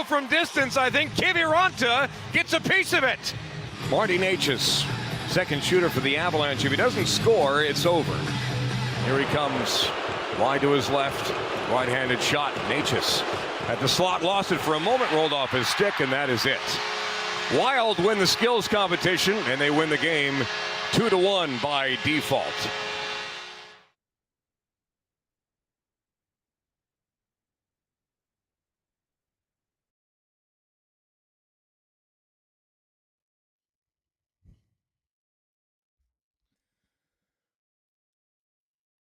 throw from distance. I think Kiviranta gets a piece of it. Marty Necas, second shooter for the Avalanche. If he doesn't score, it's over. Here he comes, wide to his left, right-handed shot. Necas at the slot, lost it for a moment, rolled off his stick, and that is it. Wild win the skills competition, and they win the game 2-1 by default.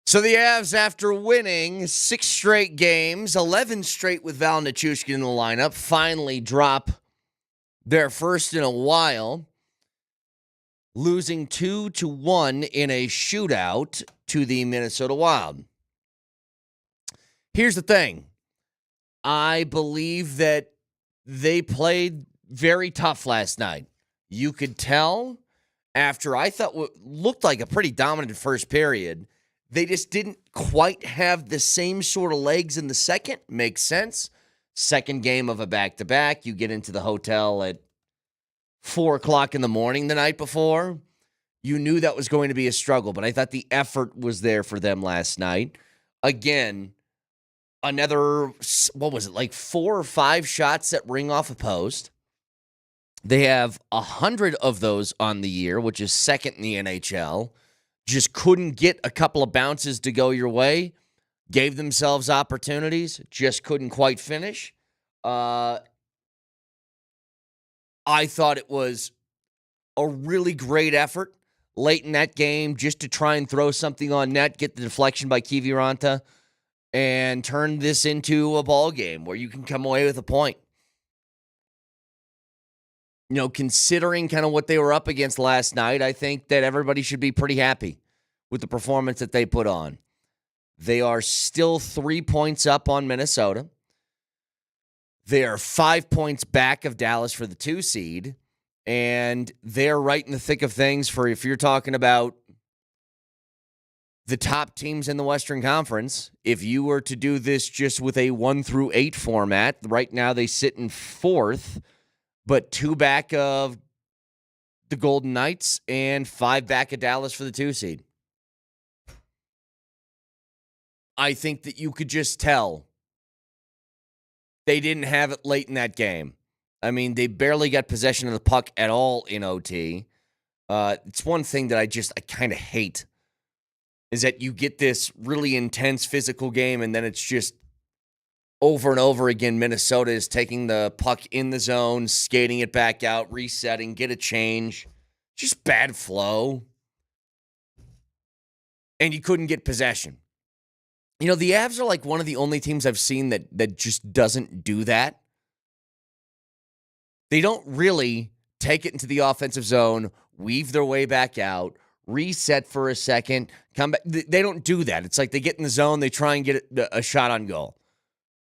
So the Avs, after winning 6 straight games, 11 straight with Val Nichushkin in the lineup, finally drop their first in a while, losing 2-1 in a shootout to the Minnesota Wild. Here's the thing. I believe that they played very tough last night. You could tell after I thought what looked like a pretty dominant first period, they just didn't quite have the same sort of legs in the second. Makes sense. Second game of a back-to-back. You get into the hotel at 4 o'clock in the morning the night before. You knew that was going to be a struggle, but I thought the effort was there for them last night. Again, another, 4 or 5 shots that ring off a post. They have 100 of those on the year, which is second in the NHL. Just couldn't get a couple of bounces to go your way. Gave themselves opportunities. Just couldn't quite finish. I thought it was a really great effort late in that game just to try and throw something on net, get the deflection by Kiviranta, and turn this into a ball game where you can come away with a point. You know, considering kind of what they were up against last night, I think that everybody should be pretty happy with the performance that they put on. They are still 3 points up on Minnesota. They are 5 points back of Dallas for the 2 seed, and they're right in the thick of things for if you're talking about the top teams in the Western Conference. If you were to do this just with a 1-8 format, right now they sit in 4th, but 2 back of the Golden Knights and 5 back of Dallas for the 2 seed. I think that you could just tell they didn't have it late in that game. I mean, they barely got possession of the puck at all in OT. It's one thing that I kind of hate is that you get this really intense physical game and then it's just over and over again, Minnesota is taking the puck in the zone, skating it back out, resetting, get a change. Just bad flow. And you couldn't get possession. You know, the Avs are like one of the only teams I've seen that just doesn't do that. They don't really take it into the offensive zone, weave their way back out, reset for a second, come back. They don't do that. It's like they get in the zone, they try and get a shot on goal.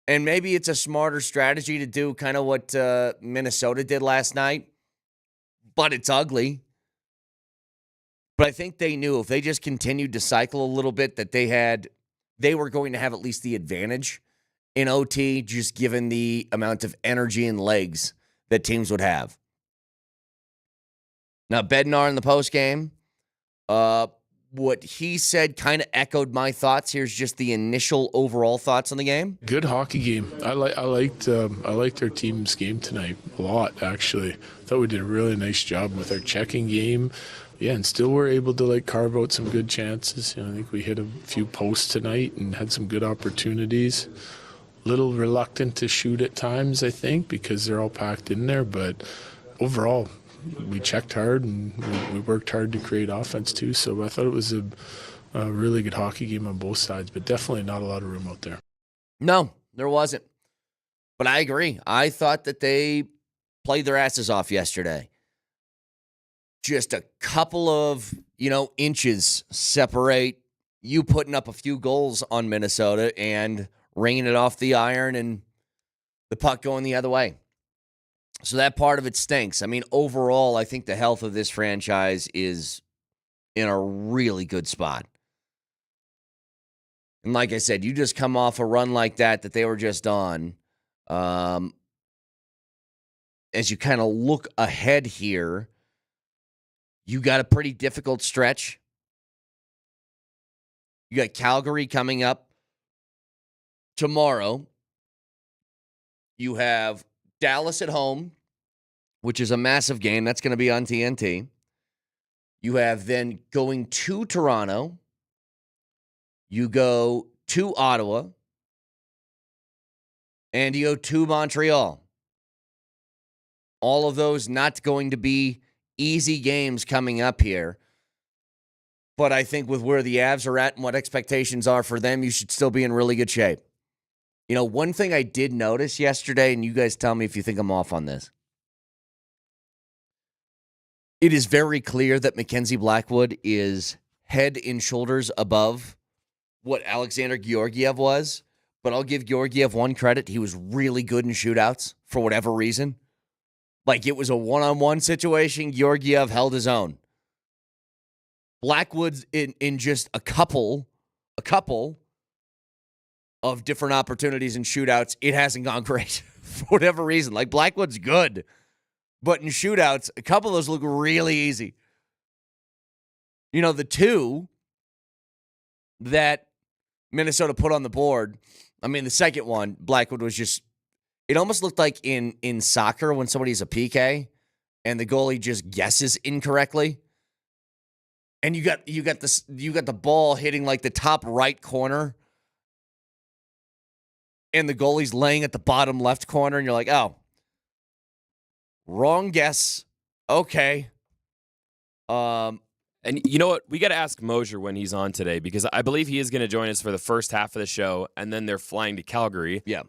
And maybe it's a smarter strategy to do kind of what Minnesota did last night, but it's ugly. But I think they knew if they just continued to cycle a little bit that they were going to have at least the advantage in OT, just given the amount of energy and legs that teams would have. Now, Bednar in the postgame, what he said kind of echoed my thoughts. Here's just the initial overall thoughts on the game. Good hockey game. I liked our team's game tonight a lot, actually. Thought we did a really nice job with our checking game. Yeah, and still we're able to carve out some good chances. I think we hit a few posts tonight and had some good opportunities. Little reluctant to shoot at times, I think, because they're all packed in there. But overall, we checked hard and we worked hard to create offense too. So I thought it was a really good hockey game on both sides, but definitely not a lot of room out there. No, there wasn't. But I agree. I thought that they played their asses off yesterday. Just a couple of, inches separate you putting up a few goals on Minnesota and ringing it off the iron and the puck going the other way. So that part of it stinks. I mean, overall, I think the health of this franchise is in a really good spot. And like I said, you just come off a run like that they were just on. as you kind of look ahead here, you got a pretty difficult stretch. You got Calgary coming up tomorrow. You have Dallas at home, which is a massive game. That's going to be on TNT. You have then going to Toronto. You go to Ottawa. And you go to Montreal. All of those not going to be easy games coming up here. But I think with where the Avs are at and what expectations are for them, you should still be in really good shape. You know, one thing I did notice yesterday, and you guys tell me if you think I'm off on this. It is very clear that Mackenzie Blackwood is head and shoulders above what Alexander Georgiev was. But I'll give Georgiev one credit. He was really good in shootouts for whatever reason. Like it was a one-on-one situation. Georgiev held his own. Blackwood's in just a couple of different opportunities in shootouts. It hasn't gone great for whatever reason. Like Blackwood's good, but in shootouts, a couple of those look really easy. You know, the two that Minnesota put on the board, I mean, the second one, Blackwood was just, it almost looked like in soccer when somebody's a PK and the goalie just guesses incorrectly. And you got the ball hitting like the top right corner and the goalie's laying at the bottom left corner and you're like, oh, wrong guess. Okay. And you know what? We got to ask Moser when he's on today because I believe he is going to join us for the first half of the show, and then they're flying to Calgary. Yeah.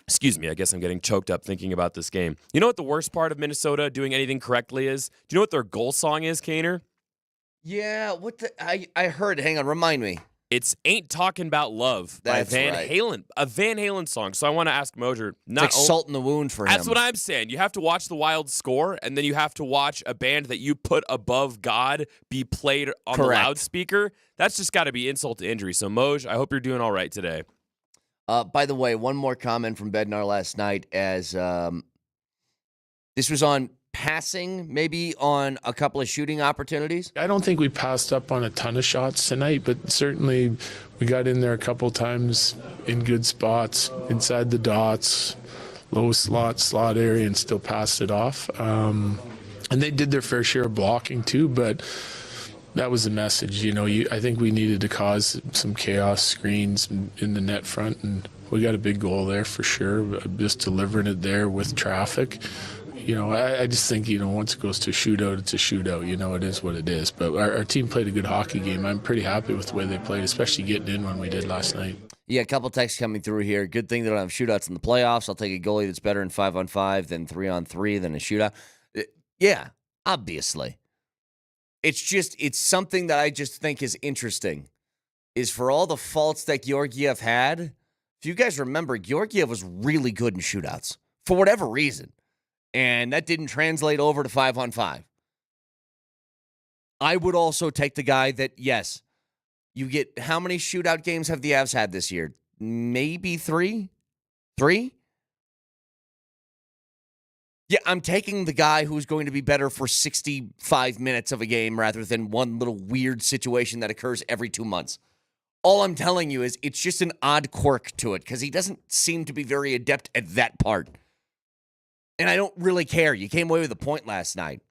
Excuse me. I guess I'm getting choked up thinking about this game. You know what the worst part of Minnesota doing anything correctly is? Do you know what their goal song is, Kaner? Yeah. I heard. Hang on. Remind me. It's Ain't Talking About Love by That's Van right. Halen. A Van Halen song. So I want to ask Moser. It's like salt in the wound for him. That's what I'm saying. You have to watch the Wild score, and then you have to watch a band that you put above God be played on Correct. the loudspeaker. That's just got to be insult to injury. So, Moj, I hope you're doing all right today. By the way, one more comment from Bednar last night as this was on passing, maybe on a couple of shooting opportunities. I don't think we passed up on a ton of shots tonight, but certainly we got in there a couple times in good spots, inside the dots, low slot area, and still passed it off. And they did their fair share of blocking too, but that was the message. You know, I think we needed to cause some chaos screens in the net front, and we got a big goal there for sure, just delivering it there with traffic. You know, I just think, you know, once it goes to a shootout, it's a shootout. You know, it is what it is. But our team played a good hockey game. I'm pretty happy with the way they played, especially getting in when we did last night. Yeah, a couple texts coming through here. Good thing they don't have shootouts in the playoffs. I'll take a goalie that's better in 5-on-5 than 3-on-3 than a shootout. Yeah, obviously. It's something that I just think is interesting, is for all the faults that Georgiev had, if you guys remember, Georgiev was really good in shootouts for whatever reason. And that didn't translate over to 5-on-5. I would also take the guy that, yes, you get, how many shootout games have the Avs had this year? Maybe 3? 3? Yeah, I'm taking the guy who's going to be better for 65 minutes of a game rather than one little weird situation that occurs every 2 months. All I'm telling you is it's just an odd quirk to it because he doesn't seem to be very adept at that part. And I don't really care. You came away with a point last night.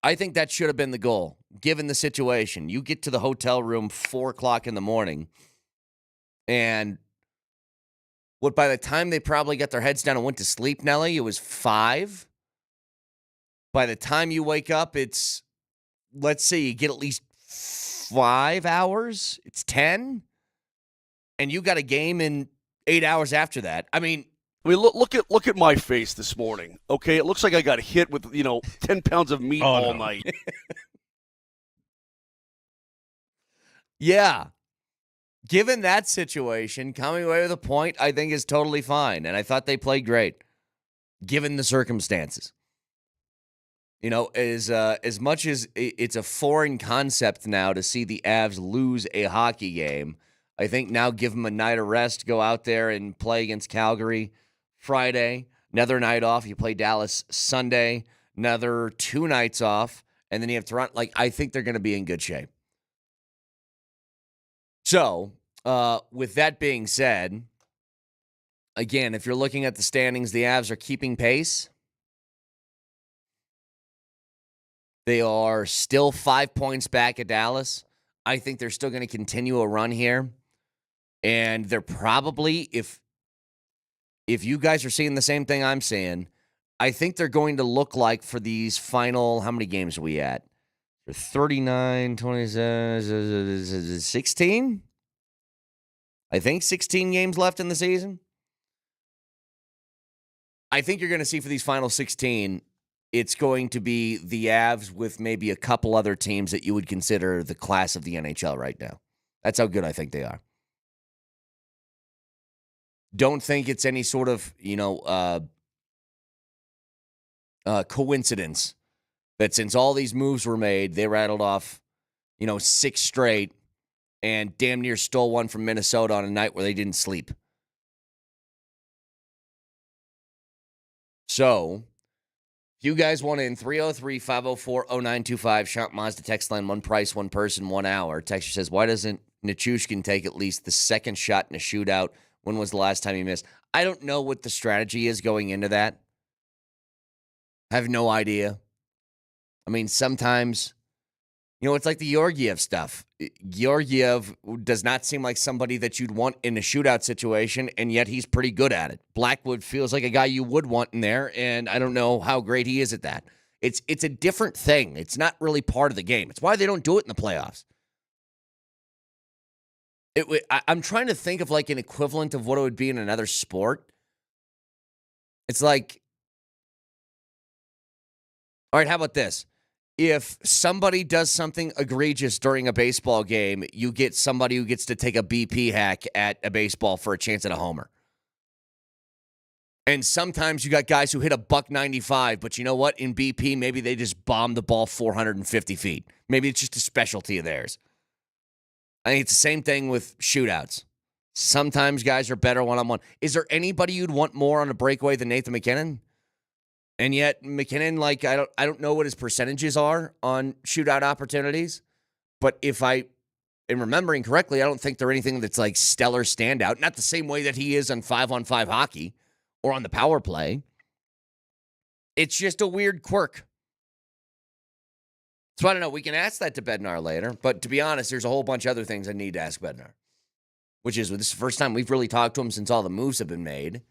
I think that should have been the goal, given the situation. You get to the hotel room 4 o'clock in the morning, and by the time they probably got their heads down and went to sleep, Nelly, it was 5. By the time you wake up, it's, let's see, you get at least 5 hours. It's 10. And you got a game in 8 hours after that. I mean, look at my face this morning. Okay, it looks like I got hit with 10 pounds of meat all night. Yeah. Given that situation, coming away with a point, I think is totally fine. And I thought they played great, given the circumstances. You know, as much as it's a foreign concept now to see the Avs lose a hockey game, I think now give them a night of rest, go out there and play against Calgary Friday. another night off. You play Dallas Sunday, another 2 nights off, and then you have Toronto. Like, I think they're going to be in good shape. So, with that being said, again, if you're looking at the standings, the Avs are keeping pace. They are still 5 points back at Dallas. I think they're still going to continue a run here. And they're probably, if you guys are seeing the same thing I'm seeing, I think they're going to look like for these final, how many games are we at? 39, 27, 16? I think 16 games left in the season. I think you're going to see for these final 16, it's going to be the Avs with maybe a couple other teams that you would consider the class of the NHL right now. That's how good I think they are. Don't think it's any sort of, coincidence that since all these moves were made, they rattled off, 6 straight and damn near stole one from Minnesota on a night where they didn't sleep. So, if you guys want in, 303-504-0925, Shop Mazda text line, one price, one person, 1 hour. Texture says, why doesn't Nichushkin take at least the second shot in a shootout? When was the last time he missed? I don't know what the strategy is going into that. I have no idea. I mean, sometimes, it's like the Georgiev stuff. Georgiev does not seem like somebody that you'd want in a shootout situation, and yet he's pretty good at it. Blackwood feels like a guy you would want in there, and I don't know how great he is at that. It's a different thing. It's not really part of the game. It's why they don't do it in the playoffs. I'm trying to think of like an equivalent of what it would be in another sport. It's like, all right, how about this? If somebody does something egregious during a baseball game, you get somebody who gets to take a BP hack at a baseball for a chance at a homer. And sometimes you got guys who hit a $195, but you know what? In BP, maybe they just bomb the ball 450 feet. Maybe it's just a specialty of theirs. I think it's the same thing with shootouts. Sometimes guys are better one-on-one. Is there anybody you'd want more on a breakaway than Nathan MacKinnon? And yet MacKinnon, I don't know what his percentages are on shootout opportunities, but if I am remembering correctly, I don't think they're anything that's like stellar standout. Not the same way that he is on 5-on-5 hockey or on the power play. It's just a weird quirk. So I don't know. We can ask that to Bednar later, but to be honest, there's a whole bunch of other things I need to ask Bednar, which is this is the first time we've really talked to him since all the moves have been made.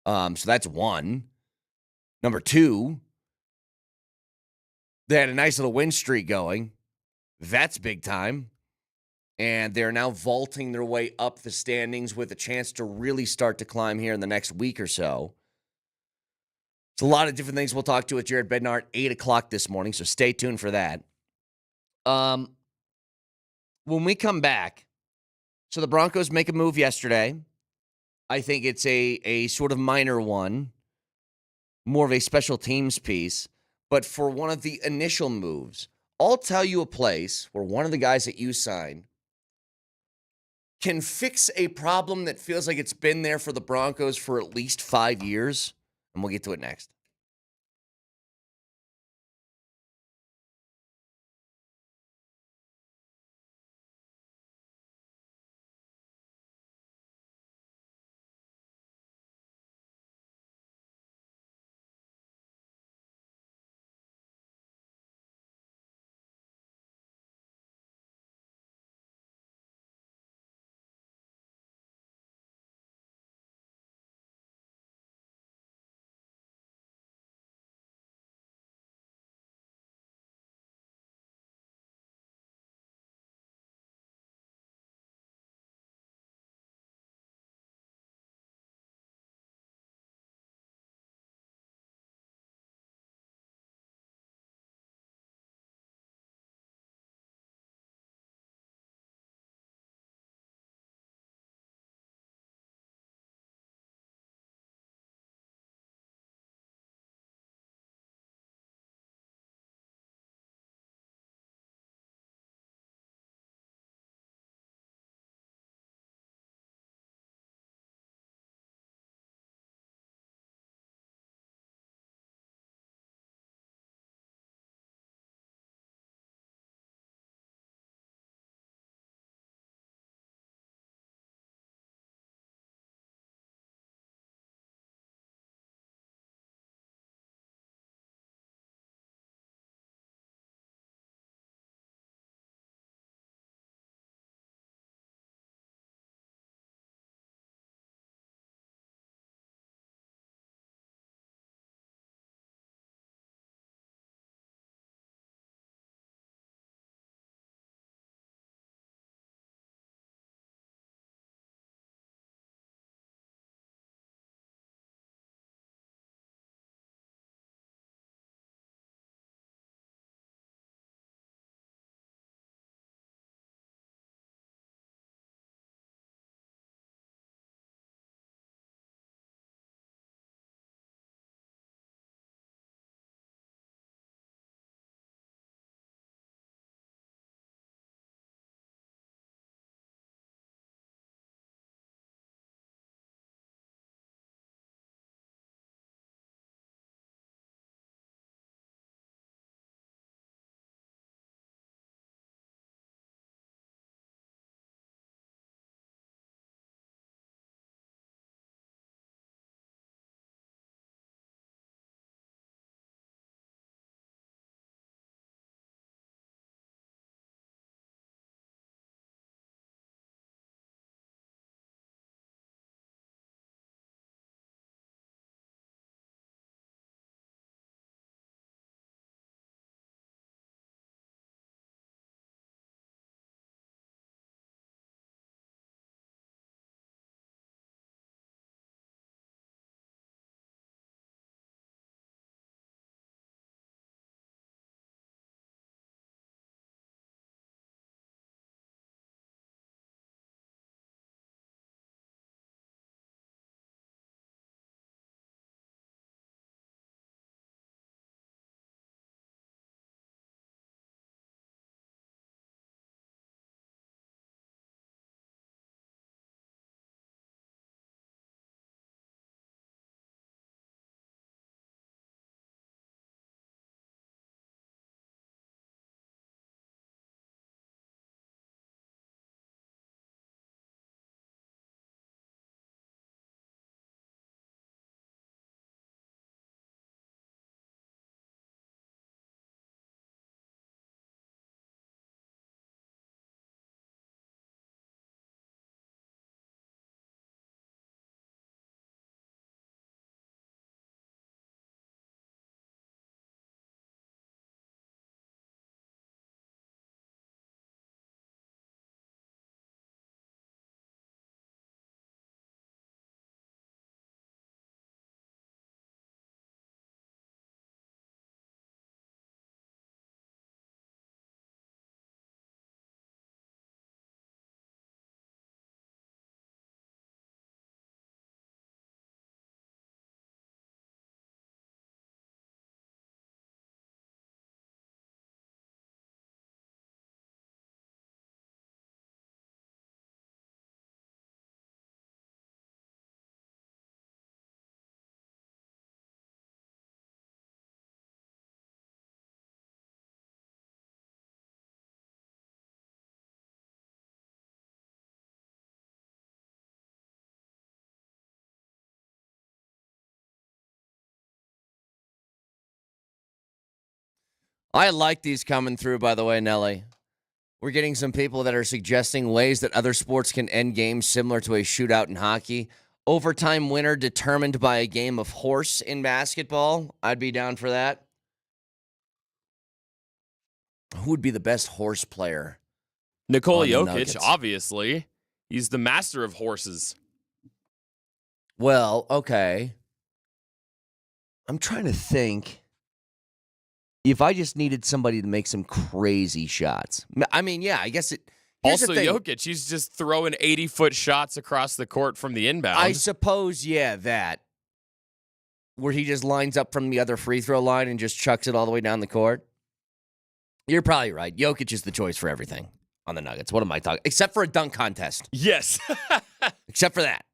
So that's one. Number two, they had a nice little win streak going. That's big time. And they're now vaulting their way up the standings with a chance to really start to climb here in the next week or so. It's a lot of different things we'll talk to with Jared Bednar at 8 o'clock this morning, so stay tuned for that. When we come back, so the Broncos make a move yesterday. I think it's a sort of minor one, more of a special teams piece. But for one of the initial moves, I'll tell you a place where one of the guys that you signed can fix a problem that feels like it's been there for the Broncos for at least 5 years. And we'll get to it next. I like these coming through, by the way, Nelly. We're getting some people that are suggesting ways that other sports can end games similar to a shootout in hockey. Overtime winner determined by a game of horse in basketball. I'd be down for that. Who would be the best horse player? Nikola on the Jokic, Nuggets? obviously. He's the master of horses. Well, okay. I'm trying to think if I just needed somebody to make some crazy shots. I mean, yeah, I guess it. Here's Also, the thing. Jokic, he's just throwing 80-foot shots across the court from the inbound. I suppose, yeah, that. Where he just lines up from the other free throw line and just chucks it all the way down the court. You're probably right. Jokic is the choice for everything on the Nuggets. What am I talking? Except for a dunk contest. Yes. Except for that.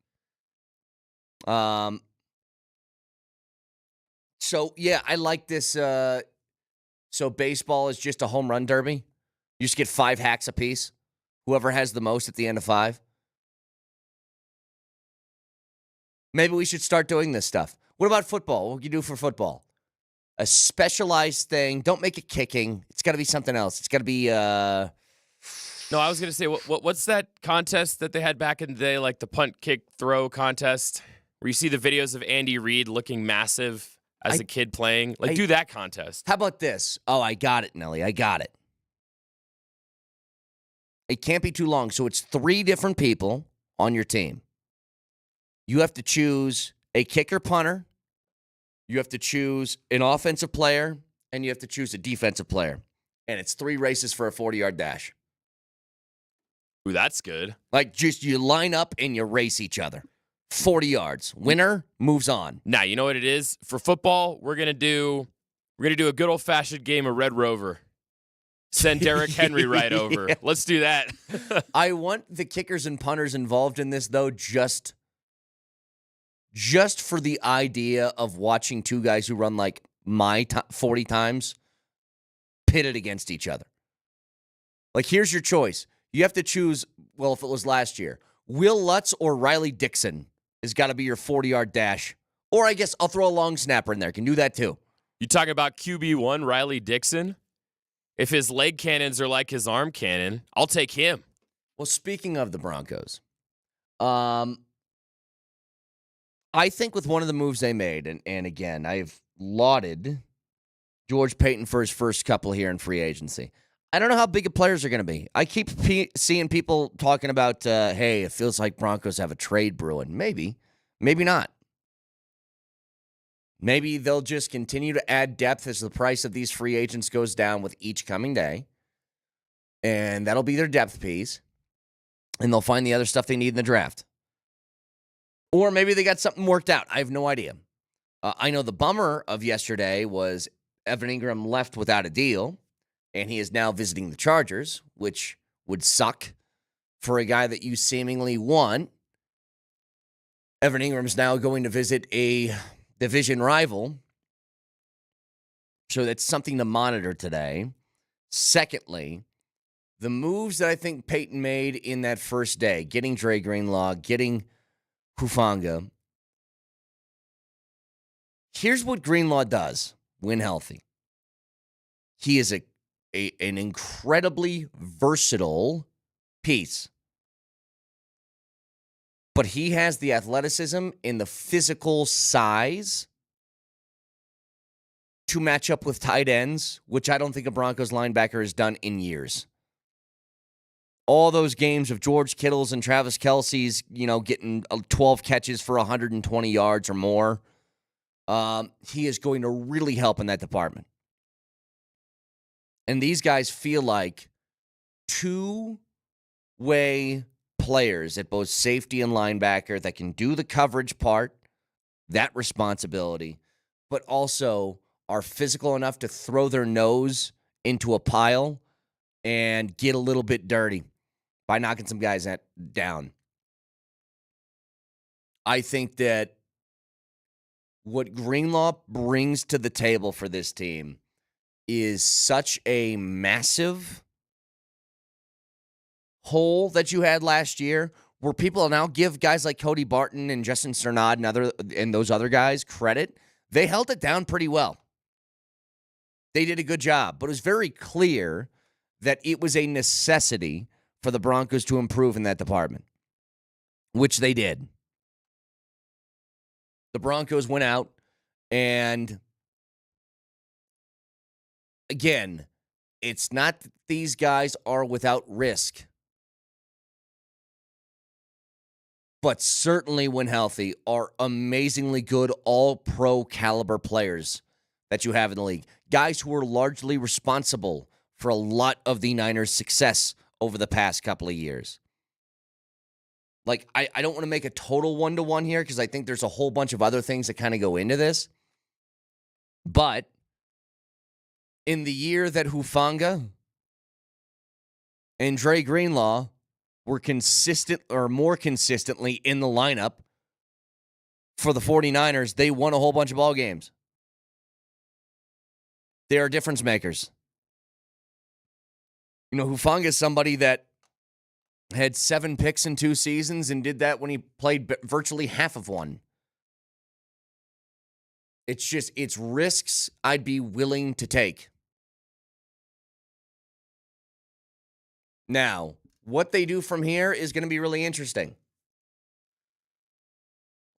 So, yeah, I like this. So baseball is just a home run derby. You just get 5 hacks apiece. Whoever has the most at the end of 5. Maybe we should start doing this stuff. What about football? What can you do for football? A specialized thing. Don't make it kicking. It's got to be something else. It's got to be... No, I was going to say, what's that contest that they had back in the day, like the punt, kick, throw contest, where you see the videos of Andy Reid looking massive as a kid playing? Do that contest. How about this? Oh, I got it, Nelly. I got it. It can't be too long. So it's 3 different people on your team. You have to choose a kicker punter. You have to choose an offensive player. And you have to choose a defensive player. And it's 3 races for a 40-yard dash. Ooh, that's good. Like, just you line up and you race each other. 40 yards. Winner moves on. Now, you know what it is? For football, we're gonna do a good old-fashioned game of Red Rover. Send Derrick Henry right over. Yeah. Let's do that. I want the kickers and punters involved in this, though, just for the idea of watching 2 guys who run like 40 times pitted against each other. Like, here's your choice. You have to choose, well, if it was last year, Will Lutz or Riley Dixon has got to be your 40-yard dash. Or I guess I'll throw a long snapper in there. Can do that too. You talking about QB1, Riley Dixon? If his leg cannons are like his arm cannon, I'll take him. Well, speaking of the Broncos, I think with one of the moves they made, and again, I've lauded George Payton for his first couple here in free agency. I don't know how big of players are going to be. I keep seeing people talking about, hey, it feels like Broncos have a trade brewing. Maybe. Maybe not. Maybe they'll just continue to add depth as the price of these free agents goes down with each coming day. And that'll be their depth piece. And they'll find the other stuff they need in the draft. Or maybe they got something worked out. I have no idea. I know the bummer of yesterday was Evan Engram left without a deal. And he is now visiting the Chargers, which would suck for a guy that you seemingly want. Evan Ingram's now going to visit a division rival. So that's something to monitor today. Secondly, the moves that I think Peyton made in that first day, getting Dre Greenlaw, getting Hufanga. Here's what Greenlaw does when healthy. He is an incredibly versatile piece. But he has the athleticism and the physical size to match up with tight ends, which I don't think a Broncos linebacker has done in years. All those games of George Kittle's and Travis Kelce's, getting 12 catches for 120 yards or more, he is going to really help in that department. And these guys feel like 2-way players at both safety and linebacker that can do the coverage part, that responsibility, but also are physical enough to throw their nose into a pile and get a little bit dirty by knocking some guys down. I think that what Greenlaw brings to the table for this team is such a massive hole that you had last year where people now give guys like Cody Barton and Justin Cernod and those other guys credit. They held it down pretty well. They did a good job, but it was very clear that it was a necessity for the Broncos to improve in that department, which they did. The Broncos went out and, again, it's not that these guys are without risk, but certainly when healthy are amazingly good all-pro caliber players that you have in the league. Guys who are largely responsible for a lot of the Niners' success over the past couple of years. Like, I don't want to make a total one-to-one here because I think there's a whole bunch of other things that kind of go into this. But in the year that Hufanga and Dre Greenlaw were consistent or more consistently in the lineup for the 49ers, they won a whole bunch of ball games. They are difference makers. You know, Hufanga is somebody that had 7 picks in 2 seasons and did that when he played virtually half of one. It's risks I'd be willing to take. Now, what they do from here is going to be really interesting.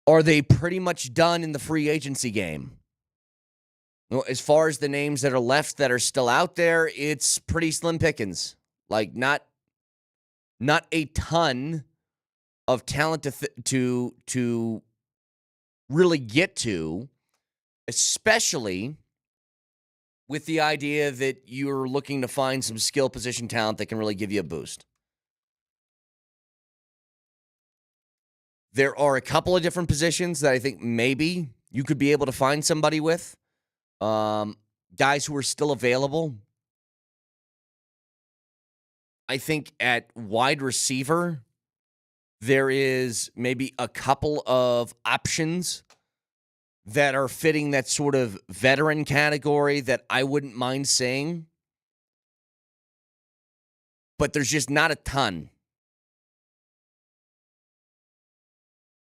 Are they pretty much done in the free agency game? Well, as far as the names that are left that are still out there, it's pretty slim pickings. Like, not a ton of talent to really get to, especially with the idea that you're looking to find some skill position talent that can really give you a boost. There are a couple of different positions that I think maybe you could be able to find somebody with. Guys who are still available. I think at wide receiver, there is maybe a couple of options that are fitting that sort of veteran category that I wouldn't mind saying. But there's just not a ton.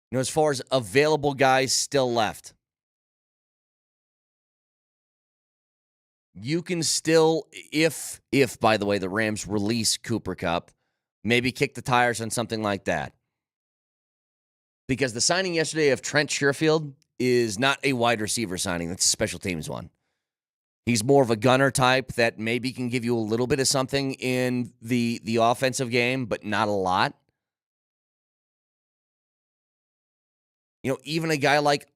You know, as far as available guys still left. You can still, if by the way, the Rams release Cooper Kupp, maybe kick the tires on something like that. Because the signing yesterday of Trent Sherfield is not a wide receiver signing. That's a special teams one. He's more of a gunner type that maybe can give you a little bit of something in the offensive game, but not a lot. You know, even a guy like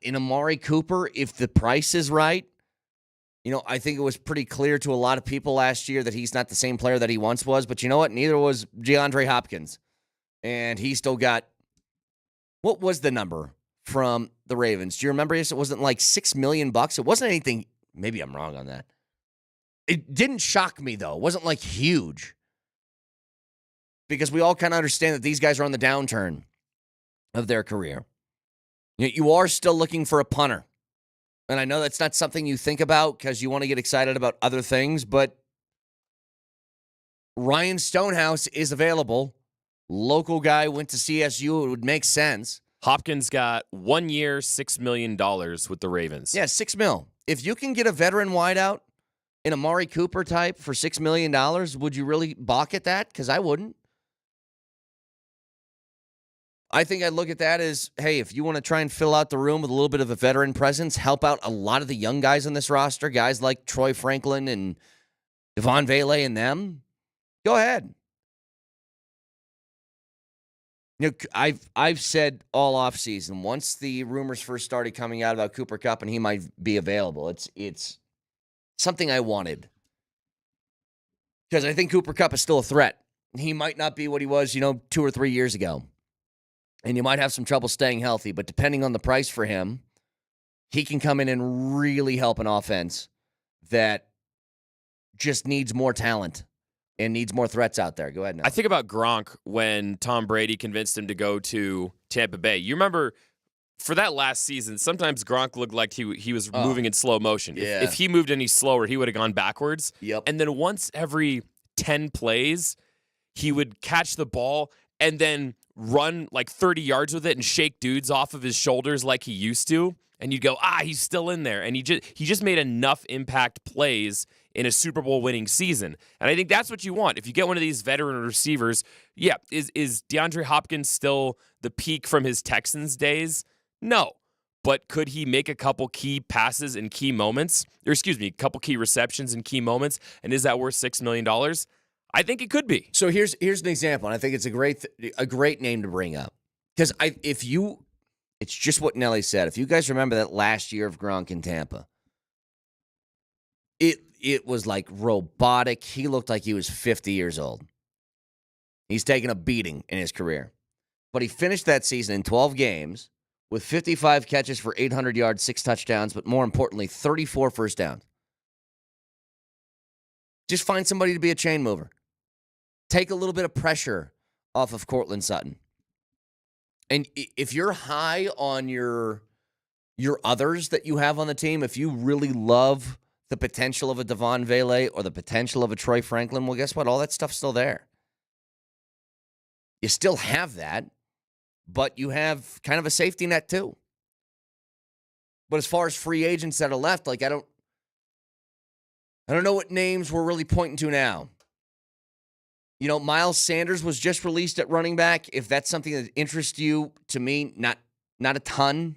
in Amari Cooper, if the price is right, you know, I think it was pretty clear to a lot of people last year that he's not the same player that he once was. But you know what? Neither was DeAndre Hopkins. And he still got, what was the number from the Ravens? Do you remember this? It wasn't like $6 million. It wasn't anything. Maybe I'm wrong on that. It didn't shock me, though. It wasn't like huge. Because we all kind of understand that these guys are on the downturn of their career. You are still looking for a punter. And I know that's not something you think about because you want to get excited about other things, but Ryan Stonehouse is available. Local guy, went to CSU. It would make sense. Hopkins got 1 year, $6 million with the Ravens. Yeah, $6 million. If you can get a veteran wideout in Amari Cooper type for $6 million, would you really balk at that? Because I wouldn't. I think I'd look at that as, hey, if you want to try and fill out the room with a little bit of a veteran presence, help out a lot of the young guys on this roster, guys like Troy Franklin and Devon Vele and them, go ahead. You know, I've said all offseason, once the rumors first started coming out about Cooper Kupp and he might be available, it's something I wanted. Because I think Cooper Kupp is still a threat. He might not be what he was, 2 or 3 years ago. And you might have some trouble staying healthy, but depending on the price for him, he can come in and really help an offense that just needs more talent and needs more threats out there. Go ahead now. I think about Gronk when Tom Brady convinced him to go to Tampa Bay. You remember for that last season, sometimes Gronk looked like he was moving in slow motion. Yeah. If he moved any slower, he would have gone backwards. Yep. And then once every 10 plays, he would catch the ball and then run like 30 yards with it and shake dudes off of his shoulders like he used to. and you'd go, he's still in there. And he just made enough impact plays in a Super Bowl winning season. And I think that's what you want. If you get one of these veteran receivers, is DeAndre Hopkins still the peak from his Texans days? No. But could he make a couple key passes in key moments? Or a couple key receptions in key moments? And is that worth $6 million? I think it could be. So here's an example, and I think it's a great name to bring up. Because it's just what Nelly said. If you guys remember that last year of Gronk in Tampa, it was like robotic. He looked like he was 50 years old. He's taken a beating in his career. But he finished that season in 12 games with 55 catches for 800 yards, 6 touchdowns, but more importantly, 34 first downs. Just find somebody to be a chain mover. Take a little bit of pressure off of Courtland Sutton. And if you're high on your others that you have on the team, if you really love the potential of a Devon Vele or the potential of a Troy Franklin, well, guess what? All that stuff's still there. You still have that, but you have kind of a safety net too. But as far as free agents that are left, like I don't know what names we're really pointing to now. You know, Miles Sanders was just released at running back. If that's something that interests you, to me, not a ton.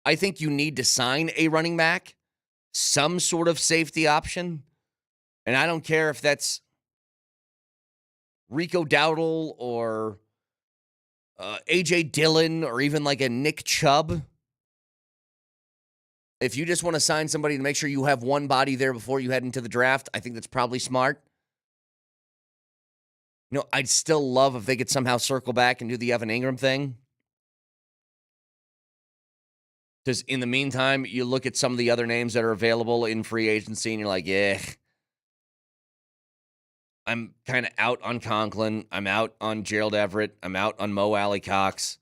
I think you need to sign a running back, some sort of safety option. And I don't care if that's Rico Dowdle or A.J. Dillon or even like a Nick Chubb. If you just want to sign somebody to make sure you have one body there before you head into the draft, I think that's probably smart. You know, I'd still love if they could somehow circle back and do the Evan Engram thing. Because in the meantime, you look at some of the other names that are available in free agency, and you're like, yeah. I'm kind of out on Conklin. I'm out on Gerald Everett. I'm out on Mo Alley Cox.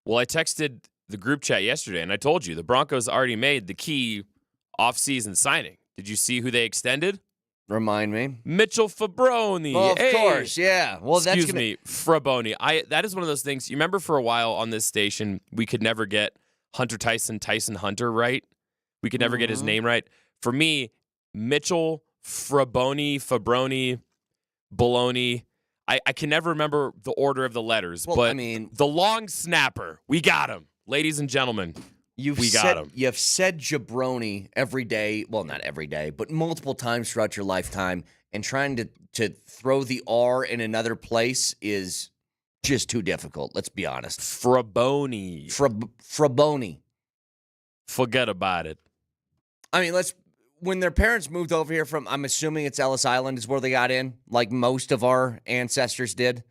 Well, I texted the group chat yesterday, and I told you the Broncos already made the key offseason signing. Did you see who they extended? Remind me. Mitchell Fabroni. Well, of course, yeah. Well, Excuse me, Fraboni. That is one of those things. You remember for a while on this station, we could never get Hunter Tyson Hunter right. We could never get his name right. For me, Mitchell Fabroni, Bologna. I can never remember the order of the letters, well, but I mean, the long snapper, we got him. Ladies and gentlemen, we got him. You've said jabroni every day. Well, not every day, but multiple times throughout your lifetime. And trying to throw the R in another place is just too difficult. Let's be honest. Fraboni. Fraboni. Forget about it. I mean, when their parents moved over here from, I'm assuming it's Ellis Island is where they got in, like most of our ancestors did.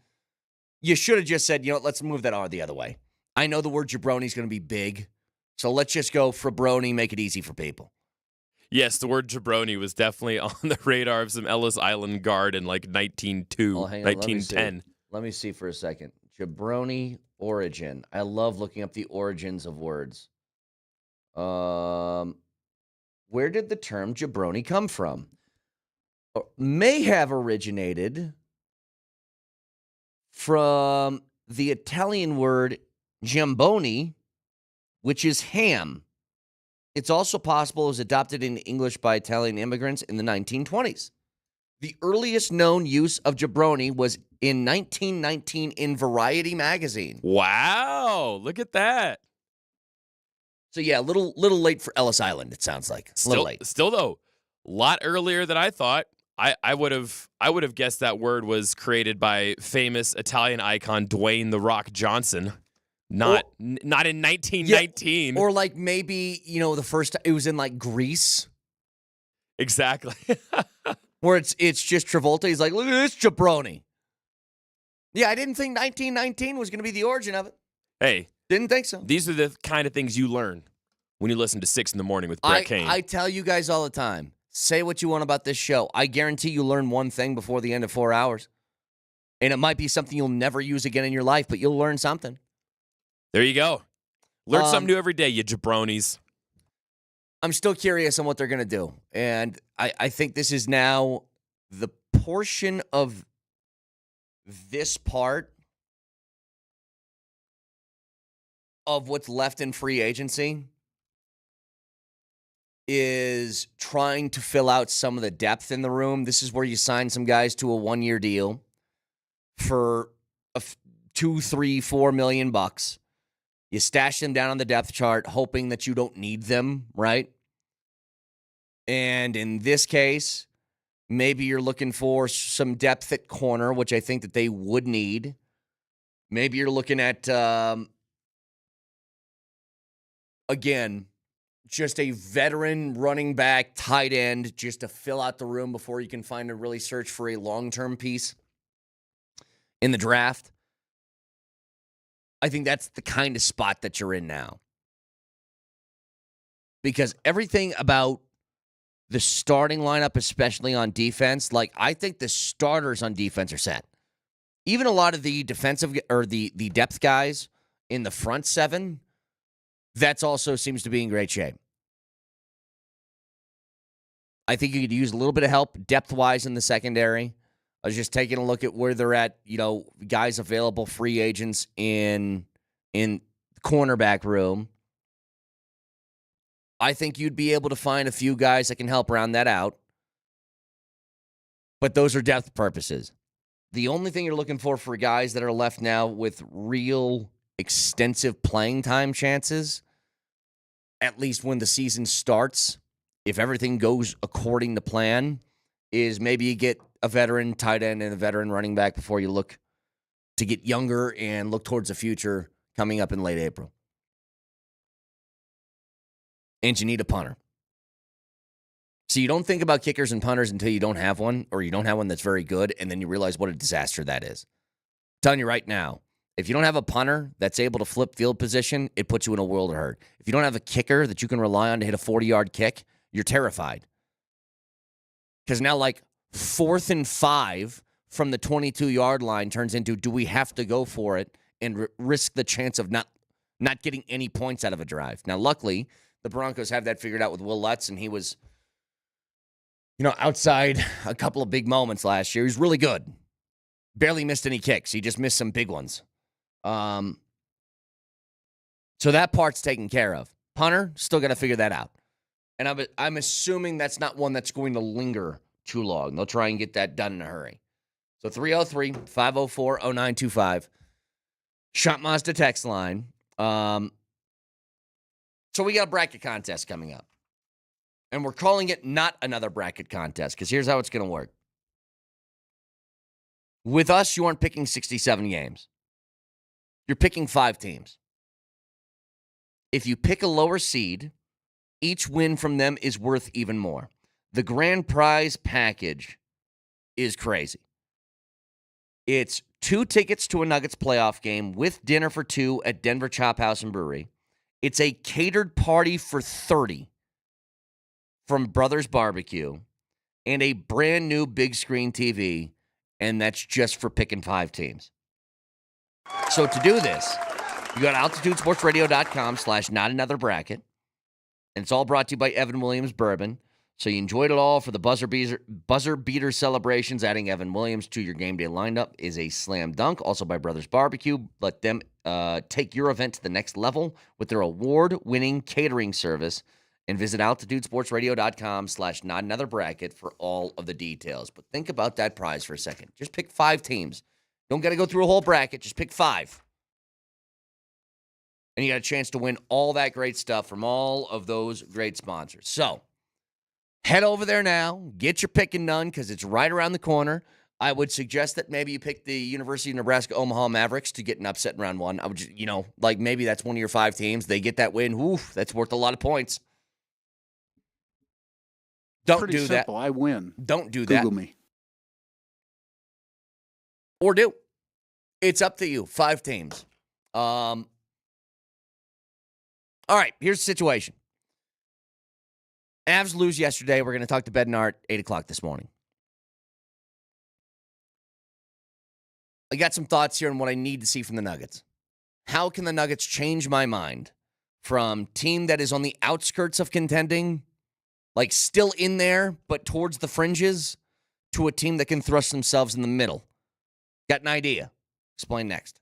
You should have just said, you know what, let's move that R the other way. I know the word jabroni is going to be big, so let's just go Frabroni, make it easy for people. Yes, the word jabroni was definitely on the radar of some Ellis Island guard in like 1902, 1910. Let me see for a second. Jabroni origin. I love looking up the origins of words. Where did the term jabroni come from? May have originated from the Italian word jamboni, which is ham. It's also possible it was adopted in English by Italian immigrants in the 1920s. The earliest known use of jabroni was in 1919 in Variety magazine. Wow, look at that. So yeah, a little late for Ellis Island, it sounds like. A little late. Still though, a lot earlier than I thought. I would have guessed that word was created by famous Italian icon Dwayne "The Rock" Johnson. Not in 1919. Yeah, or like maybe, you know, the first it was in like Greece. Exactly. Where it's just Travolta. He's like, look at this jabroni. Yeah, I didn't think 1919 was going to be the origin of it. Hey. Didn't think so. These are the kind of things you learn when you listen to 6 in the Morning with Brett Kane. I tell you guys all the time, say what you want about this show. I guarantee you learn one thing before the end of 4 hours. And it might be something you'll never use again in your life, but you'll learn something. There you go. Learn something new every day, you jabronis. I'm still curious on what they're going to do. And I think this is now the portion of this part of what's left in free agency is trying to fill out some of the depth in the room. This is where you sign some guys to a 1-year deal for $2, $3, $4 million. You stash them down on the depth chart, hoping that you don't need them, right? And in this case, maybe you're looking for some depth at corner, which I think that they would need. Maybe you're looking at, again, just a veteran running back, tight end, just to fill out the room before you can find a really search for a long-term piece in the draft. I think that's the kind of spot that you're in now. Because everything about the starting lineup, especially on defense, like I think the starters on defense are set. Even a lot of the defensive or the depth guys in the front seven, that's also seems to be in great shape. I think you could use a little bit of help depth-wise in the secondary. I was just taking a look at where they're at, guys available, free agents in the cornerback room. I think you'd be able to find a few guys that can help round that out. But those are depth purposes. The only thing you're looking for guys that are left now with real extensive playing time chances, at least when the season starts, if everything goes according to plan, is maybe you get a veteran tight end and a veteran running back before you look to get younger and look towards the future coming up in late April. And you need a punter. So you don't think about kickers and punters until you don't have one, or you don't have one that's very good, and then you realize what a disaster that is. I'm telling you right now, if you don't have a punter that's able to flip field position, it puts you in a world of hurt. If you don't have a kicker that you can rely on to hit a 40-yard kick, you're terrified. Because now, 4th and 5 from the 22-yard line turns into, do we have to go for it and risk the chance of not getting any points out of a drive? Now, luckily, the Broncos have that figured out with Will Lutz, and he was, outside a couple of big moments last year. He was really good. Barely missed any kicks. He just missed some big ones. So that part's taken care of. Punter, still got to figure that out. And I'm assuming that's not one that's going to linger too long. They'll try and get that done in a hurry. So 303-504-0925. Shot Mazda text line. So we got a bracket contest coming up. And we're calling it not another bracket contest, because here's how it's going to work. With us, you aren't picking 67 games. You're picking 5 teams. If you pick a lower seed, each win from them is worth even more. The grand prize package is crazy. It's 2 tickets to a Nuggets playoff game with dinner for 2 at Denver Chop House and Brewery. It's a catered party for 30 from Brothers Barbecue and a brand new big screen TV, and that's just for picking 5 teams. So to do this, you go to altitudesportsradio.com/notanotherbracket, and it's all brought to you by Evan Williams Bourbon. So you enjoyed it all for the buzzer beater celebrations. Adding Evan Williams to your game day lineup is a slam dunk. Also by Brothers Barbecue. Let them take your event to the next level with their award-winning catering service. And visit altitudesportsradio.com/notanotherbracket for all of the details. But think about that prize for a second. Just pick 5 teams. Don't got to go through a whole bracket. Just pick 5. And you got a chance to win all that great stuff from all of those great sponsors. So head over there now. Get your picking done, because it's right around the corner. I would suggest that maybe you pick the University of Nebraska Omaha Mavericks to get an upset in round 1. I would just, maybe that's one of your 5 teams. They get that win. Oof, that's worth a lot of points. Don't Pretty do simple. that. I win. Don't do that. Google me. Or do. It's up to you. 5 teams. All right, here's the situation. Avs lose yesterday. We're going to talk to Bednar 8 o'clock this morning. I got some thoughts here on what I need to see from the Nuggets. How can the Nuggets change my mind from team that is on the outskirts of contending, still in there, but towards the fringes, to a team that can thrust themselves in the middle? Got an idea. Explain next.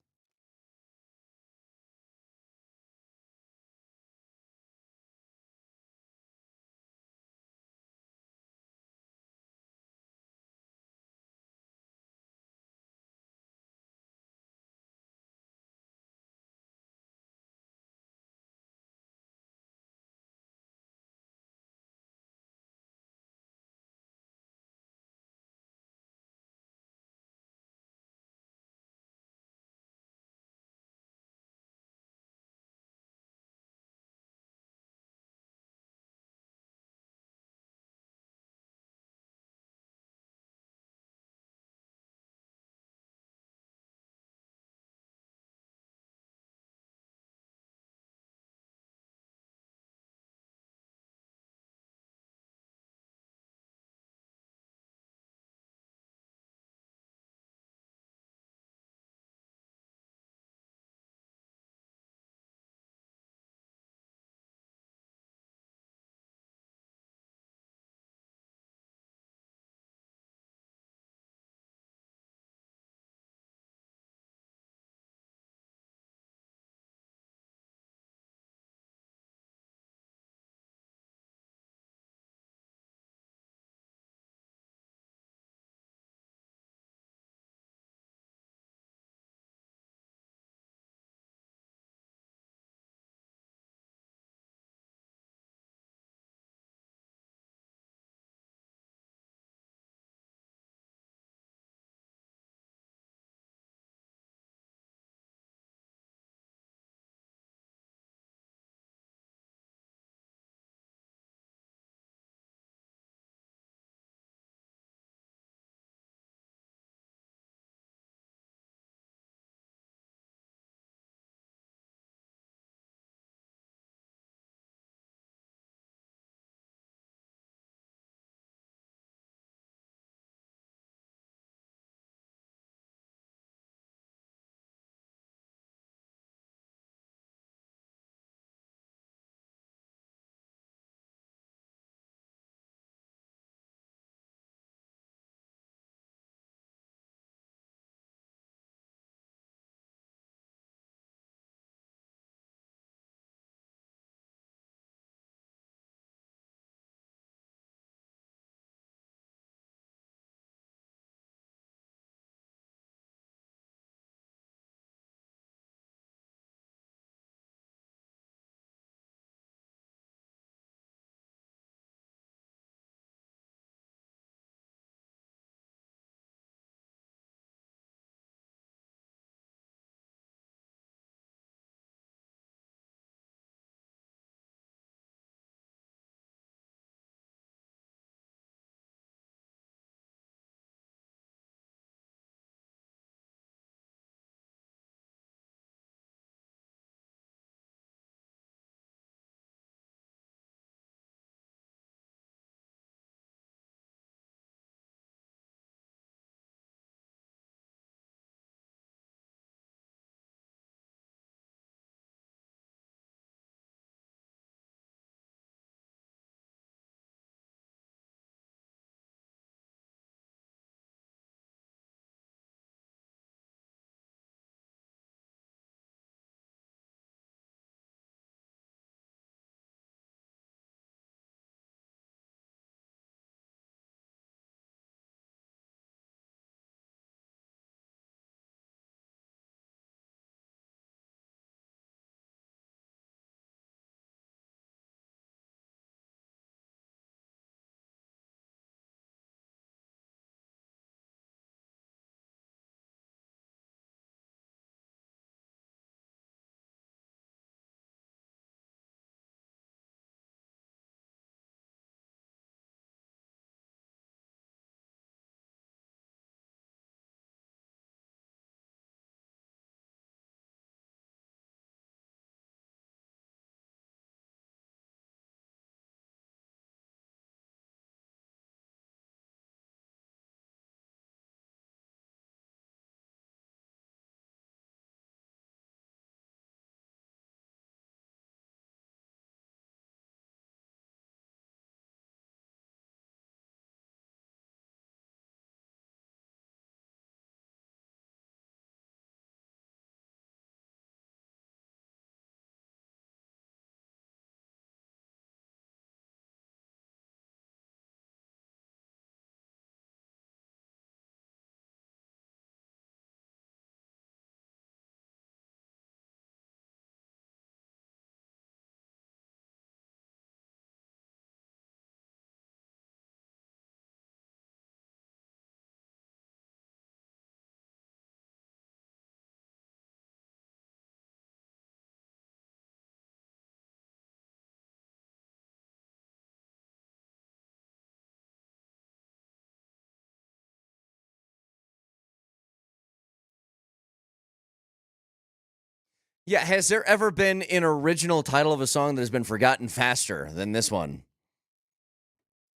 Yeah, has there ever been an original title of a song that has been forgotten faster than this one?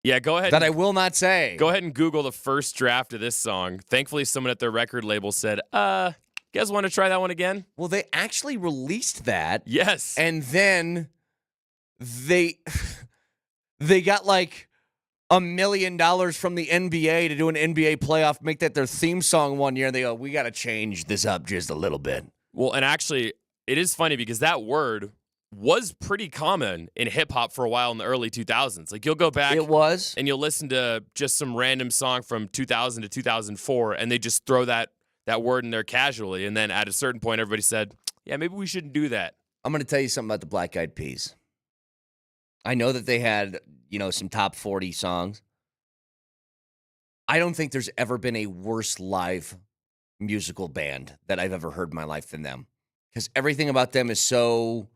Yeah, go ahead. That I will not say. Go ahead and Google the first draft of this song. Thankfully, someone at their record label said, you guys want to try that one again? Well, they actually released that. Yes. And then they got like $1 million from the NBA to do an NBA playoff, make that their theme song one year, and they go, we got to change this up just a little bit. Well, and actually, it is funny because that word was pretty common in hip-hop for a while in the early 2000s. Like, you'll go back It was. and you'll listen to just some random song from 2000 to 2004, and they just throw that word in there casually, and then at a certain point, everybody said, yeah, maybe we shouldn't do that. I'm going to tell you something about the Black Eyed Peas. I know that they had, some top 40 songs. I don't think there's ever been a worse live musical band that I've ever heard in my life than them. Because everything about them is so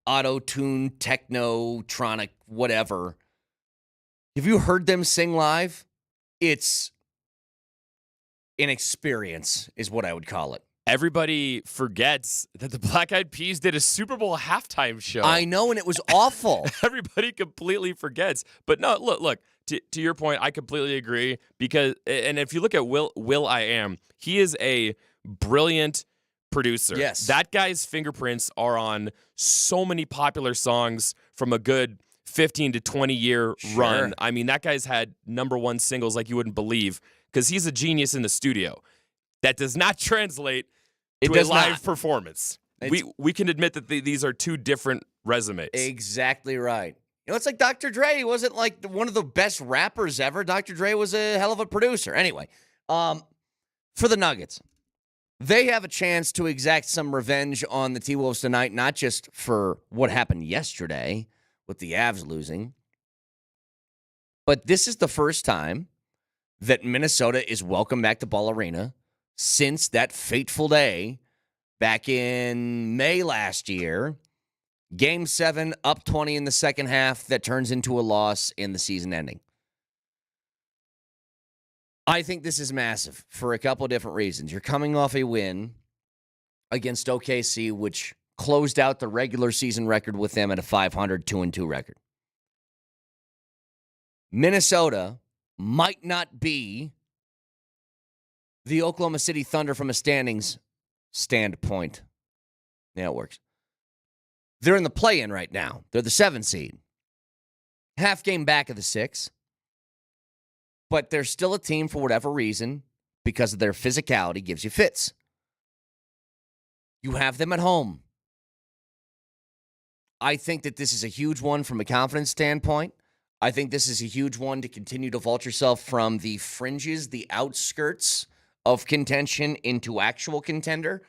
auto-tune, techno-tronic, whatever. Have you heard them sing live? It's an experience, is what I would call it. Everybody forgets that the Black Eyed Peas did a Super Bowl halftime show. I know, and it was awful. Everybody completely forgets. But no, look. To your point, I completely agree. And if you look at Will I Am, he is a brilliant producer. Yes. That guy's fingerprints are on so many popular songs from a good 15 to 20 year run. I mean, that guy's had #1 singles like you wouldn't believe because he's a genius in the studio. That does not translate to a live performance. We can admit that these are two different resumes. Exactly right. It's like Dr. Dre. He wasn't like one of the best rappers ever. Dr. Dre was a hell of a producer. Anyway, for the Nuggets, they have a chance to exact some revenge on the T-Wolves tonight, not just for what happened yesterday with the Avs losing, but this is the first time that Minnesota is welcome back to Ball Arena since that fateful day back in May last year. Game 7, up 20 in the second half, that turns into a loss in the season ending. I think this is massive for a couple of different reasons. You're coming off a win against OKC, which closed out the regular season record with them at a 500 2-2 record. Minnesota might not be the Oklahoma City Thunder from a standings standpoint. Yeah, it works. They're in the play-in right now. They're the 7 seed. Half game back of the 6. But they're still a team for whatever reason, because of their physicality, gives you fits. You have them at home. I think that this is a huge one from a confidence standpoint. I think this is a huge one to continue to vault yourself from the fringes, the outskirts of contention into actual contender.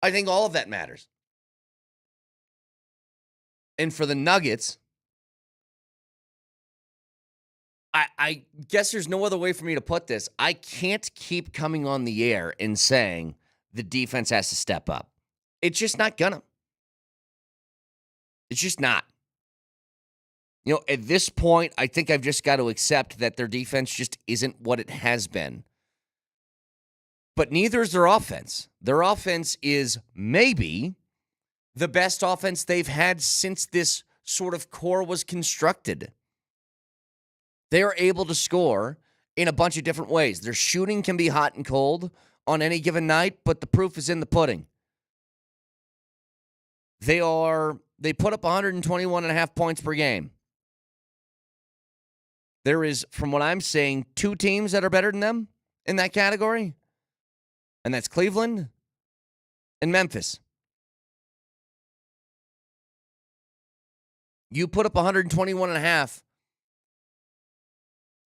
I think all of that matters. And for the Nuggets, I guess there's no other way for me to put this. I can't keep coming on the air and saying the defense has to step up. It's just not gonna. It's just not. At this point, I think I've just got to accept that their defense just isn't what it has been. But neither is their offense. Their offense is maybe the best offense they've had since this sort of core was constructed. They are able to score in a bunch of different ways. Their shooting can be hot and cold on any given night, but the proof is in the pudding. They put up 121.5 points per game. There is, from what I'm saying, 2 teams that are better than them in that category, and that's Cleveland and Memphis. You put up 121.5,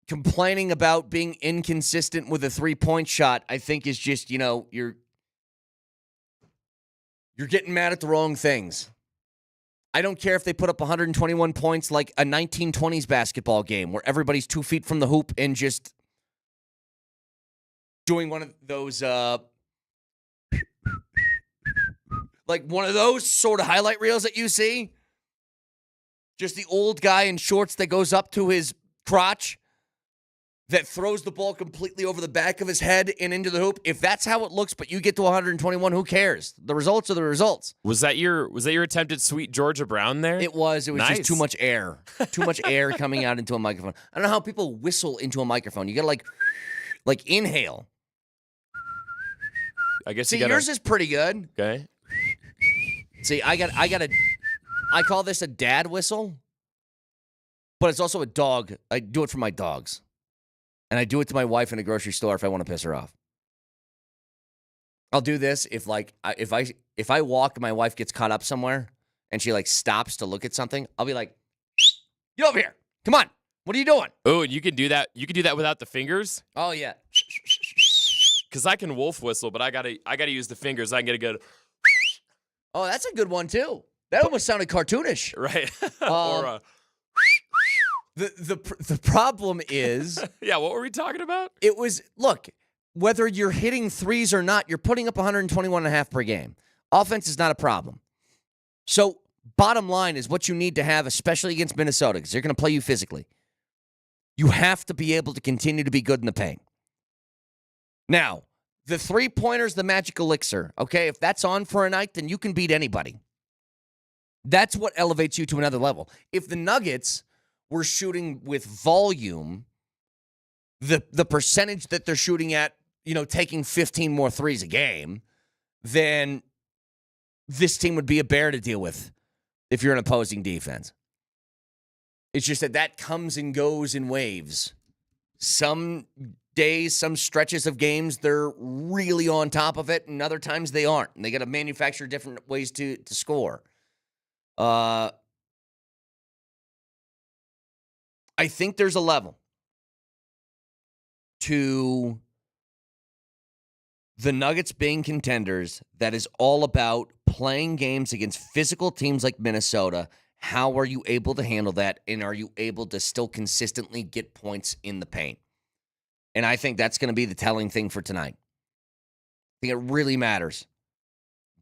complaining about being inconsistent with a 3-point shot, I think is just, you're getting mad at the wrong things. I don't care if they put up 121 points like a 1920s basketball game where everybody's 2 feet from the hoop and just doing one of those, like one of those sort of highlight reels that you see. Just the old guy in shorts that goes up to his crotch. that throws the ball completely over the back of his head and into the hoop. If that's how it looks, but you get to 121, who cares? The results are the results. Was that your attempt at sweet Georgia Brown there? It was Nice. just too much air. Too much air coming out into a microphone. I don't know how people whistle into a microphone. You got to like inhale. I guess See, you got yours is pretty good. Okay. See, I call this a dad whistle, but it's also a dog. I do it for my dogs. And I do it to my wife in a grocery store if I want to piss her off. I'll do this if I walk and my wife gets caught up somewhere and she stops to look at something, I'll be like, "Get over here. Come on. What are you doing?" Oh, and you can do that. You can do that without the fingers? Oh yeah. Cuz I can wolf whistle, but I got to use the fingers. I can get a good Oh, that's a good one too. That almost sounded cartoonish. right. Or The problem is yeah, what were we talking about? it was, look, whether you're hitting threes or not, you're putting up 121 and a half per game. Offense is not a problem. So bottom line is what you need to have, especially against Minnesota, because they're going to play you physically. You have to be able to continue to be good in the paint. Now, the three-pointer's the magic elixir, okay? If that's on for a night, then you can beat anybody. That's what elevates you to another level. If the Nuggets were shooting with volume, the percentage that they're shooting at, taking 15 more threes a game, then this team would be a bear to deal with if you're an opposing defense. It's just that comes and goes in waves. Some days, some stretches of games, they're really on top of it, and other times they aren't. And they got to manufacture different ways to score. I think there's a level to the Nuggets being contenders that is all about playing games against physical teams like Minnesota. How are you able to handle that, and are you able to still consistently get points in the paint? And I think that's going to be the telling thing for tonight. I think it really matters.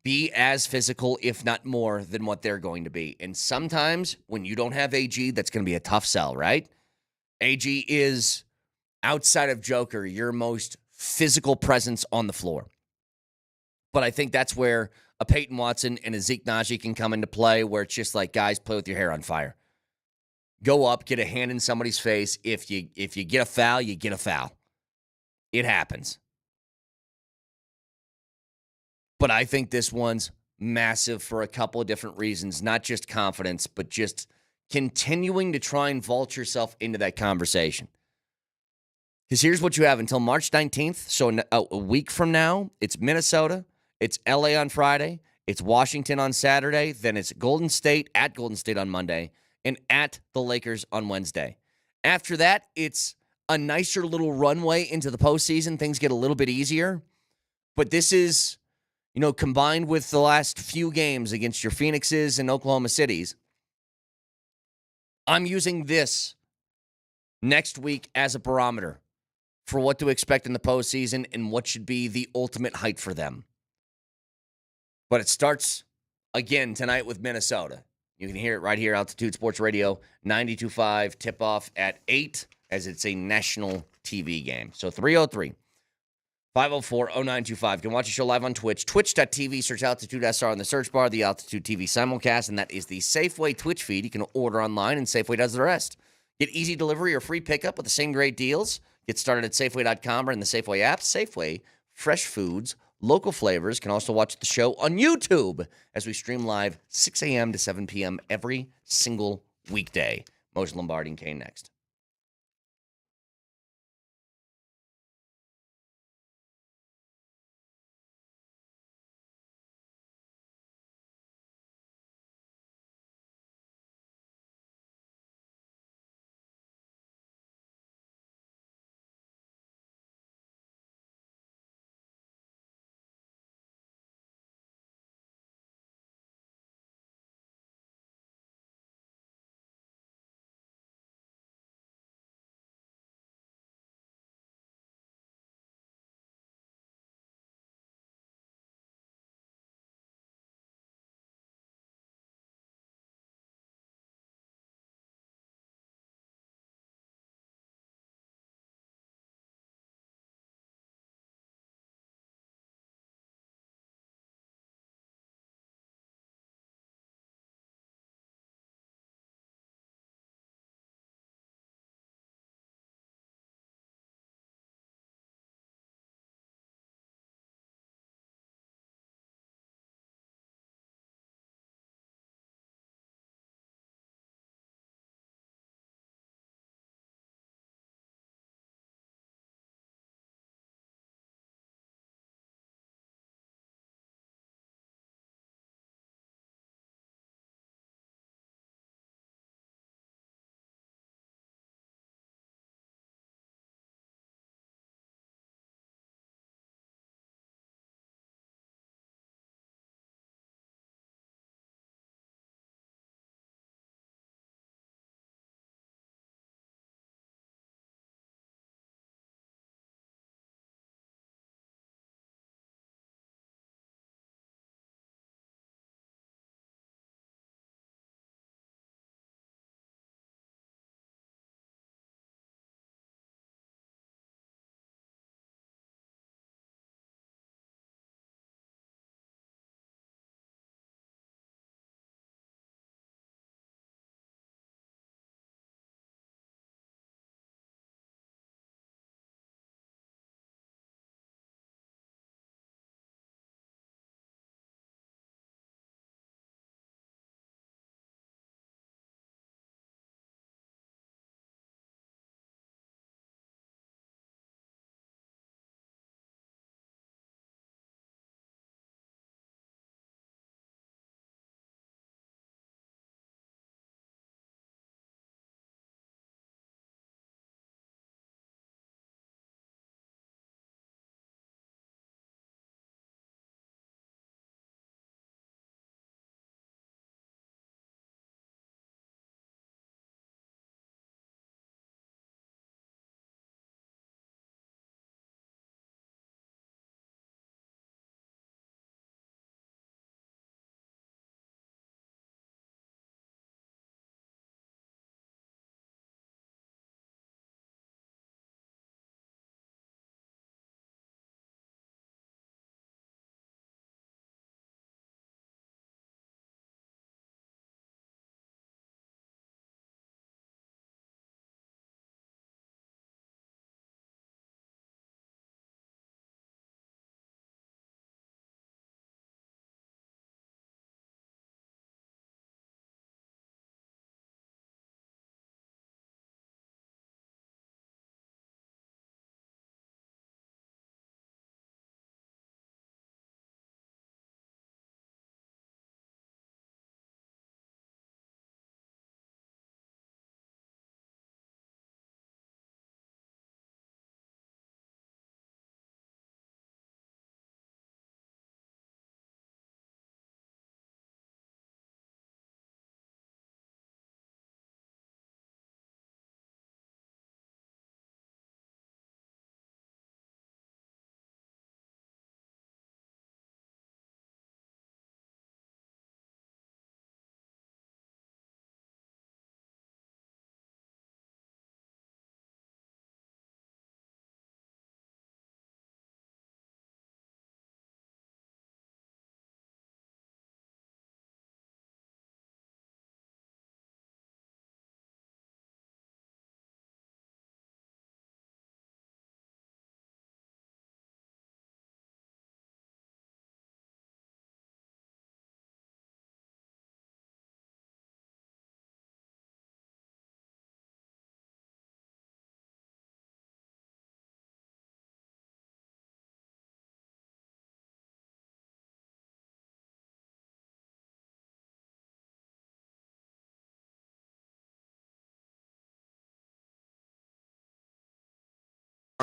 Be as physical, if not more, than what they're going to be. And sometimes when you don't have AG, that's going to be a tough sell, right? AG is, outside of Joker, your most physical presence on the floor. But I think that's where a Peyton Watson and a Zeke Naji can come into play, where it's just like, guys, play with your hair on fire. Go up, get a hand in somebody's face. If you get a foul, you get a foul. It happens. But I think this one's massive for a couple of different reasons, not just confidence, but just continuing to try and vault yourself into that conversation. Because here's what you have until March 19th. So a week from now, it's Minnesota. It's LA on Friday. It's Washington on Saturday. Then it's Golden State at Golden State on Monday and at the Lakers on Wednesday. After that, it's a nicer little runway into the postseason. Things get a little bit easier. But this is, combined with the last few games against your Phoenixes and Oklahoma Cities, I'm using this next week as a barometer for what to expect in the postseason and what should be the ultimate height for them. But it starts again tonight with Minnesota. You can hear it right here, Altitude Sports Radio, 92.5, tip-off at 8, as it's a national TV game. So 303-504-0925. You can watch the show live on Twitch, twitch.tv, search Altitude SR on the search bar, the Altitude TV simulcast, and that is the Safeway Twitch feed. You can order online, and Safeway does the rest. Get easy delivery or free pickup with the same great deals. Get started at Safeway.com or in the Safeway app. Safeway, fresh foods, local flavors. Can also watch the show on YouTube as we stream live 6 a.m. to 7 p.m. every single weekday. Moser, Lombardi, and Kane next.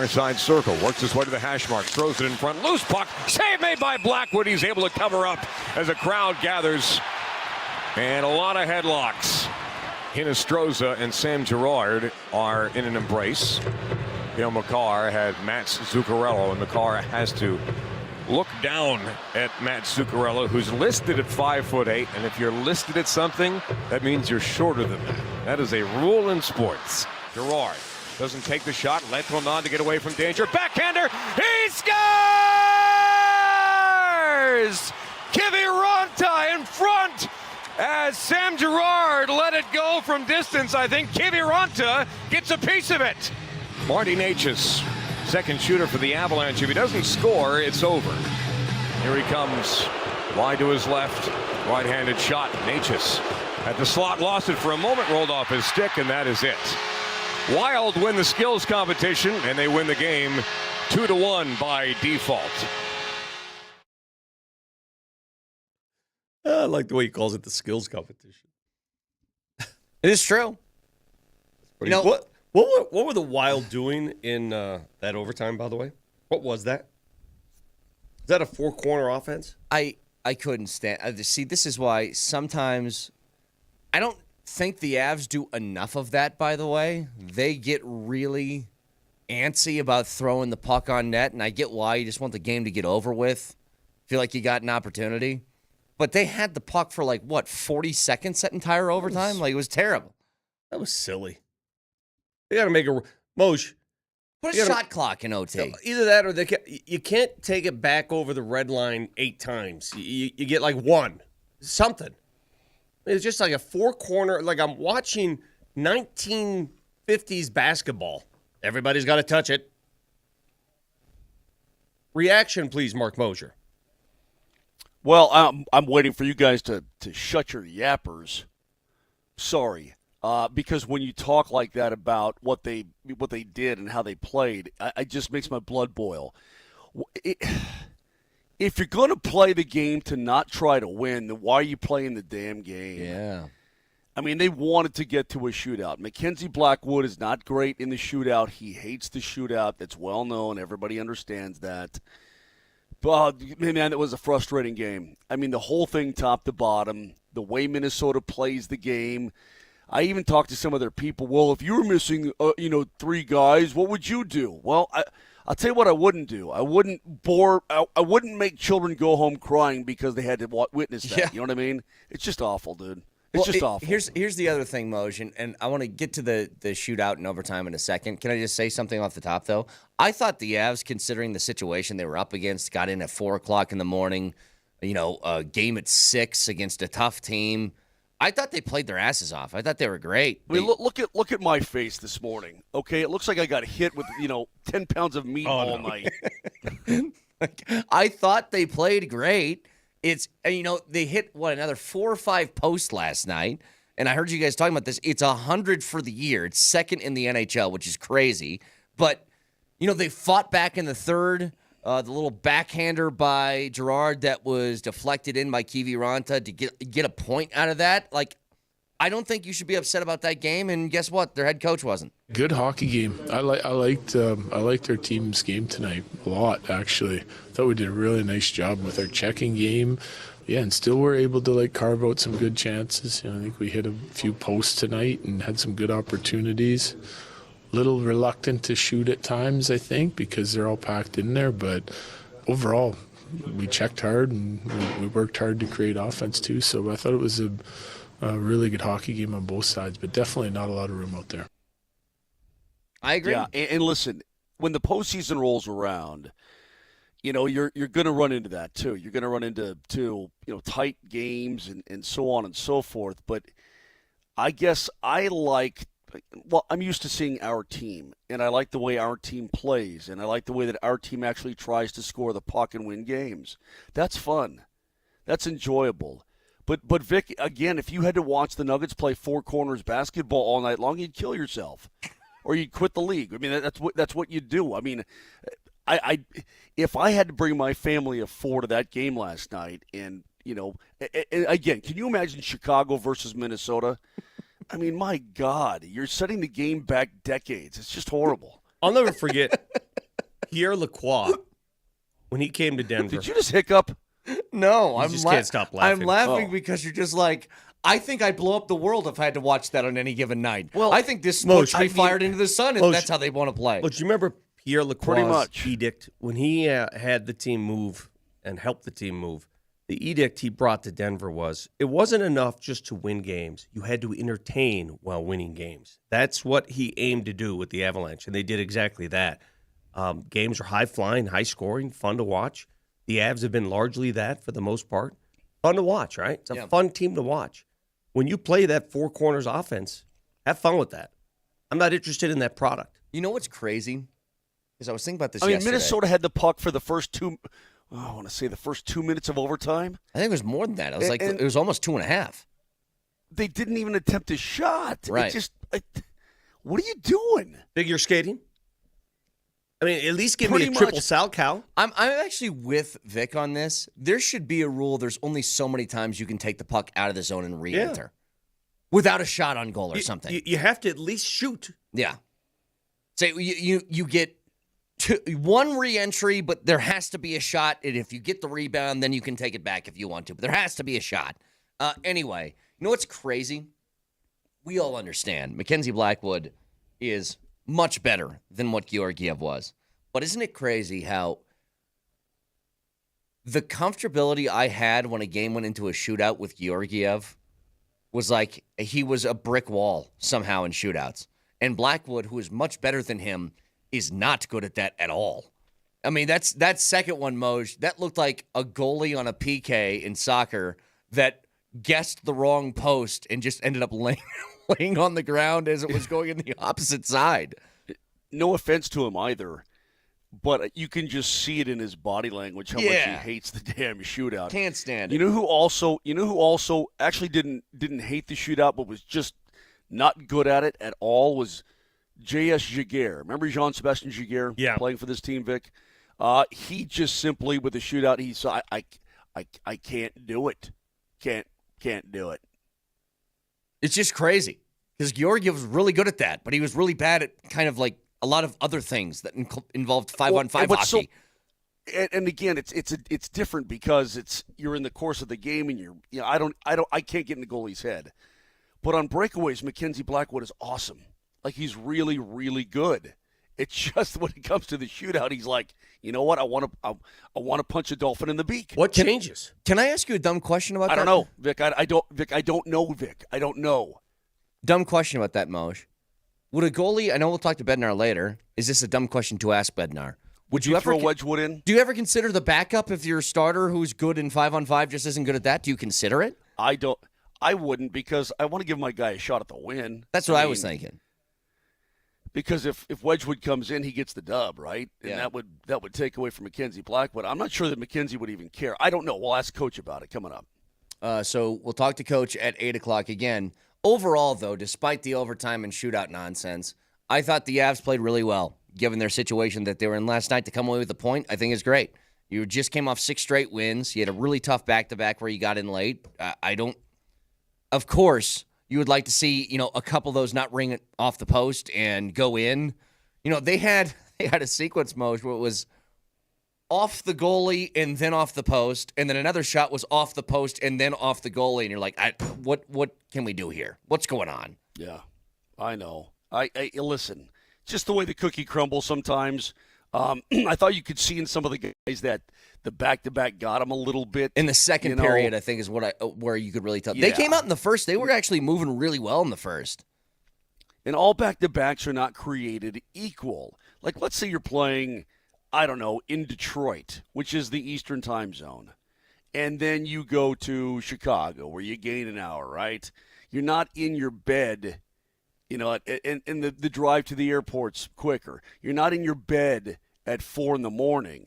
Far side circle, works his way to the hash mark, throws it in front, loose puck, save made by Blackwood. He's able to cover up as a crowd gathers. And a lot of headlocks. Hinostroza and Sam Girard are in an embrace. Dale McCarr had Matt Zuccarello, and McCarr has to look down at Matt Zuccarello, who's listed at 5'8", and if you're listed at something, that means you're shorter than that. That is a rule in sports. Girard doesn't take the shot, lets one on to get away from danger. Backhander, he scores! Kiviranta in front as Sam Girard let it go from distance. I think Kiviranta gets a piece of it. Marty Natchez, second shooter for the Avalanche. If he doesn't score, it's over. Here he comes, wide to his left, right-handed shot. Natchez at the slot, lost it for a moment, rolled off his stick, and that is it. Wild win the skills competition, and they win the game 2-1 by default. I like the way he calls it the skills competition. It is true. You know what were the Wild doing in that overtime? By the way, what was that? Is that a four-corner offense? I couldn't stand. See, this is why sometimes I don't think the Avs do enough of that. By the way, they get really antsy about throwing the puck on net, and I get why. You just want the game to get over with. Feel like you got an opportunity. But they had the puck for 40 seconds that entire overtime? It was terrible. That was silly. They got to make a Moj. Put a shot clock in OT. Either that or you can't take it back over the red line 8 times. You get one. Something. It's just like a four-corner. I'm watching 1950s basketball. Everybody's got to touch it. Reaction, please, Mark Moser. Well, I'm waiting for you guys to shut your yappers. Sorry, because when you talk like that about what they did and how they played, it just makes my blood boil. If you're going to play the game to not try to win, then why are you playing the damn game? Yeah. I mean, they wanted to get to a shootout. Mackenzie Blackwood is not great in the shootout. He hates the shootout. That's well known. Everybody understands that. But, man, it was a frustrating game. I mean, the whole thing top to bottom, the way Minnesota plays the game. I even talked to some of their people. Well, if you were missing, 3 guys, what would you do? Well, I'll tell you what I wouldn't do. I wouldn't make children go home crying because they had to witness that. Yeah. You know what I mean? It's just awful, dude. It's just awful. Here's the other thing, Moj, and I want to get to the shootout and overtime in a second. Can I just say something off the top, though? I thought the Avs, considering the situation they were up against, got in at 4 o'clock in the morning, a game at 6 against a tough team. I thought they played their asses off. I thought they were great. I mean, look at my face this morning. Okay, it looks like I got hit with 10 pounds of meat all night. I thought they played great. It's they hit another 4 or 5 posts last night, and I heard you guys talking about this. It's 100 for the year. It's second in the NHL, which is crazy. But they fought back in the third. The little backhander by Girard that was deflected in by Kiviranta to get a point out of that. I don't think you should be upset about that game. And guess what? Their head coach wasn't. Good hockey game. I liked our team's game tonight a lot, actually. Thought we did a really nice job with our checking game. Yeah, and still were able to carve out some good chances. I think we hit a few posts tonight and had some good opportunities. Little reluctant to shoot at times, I think, because they're all packed in there. But overall, we checked hard and we worked hard to create offense too. So I thought it was a really good hockey game on both sides, but definitely not a lot of room out there. I agree. Yeah, and listen, when the postseason rolls around, you're going to run into that too. You're going to run into tight games and so on and so forth. But I guess I'm used to seeing our team, and I like the way our team plays, and I like the way that our team actually tries to score the puck and win games. That's fun. That's enjoyable. But Vic, again, if you had to watch the Nuggets play 4 corners basketball all night long, you'd kill yourself, or you'd quit the league. I mean, that's what you do. I mean, if I had to bring my family of 4 to that game last night, and again, can you imagine Chicago versus Minnesota? I mean, my God, you're setting the game back decades. It's just horrible. I'll never forget Pierre Lacroix, when he came to Denver. Did you just hiccup? No, You just can't stop laughing. I'm laughing Oh. because you're just like, I think I'd blow up the world if I had to watch that on any given night. Well, I think this sport Moshe, should be fired into the sun if Moshe, that's how they want to play. Look, do you remember Pierre Pretty Lacroix's much. edict when he had the team move and helped the team move? The edict he brought to Denver was it wasn't enough just to win games. You had to entertain while winning games. That's what he aimed to do with the Avalanche, and they did exactly that. Games are high-flying, high-scoring, fun to watch. The Avs have been largely that for the most part. Fun to watch, right? It's a fun team to watch. When you play that four corners offense, have fun with that. I'm not interested in that product. You know what's crazy? Because I was thinking about this I mean, yesterday. Minnesota had the puck for the first I want to say the first 2 minutes of overtime. I think it was more than that. And- It was almost 2.5. They didn't even attempt a shot. Right. What are you doing? Figure skating? I mean, at least give Pretty me a triple much. Sal Cow. I'm actually with Vic on this. There should be a rule. There's only so many times you can take the puck out of the zone and re-enter without a shot on goal or something. You have to at least shoot. Yeah. Say you get one re-entry, but there has to be a shot. And if you get the rebound, then you can take it back if you want to. But there has to be a shot. Anyway, you know what's crazy? We all understand Mackenzie Blackwood is much better than what Georgiev was. But isn't it crazy how the comfortability I had when a game went into a shootout with Georgiev was like he was a brick wall somehow in shootouts. And Blackwood, who is much better than him, is not good at that at all. I mean, that second one, Moj, that looked like a goalie on a PK in soccer that guessed the wrong post and just ended up laying on the ground as it was going in the opposite side. No offense to him either, but you can just see it in his body language how much he hates the damn shootout. Can't stand it. You know who also actually didn't hate the shootout, but was just not good at it at all was J.S. Giguère. Remember Jean-Sebastien Giguère playing for this team, Vic? He just simply with the shootout, he saw I can't do it, can't do it. It's just crazy because Georgiev was really good at that, but he was really bad at kind of like a lot of other things that involved 5-on-5 hockey. And again, it's different because you're in the course of the game, and I can't get in the goalie's head. But on breakaways, Mackenzie Blackwood is awesome. Like he's really, really good. It's just when it comes to the shootout, he's like, you know what? I want to punch a dolphin in the beak. What changes? Can I ask you a dumb question about that? I don't know, Vic. I don't know, Vic. I don't know. Dumb question about that, Moj. Would a goalie? I know we'll talk to Bednar later. Is this a dumb question to ask Bednar? Would you ever throw Wedgwood in? Do you ever consider the backup if your starter who's good in 5-on-5 just isn't good at that? Do you consider it? I don't. I wouldn't because I want to give my guy a shot at the win. That's what I was thinking. Because if Wedgwood comes in, he gets the dub, right? And that would take away from Mackenzie Blackwood. I'm not sure that Mackenzie would even care. I don't know. We'll ask Coach about it coming up. So we'll talk to Coach at 8 o'clock again. Overall, though, despite the overtime and shootout nonsense, I thought the Avs played really well, given their situation that they were in last night. To come away with a point, I think is great. You just came off 6 straight wins. You had a really tough back-to-back where you got in late. Of course, you would like to see, a couple of those not ring off the post and go in. They had a sequence, Moj, where it was off the goalie and then off the post, and then another shot was off the post and then off the goalie, and you're like, what can we do here? What's going on? Yeah, I know. I listen, just the way the cookie crumbles sometimes. I thought you could see in some of the guys that the back-to-back got them a little bit. In the second period, I think, is where you could really tell. Yeah. They came out in the first. They were actually moving really well in the first. And all back-to-backs are not created equal. Like, let's say you're playing, I don't know, in Detroit, which is the Eastern time zone. And then you go to Chicago, where you gain an hour, right? You're not in your bed, and the drive to the airport's quicker. You're not in your bed at 4 a.m.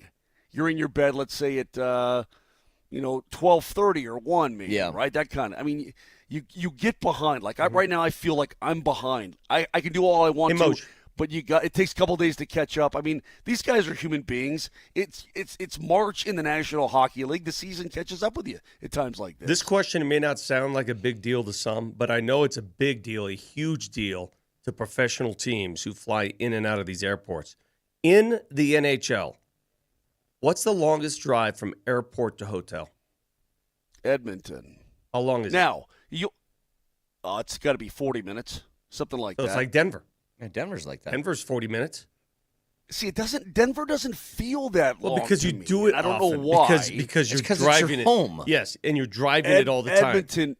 You're in your bed, let's say at 12:30 or 1 maybe, right? That kind of. I mean, you get behind. Like right now, I feel like I'm behind. I can do all I want to, but it takes a couple days to catch up. I mean, these guys are human beings. It's March in the National Hockey League. The season catches up with you at times like this. This question may not sound like a big deal to some, but I know it's a big deal, a huge deal to professional teams who fly in and out of these airports. In the NHL, what's the longest drive from airport to hotel? Edmonton. How long is it? Now, it's got to be 40 minutes, something like So that. it's like Denver. Yeah, Denver's like that. Denver's 40 minutes. See, Denver doesn't feel that long. Well, because to you me. do it I don't often. know why. Because you're It's 'cause it's driving your it home. Yes, and you're driving it all the time.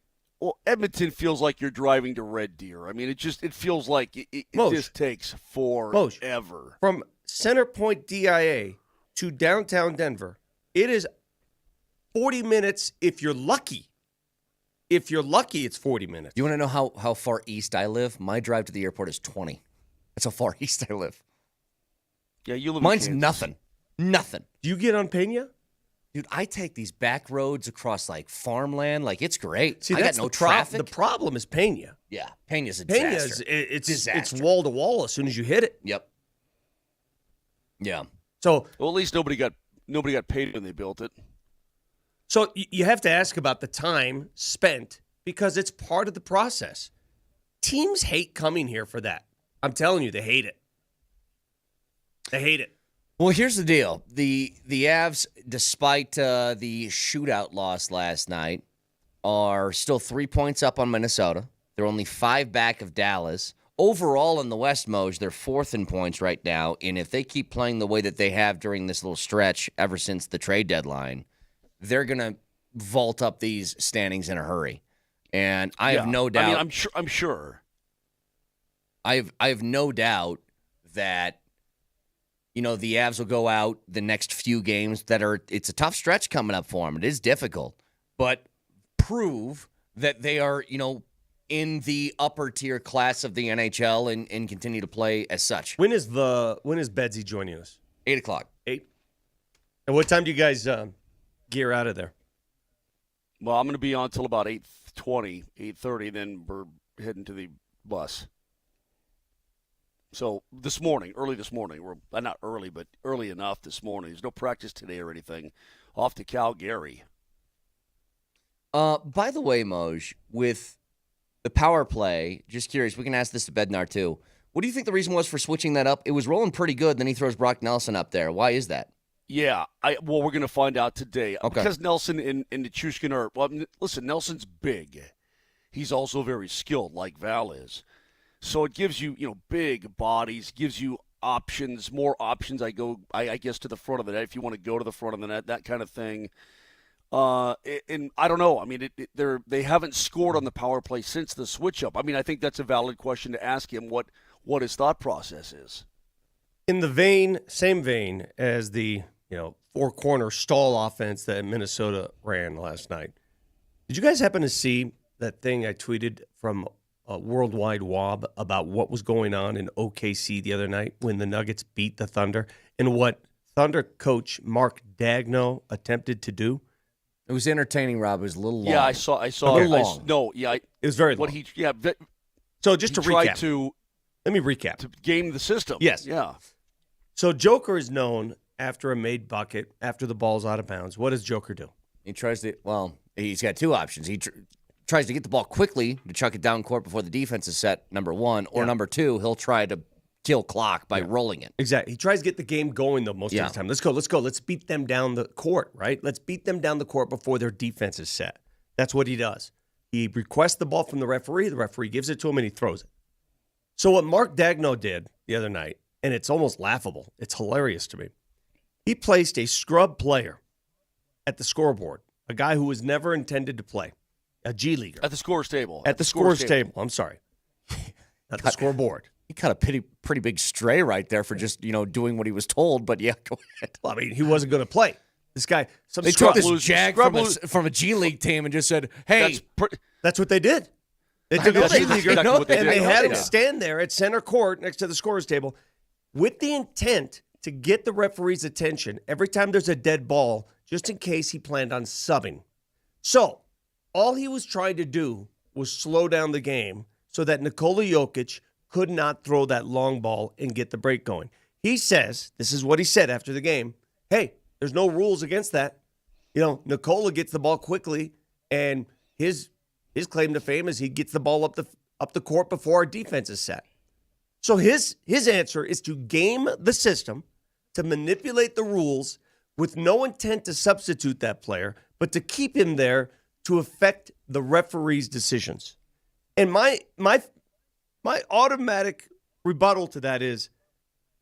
Edmonton feels like you're driving to Red Deer. I mean, it feels like it Moj. just takes Moj. forever. From Center Point DIA to downtown Denver, it is 40 minutes if you're lucky. If you're lucky, it's 40 minutes. You want to know how far east I live? My drive to the airport is 20. That's how far east I live. Yeah, you live Mine's in Kansas. nothing. Nothing. Do you get on Pena? Dude, I take these back roads across like farmland. Like, it's great. See, I that's got no the traffic. traffic. The problem is Pena. Yeah, Pena's a Pena disaster. it's Disaster. wall to wall as soon as you hit it. Yep. Yeah. So Well, at least nobody got paid when they built it. you have to ask about the time spent because it's part of the process. Teams hate coming here for that. I'm telling you, they hate it. They hate it. Well, here's the deal. The Avs, despite the shootout loss last night, are still 3 points up on Minnesota. They're only 5 back of Dallas. Overall in the West, Moj, they're 4th in points right now. And if they keep playing the way that they have during this little stretch ever since the trade deadline, they're going to vault up these standings in a hurry. And I have no doubt. I mean, I'm sure. I have no doubt that the Avs will go out the next few games it's a tough stretch coming up for them. It is difficult, but prove that they are, in the upper tier class of the NHL and continue to play as such. When is Bedsy joining us? 8:00. 8. And what time do you guys gear out of there? Well, I'm going to be on till about 8:20, 8:30, then we're heading to the bus. So early this morning, we're not early, but early enough this morning. There's no practice today or anything. Off to Calgary. By the way, Moj, with the power play, just curious, we can ask this to Bednar too. What do you think the reason was for switching that up? It was rolling pretty good, then he throws Brock Nelson up there. Why is that? Yeah, we're going to find out today. Okay. Because Nelson and Nichushkin are, listen, Nelson's big. He's also very skilled, like Val is. So it gives you, big bodies, gives you options, more options. I guess, to the front of the net if you want to go to the front of the net, that kind of thing. And I don't know. I mean, they haven't scored on the power play since the switch up. I mean, I think that's a valid question to ask him what his thought process is. In the same vein as the four-corner stall offense that Minnesota ran last night, did you guys happen to see that thing I tweeted from Worldwide Wob about what was going on in OKC the other night when the Nuggets beat the Thunder and what Thunder coach Mark Daigneault attempted to do? It was entertaining, Rob. It was a little long. Yeah, I saw. A little long. It was very long. So just to tried recap. Let me recap. to game the system. Yes. Yeah. So Joker is known after a made bucket, after the ball's out of bounds. What does Joker do? He tries to, he's got two options. He tries to get the ball quickly to chuck it down court before the defense is set, number one, or number two, he'll try to kill clock by rolling it. Exactly. He tries to get the game going, though, most of the time. Let's go. Let's beat them down the court, right? Let's beat them down the court before their defense is set. That's what he does. He requests the ball from the referee gives it to him, and he throws it. So what Mark Daigneault did the other night, and it's almost laughable, it's hilarious to me, he placed a scrub player at the scoreboard, a guy who was never intended to play, a G leaguer. At the scorer's table. At the scorer's table. I'm sorry. At the scoreboard. He cut a pretty big stray right there for just, doing what he was told, but yeah, go ahead. Well, I mean, he wasn't going to play. This guy, They took this jag from a G League team and just said, hey. That's what they did. They took a G leaguer and they had him did. stand there at center court next to the scorer's table with the intent to get the referee's attention every time there's a dead ball, just in case he planned on subbing. So all he was trying to do was slow down the game so that Nikola Jokic could not throw that long ball and get the break going. He says, this is what he said after the game, hey, there's no rules against that. Nikola gets the ball quickly, and his claim to fame is he gets the ball up the court before our defense is set. So his answer is to game the system to manipulate the rules with no intent to substitute that player, but to keep him there to affect the referee's decisions. And my automatic rebuttal to that is,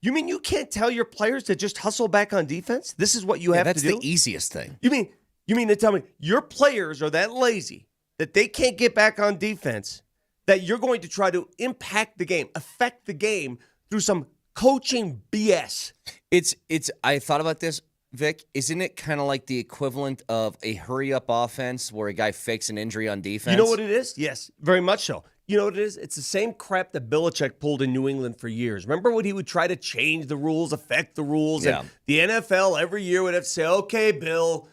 you mean you can't tell your players to just hustle back on defense? This is what you have to do? That's the easiest thing. You mean to tell me your players are that lazy that they can't get back on defense, that you're going to try to impact the game, affect the game through some coaching BS? I thought about this, Vic. Isn't it kind of like the equivalent of a hurry-up offense where a guy fakes an injury on defense? You know what it is? Yes, very much so. You know what it is? It's the same crap that Belichick pulled in New England for years. Remember when he would try to change the rules, affect the rules? Yeah. And the NFL every year would have to say, okay, Bill,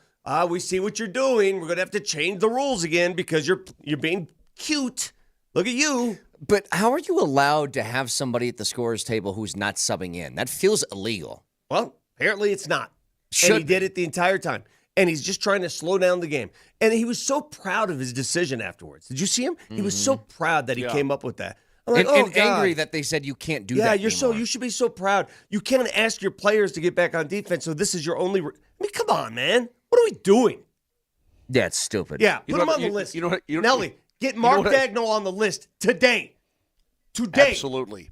we see what you're doing. We're going to have to change the rules again because you're being cute. Look at you. But how are you allowed to have somebody at the scorer's table who's not subbing in? That feels illegal. Well, apparently it's not. Should and he did it the entire time. And he's just trying to slow down the game. And he was so proud of his decision afterwards. Did you see him? He was so proud that he came up with that. I'm like, and God. angry that they said you can't do that Yeah, anymore. you should be so proud. You can't ask your players to get back on defense, so this is your only... I mean, come on, man. What are we doing? Yeah, it's stupid. Yeah, You put know him what- on the you- list. you know what- you know- Nelly, get know Mark what- Dagnall on the list today. Today. Absolutely.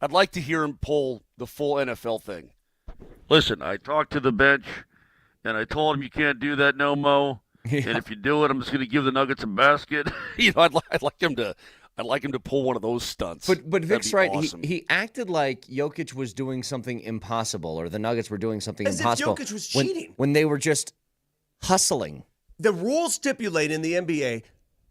I'd like to hear him pull the full NFL thing. Listen, I talked to the bench, and I told him you can't do that no mo. Yeah. And if you do it, I'm just going to give the Nuggets a basket. I'd like him to pull one of those stunts. But That'd Vic's be right. awesome. He acted like Jokic was doing something impossible, or the Nuggets were doing something As if impossible. Jokic was when- cheating. when they were just hustling. The rules stipulate in the NBA,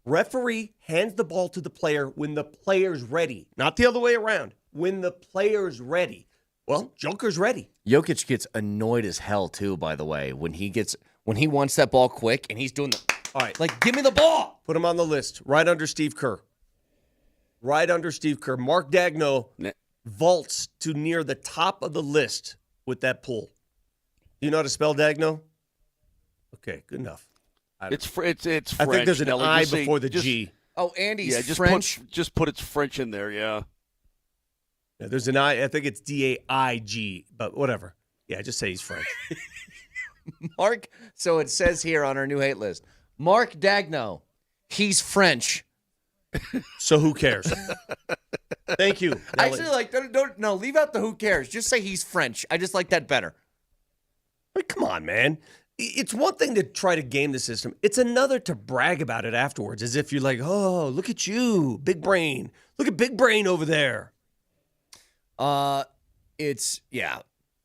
referee hands the ball to the player when the player's ready. Not the other way around. When the player's ready. Well, Joker's ready. Jokic gets annoyed as hell too. By the way, when he wants that ball quick and he's doing the All right. like, give me the ball. Put him on the list, right under Steve Kerr. Right under Steve Kerr. Mark Dagnall Ne- vaults to near the top of the list with that pull. Do you know how to spell Dagnall? Okay, good enough. It's French. I think there's an Nelly. I Just say- before the just- G. Oh, Andy's Yeah, just French. put its French in there. Yeah. Yeah, there's an I. I think it's D-A-I-G, but whatever. Yeah, just say he's French. Mark. So it says here on our new hate list, Mark Dagnall. He's French. So who cares? Thank you. I Nelly. actually like don't no, leave out the who cares. Just say he's French. I just like that better. I mean, come on, man. It's one thing to try to game the system. It's another to brag about it afterwards, as if you're like, oh, look at you, big brain. Look at big brain over there. It's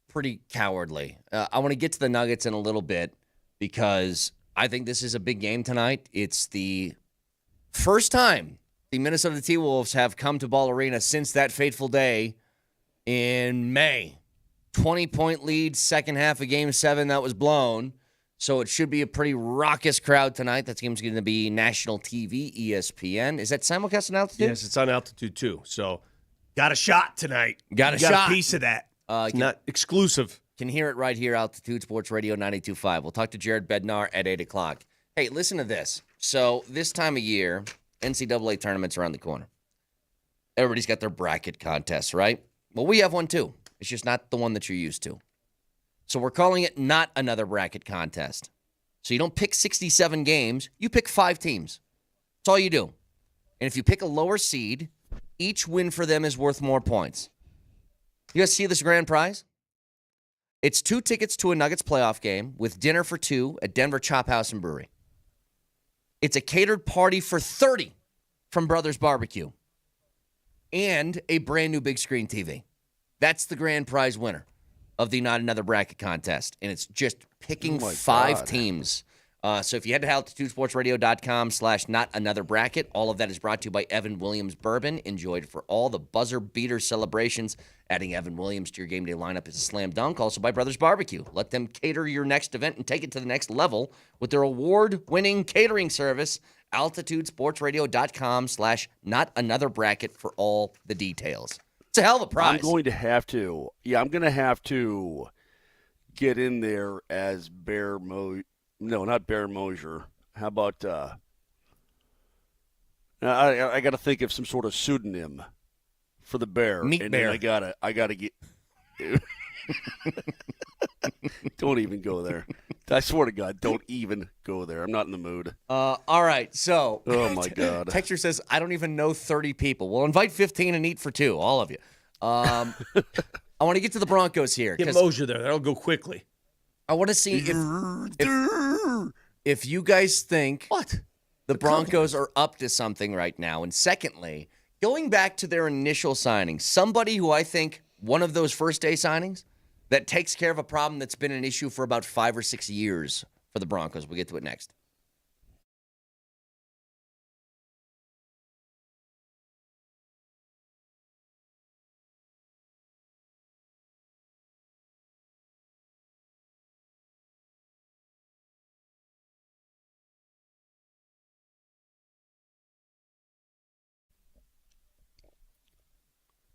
pretty cowardly. I want to get to the Nuggets in a little bit because I think this is a big game tonight. It's the first time the Minnesota T-Wolves have come to Ball Arena since that fateful day in May. 20-point lead, second half of Game 7 that was blown. So it should be a pretty raucous crowd tonight. That game's going to be national TV, ESPN. Is that simulcast on Altitude? Yes, it's on Altitude too. So got a shot tonight. Got a You shot. a piece of that. It's Can- not exclusive. Can hear it right here, Altitude Sports Radio 92.5. We'll talk to Jared Bednar at 8 o'clock. Hey, listen to this. So this time of year, NCAA tournaments around the corner. Everybody's got their bracket contests, right? Well, we have one too. It's just not the one that you're used to. So we're calling it not another bracket contest. So you don't pick 67 games. You pick 5 teams. That's all you do. And if you pick a lower seed, each win for them is worth more points. You guys see this grand prize? It's 2 tickets to a Nuggets playoff game with dinner for 2 at Denver Chop House and Brewery. It's a catered party for 30 from Brothers Barbecue and a brand new big screen TV. That's the grand prize winner of the Not Another Bracket contest. And it's just picking 5 teams. So if you head to altitudesportsradio.com/notanotherbracket, all of that is brought to you by Evan Williams Bourbon. Enjoyed for all the buzzer beater celebrations. Adding Evan Williams to your game day lineup is a slam dunk. Also by Brothers Barbecue. Let them cater your next event and take it to the next level with their award-winning catering service. altitudesportsradio.com/notanotherbracket for all the details. It's a hell of a prize. I'm going to have to get in there as not Bear Moser. How about I got to think of some sort of pseudonym for the bear. Meat and Bear. then I gotta get Don't even go there. I swear to God, don't even go there. I'm not in the mood. All right, so. Oh, my God. Texture says, I don't even know 30 people. We'll invite 15 and eat for 2, all of you. I want to get to the Broncos here. Get Moser there. That'll go quickly. I want to see if you guys think the Broncos are up to something right now. And secondly, going back to their initial signing, somebody who I think one of those first-day signings that takes care of a problem that's been an issue for about 5 or 6 years for the Broncos. We'll get to it next.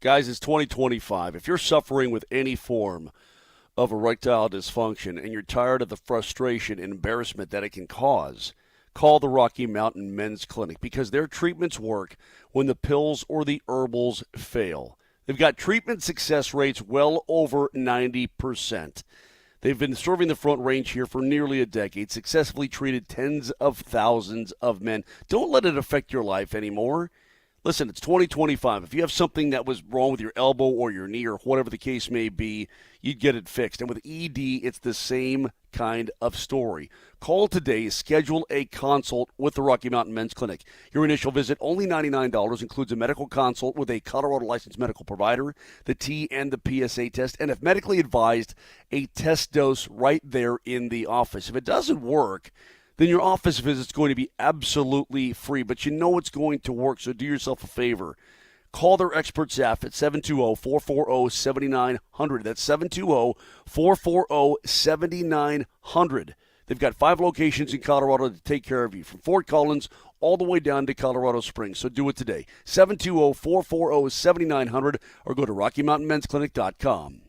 Guys, it's 2025. If you're suffering with any form of erectile dysfunction and you're tired of the frustration and embarrassment that it can cause, call the Rocky Mountain Men's Clinic because their treatments work when the pills or the herbals fail. They've got treatment success rates well over 90%. They've been serving the Front Range here for nearly a decade, successfully treated tens of thousands of men. Don't let it affect your life anymore. Listen, it's 2025. If you have something that was wrong with your elbow or your knee or whatever the case may be, you'd get it fixed. And with ED, it's the same kind of story. Call today, schedule a consult with the Rocky Mountain Men's Clinic. Your initial visit, only $99, includes a medical consult with a Colorado licensed medical provider, the T and the PSA test, and if medically advised, a test dose right there in the office. If it doesn't work, then your office visit's going to be absolutely free. But you know it's going to work, so do yourself a favor. Call their expert staff at 720-440-7900. That's 720-440-7900. They've got 5 locations in Colorado to take care of you, from Fort Collins all the way down to Colorado Springs. So do it today. 720-440-7900 or go to RockyMountainMen'sClinic.com.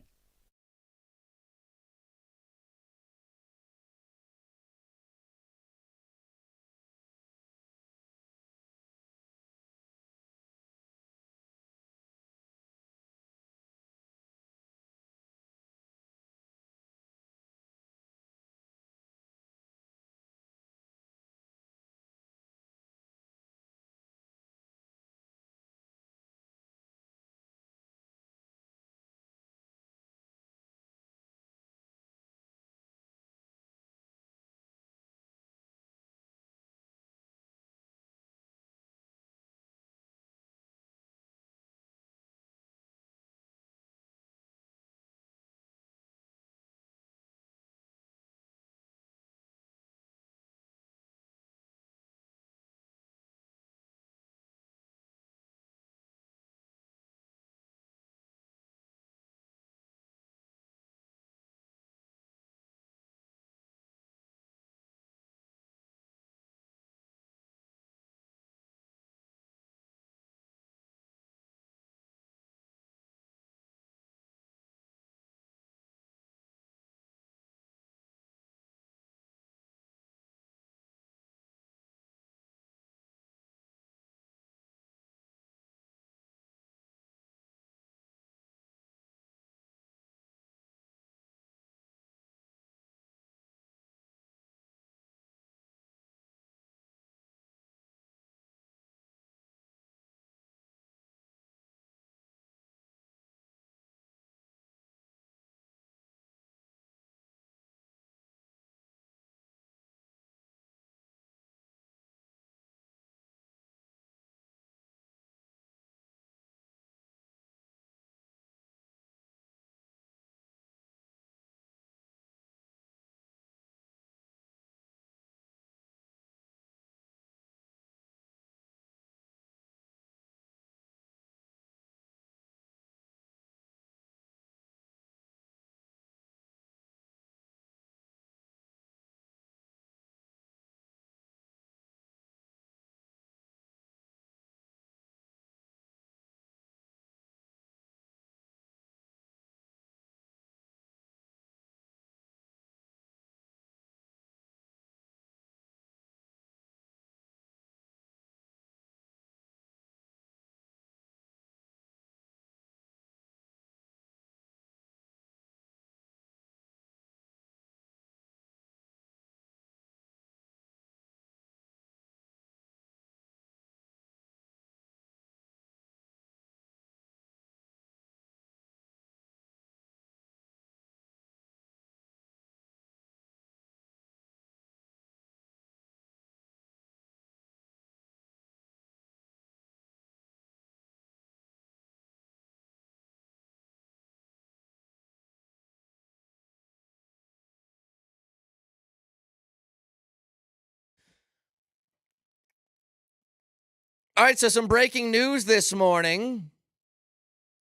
All right, so some breaking news this morning.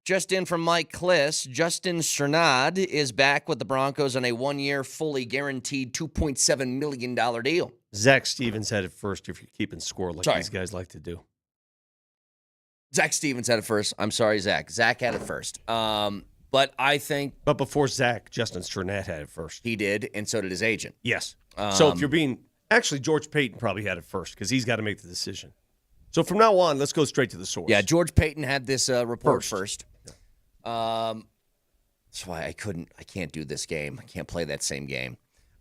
Just in from Mike Kliss, Justin Strnad is back with the Broncos on a one-year, fully guaranteed $2.7 million deal. Zach Stevens had it first if you're keeping score like these guys like to do. Zach Stevens had it first. I'm sorry, Zach. Zach had it first. But I think... But before Zach, Justin Strnad had it first. He did, and so did his agent. Yes. So if you're being... Actually, George Payton probably had it first because he's got to make the decision. So from now on, let's go straight to the source. Yeah, George Payton had this report first. That's why I can't do this game. I can't play that same game.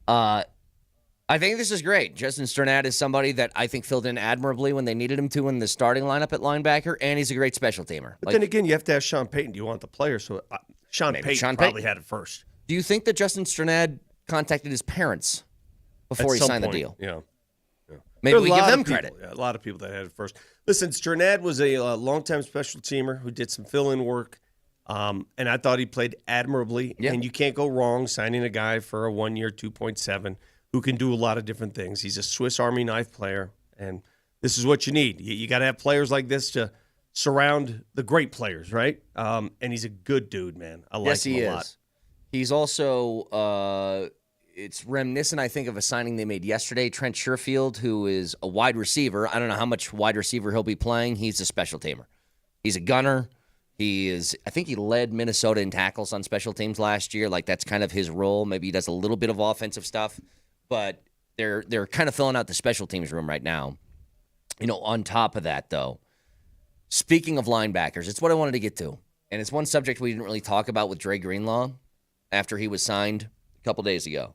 I think this is great. Justin Strnad is somebody that I think filled in admirably when they needed him to in the starting lineup at linebacker, and he's a great special teamer. But then again, you have to ask Sean Payton, do you want the player? So Sean Payton probably had it first. Do you think that Justin Strnad contacted his parents before he signed the deal? Yeah. Maybe we give them credit. Yeah, a lot of people that had it first. Listen, Strnad was a longtime special teamer who did some fill-in work, and I thought he played admirably. Yeah. And you can't go wrong signing a guy for a 1 year, 2.7, who can do a lot of different things. He's a Swiss Army knife player, and this is what you need. You got to have players like this to surround the great players, right? And he's a good dude, man. I like him a lot. He's also it's reminiscent, I think, of a signing they made yesterday. Trent Sherfield, who is a wide receiver. I don't know how much wide receiver he'll be playing. He's a special teamer. He's a gunner. I think he led Minnesota in tackles on special teams last year. Like, that's kind of his role. Maybe he does a little bit of offensive stuff. But they're kind of filling out the special teams room right now. On top of that, though, speaking of linebackers, it's what I wanted to get to. And it's one subject we didn't really talk about with Dre Greenlaw after he was signed a couple days ago.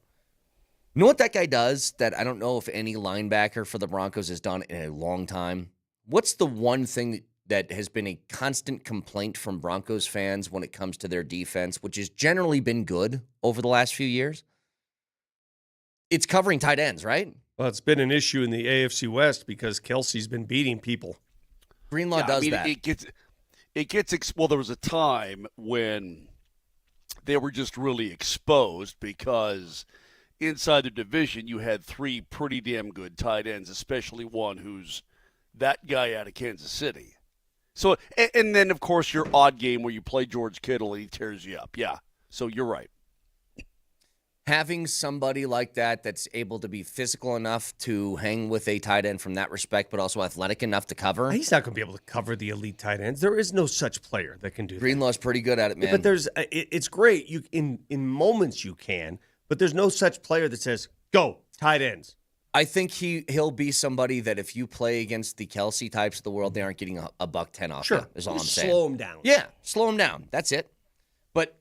You know what that guy does that I don't know if any linebacker for the Broncos has done in a long time? What's the one thing that has been a constant complaint from Broncos fans when it comes to their defense, which has generally been good over the last few years? It's covering tight ends, right? Well, it's been an issue in the AFC West because Kelsey's been beating people. Greenlaw does that. Well, there was a time when they were just really exposed because inside the division you had three pretty damn good tight ends, especially one who's that guy out of Kansas City. So, and then, of course, your odd game where you play George Kittle and he tears you up. Yeah, so you're right. Having somebody like that that's able to be physical enough to hang with a tight end from that respect, but also athletic enough to cover. He's not going to be able to cover the elite tight ends. There is no such player that can do that. Greenlaw's pretty good at it, man. Yeah, but it's great. You in moments you can, but there's no such player that says, go, tight ends. I think he'll be somebody that if you play against the Kelsey types of the world, they aren't getting a $110 off you, is all I'm saying. Slow him down. Yeah, slow him down. That's it. But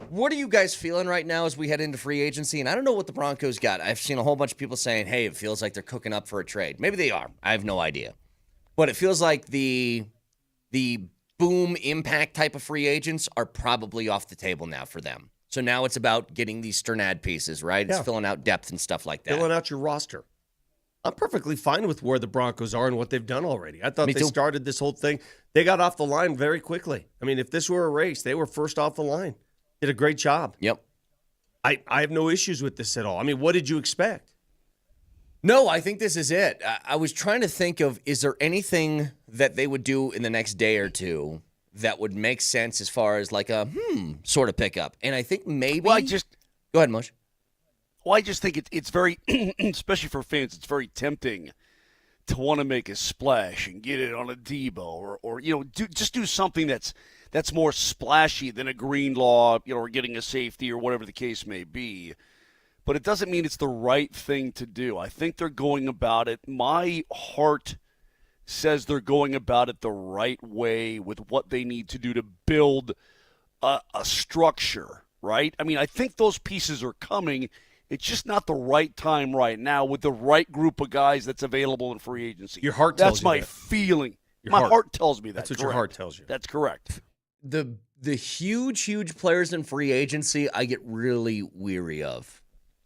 what are you guys feeling right now as we head into free agency? And I don't know what the Broncos got. I've seen a whole bunch of people saying, hey, it feels like they're cooking up for a trade. Maybe they are. I have no idea. But it feels like the boom impact type of free agents are probably off the table now for them. So now it's about getting these Strnad pieces, right? It's filling out depth and stuff like that. Filling out your roster. I'm perfectly fine with where the Broncos are and what they've done already. I thought they started this whole thing. They got off the line very quickly. I mean, if this were a race, they were first off the line. Did a great job. Yep. I have no issues with this at all. I mean, what did you expect? No, I think this is it. I was trying to think of, is there anything that they would do in the next day or two that would make sense as far as like a sort of pickup? And I think maybe. Well, go ahead, Mosh. Well, I just think it's very, especially for fans, it's very tempting to want to make a splash and get it on a Debo or just do something that's more splashy than a Greenlaw, or getting a safety or whatever the case may be. But it doesn't mean it's the right thing to do. I think they're going about it. My heart says they're going about it the right way with what they need to do to build a structure, right? I mean, I think those pieces are coming. It's just not the right time right now with the right group of guys that's available in free agency. Your heart tells you that. That's my feeling. My heart tells me that. That's what your heart tells you. That's correct. The huge players in free agency I get really weary of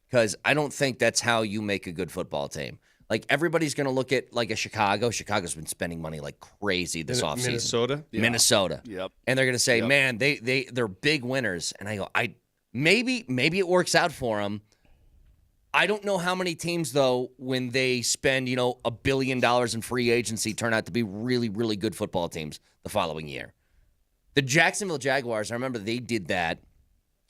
because I don't think that's how you make a good football team. Like, everybody's going to look at, like, a Chicago. Chicago's been spending money like crazy this offseason. Minnesota? Yeah. Minnesota. Yep. And they're going to say, man, they're big winners. And I go, maybe it works out for them. I don't know how many teams, though, when they spend, $1 billion in free agency, turn out to be really, really good football teams the following year. The Jacksonville Jaguars, I remember they did that.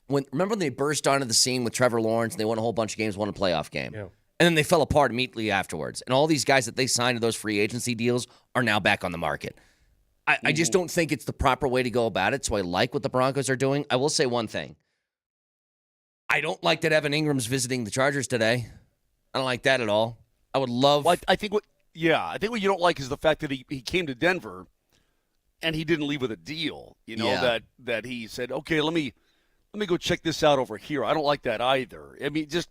Remember when they burst onto the scene with Trevor Lawrence and they won a whole bunch of games, won a playoff game? Yeah. And then they fell apart immediately afterwards. And all these guys that they signed to those free agency deals are now back on the market. I just don't think it's the proper way to go about it, so I like what the Broncos are doing. I will say one thing. I don't like that Evan Ingram's visiting the Chargers today. I don't like that at all. I would love... Well, I think what you don't like is the fact that he came to Denver and he didn't leave with a deal. That he said, okay, let me go check this out over here. I don't like that either. I mean, just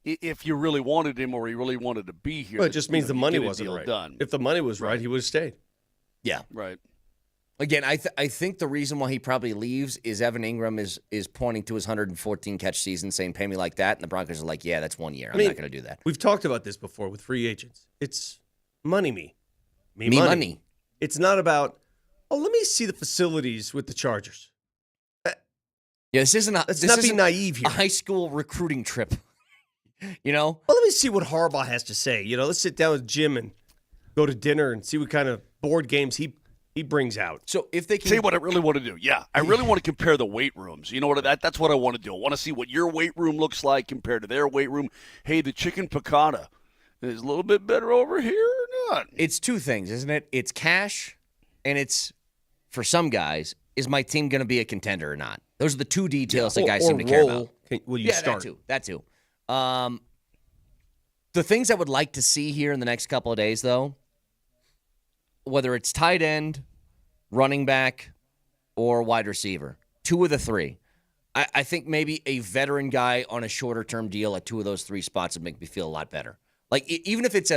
if you really wanted him or he really wanted to be here. Well, it just means the money wasn't right. Done. If the money was right, he would have stayed. Yeah. Right. Again, I think the reason why he probably leaves is Evan Engram is pointing to his 114 catch season, saying, pay me like that. And the Broncos are like, yeah, that's 1 year. I'm not going to do that. We've talked about this before with free agents. It's money. Me money. It's not about, let me see the facilities with the Chargers. Yeah, this isn't Let's not be naive here. A high school recruiting trip. Well, let me see what Harbaugh has to say. Let's sit down with Jim and go to dinner and see what kind of board games he brings out. So if they can see what I really want to do, I really want to compare the weight rooms. You know what? That's what I want to do. I want to see what your weight room looks like compared to their weight room. Hey, the chicken piccata is a little bit better over here or not? It's two things, isn't it? It's cash, and it's for some guys, is my team going to be a contender or not? Those are the two details that guys seem to care about. Will you start? That too. The things I would like to see here in the next couple of days, though, whether it's tight end, running back, or wide receiver, two of the three. I think maybe a veteran guy on a shorter-term deal at two of those three spots would make me feel a lot better. Like, even if it's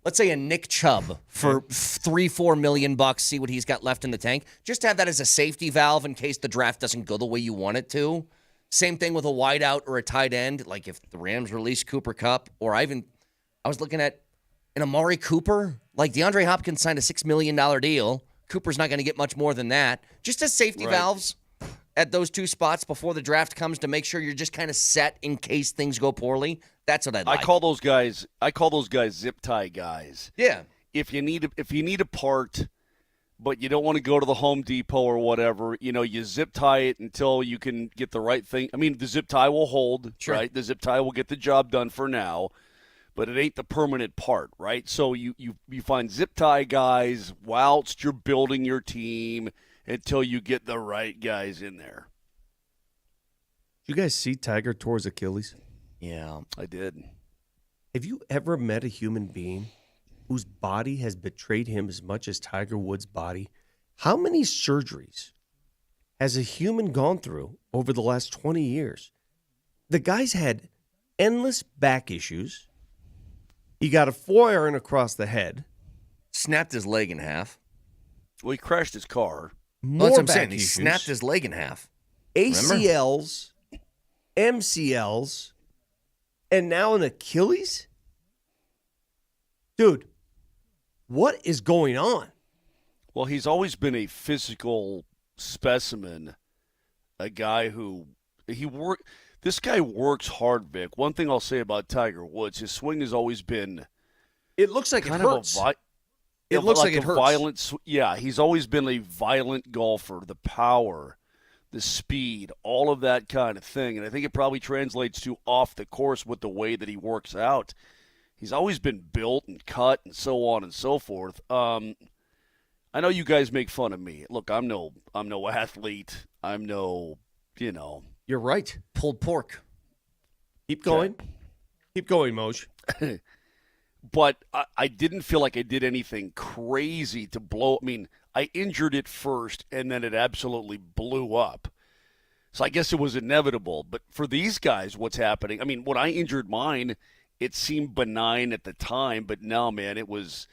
let's say a Nick Chubb for $3-4 million, see what he's got left in the tank, just to have that as a safety valve in case the draft doesn't go the way you want it to. Same thing with a wideout or a tight end. Like if the Rams release Cooper Kupp, or I was looking at an Amari Cooper. Like DeAndre Hopkins signed a $6 million deal. Cooper's not going to get much more than that. Just as safety valves at those two spots before the draft comes to make sure you're just kind of set in case things go poorly. That's what I'd like. I call those guys zip tie guys. Yeah. If you need a part, but you don't want to go to the Home Depot or whatever, you zip tie it until you can get the right thing. I mean, the zip tie will hold, right? The zip tie will get the job done for now, but it ain't the permanent part, right? So you find zip tie guys whilst you're building your team until you get the right guys in there. Did you guys see Tiger tore his Achilles? Yeah, I did. Have you ever met a human being whose body has betrayed him as much as Tiger Woods' body? How many surgeries has a human gone through over the last 20 years? The guy's had endless back issues. He got a 4-iron across the head. Snapped his leg in half. Well, he crashed his car. Well, that's what I'm saying. He snapped his leg in half. ACLs, MCLs, and now an Achilles? Dude, what is going on? Well, he's always been a physical specimen, a guy who this guy works hard, Vic. One thing I'll say about Tiger Woods, his swing has always been it looks like kind it hurts. It looks like it hurts. He's always been a violent golfer, the power, the speed, all of that kind of thing. And I think it probably translates to off the course with the way that he works out. He's always been built and cut and so on and so forth. I know you guys make fun of me. Look, I'm no athlete. I'm no, You're right. Pulled pork. Keep going. Keep going, Moj. But I didn't feel like I did anything crazy to blow. I mean, I injured it first, and then it absolutely blew up. So I guess it was inevitable. But for these guys, what's happening? I mean, when I injured mine, it seemed benign at the time, but now, man, it was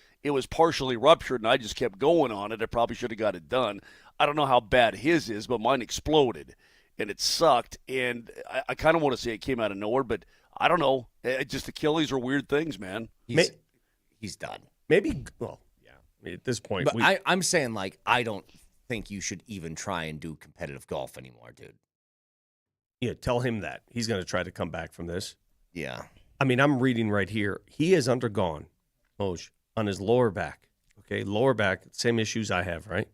partially ruptured, and I just kept going on it. I probably should have got it done. I don't know how bad his is, but mine exploded, and it sucked. And I kind of want to say it came out of nowhere, but I don't know. Just Achilles are weird things, man. He's done. Maybe, well, yeah. At this point. But I'm saying, like, I don't think you should even try and do competitive golf anymore, dude. Yeah, tell him that. He's going to try to come back from this. Yeah. I mean, I'm reading right here. He has undergone, Moj, on his lower back. Okay, lower back, same issues I have, right?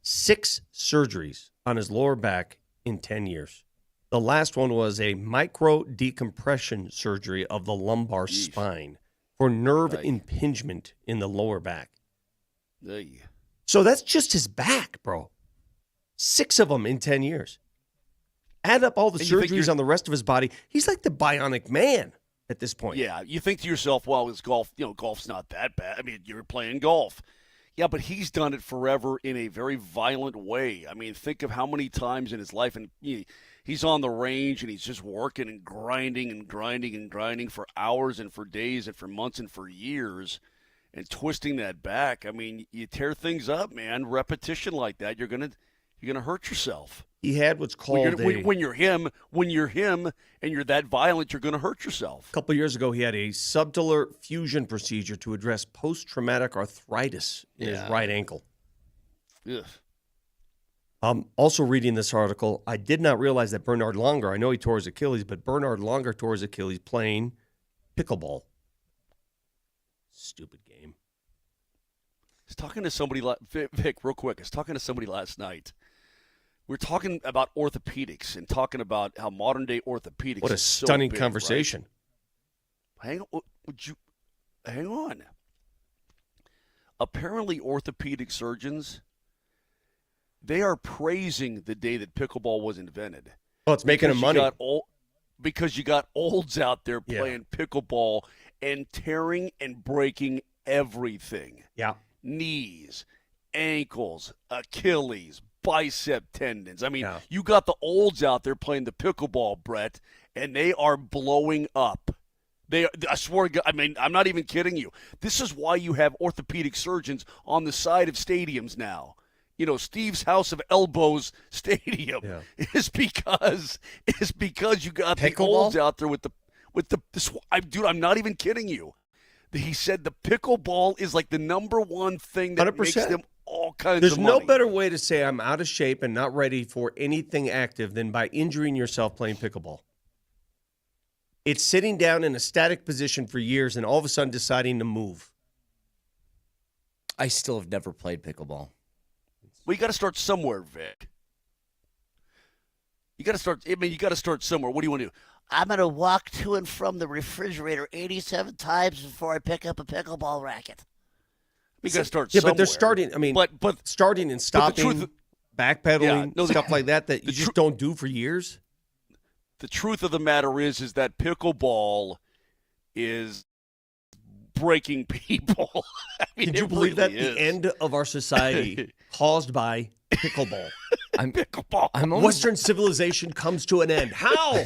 6 surgeries on his lower back in 10 years. The last one was a micro decompression surgery of the lumbar spine for nerve impingement in the lower back. So that's just his back, bro. 6 of them in 10 years. Add up all the surgeries on the rest of his body. He's like the bionic man at this point. Yeah, you think to yourself, well, it's golf. Golf's not that bad. I mean, you're playing golf. Yeah, but he's done it forever in a very violent way. I mean, think of how many times in his life, and he's on the range and he's just working and grinding and grinding and grinding for hours and for days and for months and for years and twisting that back. I mean, you tear things up, man. Repetition like that, you're gonna hurt yourself. He had what's called when you're him and you're that violent, you're going to hurt yourself. A couple of years ago, he had a subtalar fusion procedure to address post-traumatic arthritis in his right ankle. Ugh. I'm also reading this article. I did not realize that Bernard Langer, I know he tore his Achilles, but Bernard Langer tore his Achilles playing pickleball. Stupid game. I was talking to somebody, Vic, real quick. I was talking to somebody last night. We're talking about orthopedics and talking about how modern day orthopedics. What a stunning conversation! Right? Hang on. Apparently, orthopedic surgeons, they are praising the day that pickleball was invented. Oh, it's making them money. Because you got olds out there playing pickleball and tearing and breaking everything. Yeah. Knees, ankles, Achilles, bicep tendons. I mean, you got the olds out there playing the pickleball, Brett, and they are blowing up. I swear to God, I mean, I'm not even kidding you. This is why you have orthopedic surgeons on the side of stadiums now. Steve's House of Elbows Stadium is because you got the olds out there with the dude, I'm not even kidding you. He said the pickleball is like the number one thing that 100%. makes them all kinds There's of money. no better way to say I'm out of shape and not ready for anything active than by injuring yourself playing pickleball. It's sitting down in a static position for years and all of a sudden deciding to move. I still have never played pickleball. Well, you got to start somewhere, Vic. You got to start somewhere. What do you want to do? I'm going to walk to and from the refrigerator 87 times before I pick up a pickleball racket. You got to start somewhere. But they're starting, but starting and stopping, backpedaling, stuff like that you just don't do for years. The truth of the matter is that pickleball is breaking people. Did you believe that? The end of our society caused by pickleball. Pickleball. Western civilization comes to an end. How?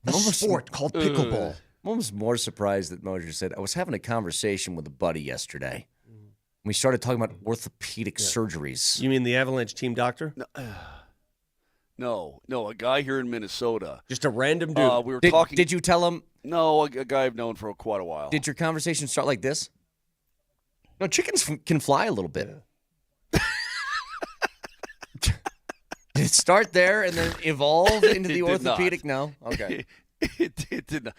A sport called pickleball. I'm almost more surprised that Moser said, I was having a conversation with a buddy yesterday. We started talking about orthopedic surgeries. You mean the Avalanche team doctor? No, a guy here in Minnesota. Just a random dude. We were talking. Did you tell him? No, a guy I've known for quite a while. Did your conversation start like this? No, chickens can fly a little bit. Did it start there and then evolve into the orthopedic? No? Okay. It did not.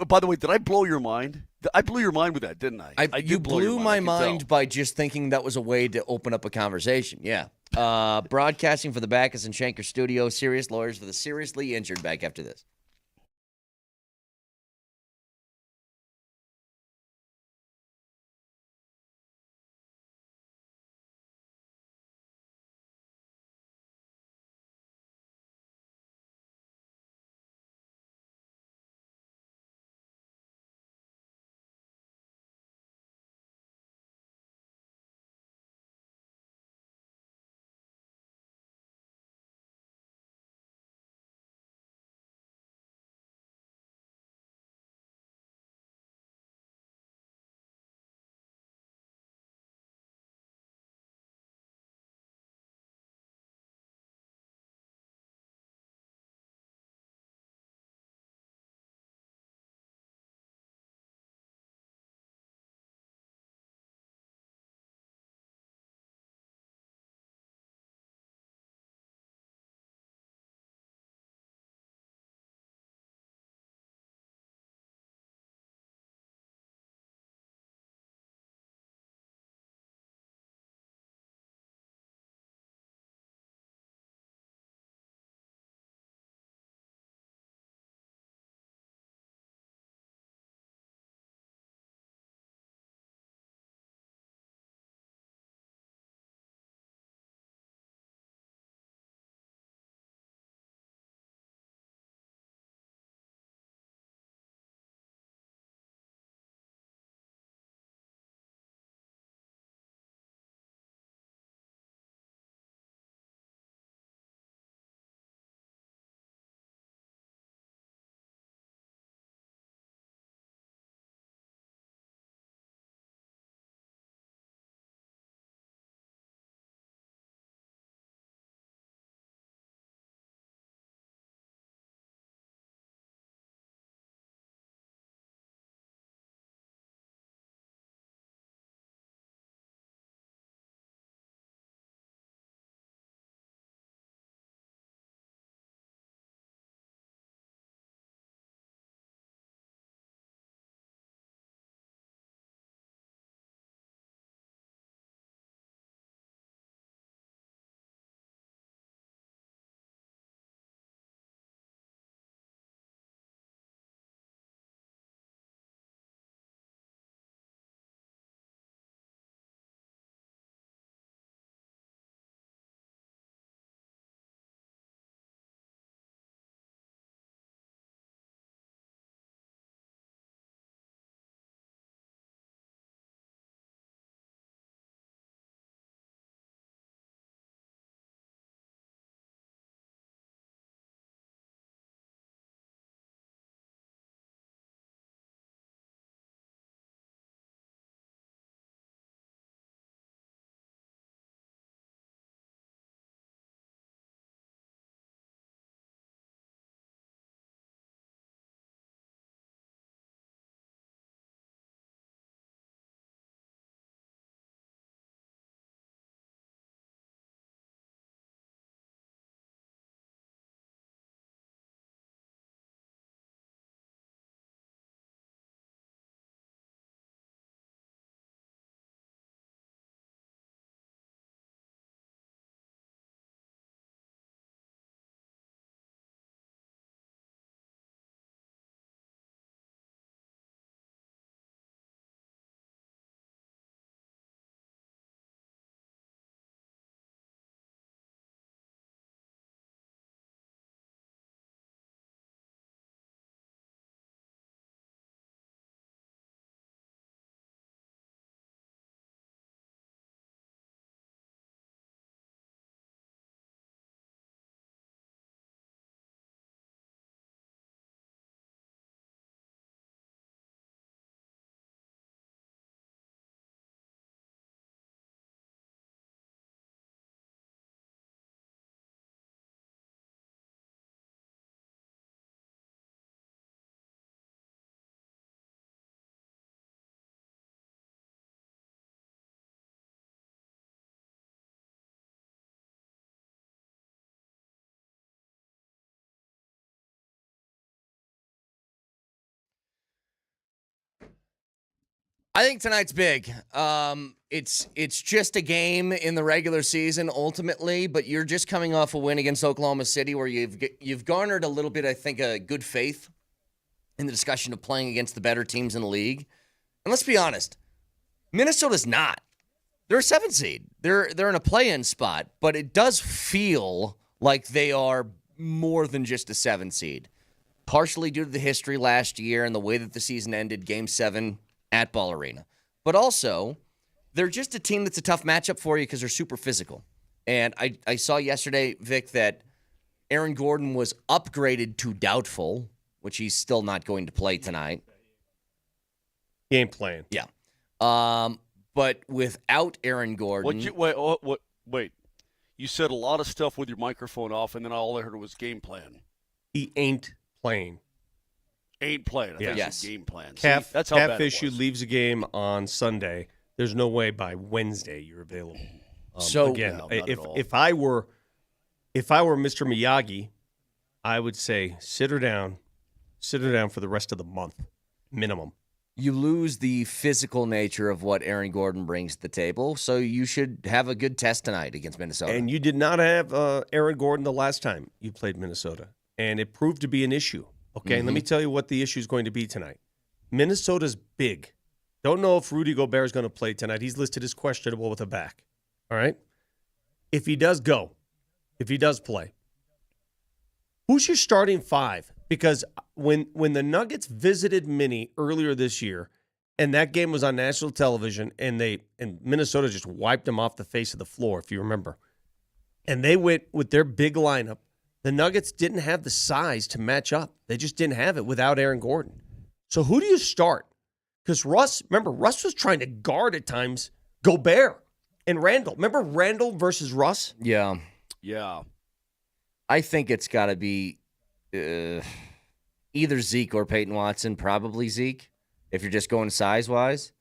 By the way, did I blow your mind? I blew your mind with that, didn't I? You blew my mind by just thinking that was a way to open up a conversation. Yeah. Broadcasting for the Backus and Shanker Studio, Serious Lawyers for the Seriously Injured. Back after this. I think tonight's big. It's just a game in the regular season ultimately, but you're just coming off a win against Oklahoma City where you've garnered a little bit, I think, a good faith in the discussion of playing against the better teams in the league. And let's be honest, Minnesota's not. They're a 7 seed. They're in a play-in spot, but it does feel like they are more than just a 7 seed. Partially due to the history last year and the way that the season ended, Game 7 at Ball Arena. But also, they're just a team that's a tough matchup for you because they're super physical. And I saw yesterday, Vic, that Aaron Gordon was upgraded to doubtful, which he's still not going to play tonight. Game plan. Yeah. But without Aaron Gordon... Wait. You said a lot of stuff with your microphone off, and then all I heard was game plan. He ain't playing. Ain't playing. I think Yes. it's game plan. Calf, that's how calf bad it issue was. leaves a game on Sunday. There's no way by Wednesday you're available. So again, No, not at all. if I were Mr. Miyagi, I would say sit her down for the rest of the month, minimum. you lose the physical nature of what Aaron Gordon brings to the table, so you should have a good test tonight against Minnesota. And you did not have Aaron Gordon the last time you played Minnesota, and it proved to be an issue. Okay, and let me tell you what the issue is going to be tonight. Minnesota's big. Don't know if Rudy Gobert is going to play tonight. He's listed as questionable with a back. All right? If he does play, who's your starting 5? Because when the Nuggets visited Minnie earlier this year, and that game was on national television, and Minnesota just wiped them off the face of the floor, if you remember. And they went with their big lineup. The Nuggets didn't have the size to match up. They just didn't have it without Aaron Gordon. So who do you start? Because Russ was trying to guard at times Gobert and Randall. Remember Randall versus Russ? Yeah. Yeah. I think it's got to be either Zeke or Peyton Watson, probably Zeke, if you're just going size-wise.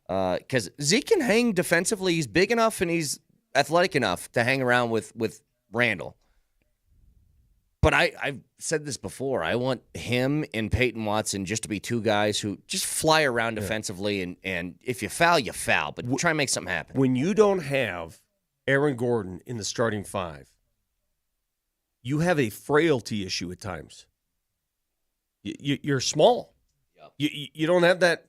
Because Zeke can hang defensively. He's big enough and he's athletic enough to hang around with Randall. But I've said this before. I want him and Peyton Watson just to be two guys who just fly around defensively, and if you foul, you foul. But try and make something happen. When you don't have Aaron Gordon in the starting 5, you have a frailty issue at times. You're small. Yep. You don't have that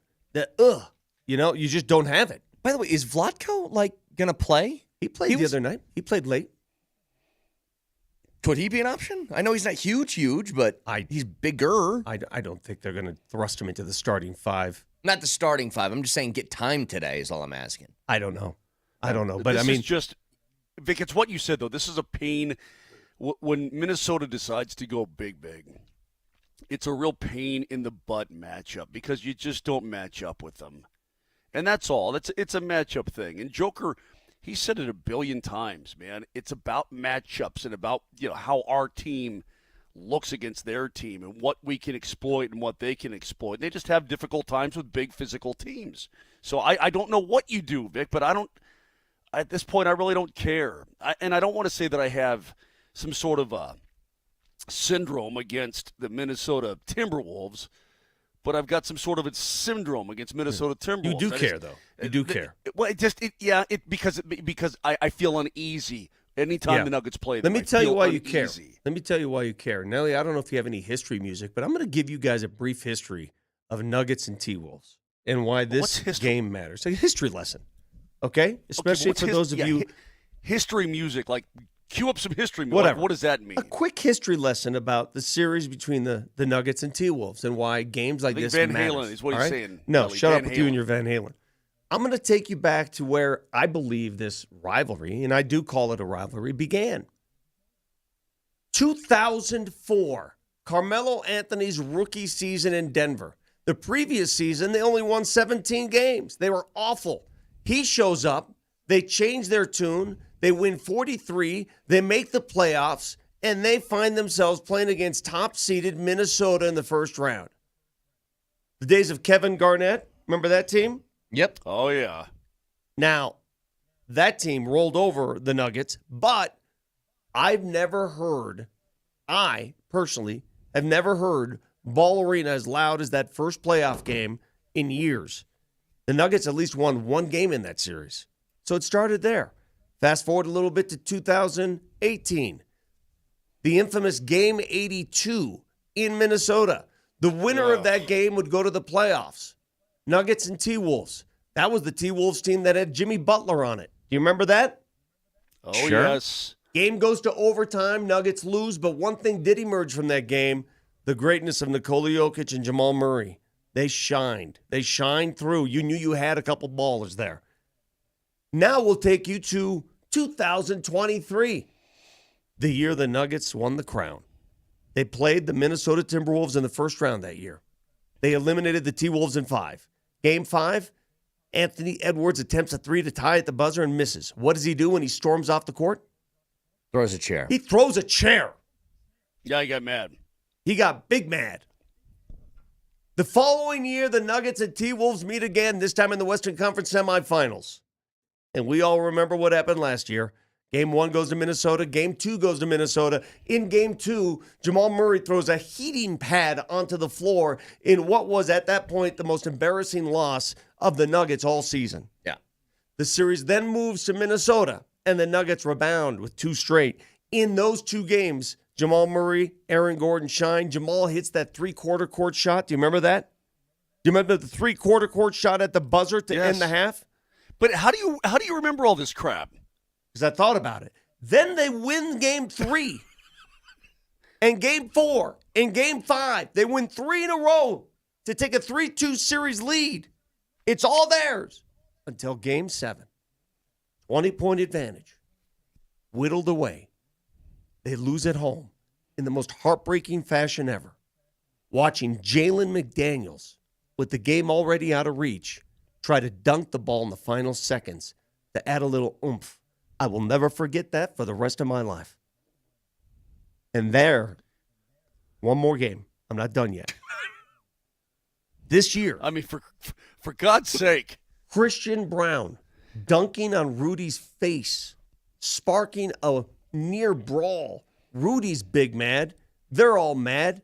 you just don't have it. By the way, is Vlatko going to play? He played the other night. He played late. Could he be an option? I know he's not huge, but he's bigger. I don't think they're going to thrust him into the starting 5. Not the starting 5. I'm just saying get time today is all I'm asking. I don't know. But this I mean, is just, Vic, it's what you said, though. This is a pain. When Minnesota decides to go big, it's a real pain in the butt matchup because you just don't match up with them. And that's all. It's a matchup thing. And Joker, he said it a billion times, man. It's about matchups and about how our team looks against their team and what we can exploit and what they can exploit. They just have difficult times with big physical teams. So I don't know what you do, Vic, but at this point, I really don't care. And I don't want to say that I have some sort of a syndrome against the Minnesota Timberwolves, but I've got some sort of a syndrome against Minnesota Timberwolves. you do care, though. You do care. Well, because I feel uneasy anytime the Nuggets play. Let me tell you why you care. Uneasy. Let me tell you why you care. Nelly, I don't know if you have any history music, but I'm going to give you guys a brief history of Nuggets and T-Wolves and why this game matters. A history lesson, okay? Especially for those of you. History music, like cue up some history music. Whatever. What does that mean? A quick history lesson about the series between the Nuggets and T-Wolves and why games like this Van matters. Halen is what all he's right? saying. No, Nelly. shut Van up with you Halen. and your Van Halen. I'm going to take you back to where I believe this rivalry, and I do call it a rivalry, began. 2004, Carmelo Anthony's rookie season in Denver. The previous season, they only won 17 games. They were awful. He shows up. They change their tune. They win 43. They make the playoffs, and they find themselves playing against top-seeded Minnesota in the first round. The days of Kevin Garnett. Remember that team? Yep. Oh, yeah. Now, that team rolled over the Nuggets, but I personally have never heard Ball Arena as loud as that first playoff game in years. The Nuggets at least won one game in that series. So it started there. Fast forward a little bit to 2018. The infamous Game 82 in Minnesota. The winner of that game would go to the playoffs. Nuggets and T-Wolves. That was the T-Wolves team that had Jimmy Butler on it. Do you remember that? Oh, Sure. yes. Game goes to overtime. Nuggets lose, but one thing did emerge from that game, the greatness of Nikola Jokic and Jamal Murray. They shined. They shined through. You knew you had a couple ballers there. Now we'll take you to 2023, the year the Nuggets won the crown. They played the Minnesota Timberwolves in the first round that year. They eliminated the T-Wolves in 5. Game 5, Anthony Edwards attempts a 3 to tie at the buzzer and misses. What does he do when he storms off the court? Throws a chair. He throws a chair. Yeah, he got mad. He got big mad. The following year, the Nuggets and T-Wolves meet again, this time in the Western Conference semifinals. And we all remember what happened last year. Game 1 goes to Minnesota. Game 2 goes to Minnesota. In Game 2, Jamal Murray throws a heating pad onto the floor in what was, at that point, the most embarrassing loss of the Nuggets all season. Yeah. The series then moves to Minnesota, and the Nuggets rebound with 2 straight. In those 2 games, Jamal Murray, Aaron Gordon shine. Jamal hits that three-quarter court shot. Do you remember that? Do you remember the three-quarter court shot at the buzzer to end the half? But how do you remember all this crap? Because I thought about it. Then they win Game 3. And Game 4. And Game 5. They win 3 in a row to take a 3-2 series lead. It's all theirs. Until Game 7. 20-point advantage. Whittled away. They lose at home in the most heartbreaking fashion ever. Watching Jalen McDaniels, with the game already out of reach, try to dunk the ball in the final seconds to add a little oomph. I will never forget that for the rest of my life. And there, one more game. I'm not done yet. This year, I mean, for God's sake. Christian Brown dunking on Rudy's face, sparking a near brawl. Rudy's big mad. They're all mad.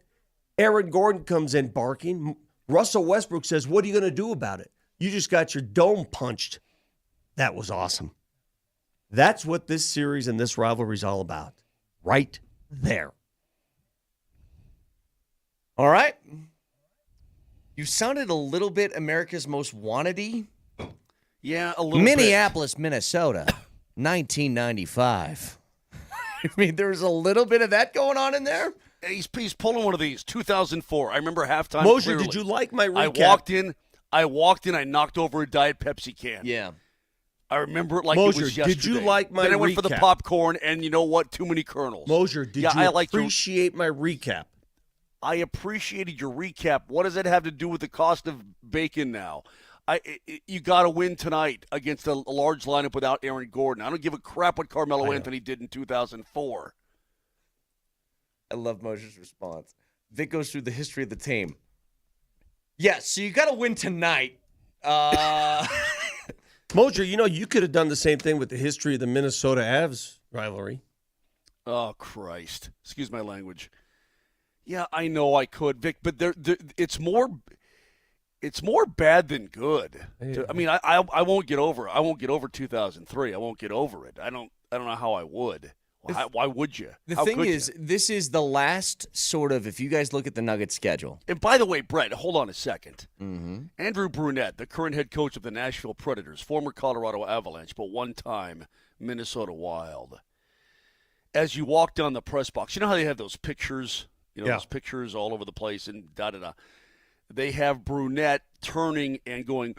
Aaron Gordon comes in barking. Russell Westbrook says, "What are you going to do about it? You just got your dome punched." That was awesome. That's what this series and this rivalry is all about. Right there. All right. You sounded a little bit America's Most Wanted-y. Yeah, a little Minneapolis, Minnesota, 1995. I mean, there's a little bit of that going on in there. He's pulling one of these. 2004. I remember halftime. Moser, clearly. did you like my recap? I walked in. I knocked over a Diet Pepsi can. Yeah. I remember it like Moser, it was yesterday. did you like my Then I went for the recap? popcorn, and you know what? Too many kernels. Moser, did you appreciate my recap? I appreciated your recap. What does that have to do with the cost of bacon now? You got to win tonight against a large lineup without Aaron Gordon. I don't give a crap what Carmelo Anthony did in 2004. I love Moser's response. Vic goes through the history of the team. Yeah, so you got to win tonight. Moser, you could have done the same thing with the history of the Minnesota Avs rivalry. Oh, Christ. Excuse my language. Yeah, I know I could, Vic, but it's more bad than good. I mean, I won't get over it. I won't get over 2003. I won't get over it. I don't know how I would. Why would you? The thing is, this is the last sort of, if you guys look at the Nuggets schedule. And by the way, Brett, hold on a second. Mm-hmm. Andrew Brunette, the current head coach of the Nashville Predators, former Colorado Avalanche, but one-time Minnesota Wild. As you walk down the press box, you know how they have those pictures? Those pictures all over the place and da-da-da. They have Brunette turning and going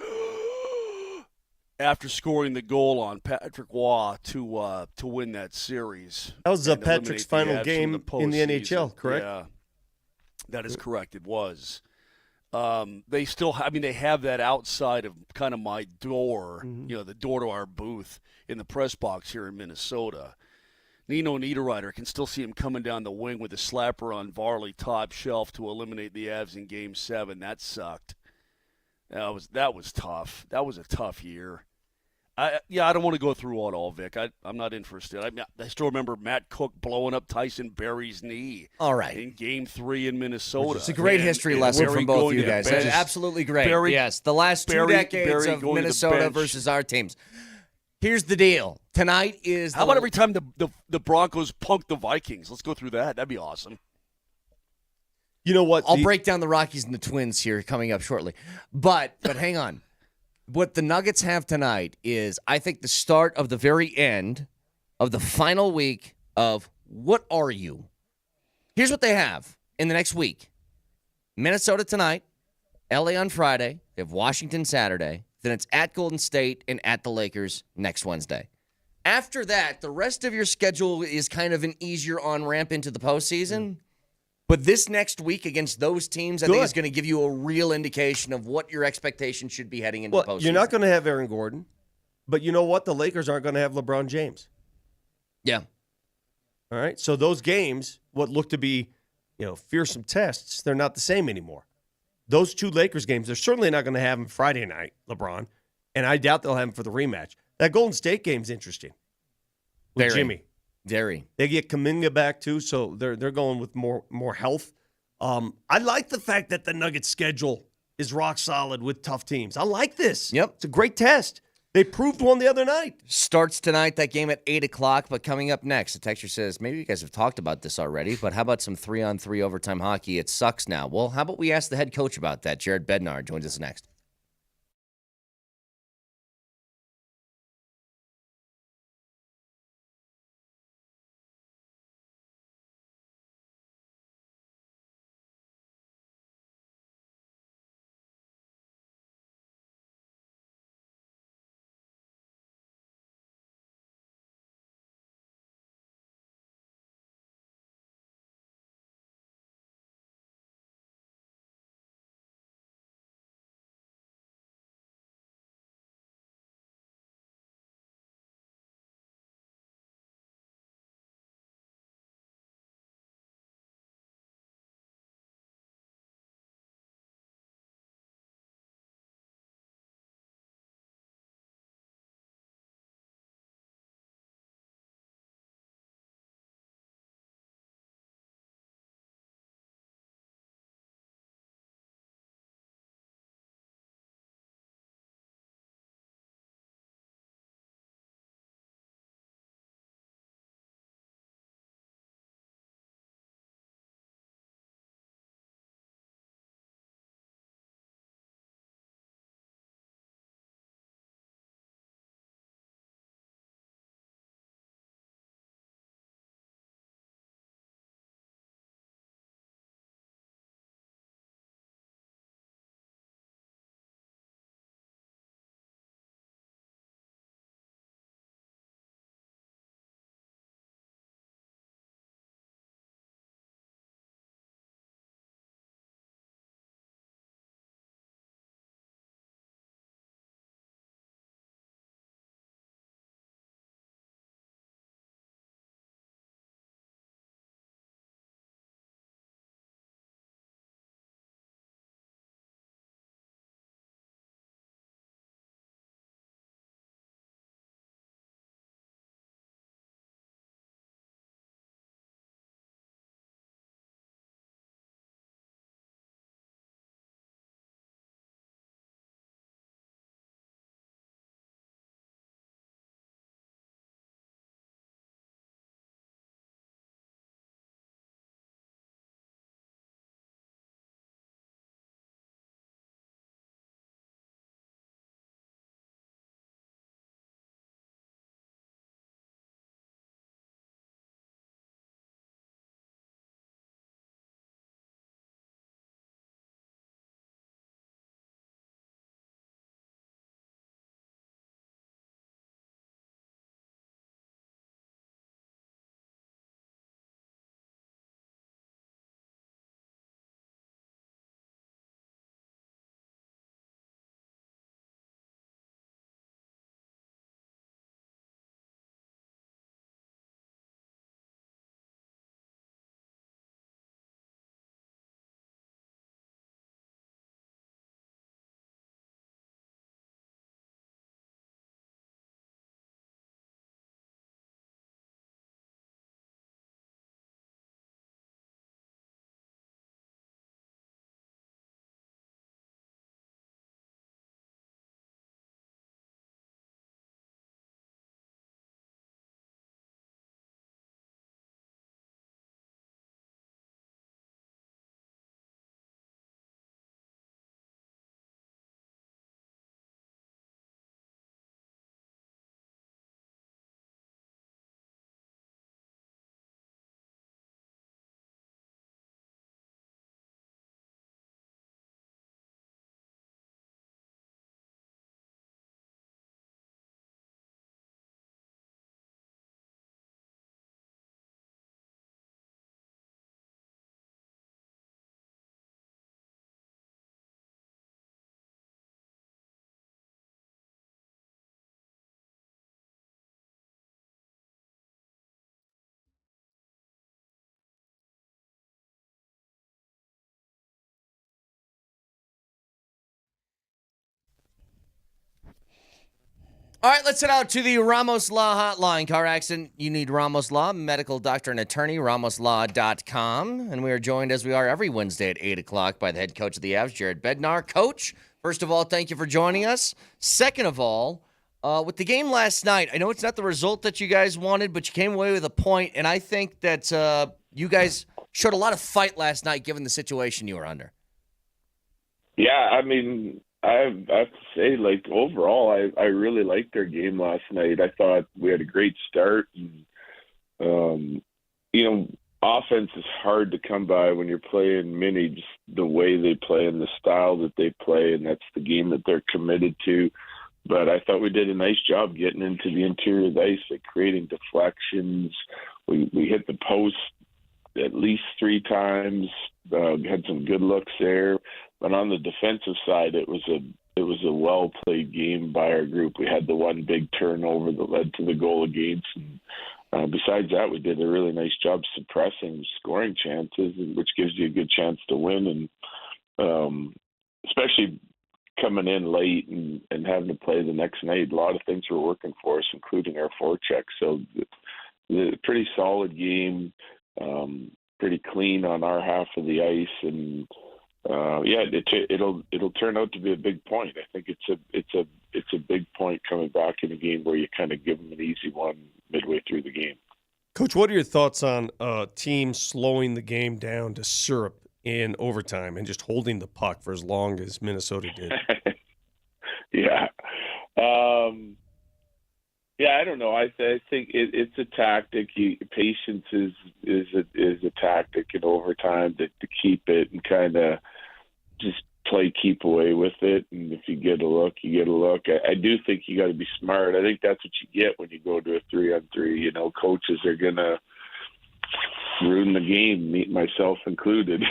after scoring the goal on Patrick Waugh to win that series. That was Patrick's final game in the NHL, correct? Yeah, that is correct. It was. They still, they have that outside of kind of my door, the door to our booth in the press box here in Minnesota. Nino Niederreiter can still see him coming down the wing with a slapper on Varley top shelf to eliminate the Avs in Game 7. That sucked. That was tough. That was a tough year. I don't want to go through it all, Vic. I'm not interested. I still remember Matt Cook blowing up Tyson Berry's knee. All right. In Game 3 in Minnesota. It's a great history lesson Berry from both going you to the guys. bench. Absolutely great. Berry- yes, the last two Berry decades of going to the Minnesota bench. versus our teams. Here's the deal. Tonight is How about every time the Broncos punk the Vikings? Let's go through that. That'd be awesome. You know what? I'll break down the Rockies and the Twins here coming up shortly. But hang on. What the Nuggets have tonight is, I think, the start of the very end of the final week of what are you? Here's what they have in the next week. Minnesota tonight, LA on Friday, they have Washington Saturday, then it's at Golden State and at the Lakers next Wednesday. After that, the rest of your schedule is kind of an easier on-ramp into the postseason. But this next week against those teams, I think is going to give you a real indication of what your expectations should be heading into the postseason. You're not going to have Aaron Gordon, but you know what? The Lakers aren't going to have LeBron James. Yeah. All right? So those games, what look to be, fearsome tests, they're not the same anymore. Those two Lakers games, they're certainly not going to have them Friday night, LeBron, and I doubt they'll have them for the rematch. That Golden State game's interesting with Jimmy. Very. They get Kuminga back too, so they're going with more health. I like the fact that the Nuggets schedule is rock solid with tough teams. I like this. Yep. It's a great test. They proved one the other night. Starts tonight, that game at 8 o'clock, but coming up next, the texter says, maybe you guys have talked about this already, but how about some 3-on-3 overtime hockey? It sucks now. Well, how about we ask the head coach about that? Jared Bednar joins us next. All right, let's head out to the Ramos Law Hotline. Car accident, you need Ramos Law, medical doctor and attorney, ramoslaw.com. And we are joined, as we are every Wednesday at 8 o'clock, by the head coach of the Avs, Jared Bednar. Coach, first of all, thank you for joining us. Second of all, with the game last night, I know it's not the result that you guys wanted, but you came away with a point, and I think that you guys showed a lot of fight last night given the situation you were under. Yeah, I mean, I have to say, like, overall, I really liked their game last night. I thought we had a great start. And, offense is hard to come by when you're playing mini, just the way they play and the style that they play, and that's the game that they're committed to. But I thought we did a nice job getting into the interior of the ice, like creating deflections. We hit the post at least 3 times, had some good looks there. But on the defensive side, it was a well played game by our group. We had the one big turnover that led to the goal against. And besides that, we did a really nice job suppressing scoring chances, which gives you a good chance to win. And especially coming in late and having to play the next night, a lot of things were working for us, including our forecheck. So the pretty solid game, pretty clean on our half of the ice, and it'll turn out to be a big point. I think it's a big point coming back in a game where you kind of give them an easy one midway through the game. Coach, what are your thoughts on teams slowing the game down to syrup in overtime and just holding the puck for as long as Minnesota did? Yeah. I don't know. I think it's a tactic. Patience is a tactic in overtime to keep it and kind of just keep away with it. And if you get a look, you get a look. I do think you got to be smart. I think that's what you get when you go to a 3-on-3. Coaches are gonna ruin the game, me myself included.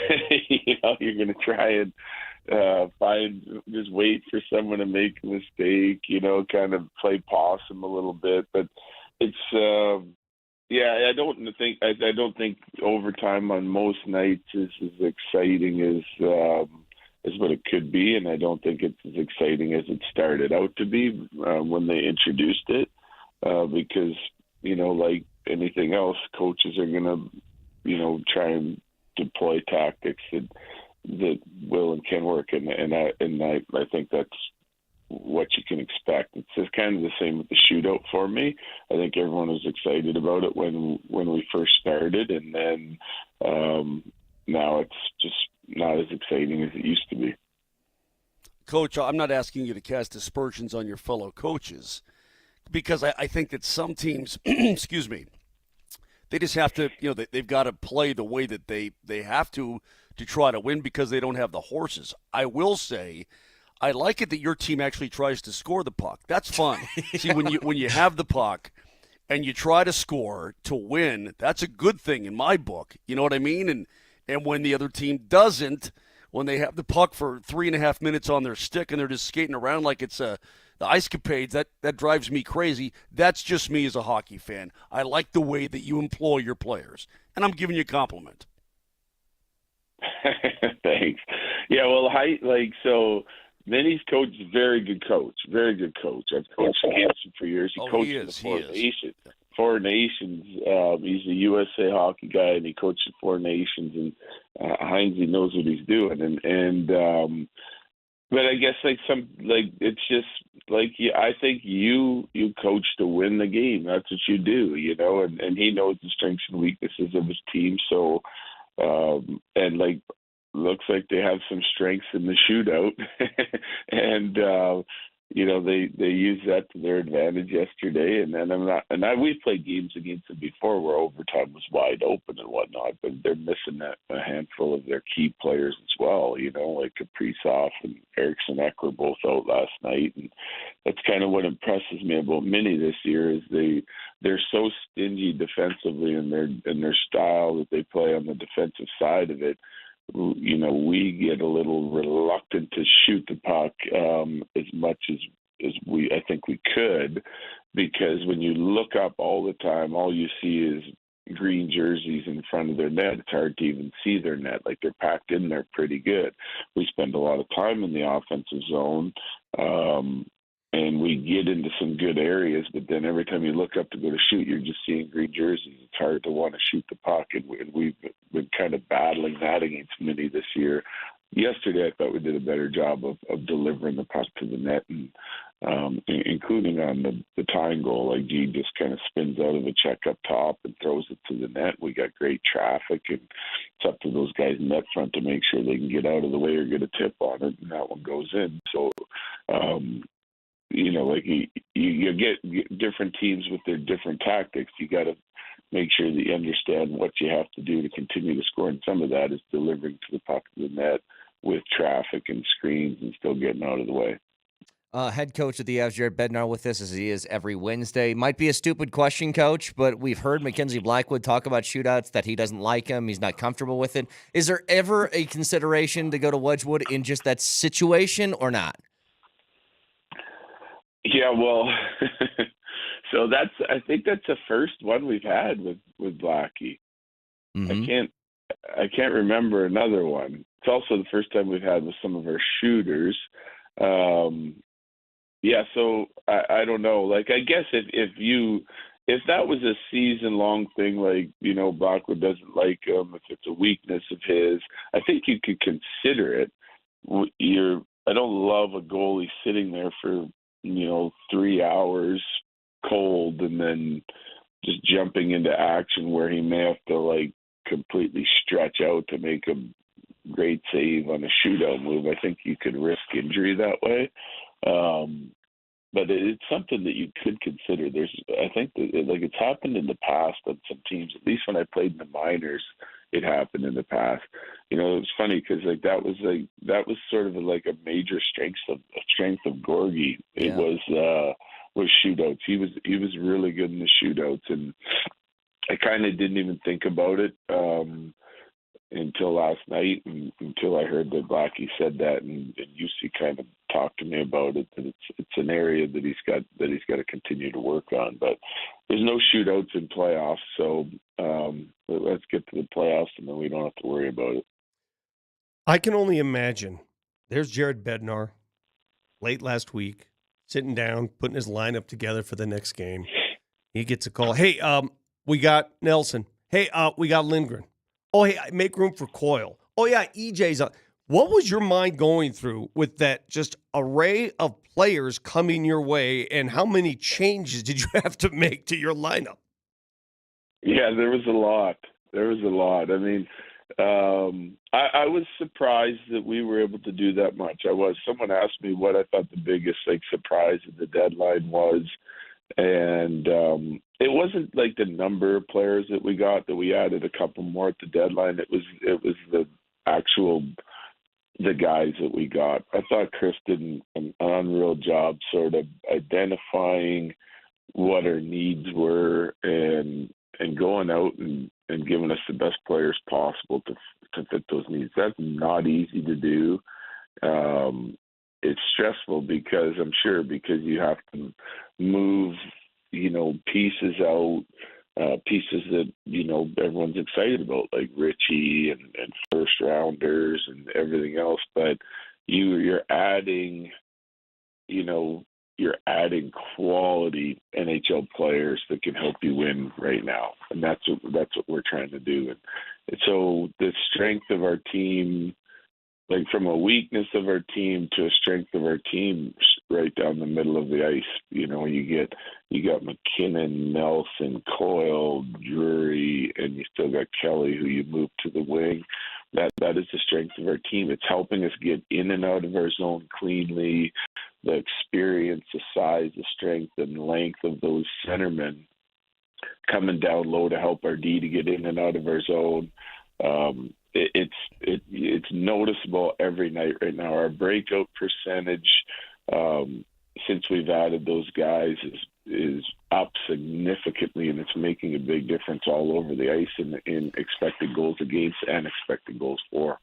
You're gonna try and just wait for someone to make a mistake, kind of play possum a little bit. But it's I don't think overtime on most nights is as exciting as what it could be, and I don't think it's as exciting as it started out to be when they introduced it, because like anything else, coaches are gonna try and deploy tactics that will and can work, and I think that's what you can expect. It's just kind of the same with the shootout for me. I think everyone was excited about it when we first started, and then now it's just not as exciting as it used to be. Coach, I'm not asking you to cast aspersions on your fellow coaches, because I think that some teams, excuse me, they just have to, they've got to play the way that they have to try to win because they don't have the horses. I will say, I like it that your team actually tries to score the puck. That's fun. See, when you have the puck and you try to score to win, that's a good thing in my book. You know what I mean? And when the other team doesn't, when they have the puck for 3.5 minutes on their stick and they're just skating around like it's the ice capades, that drives me crazy. That's just me as a hockey fan. I like the way that you employ your players, and I'm giving you a compliment. Thanks. Yeah, well, Vinny's coach is a very good coach. I've coached against him for years. He coached the Four Nations. He's a USA hockey guy, and he coached the Four Nations. And Heinze knows what he's doing. But I guess it's just I think you coach to win the game. That's what you do, And he knows the strengths and weaknesses of his team. So looks like they have some strengths in the shootout, and they use that to their advantage yesterday. And then we've played games against them before where overtime was wide open and whatnot, but they're missing a handful of their key players as well. Like Kaprizov and Eriksson Ek were both out last night, and that's kind of what impresses me about Mini this year is they're so stingy defensively in their style that they play on the defensive side of it. We get a little reluctant to shoot the puck as much as I think we could, because when you look up all the time, all you see is green jerseys in front of their net. It's hard to even see their net. Like, they're packed in there pretty good. We spend a lot of time in the offensive zone. and we get into some good areas, but then every time you look up to go to shoot, you're just seeing green jerseys. It's hard to want to shoot the puck, and we've been kind of battling that against Mini this year. Yesterday, I thought we did a better job of delivering the puck to the net, and including on the tying goal. Like, G just kind of spins out of a check up top and throws it to the net. We got great traffic, and it's up to those guys in net front to make sure they can get out of the way or get a tip on it, and that one goes in. So, like you get different teams with their different tactics. You got to make sure that you understand what you have to do to continue to score, and some of that is delivering to the puck of the net with traffic and screens and still getting out of the way. Head coach of the Avs, Jared Bednar, with us as he is every Wednesday. Might be a stupid question, Coach, but we've heard Mackenzie Blackwood talk about shootouts, that he doesn't like them. He's not comfortable with it. Is there ever a consideration to go to Wedgwood in just that situation or not? Yeah, well, so I think that's the first one we've had with Blackie. Mm-hmm. I can't remember another one. It's also the first time we've had with some of our shooters. Yeah, so I don't know. Like, I guess if that was a season-long thing, like, Blackwood doesn't like him, if it's a weakness of his, I think you could consider it. I don't love a goalie sitting there for 3 hours cold and then just jumping into action where he may have to like completely stretch out to make a great save on a shootout move. I think you could risk injury that way. But it's something that you could consider. I think that it's happened in the past on some teams, at least when I played in the minors, it happened in the past. It was funny because that was sort of like a major strength of Gorgie. It was shootouts. He was really good in the shootouts, and I kind of didn't even think about it until last night, and until I heard that Blackie said that, and UC kind of talked to me about it. That it's an area that he's got to continue to work on. But there's no shootouts in playoffs, so let's get to the playoffs, and then we don't have to worry about it. I can only imagine. There's Jared Bednar, late last week, sitting down, putting his lineup together for the next game. He gets a call. Hey, we got Nelson. Hey, we got Lindgren. Oh, hey, make room for Coyle. Oh, yeah, EJ's on. What was your mind going through with that just array of players coming your way, and how many changes did you have to make to your lineup? Yeah, there was a lot. I mean, I was surprised that we were able to do that much. Someone asked me what I thought the biggest surprise at the deadline was. And it wasn't like the number of players that we got, that we added a couple more at the deadline. It was the guys that we got. I thought Chris did an unreal job sort of identifying what our needs were and going out and giving us the best players possible to fit those needs. That's not easy to do. It's stressful because you have to move, pieces out, pieces that, everyone's excited about, like Richie and first rounders and everything else. But you're adding quality NHL players that can help you win right now. And that's what we're trying to do. And so the strength of our team, like from a weakness of our team to a strength of our team, right down the middle of the ice. You got McKinnon, Nelson, Coyle, Drury, and you still got Kelly, who you moved to the wing. That is the strength of our team. It's helping us get in and out of our zone cleanly. The experience, the size, the strength, and length of those centermen coming down low to help our D to get in and out of our zone. It's noticeable every night right now. Our breakout percentage, since we've added those guys, is up significantly, and it's making a big difference all over the ice in expected goals against and expected goals for.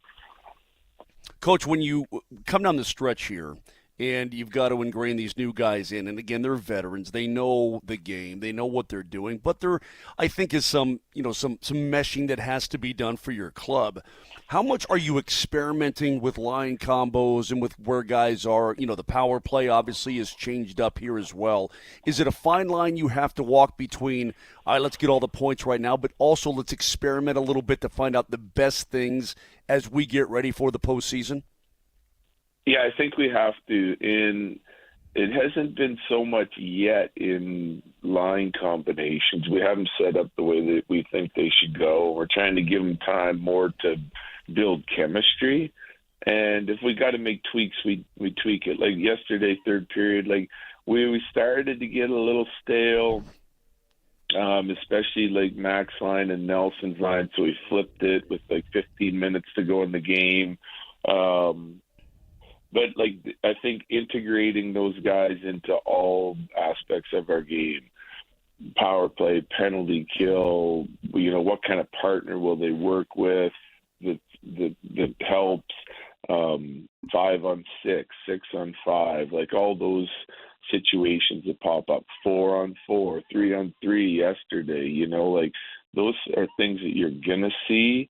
Coach, when you come down the stretch here, and you've got to ingrain these new guys in. And again, they're veterans; they know the game, they know what they're doing. But there, I think, is some meshing that has to be done for your club. How much are you experimenting with line combos and with where guys are? The power play obviously has changed up here as well. Is it a fine line you have to walk between, all right, let's get all the points right now, but also let's experiment a little bit to find out the best things as we get ready for the postseason? Yeah, I think we have to. It hasn't been so much yet in line combinations. We haven't set up the way that we think they should go. We're trying to give them time more to build chemistry. And if we got to make tweaks, we tweak it. Like yesterday, third period, like we started to get a little stale, especially like Mac's line and Nelson's line. So we flipped it with like 15 minutes to go in the game. But I think integrating those guys into all aspects of our game, power play, penalty kill, what kind of partner will they work with that helps, 5-on-6, 6-on-5, like all those situations that pop up, 4-on-4, 3-on-3 yesterday, like those are things that you're going to see.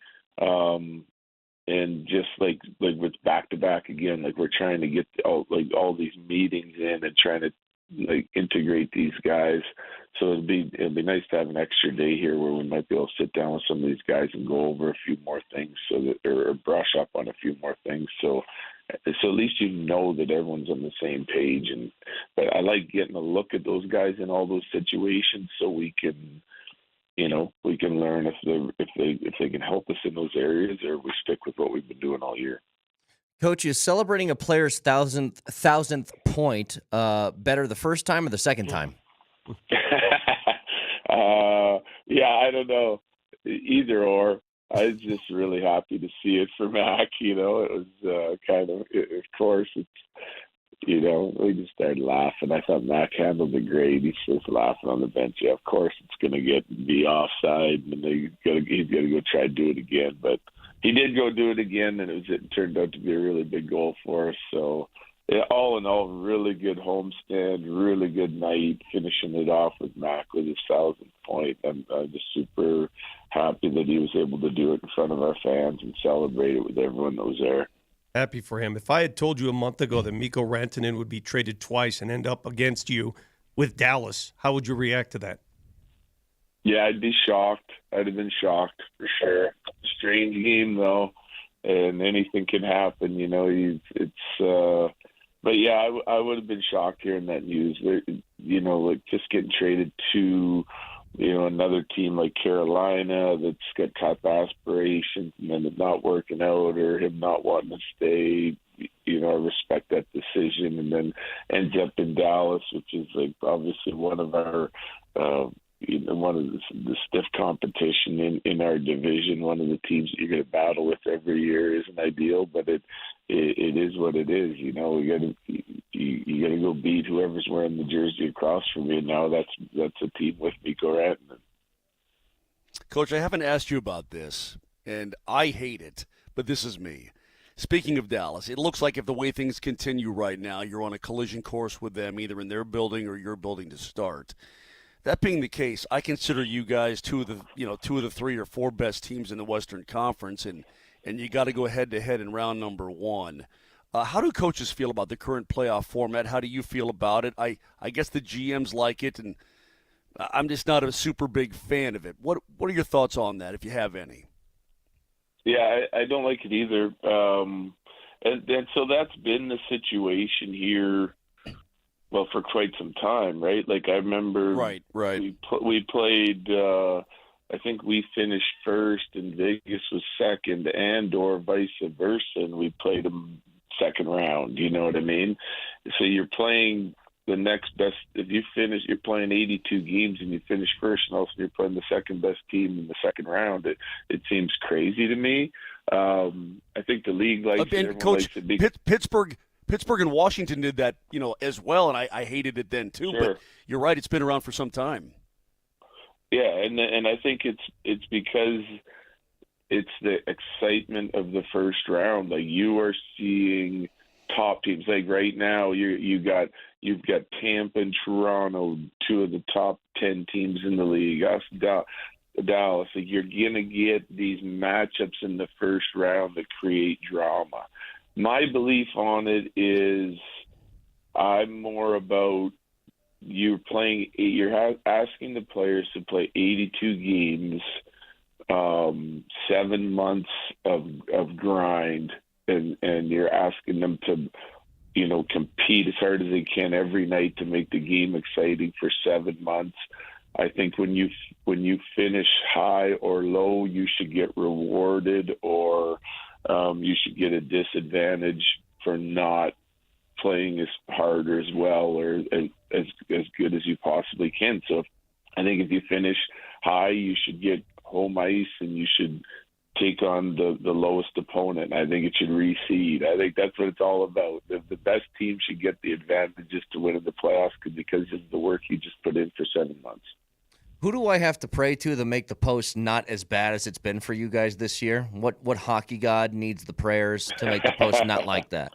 And just like with back-to-back again, like we're trying to get all these meetings in and trying to integrate these guys. So it'd be nice to have an extra day here where we might be able to sit down with some of these guys and go over a few more things, or brush up on a few more things. So at least that everyone's on the same page. But I like getting a look at those guys in all those situations so we can learn if they can help us in those areas, or we stick with what we've been doing all year. Coach, is celebrating a player's thousandth point better the first time or the second time? Yeah, I don't know. Either or. I was just really happy to see it for Mac. It was of course, it's, we just started laughing. I thought Mac handled it great. He's just laughing on the bench. Yeah, of course, it's going to be offside, and he's got to go try to do it again. But he did go do it again, and it turned out to be a really big goal for us. So, yeah, all in all, really good homestand, really good night, finishing it off with Mac with his 1,000th point. I'm just super happy that he was able to do it in front of our fans and celebrate it with everyone that was there. Happy for him. If I had told you a month ago that Mikko Rantanen would be traded twice and end up against you with Dallas, how would you react to that? Yeah, I'd be shocked. I'd have been shocked for sure. Strange game though, and anything can happen. But yeah, I would have been shocked hearing that news. Just getting traded to, another team like Carolina that's got top aspirations, and then it not working out, or him not wanting to stay. I respect that decision, and then ends up in Dallas, which is obviously one of our. One of the stiff competition in our division. One of the teams that you're going to battle with every year isn't ideal, but it is what it is. You got to go beat whoever's wearing the jersey across from you. And now that's a team with Mikko Rantanen. Coach, I haven't asked you about this, and I hate it, but this is me. Speaking of Dallas, it looks like if the way things continue right now, you're on a collision course with them, either in their building or your building to start. That being the case, I consider you guys two of the 3 or 4 best teams in the Western Conference, and you got to go head-to-head in round number 1. How do coaches feel about the current playoff format? How do you feel about it? I guess the GMs like it, and I'm just not a super big fan of it. What are your thoughts on that, if you have any? Yeah, I don't like it either. And so that's been the situation here. Well, for quite some time, right? I remember, right. We played. I think we finished first, and Vegas was second, or vice versa, and we played them second round. You know what I mean? So you're playing the next best. If you finish, you're playing 82 games, and you finish first, and also you're playing the second best team in the second round. It seems crazy to me. I think the league likes it. And Coach, Pittsburgh and Washington did that, as well, and I hated it then too. Sure. But you're right; it's been around for some time. Yeah, and I think it's because it's the excitement of the first round. You are seeing top teams. Like right now, you've got Tampa and Toronto, two of the top 10 teams in the league. Us, Dallas. Like you're gonna get these matchups in the first round that create drama. My belief on it is, I'm more about you're asking the players to play 82 games, 7 months of grind, and you're asking them to, compete as hard as they can every night to make the game exciting for 7 months. I think when you finish high or low, you should get rewarded, or you should get a disadvantage for not playing as hard or as well or as good as you possibly can. So I think if you finish high, you should get home ice and you should take on the lowest opponent. I think it should reseed. I think that's what it's all about. The best team should get the advantages to win in the playoffs because of the work you just put in for 7 months. Who do I have to pray to make the post not as bad as it's been for you guys this year? What hockey god needs the prayers to make the post not like that?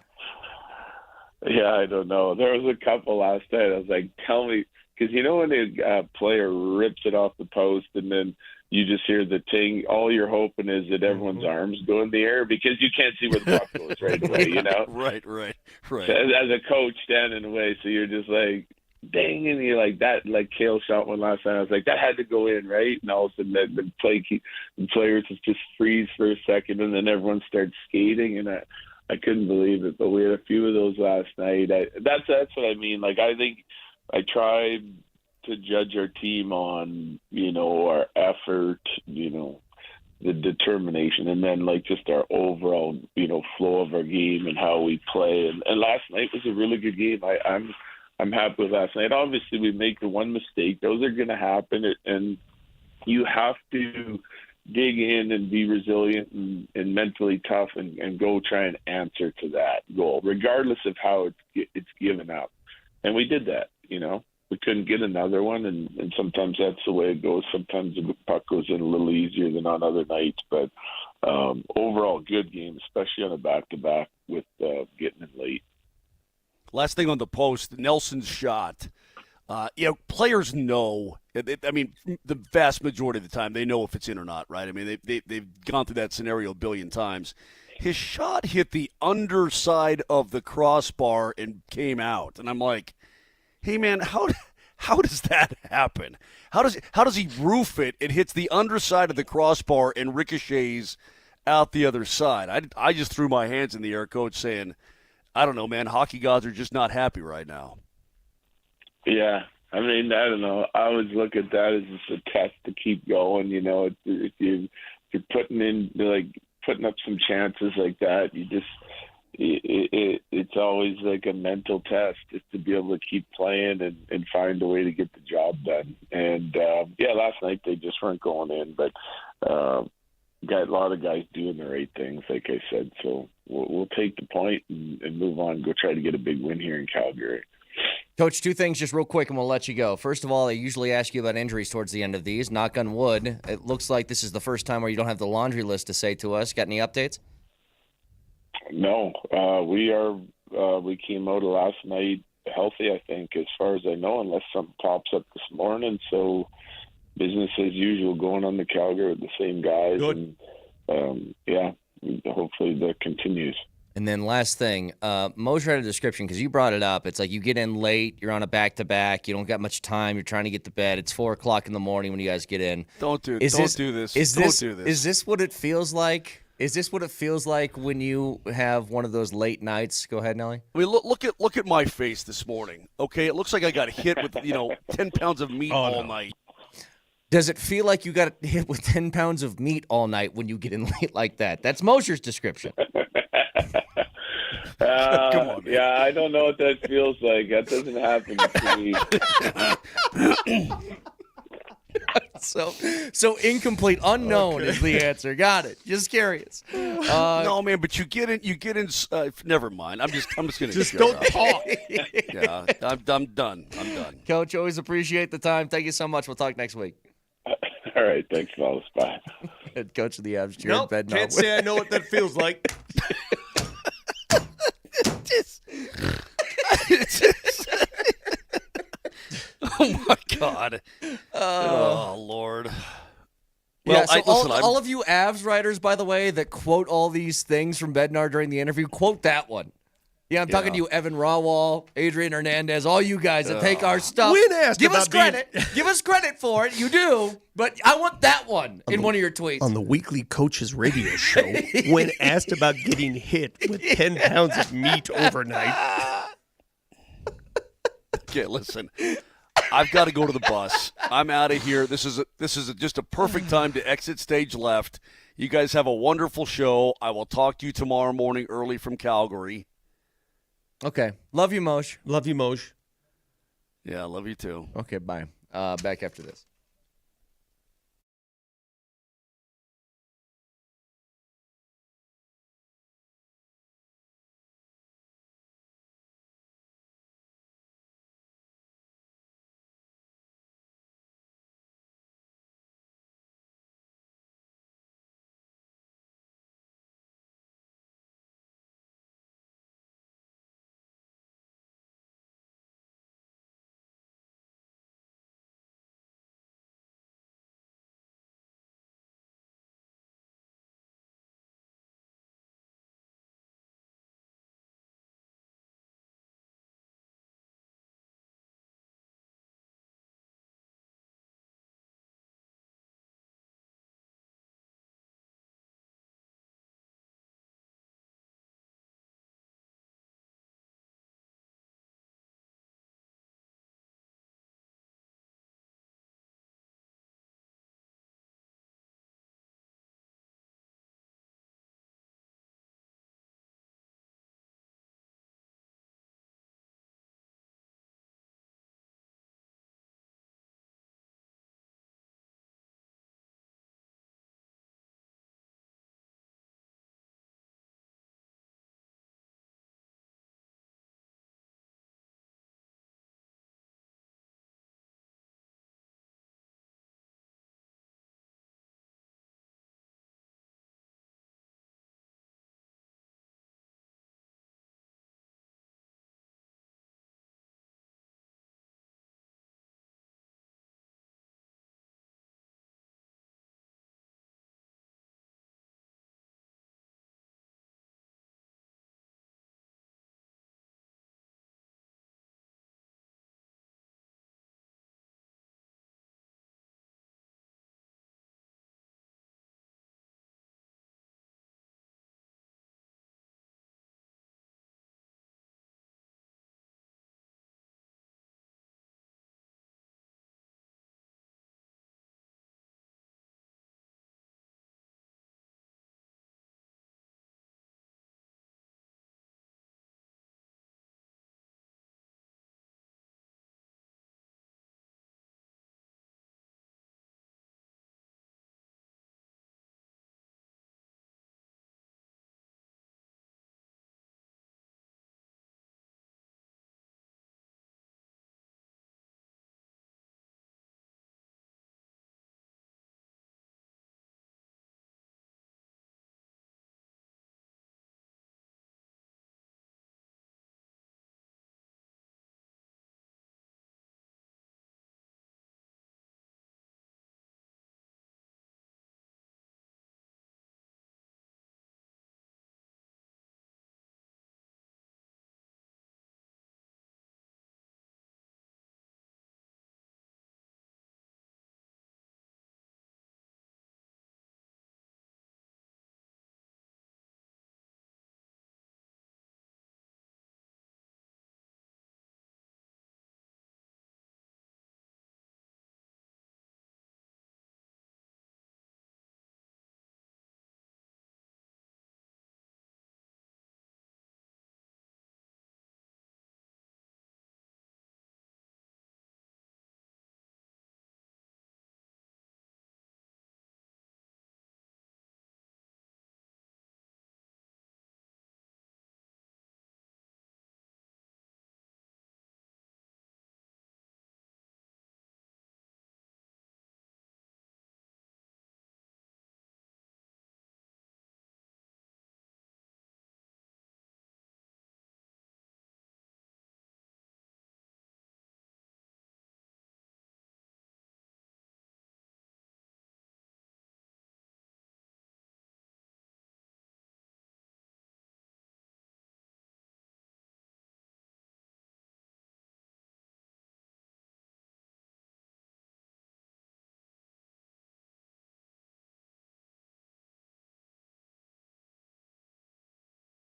Yeah, I don't know. There was a couple last night. I was like, tell me, because when a player rips it off the post and then you just hear the ting, all you're hoping is that everyone's arms go in the air because you can't see where the puck goes right away, Right. So as a coach standing away, so you're just like, dang, and you're like that. Like Kale shot one last time. I was like, that had to go in, right? And all of a sudden, the players just freeze for a second, and then everyone starts skating, and I couldn't believe it. But we had a few of those last night. That's what I mean. Like I think I tried to judge our team on our effort, the determination, and then like just our overall flow of our game and how we play. And last night was a really good game. I'm happy with last night. Obviously, we make the one mistake. Those are going to happen, and you have to dig in and be resilient and mentally tough and go try and answer to that goal, regardless of how it's given up. And we did that, We couldn't get another one, and sometimes that's the way it goes. Sometimes the puck goes in a little easier than on other nights. But overall, good game, especially on a back-to-back with getting in late. Last thing on the post, Nelson's shot. Players know. I mean, the vast majority of the time, they know if it's in or not, right? I mean, they've gone through that scenario a billion times. His shot hit the underside of the crossbar and came out, and I'm like, hey man, how does that happen? How does he roof it? It hits the underside of the crossbar and ricochets out the other side. I just threw my hands in the air, coach, saying, I don't know, man. Hockey gods are just not happy right now. Yeah, I mean, I don't know. I always look at that as just a test to keep going. If you're putting up some chances like that, it's always like a mental test just to be able to keep playing and find a way to get the job done. And last night they just weren't going in, but got a lot of guys doing the right things, like I said. So we'll take the point and move on, go try to get a big win here in Calgary. Coach, two things just real quick and we'll let you go. First of all, I usually ask you about injuries towards the end of these. Knock on wood. It looks like this is the first time where you don't have the laundry list to say to us. Got any updates? No. We came out of last night healthy, I think, as far as I know, unless something pops up this morning. So business as usual going on the Calgary with the same guys. Good. And hopefully that continues. And then last thing, Moser had a description because you brought it up. It's like you get in late, you're on a back-to-back, you don't got much time, you're trying to get to bed. It's 4 o'clock in the morning when you guys get in. Don't do this. Is this what it feels like? Is this what it feels like when you have one of those late nights? Go ahead, Nelly. I mean, look at my face this morning. Okay, it looks like I got hit with 10 pounds of meat all night. Does it feel like you got hit with 10 pounds of meat all night when you get in late like that? That's Moser's description. Come on, man. Yeah, I don't know what that feels like. That doesn't happen to me. So incomplete, unknown is the answer. Got it. Just curious. No, man, but you get in. Never mind. I'm just gonna just don't talk. Yeah, I'm done. Coach, always appreciate the time. Thank you so much. We'll talk next week. All right, thanks, fellas. Bye. Head coach of the Avs, Jared Nope, Bednar. can't say I know what that feels like. Just all of you Avs writers, by the way, that quote all these things from Bednar during the interview, quote that one. Yeah, I'm talking to you, Evan Rawal, Adrian Hernandez, all you guys that take our stuff. When asked give us about being- credit. Give us credit for it. You do. But I want that one in one of your tweets. On the weekly coaches radio show, when asked about getting hit with 10 pounds of meat overnight. Okay, listen. I've got to go to the bus. I'm out of here. This is just a perfect time to exit stage left. You guys have a wonderful show. I will talk to you tomorrow morning early from Calgary. Okay. Love you, Moshe. Love you, Moshe. Yeah, love you too. Okay, bye. Back after this.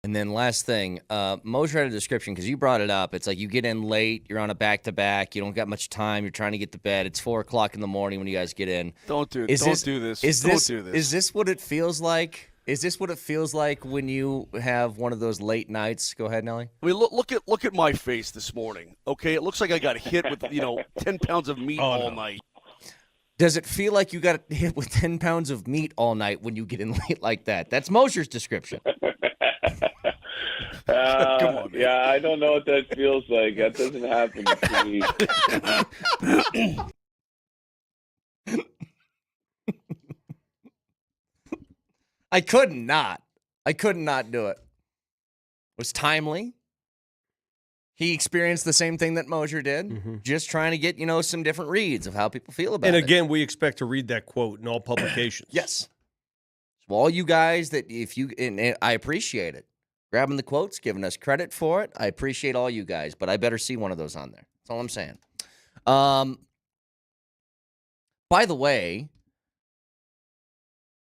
And then last thing, Moser had a description because you brought it up. It's like you get in late, you're on a back-to-back, you don't got much time, you're trying to get to bed. It's 4 o'clock in the morning when you guys get in. Don't do this. Don't do this. Is this what it feels like? Is this what it feels like when you have one of those late nights? Go ahead, Nelly. I mean, look at my face this morning. Okay, it looks like I got hit with 10 pounds of meat all night. Does it feel like you got hit with 10 pounds of meat all night when you get in late like that? That's Moser's description. Come on, man. Yeah, I don't know what that feels like. That doesn't happen to me. I could not do it. It was timely. He experienced the same thing that Moser did, just trying to get, some different reads of how people feel about it. And again, we expect to read that quote in all publications. Yes. So all you guys that and I appreciate it. Grabbing the quotes, giving us credit for it. I appreciate all you guys, but I better see one of those on there. That's all I'm saying. By the way,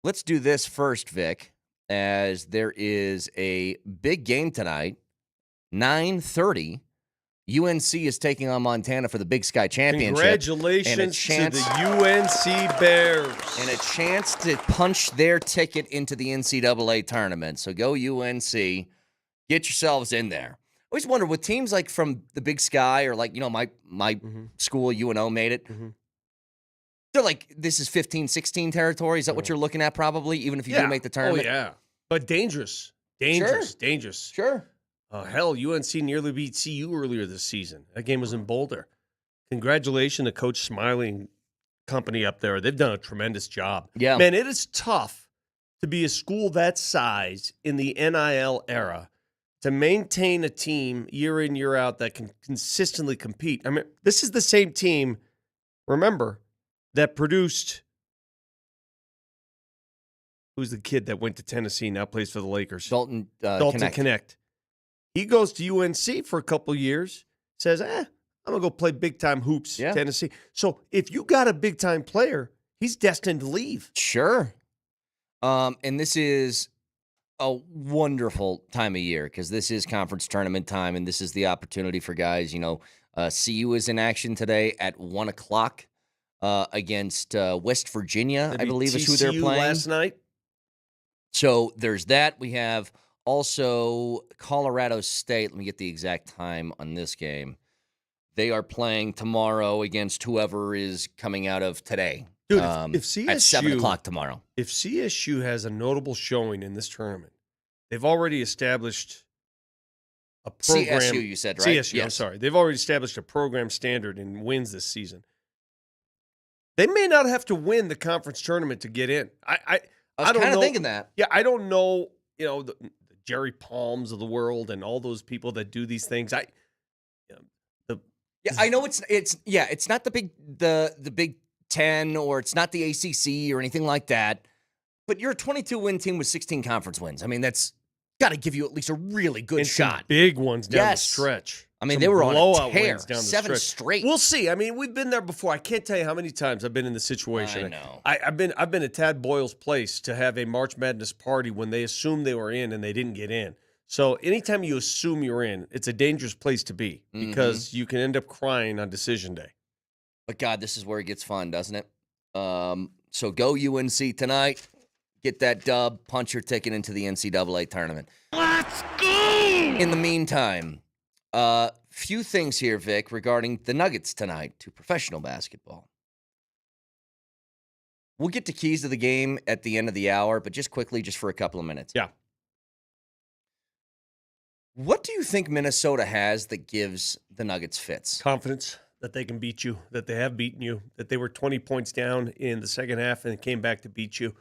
let's do this first, Vic, as there is a big game tonight, 9:30. UNC is taking on Montana for the Big Sky Championship. Congratulations to the UNC Bears. And a chance to punch their ticket into the NCAA tournament. So go UNC. Get yourselves in there. I always wonder, with teams like from the Big Sky or like, my school, UNO, made it. They're like, this is 15, 16 territory. Is that what you're looking at probably, even if you do make the tournament? Oh, yeah. But dangerous. Sure. Hell, UNC nearly beat CU earlier this season. That game was in Boulder. Congratulations to Coach Smiley and company up there. They've done a tremendous job. Yeah. Man, it is tough to be a school that size in the NIL era to maintain a team year in, year out that can consistently compete. I mean, this is the same team, remember, that produced who's the kid that went to Tennessee, now plays for the Lakers? Dalton Connect. He goes to UNC for a couple years, says, I'm going to go play big-time hoops, Tennessee. So if you got a big-time player, he's destined to leave. Sure. And this is a wonderful time of year because this is conference tournament time, and this is the opportunity for guys. CU is in action today at 1 o'clock against West Virginia, I believe is who they're playing. Last night. So there's that. We have also Colorado State. Let me get the exact time on this game. They are playing tomorrow against whoever is coming out of today. Dude, if CSU, at 7 o'clock tomorrow. If CSU has a notable showing in this tournament, they've already established a program. CSU, you said, right? CSU, yes. I'm sorry. They've already established a program standard in wins this season. They may not have to win the conference tournament to get in. I was kind of thinking that. Yeah, I don't know, the Jerry Palms of the world and all those people that do these things. I know it's not the Big 10 or it's not the ACC or anything like that, but you're a 22-win team with 16 conference wins. I mean, that's got to give you at least a really good shot. Some big ones down the stretch. I mean, they were on a tear, down 7 straight. We'll see. I mean, we've been there before. I can't tell you how many times I've been in the situation. I know. I've been at Tad Boyle's place to have a March Madness party when they assumed they were in and they didn't get in. So anytime you assume you're in, it's a dangerous place to be because you can end up crying on decision day. But, God, this is where it gets fun, doesn't it? So go UNC tonight. Get that dub. Punch your ticket into the NCAA tournament. Let's go! In the meantime, few things here, Vic, regarding the Nuggets tonight to professional basketball. We'll get to keys to the game at the end of the hour, but just quickly, just for a couple of minutes. Yeah. What do you think Minnesota has that gives the Nuggets fits? Confidence that they can beat you, that they have beaten you, that they were 20 points down in the second half and came back to beat you.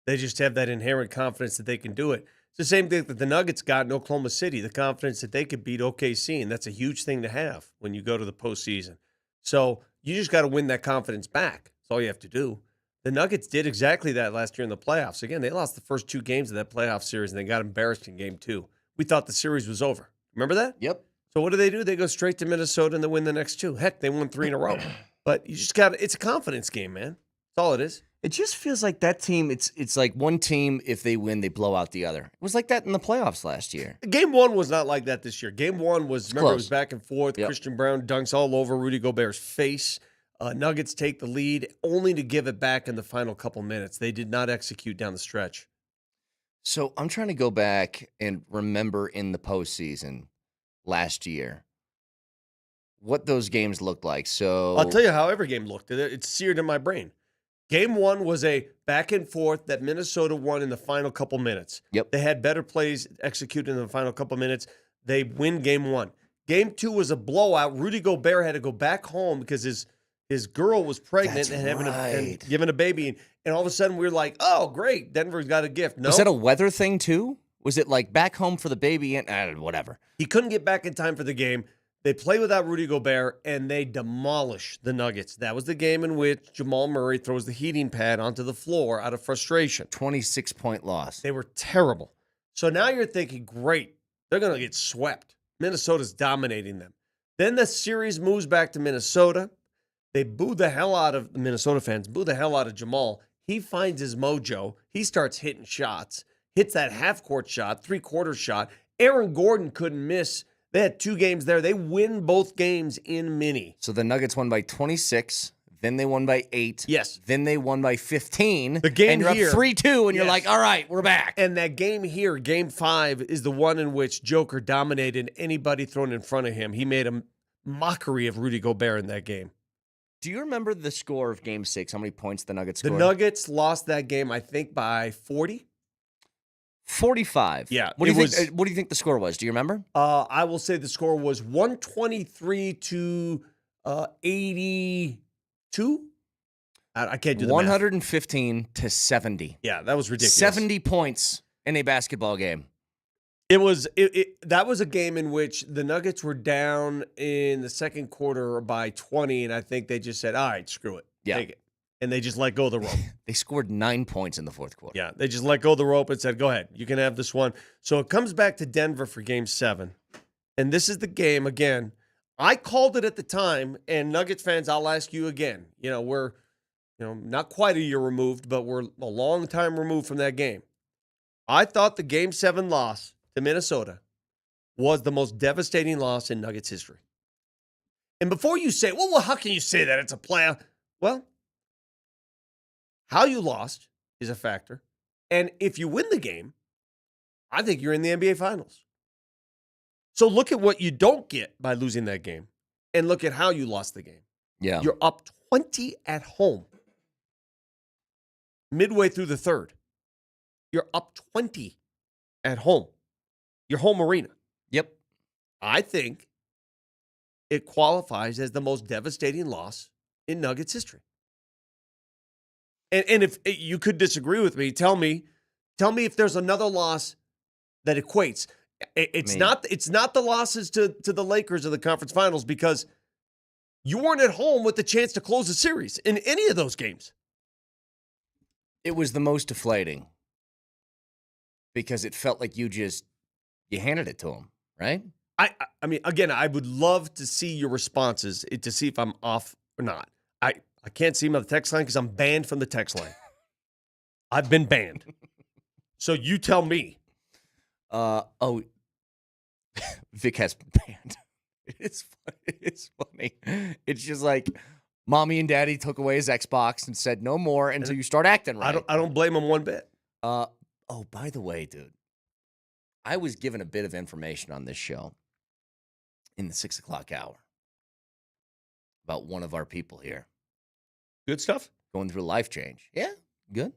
They just have that inherent confidence that they can do it. It's the same thing that the Nuggets got in Oklahoma City, the confidence that they could beat OKC, and that's a huge thing to have when you go to the postseason. So you just got to win that confidence back. That's all you have to do. The Nuggets did exactly that last year in the playoffs. Again, they lost the first 2 games of that playoff series, and they got embarrassed in game 2. We thought the series was over. Remember that? Yep. So what do? They go straight to Minnesota and they win the next 2. Heck, they won 3 in a row. But you just got it's a confidence game, man. That's all it is. It just feels like that team. It's like one team, if they win, they blow out the other. It was like that in the playoffs last year. Game 1 was not like that this year. Game 1 was, remember, it was back and forth. Yep. Christian Brown dunks all over Rudy Gobert's face. Nuggets take the lead, only to give it back in the final couple minutes. They did not execute down the stretch. So I'm trying to go back and remember in the postseason last year what those games looked like. So I'll tell you how every game looked. It's seared in my brain. Game 1 was a back and forth that Minnesota won in the final couple minutes. Yep. They had better plays executed in the final couple minutes. They win Game 1. Game 2 was a blowout. Rudy Gobert had to go back home because his girl was pregnant and giving a baby. And all of a sudden we were like, oh, great, Denver's got a gift. No. Was that a weather thing too? Was it like back home for the baby and whatever? He couldn't get back in time for the game. They play without Rudy Gobert, and they demolish the Nuggets. That was the game in which Jamal Murray throws the heating pad onto the floor out of frustration. 26-point loss. They were terrible. So now you're thinking, great, they're going to get swept. Minnesota's dominating them. Then the series moves back to Minnesota. They boo the hell out of the Minnesota fans, boo the hell out of Jamal. He finds his mojo. He starts hitting shots, hits that half-court shot, three-quarter shot. Aaron Gordon couldn't miss. They had 2 games there. They win both games in mini. So the Nuggets won by 26. Then they won by 8. Yes. Then they won by 15. The game and you're here, up 3-2, and you're like, all right, we're back. And that game here, Game 5, is the one in which Joker dominated anybody thrown in front of him. He made a mockery of Rudy Gobert in that game. Do you remember the score of Game 6? How many points the Nuggets scored? The Nuggets lost that game, I think, by 40. 45. Yeah. What do you think the score was? Do you remember? I will say the score was 123 to 82. I can't do the 115 to 70. Yeah, that was ridiculous. 70 points in a basketball game. That was a game in which the Nuggets were down in the second quarter by 20, and I think they just said, all right, screw it. Yeah. Take it. And they just let go of the rope. They scored 9 points in the fourth quarter. Yeah, they just let go of the rope and said, go ahead, you can have this one. So it comes back to Denver for Game 7. And this is the game, again, I called it at the time, and Nuggets fans, I'll ask you again. We're not quite a year removed, but we're a long time removed from that game. I thought the Game 7 loss to Minnesota was the most devastating loss in Nuggets history. And before you say, well, how can you say that? It's a playoff. Well, how you lost is a factor. And if you win the game, I think you're in the NBA Finals. So look at what you don't get by losing that game and look at how you lost the game. Yeah. You're up 20 at home midway through the third. You're up 20 at home. Your home arena. Yep. I think it qualifies as the most devastating loss in Nuggets history. And if you could disagree with me, tell me if there's another loss that equates. It's not the losses to the Lakers of the conference finals because you weren't at home with the chance to close the series in any of those games. It was the most deflating because it felt like you handed it to them, right? I mean, again, I would love to see your responses to see if I'm off or not. I can't see him on the text line because I'm banned from the text line. I've been banned. So you tell me. Vic has been banned. It's funny. It's just like mommy and daddy took away his Xbox and said no more until you start acting right. I don't blame him one bit. By the way, dude, I was given a bit of information on this show in the 6 o'clock hour about one of our people here. Good stuff? Going through a life change. Yeah, good.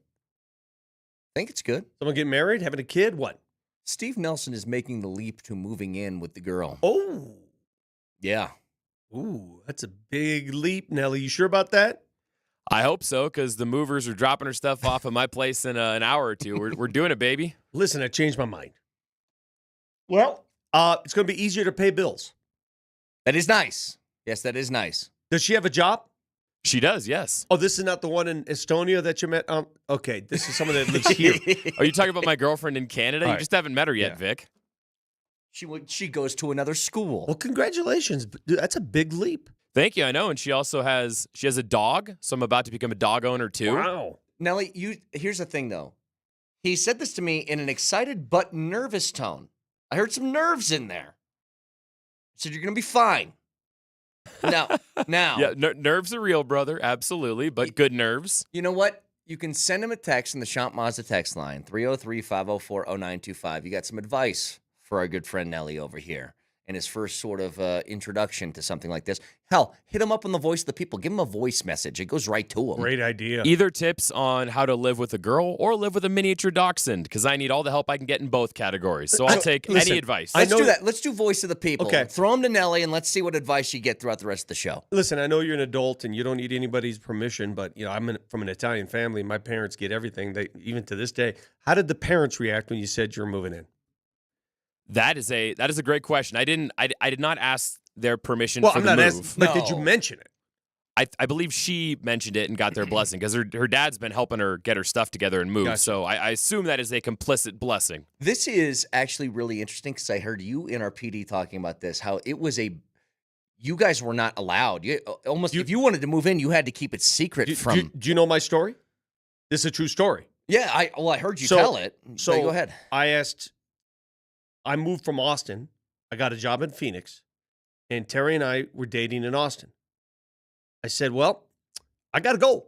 Think it's good. Someone getting married, having a kid, what? Steve Nelson is making the leap to moving in with the girl. Oh. Yeah. Ooh, that's a big leap, Nelly. You sure about that? I hope so, because the movers are dropping her stuff off at my place in an hour or two. We're doing it, baby. Listen, I changed my mind. Well, it's going to be easier to pay bills. That is nice. Yes, that is nice. Does she have a job? She does, yes. Oh, this is not the one in Estonia that you met? Okay, this is someone that lives here. Are you talking about my girlfriend in Canada? All You right. just haven't met her yet, Yeah. Vic. She goes to another school. Well, congratulations. Dude, that's a big leap. Thank you, I know. And she has a dog, so I'm about to become a dog owner too. Wow. Nelly, here's the thing, though. He said this to me in an excited but nervous tone. I heard some nerves in there. He said, you're going to be fine. Now. Yeah, nerves are real, brother. Absolutely, but good nerves. You know what? You can send him a text in the Shop Mazda text line, 303-504-0925. You got some advice for our good friend Nelly over here in his first sort of introduction to something like this. Hell, hit him up on the Voice of the People. Give him a voice message. It goes right to him. Great idea. Either tips on how to live with a girl or live with a miniature dachshund, because I need all the help I can get in both categories. So I'll take any advice. Let's do that. Let's do Voice of the People. Okay. Throw him to Nelly, and let's see what advice you get throughout the rest of the show. Listen, I know you're an adult and you don't need anybody's permission, but I'm from an Italian family. My parents get everything. They even to this day. How did the parents react when you said you're moving in? That is a great question. I did not ask their permission Well, for I'm the not move. asking, but did you mention it? I believe she mentioned it and got their blessing because her dad's been helping her get her stuff together and move. Gotcha. So I assume that is a complicit blessing. This is actually really interesting because I heard you in our PD talking about this, how it was you guys were not allowed. If you wanted to move in, you had to keep it secret from. Do you know my story? This is a true story. Yeah, I heard you tell it. So go ahead. I moved from Austin. I got a job in Phoenix, and Terry and I were dating in Austin. I said, well, I got to go.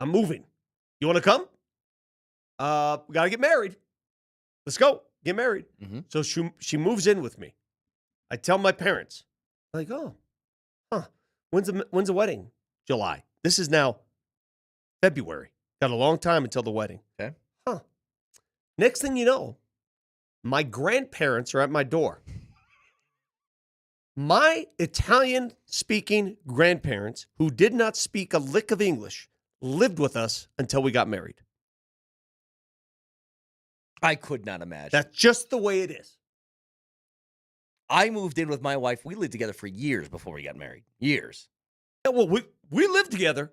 I'm moving. You want to come? We got to get married. Let's go. Get married. Mm-hmm. So she moves in with me. I tell my parents. They're like, oh, when's the wedding? July. This is now February. Got a long time until the wedding. Okay. Next thing you know, my grandparents are at my door. My Italian-speaking grandparents, who did not speak a lick of English, lived with us until we got married. I could not imagine. That's just the way it is. I moved in with my wife. We lived together for years before we got married. Years. Yeah, well, we lived together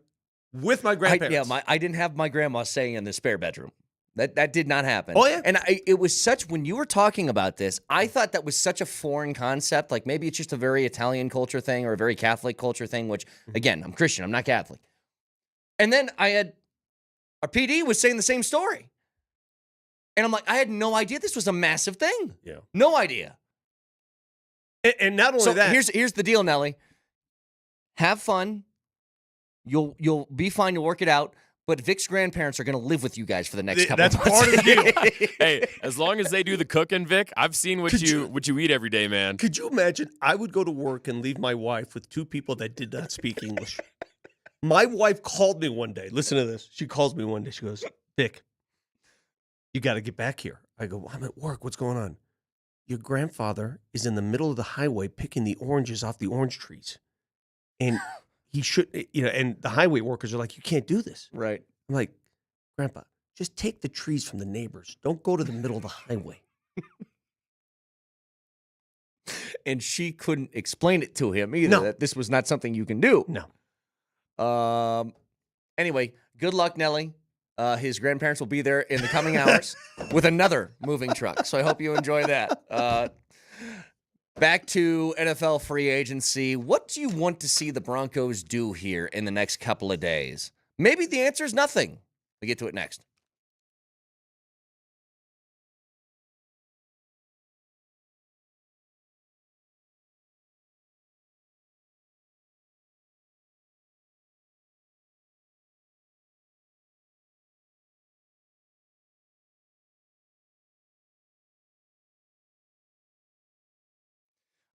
with my grandparents. I didn't have my grandma staying in the spare bedroom. That did not happen. Oh, yeah. And it was when you were talking about this, I thought that was such a foreign concept. Like maybe it's just a very Italian culture thing or a very Catholic culture thing, which, again, I'm Christian. I'm not Catholic. And then our PD was saying the same story. And I'm like, I had no idea this was a massive thing. Yeah. No idea. And not only that. Here's the deal, Nelly. Have fun. You'll be fine. You'll work it out. But Vic's grandparents are going to live with you guys for the next couple of months. That's part of the deal. Hey, as long as they do the cooking, Vic, I've seen what you eat every day, man. Could you imagine? I would go to work and leave my wife with two people that did not speak English. My wife called me one day. Listen to this. She calls me one day. She goes, Vic, you got to get back here. I go, I'm at work. What's going on? Your grandfather is in the middle of the highway picking the oranges off the orange trees. And he should, and the highway workers are like, you can't do this. Right. I'm like, Grandpa, just take the trees from the neighbors. Don't go to the middle of the highway. And she couldn't explain it to him either, No. that this was not something you can do. No. Anyway, good luck, Nelly. His grandparents will be there in the coming hours with another moving truck. So I hope you enjoy that. Back to NFL free agency. What do you want to see the Broncos do here in the next couple of days? Maybe the answer is nothing. We get to it next.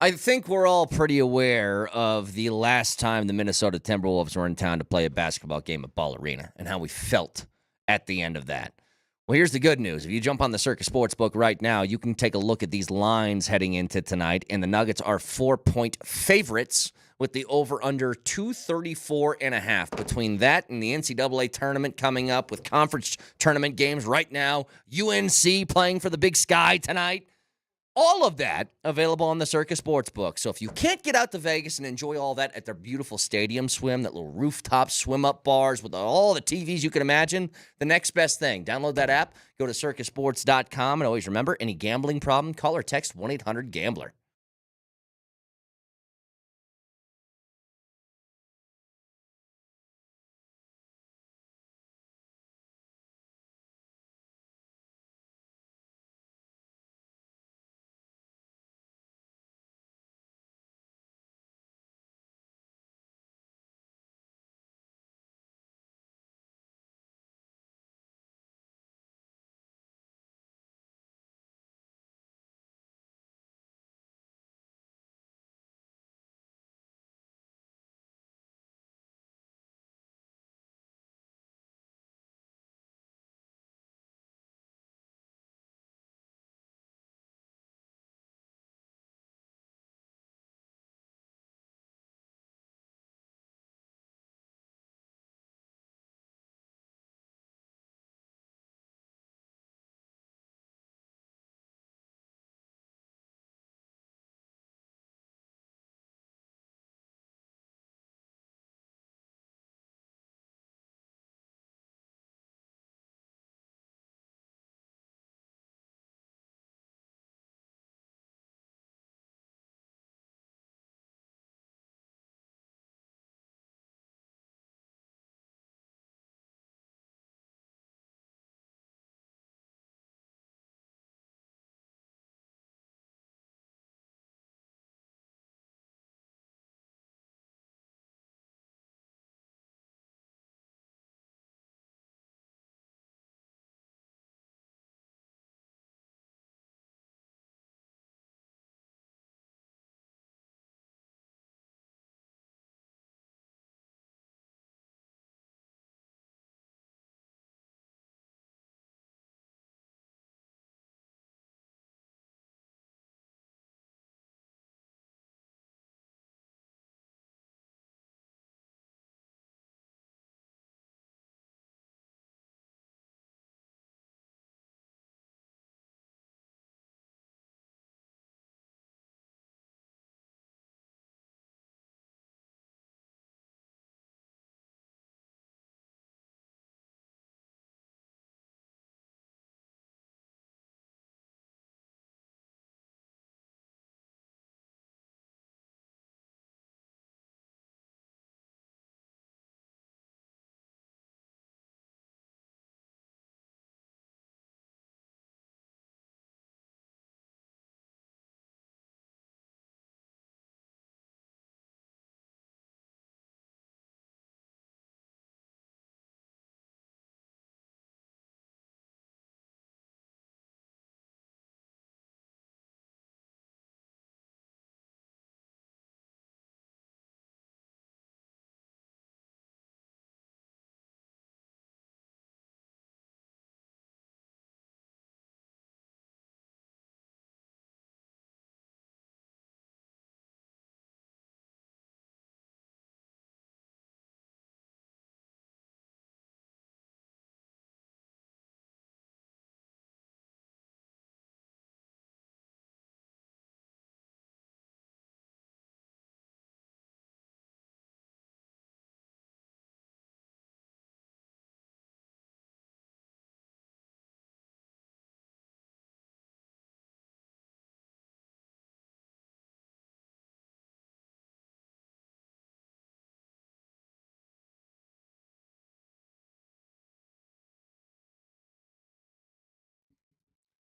I think we're all pretty aware of the last time the Minnesota Timberwolves were in town to play a basketball game at Ball Arena and how we felt at the end of that. Well, here's the good news. If you jump on the Circus Sportsbook right now, you can take a look at these lines heading into tonight, and the Nuggets are 4-point favorites with the over-under 234.5. Between that and the NCAA tournament coming up with conference tournament games right now, UNC playing for the Big Sky tonight, all of that available on the Circus Sportsbook. So if you can't get out to Vegas and enjoy all that at their beautiful stadium swim, that little rooftop swim-up bars with all the TVs you can imagine, the next best thing, download that app, go to circusports.com, and always remember, any gambling problem, call or text 1-800-GAMBLER.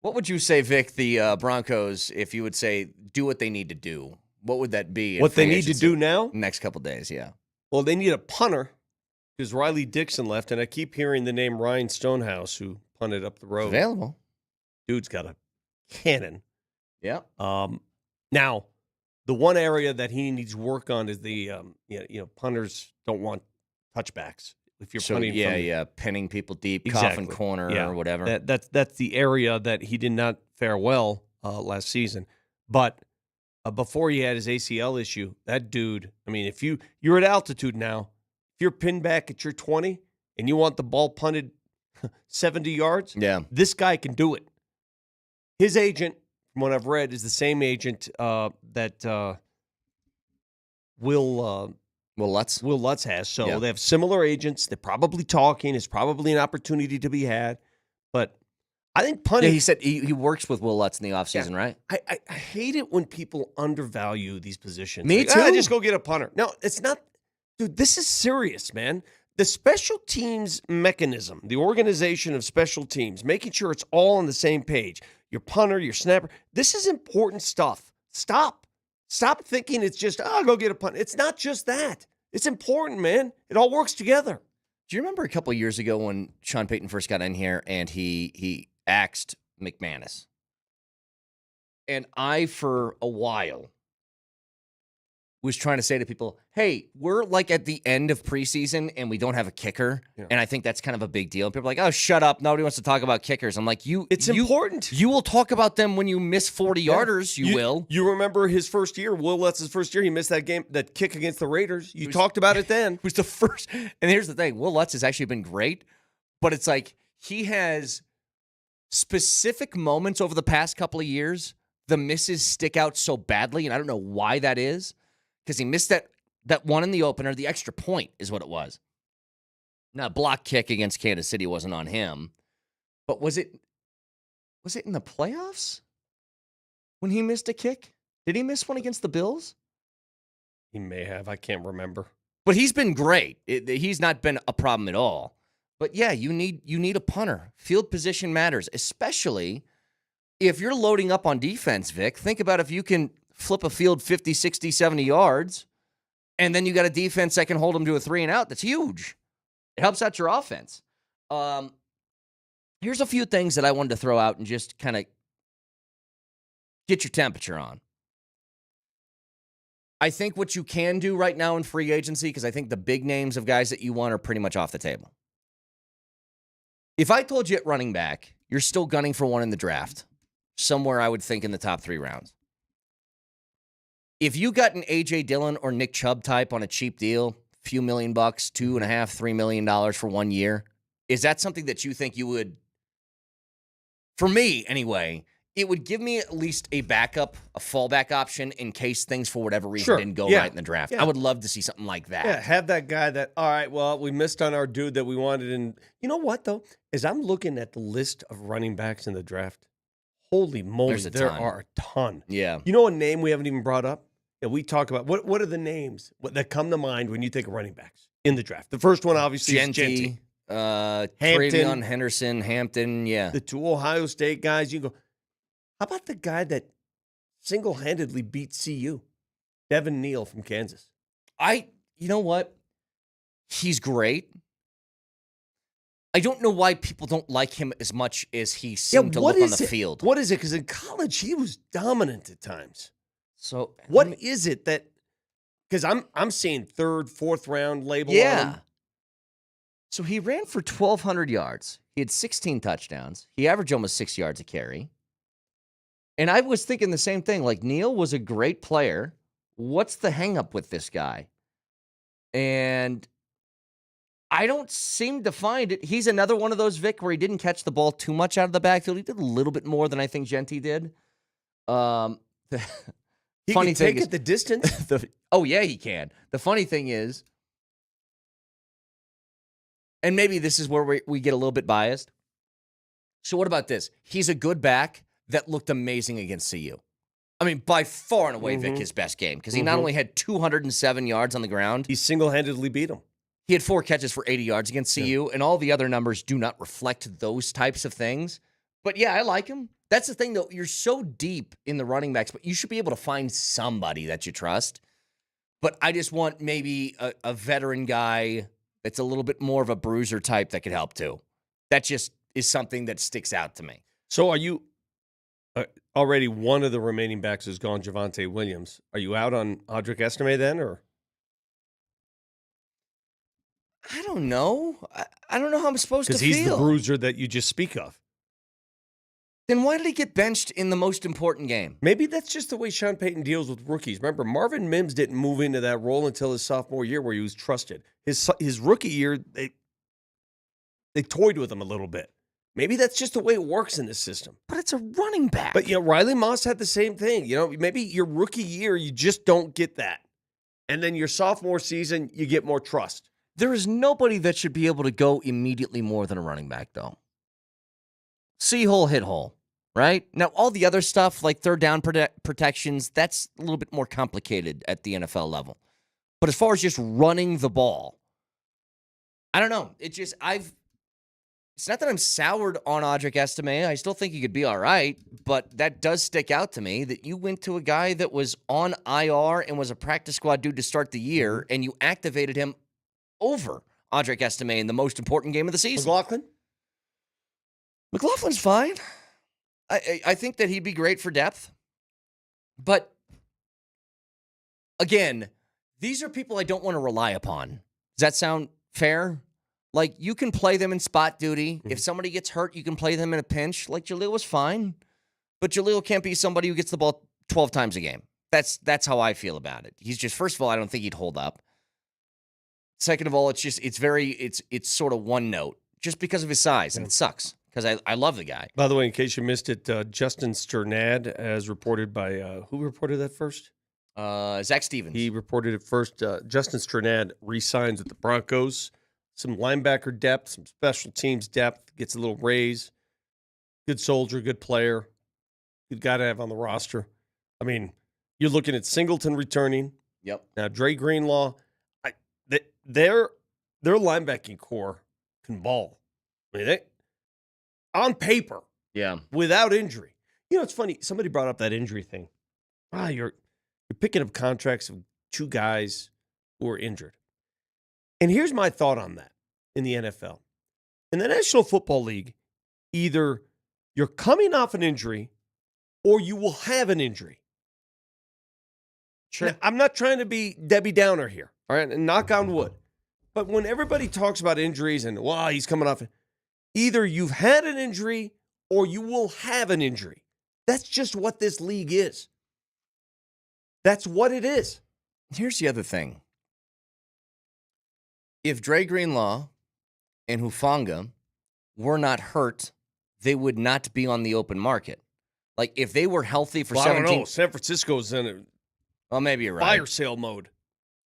What would you say, Vic, the Broncos, if you would say do what they need to do? What would that be? What they need to do now? Next couple days, yeah. Well, they need a punter because Riley Dixon left, and I keep hearing the name Ryan Stonehouse, who punted up the road. Available. Dude's got a cannon. Yeah. Now, the one area that he needs work on is the punters don't want touchbacks. If you're punting pinning people deep, Exactly. coffin corner or whatever. That's the area that he did not fare well last season. But before he had his ACL issue, that dude, I mean, if you're at altitude now, if you're pinned back at your 20 and you want the ball punted 70 yards, this guy can do it. His agent, from what I've read, is the same agent that Will Lutz has. So they have similar agents. They're probably talking. It's probably an opportunity to be had. But I think punting. Yeah, he said he works with Will Lutz in the offseason, right? I hate it when people undervalue these positions. Me too. Just go get a punter. No, it's not. Dude, this is serious, man. The special teams mechanism, the organization of special teams, making sure it's all on the same page. Your punter, your snapper. This is important stuff. Stop thinking it's just, go get a punt. It's not just that. It's important, man. It all works together. Do you remember a couple of years ago when Sean Payton first got in here and he axed McManus? And I, for a while, was trying to say to people, hey, we're like at the end of preseason and we don't have a kicker. Yeah. And I think that's kind of a big deal. And people are like, oh, shut up. Nobody wants to talk about kickers. I'm like, it's important. You will talk about them when you miss 40-yarders. You will. You remember his first year, Will Lutz's first year, he missed that kick against the Raiders. You talked about it then. It was the first. And here's the thing. Will Lutz has actually been great, but it's like he has specific moments over the past couple of years. The misses stick out so badly, and I don't know why that is. Because he missed that one in the opener. The extra point is what it was. Now, block kick against Kansas City wasn't on him. But was it in the playoffs when he missed a kick? Did he miss one against the Bills? He may have. I can't remember. But he's been great. He's not been a problem at all. But, yeah, you need a punter. Field position matters, especially if you're loading up on defense, Vic. Think about if you can flip a field 50, 60, 70 yards, and then you got a defense that can hold them to a 3-and-out. That's huge. It helps out your offense. Here's a few things that I wanted to throw out and just kind of get your temperature on. I think what you can do right now in free agency, because I think the big names of guys that you want are pretty much off the table. If I told you at running back, you're still gunning for one in the draft, somewhere I would think in the top 3 rounds. If you got an A.J. Dillon or Nick Chubb type on a cheap deal, few $1 million, $2.5, $3 million for 1 year, is that something that you think you would, for me anyway, it would give me at least a backup, a fallback option in case things for whatever reason didn't go right in the draft. Yeah. I would love to see something like that. Yeah, have that guy that, all right, well, we missed on our dude that we wanted. And you know what, though? As I'm looking at the list of running backs in the draft, holy moly, there are a ton. Yeah. You know a name we haven't even brought up? Yeah, we talk about what are the names that come to mind when you think of running backs in the draft? The first one, obviously, is Genty. Travion Henderson, Hampton, yeah. The 2 Ohio State guys. You go, how about the guy that single-handedly beat CU? Devin Neal from Kansas. You know what? He's great. I don't know why people don't like him as much as he seemed to look on the field. What is it? Because in college, he was dominant at times. So what is it that? Because I'm seeing 3rd, 4th round label on him. So he ran for 1,200 yards. He had 16 touchdowns. He averaged almost 6 yards a carry. And I was thinking the same thing. Like, Neal was a great player. What's the hang up with this guy? And I don't seem to find it. He's another one of those, Vic, where he didn't catch the ball too much out of the backfield. He did a little bit more than I think Genty did. He can take it the distance. Oh, yeah, he can. The funny thing is, and maybe this is where we get a little bit biased. So what about this? He's a good back that looked amazing against CU. I mean, by far and away, Vic, his best game, because he not only had 207 yards on the ground. He single-handedly beat him. He had 4 catches for 80 yards against CU, and all the other numbers do not reflect those types of things. But yeah, I like him. That's the thing, though. You're so deep in the running backs, but you should be able to find somebody that you trust. But I just want maybe a veteran guy that's a little bit more of a bruiser type that could help too. That just is something that sticks out to me. So are you already one of the remaining backs is gone, Javonte Williams? Are you out on Audric Estime then, or? I don't know. I don't know how I'm supposed to feel. Because he's the bruiser that you just speak of. Then why did he get benched in the most important game? Maybe that's just the way Sean Payton deals with rookies. Remember, Marvin Mims didn't move into that role until his sophomore year where he was trusted. His rookie year, they toyed with him a little bit. Maybe that's just the way it works in this system. But it's a running back. But, Riley Moss had the same thing. Maybe your rookie year, you just don't get that. And then your sophomore season, you get more trust. There is nobody that should be able to go immediately more than a running back, though. See hole, hit hole, right? Now, all the other stuff, like third down protections, that's a little bit more complicated at the NFL level. But as far as just running the ball, I don't know. It's not that I'm soured on Audric Estime. I still think he could be all right, but that does stick out to me that you went to a guy that was on IR and was a practice squad dude to start the year, and you activated him over Audric Estime in the most important game of the season. McLaughlin's fine. I think that he'd be great for depth. But, again, these are people I don't want to rely upon. Does that sound fair? Like, you can play them in spot duty. If somebody gets hurt, you can play them in a pinch. Like, Jaleel was fine. But Jaleel can't be somebody who gets the ball 12 times a game. That's how I feel about it. He's just, first of all, I don't think he'd hold up. Second of all, it's sort of one note just because of his size, and it sucks because I love the guy. By the way, in case you missed it, Justin Sternad, as reported by who reported that first? Zach Stevens. He reported it first. Justin Sternad re-signs with the Broncos. Some linebacker depth, some special teams depth, gets a little raise. Good soldier, good player. Good guy to have on the roster. I mean, you're looking at Singleton returning. Yep. Now, Dre Greenlaw, their linebacking core can ball. I mean, on paper, yeah, without injury. It's funny. Somebody brought up that injury thing. You're picking up contracts of two guys who are injured. And here's my thought on that in the NFL. In the National Football League, either you're coming off an injury or you will have an injury. Sure. Now, I'm not trying to be Debbie Downer here, all right, and knock on wood. But when everybody talks about injuries and, he's coming off, either you've had an injury or you will have an injury. That's just what this league is. That's what it is. Here's the other thing. If Dre Greenlaw and Hufanga were not hurt, they would not be on the open market. Like, if they were healthy for 17... I don't know. San Francisco's in a well, maybe you're right. fire sale mode.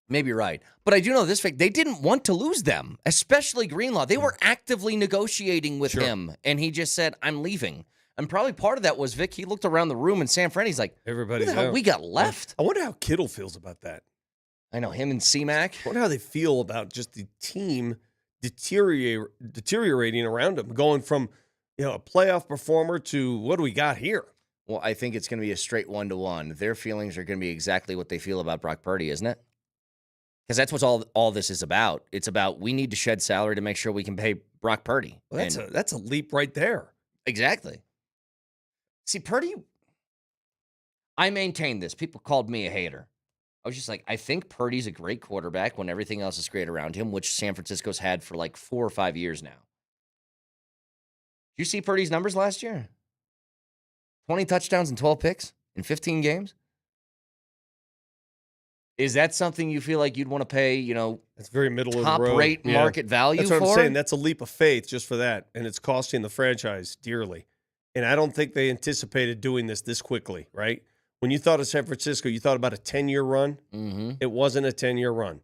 Maybe you're right. But I do know this fact. They didn't want to lose them, especially Greenlaw. They were actively negotiating with him, and he just said, I'm leaving. And probably part of that was, Vic, he looked around the room in San Fran. He's like, everybody's who the hell out. We got left? I wonder how Kittle feels about that. I know, him and C-Mac. I wonder how they feel about just the team deteriorating around him, going from a playoff performer to what do we got here? Well, I think it's going to be a straight 1-to-1. Their feelings are going to be exactly what they feel about Brock Purdy, isn't it? Because that's what all this is about. It's about we need to shed salary to make sure we can pay Brock Purdy. Well, that's a leap right there. Exactly. See, Purdy, I maintain this. People called me a hater. I was just like, I think Purdy's a great quarterback when everything else is great around him, which San Francisco's had for like 4 or 5 years now. Did you see Purdy's numbers last year? 20 touchdowns and 12 picks in 15 games? Is that something you feel like you'd want to pay, that's very middle of the road. Top rate market value for? That's what I'm saying. That's a leap of faith just for that. And it's costing the franchise dearly. And I don't think they anticipated doing this quickly, right? When you thought of San Francisco, you thought about a 10-year run. Mm-hmm. It wasn't a 10-year run.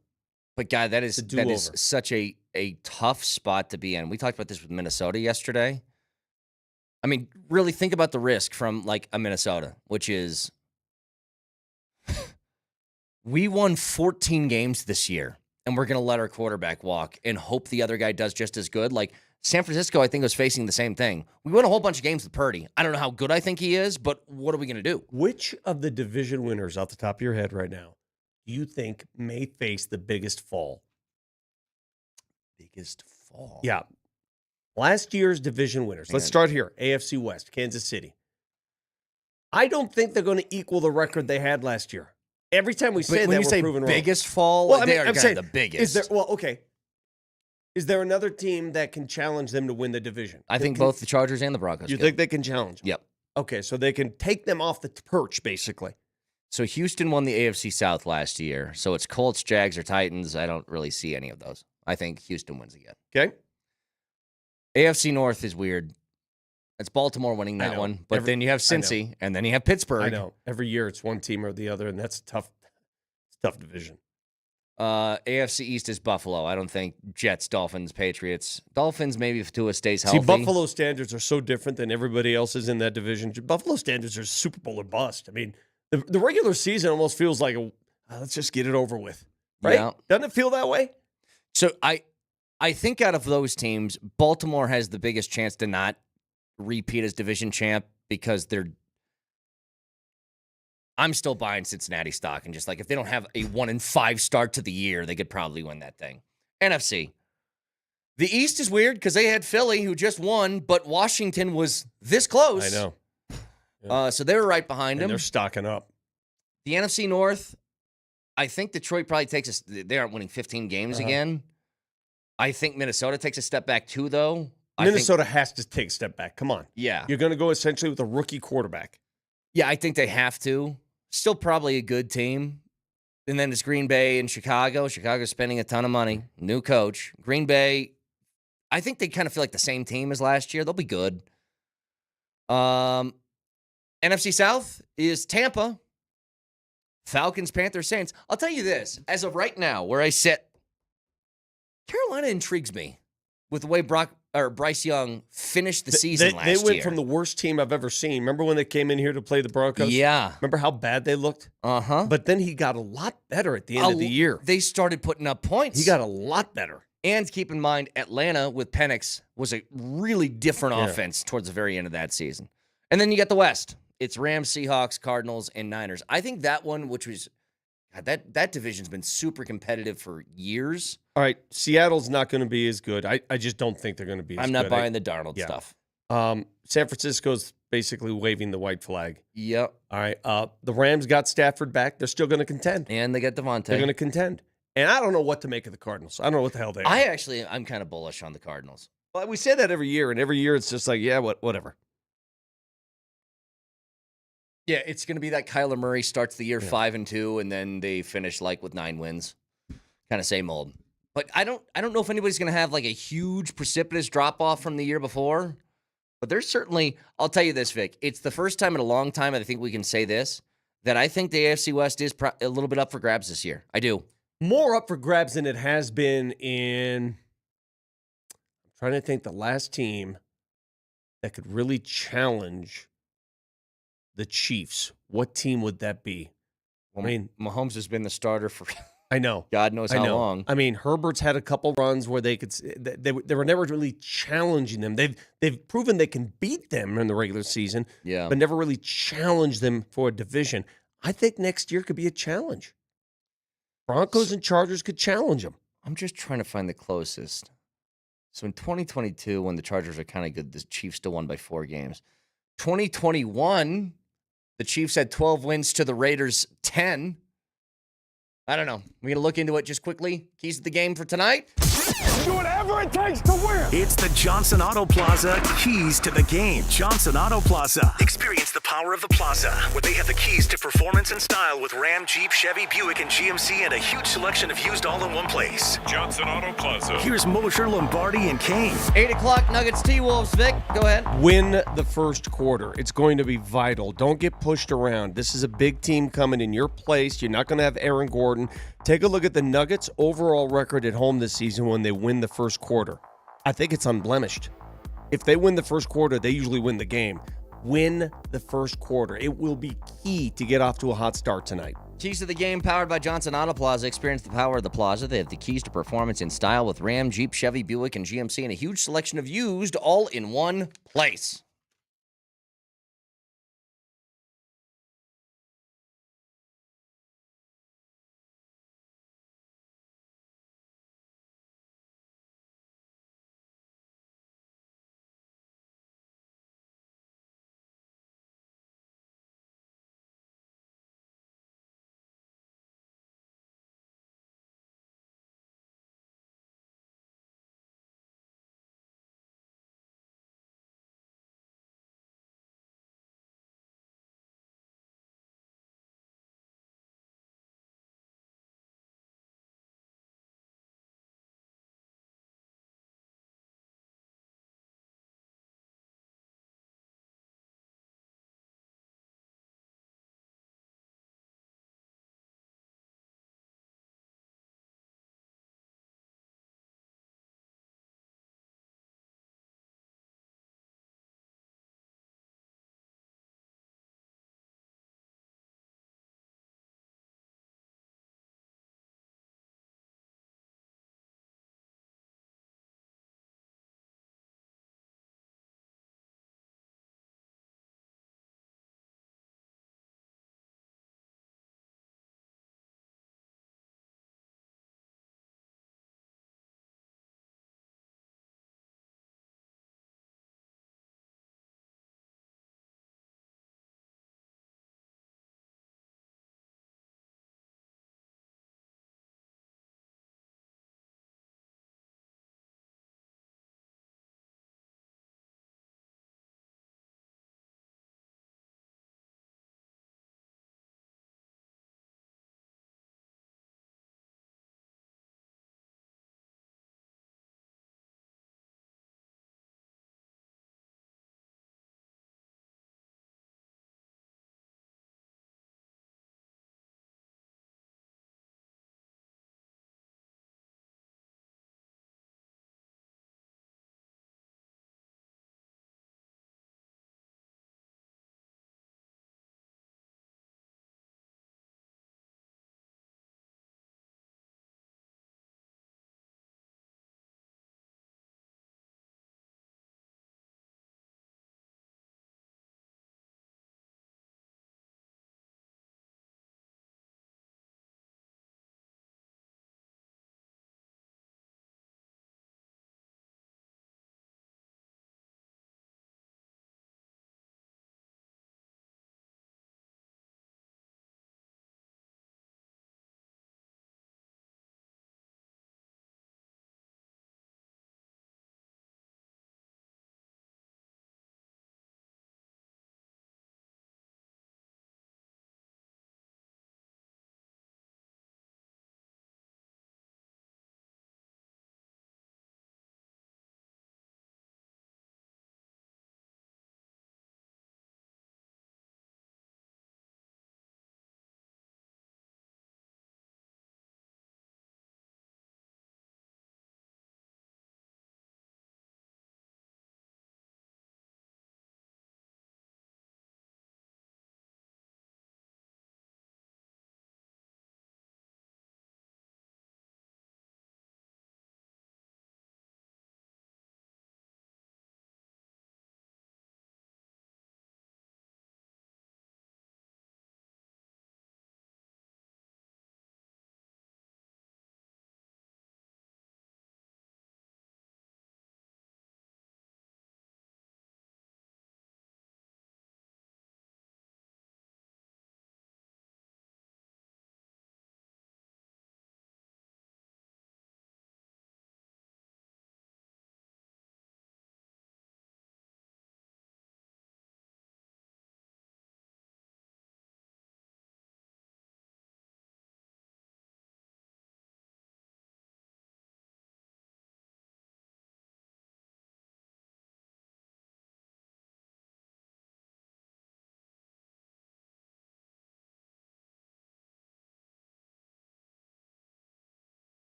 But, God, that is such a tough spot to be in. We talked about this with Minnesota yesterday. I mean, really think about the risk from, like, a Minnesota, which is we won 14 games this year, and we're going to let our quarterback walk and hope the other guy does just as good. Like, San Francisco, I think, was facing the same thing. We won a whole bunch of games with Purdy. I don't know how good I think he is, but what are we going to do? Which of the division winners, off the top of your head right now, do you think may face the biggest fall? Biggest fall? Yeah. Last year's division winners. Let's start here. AFC West, Kansas City. I don't think they're going to equal the record they had last year. Every time we say that, we're proven wrong. Biggest fall, Well, I they mean, are I'm kind saying, of the biggest. okay. Is there another team that can challenge them to win the division? I think both the Chargers and the Broncos. You think they can challenge them? Yep. Okay, so they can take them off the perch, basically. So Houston won the AFC South last year. So it's Colts, Jags, or Titans. I don't really see any of those. I think Houston wins again. Okay. AFC North is weird. It's Baltimore winning that one. But then you have Cincy, and then you have Pittsburgh. I know. Every year it's one team or the other, and that's a tough division. AFC East is Buffalo. I don't think Jets, Dolphins, Patriots. Dolphins, maybe if Tua stays healthy. See, Buffalo standards are so different than everybody else's in that division. Buffalo standards are Super Bowl or bust. I mean, the regular season almost feels like, let's just get it over with. Right? Yeah. Doesn't it feel that way? So I think out of those teams, Baltimore has the biggest chance to not repeat as division champ because I'm still buying Cincinnati stock, and just like if they don't have a 1-5 start to the year, they could probably win that thing. NFC. The East is weird because they had Philly who just won, but Washington was this close. I know. Yeah. So they were right behind And them. they're stocking up. The NFC North, I think Detroit probably takes they aren't winning 15 games again. I think Minnesota takes a step back too, though. Minnesota has to take a step back. Come on. Yeah. You're going to go essentially with a rookie quarterback. Yeah, I think they have to. Still probably a good team. And then it's Green Bay and Chicago. Chicago's spending a ton of money. New coach. Green Bay, I think they kind of feel like the same team as last year. They'll be good. NFC South is Tampa. Falcons, Panthers, Saints. I'll tell you this. As of right now, where I sit, Carolina intrigues me with the way Bryce Young finished the season last year. They went from the worst team I've ever seen. Remember when they came in here to play the Broncos? Yeah. Remember how bad they looked? Uh-huh. But then he got a lot better at the end of the year. They started putting up points. He got a lot better. And keep in mind, Atlanta with Penix was a really different offense towards the very end of that season. And then you got the West. It's Rams, Seahawks, Cardinals, and Niners. I think that one, which was that division's been super competitive for years. All right, Seattle's not going to be as good. I just don't think they're going to be as good. I'm not buying the Darnold stuff. San Francisco's basically waving the white flag. Yep. All right, the Rams got Stafford back. They're still going to contend. And they got Devontae. They're going to contend. And I don't know what to make of the Cardinals. I don't know what the hell they are. I'm kind of bullish on the Cardinals. Well, we say that every year, and every year it's just like, yeah, whatever. Yeah, it's going to be that Kyler Murray starts the year 5-2, and then they finish like with 9 wins. Kind of same old. But I don't know if anybody's going to have like a huge precipitous drop off from the year before. But there's certainly, I'll tell you this, Vic. It's the first time in a long time, and I think we can say this, that I think the AFC West is a little bit up for grabs this year. I do. More up for grabs than it has been in, I'm trying to think the last team that could really challenge the Chiefs. What team would that be? Well, I mean, Mahomes has been the starter for I know. God knows how long. I mean, Herbert's had a couple runs where they could they were never really challenging them. They've proven they can beat them in the regular season, but never really challenged them for a division. I think next year could be a challenge. Broncos and Chargers could challenge them. I'm just trying to find the closest. So in 2022, when the Chargers are kind of good, the Chiefs still won by 4 games. 2021, the Chiefs had 12 wins to the Raiders 10. I don't know. We're going to look into it just quickly. Keys to the game for tonight. Do whatever it takes to win. It's the Johnson Auto Plaza Keys to the Game. Johnson Auto Plaza. Experience the power of the plaza, where they have the keys to performance and style with Ram, Jeep, Chevy, Buick, and GMC, and a huge selection of used all in one place. Johnson Auto Plaza. Here's Moser, Lombardi, and Kane. 8 o'clock, Nuggets, T-Wolves. Vic, go ahead. Win the first quarter. It's going to be vital. Don't get pushed around. This is a big team coming in your place. You're not going to have Aaron Gordon. Take a look at the Nuggets' overall record at home this season when they win the first quarter. I think it's unblemished. If they win the first quarter, they usually win the game. Win the first quarter. It will be key to get off to a hot start tonight. Keys to the game powered by Johnson Auto Plaza. Experience the power of the plaza. They have the keys to performance and style with Ram, Jeep, Chevy, Buick, and GMC, and a huge selection of used all in one place.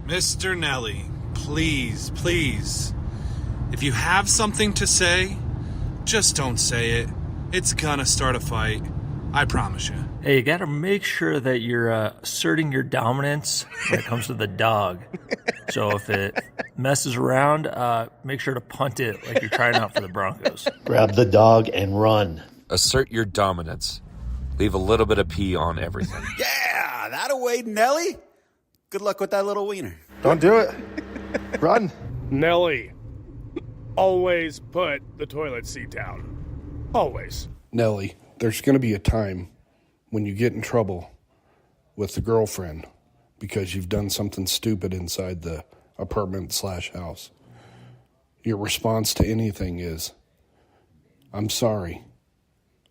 Mr. Nelly, please, please, if you have something to say, just don't say it. It's gonna start a fight. I promise you. Hey, you gotta make sure that you're asserting your dominance when it comes to the dog. So if it messes around, make sure to punt it like you're trying out for the Broncos. Grab the dog and run. Assert your dominance. Leave a little bit of pee on everything. Yeah, that'll wait, Nelly. Good luck with that little wiener. Don't do it. Run. Nelly, always put the toilet seat down. Always. Nelly, there's going to be a time when you get in trouble with the girlfriend because you've done something stupid inside the apartment/house. Your response to anything is, I'm sorry.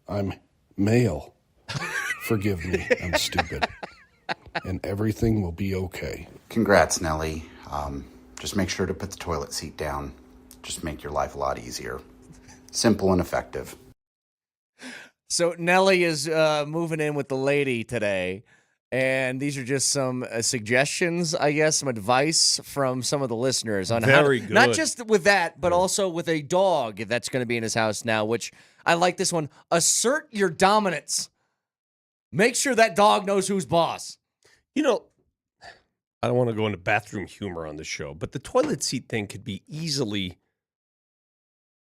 I'm male. Forgive me. I'm stupid. And everything will be okay. Congrats, Nelly. Just make sure to put the toilet seat down. Just make your life a lot easier. Simple and effective. So Nelly is moving in with the lady today, and these are just some suggestions, I guess, some advice from some of the listeners on Very how to, good. not just with that, but also with a dog that's going to be in his house now, which I like this one. Assert your dominance. Make sure that dog knows who's boss. You know, I don't want to go into bathroom humor on the show, but the toilet seat thing could be easily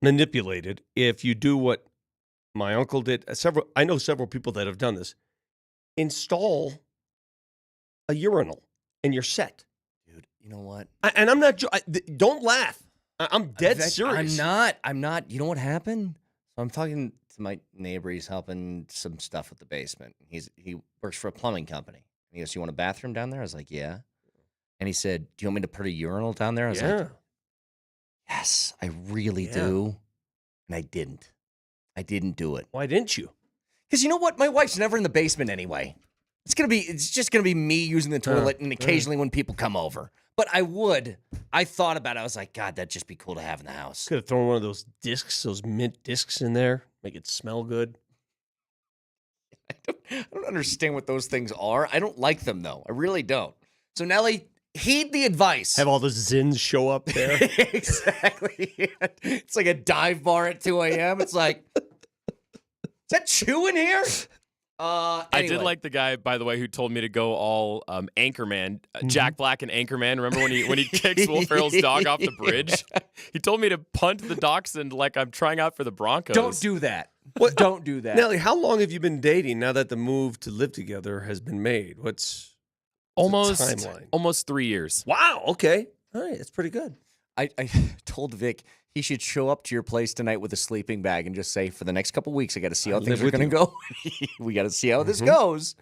manipulated if you do what my uncle did. I know several people that have done this. Install a urinal and you're set. Dude, you know what? And I'm not, don't laugh. I'm dead serious. I'm not. You know what happened? So I'm talking to my neighbor. He's helping some stuff with the basement. He works for a plumbing company. And he goes, "You want a bathroom down there?" I was like, "Yeah." And he said, "Do you want me to put a urinal down there?" I was like, "Yes, I really do." And I didn't. I didn't do it. Why didn't you? Because you know what? My wife's never in the basement anyway. It's just gonna be me using the toilet and occasionally when people come over. But I thought about it. I was like, God, that'd just be cool to have in the house. Could have thrown one of those discs, those mint discs in there, make it smell good. I don't understand what those things are. I don't like them, though. I really don't. So, Nelly, heed the advice. Have all the Zins show up there. Exactly. It's like a dive bar at 2 a.m. It's like, is that Chew in here? I did like the guy, by the way, who told me to go all Anchorman, Jack Black and Anchorman. Remember when he kicks Will Ferrell's dog off the bridge? He told me to punt the dachshund like I'm trying out for the Broncos. Don't do that. Don't do that. Nelly, how long have you been dating now that the move to live together has been made? What's the timeline? Almost 3 years. Wow. Okay. All right. That's pretty good. I told Vic he should show up to your place tonight with a sleeping bag and just say, for the next couple weeks, I got to see how things are going to go. We got to see how this goes.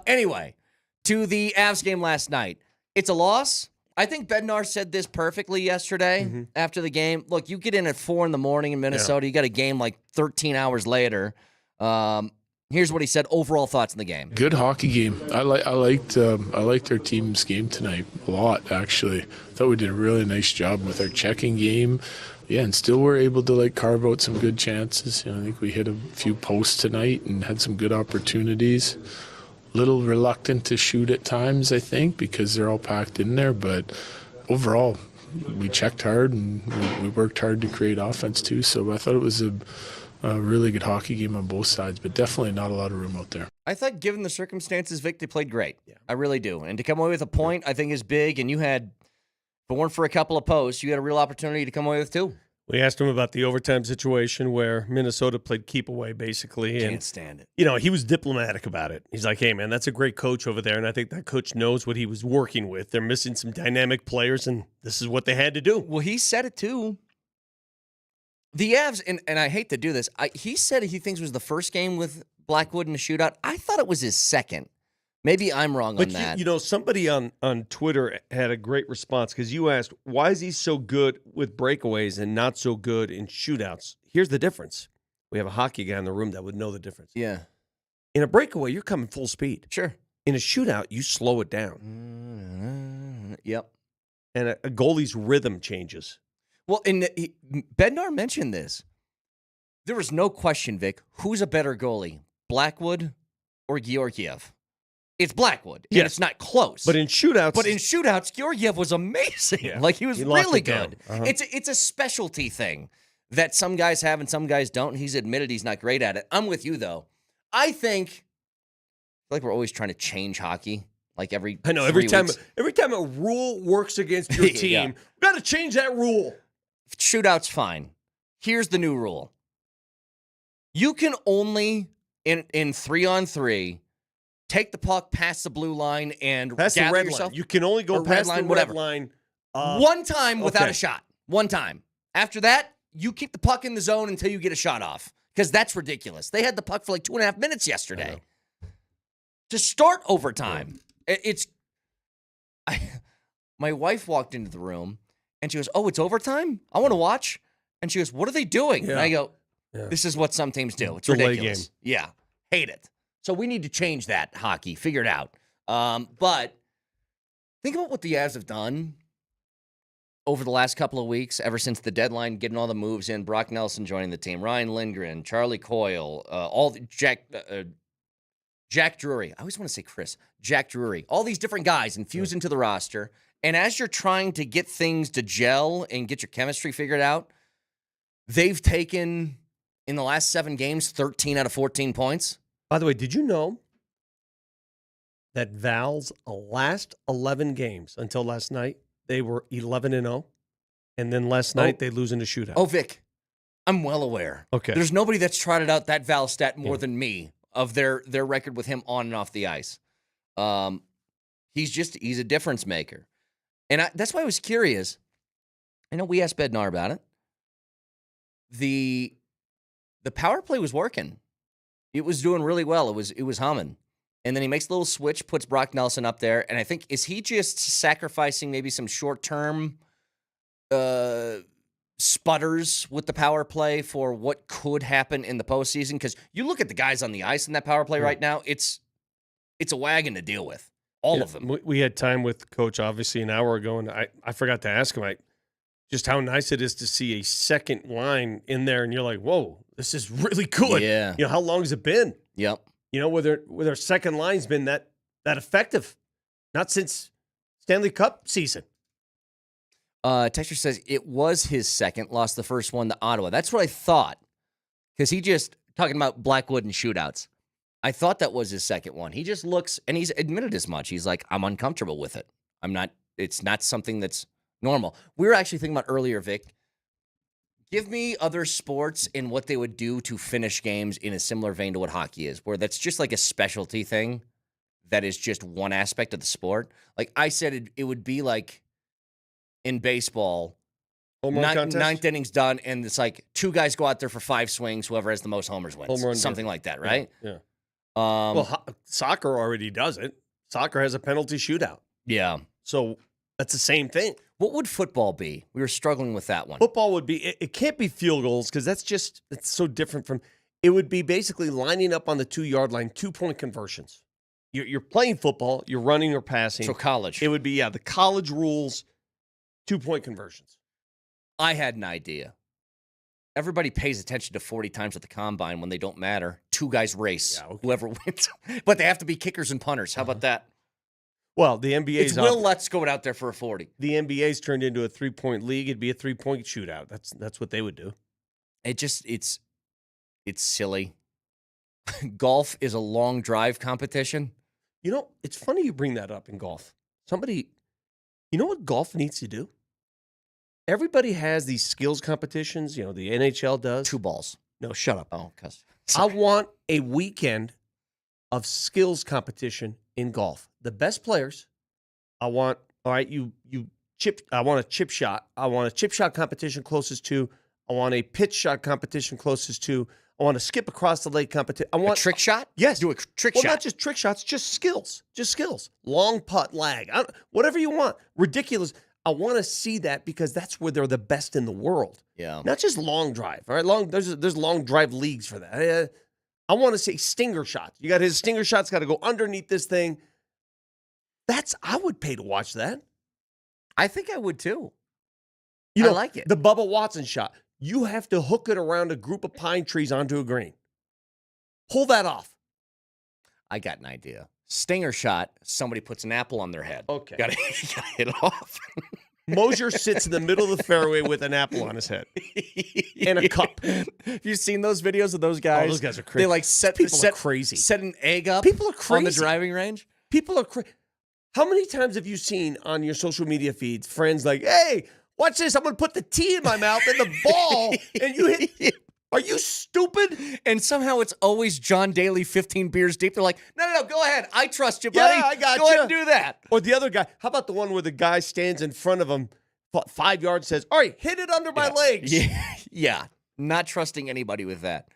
Anyway, to the Avs game last night. It's a loss. I think Bednar said this perfectly yesterday after the game. Look, you get in at 4 a.m. in Minnesota. You got a game like 13 hours later. Here's what he said. Overall thoughts on the game. Good hockey game. I liked our team's game tonight a lot, actually. Thought we did a really nice job with our checking game. Yeah, and still were able to carve out some good chances. I think we hit a few posts tonight and had some good opportunities. Little reluctant to shoot at times, I think, because they're all packed in there. But overall, we checked hard and we worked hard to create offense too. So I thought it was a really good hockey game on both sides, but definitely not a lot of room out there. I thought, given the circumstances, Vic, they played great. Yeah. I really do. And to come away with a point, I think is big. And you had, if it weren't for a couple of posts, you had a real opportunity to come away with 2. We asked him about the overtime situation where Minnesota played keep away, basically. Can't stand it. You know, he was diplomatic about it. He's like, hey, man, that's a great coach over there, and I think that coach knows what he was working with. They're missing some dynamic players, and this is what they had to do. Well, he said it, too. The Avs, and I hate to do this, he said he thinks it was the first game with Blackwood in a shootout. I thought it was his second. Maybe I'm wrong on that. You know, somebody on Twitter had a great response because you asked, why is he so good with breakaways and not so good in shootouts? Here's the difference. We have a hockey guy in the room that would know the difference. Yeah. In a breakaway, you're coming full speed. Sure. In a shootout, you slow it down. Yep. And a goalie's rhythm changes. Well, Bednar mentioned this. There was no question, Vic, who's a better goalie, Blackwood or Georgiev? It's Blackwood, and Yes. it's not close. But in shootouts, Georgiev was amazing. Yeah. Like, he was locked really it down. good. It's a specialty thing that some guys have and some guys don't. He's admitted he's not great at it. I'm with you, though. I think like we're always trying to change hockey. Like every 3 weeks. every time a rule works against your team, Yeah. we got to change that rule. Shootout's fine. Here's the new rule. You can only, in 3-on-3, take the puck past the blue line and Past the gather red yourself. line. You can only go or past the red whatever. line. One time without okay. a shot. One time. After that, you keep the puck in the zone until you get a shot off. Because that's ridiculous. They had the puck for like 2.5 minutes yesterday. To start overtime. My wife walked into the room and she goes, "Oh, it's overtime? I want to watch." And she goes, "What are they doing?" Yeah. And I go, Yeah. "This is what some teams do. It's Delay ridiculous." game. Yeah. Hate it. So we need to change that, hockey. Figure it out. But think about what the Avs have done over the last couple of weeks, ever since the deadline, getting all the moves in, Brock Nelson joining the team, Ryan Lindgren, Charlie Coyle, Jack Drury. I always want to say Chris. Jack Drury. All these different guys infused into the roster. And as you're trying to get things to gel and get your chemistry figured out, they've taken, in the last 7 games, 13 out of 14 points. By the way, did you know that Val's last 11 games until last night, they were 11-0, and then last night they lose in a shootout? Oh, Vic, I'm well aware. Okay. There's nobody that's trotted out that Val stat more than me of their record with him on and off the ice. He's a difference maker. And that's why I was curious. I know we asked Bednar about it. The power play was working. It was doing really well. It was humming. And then he makes a little switch, puts Brock Nelson up there. And I think, is he just sacrificing maybe some short-term sputters with the power play for what could happen in the postseason? Because you look at the guys on the ice in that power play right now, it's a wagon to deal with. All of them. We had time with Coach, obviously, an hour ago, and I forgot to ask him just how nice it is to see a second line in there, and you're like, whoa, this is really good. Yeah. You know, how long has it been? Yep. You know, whether our second line's been that effective. Not since Stanley Cup season. Texter says it was his second, lost the first one to Ottawa. That's what I thought. Because he just, talking about Blackwood and shootouts, I thought that was his second one. He just looks, and he's admitted as much. He's like, I'm uncomfortable with it. It's not something that's normal. We were actually thinking about earlier, Vic, give me other sports and what they would do to finish games in a similar vein to what hockey is, where that's just like a specialty thing that is just one aspect of the sport. Like I said, it would be like in baseball, ninth inning's done, and it's like 2 guys go out there for 5 swings. Whoever has the most homers wins. Home run Something like that, right? Yeah. Soccer already does it. Soccer has a penalty shootout. Yeah. So that's the same thing. What would football be? We were struggling with that one. Football would be, it can't be field goals because it's so different from, it would be basically lining up on the 2-yard line, 2-point conversions. You're playing football, you're running or passing. So college. It would be, the college rules, 2-point conversions. I had an idea. Everybody pays attention to 40 times at the combine when they don't matter. 2 guys race. Yeah, okay. Whoever wins. But they have to be kickers and punters. How about that? Well, the NBA's it's Will Lutz going out there for a 40. The NBA's turned into a 3-point league. It'd be a 3-point shootout. That's what they would do. It's silly. Golf is a long drive competition. You know, it's funny you bring that up in golf. You know what golf needs to do? Everybody has these skills competitions. You know, the NHL does. 2 balls. No, shut up. Oh, because I want a weekend of skills competition in golf. The best players. I want a chip shot. I want a chip shot competition closest to. I want a pitch shot competition closest to. I want to skip across the lake competition. I want a trick shot? Yes. Do a trick shot. Well, not just trick shots, just skills. Just skills. Long putt, lag. Whatever you want. Ridiculous. I want to see that because that's where they're the best in the world. Yeah. Not just long drive. All right. There's long drive leagues for that. I want to see stinger shots. You got his stinger shots got to go underneath this thing. I would pay to watch that. I think I would too. I like it. The Bubba Watson shot. You have to hook it around a group of pine trees onto a green. Pull that off. I got an idea. Stinger shot, somebody puts an apple on their head. Okay. Gotta hit it off. Moser sits in the middle of the fairway with an apple on his head and a cup. Have you seen those videos of those guys? Oh, those guys are crazy. They like set crazy. Set an egg up. People are crazy on the driving range. People are crazy. How many times have you seen on your social media feeds friends like, "Hey, watch this! I'm going to put the tee in my mouth and the ball, and you hit." Are you stupid? And somehow it's always John Daly, 15 beers deep. They're like, no, go ahead. I trust you, buddy. Yeah, I got you. Go ahead and do that. Or the other guy. How about the one where the guy stands in front of him, 5 yards, says, "All right, hit it under my legs." Yeah, not trusting anybody with that.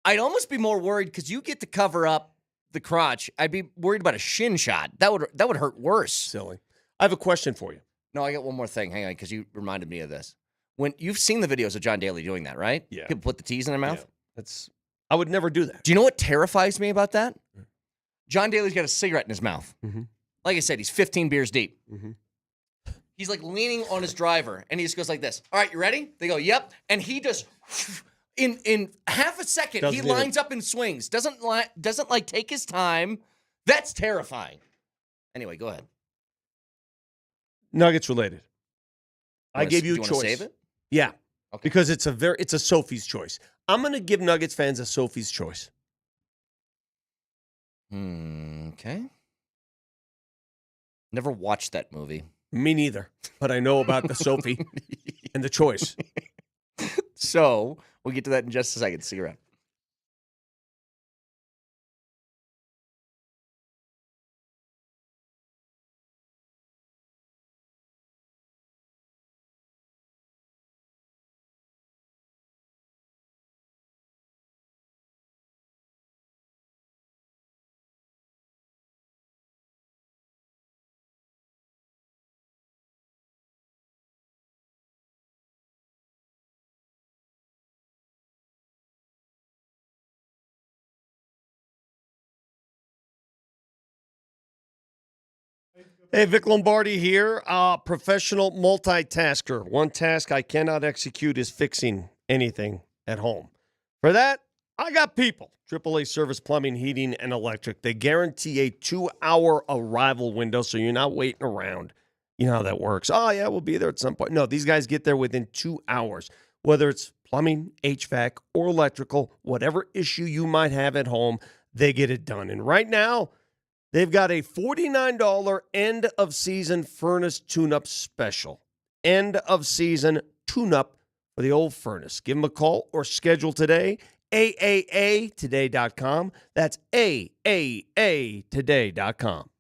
I'd almost be more worried because you get to cover up the crotch. I'd be worried about a shin shot. That would hurt worse. Silly. I have a question for you. No, I got one more thing. Hang on, because you reminded me of this. When you've seen the videos of John Daly doing that, right? Yeah. People put the tees in their mouth. Yeah. I would never do that. Do you know what terrifies me about that? John Daly's got a cigarette in his mouth. Mm-hmm. Like I said, he's 15 beers deep. Mm-hmm. He's like leaning on his driver, and he just goes like this. All right, you ready? They go, yep. And he just, in half a second, he lines up and swings. Doesn't like take his time. That's terrifying. Anyway, go ahead. Nuggets related. I gave you a choice. choice. Save it? Yeah. Okay. Because it's a Sophie's choice. I'm going to give Nuggets fans a Sophie's choice. Okay. Never watched that movie. Me neither. But I know about the Sophie and the choice. So we'll get to that in just a second. See you around. Hey, Vic Lombardi here, professional multitasker. One task I cannot execute is fixing anything at home. For that, I got people. AAA Service Plumbing, Heating, and Electric. They guarantee a 2-hour arrival window, so you're not waiting around. You know how that works. Oh, yeah, we'll be there at some point. No, these guys get there within 2 hours. Whether it's plumbing, HVAC, or electrical, whatever issue you might have at home, they get it done. And right now, they've got a $49 end-of-season furnace tune-up special. End-of-season tune-up for the old furnace. Give them a call or schedule today. AAAtoday.com. That's AAAtoday.com.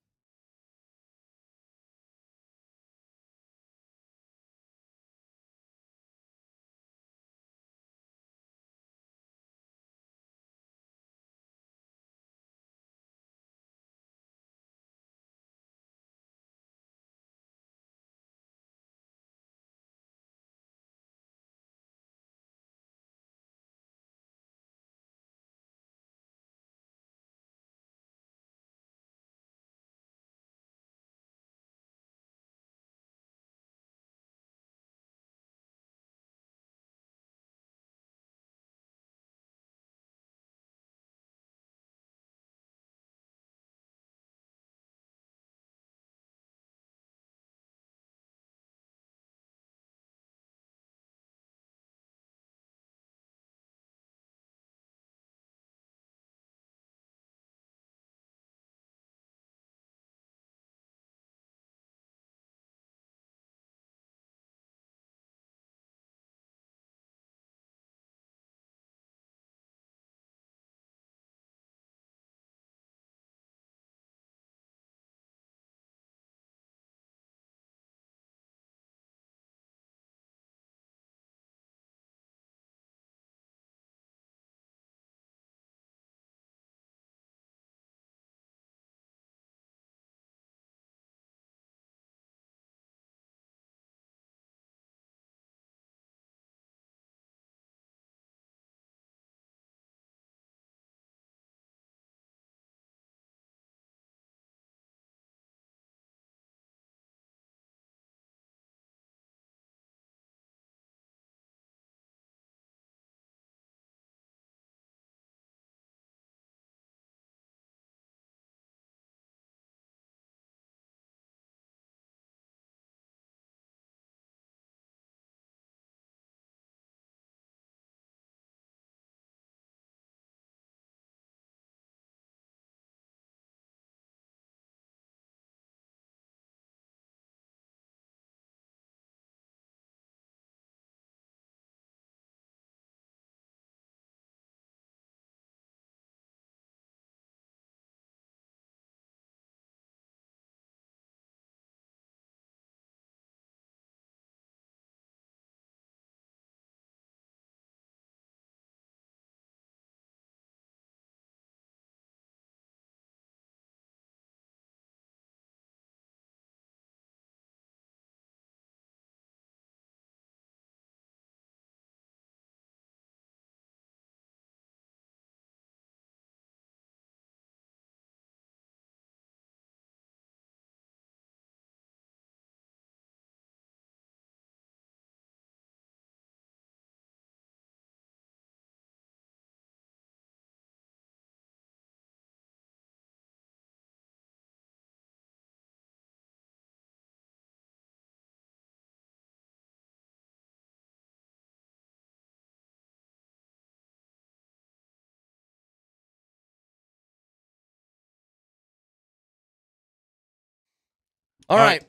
All right.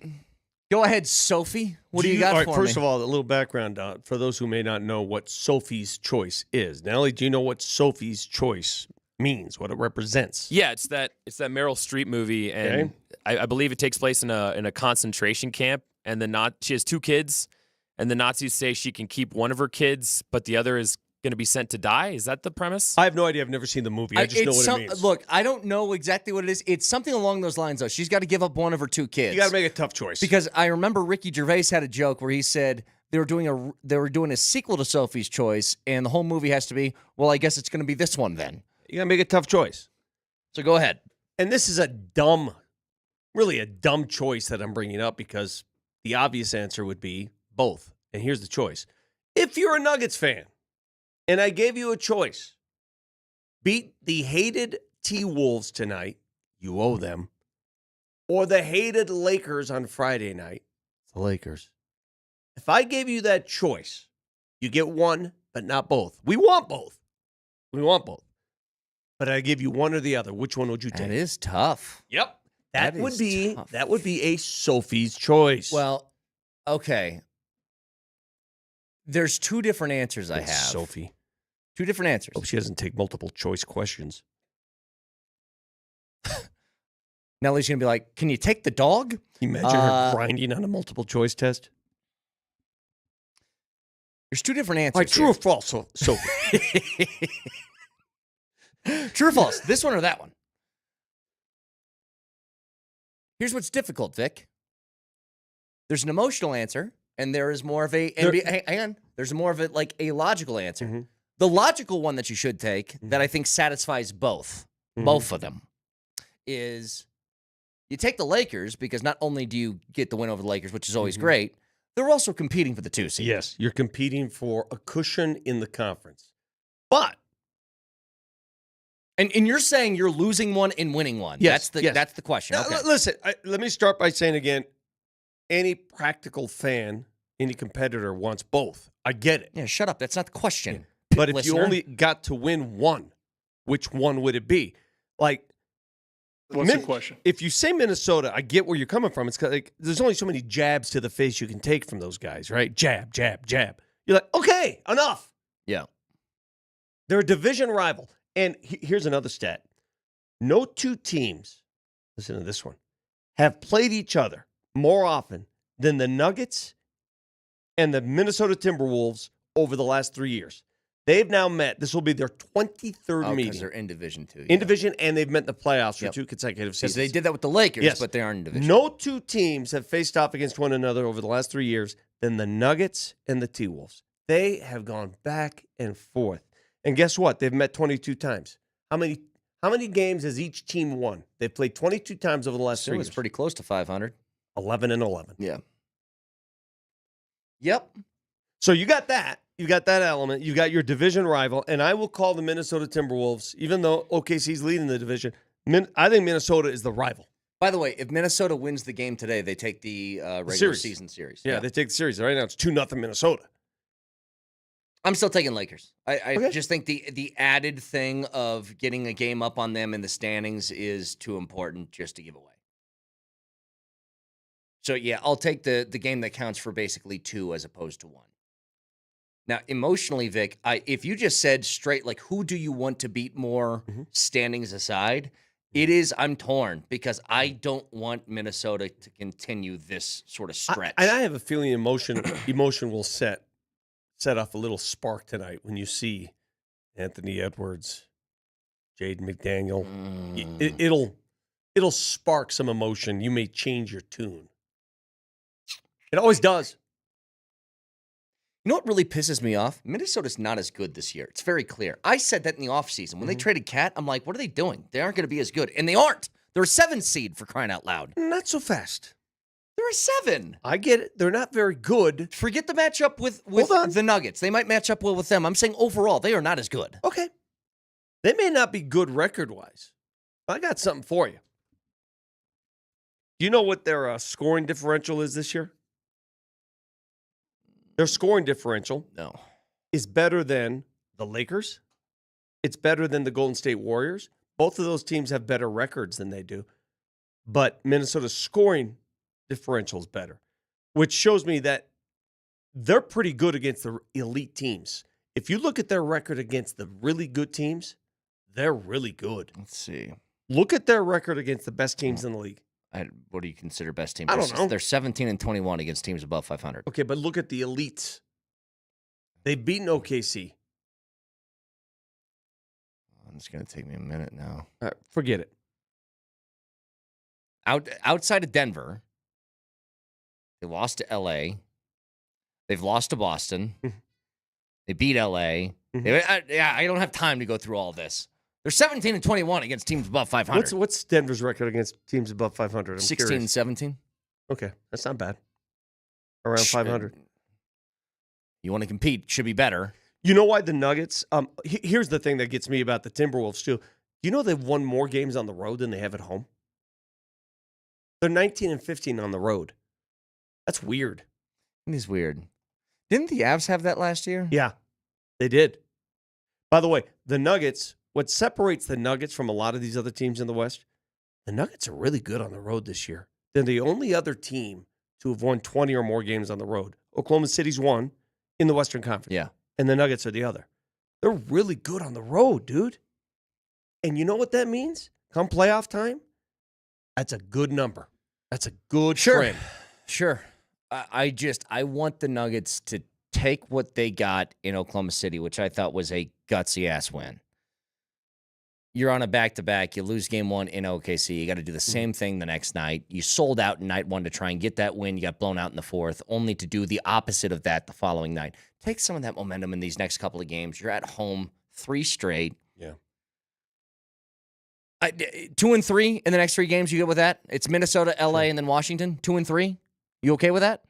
Go ahead, Sophie. What do you got all right, for first me? of all, a little background for those who may not know what Sophie's Choice is. Natalie, do you know what Sophie's Choice means, what it represents? Yeah, it's that Meryl Streep movie, and I believe it takes place in a concentration camp. And she has 2 kids, and the Nazis say she can keep one of her kids, but the other is going to be sent to die. Is that the premise? I have no idea. I've never seen the movie. I just know what it means. Look, I don't know exactly what it is. It's something along those lines, though. She's got to give up one of her 2 kids. You got to make a tough choice. Because I remember Ricky Gervais had a joke where he said they were doing a sequel to Sophie's Choice, and the whole movie has to be, well, I guess it's going to be this one then. You got to make a tough choice. So go ahead. And this is really a dumb choice that I'm bringing up because the obvious answer would be both. And here's the choice. If you're a Nuggets fan, and I gave you a choice, beat the hated T-Wolves tonight, you owe them, or the hated Lakers on Friday night, the Lakers. If I gave you that choice, you get one, but not both. We want both. But I give you one or the other. Which one would you take? That is tough. Yep. That would be a Sophie's Choice. Well, okay. There's 2 different answers I have. Sophie. 2 different answers. Hope she doesn't take multiple choice questions. Nellie's going to be like, can you take the dog? Can you imagine her grinding on a multiple choice test? There's 2 different answers. All right, true or false, Sophie? True or false? This one or that one? Here's what's difficult, Vic. There's an emotional answer, and there is more of a hang on. There's more of a logical answer. Mm-hmm. The logical one that you should take, that I think satisfies both of them, is you take the Lakers because not only do you get the win over the Lakers, which is always great, they're also competing for the 2 seed. Yes, you're competing for a cushion in the conference. But and you're saying you're losing one and winning one. Yes, that's the question. Okay. Listen, let me start by saying again, any practical fan, any competitor wants both. I get it. Yeah, shut up. That's not the question. But if you only got to win one, which one would it be? Like, what's the question? If you say Minnesota, I get where you're coming from. It's like there's only so many jabs to the face you can take from those guys, right? Jab, jab, jab. You're like, okay, enough. Yeah. They're a division rival. And here's another stat. No 2 teams, listen to this one, have played each other more often than the Nuggets and the Minnesota Timberwolves over the last 3 years. They've now met. This will be their 23rd meeting. Because they're in Division 2. In Division, and they've met in the playoffs for 2 consecutive seasons. They did that with the Lakers, Yes. but they aren't in Division. No 2 teams have faced off against one another over the last 3 years than the Nuggets and the T-Wolves. They have gone back and forth. And guess what? They've met 22 times. How many games has each team won? They've played 22 times over the last 3 years. It's pretty close to 500. 11-11. Yeah. Yep. So you got that. You got that element. You got your division rival. And I will call the Minnesota Timberwolves, even though OKC's leading the division, I think Minnesota is the rival. By the way, if Minnesota wins the game today, they take the regular season series. Yeah, they take the series. Right now it's 2-0 Minnesota. I'm still taking Lakers. I Okay. just think the added thing of getting a game up on them in the standings is too important just to give away. So, yeah, I'll take the game that counts for basically 2 as opposed to 1. Now, emotionally, Vic, if you just said straight, like, who do you want to beat more, standings aside, it is I'm torn because I don't want Minnesota to continue this sort of stretch. I have a feeling emotion will set off a little spark tonight when you see Anthony Edwards, Jaden McDaniel. It'll spark some emotion. You may change your tune. It always does. You know what really pisses me off? Minnesota's not as good this year. It's very clear. I said that in the offseason. When they traded Cat, I'm like, what are they doing? They aren't going to be as good. And they aren't. They're a 7 seed for crying out loud. Not so fast. They're a 7. I get it. They're not very good. Forget the matchup with the Nuggets. They might match up well with them. I'm saying overall, they are not as good. Okay. They may not be good record-wise. I got something for you. Do you know what their scoring differential is this year? Their scoring differential is better than the Lakers. It's better than the Golden State Warriors. Both of those teams have better records than they do. But Minnesota's scoring differential is better, which shows me that they're pretty good against the elite teams. If you look at their record against the really good teams, they're really good. Let's see. Look at their record against the best teams in the league. What do you consider best team? I don't know. They're 17-21 against teams above 500. Okay, but look at the elites. They've beaten OKC. It's going to take me a minute now. Forget it. Outside of Denver, they lost to LA. They've lost to Boston. They beat LA. I don't have time to go through all this. They're 17-21 against teams above 500. What's Denver's record against teams above 500? 16-17. Okay, that's not bad. Around 500. You want to compete, should be better. You know why the Nuggets? Here's the thing that gets me about the Timberwolves, too. You know they've won more games on the road than they have at home? They're 19-15 on the road. That's weird. It is weird. Didn't the Avs have that last year? Yeah, they did. By the way, the Nuggets, what separates the Nuggets from a lot of these other teams in the West, the Nuggets are really good on the road this year. They're the only other team to have won 20 or more games on the road. Oklahoma City's one in the Western Conference. Yeah. And the Nuggets are the other. They're really good on the road, dude. And you know what that means? Come playoff time, that's a good number. That's a good trend. Sure. I want the Nuggets to take what they got in Oklahoma City, which I thought was a gutsy-ass win. You're on a back-to-back. You lose game one in OKC. You got to do the same thing the next night. You sold out in night one to try and get that win. You got blown out in the fourth, only to do the opposite of that the following night. Take some of that momentum in these next couple of games. You're at home 3 straight. Yeah. 2 and 3 in the next 3 games. You good with that? It's Minnesota, LA, and then Washington. 2 and 3. You okay with that?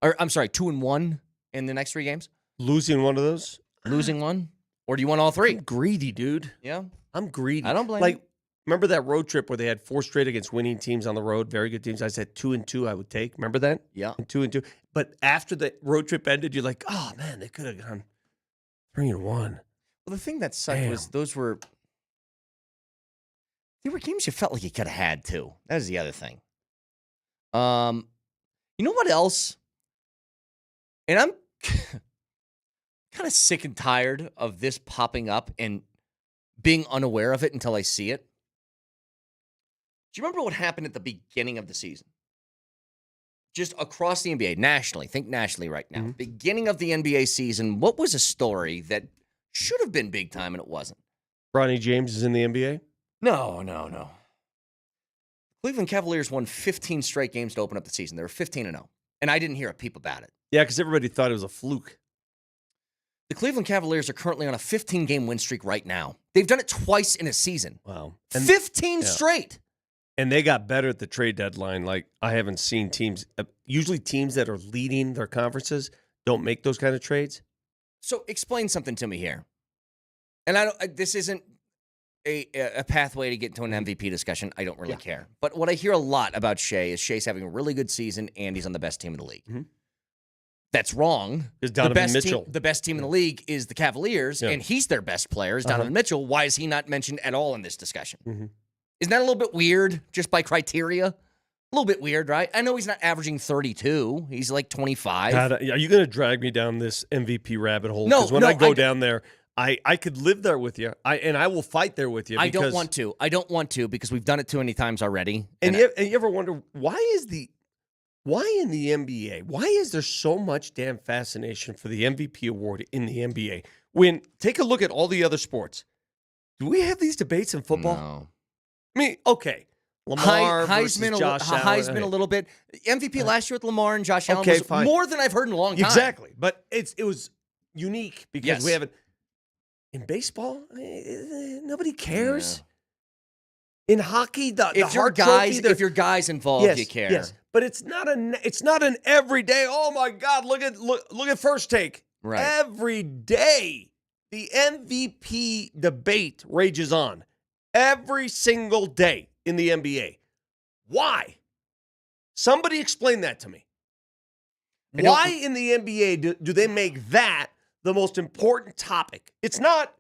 Or I'm sorry, 2 and 1 in the next 3 games. Losing one of those? Losing one? Or do you want all 3? I'm greedy, dude. Yeah. I'm greedy. I don't blame you. Remember that road trip where they had 4 straight against winning teams on the road, very good teams? I said 2 and 2 I would take. Remember that? Yeah. And 2 and 2. But after the road trip ended, you're like, oh, man, they could have gone 3 and 1. Well, the thing that sucked was they were games you felt like you could have had, too. That was the other thing. You know what else? And I'm kind of sick and tired of this popping up and being unaware of it until I see it. Do you remember what happened at the beginning of the season? Just across the NBA, nationally. Think nationally right now. Beginning of the NBA season, what was a story that should have been big time and it wasn't? Bronny James is in the NBA? No. Cleveland Cavaliers won 15 straight games to open up the season. They were 15-0. And I didn't hear a peep about it. Yeah, because everybody thought it was a fluke. The Cleveland Cavaliers are currently on a 15-game win streak right now. They've done it twice in a season. Wow. 15 straight. And they got better at the trade deadline. Like, I haven't seen teams, usually teams that are leading their conferences don't make those kind of trades. So explain something to me here. And this isn't a pathway to get into an MVP discussion. I don't really care. But what I hear a lot about Shea is Shea's having a really good season and he's on the best team in the league. That's wrong. Is Donovan Mitchell. The best team in the league is the Cavaliers, and he's their best player, is Donovan Mitchell. Why is he not mentioned at all in this discussion? Isn't that a little bit weird, just by criteria? A little bit weird, right? I know he's not averaging 32. He's like 25. God, are you going to drag me down this MVP rabbit hole? No, because when I go down there, I could live there with you. I will fight there with you. I don't want to. I don't want to because we've done it too many times already. And you ever wonder why in the NBA, why is there so much damn fascination for the MVP award in the NBA? When take a look at all the other sports. Do we have these debates in football? No. I mean, okay. Lamar Heisman, versus Josh Allen. Heisman a little bit. MVP last year with Lamar and Josh Allen Okay, was fine. more than I've heard in a long time. Exactly. But it was unique because Yes. we haven't. In baseball, nobody cares. In hockey, If your guys involved, you care. Yes, but it's not an everyday. Oh my God! Look at First Take. Right. Every day, the MVP debate rages on. Every single day in the NBA. Why? Somebody explain that to me. Why in the NBA do they make that the most important topic? It's not,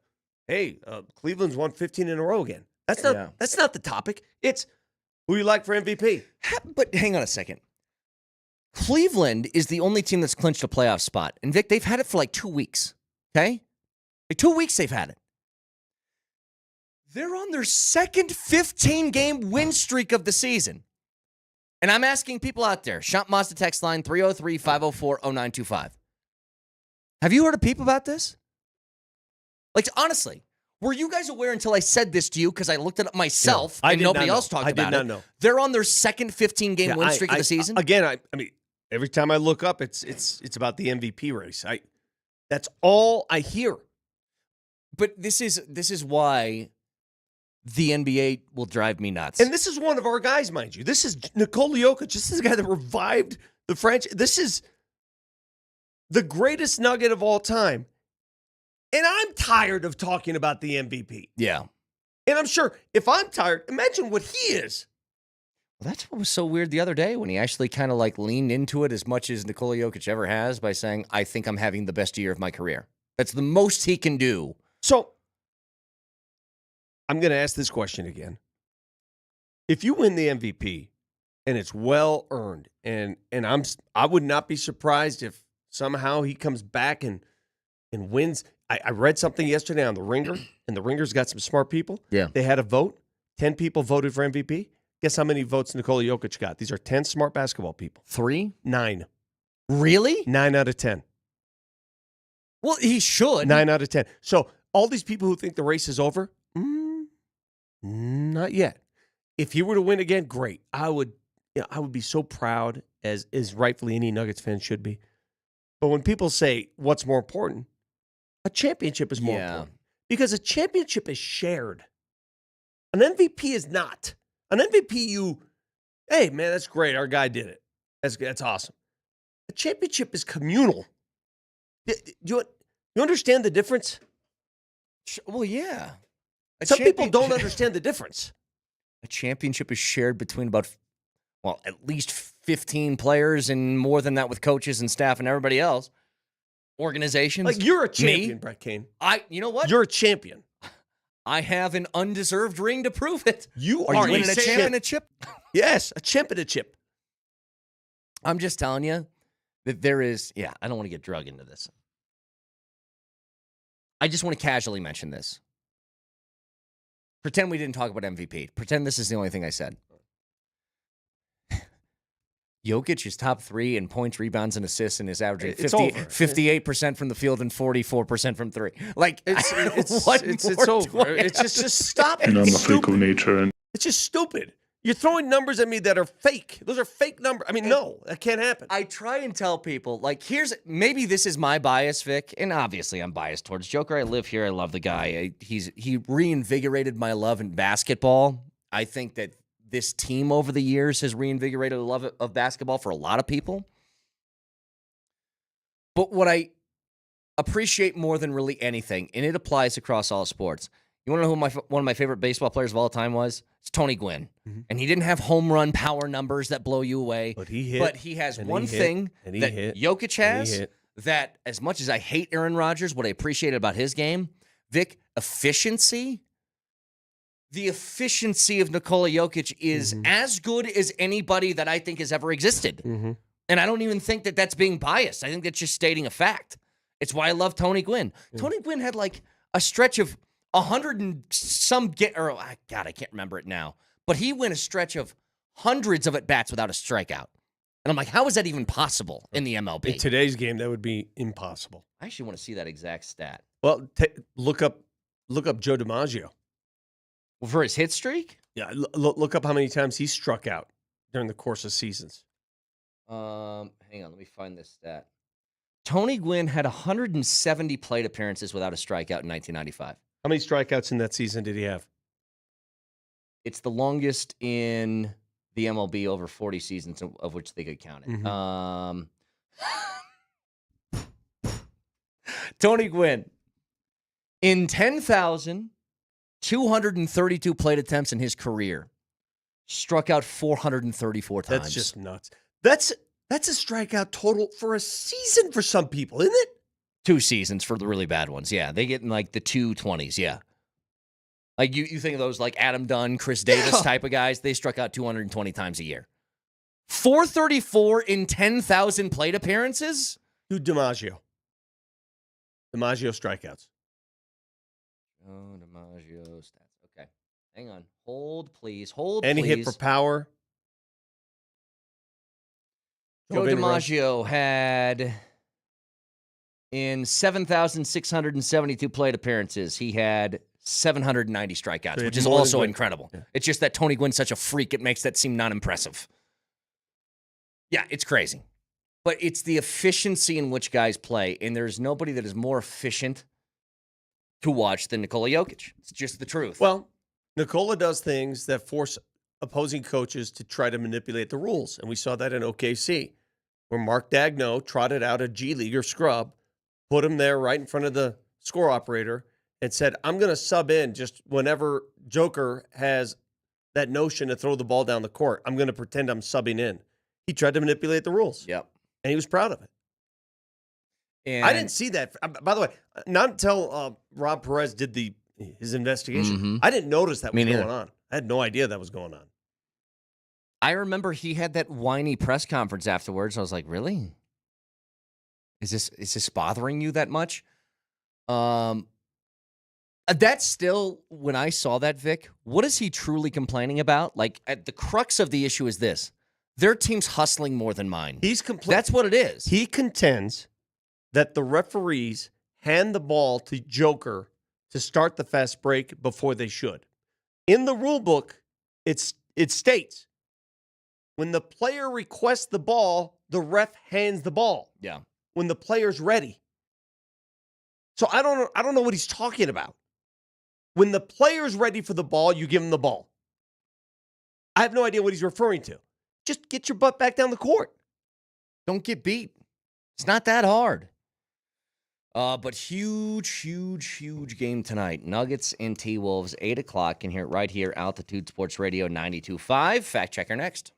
hey, Cleveland's won 15 in a row again. That's not the topic. It's who you like for MVP. But hang on a second. Cleveland is the only team that's clinched a playoff spot. And, Vic, they've had it for like 2 weeks, okay? Like 2 weeks they've had it. They're on their second 15-game win streak of the season. And I'm asking people out there, Shop Mazda text line 303-504-0925. Have you heard a peep about this? Like, honestly, were you guys aware until I said this to you because I looked it up myself and nobody else talked about it? I did not know. They're on their second 15-game win streak of the season? Again, I mean, every time I look up, it's about the MVP race. That's all I hear. But this is why the NBA will drive me nuts. And this is one of our guys, mind you. This is Nikola Jokic. This is the guy that revived the franchise. This is the greatest nugget of all time. And I'm tired of talking about the MVP. Yeah. And I'm sure if I'm tired, imagine what he is. Well, that's what was so weird the other day when he actually kind of like leaned into it as much as Nikola Jokic ever has by saying, I think I'm having the best year of my career. That's the most he can do. So I'm going to ask this question again. If you win the MVP and it's well earned, and I would not be surprised if somehow he comes back and wins. I read something yesterday on The Ringer, and The Ringer's got some smart people. Yeah. They had a vote. 10 people voted for MVP. Guess how many votes Nikola Jokic got? These are 10 smart basketball people. 3? 9. Really? 9 out of 10. Well, he should. 9 out of 10. So all these people who think the race is over, not yet. If he were to win again, great. I would be so proud, as rightfully any Nuggets fan should be. But when people say what's more important, a championship is more important. Because a championship is shared. An MVP is not. An MVP, hey, man, that's great. Our guy did it. That's awesome. A championship is communal. Do you understand the difference? Well, yeah. Some people don't understand the difference. A championship is shared between at least 15 players and more than that with coaches and staff and everybody else. Organizations. Like, you're a champion, Brett Kane. You know what? You're a champion. I have an undeserved ring to prove it. You are winning a championship? Yes, a championship. I'm just telling you that there is, I don't want to get drug into this. I just want to casually mention this. Pretend we didn't talk about MVP. Pretend this is the only thing I said. Jokic is top 3 in points, rebounds, and assists, and is averaging 58% from the field and 44% from 3. Like, it's over. It's just stop it. I'm a freak of nature. And it's just stupid. You're throwing numbers at me that are fake. Those are fake numbers. I mean, no, that can't happen. I try and tell people, like, maybe this is my bias, Vic, and obviously I'm biased towards Joker. I live here. I love the guy. He reinvigorated my love in basketball. I think that this team over the years has reinvigorated the love of basketball for a lot of people. But what I appreciate more than really anything, and it applies across all sports, you want to know who one of my favorite baseball players of all time was? It's Tony Gwynn. Mm-hmm. And he didn't have home run power numbers that blow you away. But he hit. But he has one thing that Jokic has that, as much as I hate Aaron Rodgers, what I appreciated about his game, Vic, efficiency. The efficiency of Nikola Jokic is as good as anybody that I think has ever existed. Mm-hmm. And I don't even think that that's being biased. I think that's just stating a fact. It's why I love Tony Gwynn. Mm. Tony Gwynn had like a stretch of 100 and some I can't remember it now. But he went a stretch of hundreds of at-bats without a strikeout. And I'm like, how is that even possible in the MLB? In today's game, that would be impossible. I actually want to see that exact stat. Well, look up Joe DiMaggio. For his hit streak? Yeah, look up how many times he struck out during the course of seasons. Hang on, let me find this stat. Tony Gwynn had 170 plate appearances without a strikeout in 1995. How many strikeouts in that season did he have? It's the longest in the MLB over 40 seasons of which they could count it. Mm-hmm. Tony Gwynn, in 10,232 plate attempts in his career, struck out 434 times. That's just nuts. That's a strikeout total for a season for some people, isn't it? 2 seasons for the really bad ones, yeah. They get in like the 220s, yeah. Like you think of those like Adam Dunn, Chris Davis type of guys, they struck out 220 times a year. 434 in 10,000 plate appearances? To DiMaggio. DiMaggio strikeouts. Oh, DiMaggio stats. Okay. Hang on. Hold, please. Hold, And please. he hit for power. Joe Giovanni Rose. DiMaggio had, in 7,672 plate appearances, he had 790 strikeouts, So which is more than also Gwynn. incredible. Yeah. It's just that Tony Gwynn's such a freak, it makes that seem non-impressive. Yeah, it's crazy. But it's the efficiency in which guys play, and there's nobody that is more efficient to watch than Nikola Jokic. It's just the truth. Well, Nikola does things that force opposing coaches to try to manipulate the rules. And we saw that in OKC, where Mark Daigneault trotted out a G Leaguer scrub, put him there right in front of the score operator, and said, I'm going to sub in just whenever Joker has that notion to throw the ball down the court. I'm going to pretend I'm subbing in. He tried to manipulate the rules. Yep. And he was proud of it. And I didn't see that. By the way, not until Rob Perez did his investigation. Mhm. I didn't notice that Me was going neither. on. I had no idea that was going on. I remember he had that whiny press conference afterwards. I was like, really? Is this bothering you that much? That's still, when I saw that, Vic, what is he truly complaining about? Like, at the crux of the issue is this. Their team's hustling more than mine. That's what it is. He contends that the referees hand the ball to Joker to start the fast break before they should. In the rule book, it states when the player requests the ball, the ref hands the ball. Yeah. When the player's ready. So I don't know what he's talking about. When the player's ready for the ball, you give him the ball. I have no idea what he's referring to. Just get your butt back down the court. Don't get beat. It's not that hard. But huge game tonight. Nuggets and T-Wolves, 8 o'clock. Can hear it right here, Altitude Sports Radio 92.5. Fact checker next.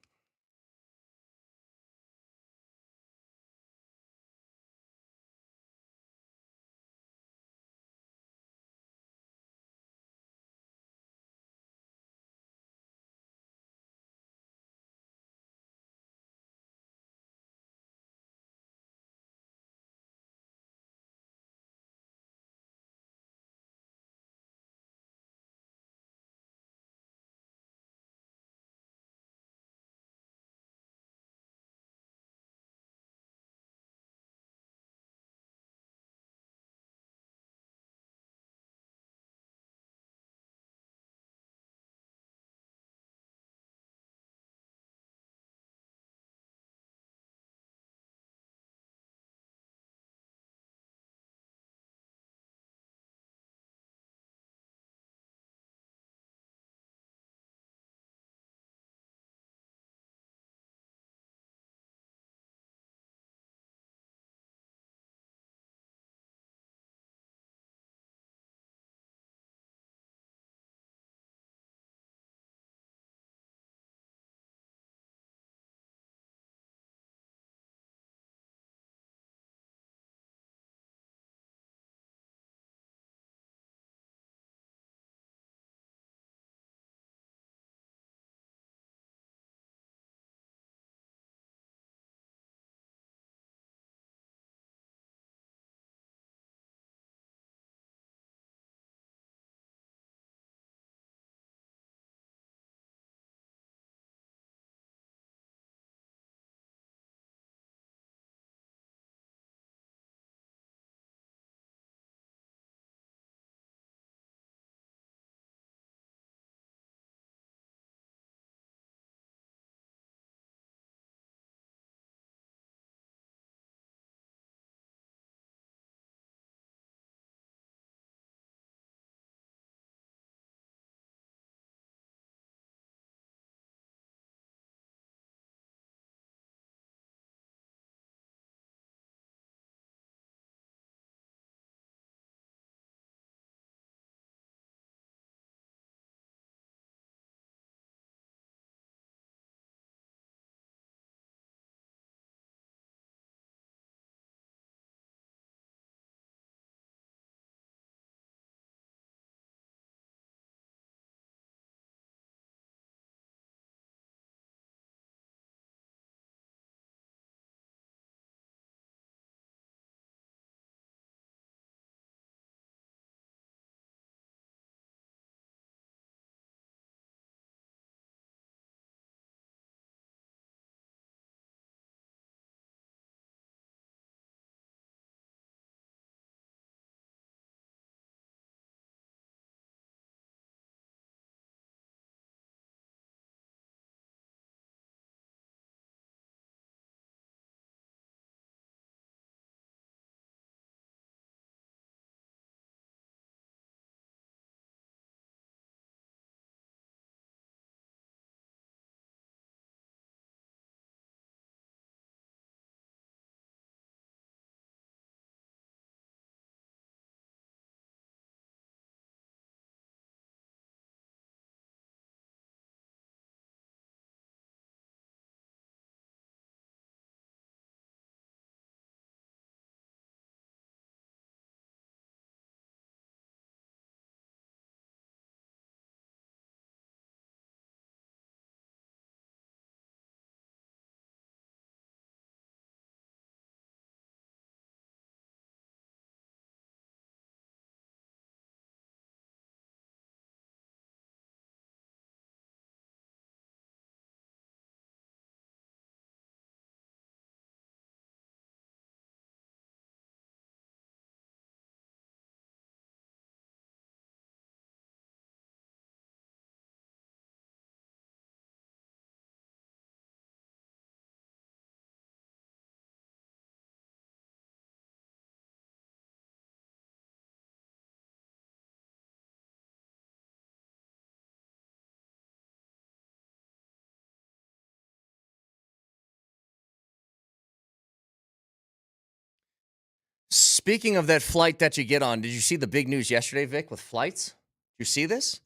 Speaking of that flight that you get on, did you see the big news yesterday, Vic, with flights? Did you see this?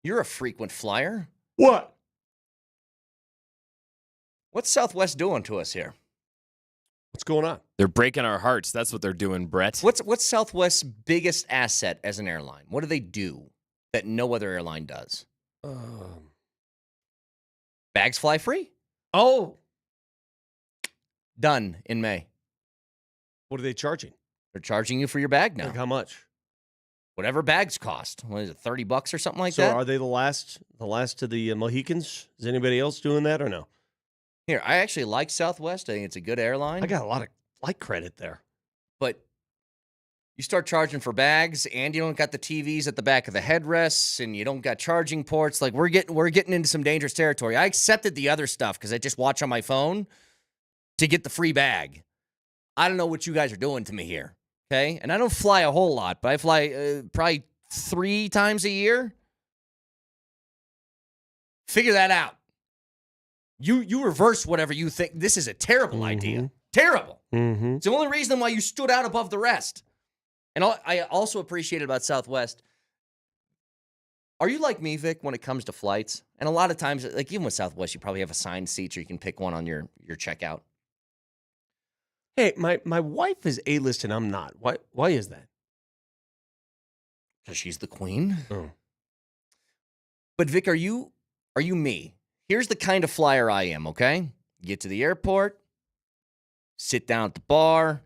You're a frequent flyer. What? What's Southwest doing to us here? What's going on? They're breaking our hearts. That's what they're doing, Brett. What's Southwest's biggest asset as an airline? What do they do that no other airline does? Bags fly free. Oh. Done in May. What are they charging? They're charging you for your bag now. Like how much? Whatever bags cost. What is it, $30 or something like So that? are they the last of the Mohicans? Is anybody else doing that or no? Here, I actually like Southwest. I think it's a good airline. I got a lot of flight credit there. But you start charging for bags, and you don't got the TVs at the back of the headrests, and you don't got charging ports. Like we're getting into some dangerous territory. I accepted the other stuff because I just watch on my phone to get the free bag. I don't know what you guys are doing to me here, okay? And I don't fly a whole lot, but I fly probably 3 times a year. Figure that out. You reverse whatever you think. This is a terrible idea. Terrible. Mm-hmm. It's the only reason why you stood out above the rest. And I also appreciate about Southwest. Are you like me, Vic, when it comes to flights? And a lot of times, like even with Southwest, you probably have assigned seats or you can pick one on your checkout. Hey, my wife is A-list and I'm not. Why is that? Because she's the queen. Oh. But Vic, are you me? Here's the kind of flyer I am, okay? Get to the airport, sit down at the bar,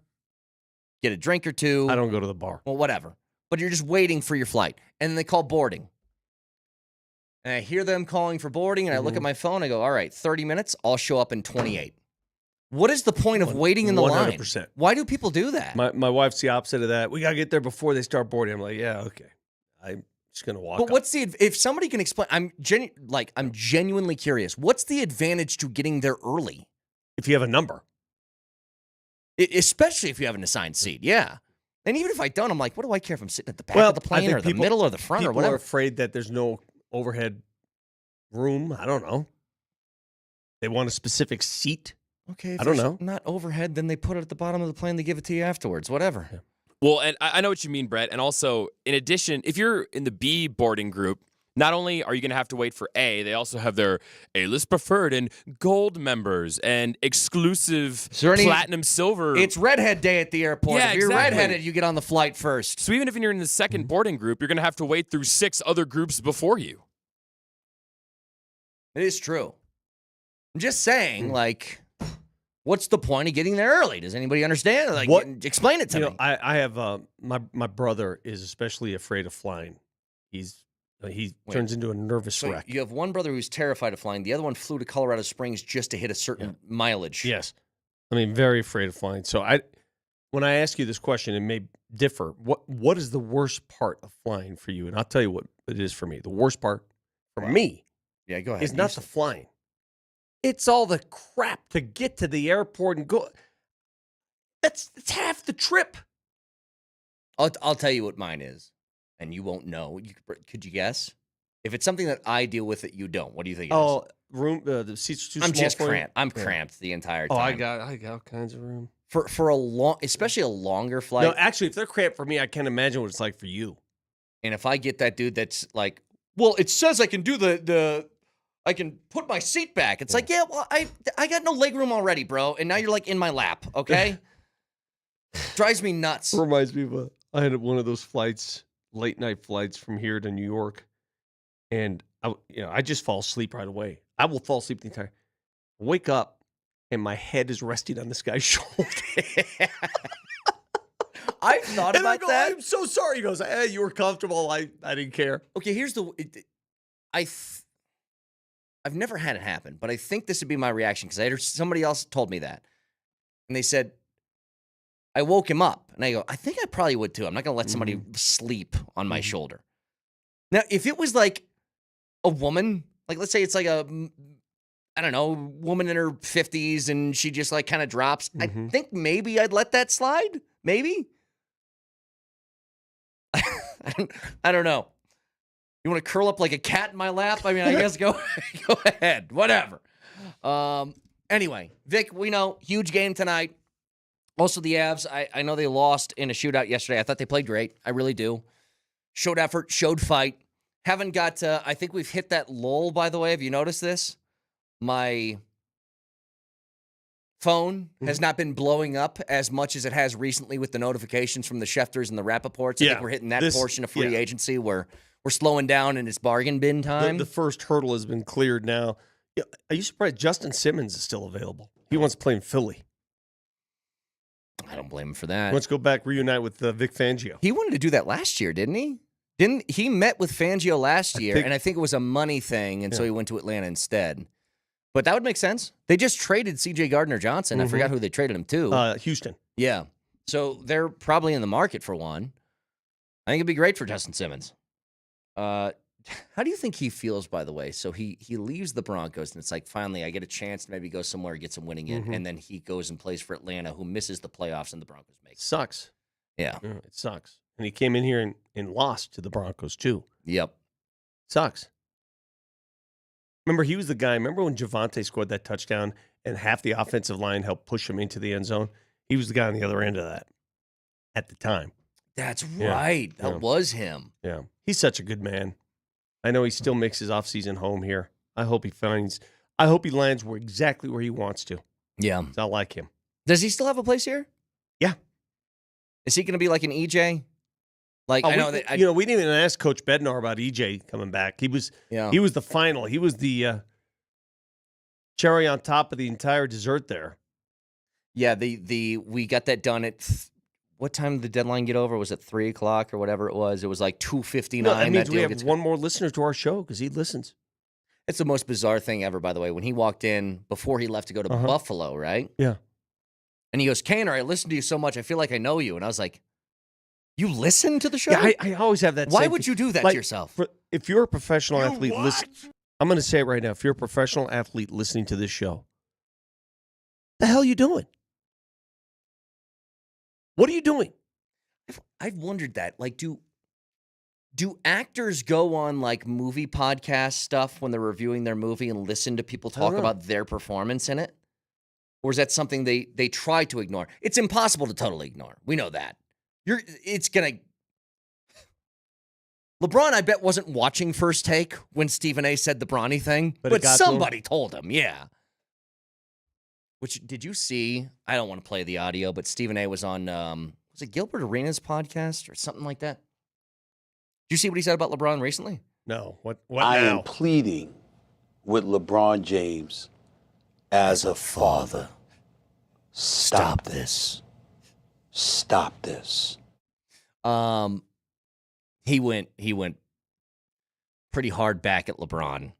get a drink or two. I don't go to the bar. Well, whatever. But you're just waiting for your flight. And then they call boarding. And I hear them calling for boarding, and I look at my phone, I go, all right, 30 minutes, I'll show up in 28. What is the point of waiting in the 100%. line? Why do people do that? My wife's the opposite of that. We got to get there before they start boarding. I'm like, yeah, okay. I'm just going to walk But up. what's if somebody can explain, I'm genuinely curious. What's the advantage to getting there early? If you have a number. Especially if you have an assigned seat, yeah. And even if I don't, I'm like, what do I care if I'm sitting at the back of the plane or the middle or the front or whatever? People are afraid that there's no overhead room. I don't know. They want a specific seat. Okay, if I don't there's know. Not overhead, then they put it at the bottom of the plane. They give it to you afterwards, whatever. Yeah. Well, and I know what you mean, Brett. And also, in addition, if you're in the B boarding group, not only are you going to have to wait for A, they also have their A-list preferred and gold members and exclusive platinum silver. It's redhead day at the airport. Yeah, if you're exactly. redheaded, you get on the flight first. So even if you're in the second boarding group, you're going to have to wait through 6 other groups before you. It is true. I'm just saying, like, what's the point of getting there early? Does anybody understand? Like, explain it to me. I have my brother is especially afraid of flying. He turns into a nervous wreck. You have one brother who's terrified of flying. The other one flew to Colorado Springs just to hit a certain mileage. Yes. I mean, very afraid of flying. So when I ask you this question, it may differ. What is the worst part of flying for you? And I'll tell you what it is for me. The worst part for me go ahead. is not the flying. It's all the crap to get to the airport and go. That's half the trip. I'll tell you what mine is, and you won't know. Could you guess? If it's something that I deal with that you don't, what do you think it is? Room. The seats are too small. I'm just for you? cramped. I'm cramped the entire time. Oh, I got all kinds of room for a long, especially a longer flight. No, actually, if they're cramped for me, I can't imagine what it's like for you. And if I get that dude that's like, well, it says I can do I can put my seat back. It's like, yeah, well, I got no leg room already, bro. And now you're like in my lap, okay? Drives me nuts. Reminds me of I had one of those flights, late night flights from here to New York, and I just fall asleep right away. I will fall asleep the entire. Wake up, and my head is resting on this guy's shoulder. I've thought about that. I'm so sorry. He goes, hey, you were comfortable. I didn't care. Okay, here's I've never had it happen, but I think this would be my reaction because somebody else told me that. And they said, I woke him up. And I go, I think I probably would too. I'm not going to let somebody sleep on my shoulder. Now, if it was like a woman, like let's say it's like I don't know, woman in her 50s and she just like kind of drops, I think maybe I'd let that slide. Maybe. I don't know. You want to curl up like a cat in my lap? I mean, I guess go ahead. Whatever. Anyway, Vic, we know, huge game tonight. Also, the Avs, I know they lost in a shootout yesterday. I thought they played great. I really do. Showed effort, showed fight. Haven't got, I think we've hit that lull, by the way. Have you noticed this? My phone has not been blowing up as much as it has recently with the notifications from the Schefters and the Rappaports. I think we're hitting that portion of free agency where we're slowing down and it's bargain bin time. The first hurdle has been cleared now. Yeah, are you surprised Justin Simmons is still available? He wants to play in Philly. I don't blame him for that. Let's go back, reunite with Vic Fangio. He wanted to do that last year, didn't he? He met with Fangio last year, and I think it was a money thing, and so he went to Atlanta instead. But that would make sense. They just traded C.J. Gardner-Johnson. I forgot who they traded him to. Houston. Yeah. So they're probably in the market for one. I think it'd be great for Justin Simmons. How do you think he feels, by the way? So he leaves the Broncos, and it's like, finally, I get a chance to maybe go somewhere and get some winning in, and then he goes and plays for Atlanta, who misses the playoffs, and the Broncos make it. Sucks. Yeah. It sucks. And he came in here and lost to the Broncos, too. Yep. Sucks. Remember, he was the guy. Remember when Javonte scored that touchdown and half the offensive line helped push him into the end zone? He was the guy on the other end of that at the time. That's right. That was him. Yeah. He's such a good man. I know he still makes his offseason home here. I hope he lands exactly where he wants to. Yeah. I like him. Does he still have a place here? Yeah. Is he going to be like an EJ? Like I know that we didn't even ask Coach Bednar about EJ coming back. He was the final. He was the cherry on top of the entire dessert there. Yeah, we got that done at what time did the deadline get over? Was it 3:00 or whatever it was? It was like 2:59. No, that means we have one more listener to our show because he listens. It's the most bizarre thing ever, by the way. When he walked in before he left to go to Buffalo, right? Yeah. And he goes, Kaner, I listen to you so much, I feel like I know you. And I was like, you listen to the show? Yeah, I always have that. Why would you do that to yourself? If you're a professional athlete, listen. I'm going to say it right now. If you're a professional athlete listening to this show, the hell are you doing? What are you doing? I've wondered that. Like, do actors go on like movie podcast stuff when they're reviewing their movie and listen to people talk about their performance in it? Or is that something they try to ignore? It's impossible to totally ignore. We know that. LeBron, I bet, wasn't watching First Take when Stephen A. said the Bronny thing, but somebody told him, yeah. Which, did you see? I don't want to play the audio, but Stephen A. was on, was it Gilbert Arenas' podcast or something like that? Did you see what he said about LeBron recently? No. What I now? am pleading with LeBron James as a father. Stop this. Stop this. He went pretty hard back at LeBron,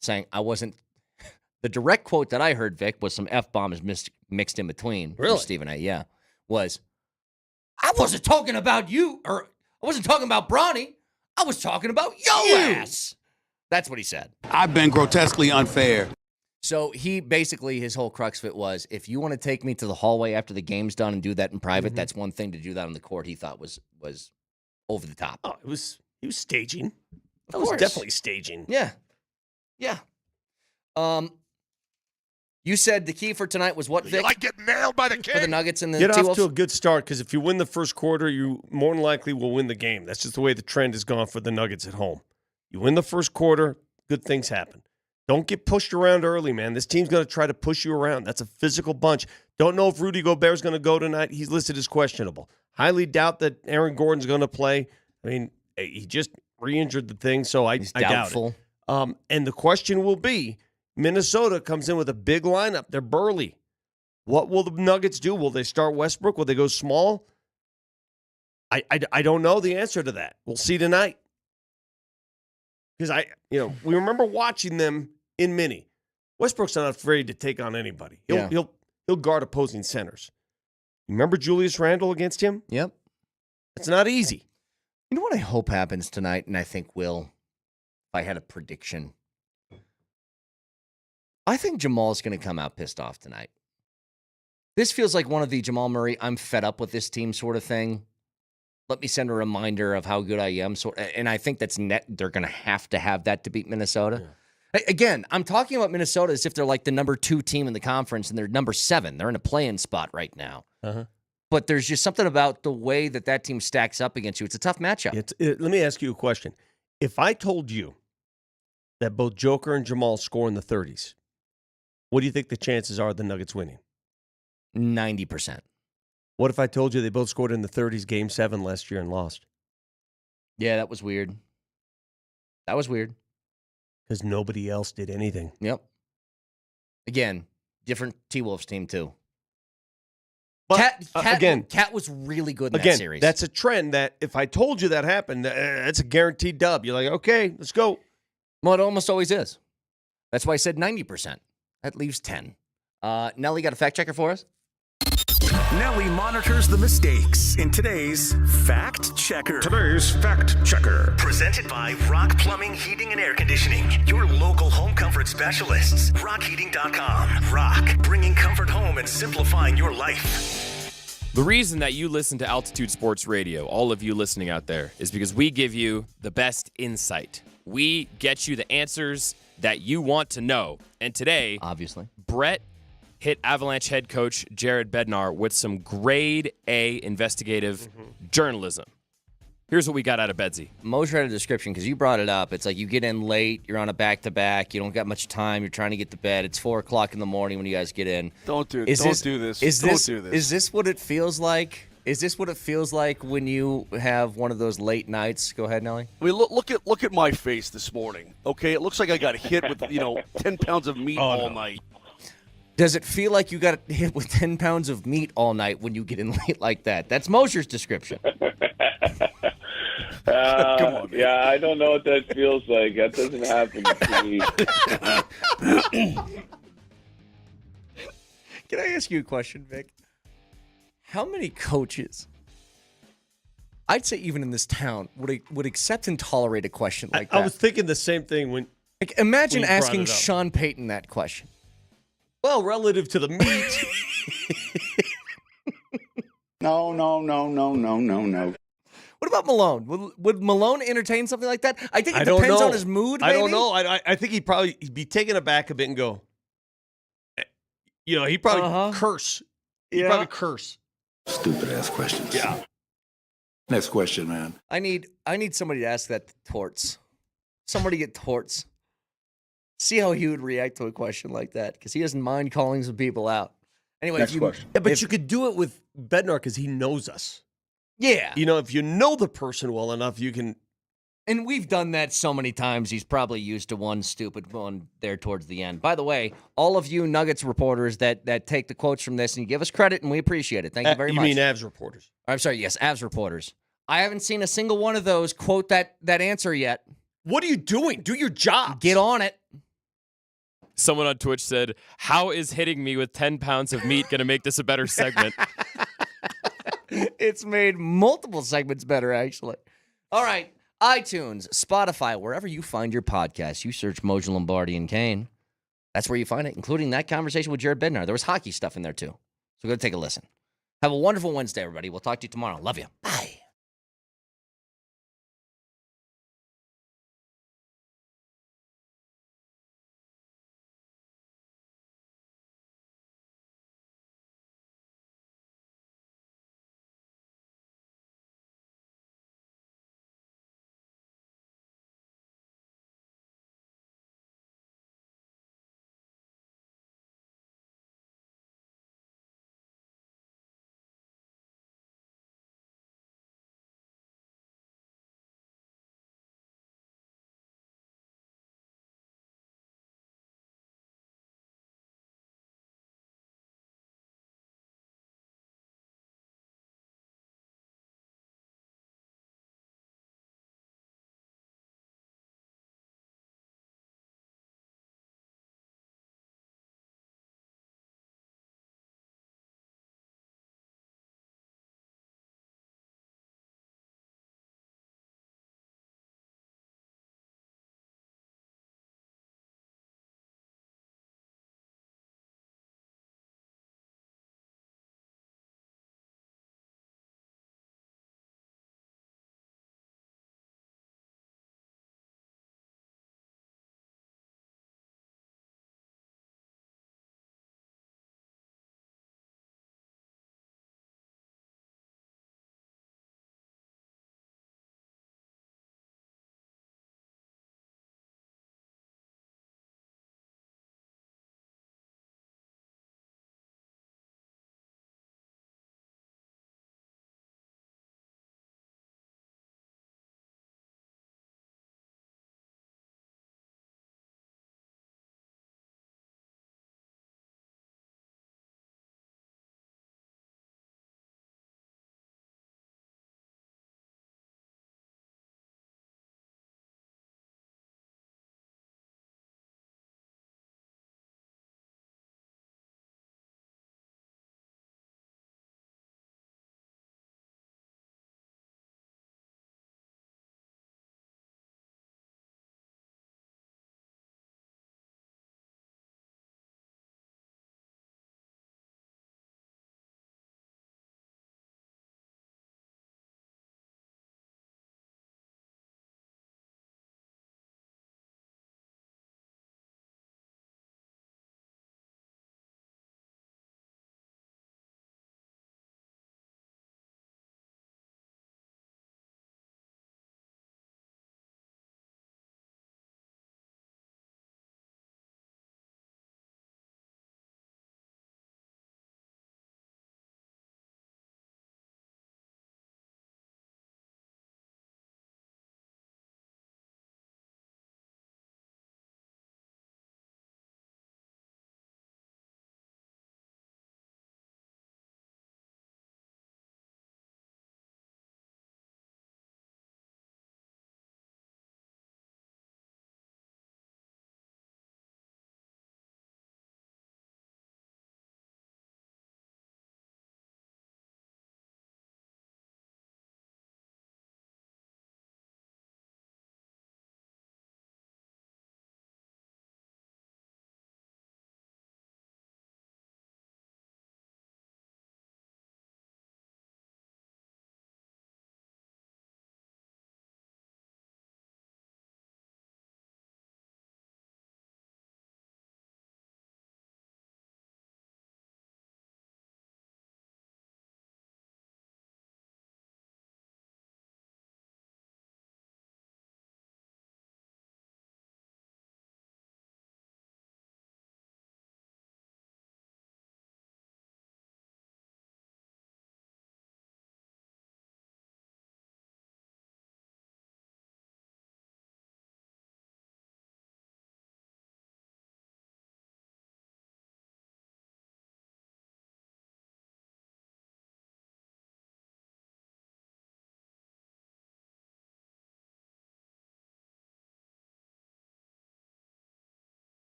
saying, I wasn't. The direct quote that I heard, Vic, was some F-bombs mixed in between. Really? From Stephen A. Yeah. Was, I wasn't talking about you, or I wasn't talking about Bronny. I was talking about yo ass. That's what he said. I've been grotesquely unfair. So he basically, his whole crux of it was, if you want to take me to the hallway after the game's done and do that in private, that's one thing. To do that on the court, he thought was over the top. Oh, he was staging. Of was course. definitely staging. Yeah. Yeah. You said the key for tonight was what, Vic? Like getting nailed by the king. For the Nuggets and the Get T-Wolves? off to a good start, because if you win the first quarter, you more than likely will win the game. That's just the way the trend has gone for the Nuggets at home. You win the first quarter, good things happen. Don't get pushed around early, man. This team's going to try to push you around. That's a physical bunch. Don't know if Rudy Gobert's going to go tonight. He's listed as questionable. Highly doubt that Aaron Gordon's going to play. I mean, he just re-injured the thing, so I doubt it. And the question will be, Minnesota comes in with a big lineup. They're burly. What will the Nuggets do? Will they start Westbrook? Will they go small? I don't know the answer to that. We'll see tonight. Because we remember watching them in mini. Westbrook's not afraid to take on anybody. He'll guard opposing centers. Remember Julius Randle against him? Yep. It's not easy. You know what I hope happens tonight, and I think will, if I had a prediction, I think Jamal's going to come out pissed off tonight. This feels like one of the Jamal Murray, I'm fed up with this team sort of thing. Let me send a reminder of how good I am. And I think that's net. They're going to have that to beat Minnesota. Yeah. Again, I'm talking about Minnesota as if they're like the number 2 team in the conference, and they're number 7. They're in a play-in spot right now. Uh-huh. But there's just something about the way that team stacks up against you. It's a tough matchup. Let me ask you a question. If I told you that both Joker and Jamal score in the 30s, what do you think the chances are of the Nuggets winning? 90%. What if I told you they both scored in the 30s Game 7 last year and lost? Yeah, that was weird. That was weird. Because nobody else did anything. Yep. Again, different T-Wolves team, too. But Cat was really good in that series. That's a trend that if I told you that happened, that's a guaranteed dub. You're like, okay, let's go. Well, it almost always is. That's why I said 90%. That leaves 10. Nelly, got a fact checker for us? Nelly monitors the mistakes in today's Fact Checker. Today's Fact Checker. Presented by Rock Plumbing, Heating, and Air Conditioning. Your local home comfort specialists. RockHeating.com. Rock, bringing comfort home and simplifying your life. The reason that you listen to Altitude Sports Radio, all of you listening out there, is because we give you the best insight. We get you the answers that you want to know. And today, obviously, Brett hit Avalanche head coach Jared Bednar with some grade A investigative journalism. Here's what we got out of Bedsy. Moser had a description because you brought it up. It's like you get in late, you're on a back-to-back, you don't got much time, you're trying to get to bed. It's 4 o'clock in the morning when you guys get in. Don't do this. Is this what it feels like? Is this what it feels like when you have one of those late nights? Go ahead, Nelly. I mean, look at my face this morning. Okay, it looks like I got hit with 10 pounds of meat all night. Does it feel like you got hit with 10 pounds of meat all night when you get in late like that? That's Moser's description. Come on, man. Yeah, I don't know what that feels like. That doesn't happen to me. Can I ask you a question, Vic? How many coaches, I'd say even in this town, would accept and tolerate a question like that? I was thinking the same thing when. Like, imagine asking Sean Payton that question. Well, relative to the meat. No. What about Malone? Would Malone entertain something like that? I think it I don't depends know. on his mood, I don't maybe. know. I think he'd be taken aback a bit and go, he'd probably curse. He'd probably curse. Stupid ass questions. Yeah. Next question, man. I need somebody to ask that to Torts. Somebody get Torts. See how he would react to a question like that, because he doesn't mind calling some people out. Anyway, Next question. Yeah, but you could do it with Bednar because he knows us. Yeah. If you know the person well enough, you can. And we've done that so many times, he's probably used to one stupid one there towards the end. By the way, all of you Nuggets reporters that take the quotes from this and you give us credit, and we appreciate it. Thank you very much. You mean Avs reporters? I'm sorry, yes, Avs reporters. I haven't seen a single one of those quote that answer yet. What are you doing? Do your job. Get on it. Someone on Twitch said, "How is hitting me with 10 pounds of meat going to make this a better segment?" It's made multiple segments better, actually. All right. iTunes, Spotify, wherever you find your podcast, you search Moser, Lombardi, and Kane. That's where you find it, including that conversation with Jared Bednar. There was hockey stuff in there, too. So go take a listen. Have a wonderful Wednesday, everybody. We'll talk to you tomorrow. Love you. Bye.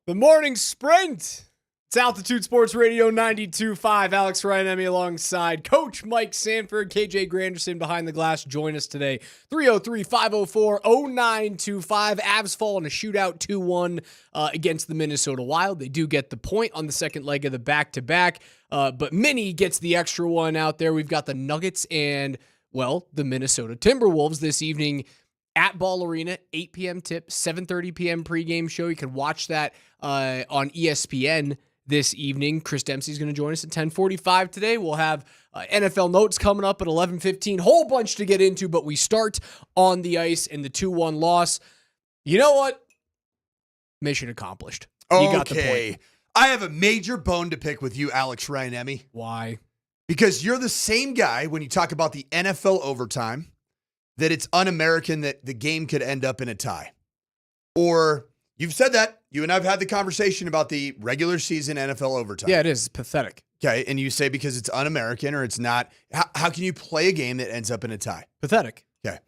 The morning sprint. It's Altitude Sports Radio 92.5. Alex Ryan-Emmy alongside Coach Mike Sanford, KJ Granderson behind the glass. Join us today. 303-504-0925. Avs fall in a shootout 2-1 against the Minnesota Wild. They do get the point on the second leg of the back-to-back, but Minnie gets the extra one out there. We've got the Nuggets and, well, the Minnesota Timberwolves this evening at Ball Arena, 8 p.m. tip, 7:30 p.m. pregame show. You can watch that on ESPN this evening. Chris Dempsey's going to join us at 10:45 today. We'll have NFL notes coming up at 11:15. Whole bunch to get into, but we start on the ice in the 2-1 loss. You know what? Mission accomplished. You got the point. I have a major bone to pick with you, Alex Ryan-Emmy. Why? Because you're the same guy when you talk about the NFL overtime, that it's un-American that the game could end up in a tie. Or you've said that. You and I have had the conversation about the regular season NFL overtime. Yeah, it is. It's pathetic. Okay, and you say because it's un-American or it's not. How can you play a game that ends up in a tie? Pathetic. Okay.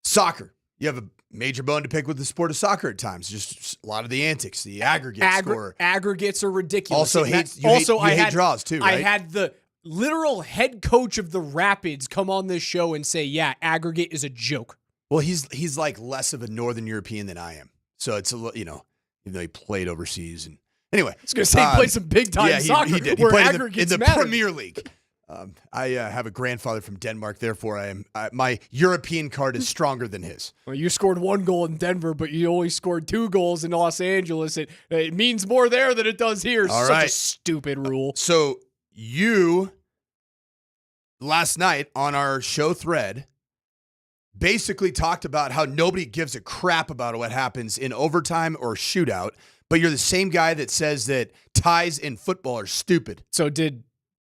Soccer. You have a major bone to pick with the sport of soccer at times. Just a lot of the antics, the aggregate score. Aggregates are ridiculous. Also, you hate draws too, right? I had the literal head coach of the Rapids come on this show and say, yeah, aggregate is a joke. Well, he's like less of a Northern European than I am. So it's a little, even though he played overseas. And anyway, I was going to say he played some big-time soccer. He did. He played in the Premier League. I have a grandfather from Denmark, therefore my European card is stronger than his. Well, you scored 1 goal in Denver, but you only scored 2 goals in Los Angeles. It means more there than it does here. All Such right. a stupid rule. So you, last night on our show thread, basically talked about how nobody gives a crap about what happens in overtime or shootout, but you're the same guy that says that ties in football are stupid. So did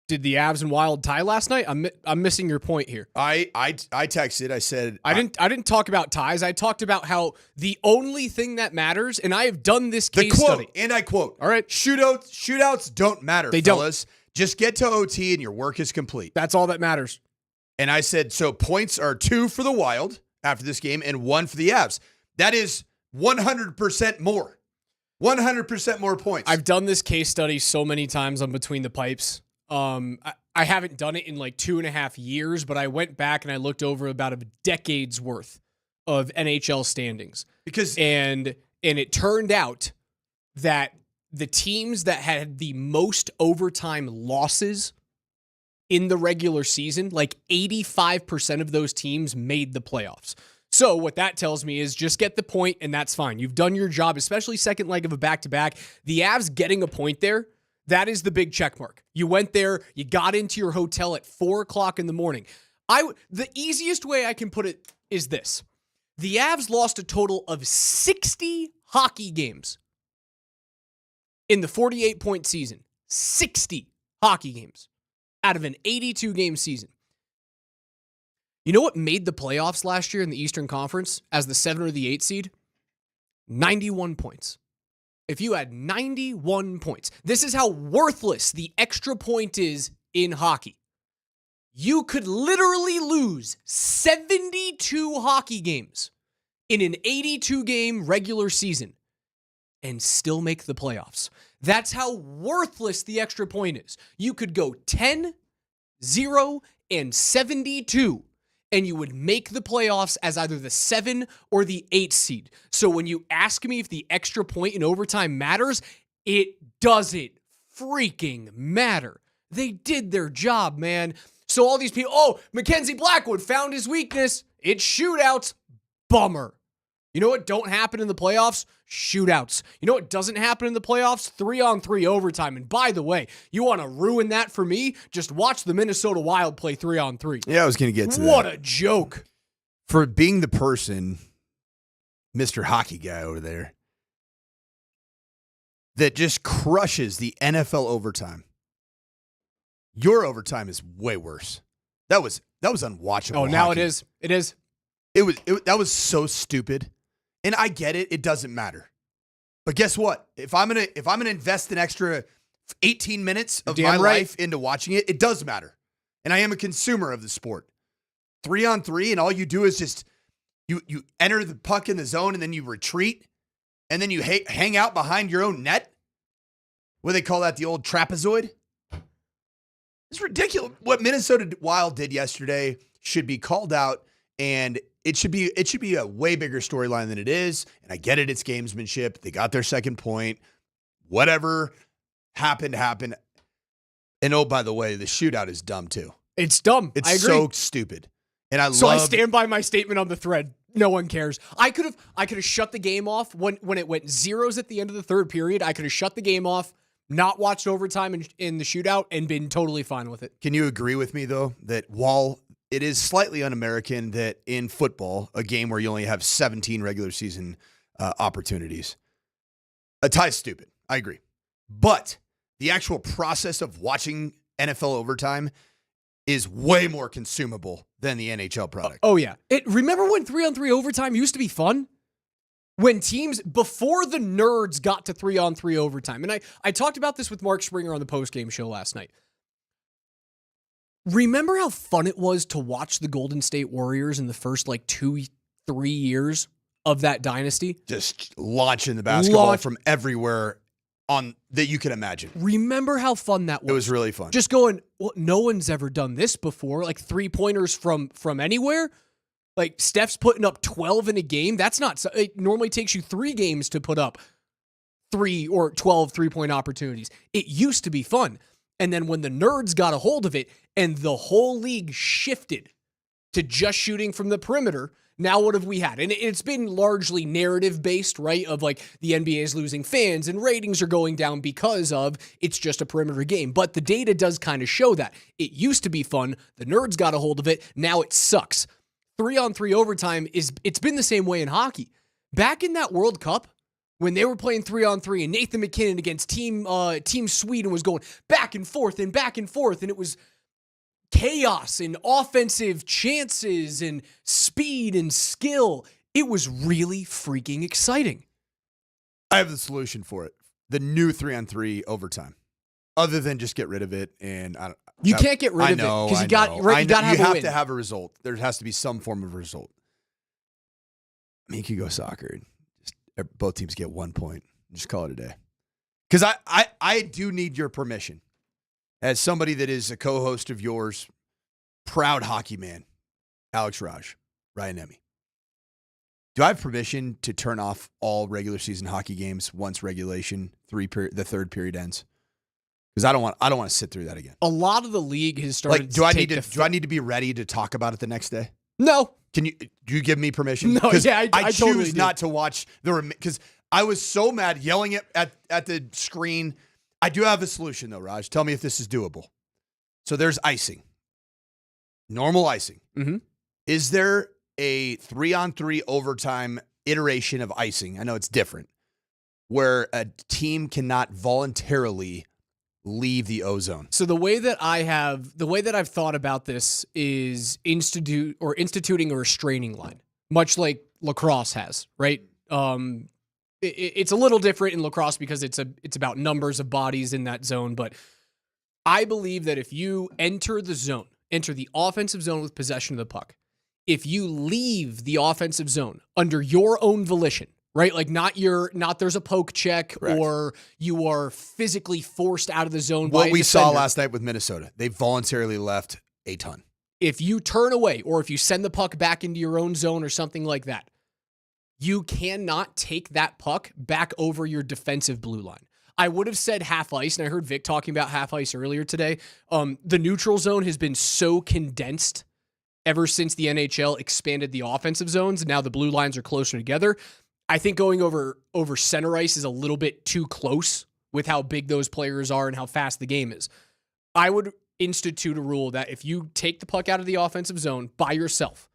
the Avs and Wild tie last night? I'm missing your point here. I texted. I said I didn't talk about ties. I talked about how the only thing that matters, and I have done this case study. And I quote. All right, shootouts don't matter. They fellas. Just get to OT and your work is complete. That's all that matters. And I said, so points are 2 for the Wild after this game and 1 for the Avs. That is 100% more. 100% more points. I've done this case study so many times on Between the Pipes. I haven't done it in like 2.5 years, but I went back and I looked over about a decade's worth of NHL standings. And it turned out that the teams that had the most overtime losses in the regular season, like 85% of those teams made the playoffs. So what that tells me is just get the point, and that's fine. You've done your job, especially second leg of a back-to-back. The Avs getting a point there, that is the big check mark. You went there, you got into your hotel at 4 o'clock in the morning. The easiest way I can put it is this. The Avs lost a total of 60 hockey games in the 48-point season. 60 hockey games out of an 82-game season. You know what made the playoffs last year in the Eastern Conference as the 7 or the 8 seed? 91 points. If you had 91 points, this is how worthless the extra point is in hockey. You could literally lose 72 hockey games in an 82-game regular season and still make the playoffs. That's how worthless the extra point is. You could go 10, 0, and 72, and you would make the playoffs as either the 7 or the 8 seed. So when you ask me if the extra point in overtime matters, it doesn't freaking matter. They did their job, man. So all these people, Mackenzie Blackwood found his weakness. It's shootouts. Bummer. You know what don't happen in the playoffs? Shootouts. You know what doesn't happen in the playoffs? 3-on-3 overtime. And by the way, you want to ruin that for me? Just watch the Minnesota Wild play 3-on-3. Yeah, I was going to get to that. What a joke. For being the person, Mr. Hockey guy over there, that just crushes the NFL overtime. Your overtime is way worse. That was unwatchable. Oh, now hockey. it is. It is. That was so stupid. And I get it. It doesn't matter. But guess what? If I'm gonna invest an extra 18 minutes of my life into watching it, it does matter. And I am a consumer of the sport. 3-on-3, and all you do is just you enter the puck in the zone and then you retreat. and then you hang out behind your own net? What do they call that? The old trapezoid? It's ridiculous. What Minnesota Wild did yesterday should be called out, and it should be a way bigger storyline than it is. And I get it, it's gamesmanship. They got their second point. Whatever happened. And oh, by the way, the shootout is dumb too. It's dumb. It's I agree. so stupid. And I stand by my statement on the thread. No one cares. I could have shut the game off when it went zeros at the end of the third period. I could have shut the game off, not watched overtime in the shootout, and been totally fine with it. Can you agree with me, though, that while it is slightly un-American that in football, a game where you only have 17 regular season opportunities, a tie is stupid. I agree. But the actual process of watching NFL overtime is way more consumable than the NHL product. Oh, yeah. Remember when 3-on-3 overtime used to be fun? When teams, before the nerds got to 3-on-3 overtime, and I talked about this with Mark Springer on the postgame show last night. Remember how fun it was to watch the Golden State Warriors in the first 2-3 years of that dynasty? Just launching the basketball from everywhere that you can imagine. Remember how fun that was? It was really fun. Just going, well, no one's ever done this before. 3-pointers from anywhere. Steph's putting up 12 in a game. That's not, it normally takes you 3 games to put up 3 or 12 3-point opportunities. It used to be fun. And then when the nerds got a hold of it and the whole league shifted to just shooting from the perimeter, now what have we had? And it's been largely narrative based, right? Of the NBA is losing fans and ratings are going down because of it's just a perimeter game. But the data does kind of show that. It used to be fun. The nerds got a hold of it. Now it sucks. 3-on-3 overtime it's been the same way in hockey. Back in that World Cup, when they were playing 3-on-3 and Nathan McKinnon against Team Sweden was going back and forth, and it was chaos and offensive chances and speed and skill. It was really freaking exciting. I have the solution for it. The new 3-on-3 overtime. Other than just get rid of it, and you can't get rid of it because you got to have to have a result. There has to be some form of result. I mean, you could go soccer. Both teams get 1 point. Just call it a day. Because I do need your permission as somebody that is a co-host of yours, proud hockey man, Alex Raj, Ryan Emmy. Do I have permission to turn off all regular season hockey games once regulation the third period ends? Because I don't want to sit through that again. A lot of the league has started. Do I need to be ready to talk about it the next day? No. Do you give me permission? No. Yeah, I choose totally not to watch because I was so mad yelling at the screen. I do have a solution though, Raj. Tell me if this is doable. So there's icing, normal icing. Mm-hmm. Is there a 3-on-3 overtime iteration of icing? I know it's different, where a team cannot voluntarily leave the ozone. So the way that I've thought about this is instituting a restraining line, much like lacrosse has, right? It's a little different in lacrosse because it's about numbers of bodies in that zone, but I believe that if you enter the offensive zone with possession of the puck, if you leave the offensive zone under your own volition, right? Not there's a poke check. Correct. Or you are physically forced out of the zone. What we saw last night with Minnesota, they voluntarily left a ton. If you turn away or if you send the puck back into your own zone or something like that, you cannot take that puck back over your defensive blue line. I would have said half ice, and I heard Vic talking about half ice earlier today. The neutral zone has been so condensed ever since the NHL expanded the offensive zones, and now the blue lines are closer together. I think going over center ice is a little bit too close with how big those players are and how fast the game is. I would institute a rule that if you take the puck out of the offensive zone by yourself,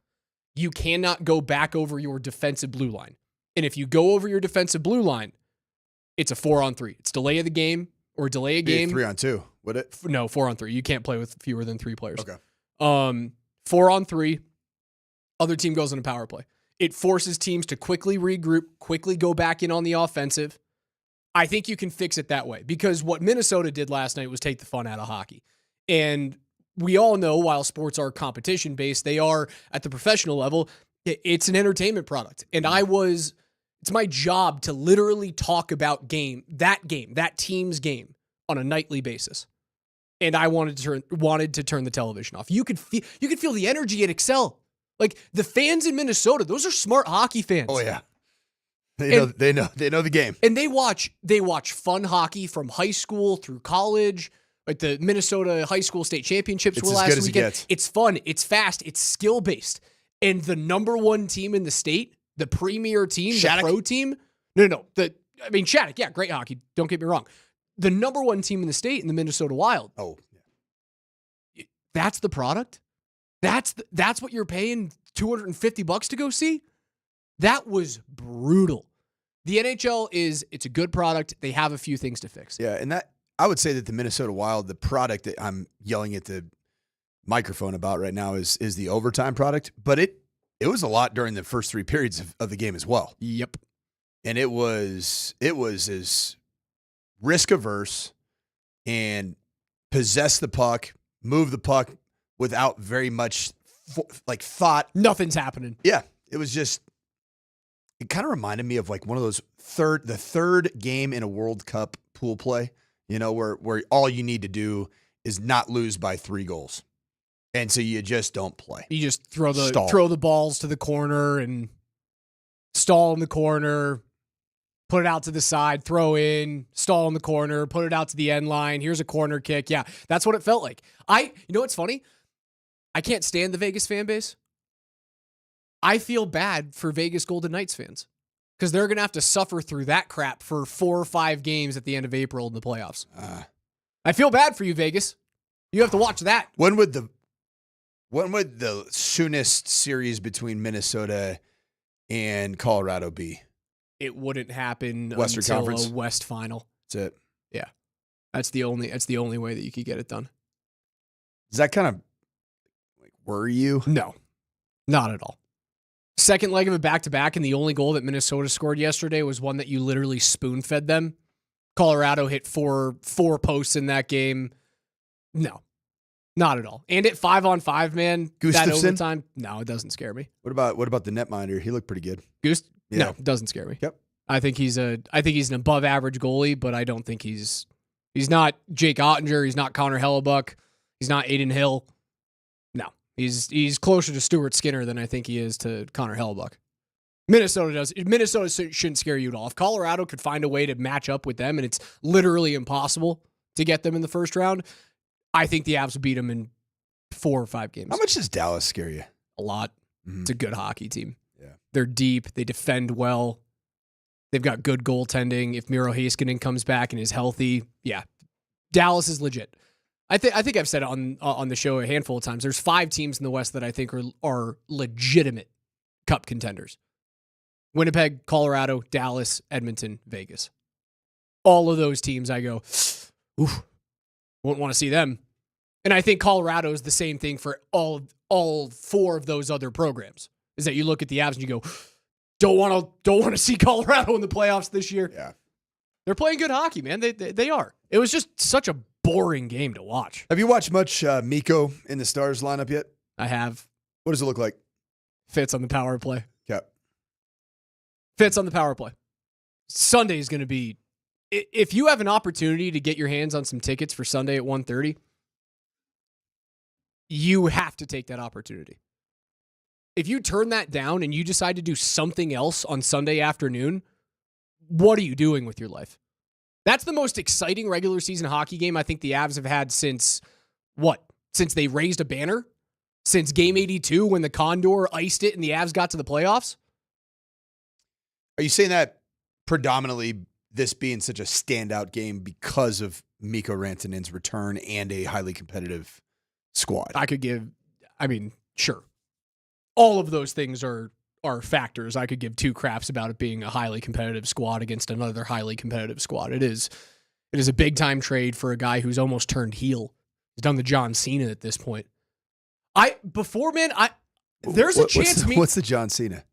you cannot go back over your defensive blue line. And if you go over your defensive blue line, it's a 4-on-3. It's delay of the game or delay a game. 3-on-2, would it? No, 4-on-3. You can't play with fewer than 3 players. Okay. 4-on-3, other team goes on a power play. It forces teams to quickly regroup, quickly go back in on the offensive. I think you can fix it that way because what Minnesota did last night was take the fun out of hockey. And we all know while sports are competition-based, they are at the professional level, it's an entertainment product. And I was It's my job to literally talk about that team's game on a nightly basis. And I wanted to turn the television off. You could feel the energy at Excel. Like the fans in Minnesota, those are smart hockey fans. Oh yeah. They know the game. And they watch fun hockey from high school through college. Like the Minnesota High School State Championships were last weekend. It's fun, it's fast, it's skill-based. And the number one team in the state, the premier team, Shattuck? the pro team. No. Shattuck, yeah, great hockey. Don't get me wrong. The number one team in the state in the Minnesota Wild. Oh. Yeah. That's the product? That's what you're paying $250 to go see? That was brutal. The NHL it's a good product. They have a few things to fix. Yeah, and that I would say that the Minnesota Wild, the product that I'm yelling at the microphone about right now is the overtime product, but it was a lot during the first three periods of the game as well. Yep. And it was as risk averse and possess the puck, move the puck without very much thought. Nothing's happening. Yeah, it was just. It kind of reminded me of like one of those the third game in a World Cup pool play, where all you need to do is not lose by 3 goals. And so you just don't play. You just throw the balls to the corner and stall in the corner, put it out to the side, throw in, stall in the corner, put it out to the end line. Here's a corner kick. Yeah, that's what it felt like. You know what's funny? I can't stand the Vegas fan base. I feel bad for Vegas Golden Knights fans because they're going to have to suffer through that crap for 4 or 5 games at the end of April in the playoffs. I feel bad for you, Vegas. You have to watch that. When would the soonest series between Minnesota and Colorado be? It wouldn't happen Western until Conference? a West final. That's it. Yeah. That's the only way that you could get it done. Does that kind of worry you? No, not at all. Second leg of a back-to-back, and the only goal that Minnesota scored yesterday was one that you literally spoon-fed them. Colorado hit four posts in that game. No, not at all. And at 5-on-5, man, that Gustafsson? overtime, no, it doesn't scare me. What about the netminder? He looked pretty good. Yeah. Yeah. No, it doesn't scare me. Yep. I think he's an above-average goalie, but I don't think he's not Jake Ottinger. He's not Connor Hellebuck. He's not Aiden Hill. No. He's closer to Stuart Skinner than I think he is to Connor Hellebuck. Minnesota shouldn't scare you at all. If Colorado could find a way to match up with them, and it's literally impossible to get them in the first round, I think the Avs will beat them in 4 or 5 games. How much does Dallas scare you? A lot. Mm-hmm. It's a good hockey team. Yeah. They're deep. They defend well. They've got good goaltending. If Miro Heiskanen comes back and is healthy, yeah, Dallas is legit. I think I've said it on the show a handful of times. There's 5 teams in the West that I think are legitimate Cup contenders. Winnipeg, Colorado, Dallas, Edmonton, Vegas. All of those teams I go, oof, won't want to see them. And I think Colorado is the same thing for all 4 of those other programs. Is that you look at the Avs and you go, don't want to see Colorado in the playoffs this year. Yeah. They're playing good hockey, man. They are. It was just such a boring game to watch. Have you watched much Mikko in the Stars lineup yet? I have. What does it look like? Fits on the power play. Yep. Fits on the power play. Sunday is going to be, if you have an opportunity to get your hands on some tickets for Sunday at 1:30, you have to take that opportunity. If you turn that down and you decide to do something else on Sunday afternoon, what are you doing with your life? That's the most exciting regular season hockey game I think the Avs have had since they raised a banner? Since game 82 when the Condor iced it and the Avs got to the playoffs? Are you saying that predominantly this being such a standout game because of Mikko Rantanen's return and a highly competitive squad? Sure. All of those things are factors. I could give 2 craps about it being a highly competitive squad against another highly competitive squad. It is a big time trade for a guy who's almost turned heel. He's done the John Cena at this point. There's a chance. What's the John Cena?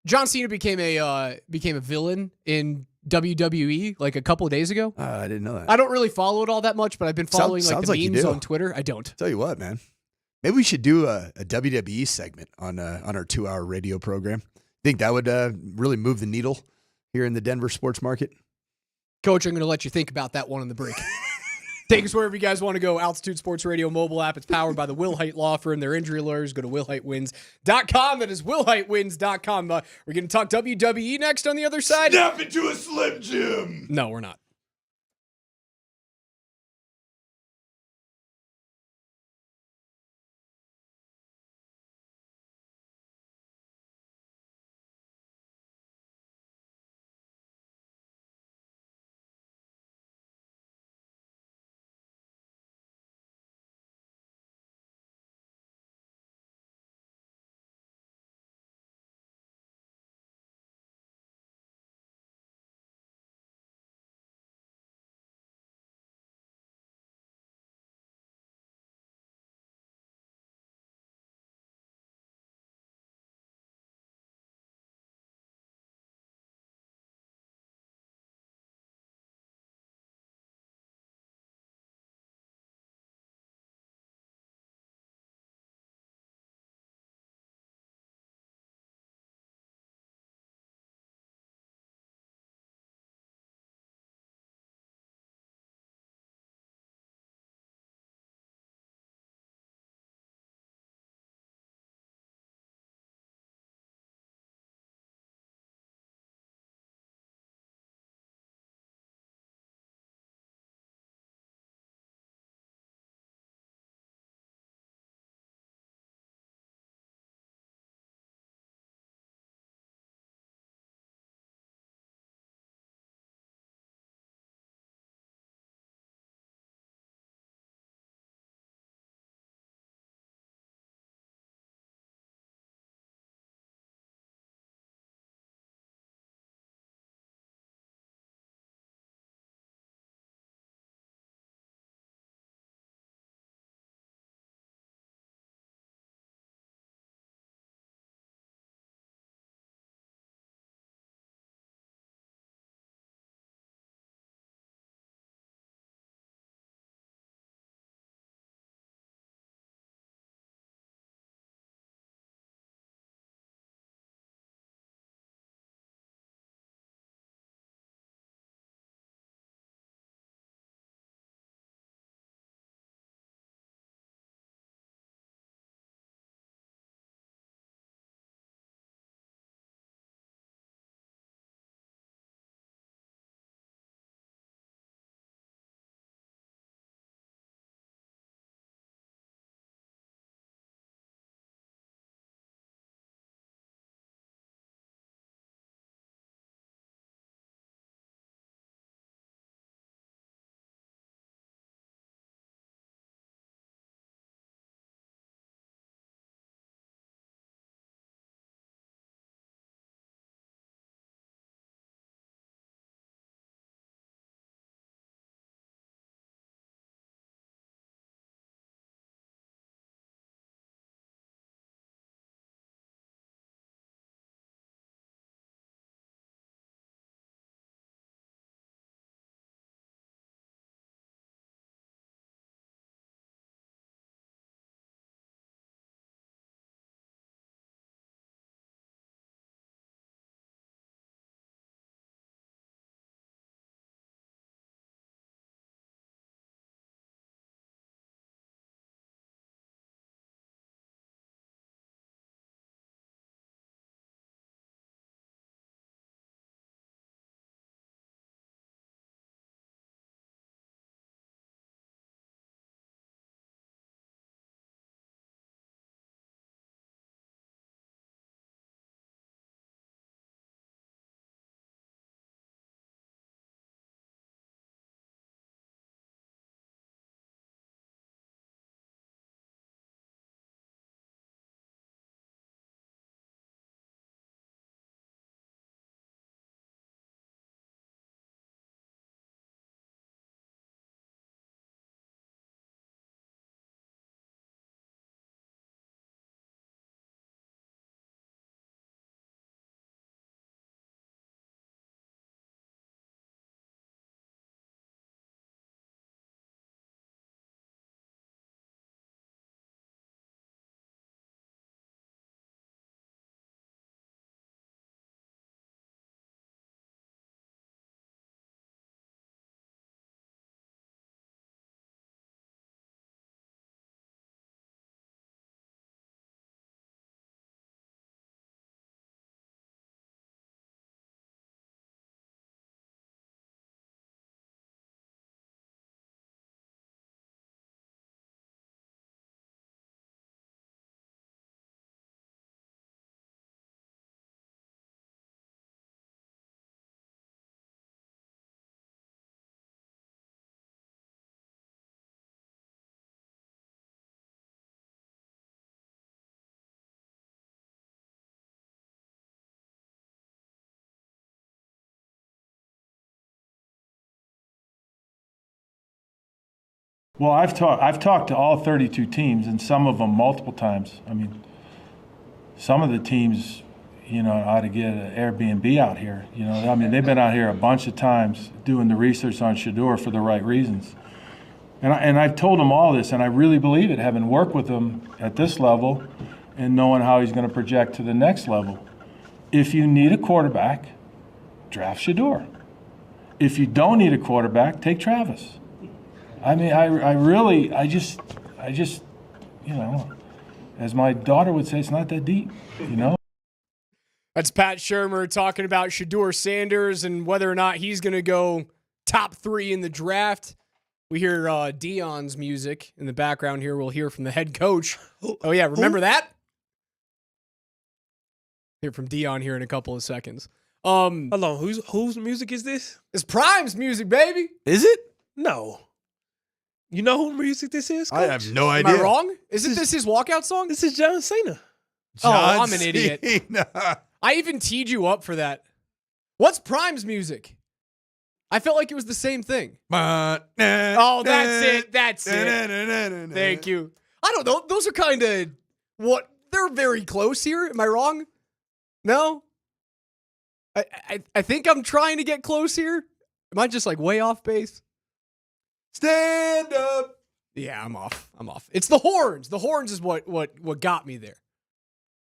John Cena became a villain in WWE like a couple of days ago. I didn't know that. I don't really follow it all that much, but I've been following the memes on Twitter. I don't. Tell you what, man. Maybe we should do a WWE segment on our 2-hour radio program. Think that would really move the needle here in the Denver sports market? Coach, I'm going to let you think about that one on the break. Take us wherever you guys want to go. Altitude Sports Radio mobile app. It's powered by the Will Height Law Firm. Their injury lawyers. Go to willheightwins.com. That is willheightwins.com. We're going to talk WWE next on the other side. Snap into a Slim Jim. No, we're not. Well, I've talked to all 32 teams, and some of them multiple times. I mean, some of the teams, ought to get an Airbnb out here. They've been out here a bunch of times doing the research on Shedeur for the right reasons. And I've told them all this, and I really believe it, having worked with him at this level and knowing how he's going to project to the next level. If you need a quarterback, draft Shedeur. If you don't need a quarterback, take Travis. I mean, I just, as my daughter would say, it's not that deep, That's Pat Shurmur talking about Shedeur Sanders and whether or not he's going to go top 3 in the draft. We hear Dion's music in the background here. We'll hear from the head coach. Oh, yeah, remember that? Hear from Dion here in a couple of seconds. Hold on, whose music is this? It's Prime's music, baby. Is it? No. You know who music this is, Coach? I have no idea. Am I wrong? Isn't this his walkout song? This is John Cena. I'm an idiot. I even teed you up for that. What's Prime's music? I felt like it was the same thing. Oh, that's it. That's it. Thank you. I don't know. Those are kind of what they're very close here. Am I wrong? No? I think I'm trying to get close here. Am I just like way off base? Stand up. Yeah, I'm off. It's the horns. The horns is what got me there.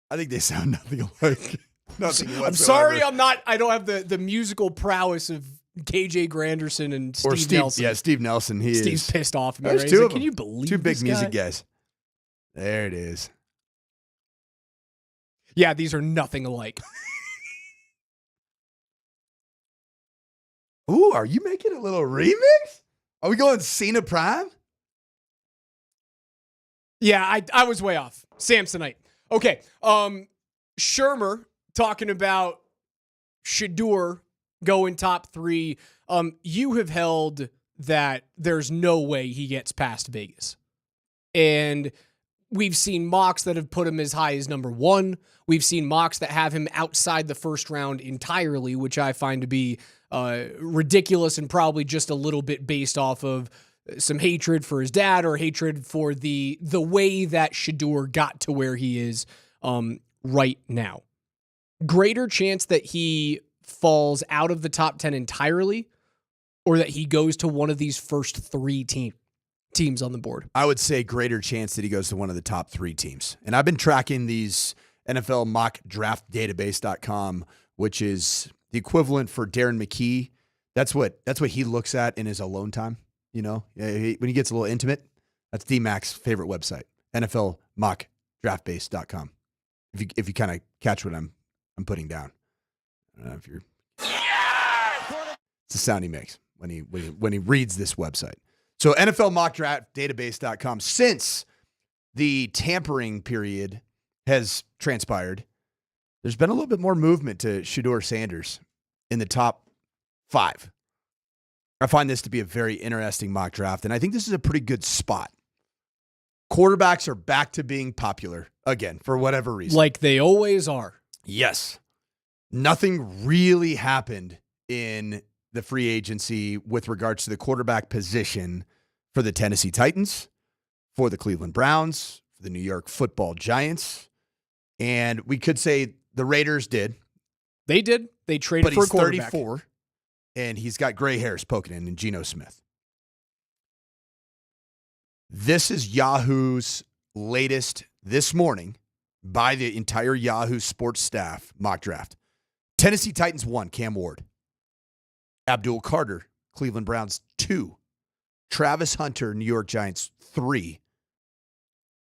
I think they sound nothing alike. Nothing whatsoever. I'm sorry I don't have the musical prowess of KJ Granderson and Steve Nelson. Yeah, Steve Nelson. Steve's pissed off at me. There's Right? two of them. Can you believe two big this music guy? guys? There it is. Yeah, these are nothing alike. Ooh, are you making a little remix? Are we going Cena Prime? Yeah, I was way off. Samsonite. Okay. Shurmur talking about Shedeur going top 3. You have held that there's no way he gets past Vegas. And we've seen mocks that have put him as high as number 1. We've seen mocks that have him outside the first round entirely, which I find to be ridiculous and probably just a little bit based off of some hatred for his dad or hatred for the way that Shedeur got to where he is right now. Greater chance that he falls out of the top 10 entirely or that he goes to one of these first 3 teams on the board? I would say greater chance that he goes to one of the top 3 teams. And I've been tracking these NFL mock draft database.com, which is the equivalent for Darren McKee. That's what he looks at in his alone time. When he gets a little intimate, that's DMac's favorite website, NFL mock draftbase.com. If you kind of catch what I'm putting down. I don't know if you're. It's the sound he makes when he reads this website. So NFL mock draft database.com, since the tampering period has transpired, there's been a little bit more movement to Shedeur Sanders in the top 5. I find this to be a very interesting mock draft, and I think this is a pretty good spot. Quarterbacks are back to being popular again for whatever reason. Like they always are. Yes. Nothing really happened in the free agency with regards to the quarterback position for the Tennessee Titans, for the Cleveland Browns, for the New York Football Giants. And we could say the Raiders did. They did. They traded for a quarterback. 34, and he's got gray hairs poking in Geno Smith. This is Yahoo's latest this morning by the entire Yahoo Sports staff mock draft. Tennessee Titans 1, Cam Ward. Abdul Carter, Cleveland Browns 2. Travis Hunter, New York Giants 3.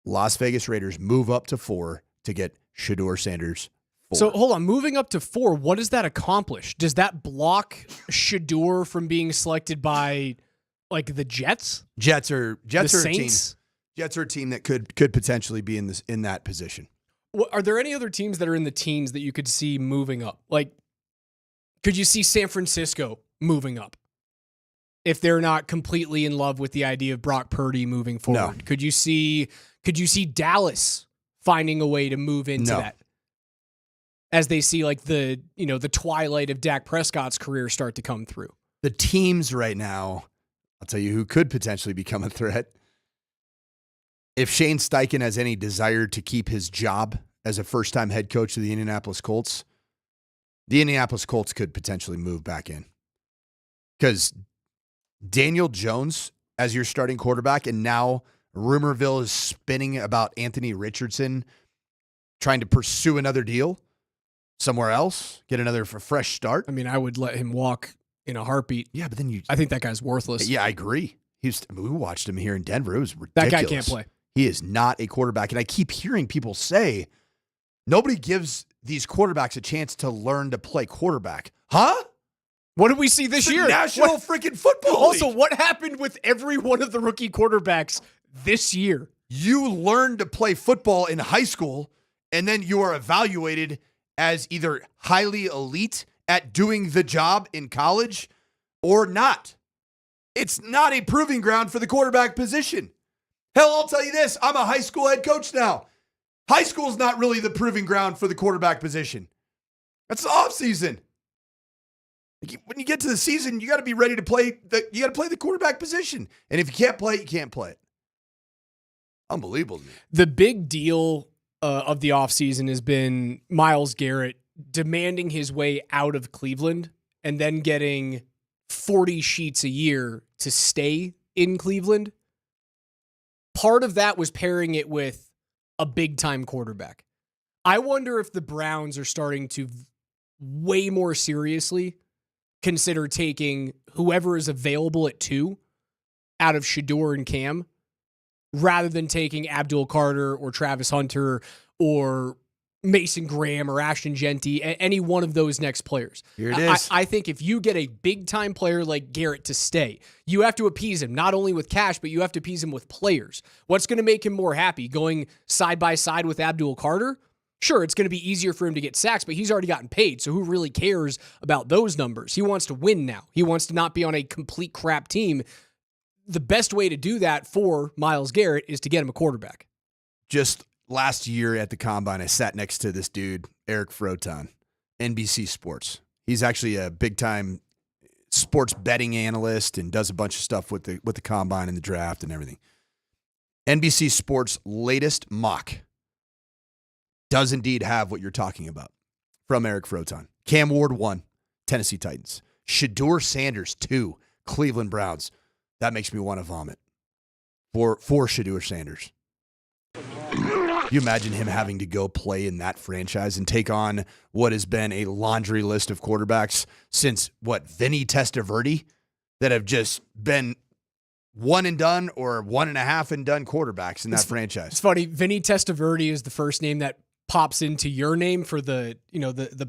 Las Vegas Raiders move up to 4 to get Shedeur Sanders 4. So hold on, moving up to 4, what does that accomplish? Does that block Shedeur from being selected by like the Jets? Jets are Saints? a team. Jets are a team that could potentially be in that position. Are there any other teams that are in the teens that you could see moving up? Like, could you see San Francisco moving up if they're not completely in love with the idea of Brock Purdy moving forward? No. Could you see Dallas finding a way to move into that as they see like the twilight of Dak Prescott's career start to come through? The teams right now I'll tell you who could potentially become a threat. If Shane Steichen has any desire to keep his job as a first-time head coach of the Indianapolis Colts, the Indianapolis Colts could potentially move back in. Because Daniel Jones as your starting quarterback, and now Rumorville is spinning about Anthony Richardson trying to pursue another deal somewhere else, get another fresh start. I mean, I would let him walk in a heartbeat. Yeah, but then I think that guy's worthless. Yeah, I agree. We watched him here in Denver. It was ridiculous. That guy can't play. He is not a quarterback. And I keep hearing people say, nobody gives these quarterbacks a chance to learn to play quarterback. Huh? What did we see this year? National freaking Football Also, League. what happened with every one of the rookie quarterbacks this year? You learn to play football in high school, and then you are evaluated as either highly elite at doing the job in college or not. It's not a proving ground for the quarterback position. Hell, I'll tell you this. I'm a high school head coach now. High school is not really the proving ground for the quarterback position. That's the offseason. When you get to the season, you got to be ready to play. You got to play the quarterback position. And if you can't play it, you can't play it. Unbelievable to me. The big deal of the offseason has been Myles Garrett demanding his way out of Cleveland and then getting 40 sheets a year to stay in Cleveland. Part of that was pairing it with a big-time quarterback. I wonder if the Browns are starting to way more seriously consider taking whoever is available at 2 out of Shedeur and Cam rather than taking Abdul Carter or Travis Hunter or Mason Graham or Ashton Genty, any one of those next players. Here it is. I think if you get a big-time player like Garrett to stay, you have to appease him, not only with cash, but you have to appease him with players. What's going to make him more happy? Going side by side with Abdul Carter? Sure, it's going to be easier for him to get sacks, but he's already gotten paid, so who really cares about those numbers? He wants to win now. He wants to not be on a complete crap team. The best way to do that for Myles Garrett is to get him a quarterback. Just last year at the Combine, I sat next to this dude, Eric Froton, NBC Sports. He's actually a big-time sports betting analyst and does a bunch of stuff with the Combine and the draft and everything. NBC Sports' latest mock does indeed have what you're talking about from Eric Froton. Cam Ward 1, Tennessee Titans. Shedeur Sanders 2, Cleveland Browns. That makes me want to vomit for Shedeur Sanders. You imagine him having to go play in that franchise and take on what has been a laundry list of quarterbacks since, Vinny Testaverde, that have just been one and done or 1.5 and done quarterbacks in that franchise. It's funny. Vinny Testaverde is the first name that pops into your name for the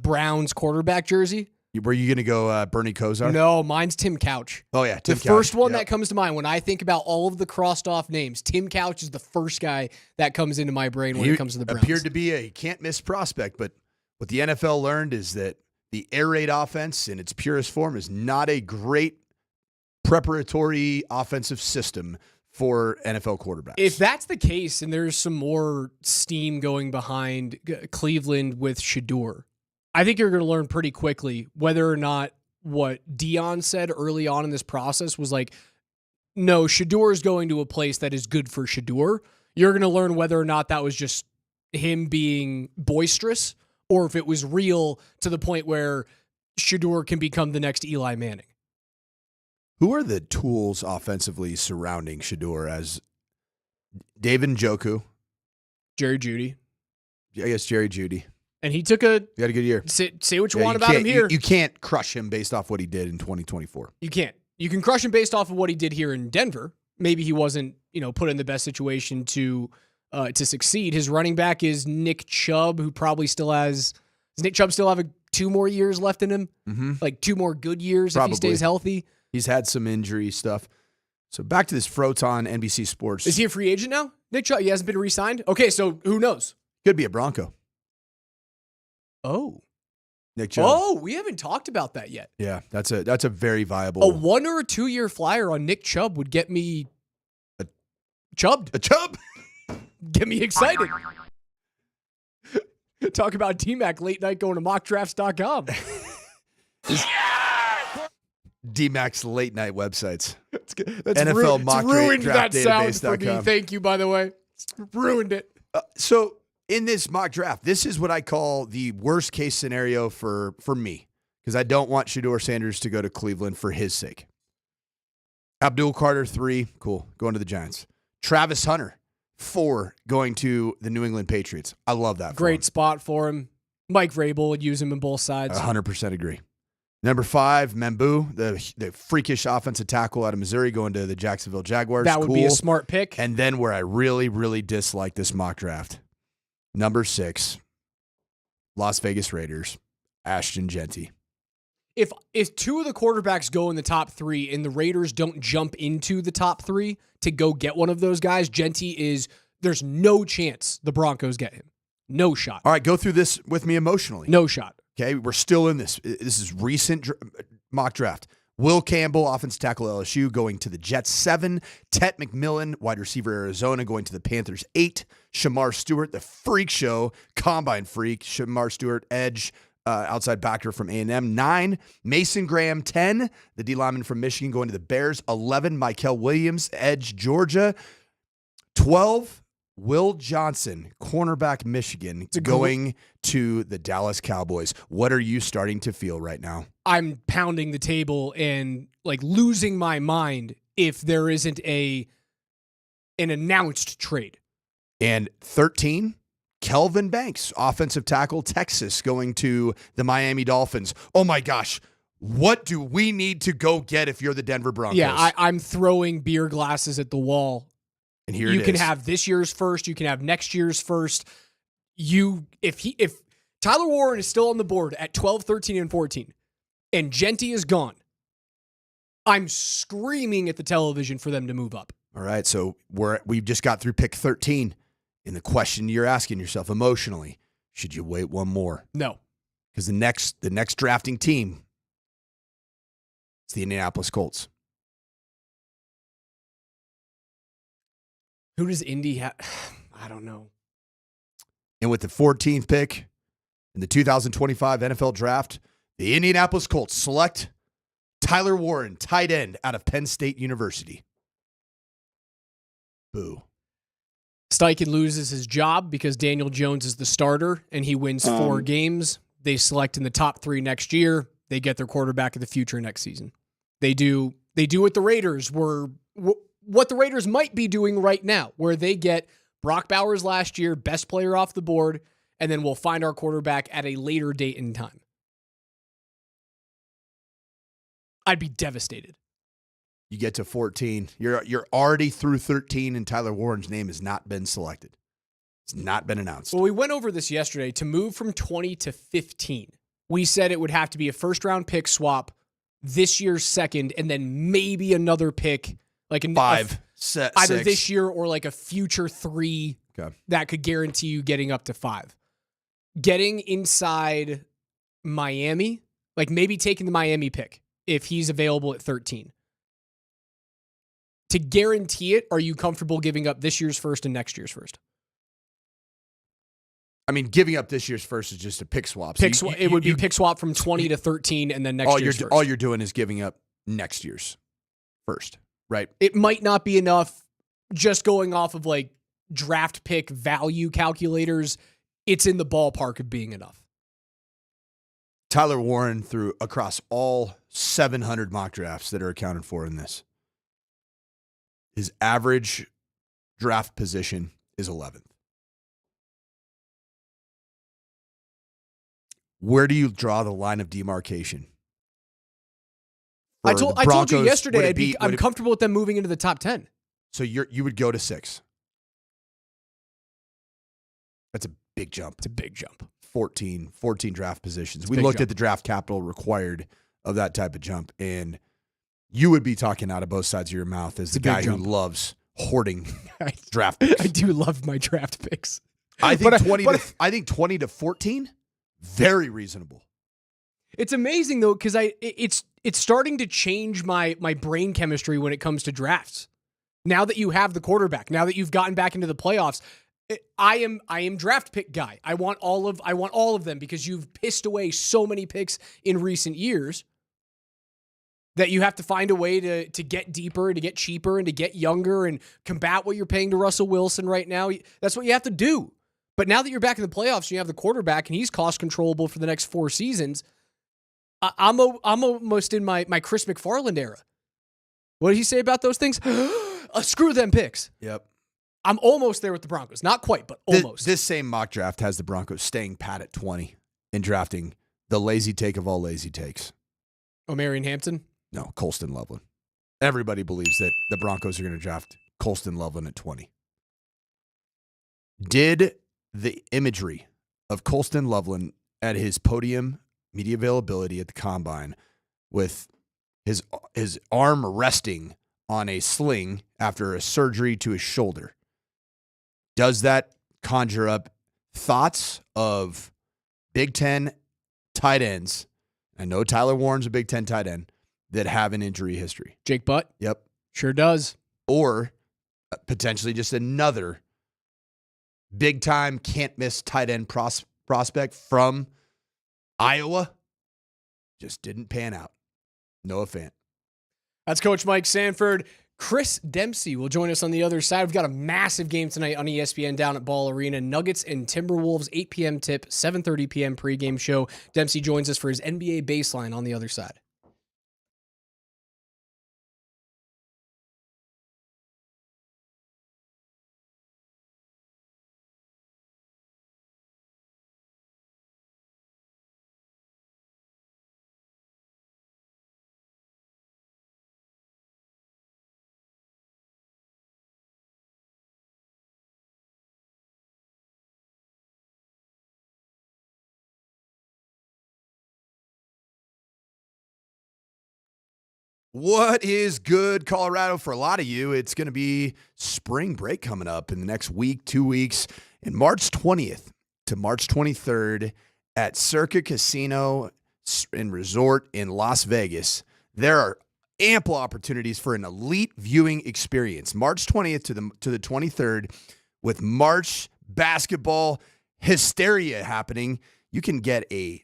Browns quarterback jersey. Were you going to go Bernie Kosar? No, mine's Tim Couch. Oh, yeah, Tim The Couch. first one that comes to mind when I think about all of the crossed off names, Tim Couch is the first guy that comes into my brain when it comes to the Browns. Appeared to be a can't-miss prospect, but what the NFL learned is that the air raid offense in its purest form is not a great preparatory offensive system for NFL quarterbacks. If that's the case, and there's some more steam going behind Cleveland with Shedeur, I think you're going to learn pretty quickly whether or not what Dion said early on in this process was like, no, Shedeur is going to a place that is good for Shedeur. You're going to learn whether or not that was just him being boisterous or if it was real to the point where Shedeur can become the next Eli Manning. Who are the tools offensively surrounding Shedeur as David Njoku? Jerry Jeudy. I guess Jerry Jeudy. And he took a He had a good year. Say what you want about him here. You can't crush him based off what he did in 2024. You can't. You can crush him based off of what he did here in Denver. Maybe he wasn't, put in the best situation to succeed. His running back is Nick Chubb, who probably still has. Does Nick Chubb still have 2 more years left in him? Mm-hmm. Like 2 more good years Probably. if he stays healthy. He's had some injury stuff. So back to this Froton NBC Sports. Is he a free agent now? Nick Chubb, he hasn't been re-signed? Okay, so who knows? Could be a Bronco. Oh. Nick Chubb. Oh, we haven't talked about that yet. Yeah, that's a very viable. A 1 or a 2 year flyer on Nick Chubb would get me chubbed. A Chubb? Get me excited. Talk about DMac late night going to mockdrafts.com. DMac's late night websites. That's NFL mock ruined draft that sound for database.com. me. Thank you, by the way. It's ruined it. So in this mock draft, this is what I call the worst case scenario for me, because I don't want Shedeur Sanders to go to Cleveland for his sake. Abdul Carter, 3, cool, going to the Giants. Travis Hunter, 4, going to the New England Patriots. I love that. Great spot for him. Mike Vrabel would use him in both sides. 100% agree. Number 5, Membu, the freakish offensive tackle out of Missouri, going to the Jacksonville Jaguars. That would be a smart pick. And then where I really, really dislike this mock draft, number 6, Las Vegas Raiders, Ashton Genty. If 2 of the quarterbacks go in the top 3 and the Raiders don't jump into the top 3 to go get one of those guys, there's no chance the Broncos get him. No shot. All right, go through this with me emotionally. No shot. Okay, we're still in this. This is recent mock draft. Will Campbell, offensive tackle LSU, going to the Jets, 7. Tet McMillan, wide receiver Arizona, going to the Panthers, 8. Shamar Stewart, the freak show, combine freak. Shamar Stewart, edge, outside backer from A&M, 9. Mason Graham, 10. The D lineman from Michigan, going to the Bears, 11. Michael Williams, edge, Georgia, 12. Will Johnson, cornerback, Michigan, going to the Dallas Cowboys. What are you starting to feel right now? I'm pounding the table and losing my mind if there isn't an announced trade. And 13, Kelvin Banks, offensive tackle, Texas, going to the Miami Dolphins. Oh my gosh. What do we need to go get if you're the Denver Broncos? Yeah, I'm throwing beer glasses at the wall. And here you it can is. have this year's first. You can have next year's first. If Tyler Warren is still on the board at 12, 13, and 14, and Genty is gone, I'm screaming at the television for them to move up. All right, so we've just got through pick 13. And the question you're asking yourself emotionally, should you wait one more? No. Because the next drafting team is the Indianapolis Colts. Who does Indy have? I don't know. And with the 14th pick in the 2025 NFL Draft, the Indianapolis Colts select Tyler Warren, tight end out of Penn State University. Boo. Steichen loses his job because Daniel Jones is the starter and he wins 4 games. They select in the top 3 next year. They get their quarterback of the future next season. They do what the Raiders were, what the Raiders might be doing right now, where they get Brock Bowers last year, best player off the board, and then we'll find our quarterback at a later date in time. I'd be devastated. You get to 14. You're already through 13, and Tyler Warren's name has not been selected. It's not been announced. Well, we went over this yesterday. To move from 20 to 15, we said it would have to be a first-round pick swap, this year's second, and then maybe another pick, like a 5, either 6. this year or like a future 3 that could guarantee you getting up to 5. Getting inside Miami, like maybe taking the Miami pick if he's available at 13. To guarantee it, are you comfortable giving up this year's first and next year's first? I mean, giving up this year's first is just a pick swap. It would be pick swap from 20 to 13 and then next year's first. All you're doing is giving up next year's first, right? It might not be enough just going off of like draft pick value calculators. It's in the ballpark of being enough. Tyler Warren threw across all 700 mock drafts that are accounted for in this. His average draft position is 11th. Where do you draw the line of demarcation? I told you yesterday I'm comfortable with them moving into the top 10. So you would go to 6. That's a big jump. It's a big jump. 14 draft positions. We looked at the draft capital required of that type of jump, and you would be talking out of both sides of your mouth as the guy who loves hoarding draft picks. I do love my draft picks. I think 20 to 14, very reasonable. It's amazing though, because it's starting to change my brain chemistry when it comes to drafts. Now that you have the quarterback, now that you've gotten back into the playoffs, I am draft pick guy. I want all of them because you've pissed away so many picks in recent years. that you have to find a way to get deeper, to get cheaper, and to get younger and combat what you're paying to Russell Wilson right now. That's what you have to do. But now that you're back in the playoffs and you have the quarterback and he's cost controllable for the next 4 seasons, I'm almost in my Chris McFarland era. What did he say about those things? Screw them picks. Yep. I'm almost there with the Broncos. Not quite, but almost. This same mock draft has the Broncos staying pat at 20 and drafting the lazy take of all lazy takes. O'Marion Hampton? No, Colston Loveland. Everybody believes that the Broncos are going to draft Colston Loveland at 20. Did the imagery of Colston Loveland at his podium media availability at the Combine with his arm resting on a sling after a surgery to his shoulder, does that conjure up thoughts of Big Ten tight ends? I know Tyler Warren's a Big Ten tight end that have an injury history. Jake Butt? Yep. Sure does. Or potentially just another big-time, can't-miss tight end prospect from Iowa. Just didn't pan out. Noah Fant. That's Coach Mike Sanford. Chris Dempsey will join us on the other side. We've got a massive game tonight on ESPN down at Ball Arena. Nuggets and Timberwolves, 8 p.m. tip, 7:30 p.m. pregame show. Dempsey joins us for his NBA Baseline on the other side. What is good, Colorado? For a lot of you, it's going to be spring break coming up in the next week, 2 weeks, in March 20th to March 23rd at Circa Casino and Resort in Las Vegas. There are ample opportunities for an elite viewing experience. March 20th to the 23rd with March basketball hysteria happening. You can get a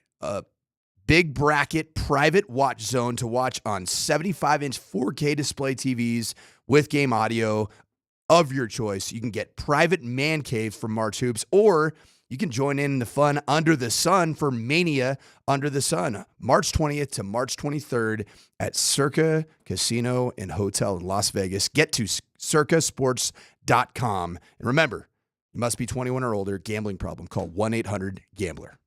big bracket private watch zone to watch on 75-inch 4K display TVs with game audio of your choice. You can get private man caves from March Hoops, or you can join in the fun under the sun for Mania Under the Sun, March 20th to March 23rd at Circa Casino and Hotel in Las Vegas. Get to circasports.com. And remember, you must be 21 or older. Gambling problem, call 1-800-GAMBLER.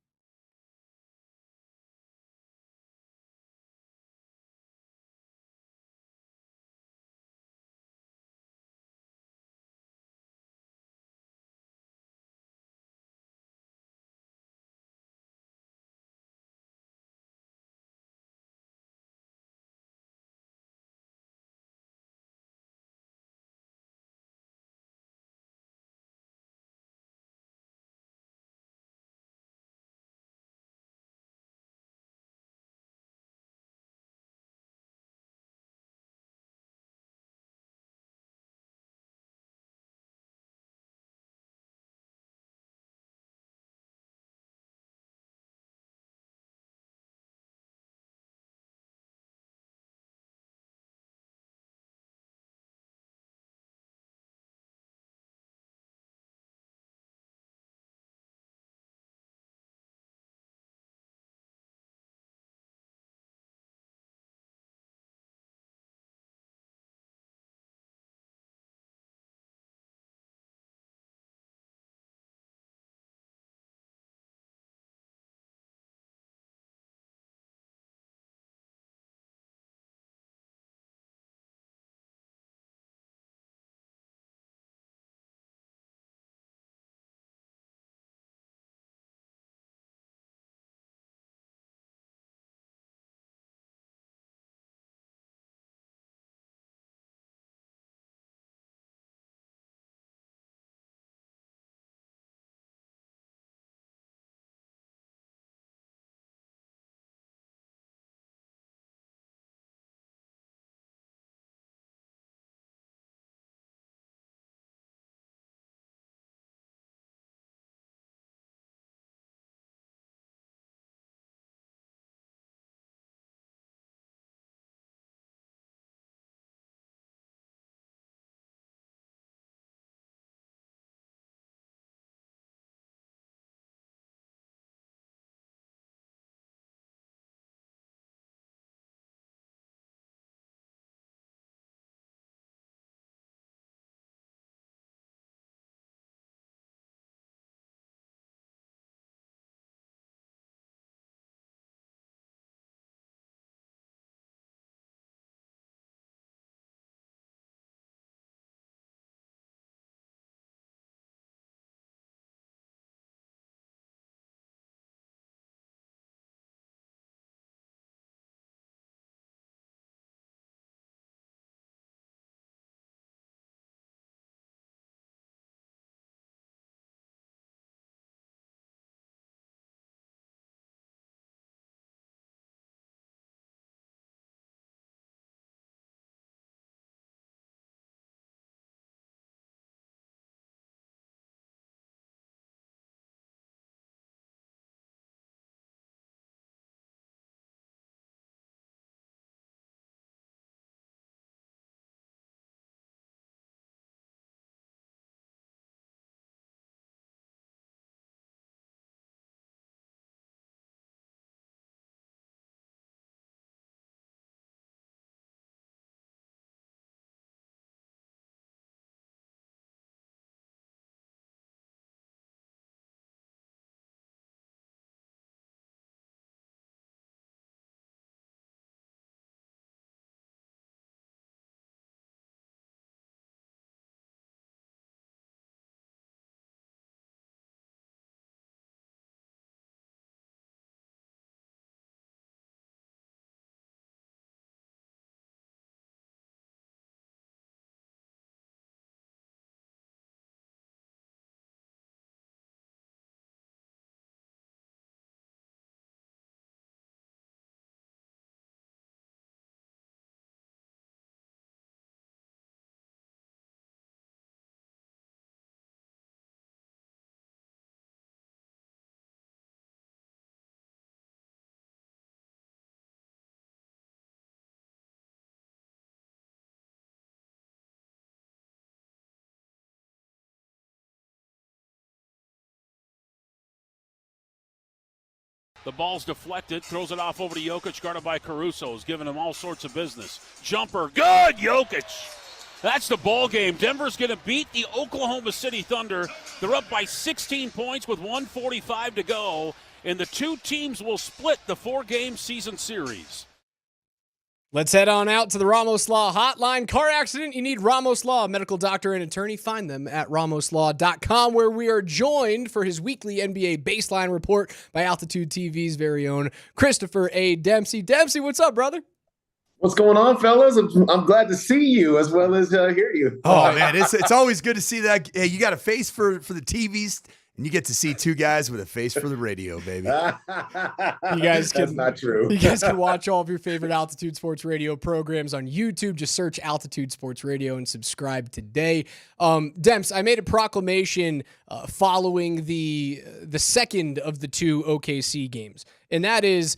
The ball's deflected, throws it off over to Jokic, guarded by Caruso, who's giving him all sorts of business. Jumper, good, Jokic. That's the ball game. Denver's going to beat the Oklahoma City Thunder. They're up by 16 points with 1:45 to go, and the two teams will split the 4-game season series. Let's head on out to the Ramos Law Hotline. Car accident, you need Ramos Law, medical doctor and attorney. Find them at ramoslaw.com, where we are joined for his weekly NBA baseline report by Altitude TV's very own Christopher A. Dempsey. Dempsey, what's up, brother? What's going on, fellas? I'm glad to see you as well as hear you. Oh, man, it's always good to see that. Hey, you got a face for the TVs, and you get to see two guys with a face for the radio, baby. That's not true. You guys can watch all of your favorite Altitude Sports Radio programs on YouTube. Just search Altitude Sports Radio and subscribe today. Demps, I made a proclamation following the second of the two OKC games, and that is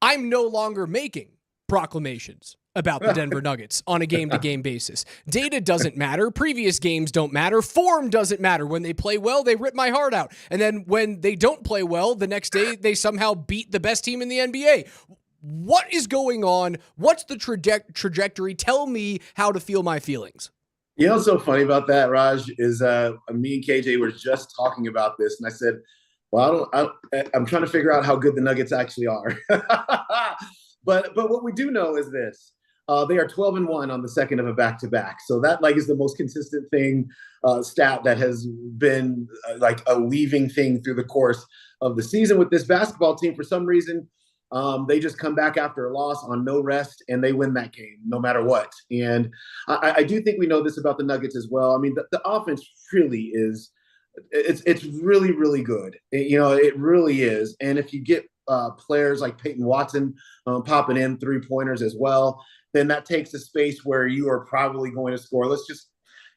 I'm no longer making proclamations about the Denver Nuggets on a game-to-game basis. Data doesn't matter. Previous games don't matter. Form doesn't matter. When they play well, they rip my heart out. And then when they don't play well, the next day they somehow beat the best team in the NBA. What is going on? What's the trajectory? Tell me how to feel my feelings. You know what's so funny about that, Raj, is me and KJ were just talking about this, and I said, well, I'm trying to figure out how good the Nuggets actually are. But what we do know is this. They are 12-1 on the second of a back-to-back. So that is the most consistent thing, stat that has been a weaving thing through the course of the season with this basketball team. For some reason, they just come back after a loss on no rest, and they win that game no matter what. And I do think we know this about the Nuggets as well. I mean, the offense really is it's really, really good. It really is. And if you get players like Peyton Watson popping in three-pointers as well, then that takes a space where you are probably going to score. Let's just,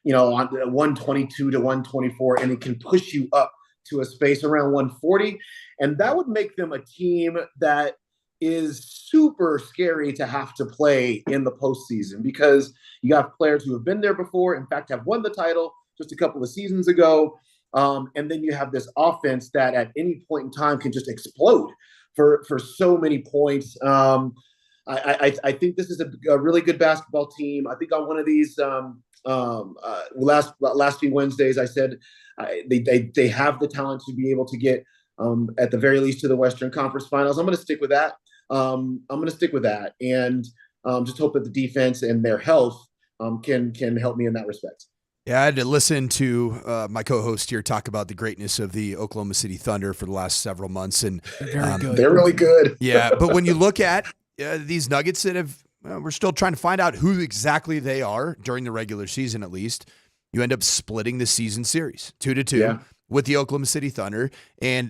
on 122 to 124, and it can push you up to a space around 140. And that would make them a team that is super scary to have to play in the postseason, because you got players who have been there before, in fact, have won the title just a couple of seasons ago. And then you have this offense that at any point in time can just explode for so many points. I think this is a really good basketball team. I think on one of these last few Wednesdays, I said they have the talent to be able to get at the very least to the Western Conference Finals. I'm going to stick with that. And just hope that the defense and their health can help me in that respect. Yeah, I had to listen to my co-host here talk about the greatness of the Oklahoma City Thunder for the last several months, and they're really good. Yeah, but when you look at these Nuggets that we're still trying to find out who exactly they are during the regular season. At least you end up splitting the season series 2-2 with the Oklahoma City Thunder, and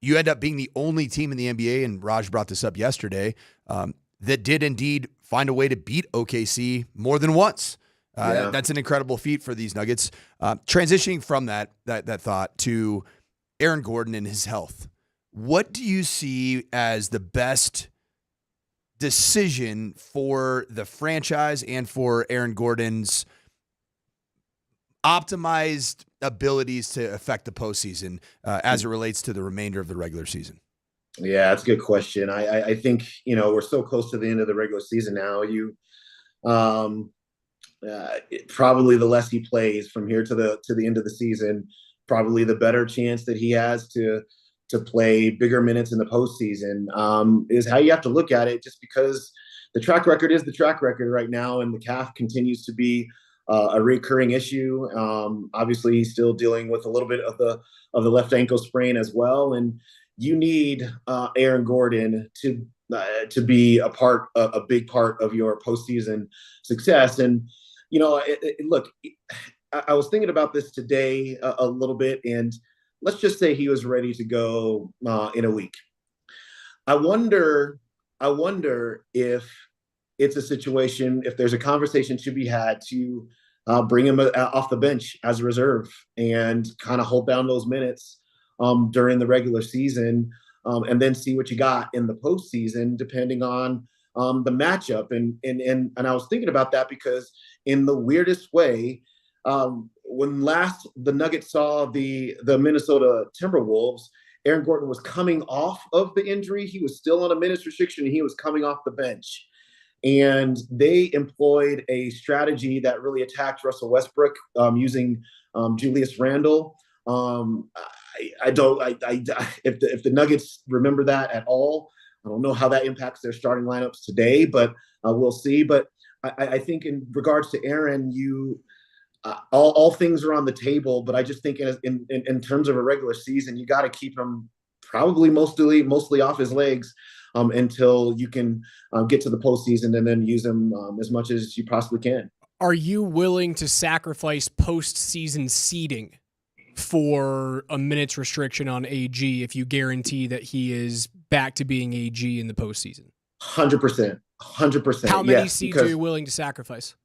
you end up being the only team in the NBA. And Raj brought this up yesterday that did indeed find a way to beat OKC more than once. That's an incredible feat for these Nuggets. Transitioning from that thought to Aaron Gordon and his health, what do you see as the best decision for the franchise and for Aaron Gordon's optimized abilities to affect the postseason as it relates to the remainder of the regular season? Yeah, that's a good question. I think, we're so close to the end of the regular season now. Probably the less he plays from here to the end of the season, probably the better chance that he has to play bigger minutes in the postseason, is how you have to look at it, just because the track record is the track record right now, and the calf continues to be a recurring issue. Obviously, he's still dealing with a little bit of the left ankle sprain as well, and you need Aaron Gordon to be a big part of your postseason success. And look, I was thinking about this today a little bit, and let's just say he was ready to go in a week. I wonder if it's a situation, if there's a conversation to be had to bring him off the bench as a reserve and kind of hold down those minutes during the regular season, and then see what you got in the postseason, depending on the matchup. And I was thinking about that because in the weirdest way, when last the Nuggets saw the Minnesota Timberwolves, Aaron Gordon was coming off of the injury. He was still on a minutes restriction, and he was coming off the bench. And they employed a strategy that really attacked Russell Westbrook using Julius Randle. If the Nuggets remember that at all, I don't know how that impacts their starting lineups today, but we'll see. But I think in regards to Aaron, all things are on the table. But I just think in terms of a regular season, you got to keep him probably mostly off his legs until you can get to the postseason and then use him as much as you possibly can. Are you willing to sacrifice postseason seeding for a minutes restriction on AG if you guarantee that he is back to being AG in the postseason? 100%. How many seeds are you willing to sacrifice?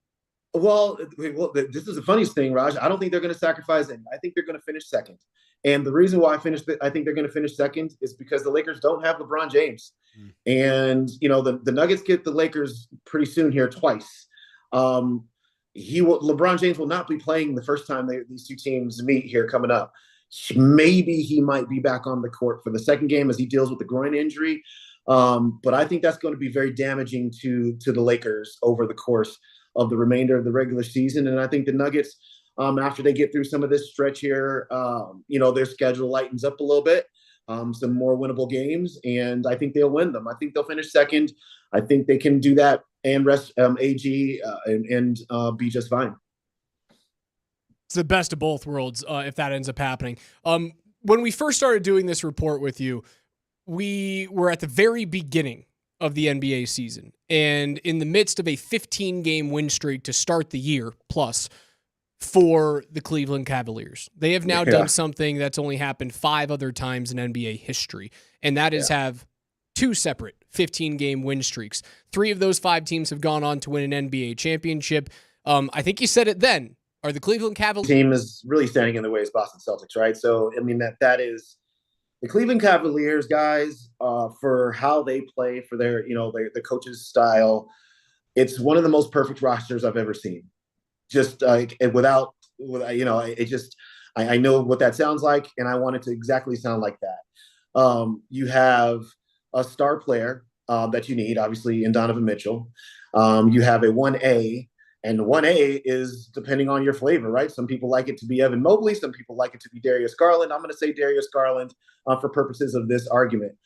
Well, this is the funniest thing, Raj. I don't think they're going to sacrifice it. I think they're going to finish second. And the reason why I think they're going to finish second is because the Lakers don't have LeBron James. And, the Nuggets get the Lakers pretty soon here twice. LeBron James will not be playing the first time these two teams meet here coming up. Maybe he might be back on the court for the second game as he deals with the groin injury. But I think that's going to be very damaging to the Lakers over the course of the remainder of the regular season. And I think the Nuggets, after they get through some of this stretch here, their schedule lightens up a little bit, some more winnable games, and I think they'll win them. I think they'll finish second. I think they can do that and rest AG and be just fine. It's the best of both worlds if that ends up happening. When we first started doing this report with you, we were at the very beginning of the NBA season and in the midst of a 15-game win streak to start the year plus for the Cleveland Cavaliers. They have now done something that's only happened 5 other times in NBA history, and that is have 2 separate 15-game win streaks. 3 of those 5 teams have gone on to win an NBA championship. I think you said it then. Are the Cleveland Cavaliers team is really standing in the way of Boston Celtics, right? So, I mean, that is the Cleveland Cavaliers guys for how they play, for their, the coach's style. It's one of the most perfect rosters I've ever seen. Just I know what that sounds like, and I want it to exactly sound like that. You have a star player that you need, obviously, in Donovan Mitchell. You have a 1A, and 1A is depending on your flavor, right? Some people like it to be Evan Mobley. Some people like it to be Darius Garland. I'm going to say Darius Garland for purposes of this argument.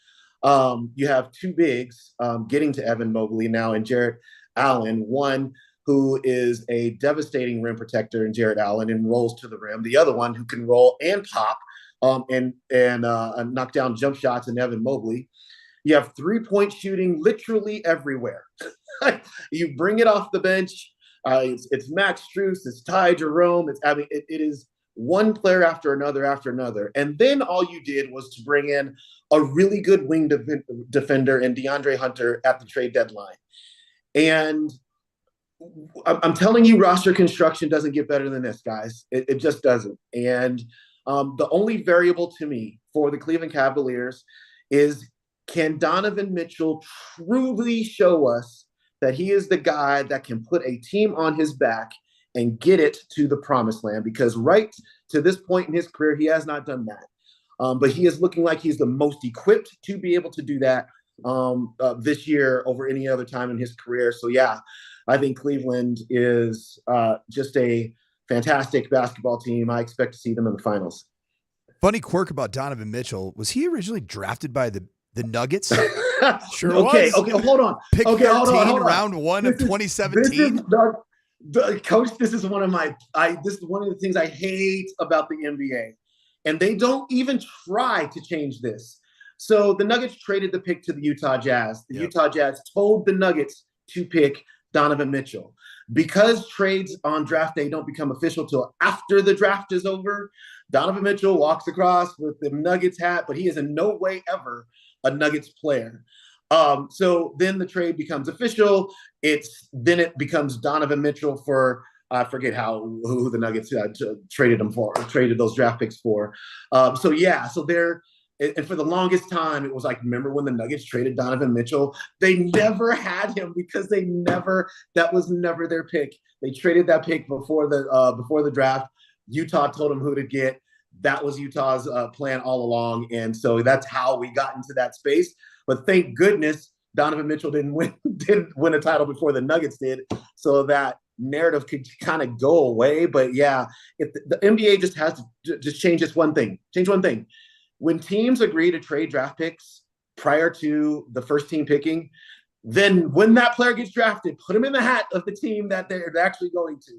You have 2 bigs getting to Evan Mobley now and Jarrett Allen, one who is a devastating rim protector in Jarrett Allen and rolls to the rim. The other one who can roll and pop and knock down jump shots in Evan Mobley. You have 3-point shooting literally everywhere. You bring it off the bench. It's Max Strus, it's Ty Jerome. It is one player after another. And then all you did was to bring in a really good wing defender in DeAndre Hunter at the trade deadline. And I'm telling you, roster construction doesn't get better than this, guys. It just doesn't. And the only variable to me for the Cleveland Cavaliers is, can Donovan Mitchell truly show us that he is the guy that can put a team on his back and get it to the promised land? Because right to this point in his career, he has not done that. But he is looking like he's the most equipped to be able to do that this year over any other time in his career. So, yeah, I think Cleveland is just a fantastic basketball team. I expect to see them in the finals. Funny quirk about Donovan Mitchell, was he originally drafted by the Nuggets? Sure okay, was. Okay, hold on. Pick okay, 13, hold on. round 1 of 2017. Coach, this is one of the things I hate about the NBA. And they don't even try to change this. So the Nuggets traded the pick to the Utah Jazz. The Utah Jazz told the Nuggets to pick Donovan Mitchell. Because trades on draft day don't become official till after the draft is over, Donovan Mitchell walks across with the Nuggets hat, but he is in no way ever a Nuggets player. So then the trade becomes official. It becomes Donovan Mitchell for, I forget who the Nuggets traded those draft picks for. So they're, and for the longest time, it was like, remember when the Nuggets traded Donovan Mitchell? They never had him because that was never their pick. They traded that pick before the draft. Utah told them who to get. that was Utah's plan all along. And so that's how we got into that space. But thank goodness Donovan Mitchell didn't win a title before the Nuggets did. So that narrative could kind of go away. But yeah, if the NBA just has to just change this one thing. Change one thing. When teams agree to trade draft picks prior to the first team picking, then when that player gets drafted, put him in the hat of the team that they're actually going to.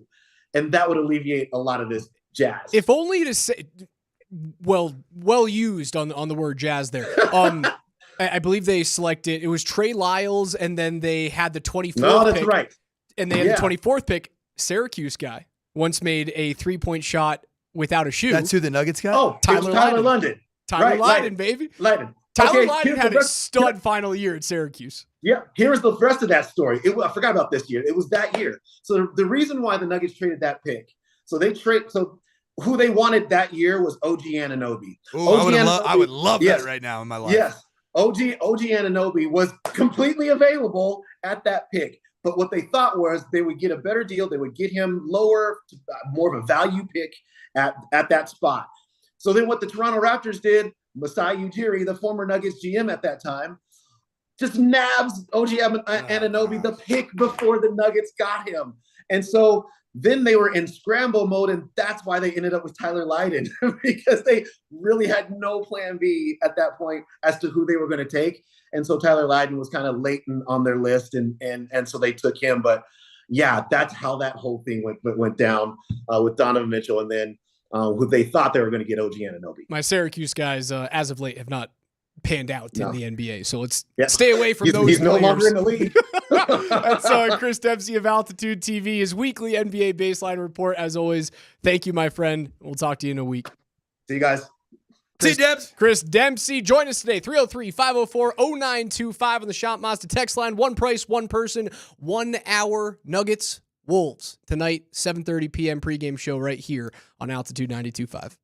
And that would alleviate a lot of this jazz. If only to say, well used on the word jazz there. I believe they selected, it was Trey Lyles, and then they had the 24th pick. No, that's right. And they had the 24th pick. Syracuse guy once made a 3-point shot without a shoe. That's who the Nuggets got? Oh, Tyler London. Tyler Lydon, baby. Lydon. Tyler Lydon had a stud final year at Syracuse. Yeah, here's the rest of that story. I forgot about this year. It was that year. So the reason why the Nuggets traded that pick, so who they wanted that year was OG Anunoby. Ooh, I would love that right now in my life. Yes, OG Anunoby was completely available at that pick. But what they thought was they would get a better deal. They would get him lower, more of a value pick at that spot. So then what the Toronto Raptors did, Masai Ujiri, the former Nuggets GM at that time, just nabs OG Anunoby the pick before the Nuggets got him. And so then they were in scramble mode, and that's why they ended up with Tyler Lydon because they really had no plan B at that point as to who they were going to take. And so Tyler Lydon was kind of latent on their list, and so they took him. But yeah, that's how that whole thing went down with Donovan Mitchell, and then who they thought they were going to get OG Anunoby. My Syracuse guys, as of late, have not panned out in the NBA. So let's stay away from those He's players. no longer in the league. That's Chris Dempsey of Altitude TV, his weekly NBA baseline report. As always, thank you, my friend. We'll talk to you in a week. See you guys. Chris Dempsey, join us today, 303-504-0925 on the Shop Mazda text line. One price, one person, 1 hour. Nuggets, Wolves tonight, 7:30 p.m. pregame show right here on Altitude 92.5.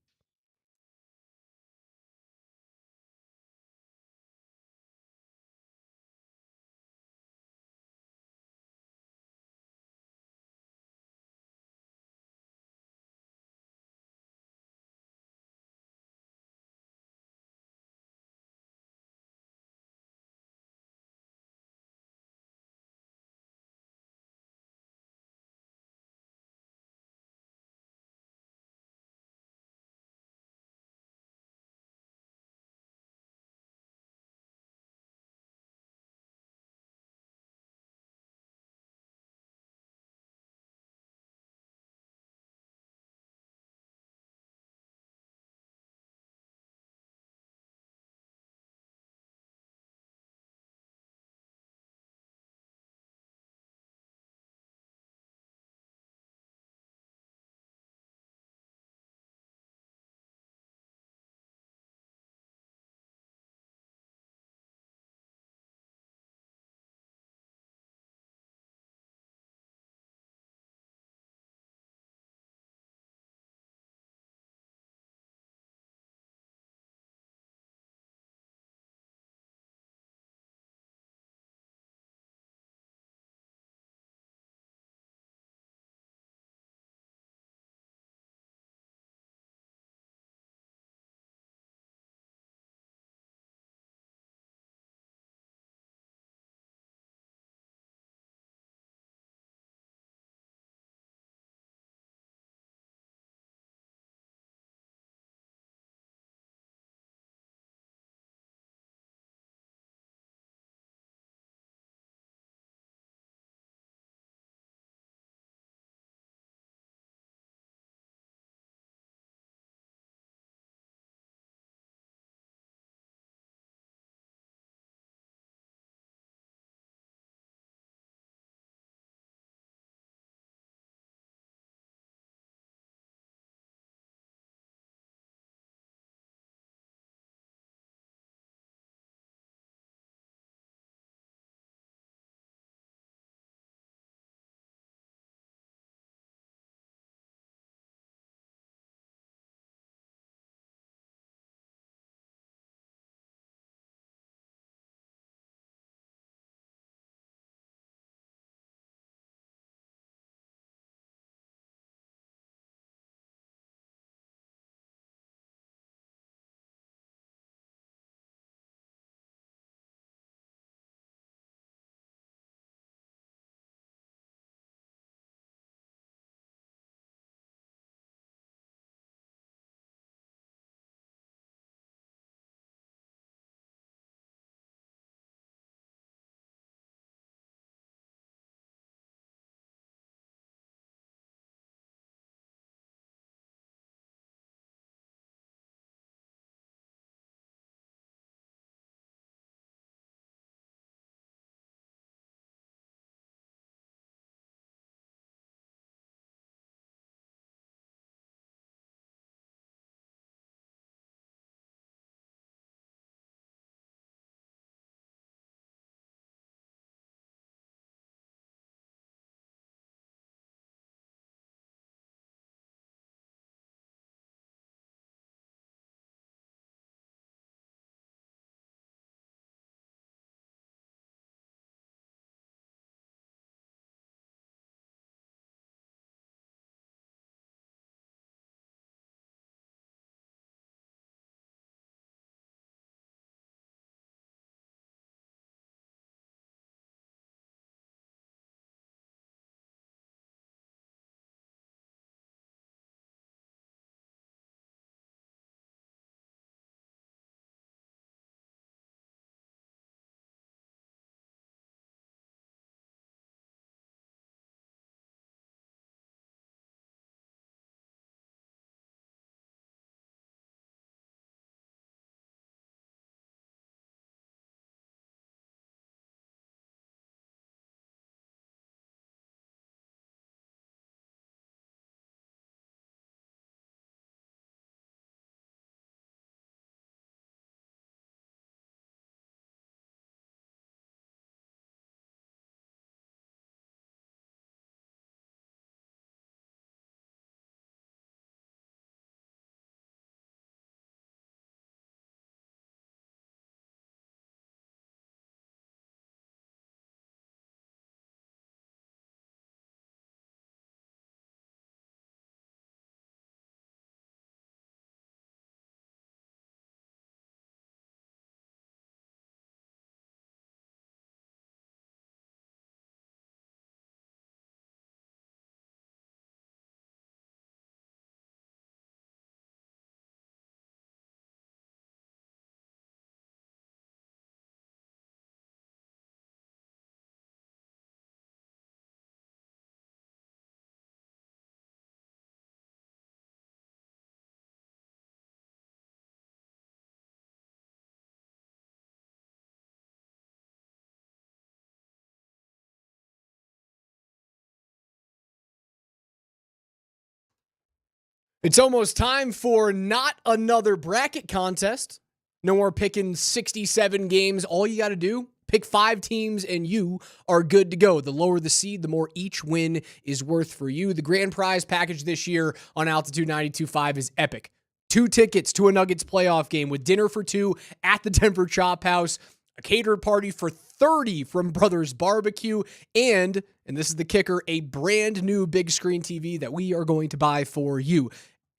It's almost time for not another bracket contest. No more picking 67 games. All you got to do, pick 5 teams and you are good to go. The lower the seed, the more each win is worth for you. The grand prize package this year on Altitude 92.5 is epic. 2 tickets to a Nuggets playoff game with dinner for 2 at the Denver Chop House, a catered party for 30 from Brothers Barbecue, and this is the kicker, a brand new big screen TV that we are going to buy for you.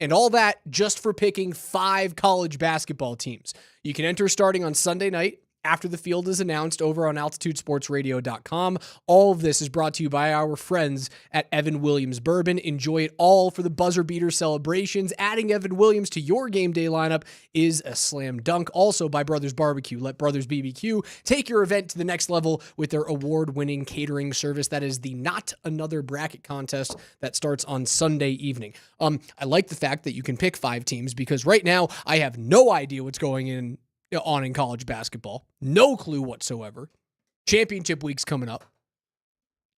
And all that just for picking 5 college basketball teams. You can enter starting on Sunday night after the field is announced over on AltitudeSportsRadio.com. All of this is brought to you by our friends at Evan Williams Bourbon. Enjoy it all for the buzzer beater celebrations. Adding Evan Williams to your game day lineup is a slam dunk. Also by Brothers Barbecue. Let Brothers BBQ take your event to the next level with their award-winning catering service. That is the Not Another Bracket contest that starts on Sunday evening. I like the fact that you can pick 5 teams because right now I have no idea what's going on in college basketball. No clue whatsoever. Championship week's coming up.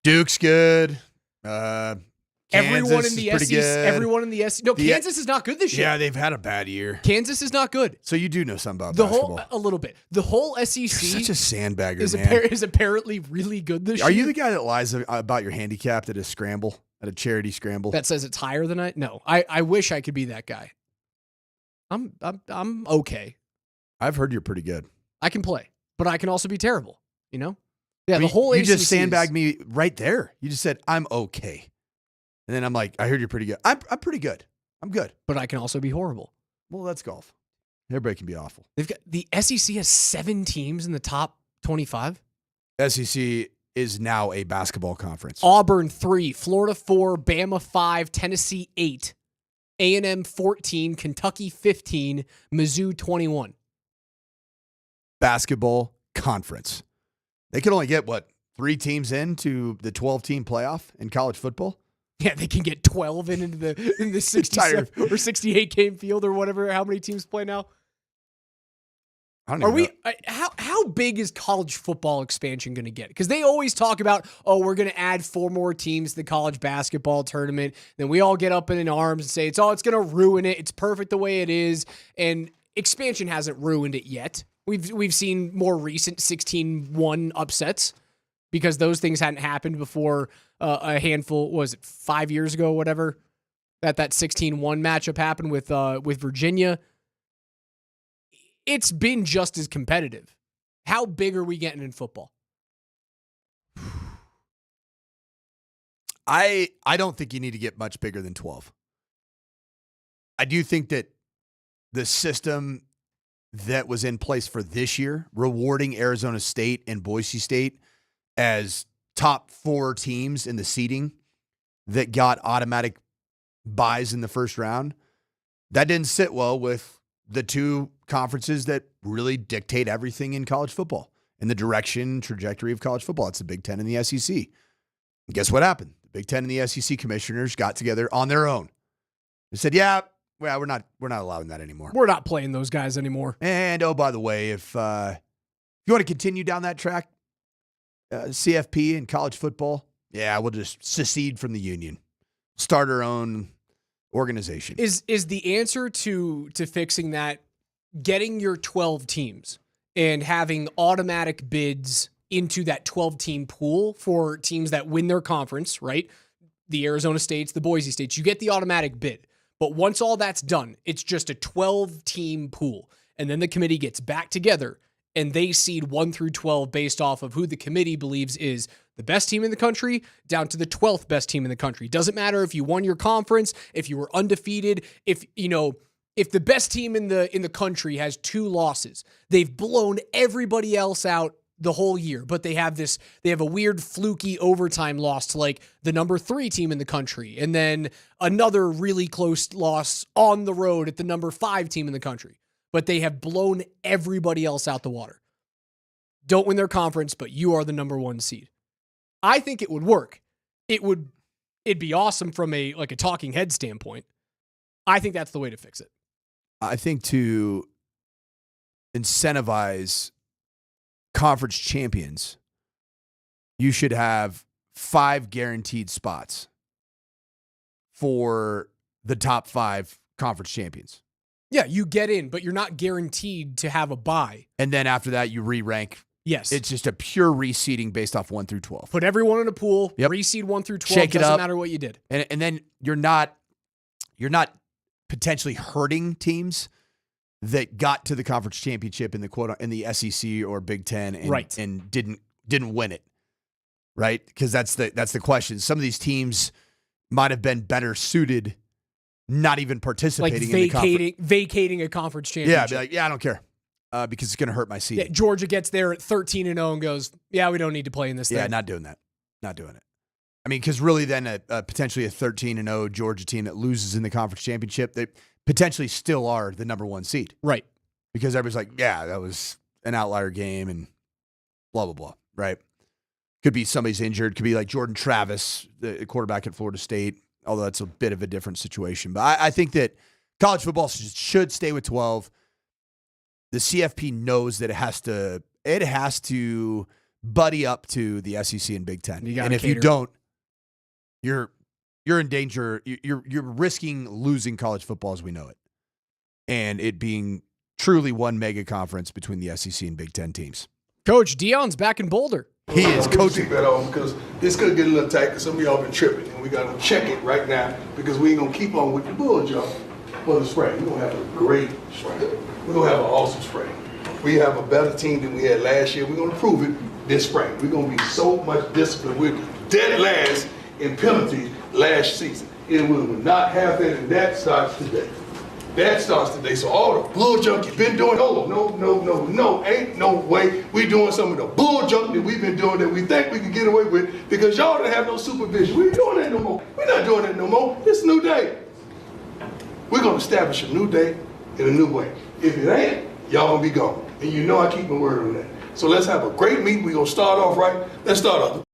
Duke's good. Everyone in the SEC. Everyone in the SEC. No, Kansas is not good this year. Yeah, they've had a bad year. Kansas is not good. So you do know something about basketball. A little bit. The whole SEC You're such a sandbagger, is apparently really good this year. Are you the guy that lies about your handicap at a scramble, at a charity scramble? That says it's higher than I? No. I wish I could be that guy. I'm okay. I've heard you're pretty good. I can play, but I can also be terrible, you know? Yeah, the whole You ACC just sandbagged me right there. You just said, I'm okay. And then I'm like, I heard you're pretty good. I'm pretty good. I'm good. But I can also be horrible. Well, that's golf. Everybody can be awful. The SEC has 7 teams in the top 25. SEC is now a basketball conference. Auburn 3, Florida 4, Bama 5, Tennessee 8, A&M 14, Kentucky 15, Mizzou 21. Basketball conference. They can only get, 3 teams into the 12-team playoff in college football? Yeah, they can get 12 into the 67 or 68 game field or whatever. How many teams play now? How big is college football expansion going to get? Because they always talk about, we're going to add 4 more teams to the college basketball tournament. Then we all get up in arms and say, it's going to ruin it. It's perfect the way it is. And expansion hasn't ruined it yet. We've seen more recent 16-1 upsets because those things hadn't happened before a handful, was it 5 years ago or whatever, that 16-1 matchup happened with Virginia. It's been just as competitive. How big are we getting in football? I don't think you need to get much bigger than 12. I do think that the system that was in place for this year, rewarding Arizona State and Boise State as top 4 teams in the seeding that got automatic buys in the first round, that didn't sit well with the 2 conferences that really dictate everything in college football and the trajectory of college football. It's the Big Ten and the SEC. And guess what happened? The Big Ten and the SEC commissioners got together on their own and said, we're not allowing that anymore. We're not playing those guys anymore. And by the way, if you want to continue down that track, CFP and college football, we'll just secede from the union, start our own organization. Is the answer to fixing that getting your 12 teams and having automatic bids into that 12-team pool for teams that win their conference, right? The Arizona States, the Boise States, you get the automatic bid. But once all that's done, it's just a 12-team pool. And then the committee gets back together and they seed 1 through 12 based off of who the committee believes is the best team in the country down to the 12th best team in the country. Doesn't matter if you won your conference, if you were undefeated, if the best team in the country has 2 losses, they've blown everybody else out the whole year, but they have a weird fluky overtime loss to like the number 3 team in the country, and then another really close loss on the road at the number 5 team in the country. But they have blown everybody else out the water. Don't win their conference, but you are the number 1 seed. I think it would work. It'd be awesome from a talking head standpoint. I think that's the way to fix it. I think to incentivize conference champions, you should have 5 guaranteed spots for the top 5 conference champions. Yeah, you get in, but you're not guaranteed to have a bye. And then after that, you re-rank. Yes. It's just a pure reseeding based off 1 through 12. Put everyone in a pool, Yep. reseed 1 through 12, Shake it doesn't up. matter what you did. And then you're not potentially hurting teams that got to the conference championship in the SEC or Big Ten and didn't win it. Right? Because that's the question. Some of these teams might have been better suited not even participating in the conference. Vacating a conference championship. Yeah, be like, I don't care. Because it's going to hurt my seed. Yeah, Georgia gets there at 13-0 and goes, yeah, we don't need to play in this thing. Yeah, not doing that. Not doing it. I mean, because really then potentially a 13-0 Georgia team that loses in the conference championship, they potentially still are the number 1 seed. Right. Because everybody's like, yeah, that was an outlier game and blah, blah, blah. Right. Could be somebody's injured. Could be like Jordan Travis, the quarterback at Florida State, although that's a bit of a different situation. But I think that college football should stay with 12. The CFP knows that it has to buddy up to the SEC and Big Ten. And if you don't, you're in danger. You're risking losing college football as we know it, and it being truly one mega conference between the SEC and Big Ten teams. Coach Dion's back in Boulder. He is coaching. That on because this could get a little tight because some of y'all been tripping, and we got to check it right now because we ain't gonna keep on with the bull jump for the spring. We're gonna have a great spring. We're gonna have an awesome spring. We have a better team than we had last year. We're gonna prove it this spring. We're gonna be so much disciplined. We're dead last in penalties last season. And we will not have that, and that starts today. That starts today. So all the bull junk you've been doing, no, ain't no way. We doing some of the bull junk that we've been doing that we think we can get away with because y'all don't have no supervision. We ain't doing that no more. We're not doing that no more. It's a new day. We're gonna establish a new day in a new way. If it ain't, y'all gonna be gone. And you know I keep my word on that. So let's have a great meeting. We're gonna start off right. Let's start off.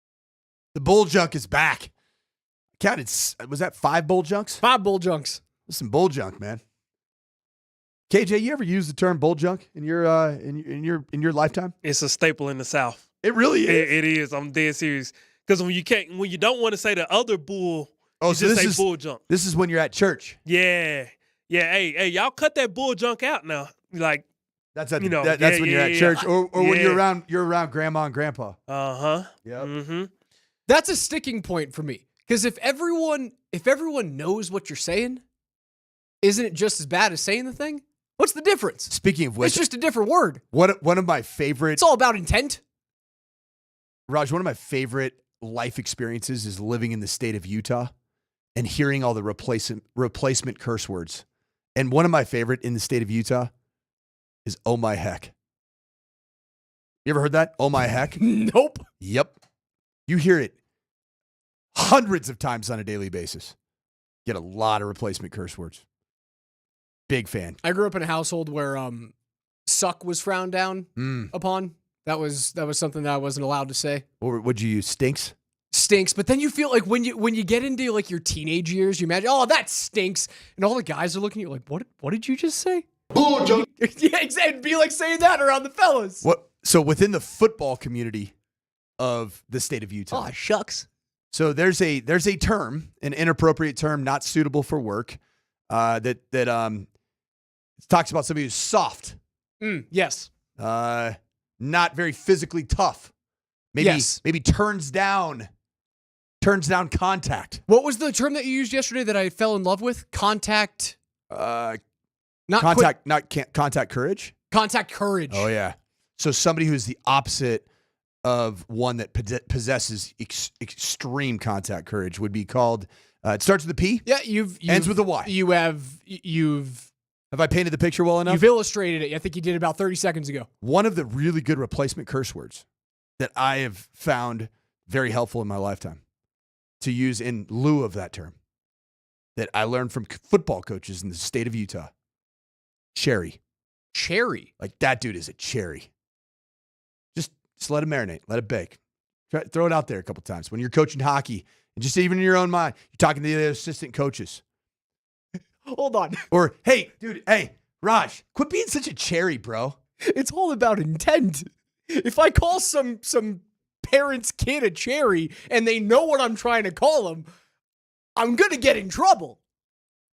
The bull junk is back. Counted, was that 5 bull junks? 5 bull junks. That's some bull junk, man. KJ, you ever use the term bull junk in your in your lifetime? It's a staple in the South. It really is. It is. I'm dead serious. Because when you don't want to say the other bull, you so just say bull junk. This is when you're at church. Yeah. Hey, y'all cut that bull junk out now. Like that's when you're at church, or when you're around grandma and grandpa. Uh-huh. Yep. Mm-hmm. That's a sticking point for me. Because if everyone knows what you're saying, isn't it just as bad as saying the thing? What's the difference? Speaking of which, it's just a different word. One of my favorite. It's all about intent. Raj, one of my favorite life experiences is living in the state of Utah and hearing all the replacement curse words. And one of my favorite in the state of Utah is "oh my heck." You ever heard that? "Oh my heck"? Nope. Yep. You hear it hundreds of times on a daily basis. Get a lot of replacement curse words. Big fan. I grew up in a household where suck was frowned down upon. That was something that I wasn't allowed to say. Or would you use stinks? Stinks, but then you feel like when you get into like your teenage years, you imagine, oh, that stinks, and all the guys are looking at you like, what did you just say? Bull junk. Yeah, exactly. It'd be like saying that around the fellas. What? So within the football community of the state of Utah. Oh, shucks. So there's a term, an inappropriate term, not suitable for work, that talks about somebody who's soft. Yes. Not very physically tough. Maybe turns down contact. What was the term that you used yesterday that I fell in love with? Contact. Contact courage. Contact courage. Oh yeah. So somebody who's the opposite of one that possesses extreme contact courage would be called. It starts with a P. Yeah, ends with a Y. Have I painted the picture well enough? You've illustrated it. I think you did about 30 seconds ago. One of the really good replacement curse words that I have found very helpful in my lifetime to use in lieu of that term that I learned from football coaches in the state of Utah. Cherry. Cherry? Like that dude is a cherry. Just let it marinate. Let it bake. Throw it out there a couple times. When you're coaching hockey, and just even in your own mind, you're talking to the other assistant coaches. Hold on. Or, hey, Raj, quit being such a cherry, bro. It's all about intent. If I call some parent's kid a cherry and they know what I'm trying to call them, I'm going to get in trouble.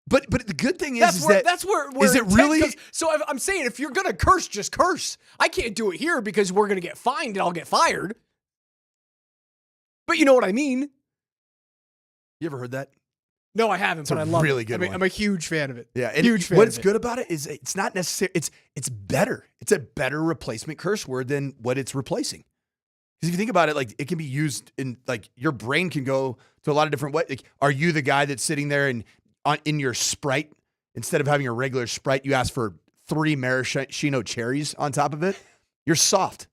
But the good thing is, that's where is it really? So I'm saying if you're gonna curse, just curse. I can't do it here because we're gonna get fined and I'll get fired. But you know what I mean. You ever heard that? No, I haven't. But I love really it. good one. I'm a huge fan of it. Yeah, and huge fan. What's good about it is it's not necessary. It's better. It's a better replacement curse word than what it's replacing. Because if you think about it, like it can be used in like your brain can go to a lot of different ways. Like, are you the guy that's sitting there and in your Sprite, instead of having a regular Sprite, you ask for 3 maraschino cherries on top of it? You're soft.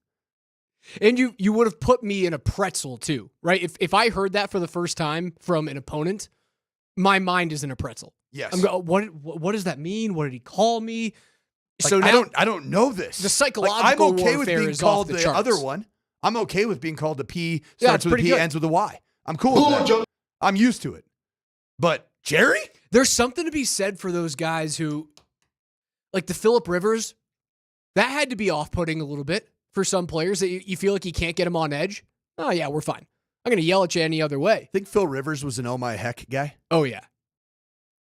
And you would have put me in a pretzel too, right? If I heard that for the first time from an opponent, my mind is in a pretzel. Yes. I'm going, what does that mean? What did he call me? Like, So now I don't know this. The psychological I'm okay with warfare being is called off the the charts. other one. I'm okay with being called the P, Yeah, starts it's with a pretty P, good. ends with a Y. I'm cool with that. I'm used to it. But Jerry? There's something to be said for those guys who, like the Phillip Rivers, that had to be off-putting a little bit for some players that you feel like you can't get them on edge. Oh, yeah, we're fine. I'm going to yell at you any other way. Think Phil Rivers was an oh my heck guy? Oh, yeah.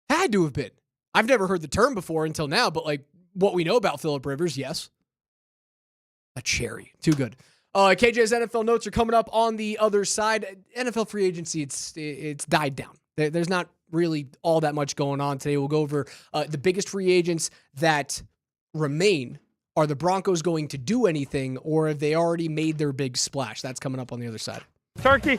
Had to have been. I've never heard the term before until now, but like what we know about Phillip Rivers, yes. A cherry. Too good. KJ's NFL notes are coming up on the other side. NFL free agency, it's died down. There's not really all that much going on today. We'll go over the biggest free agents that remain. Are the Broncos going to do anything, or have they already made their big splash? That's coming up on the other side. Turkey.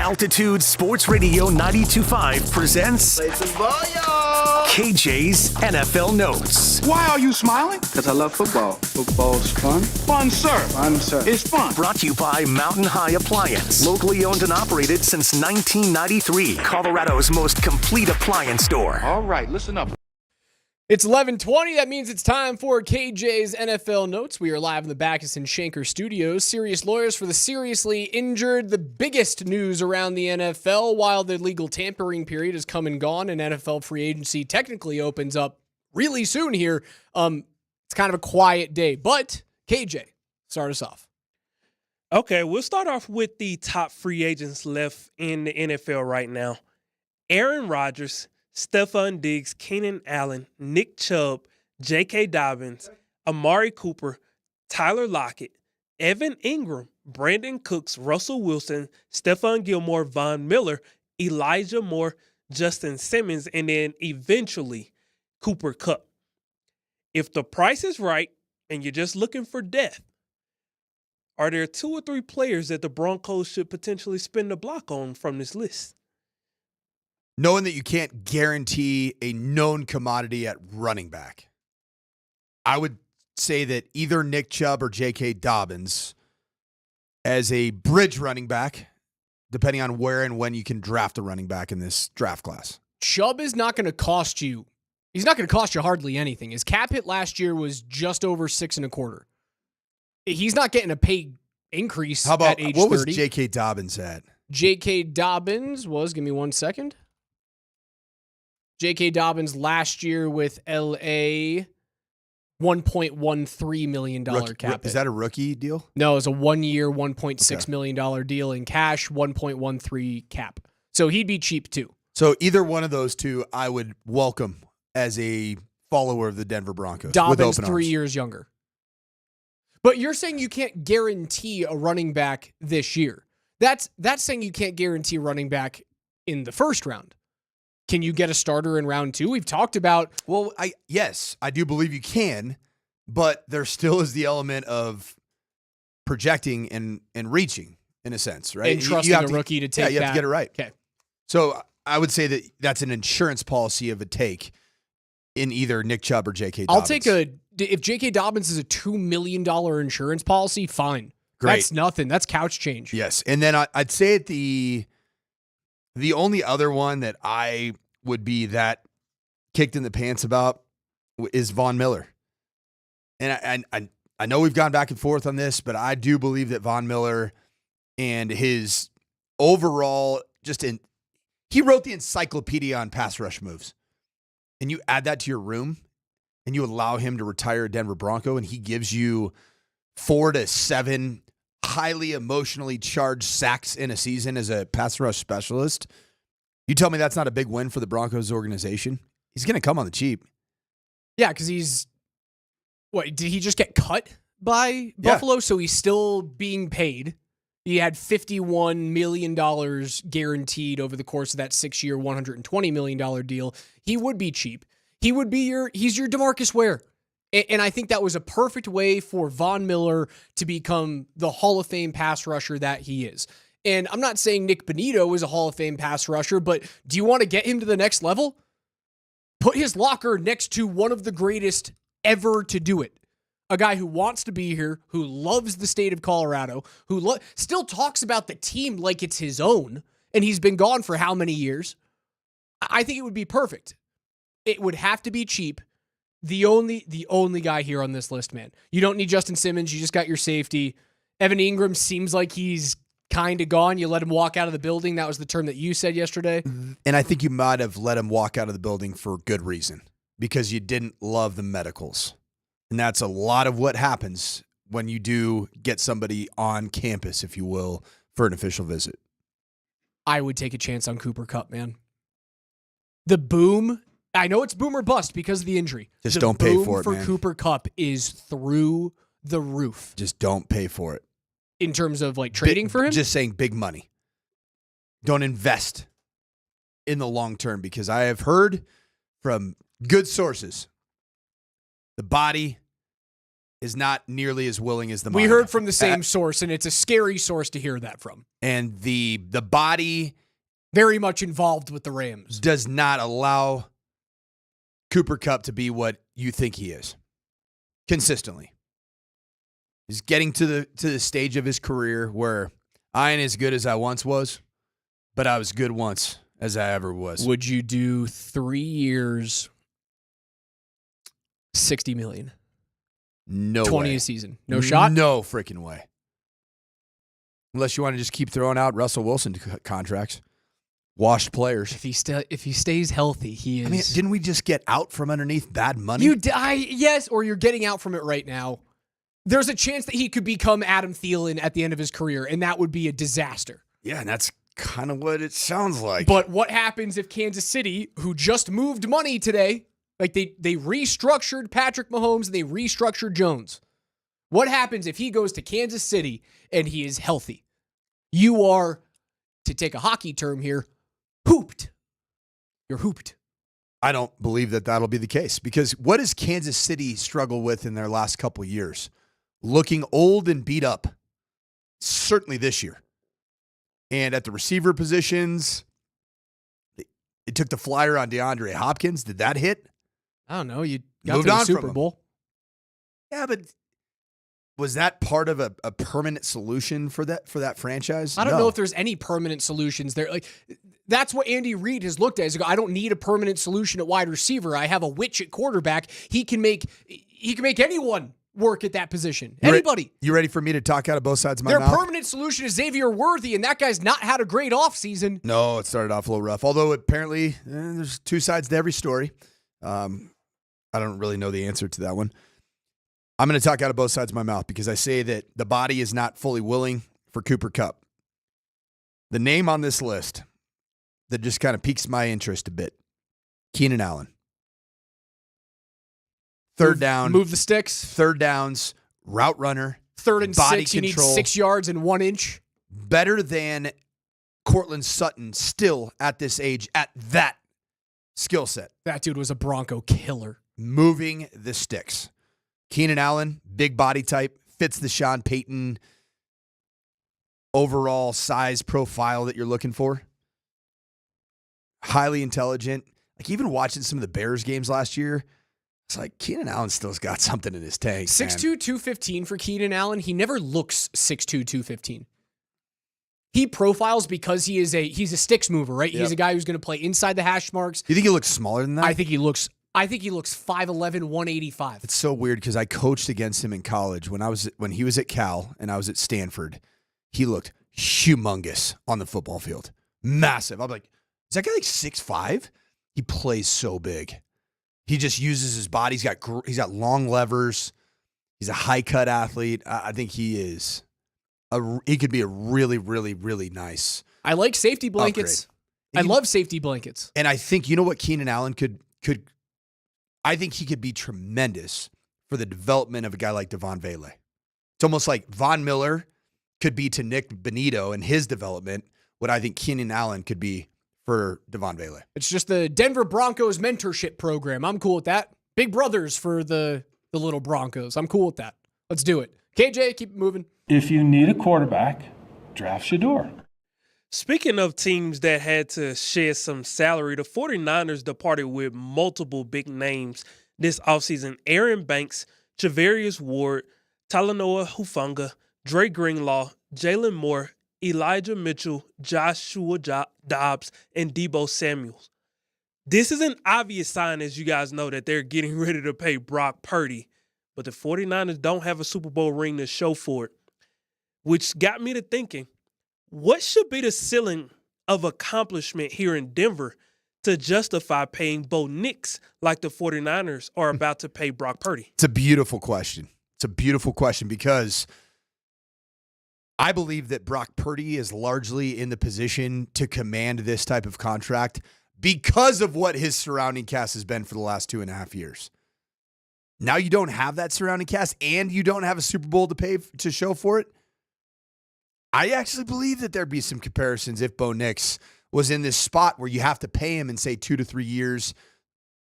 Altitude Sports Radio 92.5 presents KJ's NFL Notes. Why are you smiling? Because I love football. Football's fun. Fun, sir. Fun, sir. It's fun. Brought to you by Mountain High Appliance. Locally owned and operated since 1993. Colorado's most complete appliance store. All right, listen up. It's 11:20. That means it's time for KJ's NFL Notes. We are live in the Backus and Schenker studios. Serious lawyers for the seriously injured. The biggest news around the NFL while the legal tampering period has come and gone and NFL free agency technically opens up really soon here. It's kind of a quiet day, but KJ, start us off. Okay, we'll start off with the top free agents left in the NFL right now. Aaron Rodgers, Stephon Diggs, Keenan Allen, Nick Chubb, J.K. Dobbins, Amari Cooper, Tyler Lockett, Evan Engram, Brandon Cooks, Russell Wilson, Stephon Gilmore, Von Miller, Elijah Moore, Justin Simmons, and then eventually Cooper Kupp. If the price is right and you're just looking for depth, are there 2 or 3 players that the Broncos should potentially spend the block on from this list? Knowing that you can't guarantee a known commodity at running back, I would say that either Nick Chubb or J.K. Dobbins as a bridge running back, depending on where and when you can draft a running back in this draft class. Chubb is not going to cost you. He's not going to cost you hardly anything. His cap hit last year was just over 6.25. He's not getting a pay increase How about, at age 30. What was J.K. Dobbins at? J.K. Dobbins was, give me 1 second. J.K. Dobbins last year with L.A., $1.13 million cap hit. Is that a rookie deal? No, it was a 1-year, $1.6 million deal in cash, 1.13 cap. So he'd be cheap too. So either one of those two I would welcome as a follower of the Denver Broncos. Dobbins 3 years younger. But you're saying you can't guarantee a running back this year. That's saying you can't guarantee a running back in the first round. Can you get a starter in round 2? We've talked about. Well, yes, I do believe you can, but there still is the element of projecting and reaching in a sense, right? And trusting a rookie to take that. Yeah, you have to get it right. Okay. So I would say that that's an insurance policy of a take in either Nick Chubb or J.K. Dobbins. If J.K. Dobbins is a $2 million insurance policy, fine. Great. That's nothing. That's couch change. Yes. And then I'd say the only other one that I would be that kicked in the pants about is Von Miller. And I know we've gone back and forth on this, but I do believe that Von Miller and his overall he wrote the encyclopedia on pass rush moves. And you add that to your room and you allow him to retire a Denver Bronco and he gives you 4 to 7 highly emotionally charged sacks in a season as a pass rush specialist. You tell me that's not a big win for the Broncos organization? He's going to come on the cheap. Yeah, because did he just get cut by Buffalo? Yeah. So he's still being paid. He had $51 million guaranteed over the course of that 6-year, $120 million deal. He would be cheap. He's your DeMarcus Ware. And I think that was a perfect way for Von Miller to become the Hall of Fame pass rusher that he is. And I'm not saying Nick Bonito is a Hall of Fame pass rusher, but do you want to get him to the next level? Put his locker next to one of the greatest ever to do it. A guy who wants to be here, who loves the state of Colorado, who still talks about the team like it's his own, and he's been gone for how many years? I think it would be perfect. It would have to be cheap. The only guy here on this list, man. You don't need Justin Simmons. You just got your safety. Evan Engram seems like he's kind of gone. You let him walk out of the building. That was the term that you said yesterday. And I think you might have let him walk out of the building for good reason, because you didn't love the medicals. And that's a lot of what happens when you do get somebody on campus, if you will, for an official visit. I would take a chance on Cooper Kupp, man. The boom, I know it's boom or bust because of the injury. Just don't pay for it, man. Cooper Kupp is through the roof. Just don't pay for it. In terms of like trading for him? Just saying big money. Don't invest in the long term, because I have heard from good sources the body is not nearly as willing as the We mind. heard from the same source, and it's a scary source to hear that from. And the body very much involved with the Rams does not allow Cooper Kupp to be what you think he is consistently. He's getting to the stage of his career where I ain't as good as I once was, but I was good once as I ever was. Would you do 3 years, $60 million? No 20 way. a season. No shot? No freaking way. Unless you want to just keep throwing out Russell Wilson contracts. Washed players. If he stays healthy, he is. I mean, didn't we just get out from underneath bad money? Yes, or you're getting out from it right now. There's a chance that he could become Adam Thielen at the end of his career, and that would be a disaster. Yeah, and that's kind of what it sounds like. But what happens if Kansas City, who just moved money today, like they restructured Patrick Mahomes and they restructured Jones? What happens if he goes to Kansas City and he is healthy? You are, to take a hockey term here, hooped. You're hooped. I don't believe that that'll be the case, because what does Kansas City struggle with in their last couple of years? Looking old and beat up. Certainly this year. And at the receiver positions, it took the flyer on DeAndre Hopkins. Did that hit? I don't know. You got Moved to the on Super from him. Bowl. Yeah, but was that part of a permanent solution for that franchise? I don't No. know if there's any permanent solutions there. Like, that's what Andy Reid has looked at. He's like, I don't need a permanent solution at wide receiver. I have a witch at quarterback. He can make anyone work at that position. Anybody. You ready for me to talk out of both sides of my Their mouth? permanent solution is Xavier Worthy, and that guy's not had a great offseason. No, it started off a little rough. Although apparently there's two sides to every story. I don't really know the answer to that one. I'm going to talk out of both sides of my mouth because I say that the body is not fully willing for Cooper Kupp. The name on this list that just kind of piques my interest a bit, Keenan Allen. Third down. Move the sticks. Third downs, route runner. 3rd and body 6, you need control. 6 yards and 1 inch. Better than Cortland Sutton still at this age at that skill set. That dude was a Bronco killer. Moving the sticks. Keenan Allen, big body type, fits the Sean Payton overall size profile that you're looking for. Highly intelligent. Like, even watching some of the Bears games last year, it's like Keenan Allen still's got something in his tank. 6'2", 215 for Keenan Allen. He never looks 6'2", 215. He profiles because he's a sticks mover, right? Yep. He's a guy who's going to play inside the hash marks. You think he looks smaller than that? I think he looks 5'11", 185. It's so weird because I coached against him in college when he was at Cal and I was at Stanford. He looked humongous on the football field, massive. I'm like, is that guy like 6'5"? He plays so big. He just uses his body. He's got long levers. He's a high cut athlete. I think he could be a really, really, really nice. I like safety blankets. I love safety blankets. And I think, you know what Keenan Allen could I think he could be tremendous for the development of a guy like Devon Vele. It's almost like Von Miller could be to Nick Benito and his development what I think Keenan Allen could be for Devon Vele. It's just the Denver Broncos mentorship program. I'm cool with that. Big brothers for the little Broncos. I'm cool with that. Let's do it. KJ, keep it moving. If you need a quarterback, draft Shador. Speaking of teams that had to shed some salary, the 49ers departed with multiple big names this offseason. Aaron Banks, Javarius Ward, Talanoa Hufanga, Dre Greenlaw, Jalen Moore, Elijah Mitchell, Joshua Dobbs, and Deebo Samuels. This is an obvious sign, as you guys know, that they're getting ready to pay Brock Purdy. But the 49ers don't have a Super Bowl ring to show for it, which got me to thinking, what should be the ceiling of accomplishment here in Denver to justify paying Bo Nix like the 49ers are about to pay Brock Purdy? It's a beautiful question. It's a beautiful question because I believe that Brock Purdy is largely in the position to command this type of contract because of what his surrounding cast has been for the last 2.5 years. Now you don't have that surrounding cast and you don't have a Super Bowl to show for it. I actually believe that there'd be some comparisons if Bo Nix was in this spot where you have to pay him in, say, 2 to 3 years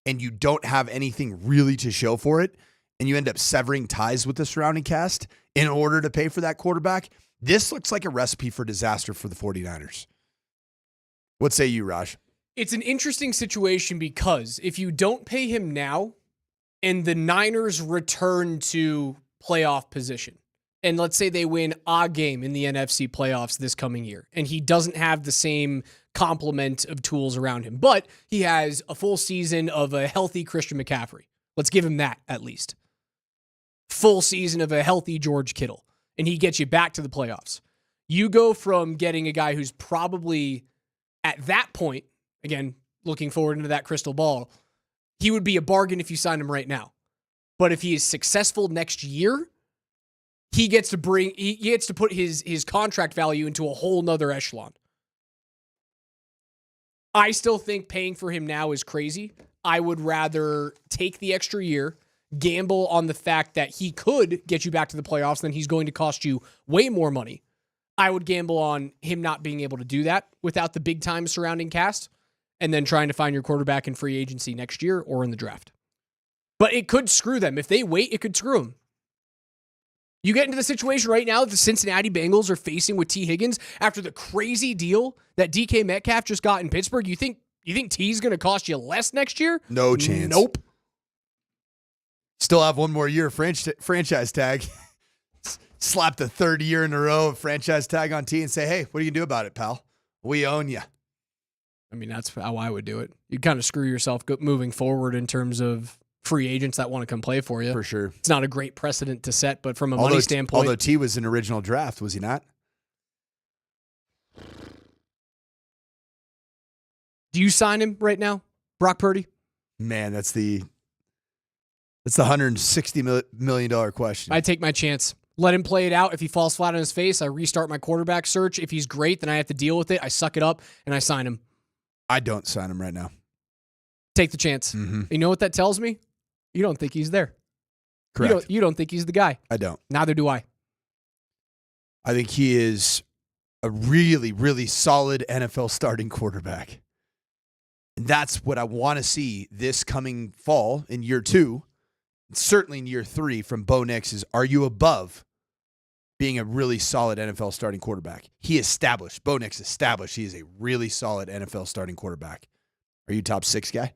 and you don't have anything really to show for it. and you end up severing ties with the surrounding cast in order to pay for that quarterback, this looks like a recipe for disaster for the 49ers. What say you, Raj? It's an interesting situation because if you don't pay him now and the Niners return to playoff position, and let's say they win a game in the NFC playoffs this coming year, and he doesn't have the same complement of tools around him, but he has a full season of a healthy Christian McCaffrey. Let's give him that at least. Full season of a healthy George Kittle, and he gets you back to the playoffs. You go from getting a guy who's probably at that point, again, looking forward into that crystal ball, he would be a bargain if you signed him right now. But if he is successful next year, he gets to put his contract value into a whole nother echelon. I still think paying for him now is crazy. I would rather take the extra year, gamble on the fact that he could get you back to the playoffs, then he's going to cost you way more money. I would gamble on him not being able to do that without the big time surrounding cast, and then trying to find your quarterback in free agency next year or in the draft. But it could screw them. If they wait, it could screw them. You get into the situation right now that the Cincinnati Bengals are facing with T. Higgins after the crazy deal that DK Metcalf just got in Pittsburgh. You think T's going to cost you less next year? No chance. Nope. Still have one more year of franchise tag. Slap the third year in a row of franchise tag on T and say, hey, what are you going to do about it, pal? We own you. I mean, that's how I would do it. You kind of screw yourself moving forward in terms of free agents that want to come play for you. For sure. It's not a great precedent to set, but from a money standpoint. Although T was an original draft, was he not? Do you sign him right now, Brock Purdy? Man, that's the $160 million question. I take my chance. Let him play it out. If he falls flat on his face, I restart my quarterback search. If he's great, then I have to deal with it. I suck it up, and I sign him. I don't sign him right now. Take the chance. Mm-hmm. You know what that tells me? You don't think he's there. Correct. You don't think he's the guy. I don't. Neither do I. I think he is a really, really solid NFL starting quarterback. And that's what I want to see this coming fall in year 2, certainly in year 3 from Bo Nix is, are you above being a really solid NFL starting quarterback? Bo Nix established he is a really solid NFL starting quarterback. Are you top 6 guy?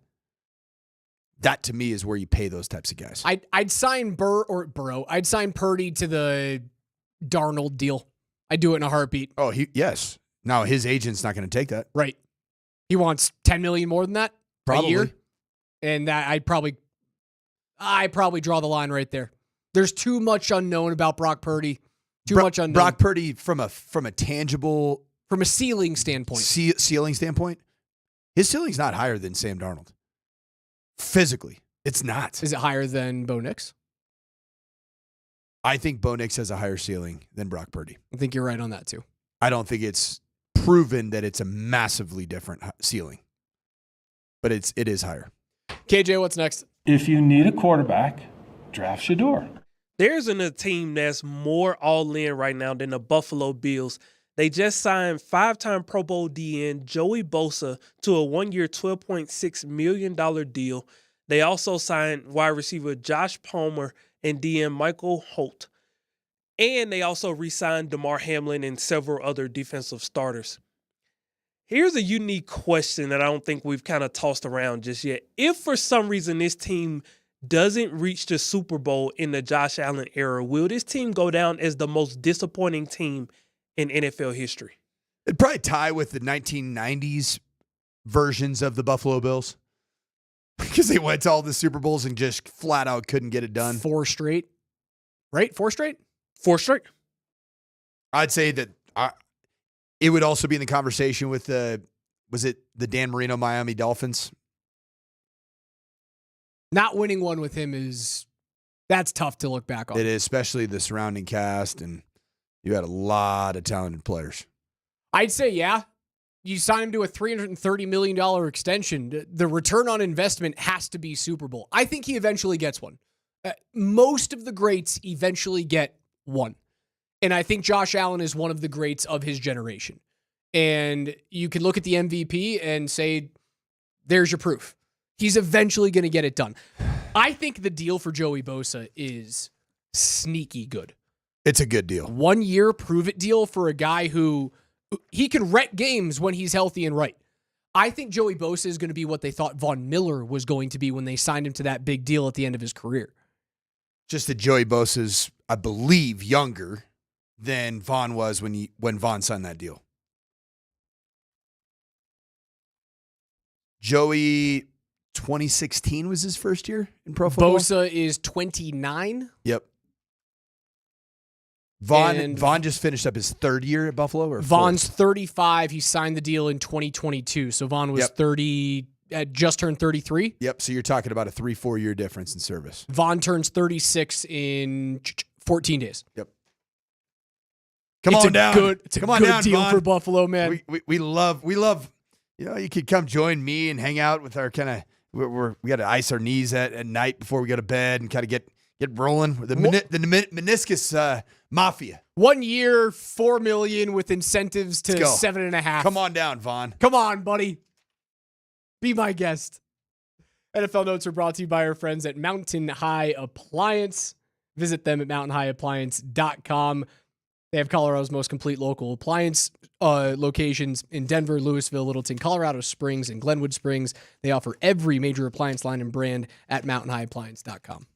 That to me is where you pay those types of guys. I'd sign Burrow. I'd sign Purdy to the Darnold deal. I'd do it in a heartbeat. Oh, yes. Now his agent's not going to take that. Right. He wants $10 million more than that a year. And that I probably draw the line right there. There's too much unknown about Brock Purdy. Much unknown. Brock Purdy from a tangible, from a ceiling standpoint. Ceiling standpoint, his ceiling's not higher than Sam Darnold. Physically, it's not. Is it higher than Bo Nix? I think Bo Nix has a higher ceiling than Brock Purdy. I think you're right on that too. I don't think it's proven that it's a massively different ceiling, but it is higher. KJ, what's next? If you need a quarterback, draft Shador. There isn't a team that's more all in right now than the Buffalo Bills. They just signed 5-time Pro Bowl DN Joey Bosa to a 1-year, $12.6 million deal. They also signed wide receiver Josh Palmer and DN Michael Holt. And they also re-signed DeMar Hamlin and several other defensive starters. Here's a unique question that I don't think we've kind of tossed around just yet. If for some reason this team doesn't reach the Super Bowl in the Josh Allen era, will this team go down as the most disappointing team in NFL history? It'd probably tie with the 1990s versions of the Buffalo Bills because they went to all the Super Bowls and just flat out couldn't get it done. 4 straight, right? 4 straight? 4 straight. I'd say that it would also be in the conversation with was it the Dan Marino Miami Dolphins? Not winning one with him that's tough to look back on. It is, especially the surrounding cast, and you had a lot of talented players. I'd say, yeah. You sign him to a $330 million extension. The return on investment has to be Super Bowl. I think he eventually gets one. Most of the greats eventually get one. And I think Josh Allen is one of the greats of his generation. And you can look at the MVP and say, there's your proof. He's eventually going to get it done. I think the deal for Joey Bosa is sneaky good. It's a good deal. 1 year prove-it deal for a guy who he can wreck games when he's healthy and right. I think Joey Bosa is going to be what they thought Von Miller was going to be when they signed him to that big deal at the end of his career. Just that Joey Bosa's, I believe, younger than Von was when Von signed that deal. Joey, 2016 was his first year in pro football. Bosa is 29. Yep. Von just finished up his third year at Buffalo? Or Von's fourth? 35. He signed the deal in 2022. So Von was 30, just turned 33. Yep. So you're talking about a 3-4 year difference in service. Von turns 36 in 14 days. Yep. Come on down. It's a come on good down, deal Von. for Buffalo, man. We love, you could come join me and hang out with our kind of, we got to ice our knees at night before we go to bed and kind of get rolling. The meniscus mafia. 1 year, $4 million with incentives to 7.5. Come on down, Von. Come on, buddy. Be my guest. NFL Notes are brought to you by our friends at Mountain High Appliance. Visit them at mountainhighappliance.com. They have Colorado's most complete local appliance locations in Denver, Louisville, Littleton, Colorado Springs, and Glenwood Springs. They offer every major appliance line and brand at mountainhighappliance.com.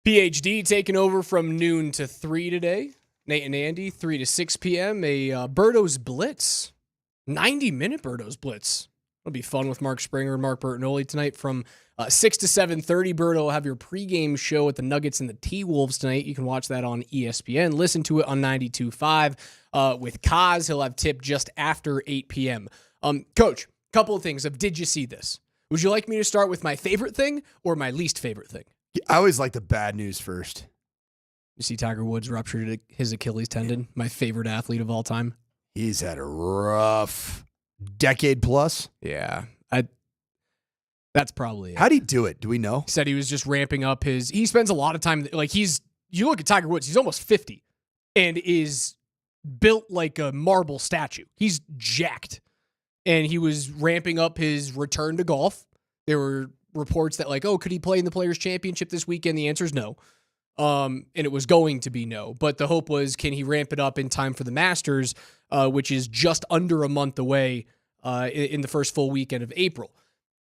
PhD taking over from noon to 3 today. Nate and Andy, 3 to 6 p.m. A Birdo's Blitz. 90-minute Birdo's Blitz. It'll be fun with Mark Springer and Mark Bertinoli tonight from 6 to 7:30. Birdo will have your pregame show at the Nuggets and the T-Wolves tonight. You can watch that on ESPN. Listen to it on 92.5 with Kaz. He'll have tip just after 8 p.m. Coach, couple of things of did you see this? Would you like me to start with my favorite thing or my least favorite thing? I always like the bad news first. You see Tiger Woods ruptured his Achilles tendon, my favorite athlete of all time. He's had a rough decade plus. Yeah. That's probably it. How'd he do it? Do we know? He said he was just ramping up he spends a lot of time, like you look at Tiger Woods, he's almost 50 and is built like a marble statue. He's jacked. And he was ramping up his return to golf. There were reports that could he play in the Players' Championship this weekend? The answer is no. And it was going to be no. But the hope was, can he ramp it up in time for the Masters, which is just under a month away in the first full weekend of April.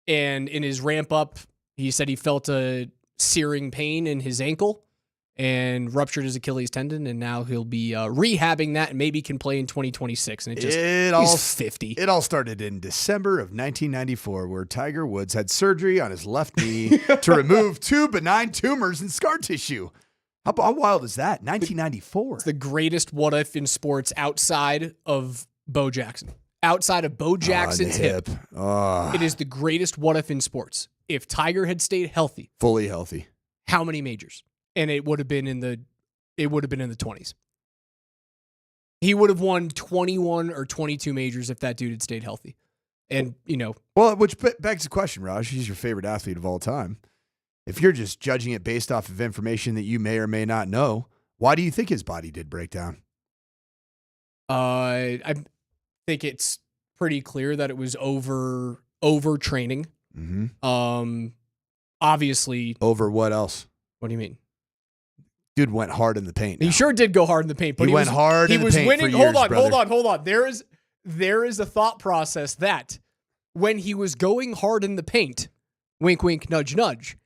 And in his ramp up, he said he felt a searing pain in his ankle and ruptured his Achilles tendon, and now he'll be rehabbing that and maybe can play in 2026. And he's 50. It all started in December of 1994, where Tiger Woods had surgery on his left knee to remove 2 benign tumors and scar tissue. How wild is that? 1994. It's the greatest what if in sports outside of Bo Jackson. Outside of Bo Jackson's hip. It is the greatest what if in sports. If Tiger had stayed healthy, fully healthy, how many majors? And it would have been in the 20s. He would have won 21 or 22 majors if that dude had stayed healthy. And, well, which begs the question, Raj, he's your favorite athlete of all time. If you're just judging it based off of information that you may or may not know, why do you think his body did break down? I think it's pretty clear that it was overtraining. Mm-hmm. Obviously. Over what else? What do you mean? Dude went hard in the paint. He sure did go hard in the paint. But he went hard in the paint winning. for years, Hold on. There is a thought process that when he was going hard in the paint, wink, wink, nudge, nudge,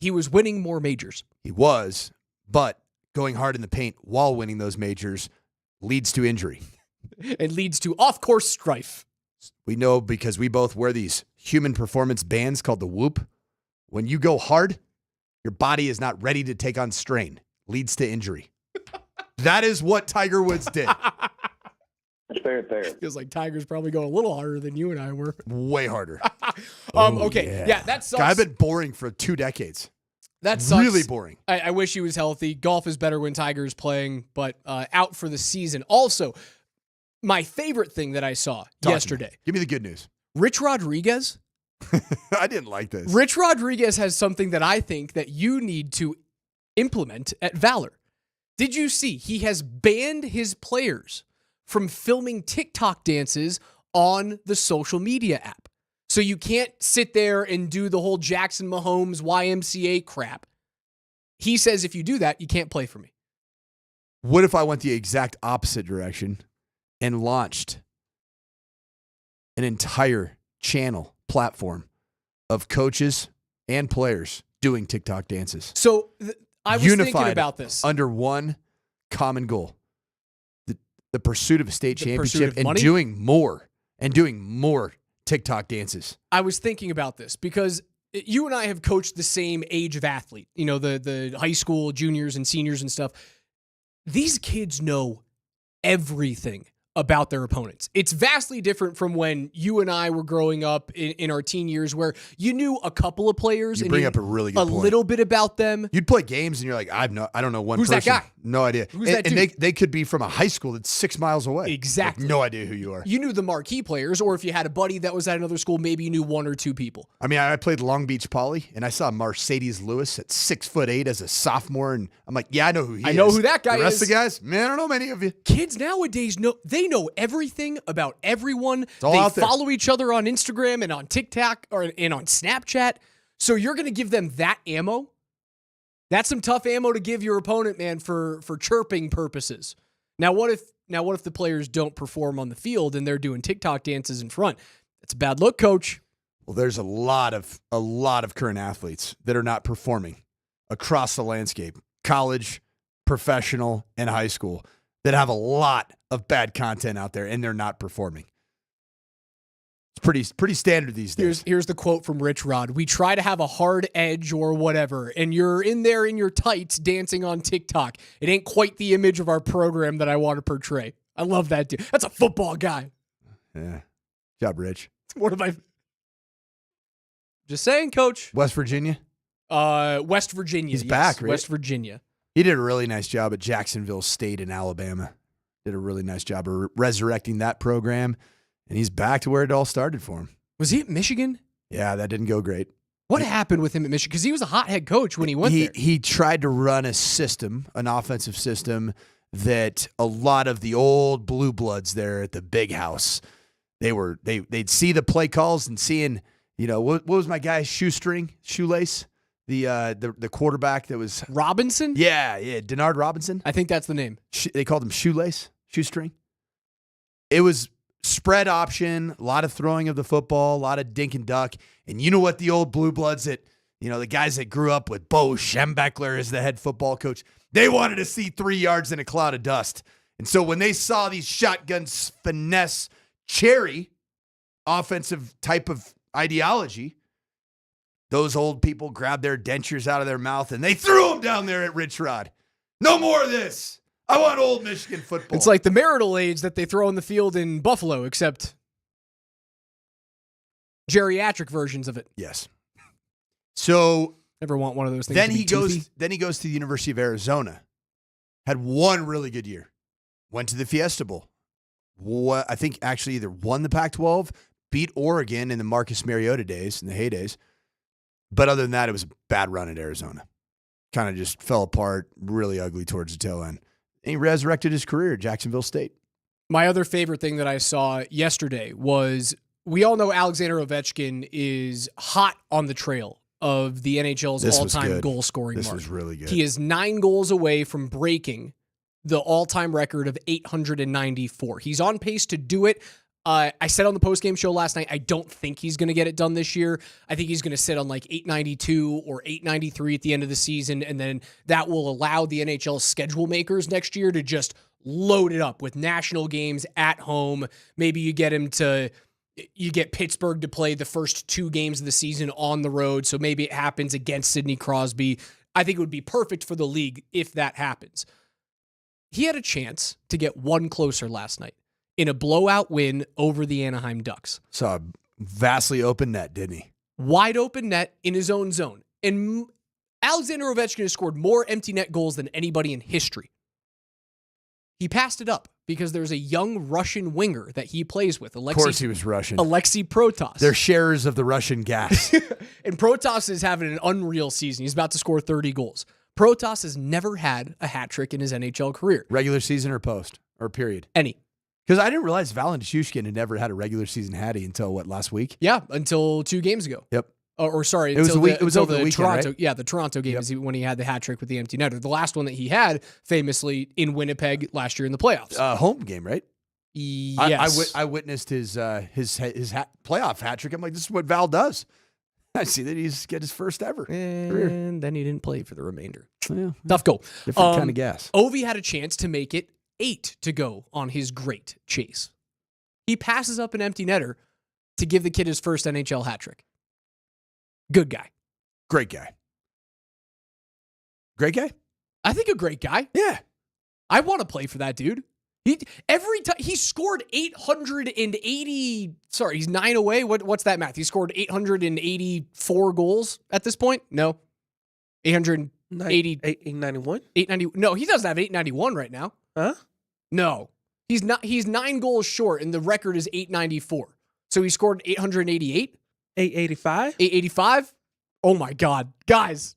he was winning more majors. He was, but going hard in the paint while winning those majors leads to injury. It leads to off-course strife. We know because we both wear these human performance bands called the Whoop. When you go hard, your body is not ready to take on strain. Leads to injury. That is what Tiger Woods did. Fair. Feels like Tiger's probably going a little harder than you and I were. Way harder. Okay. Yeah, that sucks. I've been boring for 2 decades. That sucks. Really boring. I wish he was healthy. Golf is better when Tiger's playing, but out for the season. Also, my favorite thing that I saw yesterday. Give me the good news. Rich Rodriguez. I didn't like this. Rich Rodriguez has something that I think that you need to implement at Valor. Did you see he has banned his players from filming TikTok dances on the social media app? So you can't sit there and do the whole Jackson Mahomes YMCA crap. He says if you do that, you can't play for me. What if I went the exact opposite direction and launched an entire channel platform of coaches and players doing TikTok dances? So I was thinking about this. Under one common goal, the pursuit of a state championship and money? doing more TikTok dances. I was thinking about this because you and I have coached the same age of athlete, the high school juniors and seniors and stuff. These kids know everything about their opponents. It's vastly different from when you and I were growing up in our teen years where you knew a couple of players. You bring up a really good point. Little bit about them. You'd play games and you're like, I don't know one Who's person. that guy? No idea. Who's that dude? And they could be from a high school that's 6 miles away. Exactly. No idea who you are. You knew the marquee players, or if you had a buddy that was at another school, maybe you knew 1 or 2 people. I mean, I played Long Beach Poly, and I saw Mercedes Lewis at 6'8" as a sophomore, and I'm like, yeah, I know who he is. I know who that guy is. The rest of the guys, man, I don't know many of you. Kids nowadays know everything about everyone. all They out there. follow each other on Instagram and on TikTok and on Snapchat. So you're going to give them that ammo? That's some tough ammo to give your opponent, man, for chirping purposes. Now what if the players don't perform on the field and they're doing TikTok dances in front? That's a bad look, coach. Well, there's a lot of current athletes that are not performing across the landscape, college, professional, and high school, that have a lot of bad content out there, and they're not performing. It's pretty standard these days. Here's the quote from Rich Rod. We try to have a hard edge or whatever, and you're in there in your tights dancing on TikTok. It ain't quite the image of our program that I want to portray. I love that dude. That's a football guy. Yeah. Good job, Rich. One of my... Just saying, Coach. West Virginia? West Virginia. He's back, right? West Virginia. He did a really nice job at Jacksonville State in Alabama. Did a really nice job of resurrecting that program. And he's back to where it all started for him. Was he at Michigan? Yeah, that didn't go great. What happened with him at Michigan? Because he was a hot head coach when he went there. He tried to run a system, an offensive system, that a lot of the old blue bloods there at the big house, they'd see the play calls and seeing, what was my guy's shoelace? The quarterback that was Robinson? Yeah, Denard Robinson. I think that's the name. They called him shoestring. It was spread option, a lot of throwing of the football, a lot of dink and duck. And you know what the old blue bloods that, the guys that grew up with Bo Schembechler as the head football coach, they wanted to see 3 yards in a cloud of dust. And so when they saw these shotguns finesse cherry offensive type of ideology, those old people grabbed their dentures out of their mouth and they threw them down there at Rich Rod. No more of this. I want old Michigan football. It's like the marital age that they throw in the field in Buffalo, except geriatric versions of it. Yes. So never want one of those things. Then he goes to the University of Arizona. Had one really good year. Went to the Fiesta Bowl. I think actually either won the Pac-12, beat Oregon in the Marcus Mariota days, in the heydays. But other than that, it was a bad run at Arizona. Kind of just fell apart, really ugly towards the tail end. And he resurrected his career at Jacksonville State. My other favorite thing that I saw yesterday was, we all know Alexander Ovechkin is hot on the trail of the NHL's all-time goal scoring mark. This was really good. He is 9 goals away from breaking the all-time record of 894. He's on pace to do it. I said on the postgame show last night, I don't think he's going to get it done this year. I think he's going to sit on like 892 or 893 at the end of the season, and then that will allow the NHL schedule makers next year to just load it up with national games at home. Maybe you get Pittsburgh to play the first 2 games of the season on the road, so maybe it happens against Sidney Crosby. I think it would be perfect for the league if that happens. He had a chance to get one closer last night in a blowout win over the Anaheim Ducks. Saw a vastly open net, didn't he? Wide open net in his own zone. And Alexander Ovechkin has scored more empty net goals than anybody in history. He passed it up because there's a young Russian winger that he plays with. Of course he was Russian. Alexei Protas. They're sharers of the Russian gas. And Protas is having an unreal season. He's about to score 30 goals. Protas has never had a hat trick in his NHL career. Regular season or post? Or period? Any. Because I didn't realize Valentin Shushkin had never had a regular season hattie until, last week? Yeah, until 2 games ago. Yep. Sorry, it was over the weekend, Toronto. Right? Yeah, the Toronto game is when he had the hat trick with the empty netter. The last one that he had, famously, in Winnipeg last year in the playoffs. Home game, right? Yes. I witnessed his playoff hat trick. I'm like, this is what Val does. I see that he's get his first ever. And then he didn't play for the remainder. Yeah, tough goal. Different kind of gas. Ovi had a chance to make it 8 to go on his great chase. He passes up an empty netter to give the kid his first NHL hat trick. Good guy. Great guy. Great guy? I think a great guy. Yeah. I want to play for that dude. Every time he scored 880. Sorry, he's 9 away. What's that math? He scored 884 goals at this point? No. 880. 891? 890. No, he doesn't have 891 right now. Huh? No. He's not. He's 9 goals short, and the record is 894. So he scored 888? 885? 885? Oh my God. Guys.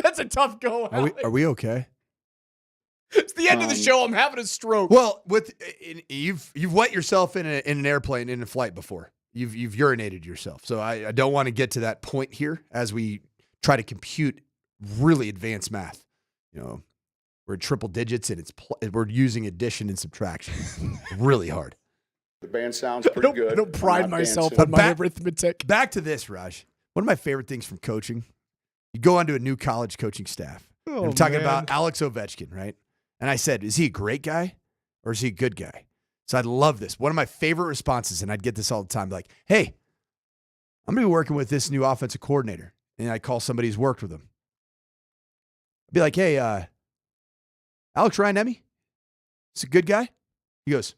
That's a tough go. Are we okay? It's the end of the show. I'm having a stroke. Well, you've wet yourself in an airplane in a flight before. You've urinated yourself. So I don't want to get to that point here as we try to compute really advanced math. We're at triple digits and we're using addition and subtraction. Really hard. The band sounds pretty good. I don't pride myself on my arithmetic. Back to this, Raj. One of my favorite things from coaching You go onto a new college coaching staff. Oh, And I'm talking man. about Alex Ovechkin, right? And I said, is he a great guy or is he a good guy? So I'd love this. One of my favorite responses, and I'd get this all the time, like, hey, I'm going to be working with this new offensive coordinator. And I call somebody who's worked with him. I'd be like, hey, Alex Ryan-Emmy, is a good guy? He goes,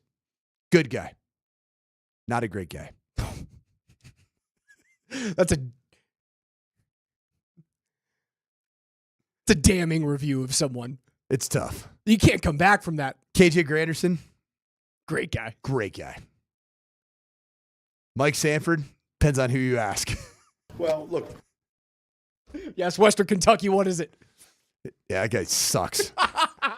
good guy. Not a great guy. It's a damning review of someone. It's tough. You can't come back from that. KJ Granderson, Great guy. great guy. Mike Sanford, depends on who you ask. Well, look. Yes, Western Kentucky, what is it? Yeah, that guy sucks.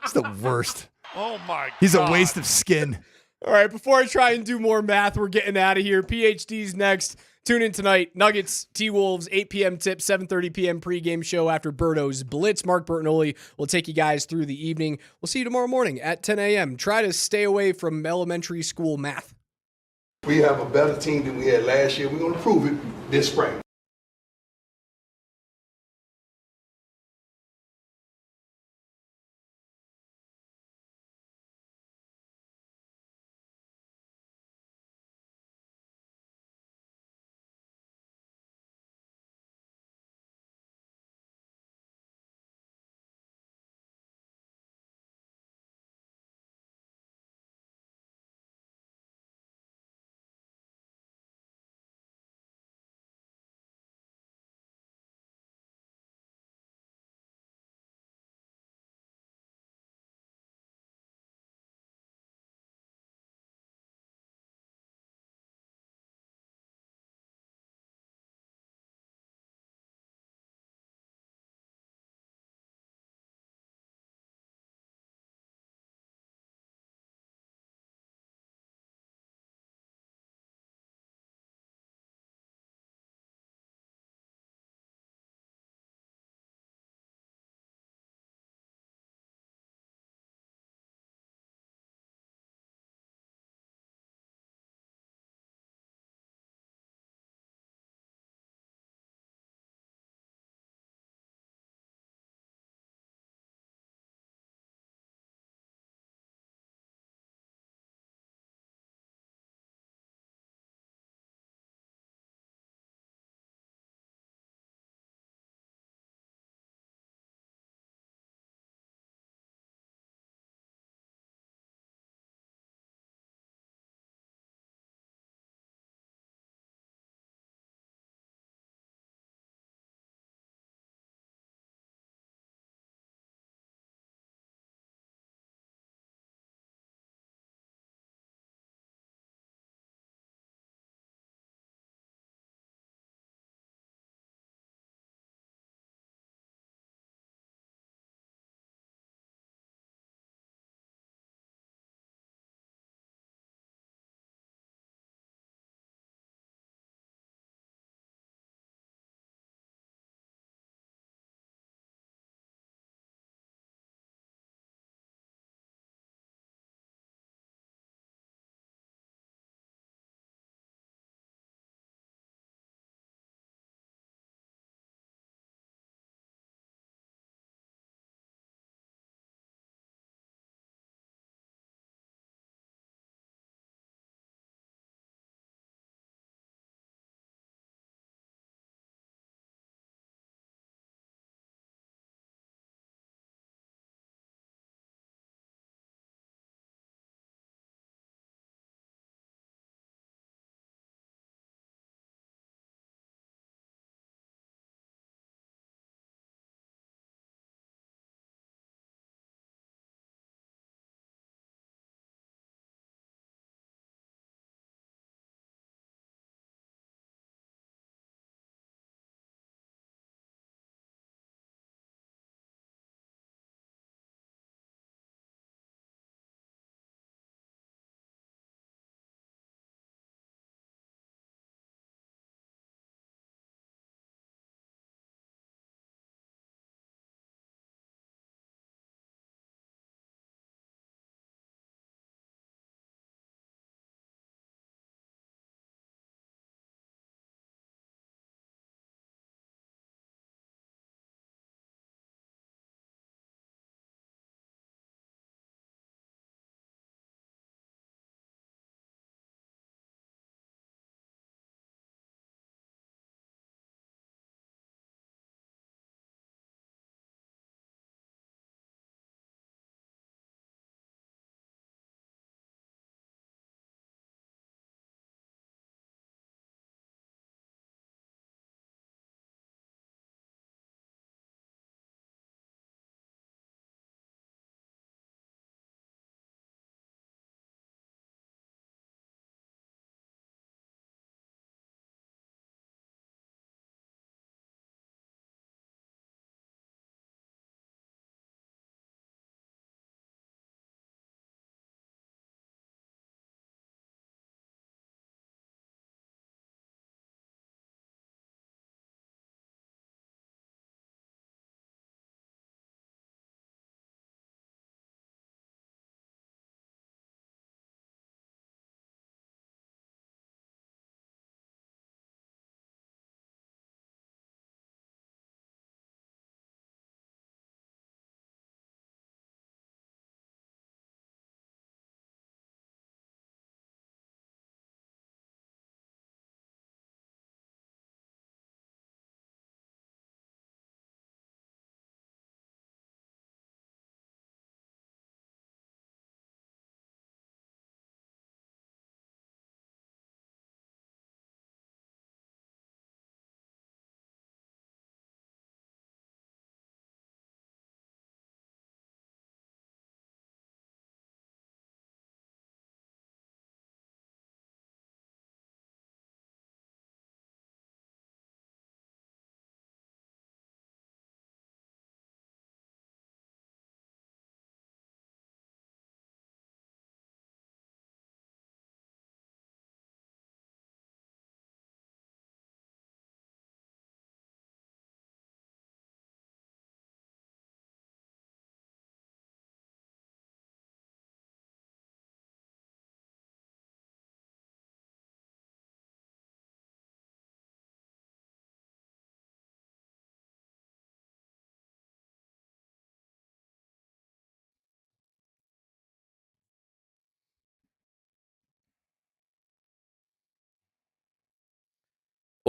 He's the worst. Oh, my He's a waste of skin. All right, before I try and do more math, we're getting out of here. PhD's next. Tune in tonight. Nuggets, T-Wolves, 8 p.m. tip, 7:30 p.m. pregame show after Berto's Blitz. Mark Bertinoli will take you guys through the evening. We'll see you tomorrow morning at 10 a.m. Try to stay away from elementary school math. We have a better team than we had last year. We're going to prove it this spring.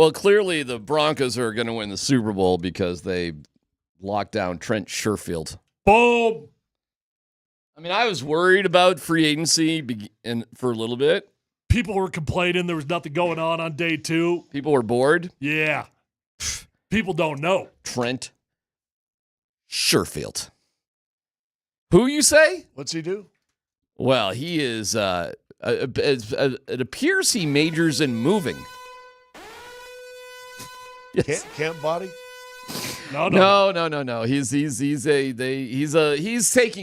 Well, clearly the Broncos are going to win the Super Bowl because they locked down Trent Sherfield. Boom. I mean, I was worried about free agency for a little bit. People were complaining there was nothing going on day 2. People were bored. Yeah. People don't know. Trent Sherfield. Who you say? What's he do? Well, he is, it appears he majors in moving. Yes. Camp body? No. He's taking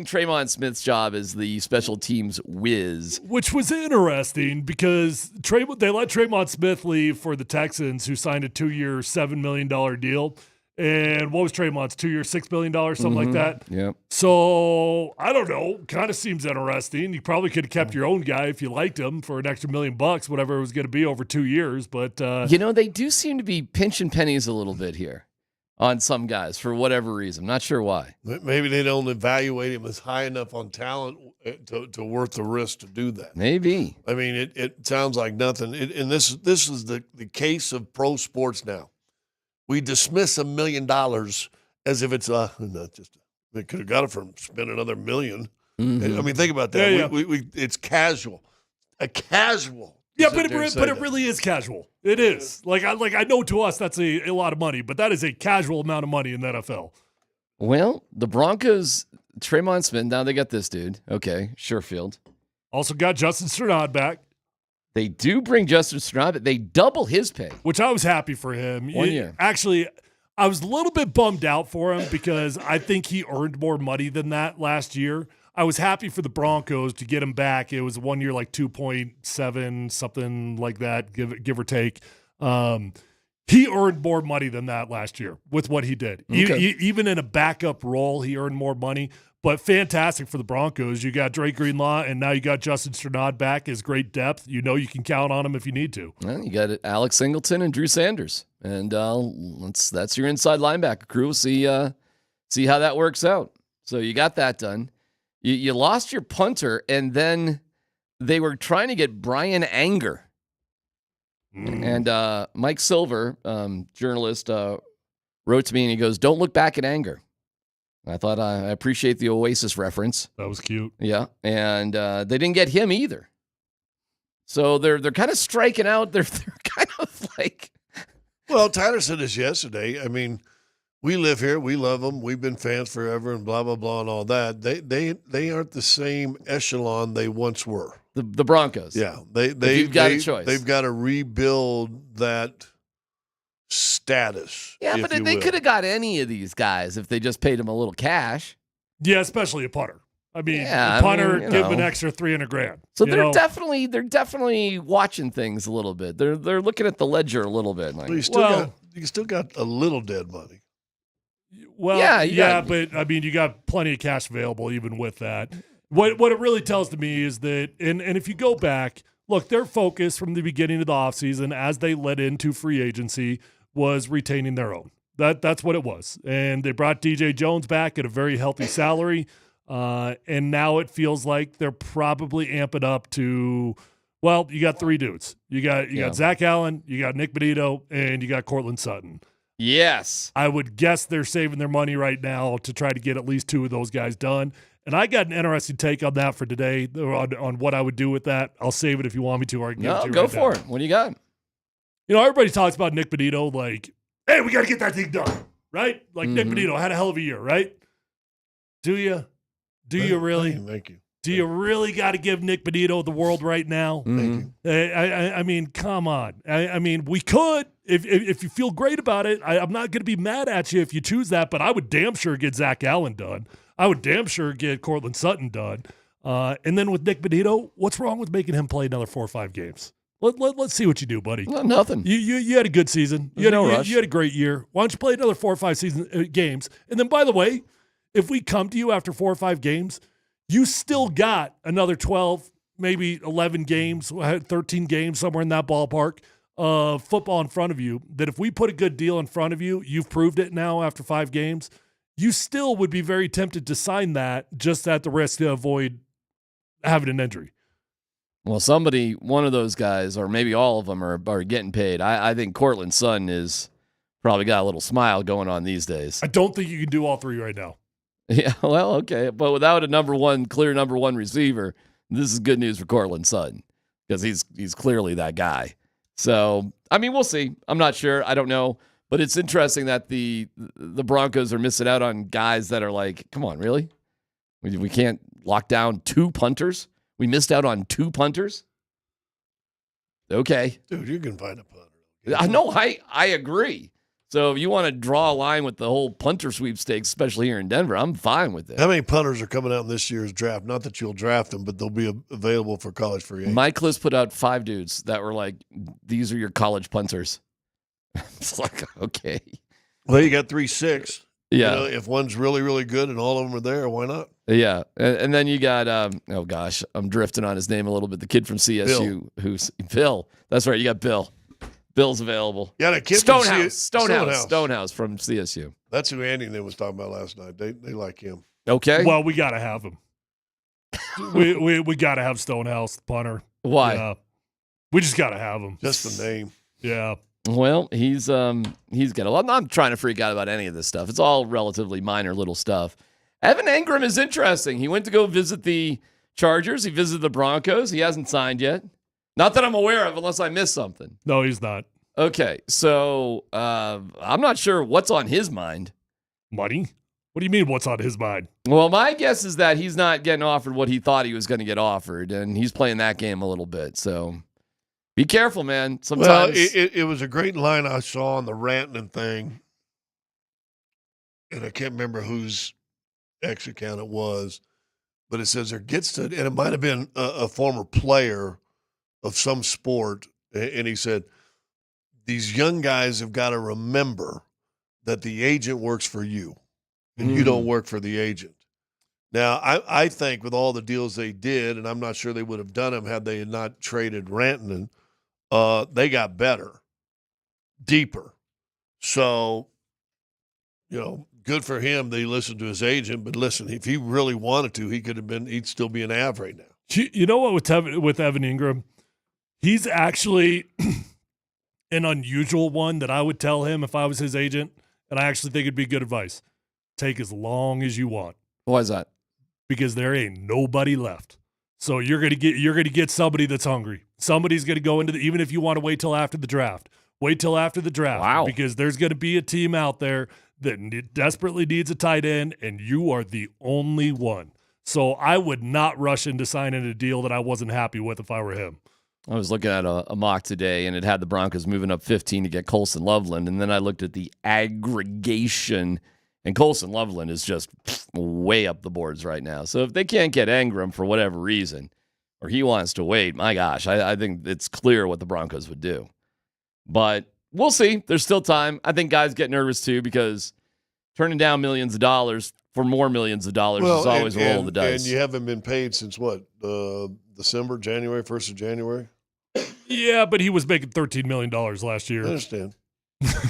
Traymon Smith's job as the special teams whiz. Which was interesting because they let Traymon Smith leave for the Texans, who signed a 2-year, $7 million deal. And what was Traymon's 2-year, $6 million, something like that? Yep. So I don't know. Kind of seems interesting. You probably could have kept your own guy if you liked him for an extra $1 million, whatever it was going to be over 2 years. But they do seem to be pinching pennies a little bit here on some guys for whatever reason. I'm not sure why. Maybe they don't evaluate him as high enough on talent to worth the risk to do that. Maybe. I mean, it sounds like nothing. And this is the case of pro sports now. We dismiss $1 million as if it's not just. They could have got it from spend another $1 million. Mm-hmm. I mean, think about that. Yeah. It's casual, a casual. Yeah, but it really is casual. It is. I know to us that's a lot of money, but that is a casual amount of money in the NFL. Well, the Broncos, Traymon Smith. Now they got this dude. Okay, Sherfield. Also got Justin Strnad back. They do bring Justin Strnad, but they double his pay. Which I was happy for him. 1 year. Actually, I was a little bit bummed out for him because I think he earned more money than that last year. I was happy for the Broncos to get him back. It was 1 year, like 2.7, something like that, give or take. He earned more money than that last year with what he did. Okay. Even in a backup role, he earned more money. But fantastic for the Broncos. You got Drake Greenlaw, and now you got Justin Strnad back as great depth. You know you can count on him if you need to. Well, you got Alex Singleton and Drew Sanders, and that's your inside linebacker crew. We'll see how that works out. So you got that done. You lost your punter, and then they were trying to get Brian Anger. And Mike Silver, journalist, wrote to me, and he goes, "Don't look back at Anger." I thought I appreciate the Oasis reference. That was cute. Yeah, and they didn't get him either. So they're kind of striking out. They're kind of like. Well, Tyler said this yesterday. I mean, we live here, we love them, we've been fans forever, and blah blah blah and all that. They aren't the same echelon they once were. The Broncos. Yeah, you've got a choice. They've got to rebuild that status. Yeah, but they could have got any of these guys if they just paid them a little cash. Yeah, especially a punter. I mean, Yeah, a punter, I mean, give him an extra $300,000. So they're definitely watching things a little bit. They're looking at the ledger a little bit. Like, you still got a little dead money. Well, yeah, but I mean, you got plenty of cash available even with that. What it really tells to me is that, and if you go back, look, their focus from the beginning of the offseason as they led into free agency was retaining their own. That's what it was. And they brought DJ Jones back at a very healthy salary. And now it feels like they're probably amping up to, well, you got three dudes. You got Zach Allen, you got Nick Benito, and you got Cortland Sutton. Yes. I would guess they're saving their money right now to try to get at least two of those guys done. And I got an interesting take on that for today on what I would do with that. I'll save it if you want me to, or I can give it to you go right for now. it. What do you got? You know, everybody talks about Nick Benito like, hey, we got to get that thing done, right? Like Nick Benito had a hell of a year, right? Do you? Do you really? Thank you. Do you really got to give Nick Benito the world right now? Thank you. I mean, come on. I mean, we could if you feel great about it. I'm not going to be mad at you if you choose that, but I would damn sure get Zach Allen done. I would damn sure get Cortland Sutton done. And then with Nick Benito, what's wrong with making him play another 4 or 5 games? Let's see what you do, buddy. No, nothing. You had a good season. You had a great year. Why don't you play another 4 or 5 games? And then, by the way, if we come to you after 4 or 5 games, you still got another 12, maybe 11 games, 13 games, somewhere in that ballpark of football in front of you, that if we put a good deal in front of you, you've proved it now after 5 games, you still would be very tempted to sign that just at the risk to avoid having an injury. Well, one of those guys, or maybe all of them, are getting paid. I think Cortland Sutton is probably got a little smile going on these days. I don't think you can do all three right now. Yeah, well, okay. But without a clear number one receiver, this is good news for Cortland Sutton because he's clearly that guy. So, I mean, we'll see. I'm not sure. I don't know. But it's interesting that the Broncos are missing out on guys that are like, come on, really? We can't lock down 2 punters? We missed out on 2 punters? Okay. Dude, you can find a punter. I know, I agree. So if you want to draw a line with the whole punter sweepstakes, especially here in Denver, I'm fine with it. How many punters are coming out in this year's draft? Not that you'll draft them, but they'll be available for college free agents. Mike Kliss put out 5 dudes that were like, these are your college punters. It's like, okay. Well, you got 3-6. Yeah. You know, if one's really, really good and all of them are there, why not? Yeah. And then you got, oh gosh, I'm drifting on his name a little bit. The kid from CSU, who's Bill. That's right. You got Bill. Bill's available. Yeah, the kid Stonehouse from CSU. That's who Andy and them was talking about last night. They like him. Okay. Well, we got to have him. we got to have Stonehouse, the punter. Why? We just got to have him. Just the name. Yeah. Well, he's got a lot. I'm not trying to freak out about any of this stuff. It's all relatively minor little stuff. Evan Engram is interesting. He went to go visit the Chargers. He visited the Broncos. He hasn't signed yet. Not that I'm aware of, unless I missed something. No, he's not. Okay, so I'm not sure what's on his mind. Money? What do you mean what's on his mind? Well, my guess is that he's not getting offered what he thought he was going to get offered, and he's playing that game a little bit. So be careful, man. Sometimes. Well, it was a great line I saw on the Rantanen thing, and I can't remember whose X account it was, but it says there gets to, and it might have been a former player of some sport, and he said, these young guys have got to remember that the agent works for you, and you don't work for the agent. Now, I think with all the deals they did, and I'm not sure they would have done them had they not traded Rantanen, they got better, deeper. So, you know, good for him that he listened to his agent. But listen, if he really wanted to, he'd still be an Av right now. You know what with Evan Engram? He's actually an unusual one that I would tell him if I was his agent, and I actually think it'd be good advice. Take as long as you want. Why is that? Because there ain't nobody left. So you're gonna get somebody that's hungry. Somebody's gonna go into even if you want to wait till after the draft. Wait till after the draft. Wow. Because there's gonna be a team out there that desperately needs a tight end, and you are the only one. So I would not rush into signing a deal that I wasn't happy with if I were him. I was looking at a mock today, and it had the Broncos moving up 15 to get Colson Loveland, and then I looked at the aggregation, and Colson Loveland is just way up the boards right now. So if they can't get Engram for whatever reason, or he wants to wait, my gosh, I think it's clear what the Broncos would do. But we'll see. There's still time. I think guys get nervous too because turning down millions of dollars for more millions of dollars is always a roll of the dice. And you haven't been paid since what? December, January, 1st of January? Yeah, but he was making $13 million last year. I understand.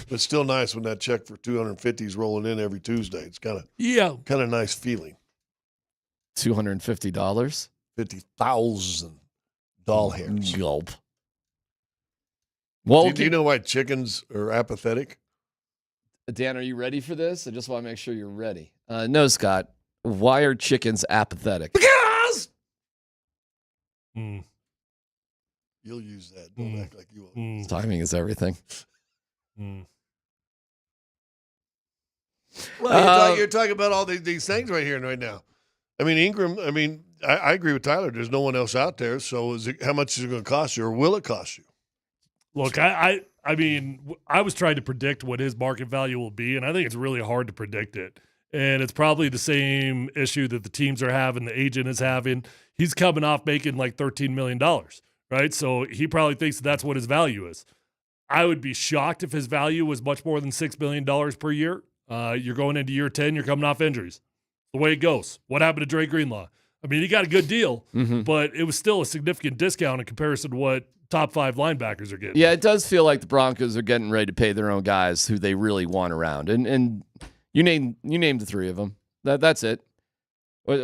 But still nice when that check for $250 is rolling in every Tuesday. It's kind of nice feeling. $250? 50,000 doll hairs. Gulp. Well, do you know why chickens are apathetic? Dan, are you ready for this? I just want to make sure you're ready. No, Scott. Why are chickens apathetic? Because you'll use that. Don't act like you won't. Timing is everything. Well, you're talking about all these things right here and right now. I mean, Engram, I agree with Tyler. There's no one else out there. So how much is it going to cost you, or will it cost you? Look, I was trying to predict what his market value will be, and I think it's really hard to predict it. And it's probably the same issue that the teams are having, the agent is having. He's coming off making like $13 million, right? So he probably thinks that's what his value is. I would be shocked if his value was much more than $6 million per year. You're going into year 10, you're coming off injuries. The way it goes. What happened to Dre Greenlaw? I mean, he got a good deal, but it was still a significant discount in comparison to what top 5 linebackers are getting. Yeah, it does feel like the Broncos are getting ready to pay their own guys who they really want around. And you named the 3 of them. That's it.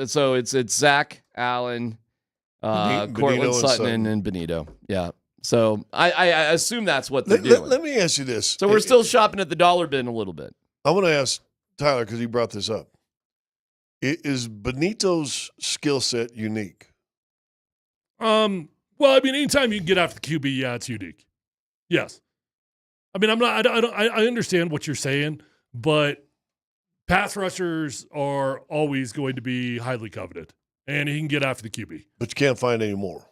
So it's Zach, Allen, Benito Sutton and Benito. Yeah. So I assume that's what they're doing. Let me ask you this. So we're still shopping at the dollar bin a little bit. I want to ask Tyler, because he brought this up. Is Benito's skill set unique? Well, I mean, anytime you can get after the QB, yeah, it's unique. Yes. I mean, I understand what you're saying, but pass rushers are always going to be highly coveted, and he can get after the QB. But you can't find any more.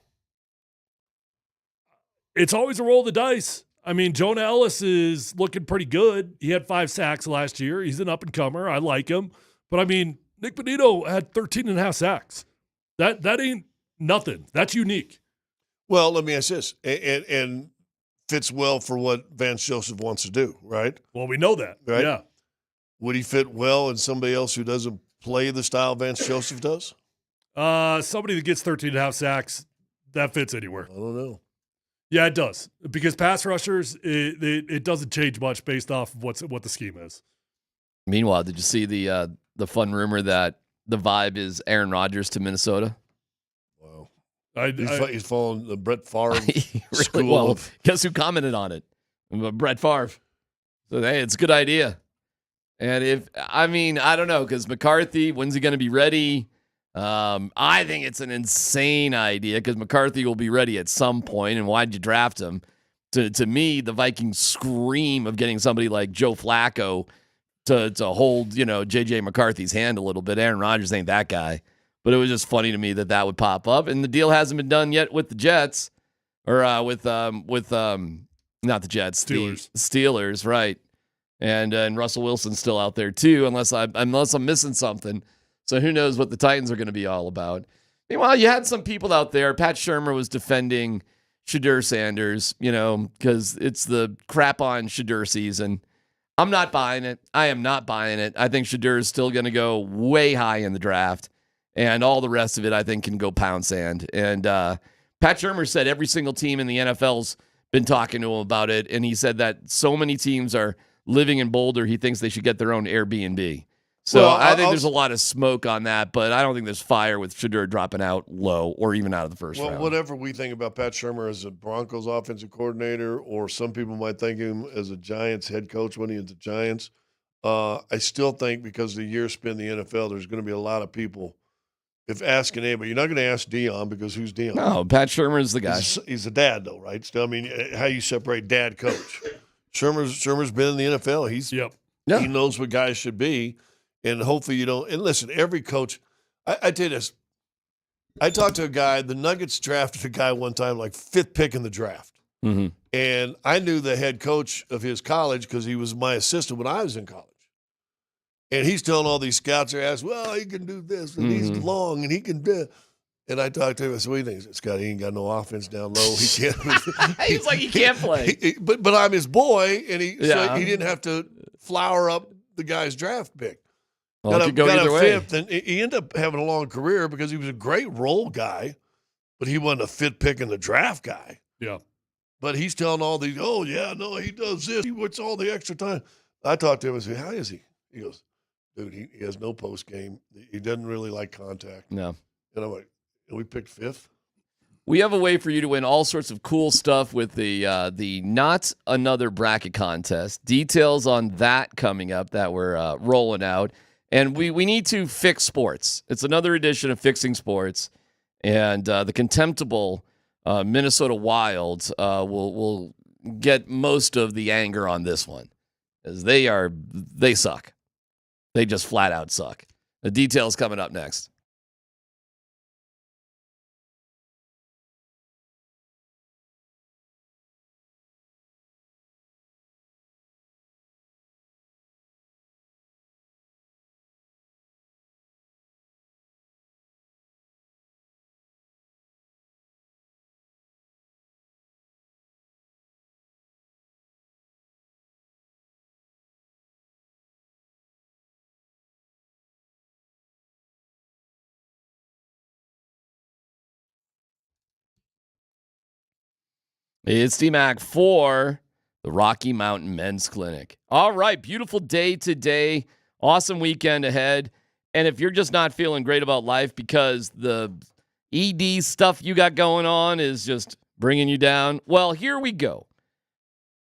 It's always a roll of the dice. I mean, Jonah Ellis is looking pretty good. He had 5 sacks last year. He's an up-and-comer. I like him. But, I mean, Nick Benito had 13.5 sacks. That ain't nothing. That's unique. Well, let me ask this. And fits well for what Vance Joseph wants to do, right? Well, we know that. Right? Yeah. Would he fit well in somebody else who doesn't play the style Vance Joseph does? Somebody that gets 13.5 sacks, that fits anywhere. I don't know. Yeah, it does. Because pass rushers, it doesn't change much based off of what the scheme is. Meanwhile, did you see the fun rumor that the vibe is Aaron Rodgers to Minnesota? Wow. He's following the Brett Favre school. Well, guess who commented on it? Brett Favre. So, hey, it's a good idea. And I don't know, because McCarthy, when's he going to be ready? I think it's an insane idea because McCarthy will be ready at some point, and why'd you draft him? To me, the Vikings scream of getting somebody like Joe Flacco to hold, J.J. McCarthy's hand a little bit. Aaron Rodgers ain't that guy. But it was just funny to me that would pop up. And the deal hasn't been done yet with the Jets, or with not the Jets, Steelers. The Steelers, right. And Russell Wilson's still out there too, unless I'm missing something. So who knows what the Titans are going to be all about. Meanwhile, you had some people out there. Pat Shurmur was defending Shadur Sanders, because it's the crap on Shadur season. I'm not buying it. I am not buying it. I think Shadur is still going to go way high in the draft. And all the rest of it, I think, can go pound sand. And Pat Shurmur said every single team in the NFL's been talking to him about it. And he said that so many teams are living in Boulder, he thinks they should get their own Airbnb. So I think there's a lot of smoke on that, but I don't think there's fire with Shadur dropping out low or even out of the first round. Well, whatever we think about Pat Shurmur as a Broncos offensive coordinator, or some people might think him as a Giants head coach when he was the Giants, I still think because of the year spent in the NFL, there's going to be a lot of people. If asking anybody, you're not going to ask Dion because who's Dion? No, Pat Shurmur is the guy. He's a dad, though, right? Still, I mean, how you separate dad coach? Shurmur's been in the NFL. He knows what guys should be, and hopefully you don't. And listen, every coach, I tell you this. I talked to a guy. The Nuggets drafted a guy one time, like 5th pick in the draft, and I knew the head coach of his college because he was my assistant when I was in college. And he's telling all these scouts their ass, well, he can do this, and he's long, and he can do. And I talked to him. I said, what do you think? Scott, he ain't got no offense down low. He can't. He's like, he can't play. But I'm his boy, and so he didn't have to flower up the guy's draft pick. Well, got either a way. 5th, and he ended up having a long career because he was a great role guy, but he wasn't a 5th pick in the draft guy. Yeah. But he's telling all these, oh, yeah, no, he does this. He works all the extra time. I talked to him and said, how is he? He goes, dude, he has no post game. He doesn't really like contact. No. And I'm like, and we picked 5th. We have a way for you to win all sorts of cool stuff with the Not Another Bracket contest. Details on that coming up that we're rolling out. And we need to fix sports. It's another edition of Fixing Sports. And the contemptible Minnesota Wild will get most of the anger on this one. As they suck. They just flat out suck. The details coming up next. It's DMac for the Rocky Mountain Men's Clinic. All right, beautiful day today. Awesome weekend ahead. And if you're just not feeling great about life because the ED stuff you got going on is just bringing you down? Well, here we go.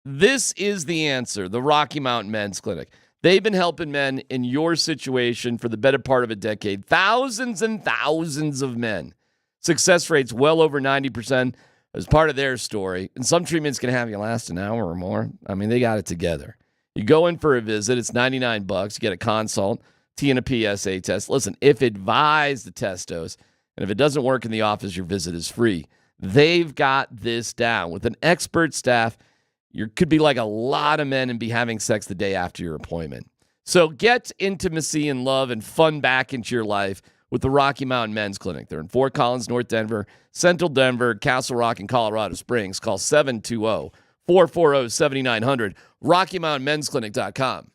This is the answer, the Rocky Mountain Men's Clinic. They've been helping men in your situation for the better part of a decade. Thousands and thousands of men. Success rates well over 90% as part of their story. And some treatments can have you last an hour or more. I mean, they got it together. You go in for a visit. It's $99. You get a consult, T and a PSA test. Listen, if advised, the test dose. And if it doesn't work in the office, your visit is free. They've got this down. With an expert staff, you could be like a lot of men and be having sex the day after your appointment. So get intimacy and love and fun back into your life with the Rocky Mountain Men's Clinic. They're in Fort Collins, North Denver, Central Denver, Castle Rock, and Colorado Springs. Call 720-440-7900, RockyMountainMen'sClinic.com.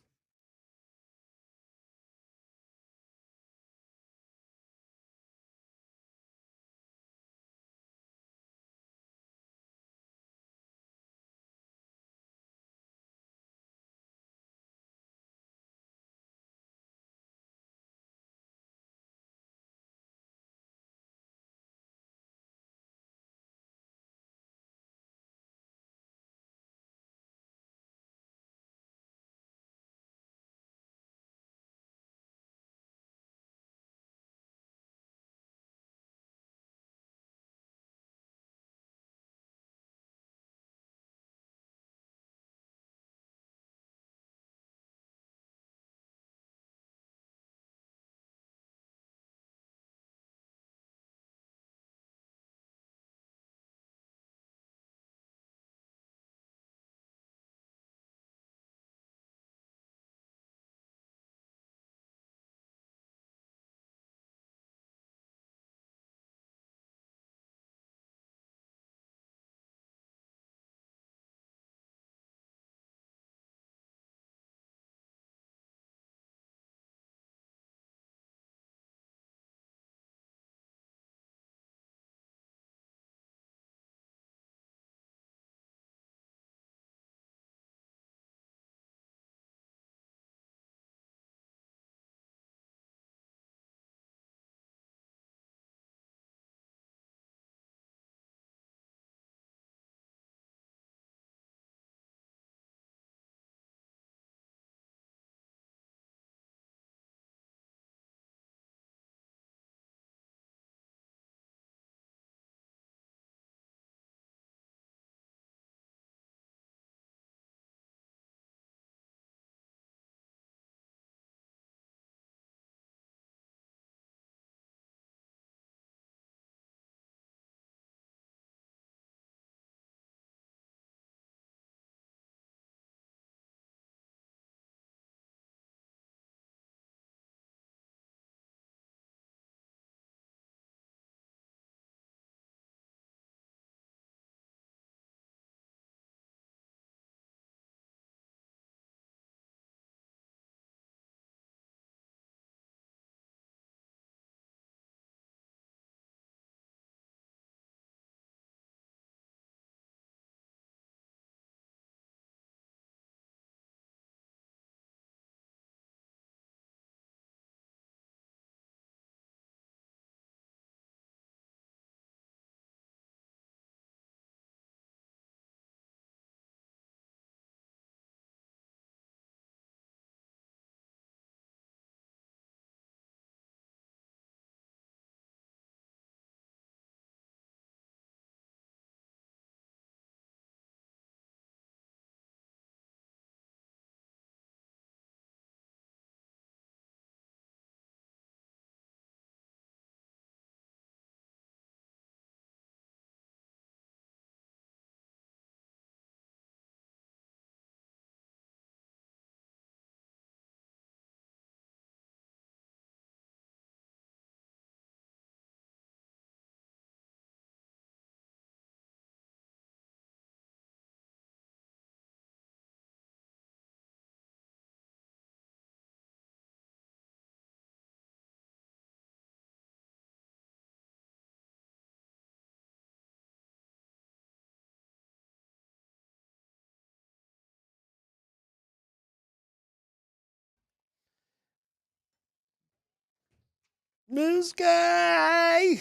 This guy.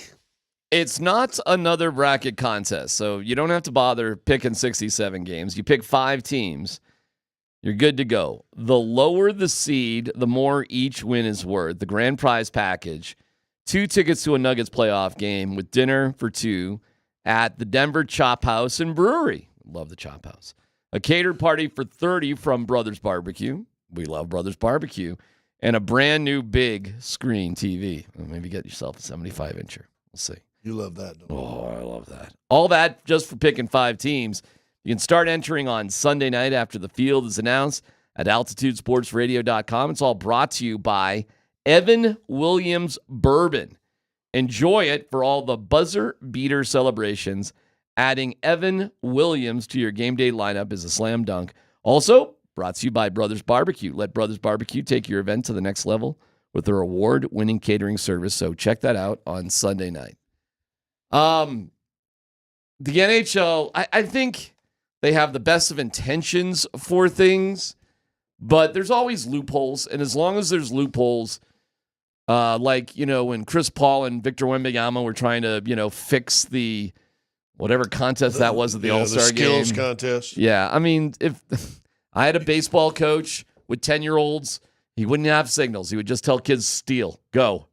It's not another bracket contest, so you don't have to bother picking 67 games. You pick 5 teams. You're good to go. The lower the seed, the more each win is worth. The grand prize package, 2 tickets to a Nuggets playoff game with dinner for 2 at the Denver Chop House and Brewery. Love the Chop House. A catered party for 30 from Brothers Barbecue. We love Brothers Barbecue. And a brand new big screen TV. Well, maybe get yourself a 75-incher. We'll see. You love that, don't you? Oh, I love that. All that just for picking 5 teams. You can start entering on Sunday night after the field is announced at altitudesportsradio.com. It's all brought to you by Evan Williams Bourbon. Enjoy it for all the buzzer beater celebrations. Adding Evan Williams to your game day lineup is a slam dunk. Also, brought to you by Brothers Barbecue. Let Brothers Barbecue take your event to the next level with their award-winning catering service. So check that out on Sunday night. The NHL, I think they have the best of intentions for things, but there's always loopholes. And as long as there's loopholes, like, when Chris Paul and Victor Wembanyama were trying to, fix the whatever contest that was at the All-Star game. The skills contest. Yeah, I mean, if I had a baseball coach with 10-year-olds, he wouldn't have signals. He would just tell kids, steal, go.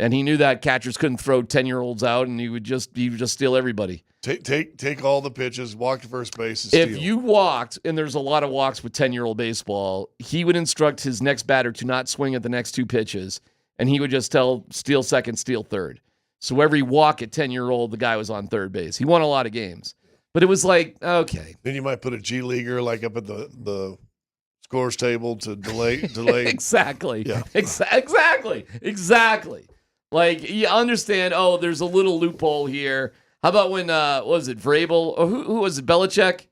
And he knew that catchers couldn't throw 10-year-olds out, and he would just steal everybody. Take all the pitches, walk to first base, and steal. If you walked, and there's a lot of walks with 10-year-old baseball, he would instruct his next batter to not swing at the next 2 pitches, and he would just tell steal second, steal third. So every walk at 10-year-old, the guy was on third base. He won a lot of games. But it was like, okay. Then you might put a G leaguer like up at the scores table to delay. Exactly. Yeah. Exactly. Like, you understand, there's a little loophole here. How about when, what was it, Vrabel? Or who was it, Belichick?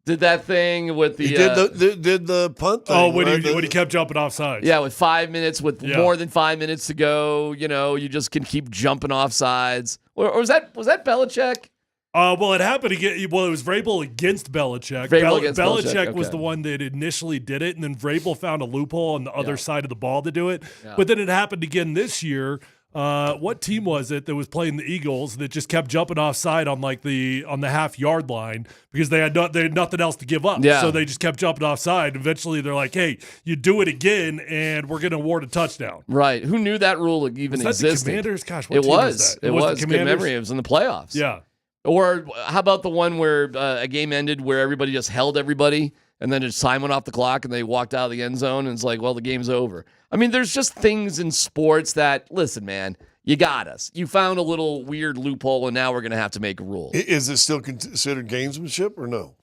Did that thing with the... He did the punt thing. Oh, when he kept jumping off sides. Yeah, with 5 minutes, more than 5 minutes to go, you just can keep jumping off sides. Or was that Belichick? Well, it happened again. Well, it was Vrabel against Belichick. Belichick was the one that initially did it, and then Vrabel found a loophole on the other side of the ball to do it. Yeah. But then it happened again this year. What team was it that was playing the Eagles that just kept jumping offside on the half-yard line because they had nothing else to give up? Yeah. So they just kept jumping offside. Eventually, they're like, "Hey, you do it again, and we're going to award a touchdown." Right? Who knew that rule even existed? The Commanders? Gosh, what it team was. that? It was good memory. It was in the playoffs. Yeah. Or how about the one where a game ended where everybody just held everybody and then just time went off the clock and they walked out of the end zone and it's like, well, the game's over. I mean, there's just things in sports that, listen, man, you got us. You found a little weird loophole and now we're going to have to make a rule. Is it still considered gamesmanship or no?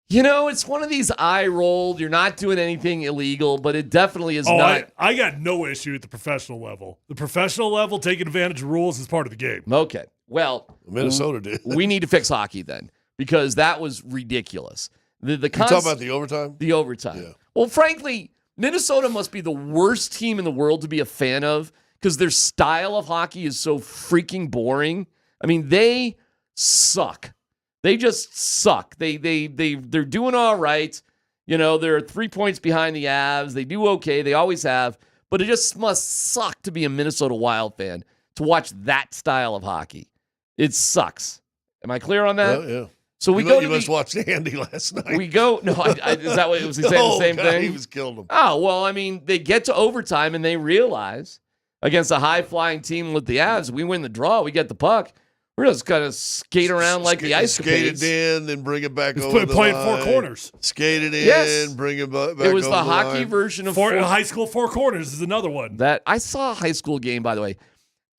It's one of these eye rolled. You're not doing anything illegal, but it definitely is not. I got no issue at the professional level. The professional level, taking advantage of rules is part of the game. Okay. Well, Minnesota did. We need to fix hockey then because that was ridiculous. You talking about the overtime? The overtime. Yeah. Well, frankly, Minnesota must be the worst team in the world to be a fan of because their style of hockey is so freaking boring. I mean, they suck. They just suck. They're doing all right. They're 3 points behind the Avs. They do okay. They always have. But it just must suck to be a Minnesota Wild fan to watch that style of hockey. It sucks. Am I clear on that? Yeah. So you must watch Andy last night. We go. No, is that what was he saying? The same thing. He was killing them. Oh well, I mean, they get to overtime and they realize against a high flying team with the Avs, we win the draw, we get the puck. We're just kind of skate around like the ice skated in, then bring it back over the playing line. 4 corners. Skated in, yes. Bring it back. It was over the hockey line. version of high school 4 corners is another one. That I saw a high school game, by the way.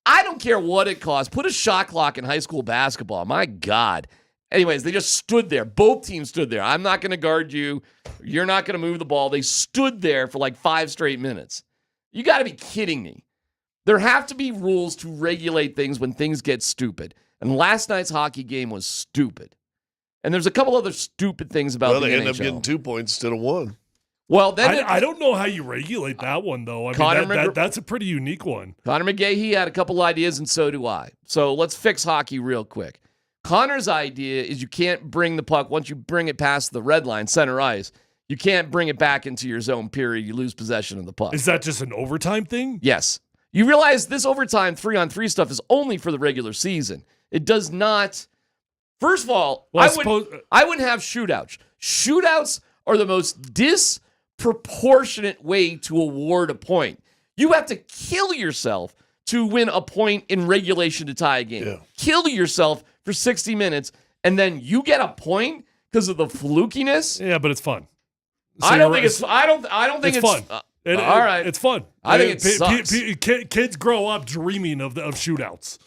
I don't care what it costs. Put a shot clock in high school basketball. My God. Anyways, they just stood there. Both teams stood there. I'm not going to guard you. You're not going to move the ball. They stood there for like 5 straight minutes. You got to be kidding me. There have to be rules to regulate things when things get stupid. And last night's hockey game was stupid. And there's a couple other stupid things about the NHL. Well, they end up getting 2 points instead of 1. Well, then I don't know how you regulate that one, though. I mean, that's a pretty unique one. Connor McGahey had a couple ideas, and so do I. So let's fix hockey real quick. Connor's idea is you can't bring the puck once you bring it past the red line, center ice. You can't bring it back into your zone, period. You lose possession of the puck. Is that just an overtime thing? Yes. You realize this overtime 3-on-3 stuff is only for the regular season. It does not. First of all, I wouldn't have shootouts. Shootouts are the most disproportionate way to award a point. You have to kill yourself to win a point in regulation to tie a game. Yeah. Kill yourself for 60 minutes, and then you get a point because of the flukiness. Yeah, but it's fun. So I don't think it's. I don't think it's fun. All right, it's fun. I think it sucks. Kids grow up dreaming of shootouts.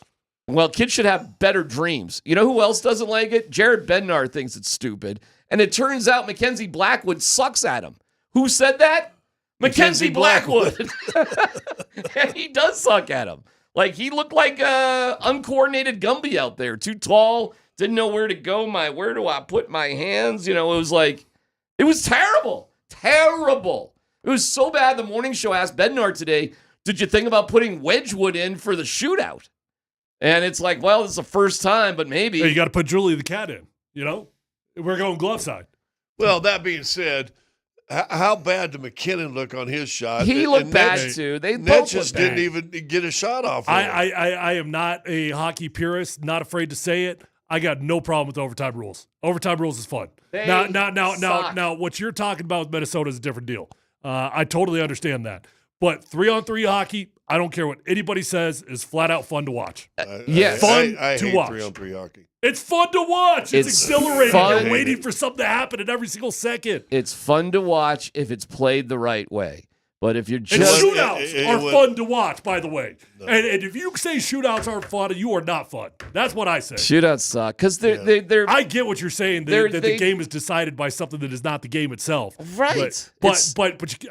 Well, kids should have better dreams. You know who else doesn't like it? Jared Bednar thinks it's stupid. And it turns out Mackenzie Blackwood sucks at him. Who said that? Mackenzie Blackwood. And he does suck at him. Like, he looked like a uncoordinated Gumby out there. Too tall, didn't know where to go. Where do I put my hands? It was terrible. Terrible. It was so bad the morning show asked Bednar today, did you think about putting Wedgwood in for the shootout? And it's like, well, it's the first time, but maybe. Hey, you got to put Julie the cat in, We're going glove side. Well, that being said, how bad did McKinnon look on his shot? He looked bad, too. They Ned both just looked bad. didn't even get a shot off. I am not a hockey purist, not afraid to say it. I got no problem with overtime rules. Overtime rules is fun. Now, what you're talking about with Minnesota is a different deal. I totally understand that. But 3-on-3 hockey, I don't care what anybody says, is flat out fun to watch. Yes. Fun I to hate watch. 3-on-3 hockey. It's fun to watch. It's exhilarating. fun. You're waiting for something to happen at every single second. It's fun to watch if it's played the right way. But if you're And just. shootouts are fun to watch, by the way. No. And if you say shootouts aren't fun, you are not fun. That's what I say. Shootouts suck. Because they're. I get what you're saying, that the game is decided by something that is not the game itself. Right. But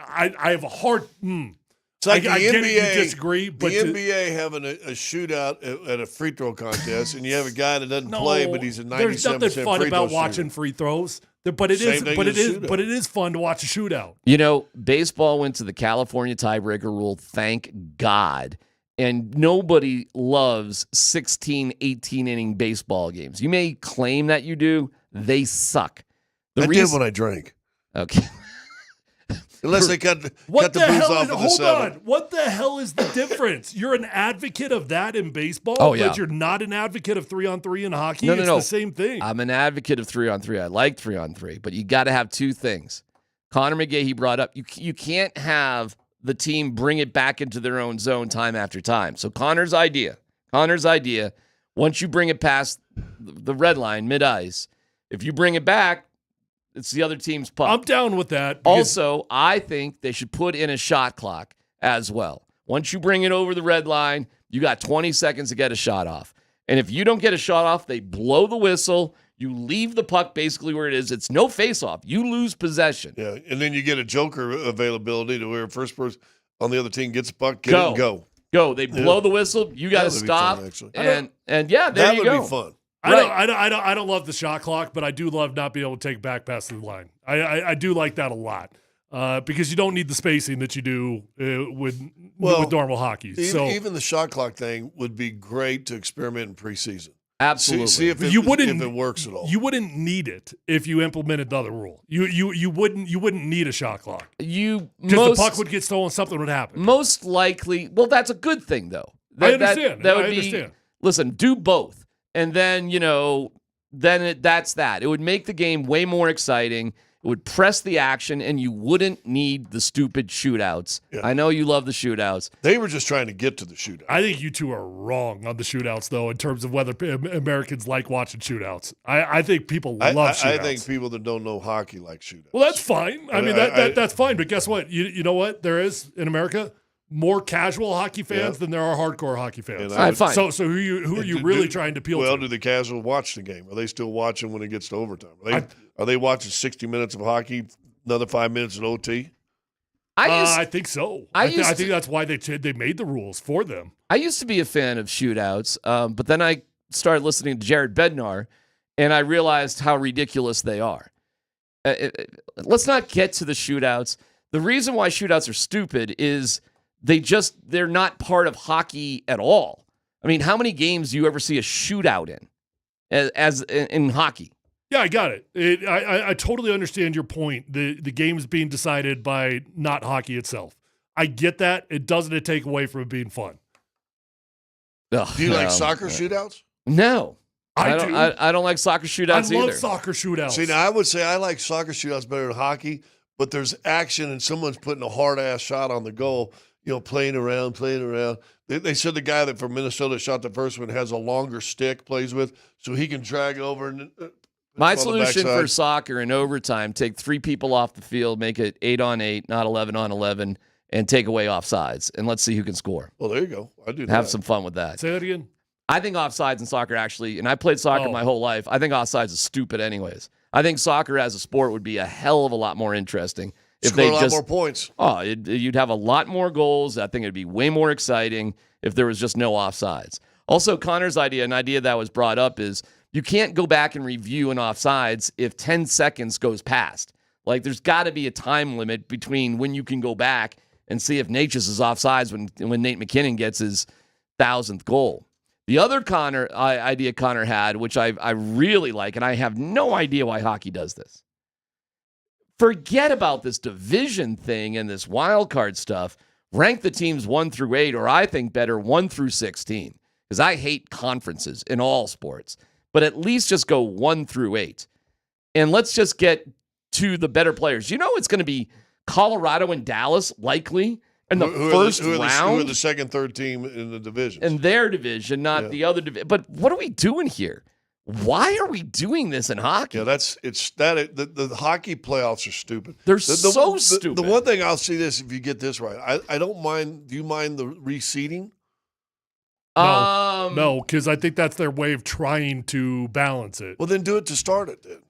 I have a hard. It's like I the get NBA. it, you disagree, but the NBA having a shootout at a free throw contest, and you have a guy that doesn't play, but he's a 97% there's nothing fun free about throw watching shooter. free throws. But it is fun to watch a shootout. Baseball went to the California tiebreaker rule, thank God. And nobody loves 16, 18-inning baseball games. You may claim that you do. They suck. I did when I drank. Okay. Unless they cut the booze off of the Hold seven. on. What the hell is the difference? You're an advocate of that in baseball, but you're not an advocate of 3-on-3 in hockey? No. It's the same thing. I'm an advocate of 3-on-3. I like 3-on-3, but you got to have two things. Connor McGahey, he brought up, you can't have the team bring it back into their own zone time after time. So Connor's idea, once you bring it past the red line, mid-ice, if you bring it back, it's the other team's puck. I'm down with that. Also, I think they should put in a shot clock as well. Once you bring it over the red line, you got 20 seconds to get a shot off. And if you don't get a shot off, they blow the whistle. You leave the puck basically where it is. It's no face-off. You lose possession. Yeah, and then you get a joker availability to where first person on the other team gets the puck, get it and go. Go. They blow the whistle. You got to stop. There you go. That would be fun. I don't love the shot clock, but I do love not being able to take back past the line. I do like that a lot because you don't need the spacing that you do with normal hockey. Even the shot clock thing would be great to experiment in preseason. Absolutely. See if it works at all. You wouldn't need it if you implemented another rule. You wouldn't need a shot clock. Because the puck would get stolen, something would happen. Most likely, well, that's a good thing though. I understand. That would be. Listen, do both. And then, that's that. It would make the game way more exciting. It would press the action, and you wouldn't need the stupid shootouts. Yeah. I know you love the shootouts. They were just trying to get to the shootout. I think you two are wrong on the shootouts, though, in terms of whether Americans like watching shootouts. I think people love shootouts. I think people that don't know hockey like shootouts. Well, that's fine. I mean, that's fine. But guess what? You know what? There is, in America, more casual hockey fans than there are hardcore hockey fans. Fine. So who are you really trying to appeal to? Well, do the casuals watch the game? Are they still watching when it gets to overtime? Are they watching 60 minutes of hockey, another 5 minutes of OT? I think so. I think that's why they made the rules for them. I used to be a fan of shootouts, but then I started listening to Jared Bednar, and I realized how ridiculous they are. Let's not get to the shootouts. The reason why shootouts are stupid is they're not part of hockey at all. I mean, how many games do you ever see a shootout in hockey? Yeah, I got it. I totally understand your point. The game's being decided by not hockey itself. I get that. It doesn't take away from it being fun. Do you like soccer shootouts? No. I do. I don't like soccer shootouts either. I love soccer shootouts. See, now I would say I like soccer shootouts better than hockey, but there's action and someone's putting a hard-ass shot on the goal, playing around. They said the guy that from Minnesota shot the first one has a longer stick, plays with, so he can drag over. And my solution for soccer in overtime, take 3 people off the field, make it 8-on-8, not 11-on-11, and take away offsides, and let's see who can score. Well, there you go. I do that. Have some fun with that. Say that again. I think offsides in soccer actually, and I played soccer my whole life, I think offsides is stupid anyways. I think soccer as a sport would be a hell of a lot more interesting if Score they a lot just more points. Oh, you'd have a lot more goals. I think it'd be way more exciting if there was just no offsides. Also, Connor's idea, an idea that was brought up, is you can't go back and review an offsides if 10 seconds goes past. Like, there's got to be a time limit between when you can go back and see if Natchez is offsides when Nate McKinnon gets his 1,000th goal. The other idea Connor had, which I really like, and I have no idea why hockey does this. Forget about this division thing and this wild card stuff. Rank the teams 1 through 8, or I think better 1 through 16, because I hate conferences in all sports. But at least just go 1 through 8. And let's just get to the better players. It's going to be Colorado and Dallas, likely, in the first round. Who are the second, third team in the division? In their division, not the other division. But what are we doing here? Why are we doing this in hockey? Yeah, the hockey playoffs are stupid. They're so stupid. The one thing I'll see this, if you get this right, I don't mind. Do you mind the reseeding? No, because I think that's their way of trying to balance it. Well, then do it to start it. Then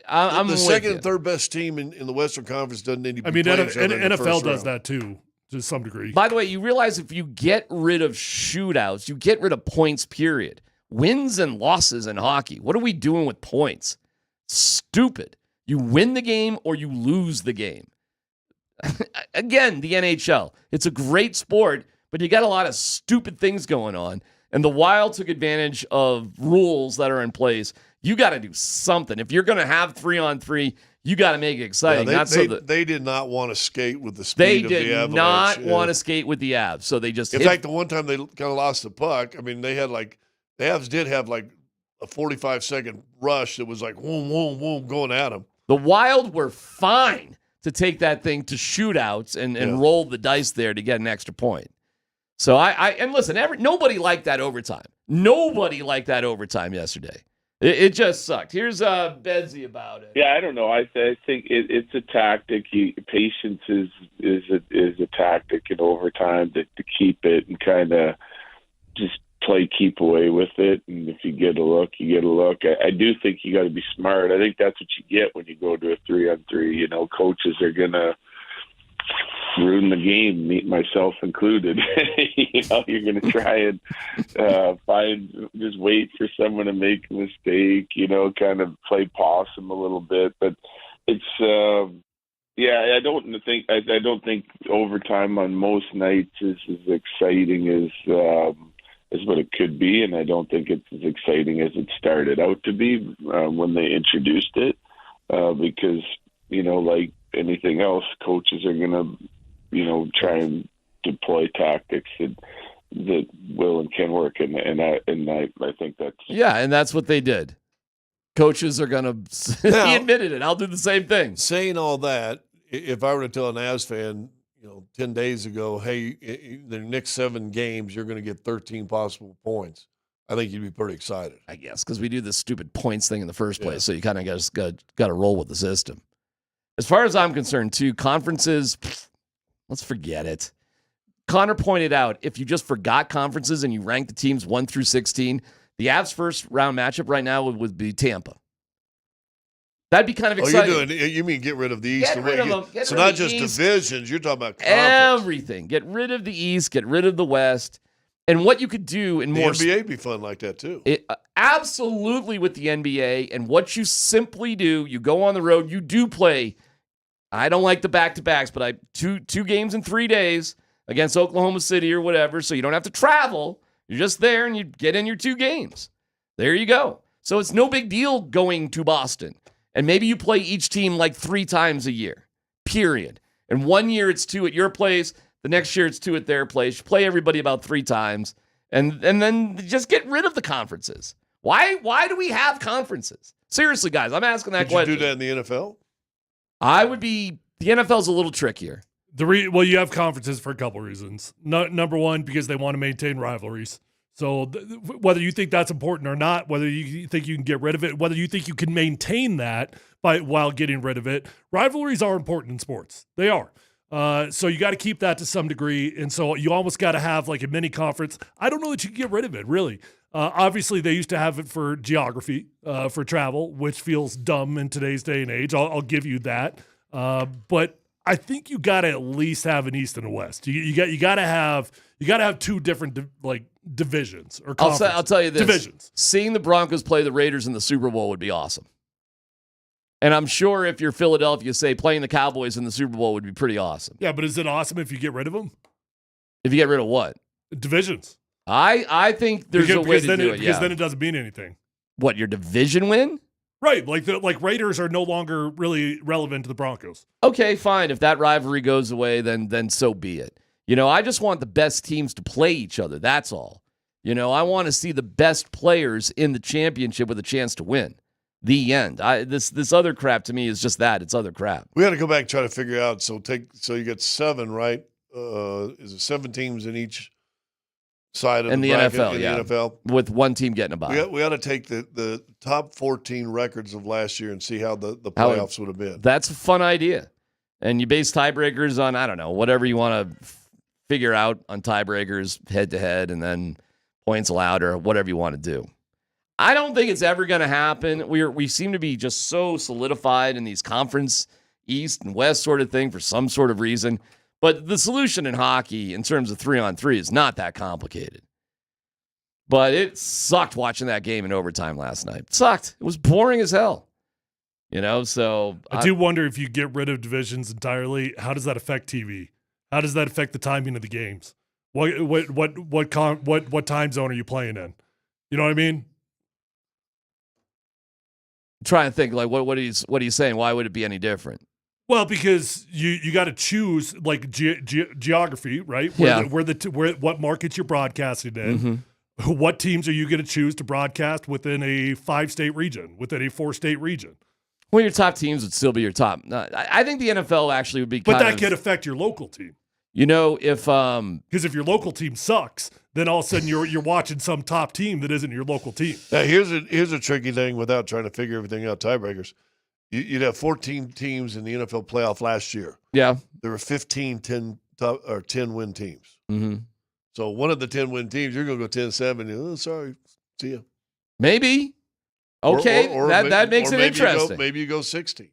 I'm the second and third best team in the Western Conference doesn't need to be. NFL does that too, to some degree. By the way, you realize if you get rid of shootouts, you get rid of points. Period. Wins and losses in hockey. What are we doing with points? Stupid. You win the game or you lose the game. Again, the NHL. It's a great sport, but you got a lot of stupid things going on. And the Wild took advantage of rules that are in place. You got to do something. If you're going to have 3-on-3, you got to make it exciting. They did not want to skate with the speed of the Avalanche. They did not want to skate with the Avs, so they just. In fact, the one time they kind of lost the puck, I mean, they had the Avs did have a 45-second rush that was like whoom, whoom, whoom, going at them. The Wild were fine to take that thing to shootouts and roll the dice there to get an extra point. So and listen, nobody liked that overtime. Nobody liked that overtime yesterday. It just sucked. Here's Bedsy about it. Yeah, I don't know. I think it's a tactic. Patience is a tactic in overtime to keep it and kind of just keep away with it. And if you get a look, you get a look. I do think you got to be smart. I think that's what you get when you go to a 3-on-3. Coaches are gonna ruin the game, me myself included. You're going to try and just wait for someone to make a mistake, kind of play possum a little bit. But it's I don't think overtime on most nights is as exciting as what it could be, and I don't think it's as exciting as it started out to be when they introduced it, because like anything else, coaches are going to try and deploy tactics that will and can work, and I think that's and that's what they did. Coaches are going to. He admitted it. I'll do the same thing. Saying all that, if I were to tell an Avs fan, 10 days ago, hey, the next 7 games you're going to get 13 possible points, I think you'd be pretty excited. I guess because we do this stupid points thing in the first place, so you kind of got to roll with the system. As far as I'm concerned, too, conferences, let's forget it. Connor pointed out, if you just forgot conferences and you rank the teams 1 through 16, the Avs' first round matchup right now would be Tampa. That'd be kind of exciting. You mean get rid of the East? Get rid of them. So not just divisions, you're talking about conference. Everything. Get rid of the East, get rid of the West. And what you could do in more... The NBA would be fun like that, too. Absolutely with the NBA. And what you simply do, you go on the road, you do play... I don't like the back-to-backs, but two games in 3 days against Oklahoma City or whatever, so you don't have to travel. You're just there, and you get in your 2 games. There you go. So it's no big deal going to Boston. And maybe you play each team 3 times a year, period. And 1 year it's 2 at your place. The next year it's 2 at their place. You play everybody about 3 times. And then just get rid of the conferences. Why do we have conferences? Seriously, guys, I'm asking that question. Could you do that in the NFL? The NFL's a little trickier. Well, you have conferences for a couple reasons. Number one, because they want to maintain rivalries. So whether you think that's important or not, whether you think you can get rid of it, whether you think you can maintain that while getting rid of it, rivalries are important in sports. They are. So you got to keep that to some degree. And so you almost got to have like a mini conference. I don't know that you can get rid of it, really. Obviously, they used to have it for geography, for travel, which feels dumb in today's day and age. I'll give you that. But I think you got to at least have an East and a West. You got to have 2 different divisions or conferences. I'll tell you this. Divisions. Seeing the Broncos play the Raiders in the Super Bowl would be awesome. And I'm sure if you're Philadelphia, say playing the Cowboys in the Super Bowl would be pretty awesome. Yeah, but is it awesome if you get rid of them? If you get rid of what? Divisions. I think there's a way to do it. Because then it doesn't mean anything. What, your division win? Right, like Raiders are no longer really relevant to the Broncos. Okay, fine. If that rivalry goes away, then so be it. I just want the best teams to play each other. That's all. I want to see the best players in the championship with a chance to win. The end. This other crap to me is just that. It's other crap. We got to go back and try to figure out. So you get 7, right? Is it 7 teams in each side of the bracket NFL, in yeah. the NFL? With one team getting a bye. We got to take the top 14 records of last year and see how the playoffs would have been. That's a fun idea. And you base tiebreakers on, I don't know, whatever you want to figure out on tiebreakers head-to-head and then points allowed or whatever you want to do. I don't think it's ever going to happen. We seem to be just so solidified in these conference East and West sort of thing for some sort of reason. But the solution in hockey in terms of 3-on-3 is not that complicated. But it sucked watching that game in overtime last night. It sucked. It was boring as hell. So I do wonder if you get rid of divisions entirely, how does that affect TV? How does that affect the timing of the games? What time zone are you playing in? You know what I mean? Try and think like what he's saying. Why would it be any different? Well, because you got to choose like geography, right? What markets you're broadcasting in. Mm-hmm. What teams are you going to choose to broadcast within a 5-state region, within a 4-state region? Well, your top teams would still be your top. I think the NFL actually would be. But that could affect your local team. If because if your local team sucks, then all of a sudden you're watching some top team that isn't your local team. Now here's a tricky thing without trying to figure everything out. Tiebreakers. You'd have 14 teams in the NFL playoff last year. Yeah, there were 10 10-win teams. Mm-hmm. So one of the 10-win teams, you're going to go 10-7. Oh, sorry, see ya. Maybe. Okay, that makes it interesting. Maybe you go 16.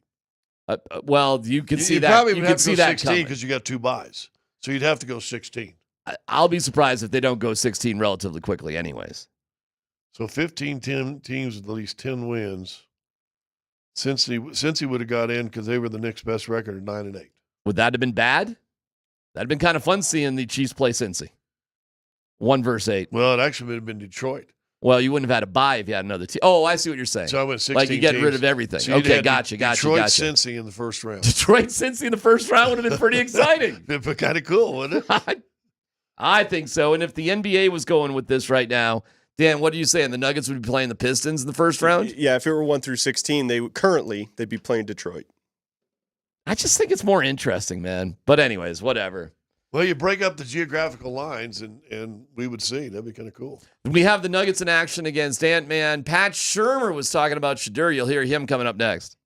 Well, you could see that. Probably you would could have to see go that 16 because you got 2 buys. So you'd have to go 16. I'll be surprised if they don't go 16 relatively quickly anyways. So 15 teams with at least 10 wins. Since he would have got in because they were the next best record at 9-8. Would that have been bad? That'd been kind of fun seeing the Chiefs play Cincy. 1 versus 8. Well, it actually would have been Detroit. Well, you wouldn't have had a bye if you had another team. Oh, I see what you're saying. So I went 16 like you get teams. rid of everything. So okay, gotcha. Detroit, Cincy in the first round. Detroit, Cincy in the first round would have been pretty exciting. It'd be kind of cool, wouldn't it? I think so. And if the NBA was going with this right now, Dan, what are you saying? The Nuggets would be playing the Pistons in the first round? Yeah, if it were 1 through 16, they'd be playing Detroit. I just think it's more interesting, man. But anyways, whatever. Well, you break up the geographical lines, and we would see. That'd be kind of cool. We have the Nuggets in action against Ant-Man. Pat Shurmur was talking about Shadur. You'll hear him coming up next.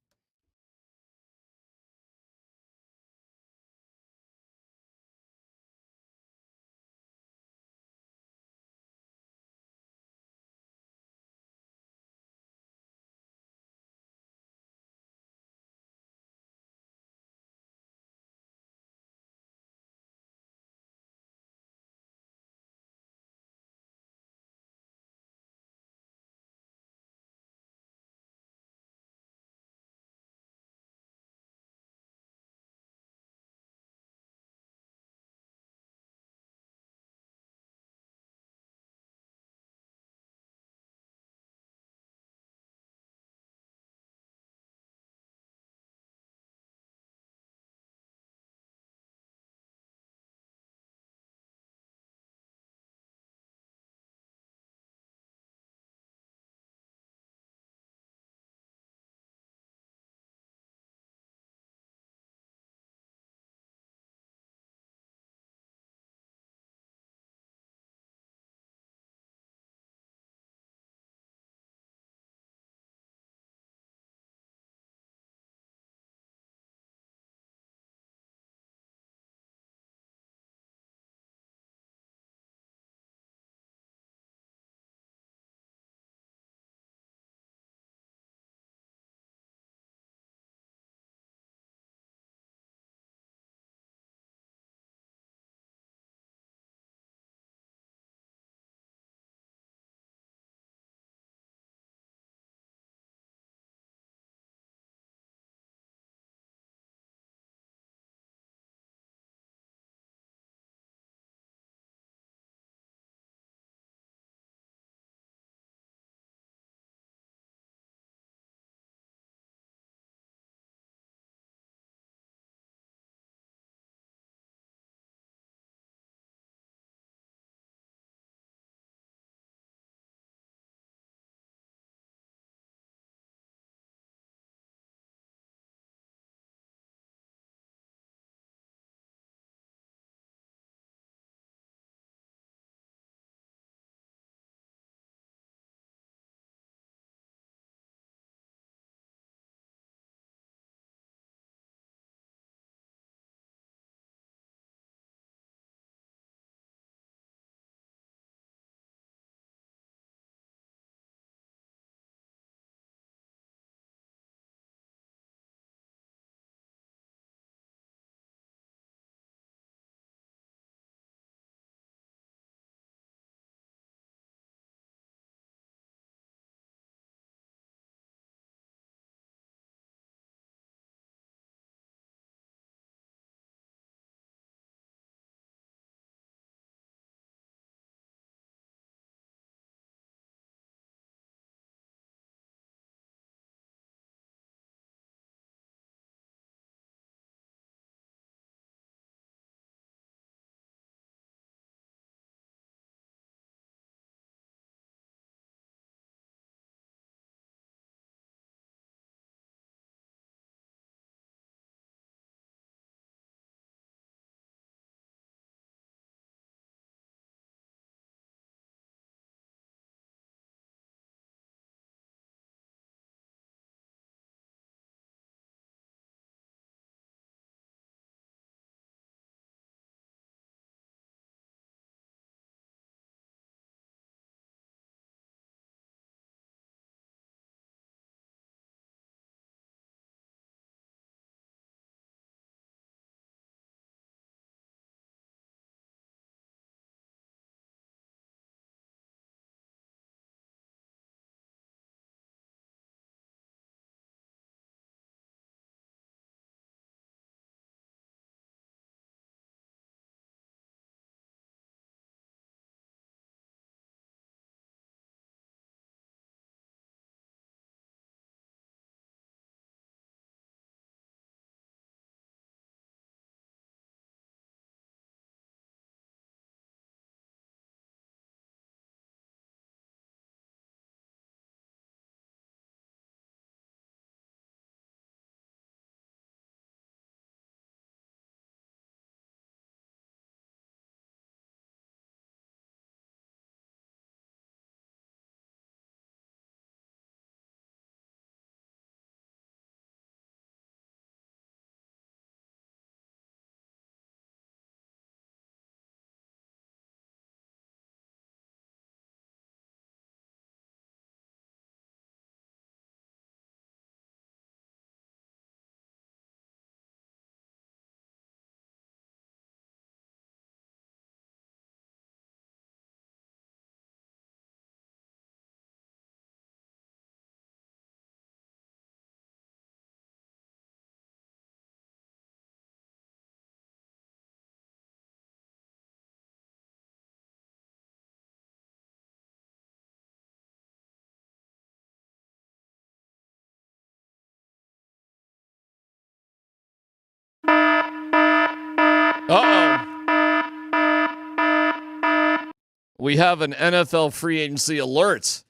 we have an NFL free agency alert,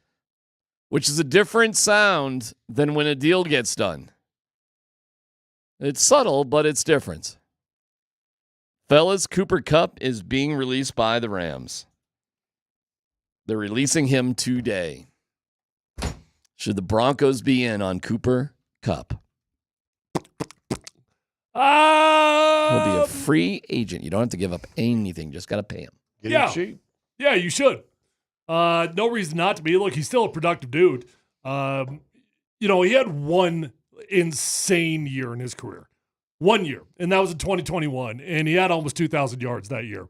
which is a different sound than when a deal gets done. It's subtle, but it's different. Fellas, Cooper Kupp is being released by the Rams. They're releasing him today. Should the Broncos be in on Cooper Kupp? He'll be a free agent. You don't have to give up anything. Just got to pay him. Yeah, you should. No reason not to be. Look, he's still a productive dude. He had one insane year in his career. 1 year, and that was in 2021, and he had almost 2,000 yards that year.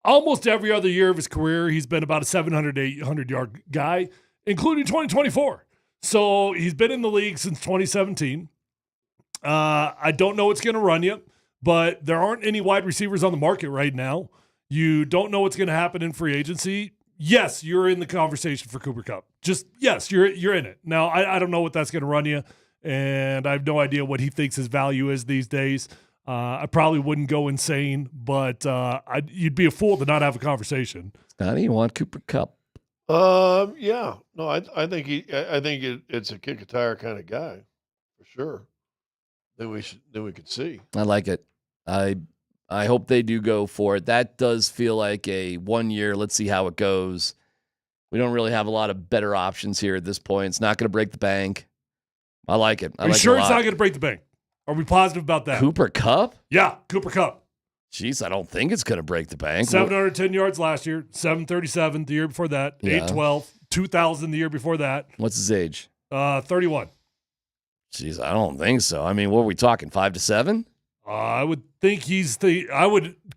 Almost every other year of his career, he's been about a 700, 800-yard guy, including 2024. So he's been in the league since 2017. I don't know what's going to run you, but there aren't any wide receivers on the market right now. You don't know what's going to happen in free agency. Yes, you're in the conversation for Cooper Kupp. Just, yes, you're in it. Now, I don't know what that's going to run you, and I have no idea what he thinks his value is these days. I probably wouldn't go insane, but you'd be a fool to not have a conversation. Scotty, you want Cooper Kupp? Yeah. No, I think it's a kick a tire kind of guy, for sure. That we could see. I like it. I hope they do go for it. That does feel like a 1 year. Let's see how it goes. We don't really have a lot of better options here at this point. It's not going to break the bank. I like it. Are you sure it's not going to break the bank? Are we positive about that? Cooper Kupp? Yeah, Cooper Kupp. Jeez, I don't think it's going to break the bank. 710 yards last year, 737 the year before that, 812, 2,000 the year before that. What's his age? 31. Jeez, I don't think so. I mean, what are we talking, 5 to 7? I would think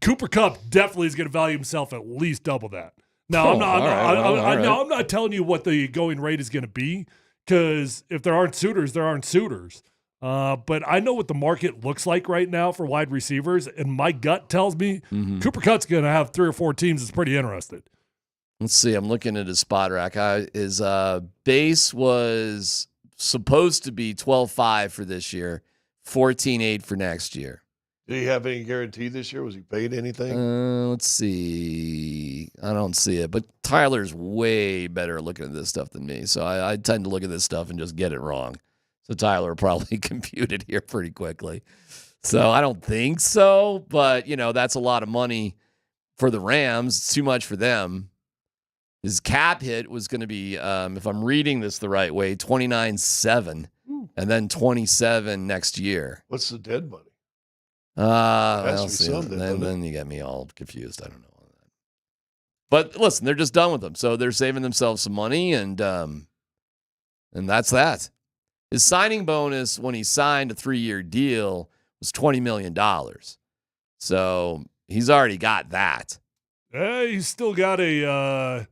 Cooper Kupp definitely is going to value himself at least double that. Now, I'm not telling you what the going rate is going to be, because if there aren't suitors, there aren't suitors. But I know what the market looks like right now for wide receivers, and my gut tells me Cooper Kupp's going to have 3 or 4 teams that's pretty interested. Let's see. I'm looking at his spot rack. His base was supposed to be 12.5 for this year, 14.8 for next year. Did he have any guarantee this year? Was he paid anything? Let's see. I don't see it, but Tyler's way better at looking at this stuff than me. So I tend to look at this stuff and just get it wrong. So Tyler probably computed here pretty quickly. So I don't think so, but, that's a lot of money for the Rams. It's too much for them. His cap hit was going to be, if I'm reading this the right way, 29.7 and then 27 next year. What's the dead money? Then you get me all confused. I don't know. But listen, they're just done with them. So they're saving themselves some money, and that's that. His signing bonus when he signed a 3-year deal was $20 million. So he's already got that. He's still got a...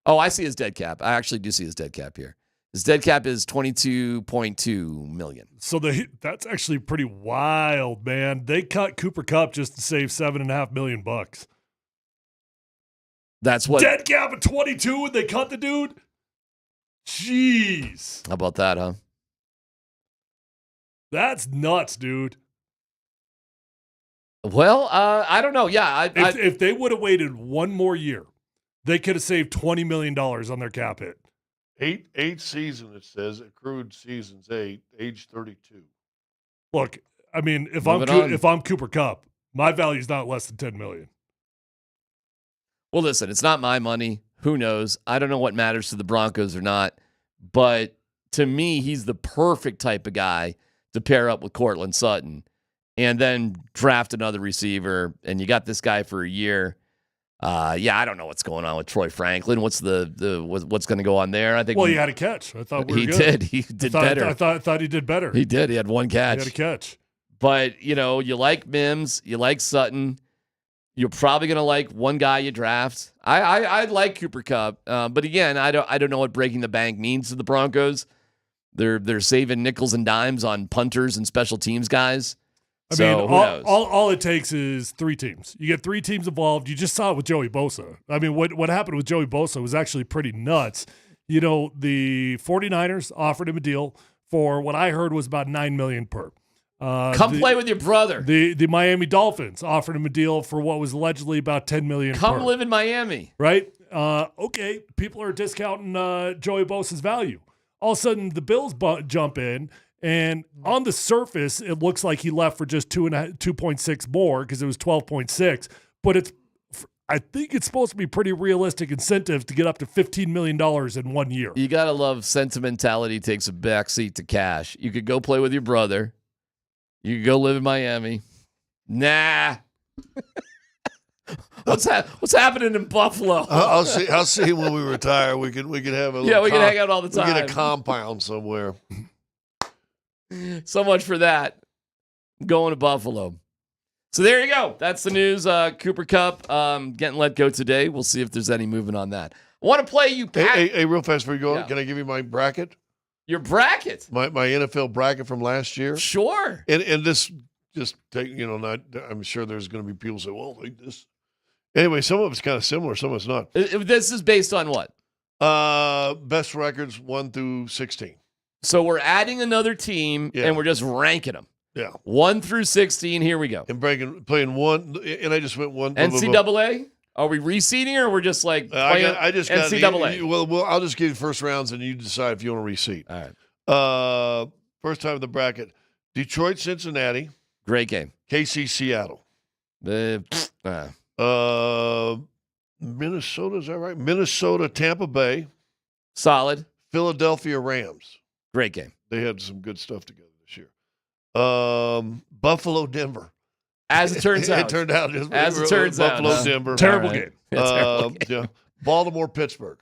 Oh, I see his dead cap. I actually do see his dead cap here. His dead cap is $22.2 million. So that's actually pretty wild, man. They cut Cooper Kupp just to save $7.5 million. That's what dead cap at 22, and they cut the dude. Jeez, how about that, huh? That's nuts, dude. Well, I don't know. Yeah, if they would have waited 1 more year, they could have saved $20 million on their cap hit. Eight seasons, it says, accrued seasons 8, age 32. Look, I mean, if I'm Cooper Kupp, my value is not less than $10 million. Well, listen, it's not my money. Who knows? I don't know what matters to the Broncos or not. But to me, he's the perfect type of guy to pair up with Courtland Sutton and then draft another receiver. And you got this guy for a year. I don't know what's going on with Troy Franklin. What's what's going to go on there? I think. Well, he had a catch. I thought he good. He did better. I thought he did better. He did. He had 1 catch. He had a catch. But you like Mims, you like Sutton. You're probably going to like one guy you draft. I like Cooper Kupp, but again, I don't know what breaking the bank means to the Broncos. They're saving nickels and dimes on punters and special teams guys. I mean, all it takes is 3 teams. You get 3 teams involved. You just saw it with Joey Bosa. I mean, what happened with Joey Bosa was actually pretty nuts. The 49ers offered him a deal for what I heard was about $9 million per. Come play with your brother. The Miami Dolphins offered him a deal for what was allegedly about $10 million. Come live in Miami. Right? okay, people are discounting Joey Bosa's value. All of a sudden, the Bills jump in, and on the surface, it looks like he left for just 2.6 more because it was 12.6. But I think it's supposed to be pretty realistic incentives to get up to $15 million in 1 year. You got to love sentimentality takes a backseat to cash. You could go play with your brother. You could go live in Miami. Nah. What's happening in Buffalo? I'll see when we retire. We can have a we can hang out all the time. We get a compound somewhere. So much for that. Going to Buffalo. So there you go. That's the news. Cooper Kupp getting let go today. We'll see if there's any movement on that. I want to play you, Pat. Hey, real fast before you go on, can I give you my bracket? Your bracket? My NFL bracket from last year? Sure. And this just take, I'm sure there's going to be people say, well, like this. Anyway, some of it's kind of similar, some of it's not. This is based on what? Best records 1 through 16. So we're adding another team, and we're just ranking them. Yeah. 1 through 16, here we go. And playing one, and I just went one. NCAA? Are we reseeding, or we're just like playing I just NCAA? Well, I'll just give you first rounds, and you decide if you want to reseed. All right. First time in the bracket. Detroit, Cincinnati. Great game. KC, Seattle. Minnesota, is that right? Minnesota, Tampa Bay. Solid. Philadelphia, Rams. Great game. They had some good stuff together this year. Buffalo, Denver. As it turns out. It turned out. Buffalo, Denver. Terrible game. Terrible game. Yeah. Baltimore, Pittsburgh.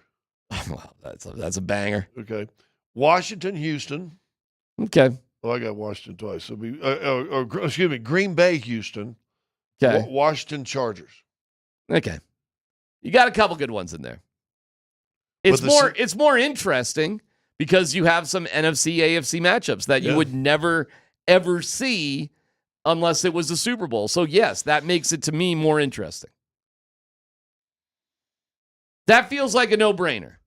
Wow, that's a banger. Okay. Washington, Houston. Okay. Oh, I got Washington twice. So excuse me, Green Bay, Houston. Okay. Washington, Chargers. Okay. You got a couple good ones in there. It's more interesting because you have some NFC, AFC matchups that you would never, ever see unless it was the Super Bowl. So, yes, that makes it, to me, more interesting. That feels like a no-brainer.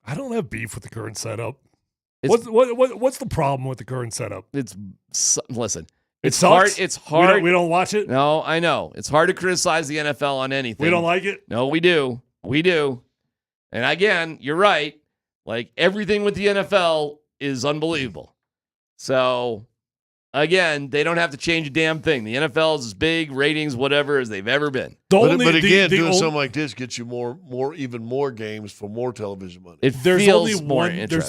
I don't have beef with the current setup. What's the problem with the current setup? Listen. It's hard. Sucks. It's hard. We don't watch it? No, I know. It's hard to criticize the NFL on anything. We don't like it? No, we do. We do. And again, you're right. Like, everything with the NFL is unbelievable. So, again, they don't have to change a damn thing. The NFL is as big, ratings, whatever, as they've ever been. But again, doing something like this gets you even more games for more television money. There's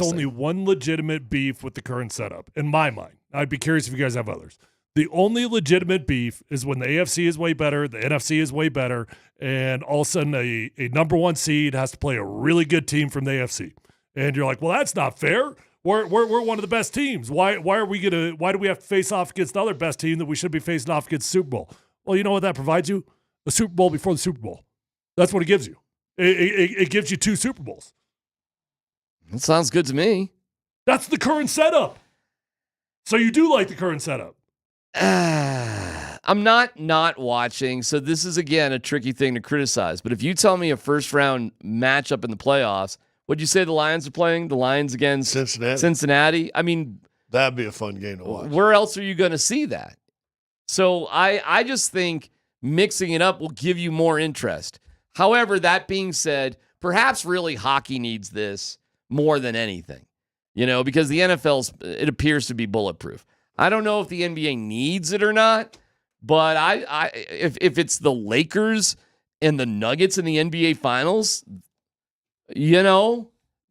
only one legitimate beef with the current setup, in my mind. I'd be curious if you guys have others. The only legitimate beef is when the AFC is way better, the NFC is way better, and all of a sudden a number one seed has to play a really good team from the AFC. And you're like, well, that's not fair. We're one of the best teams. Why do we have to face off against the other best team that we should be facing off against the Super Bowl? Well, you know what that provides you? The Super Bowl before the Super Bowl. That's what it gives you. It gives you 2 Super Bowls. That sounds good to me. That's the current setup. So you do like the current setup. I'm not watching, so this is, again, a tricky thing to criticize. But if you tell me a first-round matchup in the playoffs, what'd you say the Lions are playing? The Lions against Cincinnati? I mean, that'd be a fun game to watch. Where else are you going to see that? So I just think mixing it up will give you more interest. However, that being said, perhaps really hockey needs this more than anything, because the it appears to be bulletproof. I don't know if the NBA needs it or not, but if it's the Lakers and the Nuggets in the NBA Finals,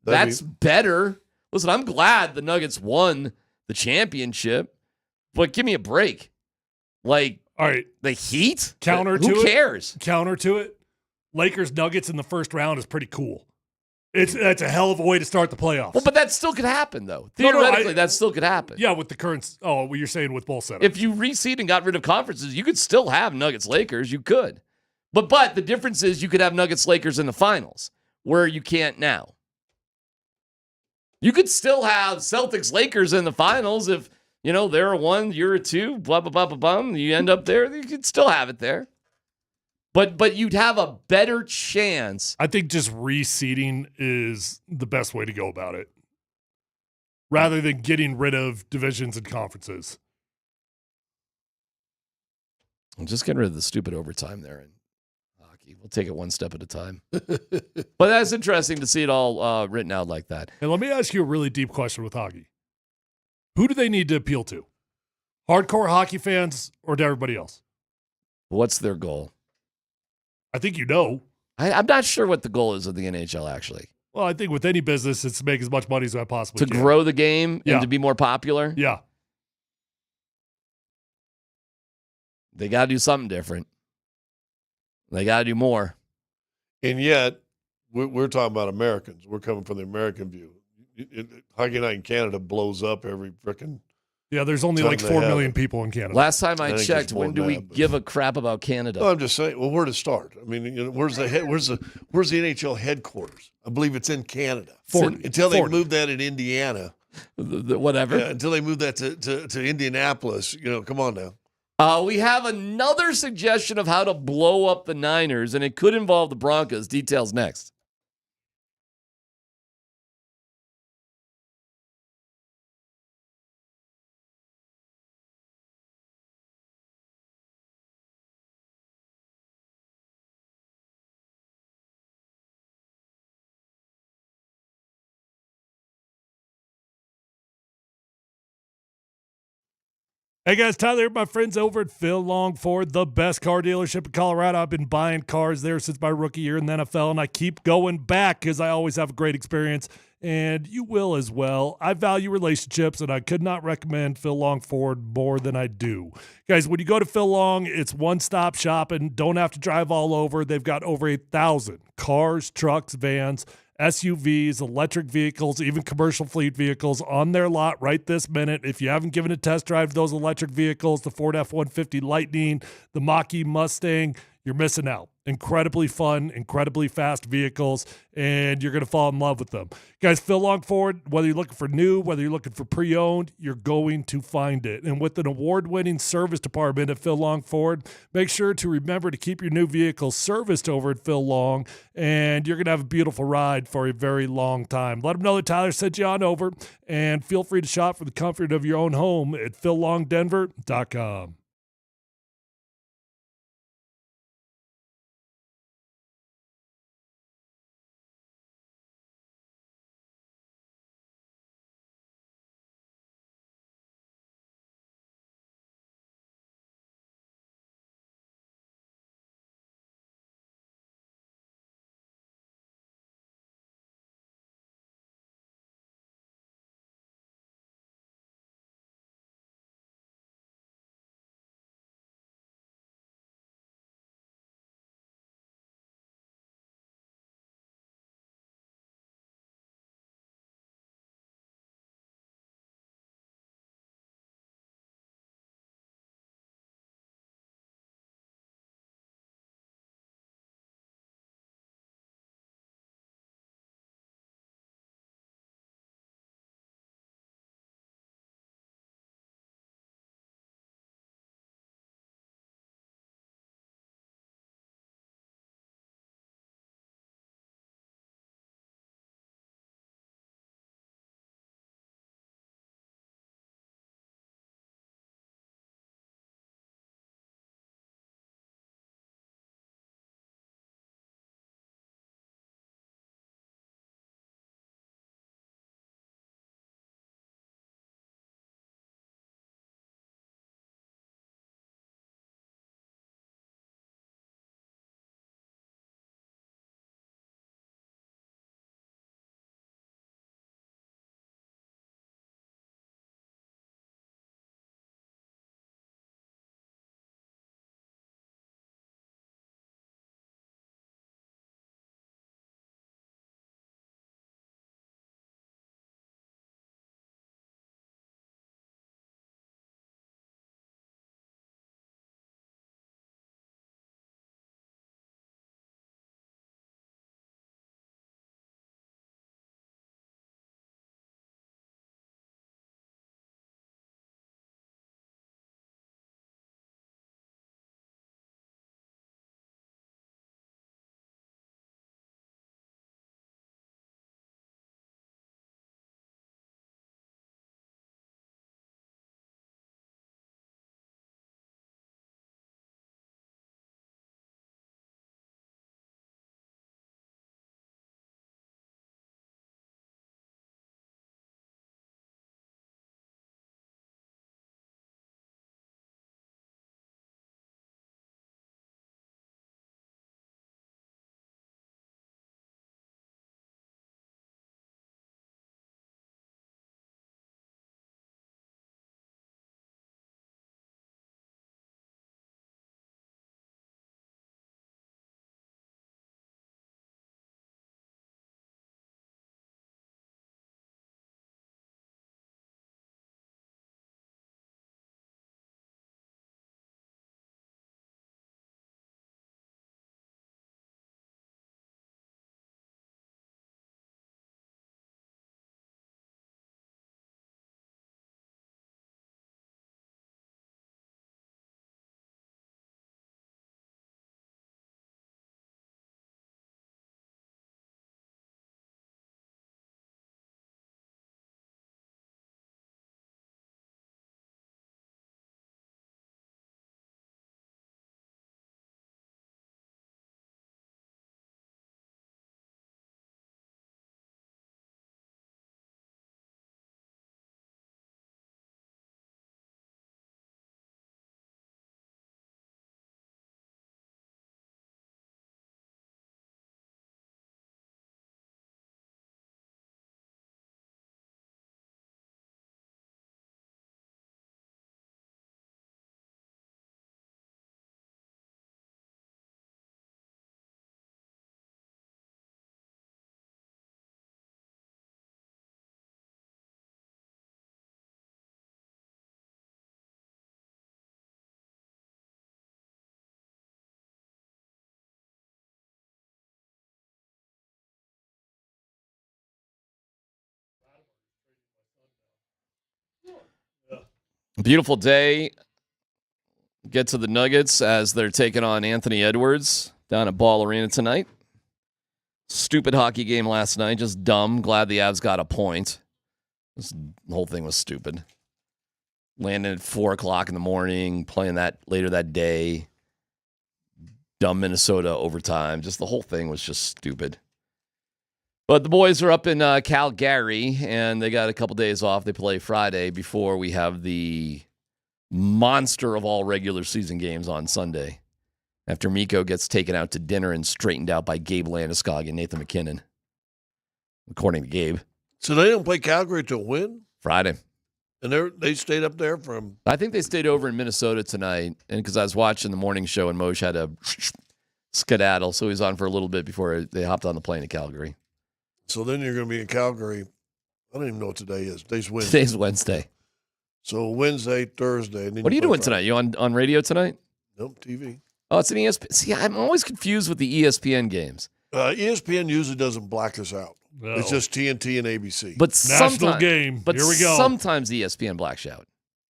that's better. Listen, I'm glad the Nuggets won the championship, but give me a break. Like, all right, the Heat? Who cares? Counter to it, Lakers Nuggets in the first round is pretty cool. That's a hell of a way to start the playoffs. Well, but that still could happen, though. Theoretically, that still could happen. Yeah, with the current. Oh, what you're saying with both setups. If you reseed and got rid of conferences, you could still have Nuggets Lakers. You could, but the difference is you could have Nuggets Lakers in the finals, where you can't now. You could still have Celtics Lakers in the finals if they're a 1, you're a 2, blah blah blah blah blah. You end up there. You could still have it there. But you'd have a better chance. I think just reseeding is the best way to go about it, rather than getting rid of divisions and conferences. I'm just getting rid of the stupid overtime there in hockey. hockey. We'll take it one step at a time. But that's interesting to see it all written out like that. And let me ask you a really deep question with hockey. Who do they need to appeal to? Hardcore hockey fans or to everybody else? What's their goal? I think you know. I'm not sure what the goal is of the NHL, actually. Well, I think with any business, it's to make as much money as I possibly can. To grow the game Yeah. and to be more popular? Yeah. They got to do something different. They got to do more. And yet, we're talking about Americans. We're coming from the American view. Hockey Night in Canada blows up every frickin' Yeah, there's only like 4 million people in Canada. Last time I think checked, it's more when do than we that, but- give a crap about Canada? No, I'm just saying. Well, where to start? I mean, where's the NHL headquarters? I believe it's in Canada. Until they move that in Indiana. Whatever. Yeah, until they move that to Indianapolis. Come on now. We have another suggestion of how to blow up the Niners, and it could involve the Broncos. Details next. Hey guys, Tyler, my friends over at Phil Long Ford, the best car dealership in Colorado. I've been buying cars there since my rookie year in the NFL, and I keep going back because I always have a great experience, and you will as well. I value relationships, and I could not recommend Phil Long Ford more than I do. Guys, when you go to Phil Long, it's one-stop shopping. Don't have to drive all over. They've got over 8,000 cars, trucks, vans, SUVs, electric vehicles, even commercial fleet vehicles on their lot right this minute. If you haven't given a test drive to those electric vehicles, the Ford F-150 Lightning, the Mach-E Mustang, you're missing out. Incredibly fun, incredibly fast vehicles, and you're going to fall in love with them. Guys, Phil Long Ford, whether you're looking for new, whether you're looking for pre-owned, you're going to find it. And with an award-winning service department at Phil Long Ford, make sure to remember to keep your new vehicle serviced over at Phil Long, and you're going to have a beautiful ride for a very long time. Let them know that Tyler sent you on over, and feel free to shop for the comfort of your own home at phillongdenver.com. Beautiful day. Get to the Nuggets as they're taking on Anthony Edwards down at Ball Arena tonight. Stupid hockey game last night. Just dumb. Glad the Avs got a point. The whole thing was stupid. Landing at 4 o'clock in the morning, playing that later that day. Dumb Minnesota overtime. Just the whole thing was just stupid. But the boys are up in Calgary, and they got a couple days off. They play Friday before we have the monster of all regular season games on Sunday. After Mikko gets taken out to dinner and straightened out by Gabe Landeskog and Nathan McKinnon. According to Gabe. So they don't play Calgary to win? Friday. And they stayed up there from... I think they stayed over in Minnesota tonight, and because I was watching the morning show and Moj had a skedaddle, so he was on for a little bit before they hopped on the plane to Calgary. So then you're going to be in Calgary. I don't even know what today is. Today's Wednesday. Today's Wednesday. So Wednesday, Thursday. And then What are you doing Friday. tonight? You on radio tonight? Nope, TV. Oh, it's an ESPN. See, I'm always confused with the ESPN games. ESPN usually doesn't black us out. No. It's just TNT and ABC. But National game. But Here we go. sometimes ESPN blacks out.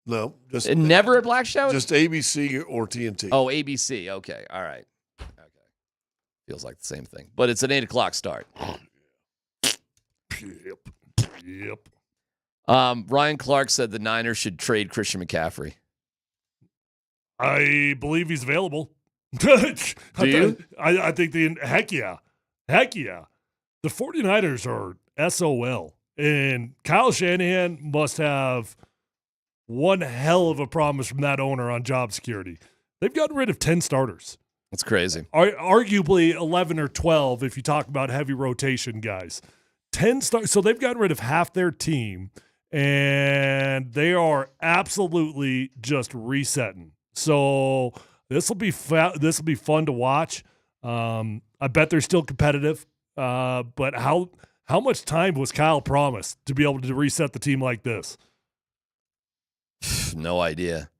No, just And never a black shout? Just ABC or TNT. Oh, ABC. Okay. All right. Okay. Feels like the same thing. But it's an 8 o'clock start. Yep. Ryan Clark said the Niners should trade Christian McCaffrey. I believe he's available. Do you? I think heck yeah. The 49ers are SOL. And Kyle Shanahan must have one hell of a promise from that owner on job security. They've gotten rid of 10 starters. That's crazy. Arguably 11 or 12 if you talk about heavy rotation guys. 10 stars. So they've gotten rid of half their team, and they are absolutely just resetting. So this will be fun to watch. I bet they're still competitive. But how much time was Kyle promised to be able to reset the team like this? No idea.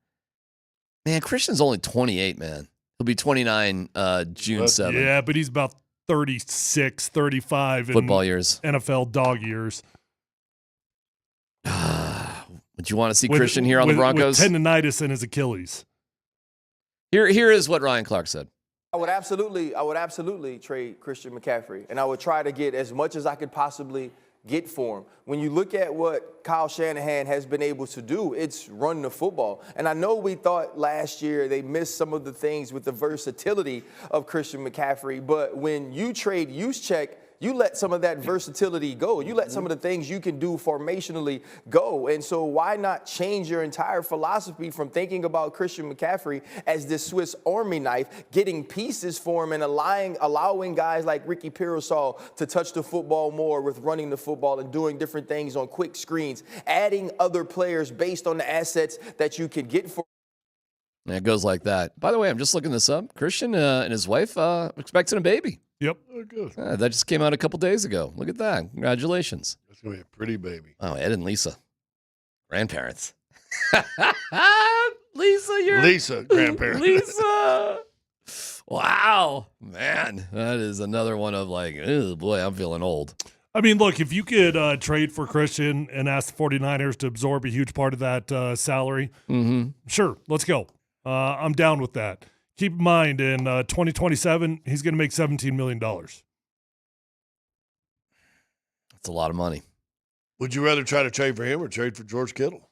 Man, Christian's only 28, man. He'll be 29 June 7th. Yeah, but he's about 36, 35 in Football years. NFL dog years. Would you want to see Christian here on the Broncos? With tendonitis in his Achilles. Here is what Ryan Clark said. I would absolutely trade Christian McCaffrey, and I would try to get as much as I could possibly get for him. When you look at what Kyle Shanahan has been able to do, it's run the football. And I know we thought last year they missed some of the things with the versatility of Christian McCaffrey, but when you trade Juszczyk, you let some of that versatility go. You let some of the things you can do formationally go. And so why not change your entire philosophy from thinking about Christian McCaffrey as this Swiss Army knife, getting pieces for him and allowing guys like Ricky Pearsall to touch the football more with running the football and doing different things on quick screens, adding other players based on the assets that you can get for. And it goes like that. By the way, I'm just looking this up. Christian and his wife expecting a baby. Yep. Oh, good. That just came out a couple days ago. Look at that. Congratulations. That's going to be a pretty baby. Oh, Ed and Lisa. Grandparents. Lisa, grandparents. Lisa. Wow. Man, that is another one of like, oh boy, I'm feeling old. I mean, look, if you could trade for Christian and ask the 49ers to absorb a huge part of that salary, sure, let's go. I'm down with that. Keep in mind, in 2027, he's going to make $17 million. That's a lot of money. Would you rather try to trade for him or trade for George Kittle?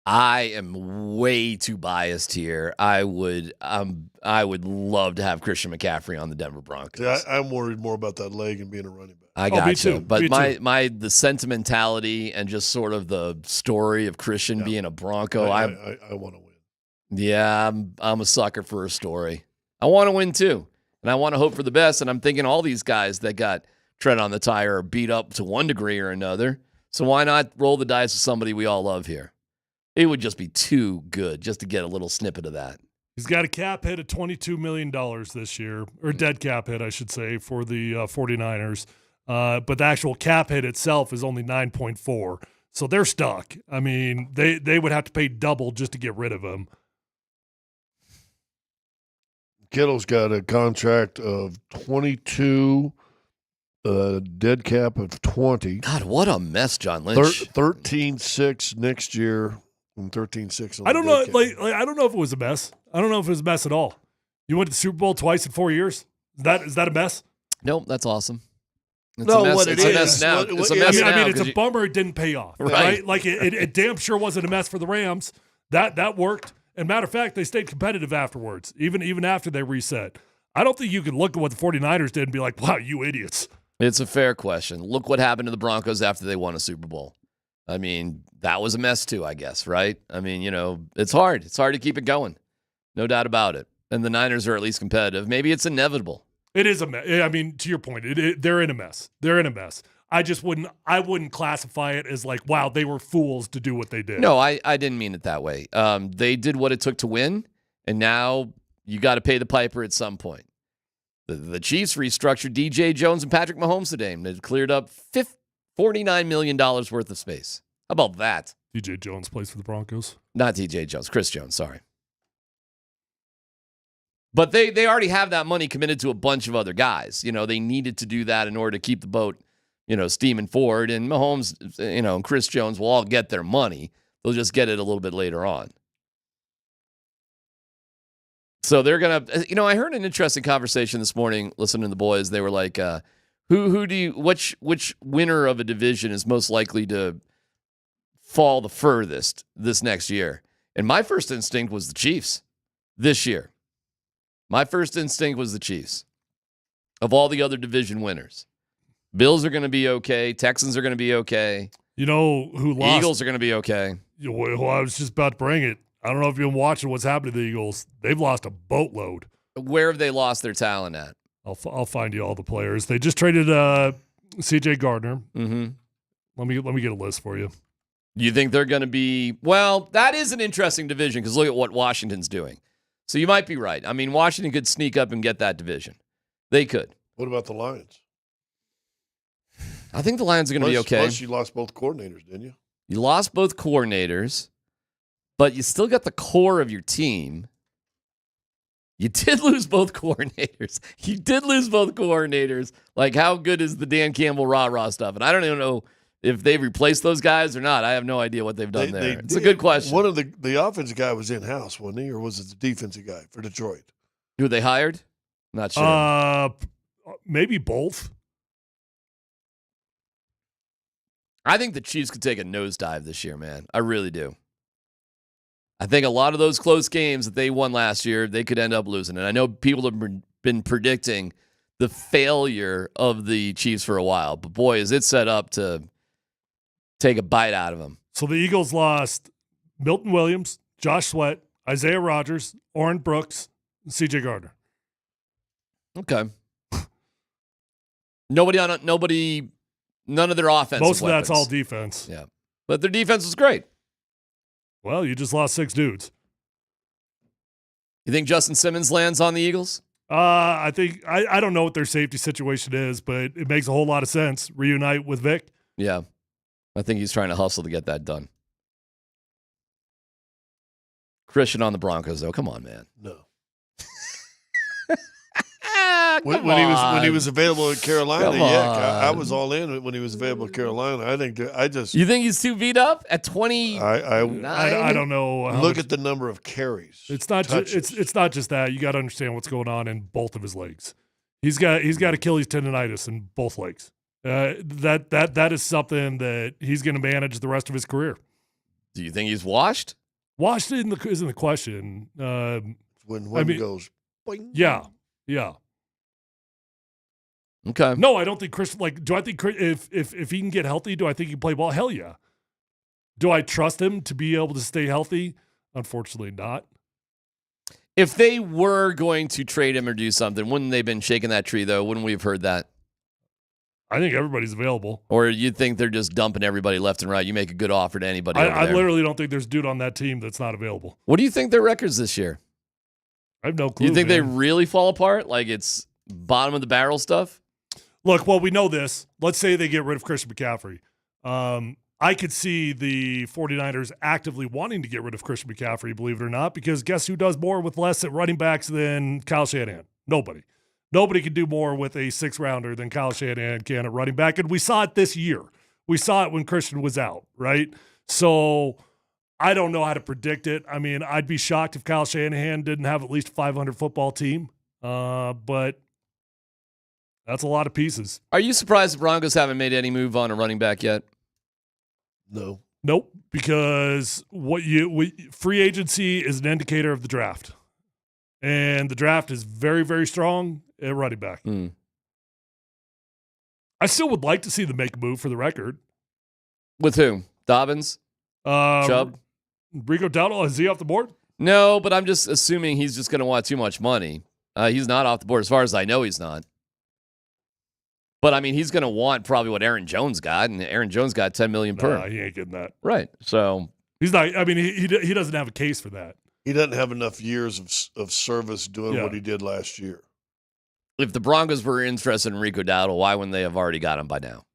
I am way too biased here. I would love to have Christian McCaffrey on the Denver Broncos. See, I'm worried more about that leg and being a running back. I got me you. too. But Me the sentimentality and just sort of the story of Christian being a Bronco. I want to win. Yeah, I'm a sucker for a story. I want to win too, and I want to hope for the best. And I'm thinking all these guys that got tread on the tire are beat up to one degree or another. So why not roll the dice with somebody we all love here? It would just be too good just to get a little snippet of that. He's got a cap hit of $22 million this year, or dead cap hit, I should say, for the 49ers. But the actual cap hit itself is only 9.4. So they're stuck. I mean, they would have to pay double just to get rid of him. Kittle's got a contract of 22, dead cap of 20. God, what a mess, John Lynch. 13-6 next year, From 13-6. I don't know. Like I don't know if it was a mess. I don't know if it was a mess at all. You went to the Super Bowl twice in 4 years. Is that a mess? Nope, that's awesome. It's No, a mess. what it It's a is- mess now. what- It's a what- mess I now. mean, it's 'cause a bummer it didn't pay off, Right. right? Like it damn sure wasn't a mess for the Rams. That worked. And matter of fact, they stayed competitive afterwards, even after they reset. I don't think you can look at what the 49ers did and be like, wow, you idiots. It's a fair question. Look what happened to the Broncos after they won a Super Bowl. I mean, that was a mess too, I guess, right? I mean, it's hard. It's hard to keep it going. No doubt about it. And the Niners are at least competitive. Maybe it's inevitable. It is a mess. I mean, to your point, they're in a mess. They're in a mess. I wouldn't classify it as like, wow, they were fools to do what they did. No, I didn't mean it that way. They did what it took to win, and now you got to pay the piper at some point. The Chiefs restructured DJ Jones and Patrick Mahomes today, and they've cleared up $49 million worth of space. How about that? DJ Jones plays for the Broncos. Not DJ Jones, Chris Jones, sorry. But they already have that money committed to a bunch of other guys. They needed to do that in order to keep the boat, steaming forward. And Mahomes, and Chris Jones will all get their money. They'll just get it a little bit later on. So they're going to, I heard an interesting conversation this morning listening to the boys. They were like, which winner of a division is most likely to fall the furthest this next year? And my first instinct was the Chiefs this year. My first instinct was the Chiefs of all the other division winners. Bills are going to be okay. Texans are going to be okay. You know who lost? Eagles are going to be okay. Well, I was just about to bring it. I don't know if you've been watching what's happened to the Eagles. They've lost a boatload. Where have they lost their talent at? I'll find you all the players. They just traded C.J. Gardner. Mm-hmm. Let me get a list for you. You think they're going to be – well, that is an interesting division because look at what Washington's doing. So you might be right. I mean, Washington could sneak up and get that division. They could. What about the Lions? I think the Lions are going to be okay. Plus, you lost both coordinators, didn't you? You lost both coordinators, but you still got the core of your team. You did lose both coordinators. Like, how good is the Dan Campbell rah-rah stuff? And I don't even know if they've replaced those guys or not. I have no idea what they've done there. It's a good question. One of the offensive guy was in-house, wasn't he? Or was it the defensive guy for Detroit? Who they hired? Not sure. Maybe both. I think the Chiefs could take a nosedive this year, man. I really do. I think a lot of those close games that they won last year, they could end up losing. And I know people have been predicting the failure of the Chiefs for a while. But, boy, is it set up to take a bite out of them. So the Eagles lost Milton Williams, Josh Sweat, Isaiah Rodgers, Oren Brooks, and C.J. Gardner. Okay. None of their offensive Most of weapons. that's all defense. Yeah. But their defense was great. Well, you just lost 6 dudes. You think Justin Simmons lands on the Eagles? I think I don't know what their safety situation is, but it makes a whole lot of sense. Reunite with Vic. Yeah. I think he's trying to hustle to get that done. Christian on the Broncos, though. Come on, man. No. Come when he was available at Carolina, Come I on. was all in when he was available at Carolina. You think he's too beat up at 20? I don't know. Look at the number of carries. It's not it's not just that. You got to understand what's going on in both of his legs. He's got Achilles tendonitis in both legs. That is something that he's going to manage the rest of his career. Do you think he's washed? Washed isn't the question. When one goes, boing. Yeah. Okay. No, I don't think Chris. Do I think if he can get healthy, do I think he can play ball? Hell yeah. Do I trust him to be able to stay healthy? Unfortunately, not. If they were going to trade him or do something, wouldn't they have been shaking that tree, though? Wouldn't we have heard that? I think everybody's available. Or you think they're just dumping everybody left and right? You make a good offer to anybody. I literally don't think there's a dude on that team that's not available. What do you think their record's this year? I have no clue. You think man. they really fall apart? Like it's bottom of the barrel stuff? Look, well, we know this. Let's say they get rid of Christian McCaffrey. I could see the 49ers actively wanting to get rid of Christian McCaffrey, believe it or not, because guess who does more with less at running backs than Kyle Shanahan? Nobody. Nobody can do more with a 6-rounder than Kyle Shanahan can at running back. And we saw it this year. We saw it when Christian was out, right? So I don't know how to predict it. I mean, I'd be shocked if Kyle Shanahan didn't have at least a 500 football team. But that's a lot of pieces. Are you surprised the Broncos haven't made any move on a running back yet? No. Nope, because free agency is an indicator of the draft. And the draft is very, very strong at running back. I still would like to see them make a move for the record. With who? Dobbins? Chubb? Rico Dowdle, is he off the board? No, but I'm just assuming he's just going to want too much money. He's not off the board. As far as I know, he's not. But, I mean, he's going to want probably what Aaron Jones got, and Aaron Jones got $10 million per. Nah, he ain't getting that. Right. So he's not. I mean, he doesn't have a case for that. He doesn't have enough years of service doing what he did last year. If the Broncos were interested in Rico Dowdle, why wouldn't they have already got him by now?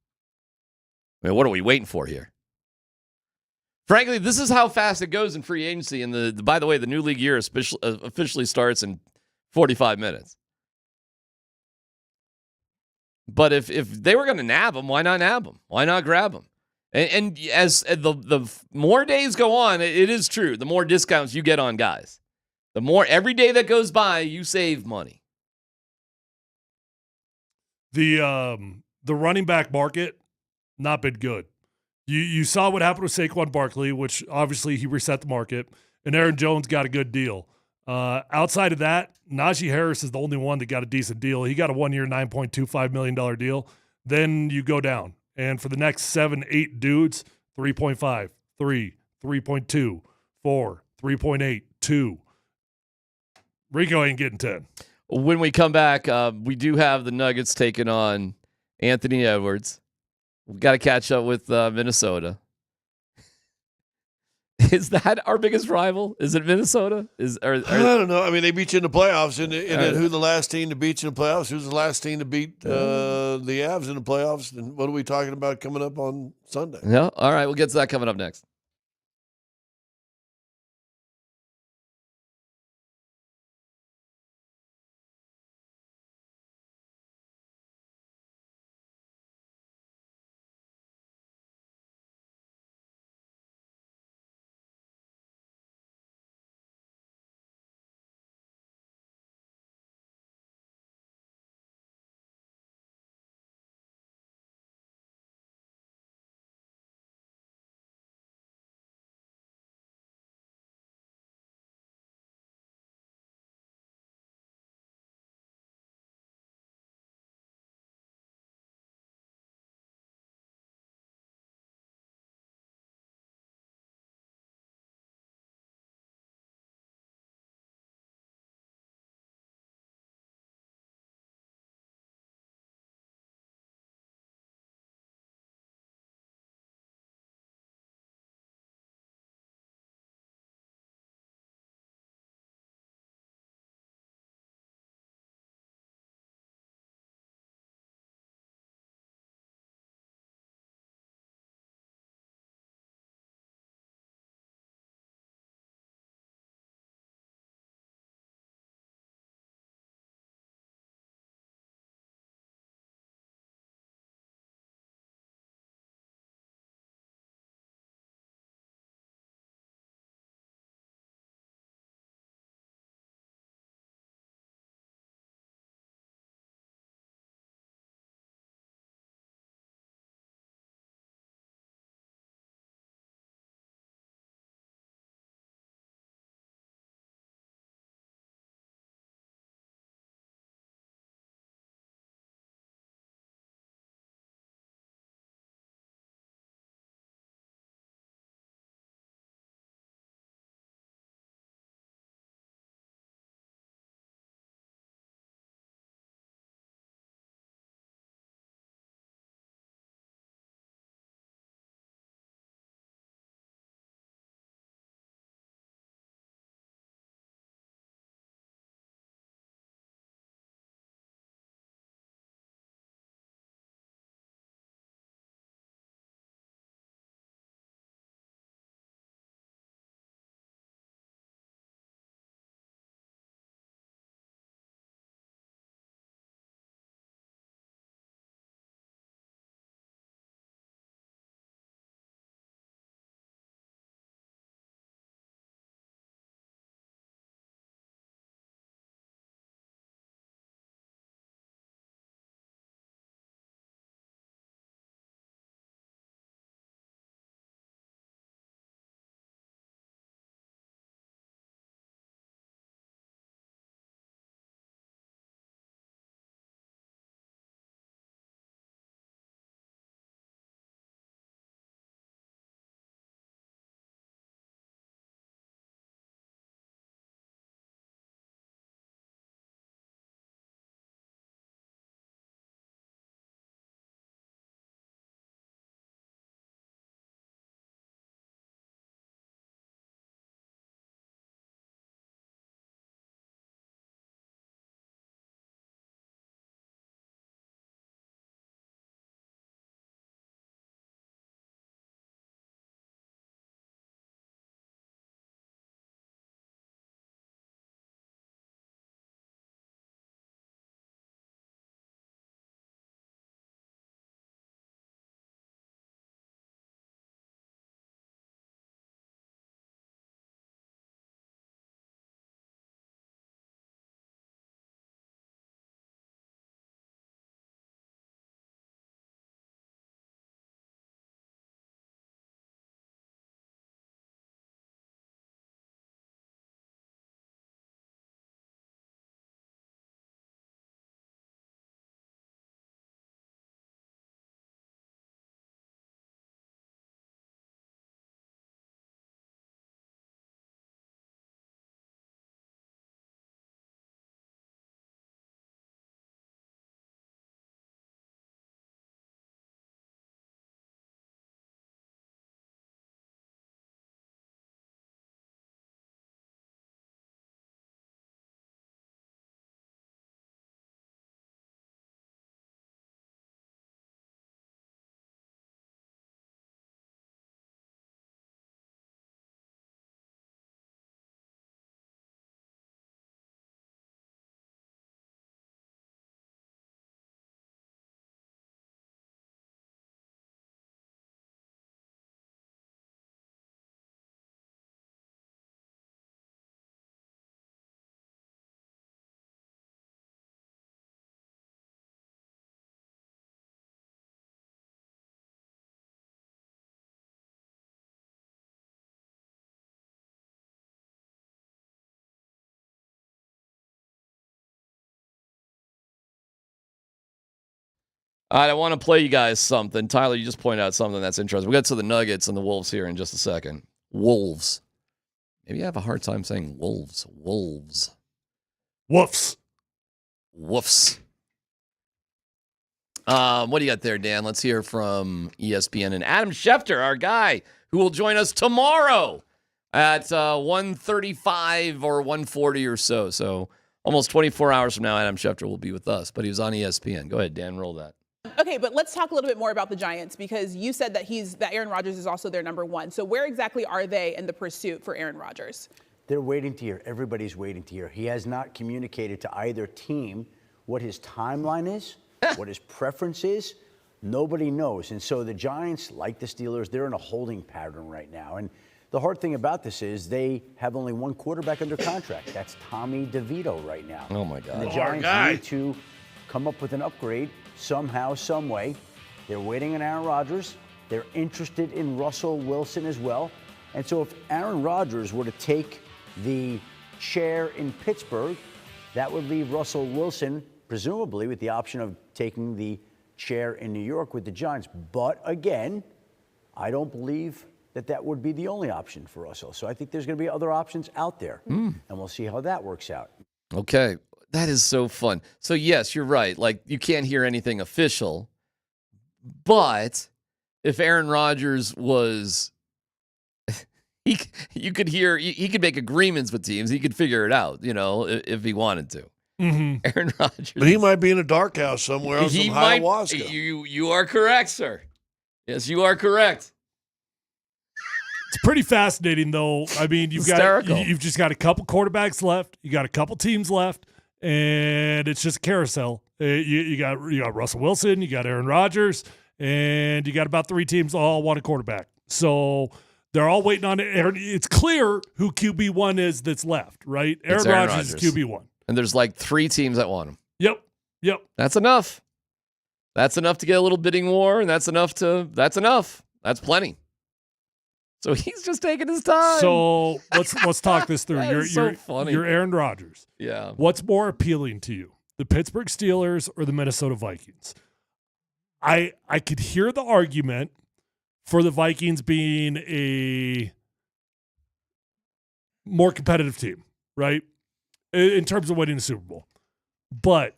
I mean, what are we waiting for here? Frankly, this is how fast it goes in free agency. And by the way, the new league year officially starts in 45 minutes. But if they were going to nab him, why not nab him? Why not grab him? And as the more days go on, it is true. The more discounts you get on guys, the more every day that goes by, you save money. The running back market, not been good. You saw what happened with Saquon Barkley, which obviously he reset the market, and Aaron Jones got a good deal. Outside of that, Najee Harris is the only one that got a decent deal. He got a 1-year, $9.25 million deal. Then you go down. And for the next 7-8 dudes, 3.5, 3, 3.2, 4, 3.8, 2. Rico ain't getting 10. When we come back, we do have the Nuggets taking on Anthony Edwards. We've got to catch up with Minnesota. Is that our biggest rival? Is it Minnesota? I don't know. I mean, they beat you in the playoffs, and then who's the last team to beat you in the playoffs? Who's the last team to beat the Avs in the playoffs? And what are we talking about coming up on Sunday? Yeah. All right. We'll get to that coming up next. All right, I want to play you guys something. Tyler, you just pointed out something that's interesting. We'll get to the Nuggets and the Wolves here in just a second. Wolves. Maybe I have a hard time saying wolves. Wolves. Woofs. Woofs. What do you got there, Dan? Let's hear from ESPN and Adam Schefter, our guy, who will join us tomorrow at 1:35 or 1:40 or so. So almost 24 hours from now, Adam Schefter will be with us. But he was on ESPN. Go ahead, Dan. Roll that. Okay, but let's talk a little bit more about the Giants because you said that Aaron Rodgers is also their number one. So where exactly are they in the pursuit for Aaron Rodgers? They're waiting to hear. Everybody's waiting to hear. He has not communicated to either team what his timeline is, what his preference is. Nobody knows. And so the Giants, like the Steelers, they're in a holding pattern right now. And the hard thing about this is they have only one quarterback under contract. That's Tommy DeVito right now. Oh, my God. And the Giants need to come up with an upgrade somehow, some way. They're waiting on Aaron Rodgers. They're interested in Russell Wilson as well. And so if Aaron Rodgers were to take the chair in Pittsburgh, that would leave Russell Wilson, presumably, with the option of taking the chair in New York with the Giants. But again, I don't believe that would be the only option for Russell. So I think there's going to be other options out there. And we'll see how that works out. Okay. That is so fun. So, yes, you're right. Like, you can't hear anything official. But if Aaron Rodgers was, you could hear, he could make agreements with teams. He could figure it out, if he wanted to. Aaron Rodgers. But he might be in a dark house somewhere on some ayahuasca. You are correct, sir. Yes, you are correct. It's pretty fascinating, though. I mean, you've just got a couple quarterbacks left. You got a couple teams left. And it's just a carousel. You got Russell Wilson, you got Aaron Rodgers, and you got about 3 teams all want a quarterback. So they're all waiting on Aaron. It's clear who QB1 is that's left, right? Aaron Rodgers is QB1. And there's like 3 teams that want him. Yep. That's enough. That's enough to get a little bidding war, and that's enough. That's plenty. So he's just taking his time. So let's talk this through. So funny. You're Aaron Rodgers. Yeah. What's more appealing to you, the Pittsburgh Steelers or the Minnesota Vikings? I could hear the argument for the Vikings being a more competitive team, right? In terms of winning the Super Bowl. But,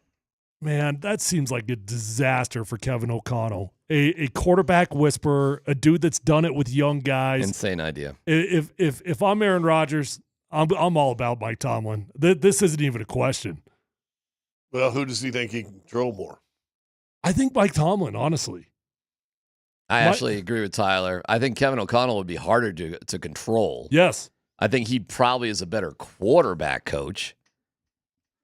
man, that seems like a disaster for Kevin O'Connell. A quarterback whisperer, a dude that's done it with young guys. Insane idea. If I'm Aaron Rodgers, I'm all about Mike Tomlin. This isn't even a question. Well, who does he think he can control more? I think Mike Tomlin, honestly. I actually agree with Tyler. I think Kevin O'Connell would be harder to control. Yes. I think he probably is a better quarterback coach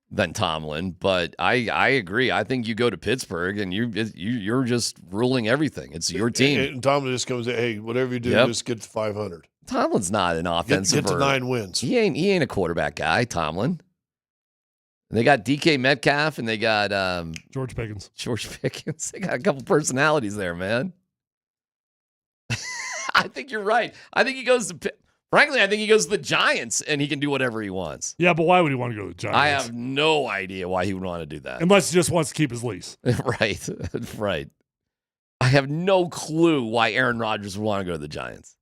than Tomlin, but I agree. I think you go to Pittsburgh and you're just ruling everything. It's your team. And Tomlin just comes in, hey, whatever you do, just get to 500. Tomlin's not an offensive. Get to 9 wins. He ain't a quarterback guy, Tomlin. They got DK Metcalf and they got George Pickens. They got a couple personalities there, man. I think you're right. I think he goes to Frankly, I think he goes to the Giants and he can do whatever he wants. Yeah, but why would he want to go to the Giants? I have no idea why he would want to do that. Unless he just wants to keep his lease. Right. I have no clue why Aaron Rodgers would want to go to the Giants.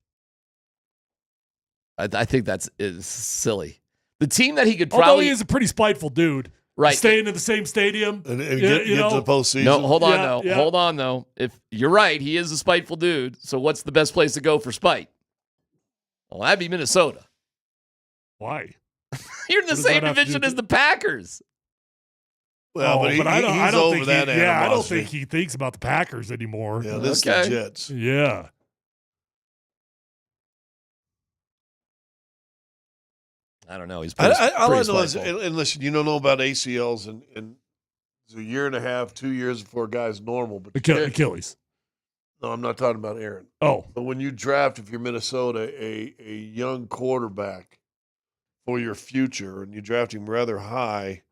I think is silly. The team that he could probably... Although he is a pretty spiteful dude. Right. Staying in the same stadium. And get to the postseason. No, hold on, though. If you're right, he is a spiteful dude. So what's the best place to go for spite? Well, that'd be Minnesota. Why? You're in the same division as the Packers. Well, but I don't think he thinks about the Packers anymore. Yeah, this is the Jets. Yeah. I don't know. He's pretty spiteful. And listen, you don't know about ACLs, and it's a year and a half, 2 years before a guy's normal. But Achilles. No, I'm not talking about Aaron. Oh. But when you draft, if you're Minnesota, a young quarterback for your future, and you draft him rather high,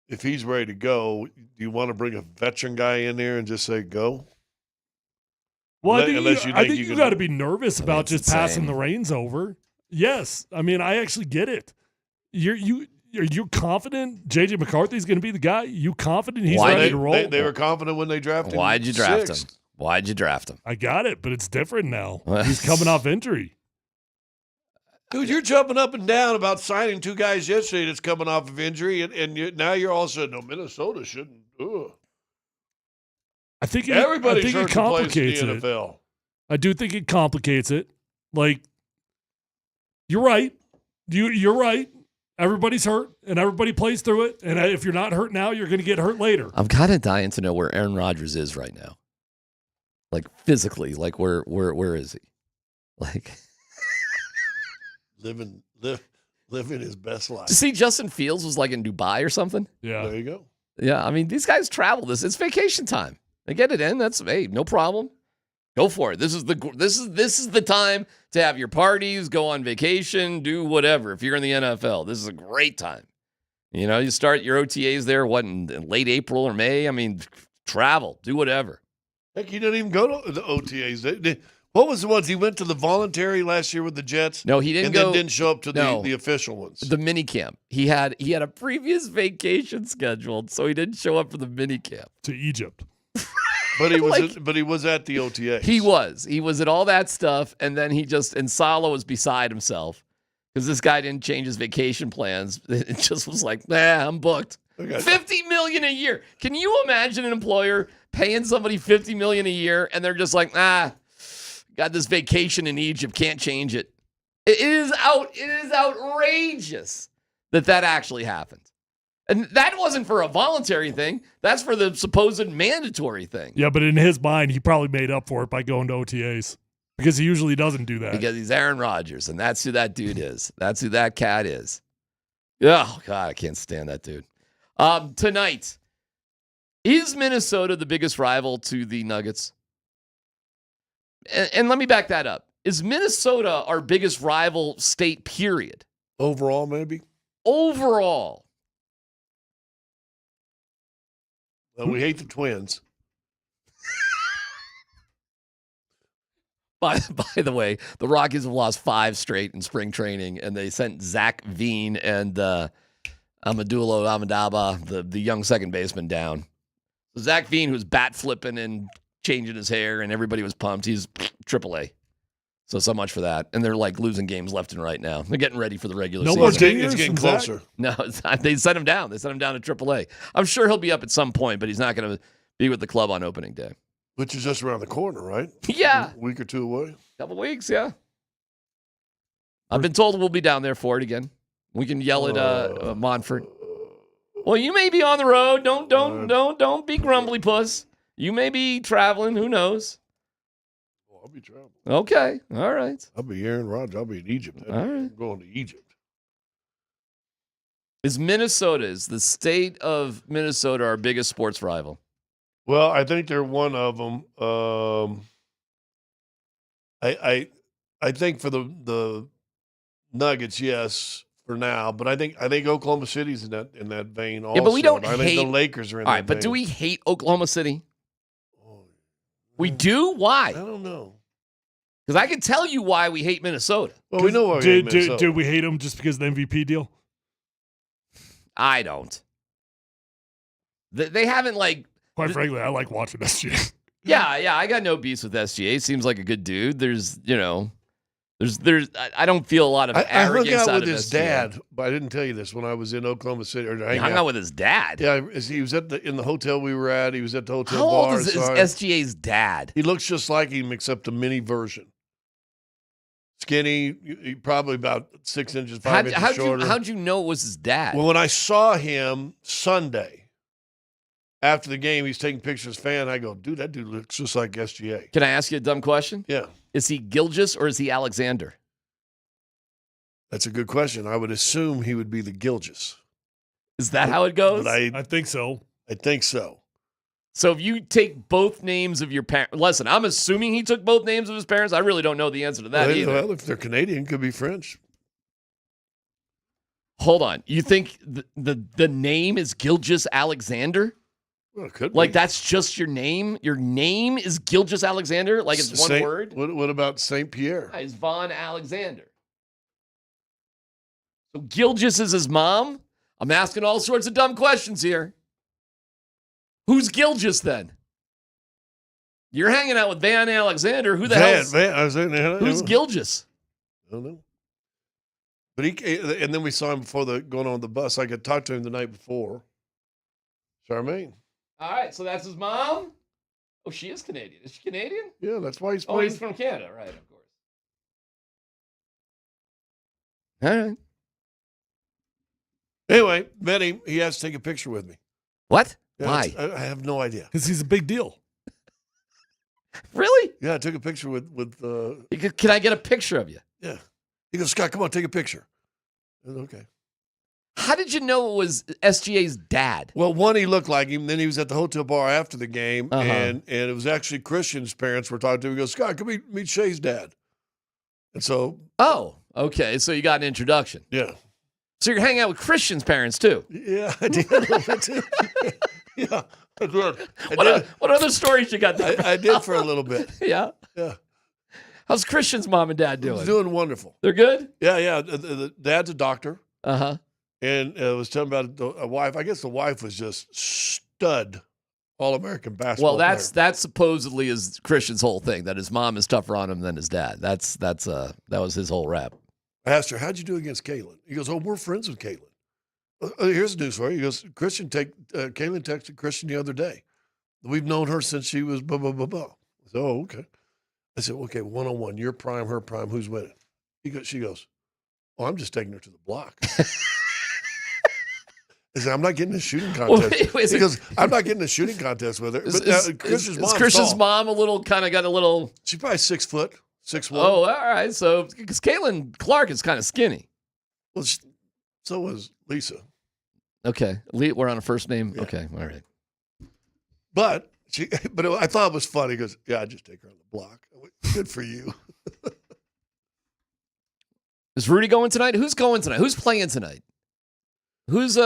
if he's ready to go, do you want to bring a veteran guy in there and just say, go? Well, I think you got to be nervous about just passing the reins over. Yes. I mean, I actually get it. Are you confident J.J. McCarthy's going to be the guy? You confident he's Why ready to roll? They were confident when they drafted him. Why'd you draft sixth. him? Why'd you draft him? I got it, but it's different now. He's coming off injury. Dude, you're jumping up and down about signing two guys yesterday that's coming off of injury, and now you're all of a sudden, no, Minnesota shouldn't. Ugh. I think Everybody's it hurt complicates in the it. NFL. I do think it complicates it. Like, you're right. You're right. Everybody's hurt, and everybody plays through it. And if you're not hurt now, you're going to get hurt later. I'm kind of dying to know where Aaron Rodgers is right now. Like physically, like where is he? Like living his best life. to see Justin Fields was like in Dubai or something. Yeah, there you go. Yeah, I mean these guys travel. It's vacation time. They get it in. That's no problem. Go for it. This is the time to have your parties, go on vacation, do whatever. If you're in the NFL, this is a great time. You know, you start your OTAs there. In late April or May? I mean, travel, do whatever. Heck, he didn't even go to the OTAs. What was the ones? He went to the voluntary last year with the Jets. No, he didn't and go. then didn't show up to the official ones. The mini camp. He had a previous vacation scheduled, so he didn't show up for the mini camp to Egypt. But he was at the OTA. He was at all that stuff, and then and Saleh was beside himself because this guy didn't change his vacation plans. It just was like, nah, I'm booked. $50 million a year. Can you imagine an employer paying somebody $50 million a year, and they're just like, got this vacation in Egypt, can't change it. It is outrageous that actually happened. And that wasn't for a voluntary thing. That's for the supposed mandatory thing. Yeah, but in his mind, he probably made up for it by going to OTAs because he usually doesn't do that. Because he's Aaron Rodgers, and that's who that dude is. That's who that cat is. Oh, God, I can't stand that dude. Tonight, is Minnesota the biggest rival to the Nuggets? And let me back that up. Is Minnesota our biggest rival state, period? Overall, maybe? Overall. Well, we hate the Twins. By the way, the Rockies have lost 5 straight in spring training, and they sent Zach Veen and Amadulo Amadaba, the young second baseman, down. So Zach Veen, who's bat flipping and changing his hair, and everybody was pumped. He's AAA. So much for that. And they're like losing games left and right now. They're getting ready for the regular season. It's getting closer. No, they sent him down. They sent him down to AAA. I'm sure he'll be up at some point, but he's not going to be with the club on opening day. Which is just around the corner, right? Yeah. A week or two away. Couple weeks, yeah. I've been told we'll be down there for it again. We can yell at Montfort. Well, you may be on the road. Don't be grumbly, puss. You may be traveling. Who knows? I'll be traveling. Okay. All right. I'll be Aaron Rodgers. I'll be in Egypt. All right. I'm going to Egypt. Is the state of Minnesota our biggest sports rival? Well, I think they're one of them. I think for the Nuggets, yes, for now. But I think Oklahoma City's in that vein also. Yeah, but we don't I think the Lakers are in all that right, but vein. do we hate Oklahoma City? We do? Why? I don't know. Because I can tell you why we hate Minnesota. Well, we know why we hate Minnesota. Do we hate them just because of the MVP deal? I don't. They haven't Quite frankly, I like watching SGA. Yeah, I got no beefs with SGA. Seems like a good dude. There's I don't feel a lot of I arrogance hung out out with of his SGA. dad, but I didn't tell you this when I was in Oklahoma City. He hung out with his dad? Yeah, he was in the hotel we were at. He was at the hotel How bar. old is SGA's dad? He looks just like him, except a mini version. Skinny, probably about 6 inches, 5 inches shorter. How'd you know it was his dad? Well, when I saw him Sunday, after the game, he's taking pictures of his fan. I go, dude, that dude looks just like SGA. Can I ask you a dumb question? Yeah. Is he Gilgeous or is he Alexander? That's a good question. I would assume he would be the Gilgeous. Is that how it goes? But I think so. I think so. So if you take both names of your parents, listen, I'm assuming he took both names of his parents. I really don't know the answer to that either. Well, if they're Canadian, it could be French. Hold on. You think the name is Gilgeous Alexander? Well, it could be. Like that's just your name? Your name is Gilgeous Alexander? Like it's one word? What about St. Pierre? It's Von Alexander. So Gilgeous is his mom? I'm asking all sorts of dumb questions here. Who's Gilgis then? You're hanging out with Van Alexander. Who the hell's who's Gilgis? I don't know. But and then we saw him before going on the bus. I could talk to him the night before. Charmaine. All right, so that's his mom? Oh, she is Canadian. Is she Canadian? Yeah, that's why he's Oh, playing. he's from Canada, right, of course. All right. Anyway, met him. He has to take a picture with me. What? Yeah, Why? I have no idea. Because he's a big deal. Really? Yeah, I took a picture with Can I get a picture of you? Yeah. He goes, Scott, come on, take a picture. I said, okay. How did you know it was SGA's dad? Well, one, he looked like him. Then he was at the hotel bar after the game, Uh-huh. and it was actually Christian's parents were talking to him. He goes, Scott, come meet Shay's dad. And so. Oh, okay. So you got an introduction. Yeah. So you're hanging out with Christian's parents, too? Yeah, I did a little bit, too. Yeah, I did. What other stories you got there? I did for a little bit. Yeah? Yeah. How's Christian's mom and dad doing? He's doing wonderful. They're good? Yeah. The dad's a doctor. Uh-huh. And was telling about a wife. I guess the wife was just stud All-American basketball Well, player. that supposedly is Christian's whole thing, that his mom is tougher on him than his dad. That was his whole rap. I asked her, how'd you do against Caitlin? He goes, oh, we're friends with Caitlin. Here's the news for you. He goes, Caitlin texted Christian the other day. We've known her since she was blah, blah, blah, blah. I said, oh, okay. I said, okay, one-on-one, your prime, her prime, who's winning? She goes, oh, I'm just taking her to the block. I said, I'm not getting a shooting contest. Wait, he goes, I'm not getting a shooting contest with her. But Christian's mom got a little... She's probably 6 foot, 6'1". Oh, all right. So, because Caitlin Clark is kind of skinny. Well, so was Lisa. Okay. We're on a first name? Yeah. Okay. All right. But I thought it was funny. He goes, yeah, I just take her on the block. I went, good for you. Is Rudy going tonight? Who's going tonight? Who's playing tonight? Who's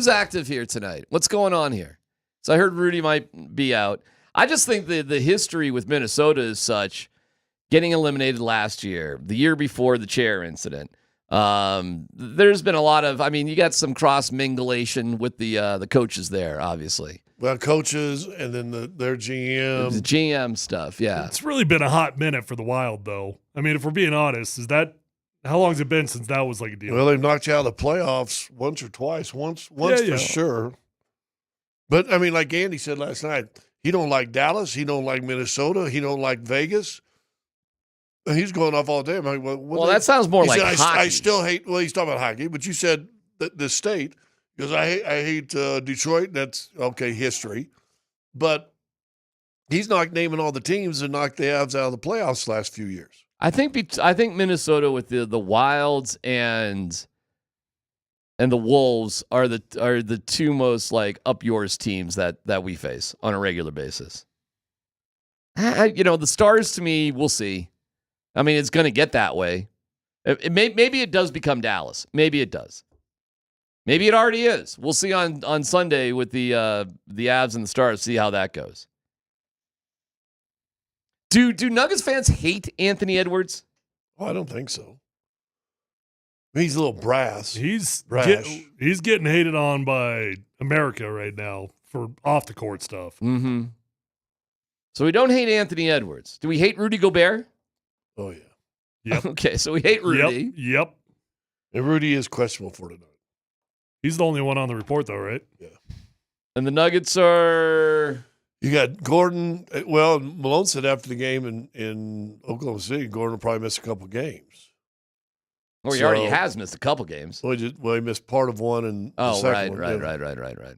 active here tonight? What's going on here? So I heard Rudy might be out. I just think the history with Minnesota is such, getting eliminated last year, the year before the chair incident. There's been a lot of, you got some cross-mingulation with the coaches there, obviously. Well, coaches and then their GM. The GM stuff, yeah. It's really been a hot minute for the Wild, though. If we're being honest, how long has it been since that was like a deal? Well, they've knocked you out of the playoffs once or twice. Once for sure. But, like Andy said last night, he don't like Dallas. He don't like Minnesota. He don't like Vegas. He's going off all day. I'm like, well, that sounds more like said, hockey. I still hate, well, he's talking about hockey, but you said the state, because I hate Detroit. That's, okay, history. But he's not naming all the teams that knocked the Avs out of the playoffs the last few years. I think Minnesota with the Wilds and the Wolves are the two most like up yours teams that we face on a regular basis. The Stars, to me, we'll see. It's going to get that way. Maybe it does become Dallas. Maybe it does. Maybe it already is. We'll see on Sunday with the Avs and the Stars. See how that goes. Do Nuggets fans hate Anthony Edwards? Oh, I don't think so. He's a little brass. He's brash. He's getting hated on by America right now for off the court stuff. Mm-hmm. So we don't hate Anthony Edwards. Do we hate Rudy Gobert? Oh yeah. Yep. Okay, so we hate Rudy. Yep. And Rudy is questionable for tonight. He's the only one on the report, though, right? Yeah. And the Nuggets are. You got Gordon. Well, Malone said after the game in Oklahoma City, Gordon will probably miss a couple games. Well, he already has missed a couple games. Well, he missed part of one and the second one. Right.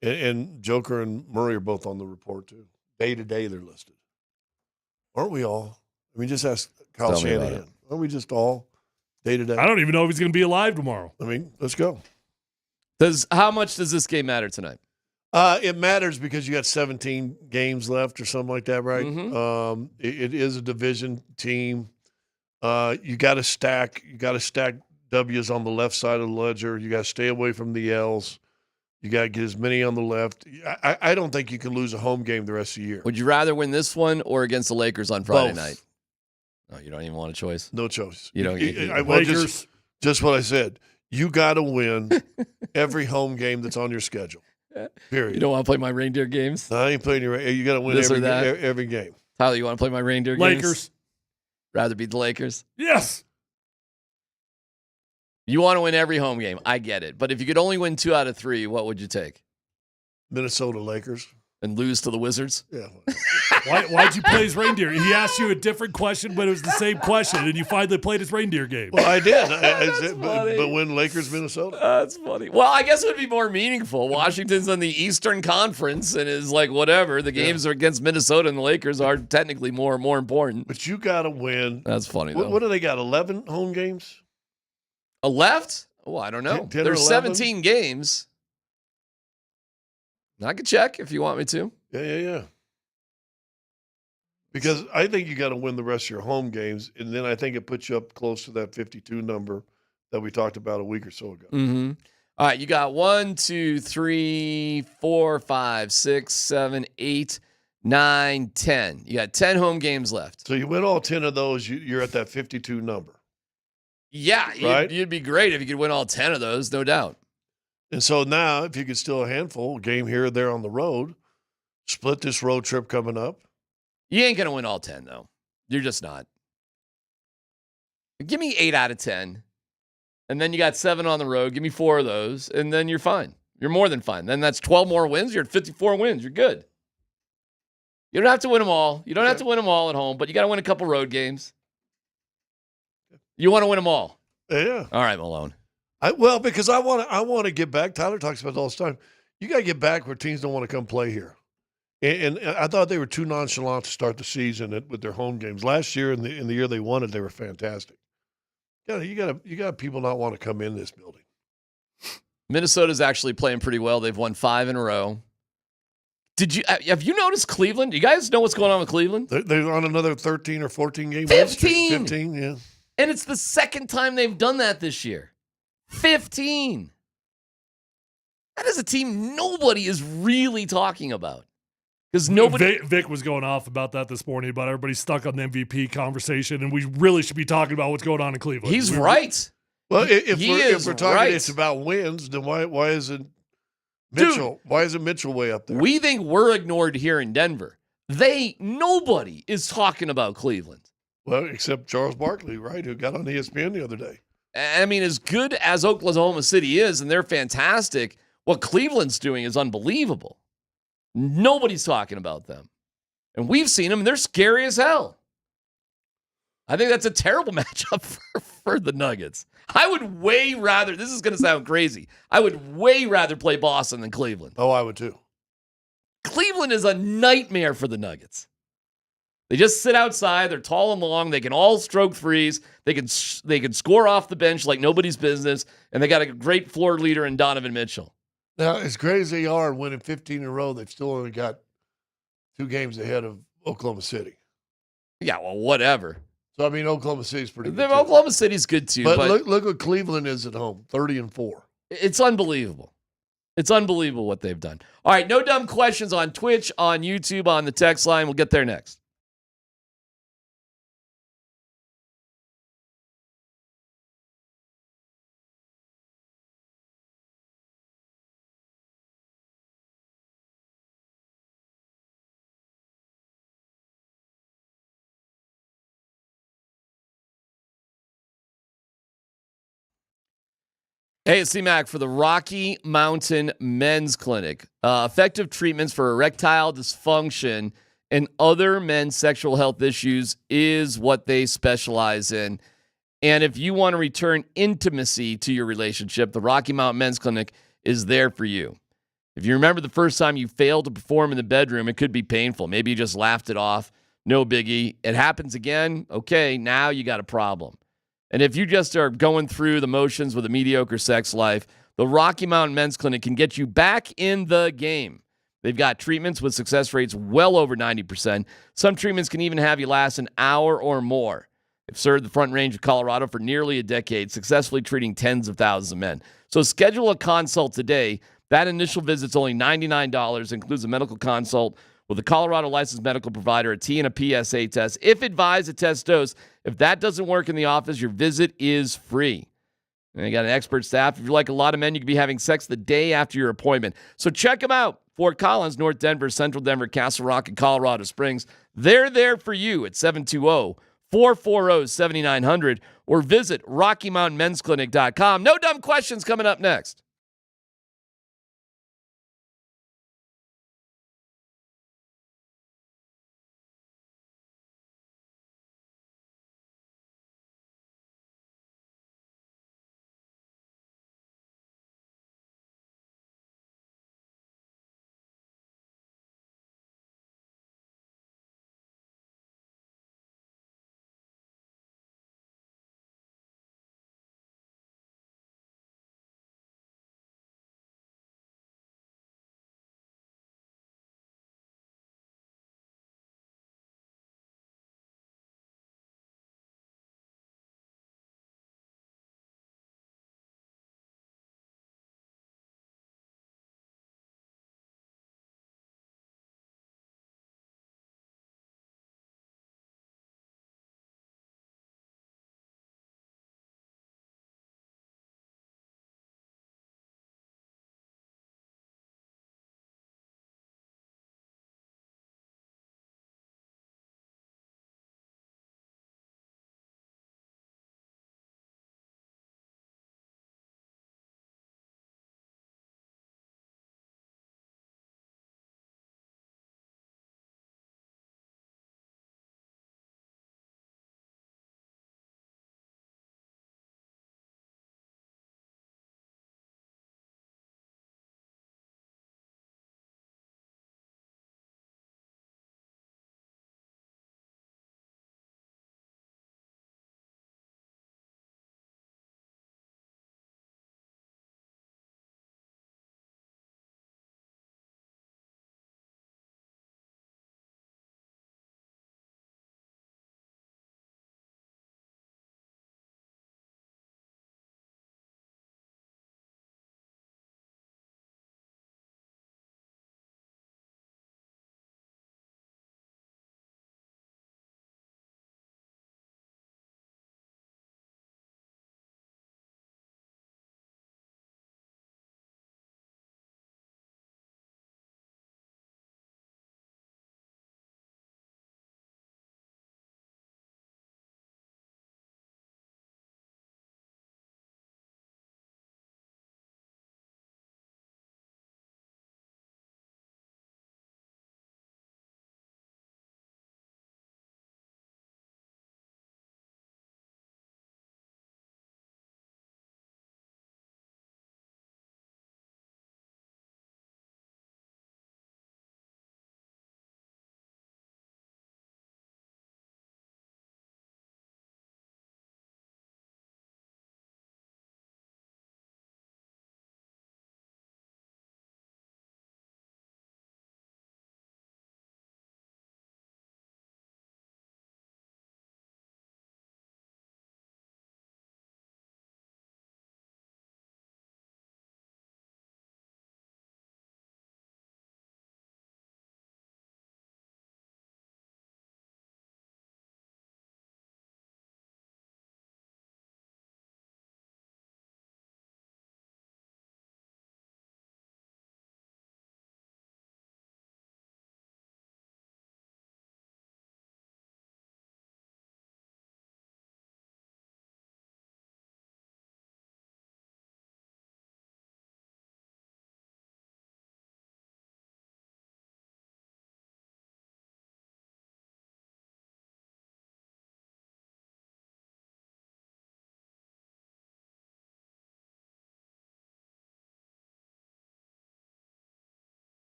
And Joker and Murray are both on the report too. Day to day, they're listed. Aren't we all? Just ask Kyle Shanahan. Aren't we just all day to day? I don't even know if he's going to be alive tomorrow. Let's go. How much does this game matter tonight? It matters because you got 17 games left or something like that, right? Mm-hmm. It is a division team. You got to stack. You got to stack W's on the left side of the ledger. You got to stay away from the L's. You got to get as many on the left. I don't think you can lose a home game the rest of the year. Would you rather win this one or against the Lakers on Friday night? Oh, you don't even want a choice? No choice. You don't. Lakers. Just what I said. You got to win every home game that's on your schedule. Period. You don't want to play my reindeer games? No, I ain't playing your. You got to win every game. Tyler, you want to play my reindeer games? Lakers. Rather beat the Lakers? Yes. You want to win every home game. I get it. But if you could only win 2 out of 3, what would you take? Minnesota Lakers. And lose to the Wizards? Yeah. Why'd you play his reindeer? He asked you a different question, but it was the same question, and you finally played his reindeer game. Well, I did. But win Lakers, Minnesota. That's funny. Well, I guess it would be more meaningful. Washington's in the Eastern Conference and is like whatever. The games are against Minnesota and the Lakers are technically more important. But you got to win. That's funny, though. What do they got, 11 home games? Left? Oh, I don't know. 10 There's or 11? 17 games. I could check if you want me to. Yeah. Because I think you got to win the rest of your home games, and then I think it puts you up close to that 52 number that we talked about a week or so ago. Mm-hmm. All right, you got 1, 2, 3, 4, 5, 6, 7, 8, 9, 10. You got 10 home games left. So you win all 10 of those, you're at that 52 number. Yeah, right? You'd be great if you could win all 10 of those, no doubt. And so now, if you could steal a handful, a game here or there on the road, split this road trip coming up. You ain't going to win all 10, though. You're just not. Give me 8 out of 10. And then you got 7 on the road. Give me 4 of those, and then you're fine. You're more than fine. Then that's 12 more wins. You're at 54 wins. You're good. You don't have to win them all. You don't have to win them all at home, but you got to win a couple road games. You want to win them all. Yeah. All right, Malone. Because I want to get back. Tyler talks about it all the time. You got to get back where teams don't want to come play here. And I thought they were too nonchalant to start the season with their home games. Last year and the year they won it, they were fantastic. You got people not want to come in this building. Minnesota's actually playing pretty well. They've won 5 in a row. Have you noticed Cleveland? Do you guys know what's going on with Cleveland? They're on another 13 or 14 game 15. 15, yeah. And it's the second time they've done that this year. 15. That is a team nobody is really talking about. Because nobody. Vic was going off about that this morning, about everybody stuck on the MVP conversation, and we really should be talking about what's going on in Cleveland. He's right. Well, if we're talking right. it's about wins, then why isn't Mitchell? Dude, why isn't Mitchell way up there? We think we're ignored here in Denver. Nobody is talking about Cleveland. Well, except Charles Barkley, right, who got on ESPN the other day. I mean, as good as Oklahoma City is, and they're fantastic, what Cleveland's doing is unbelievable. Nobody's talking about them. And we've seen them, and they're scary as hell. I think that's a terrible matchup for the Nuggets. I would way rather, this is going to sound crazy, I would way rather play Boston than Cleveland. Oh, I would too. Cleveland is a nightmare for the Nuggets. They just sit outside. They're tall and long. They can all stroke threes. They can score off the bench like nobody's business, and they got a great floor leader in Donovan Mitchell. Now, as great as they are winning 15 in a row, they've still only got 2 games ahead of Oklahoma City. Yeah, well, whatever. So, I mean, Oklahoma City's pretty good. Oklahoma City's good, too. But look what Cleveland is at home, 30-4. It's unbelievable. It's unbelievable what they've done. All right, no dumb questions on Twitch, on YouTube, on the text line. We'll get there next. Hey, it's DMac for the Rocky Mountain Men's Clinic. Effective treatments for erectile dysfunction and other men's sexual health issues is what they specialize in. And if you want to return intimacy to your relationship, the Rocky Mountain Men's Clinic is there for you. If you remember the first time you failed to perform in the bedroom, it could be painful. Maybe you just laughed it off. No biggie. It happens again. Okay, now you got a problem. And if you just are going through the motions with a mediocre sex life, the Rocky Mountain Men's Clinic can get you back in the game. They've got treatments with success rates well over 90%. Some treatments can even have you last an hour or more. They've served the Front Range of Colorado for nearly a decade, successfully treating tens of thousands of men. So schedule a consult today. That initial visit's only $99, includes a medical consult with a Colorado licensed medical provider, a T and a PSA test. If advised, a test dose. If that doesn't work in the office, your visit is free. And they got an expert staff. If you're like a lot of men, you could be having sex the day after your appointment. So check them out. Fort Collins, North Denver, Central Denver, Castle Rock, and Colorado Springs. They're there for you at 720-440-7900 or visit RockyMountainMen'sClinic.com. No dumb questions coming up next.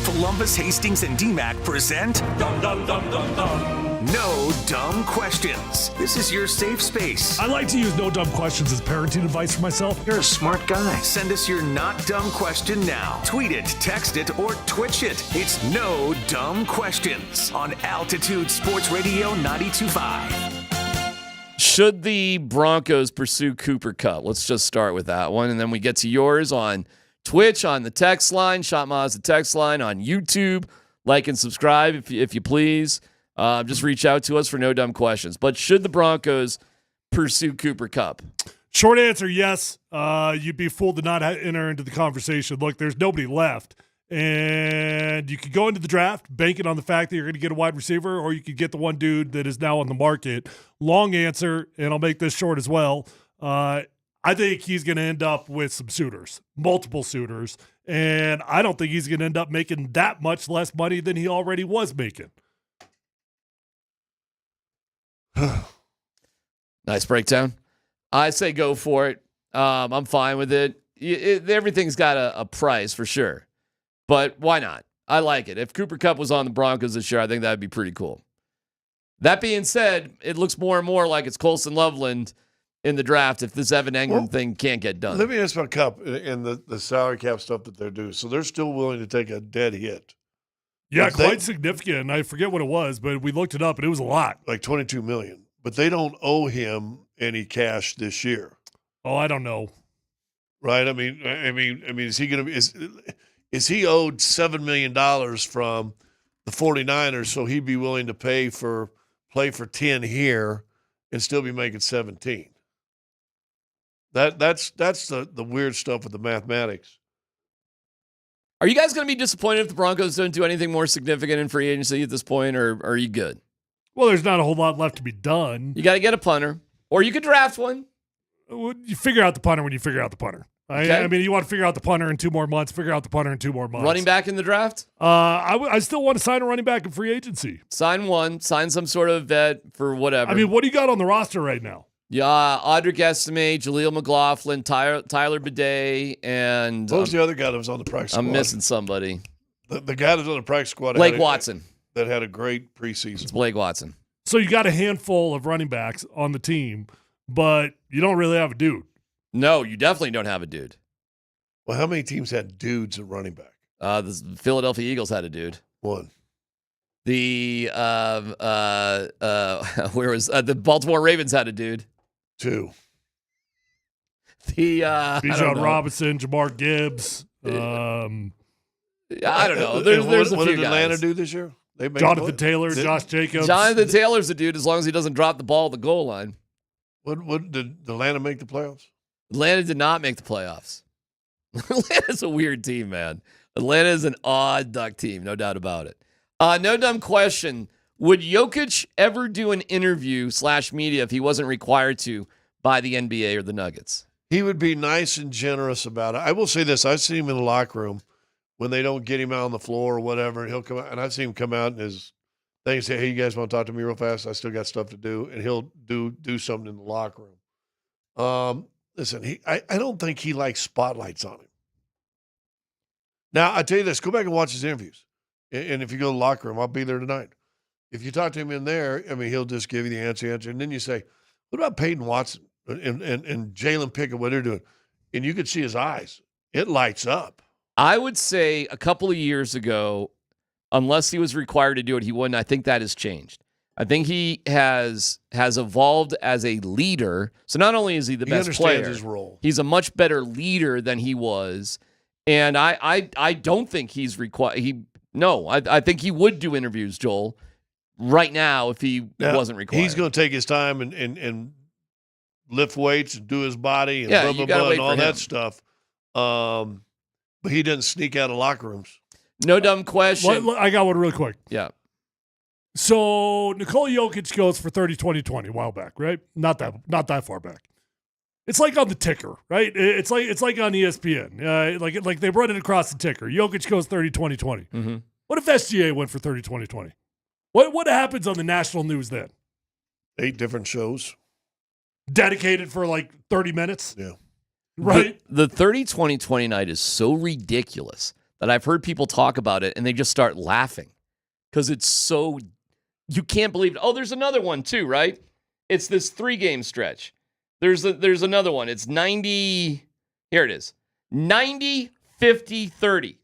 Polumbus, Hastings, and DMac present No Dumb Questions. This is your safe space. I like to use no dumb questions as parenting advice for myself. You're a smart guy. Send us your not dumb question now. Tweet it, text it, or Twitch it. It's No Dumb Questions on Altitude Sports Radio 92.5. Should the Broncos pursue Cooper Kupp? Let's just start with that one, and then we get to yours on Twitch, on the text line, Shot Moz, the text line, on YouTube. Like and subscribe if you please. Just reach out to us for no dumb questions. But should the Broncos pursue Cooper Kupp? Short answer, yes. You'd be fooled to not enter into the conversation. Look, there's nobody left. And you could go into the draft banking on the fact that you're going to get a wide receiver, or you could get the one dude that is now on the market. Long answer, and I'll make this short as well. I think he's going to end up with some suitors, multiple suitors. And I don't think he's going to end up making that much less money than he already was making. Nice breakdown. I say go for it. I'm fine with it. Everything's got a price for sure. But why not? I like it. If Cooper Kupp was on the Broncos this year, I think that would be pretty cool. That being said, it looks more and more like it's Colson Loveland in the draft if this Evan Engram thing can't get done. Let me ask about Kupp and the salary cap stuff that they're doing. So they're still willing to take a dead hit. Yeah, quite significant. I forget what it was, but we looked it up, and it was a lot. Like $22 million. But they don't owe him any cash this year. Oh, I don't know. Right? I mean, is he going to be is he owed $7 million from the 49ers, so he'd be willing to play for 10 here and still be making 17? That's the weird stuff with the mathematics. Are you guys going to be disappointed if the Broncos don't do anything more significant in free agency at this point, or are you good? Well, there's not a whole lot left to be done. You got to get a punter, or you could draft one. You figure out the punter when you figure out the punter. Okay. I mean, you want to figure out the punter in 2 more months, figure out the punter in 2 more months. Running back in the draft? I still want to sign a running back in free agency. Sign one, sign some sort of vet for whatever. I mean, what do you got on the roster right now? Yeah, Audric Estime, Jaleel McLaughlin, Tyler Bidet, and... What was the other guy that was on the practice squad? I'm missing somebody. The guy that was on the practice squad. Blake Watson. That had a great preseason. It's Blake Watson. So you got a handful of running backs on the team, but you don't really have a dude. No, you definitely don't have a dude. Well, how many teams had dudes at running back? The Philadelphia Eagles had a dude. One. The where was the Baltimore Ravens had a dude. 2. The Bijan Robinson, Jamar Gibbs. I don't know. There's a what few did Atlanta do this year? They Jonathan Taylor, Josh Jacobs. Jonathan Taylor's a dude as long as he doesn't drop the ball at the goal line. What did Atlanta make the playoffs? Atlanta did not make the playoffs. Atlanta's a weird team, man. Atlanta is an odd duck team, no doubt about it. No dumb question. Would Jokic ever do an interview / media if he wasn't required to by the NBA or the Nuggets? He would be nice and generous about it. I will say this. I've seen him in the locker room when they don't get him out on the floor or whatever, and he'll come out, and I've seen him come out and his thing say, "Hey, you guys want to talk to me real fast? I still got stuff to do," and he'll do something in the locker room. Listen, I don't think he likes spotlights on him. Now, I tell you this, go back and watch his interviews. And if you go to the locker room, I'll be there tonight. If you talk to him in there, I mean, he'll just give you the answer. And then you say, what about Peyton Watson and Jalen Pickett, what they're doing? And you could see his eyes. It lights up. I would say a couple of years ago, unless he was required to do it, he wouldn't. I think that has changed. I think he has evolved as a leader. So not only is he the best player, his role. He's a much better leader than he was. And I don't think he's required. I think he would do interviews, Joel, right now if he wasn't required. He's going to take his time and lift weights and do his body and blah, blah, blah, and all that stuff. But he doesn't sneak out of locker rooms. No dumb question. I got one real quick. Yeah. So Nikola Jokic goes for 30-20-20 a while back, right? Not that far back. It's like on the ticker, right? It's like on ESPN. Like they run it across the ticker. Jokic goes 30-20-20. Mm-hmm. What if SGA went for 30-20-20? What happens on the national news then? 8 different shows. Dedicated for like 30 minutes? Yeah. Right? The 30-20-20 night is so ridiculous that I've heard people talk about it and they just start laughing because it's so – you can't believe it. Oh, there's another one too, right? It's this 3-game stretch. There's another one. It's 90 – here it is. 90, 50, 30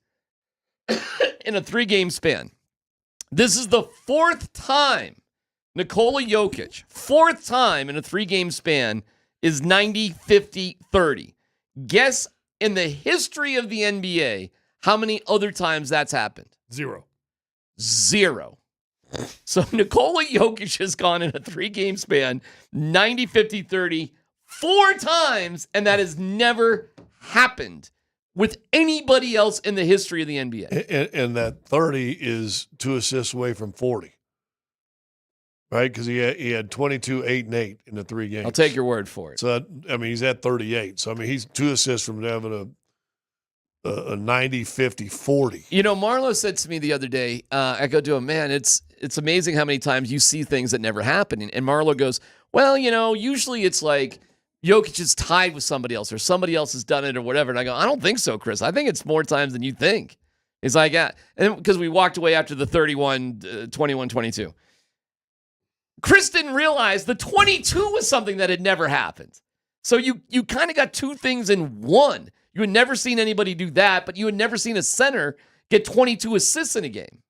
in a 3-game span. This is the 4th time Nikola Jokic, fourth time in a 3-game span, is 90, 50, 30. Guess in the history of the NBA how many other times that's happened? Zero. So Nikola Jokic has gone in a 3-game span, 90, 50, 30, 4 times, and that has never happened with anybody else in the history of the NBA. And that 30 is 2 assists away from 40. Right? Because he had 22, 8, and 8 in the 3 games. I'll take your word for it. So, he's at 38. So, he's 2 assists from having a 90, 50, 40. Marlo said to me the other day, I go to him, man, it's amazing how many times you see things that never happen. And Marlo goes, well, usually it's like Jokic is tied with somebody else or somebody else has done it or whatever. And I go, I don't think so, Chris. I think it's more times than you think. He's like, yeah. And because we walked away after the 31, 21, 22. Chris didn't realize the 22 was something that had never happened. So you kind of got 2 things in one. You had never seen anybody do that, but you had never seen a center get 22 assists in a game.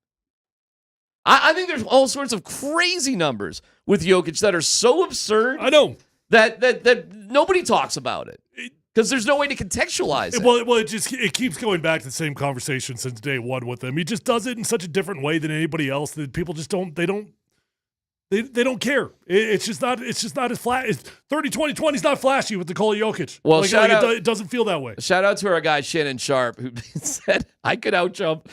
I think there's all sorts of crazy numbers with Jokic that are so absurd. I know. That nobody talks about it. Because there's no way to contextualize it. Well, it keeps going back to the same conversation since day one with him. He just does it in such a different way than anybody else that people just don't care. It's just not as flat. 30-20-20 is not flashy with Nikola Jokic. Well, it doesn't feel that way. Shout out to our guy Shannon Sharp, who said I could outjump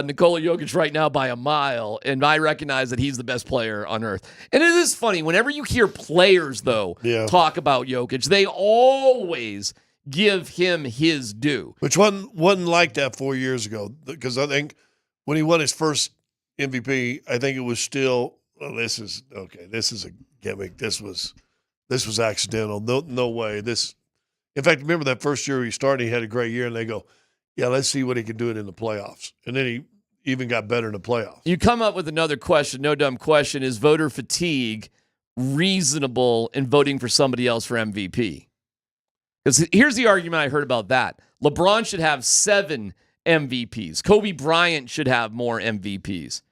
Nikola Jokic right now by a mile, and I recognize that he's the best player on earth. And it is funny whenever you hear players though talk about Jokic, they always give him his due. Which wasn't like that 4 years ago, because I think when he won his first MVP, I think it was still. Well, this is a gimmick. This was accidental. No way. In fact, remember that first year he started, he had a great year, and they go, yeah, let's see what he can do it in the playoffs. And then he even got better in the playoffs. You come up with another question, no dumb question. Is voter fatigue reasonable in voting for somebody else for MVP? Because here's the argument I heard about that. LeBron should have 7 MVPs. Kobe Bryant should have more MVPs.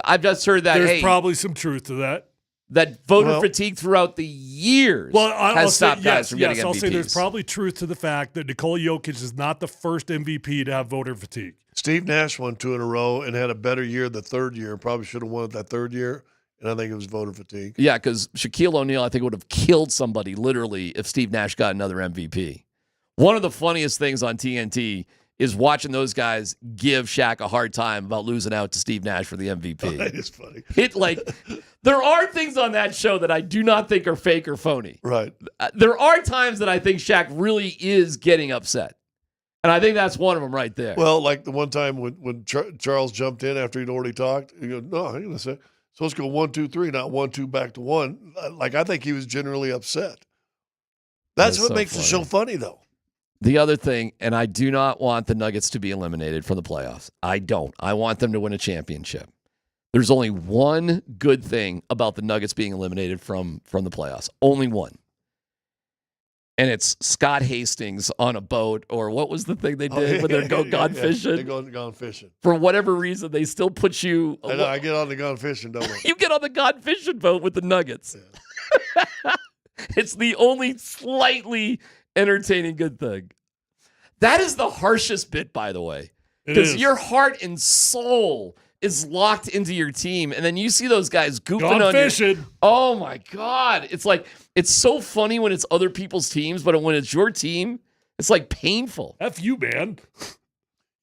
I've just heard that. There's probably some truth to that. That voter fatigue throughout the years has stopped guys from getting MVPs. I'll say there's probably truth to the fact that Nikola Jokic is not the first MVP to have voter fatigue. Steve Nash won 2 in a row and had a better year the third year. Probably should have won it that third year, and I think it was voter fatigue. Yeah, because Shaquille O'Neal, I think, would have killed somebody literally if Steve Nash got another MVP. One of the funniest things on TNT is watching those guys give Shaq a hard time about losing out to Steve Nash for the MVP. That is funny. There are things on that show that I do not think are fake or phony. Right. There are times that I think Shaq really is getting upset. And I think that's one of them right there. Well, like the one time when Charles jumped in after he'd already talked, he goes, no, I'm going to say, so let's go 1, 2, 3, not 1, 2 back to 1. Like, I think he was generally upset. That's what makes the show funny, though. The other thing, and I do not want the Nuggets to be eliminated from the playoffs. I don't. I want them to win a championship. There's only one good thing about the Nuggets being eliminated from the playoffs. Only one. And it's Scott Hastings on a boat, or what was the thing they did when they're gone fishing? They go gone fishing. For whatever reason, they still put you. I know, I get on the gone fishing, don't I? You get on the gone fishing boat with the Nuggets. Yeah. It's the only slightly entertaining good thing. That is the harshest bit, by the way, because your heart and soul is locked into your team, and then you see those guys goofing on fishing. Oh my God! It's like it's so funny when it's other people's teams, but when it's your team, it's like painful. F you, man.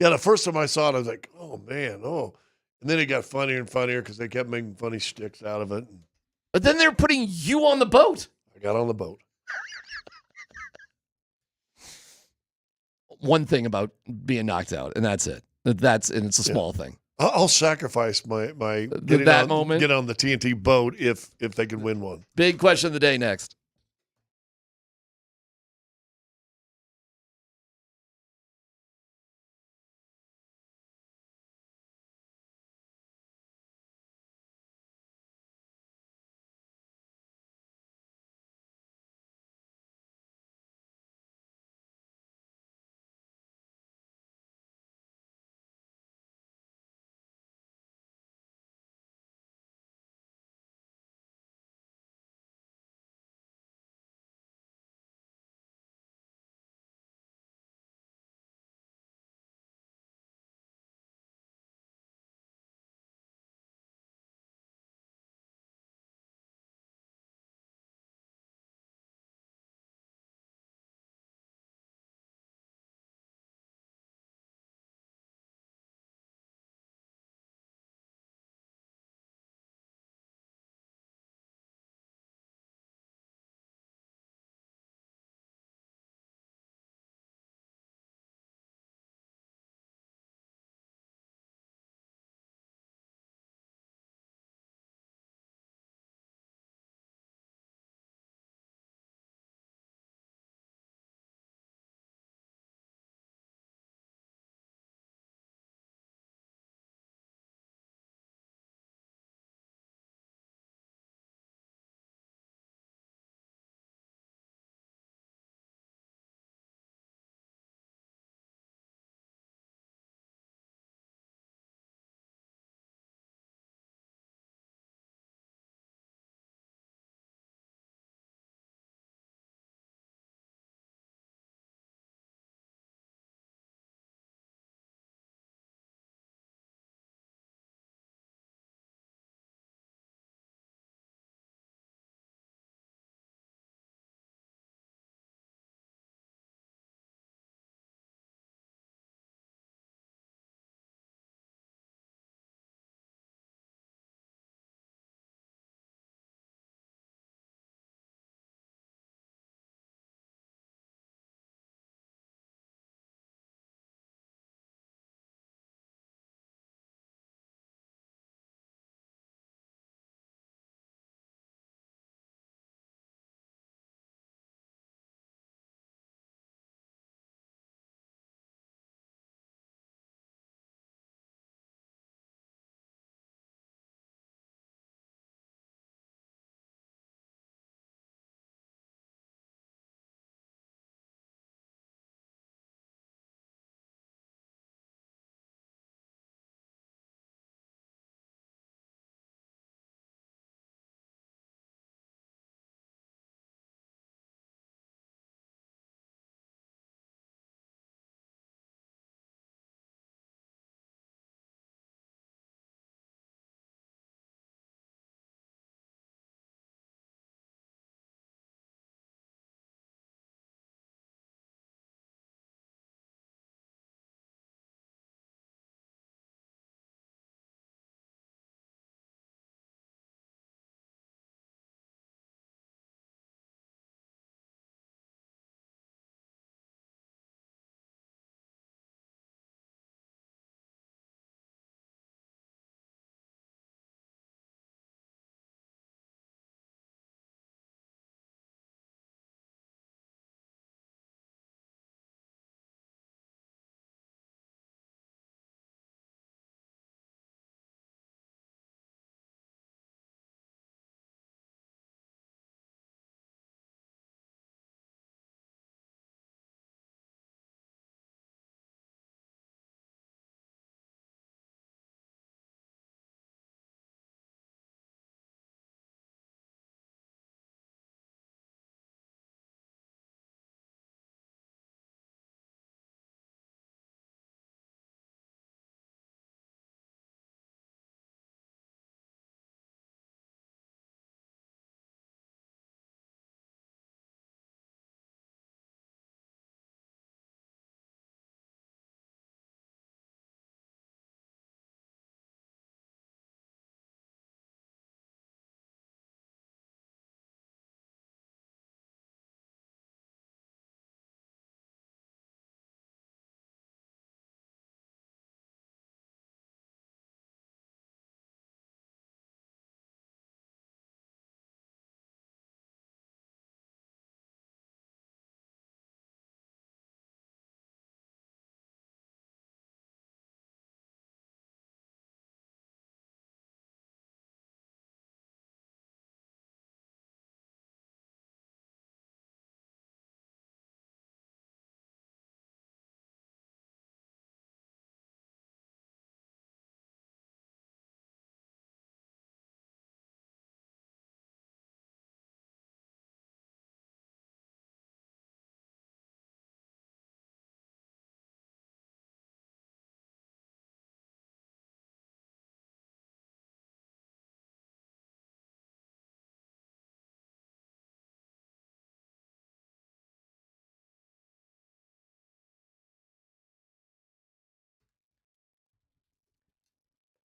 Yeah, the first time I saw it, I was like, oh man, oh, and then it got funnier and funnier because they kept making funny sticks out of it. But then they're putting you on the boat. I got on the boat. One thing about being knocked out, and that's it. And it's a small thing. I'll sacrifice my moment. Get on the TNT boat if they can win one. Big question of the day next.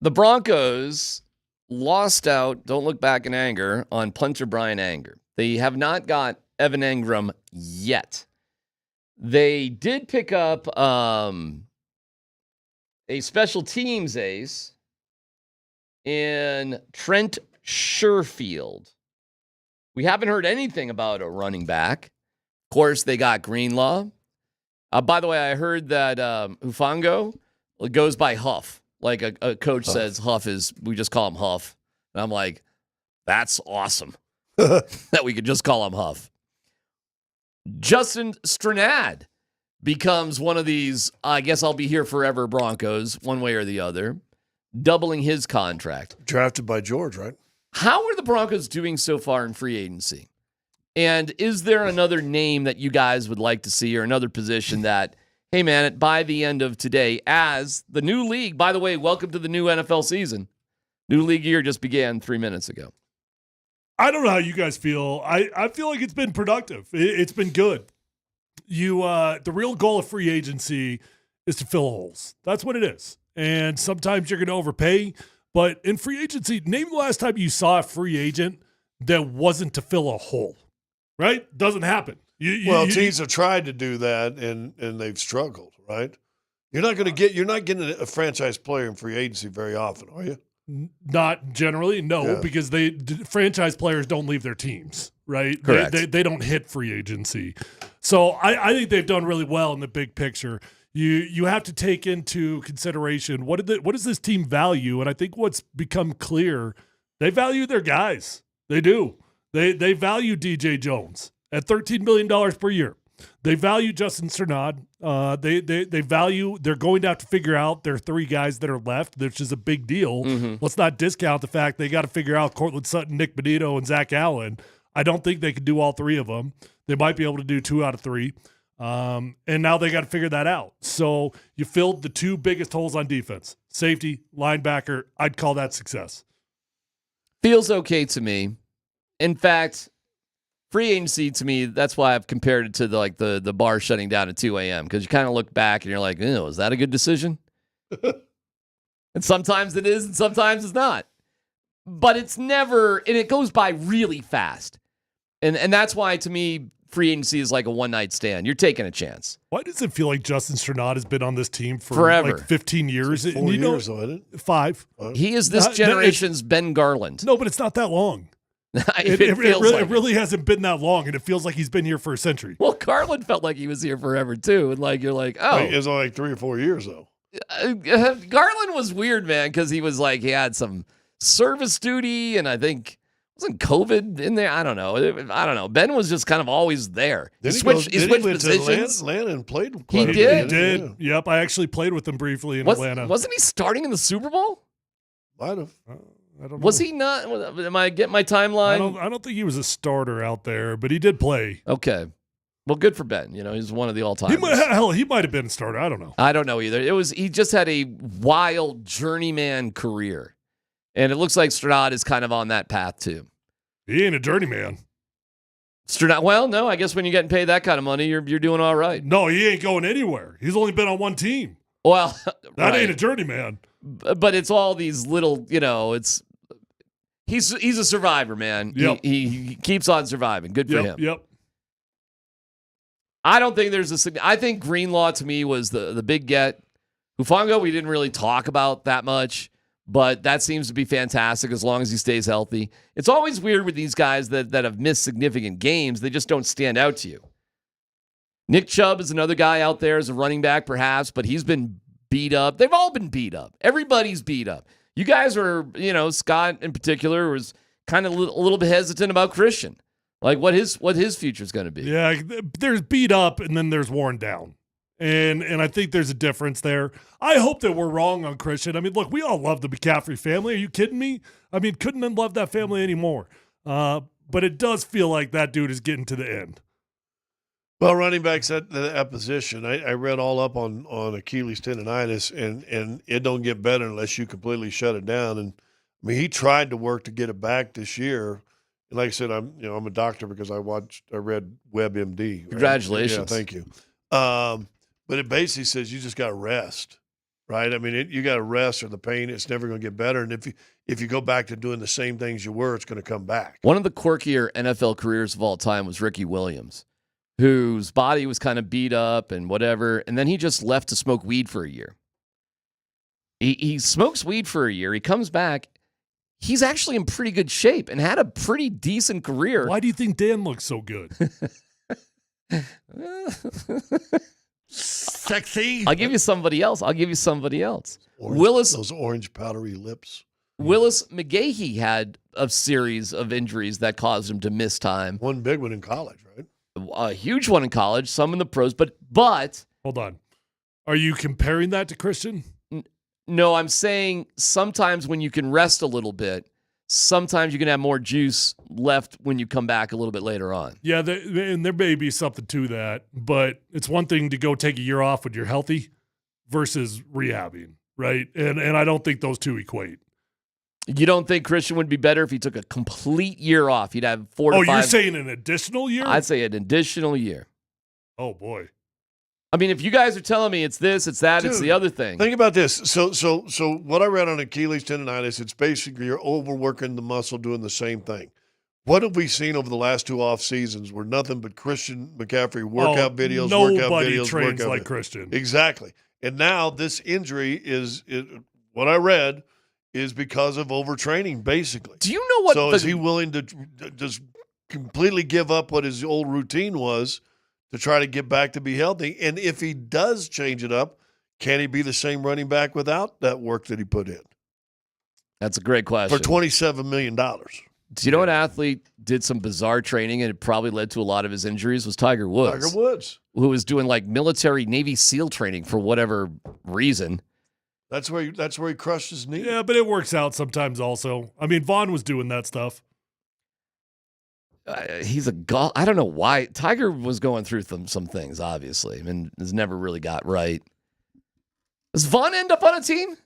The Broncos lost out, don't look back in anger, on punter Brian Anger. They have not got Evan Engram yet. They did pick up a special teams ace in Trent Sherfield. We haven't heard anything about a running back. Of course, they got Greenlaw. By the way, I heard that Hufango goes by Huff. Like a coach says Huff is, we just call him Huff. And I'm like, that's awesome that we could just call him Huff. Justin Stranad becomes one of these, I guess I'll be here forever Broncos, one way or the other, doubling his contract. Drafted by George, right? How are the Broncos doing so far in free agency? And is there another name that you guys would like to see or another position that, hey, man, by the end of today, as the new league, by the way, welcome to the new NFL season. New league year just began 3 minutes ago. I don't know how you guys feel. I feel like it's been productive. It's been good. The real goal of free agency is to fill holes. That's what it is. And sometimes you're going to overpay. But in free agency, name the last time you saw a free agent that wasn't to fill a hole, right? Doesn't happen. Teams have tried to do that, and they've struggled, right? You're not getting a franchise player in free agency very often, are you? Not generally, no, because franchise players don't leave their teams, right? Correct. They don't hit free agency. So I think they've done really well in the big picture. You have to take into consideration what does this team value, and I think what's become clear, they value their guys. They do. They value DJ Jones at $13 million per year. They value Justin Stranad. They value. They're going to have to figure out their three guys that are left, which is a big deal. Mm-hmm. Let's not discount the fact they got to figure out Cortland Sutton, Nick Benito, and Zach Allen. I don't think they can do all three of them. They might be able to do 2 out of 3. And now they got to figure that out. So you filled the 2 biggest holes on defense: safety, linebacker. I'd call that success. Feels okay to me. In fact, free agency to me, that's why I've compared it to the bar shutting down at 2 a.m. because you kind of look back and you're like, is that a good decision? And sometimes it is and sometimes it's not. But it's never, and it goes by really fast. And that's why, to me, free agency is like a one-night stand. You're taking a chance. Why does it feel like Justin Stranad has been on this team for forever? Like 15 years? 4 years, though, isn't it? 5. He is this generation's Ben Garland. No, but it's not that long. It really hasn't been that long, and it feels like he's been here for a century. Well, Garland felt like he was here forever, too. And you're like, oh. It was only like 3 or 4 years, though. Garland was weird, man, because he was he had some service duty, and I think wasn't COVID in there. I don't know. Ben was just kind of always there. He switched positions. To Atlanta and played. He did. Yeah. Yep. I actually played with him briefly in Atlanta. Wasn't he starting in the Super Bowl? Might have. I don't know. Was he not? Am I getting my timeline? I don't think he was a starter out there, but he did play. Okay. Well, good for Ben. He's one of the all-time. He might have been a starter. I don't know. I don't know either. He just had a wild journeyman career. And it looks like Stranad is kind of on that path, too. He ain't a journeyman. Stranad, well, no, I guess when you're getting paid that kind of money, you're doing all right. No, he ain't going anywhere. He's only been on one team. Well, that ain't a journeyman. But it's all these little, he's a survivor, man. Yep. He keeps on surviving. Good for him. Yep. I don't think I think Greenlaw to me was the big get. Hufango, we didn't really talk about that much. But that seems to be fantastic as long as he stays healthy. It's always weird with these guys that have missed significant games. They just don't stand out to you. Nick Chubb is another guy out there as a running back, perhaps, but he's been beat up. They've all been beat up. Everybody's beat up. You guys are, Scott in particular was kind of a little bit hesitant about Christian, like what his future is going to be. Yeah, there's beat up and then there's worn down. And I think there's a difference there. I hope that we're wrong on Christian. I mean, look, we all love the McCaffrey family. Are you kidding me? I mean, couldn't have loved that family anymore. But it does feel like that dude is getting to the end. Well, running backs at that position, I read all up on Achilles tendonitis, and it don't get better unless you completely shut it down. And I mean, he tried to work to get it back this year. And like I said, I'm a doctor because I read WebMD. Right? Congratulations. Yeah, thank you. But it basically says you just got to rest. right? I mean, you got to rest or the pain. It's never going to get better. And if you go back to doing the same things you were, it's going to come back. One of the quirkier NFL careers of all time was Ricky Williams, whose body was kind of beat up and whatever, and then he just left to smoke weed for a year. He smokes weed for a year. He comes back. He's actually in pretty good shape and had a pretty decent career. Why do you think Dan looks so good? Sexy. I'll give you somebody else. Those orange powdery lips. Willis McGahee had a series of injuries that caused him to miss time. One big one in college, right? A huge one in college, some in the pros, but hold on. Are you comparing that to Christian? No, I'm saying sometimes when you can rest a little bit, sometimes you can have more juice left when you come back a little bit later on. Yeah, and there may be something to that, but it's one thing to go take a year off when you're healthy versus rehabbing, right? And I don't think those two equate. You don't think Christian would be better if he took a complete year off? He'd have 4 to 5. Oh, you're saying an additional year? I'd say an additional year. Oh, boy. I mean, if you guys are telling me it's this, it's that, it's the other thing. Think about this. So what I read on Achilles tendonitis, it's basically you're overworking the muscle doing the same thing. What have we seen over the last 2 off seasons where nothing but Christian McCaffrey workout videos, nobody trains like Christian. Exactly. And now this injury is what I read is because of overtraining, basically. Do you know what? So is he willing to just completely give up what his old routine was to try to get back to be healthy? And if he does change it up, can he be the same running back without that work that he put in? That's a great question. For $27 million. Do you know what athlete did some bizarre training and it probably led to a lot of his injuries? Was Tiger Woods. Tiger Woods. Who was doing like military Navy SEAL training for whatever reason. That's where he crushed his knee. Yeah, but it works out sometimes also. I mean, Vaughn was doing that stuff. He's a golf. I don't know why. Tiger was going through some things, obviously, and has never really got right. Does Vaughn end up on a team? He's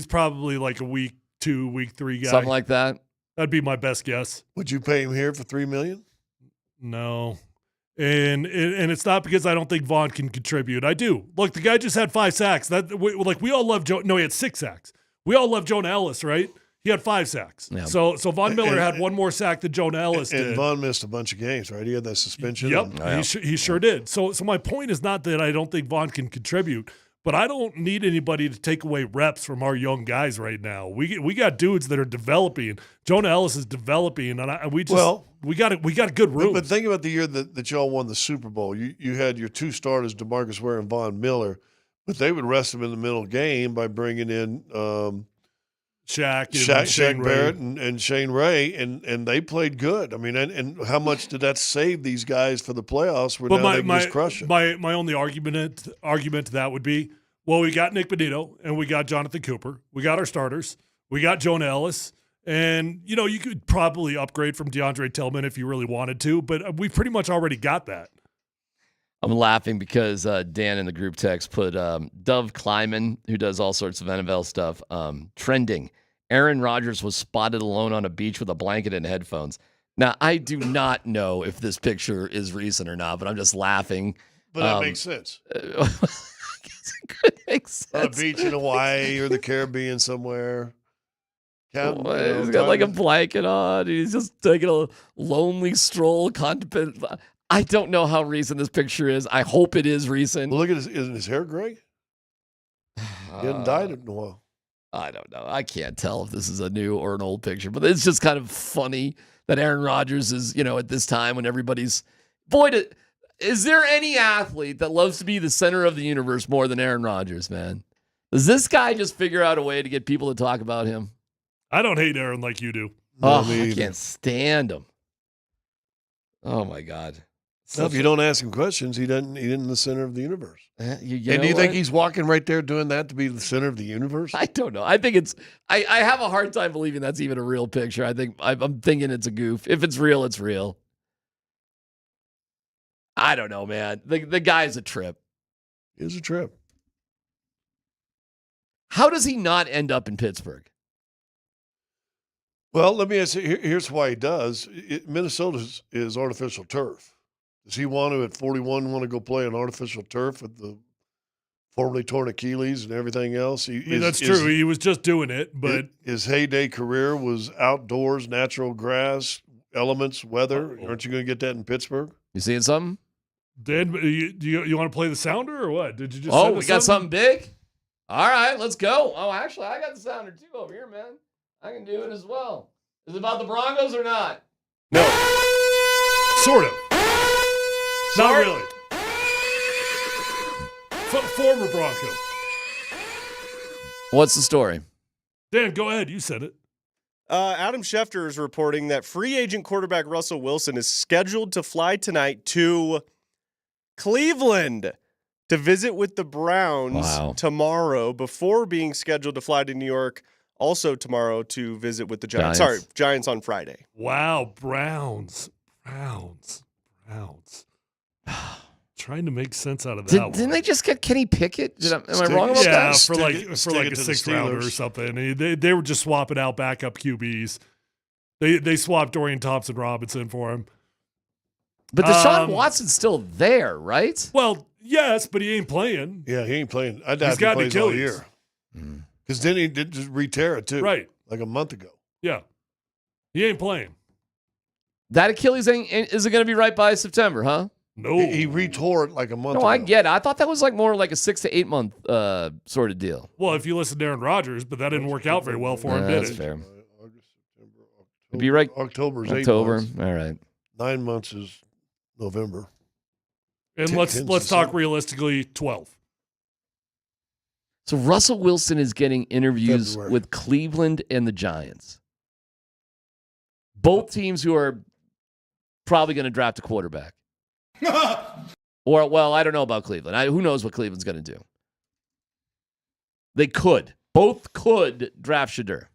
probably like a week 2, week 3 guy. Something like that. That'd be my best guess. Would you pay him here for $3 million? No. And it's not because I don't think Vaughn can contribute. I do. Look, the guy just had 5 sacks. We all love Joe. No, he had 6 sacks. We all love Jonah Ellis, right? He had 5 sacks. Yeah. So Von Miller had one more sack than Jonah Ellis did. And Vaughn missed a bunch of games, right? He had that suspension. Yep, he sure did. So my point is not that I don't think Vaughn can contribute, but I don't need anybody to take away reps from our young guys right now. We got dudes that are developing. Jonah Ellis is developing, and we got a good room. But think about the year that y'all won the Super Bowl. You had your 2 starters, DeMarcus Ware and Von Miller, but they would rest them in the middle game by bringing in Shaq Barrett and Shane Ray, and they played good. I mean, and how much did that save these guys for the playoffs where now they just crush it? My only argument to that would be, well, we got Nick Benito and we got Jonathan Cooper. We got our starters. We got Jonah Ellis. And, you could probably upgrade from DeAndre Tillman if you really wanted to, but we pretty much already got that. I'm laughing because Dan in the group text put Dove Kleiman, who does all sorts of NFL stuff, trending. Aaron Rodgers was spotted alone on a beach with a blanket and headphones. Now, I do not know if this picture is recent or not, but I'm just laughing. But that makes sense. I guess it could make sense. On a beach in Hawaii or the Caribbean somewhere. He's got like a blanket on. He's just taking a lonely stroll. I don't know how recent this picture is. I hope it is recent. Well, look at isn't his hair gray? He hadn't dyed it in a while. I don't know. I can't tell if this is a new or an old picture, but it's just kind of funny that Aaron Rodgers is, at this time when everybody's is there any athlete that loves to be the center of the universe more than Aaron Rodgers, man? Does this guy just figure out a way to get people to talk about him? I don't hate Aaron like you do. I can't stand him. Oh my God. So if you don't ask him questions, he isn't in the center of the universe. And do you think he's walking right there doing that to be the center of the universe? I don't know. I think I have a hard time believing that's even a real picture. I'm thinking it's a goof. If it's real, it's real. I don't know, man. The guy's a trip. He is a trip. How does he not end up in Pittsburgh? Well, let me ask you, here's why he does. Minnesota is artificial turf. Does he want to, at 41, go play on artificial turf with the formerly torn Achilles and everything else. That's true. He was just doing it, but his heyday career was outdoors, natural grass, elements, weather. Aren't you going to get that in Pittsburgh? You seeing something? Dan, you want to play the sounder or what? Did you just? Oh, we got something big. All right, let's go. Oh, actually, I got the sounder too over here, man. I can do it as well. Is it about the Broncos or not? No. Sort of. Not really. Former Bronco. What's the story? Dan, go ahead. You said it. Adam Schefter is reporting that free agent quarterback Russell Wilson is scheduled to fly tonight to Cleveland to visit with the Browns tomorrow before being scheduled to fly to New York also tomorrow to visit with the Giants. Sorry, Giants on Friday. Wow, Browns. Trying to make sense out of that one. Didn't they just get Kenny Pickett? Am I wrong about that? For like a 6th rounder or something. They were just swapping out backup QBs. They swapped Dorian Thompson-Robinson for him. But Deshaun Watson's still there, right? Well, yes, but he ain't playing. Yeah, he ain't playing. I doubt He's he got plays all year. Because then he did just re-tear it too. Right. Like a month ago. Yeah. He ain't playing. That Achilles isn't going to be right by September, huh? No. He re-tore it like a month ago. No, I get it. I thought that was like more like a 6 to 8 month sort of deal. Well, if you listen to Aaron Rodgers, but that didn't work out very well for him, did it? That's fair. It'd be right. October's October. 8 months. All right. 9 months is November. And let's talk realistically, 12. So Russell Wilson is getting interviews with Cleveland and the Giants. Both teams who are probably going to draft a quarterback. Or, well, I don't know about Cleveland. Who knows what Cleveland's going to do? They could. Both could draft Shadur.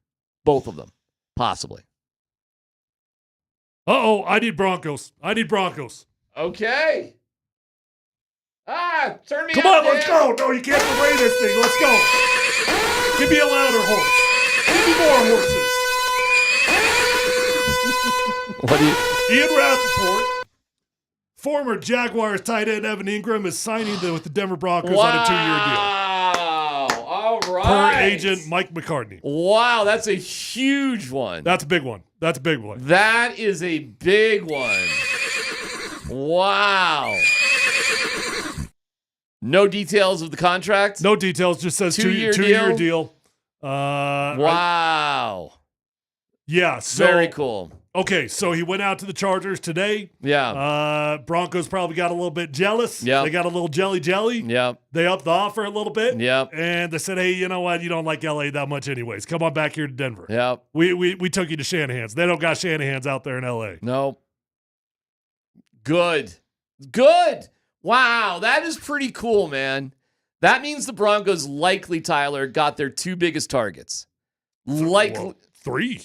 Both of them. Possibly. Uh-oh, I need Broncos. Okay. Turn me Come on, let's go. No, you can't delay this thing. Let's go. Give me a louder horse. Give me more horses. What do you... Ian Rappaport, former Jaguars tight end Evan Engram, is signing with the Denver Broncos on a 2-year deal. Wow. All right. Per agent Mike McCartney. Wow, that's a huge one. That's a big one. That is a big one. Wow. No details of the contract? No details, just says two-year deal. Wow. Yeah. So, very cool. Okay, so he went out to the Chargers today. Yeah. Broncos probably got a little bit jealous. Yeah. They got a little jelly. Yeah. They upped the offer a little bit. Yeah. And they said, hey, you know what? You don't like LA that much anyways. Come on back here to Denver. Yeah. We took you to Shanahan's. They don't got Shanahan's out there in LA. No. Good. Wow, that is pretty cool, man. That means the Broncos likely, Tyler, got their 2 biggest targets. Likely. 3.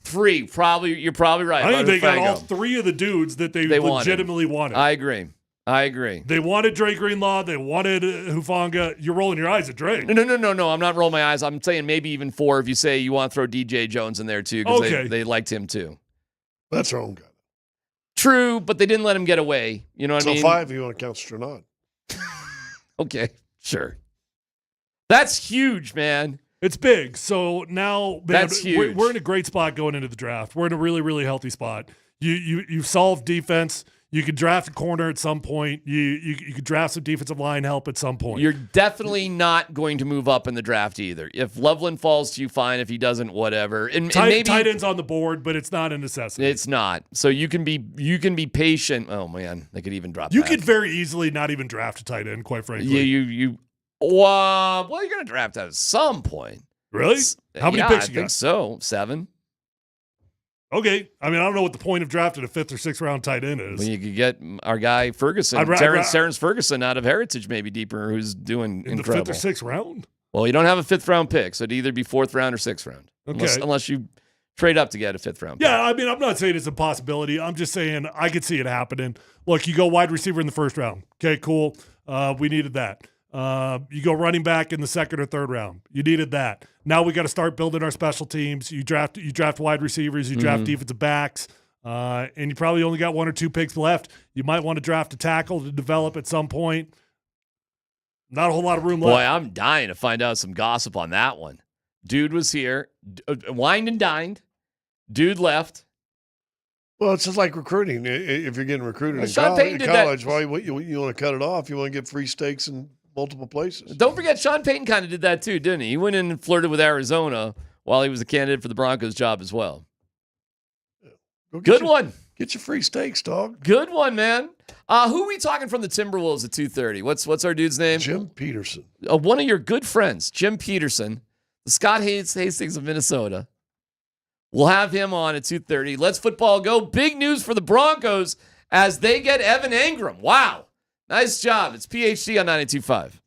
3, probably. You're probably right. I think they got all 3 of the dudes that they legitimately wanted. I agree. They wanted Dre Greenlaw. They wanted Hufanga. You're rolling your eyes at Dre. No. I'm not rolling my eyes. I'm saying maybe even 4 if you say you want to throw DJ Jones in there too, because they liked him too. That's our own guy. True, but they didn't let him get away. You know what I mean? So 5 if you want to count Stranad. Okay, sure. That's huge, man. It's big. So now, man, that's huge. We're in a great spot going into the draft. We're in a really, really healthy spot. You've solved defense. You could draft a corner at some point. You could draft some defensive line help at some point. You're definitely not going to move up in the draft either. If Loveland falls to you, fine. If he doesn't, whatever. And maybe tight ends on the board, but it's not a necessity. It's not. So you can be patient. Oh man, they could even drop. You could very easily not even draft a tight end, quite frankly. Well, you're going to draft at some point. Really? How many picks you got? I think so. 7. Okay. I mean, I don't know what the point of drafting a 5th or 6th round tight end is. Well, you could get our guy Ferguson, Terrence Ferguson out of Heritage, maybe deeper, who's doing incredible. The 5th or 6th round? Well, you don't have a 5th round pick, so it'd either be 4th round or 6th round. Okay. Unless you trade up to get a 5th round pick. Yeah, I mean, I'm not saying it's a possibility. I'm just saying I could see it happening. Look, you go wide receiver in the 1st round. Okay, cool. We needed that. You go running back in the 2nd or 3rd round. You needed that. Now we got to start building our special teams. You draft wide receivers. You draft defensive backs. And you probably only got 1 or 2 picks left. You might want to draft a tackle to develop at some point. Not a whole lot of room Boy, left. I'm dying to find out some gossip on that one. Dude was here, wined and dined. Dude left. Well, it's just like recruiting. If you're getting recruited in Sean Payton college, did that. why you want to cut it off? You want to get free steaks in multiple places. Don't forget, Sean Payton kind of did that too, didn't he? He went in and flirted with Arizona while he was a candidate for the Broncos job as well. Good one. Get your free steaks, dog. Good one, man. Who are we talking from the Timberwolves at 2:30? What's our dude's name? Jim Peterson. One of your good friends, Jim Peterson, the Scott Hastings of Minnesota. We'll have him on at 2:30. Let's football go. Big news for the Broncos as they get Evan Engram. Wow. Nice job. It's PhD on 92.5.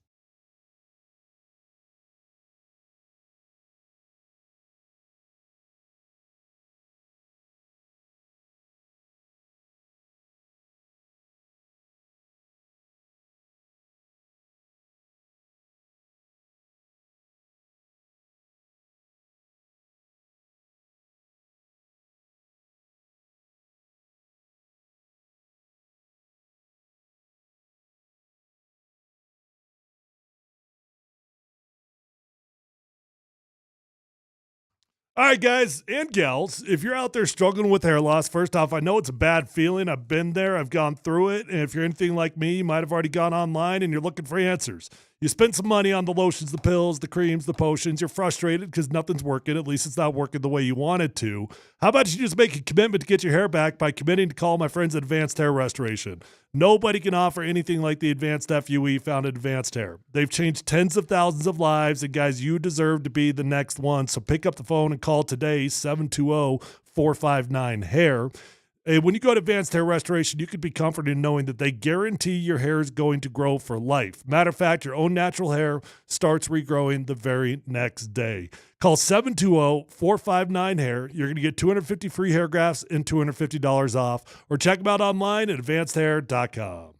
All right, guys and gals, if you're out there struggling with hair loss, first off, I know it's a bad feeling. I've been there. I've gone through it. And if you're anything like me, you might have already gone online and you're looking for answers. You spent some money on the lotions, the pills, the creams, the potions. You're frustrated because nothing's working. At least it's not working the way you want it to. How about you just make a commitment to get your hair back by committing to call my friends at Advanced Hair Restoration? Nobody can offer anything like the Advanced FUE found at Advanced Hair. They've changed tens of thousands of lives, and guys, you deserve to be the next one. So pick up the phone and call today, 720-459-HAIR. When you go to Advanced Hair Restoration, you can be comforted in knowing that they guarantee your hair is going to grow for life. Matter of fact, your own natural hair starts regrowing the very next day. Call 720-459-HAIR. You're going to get 250 free hair grafts and $250 off. Or check them out online at advancedhair.com.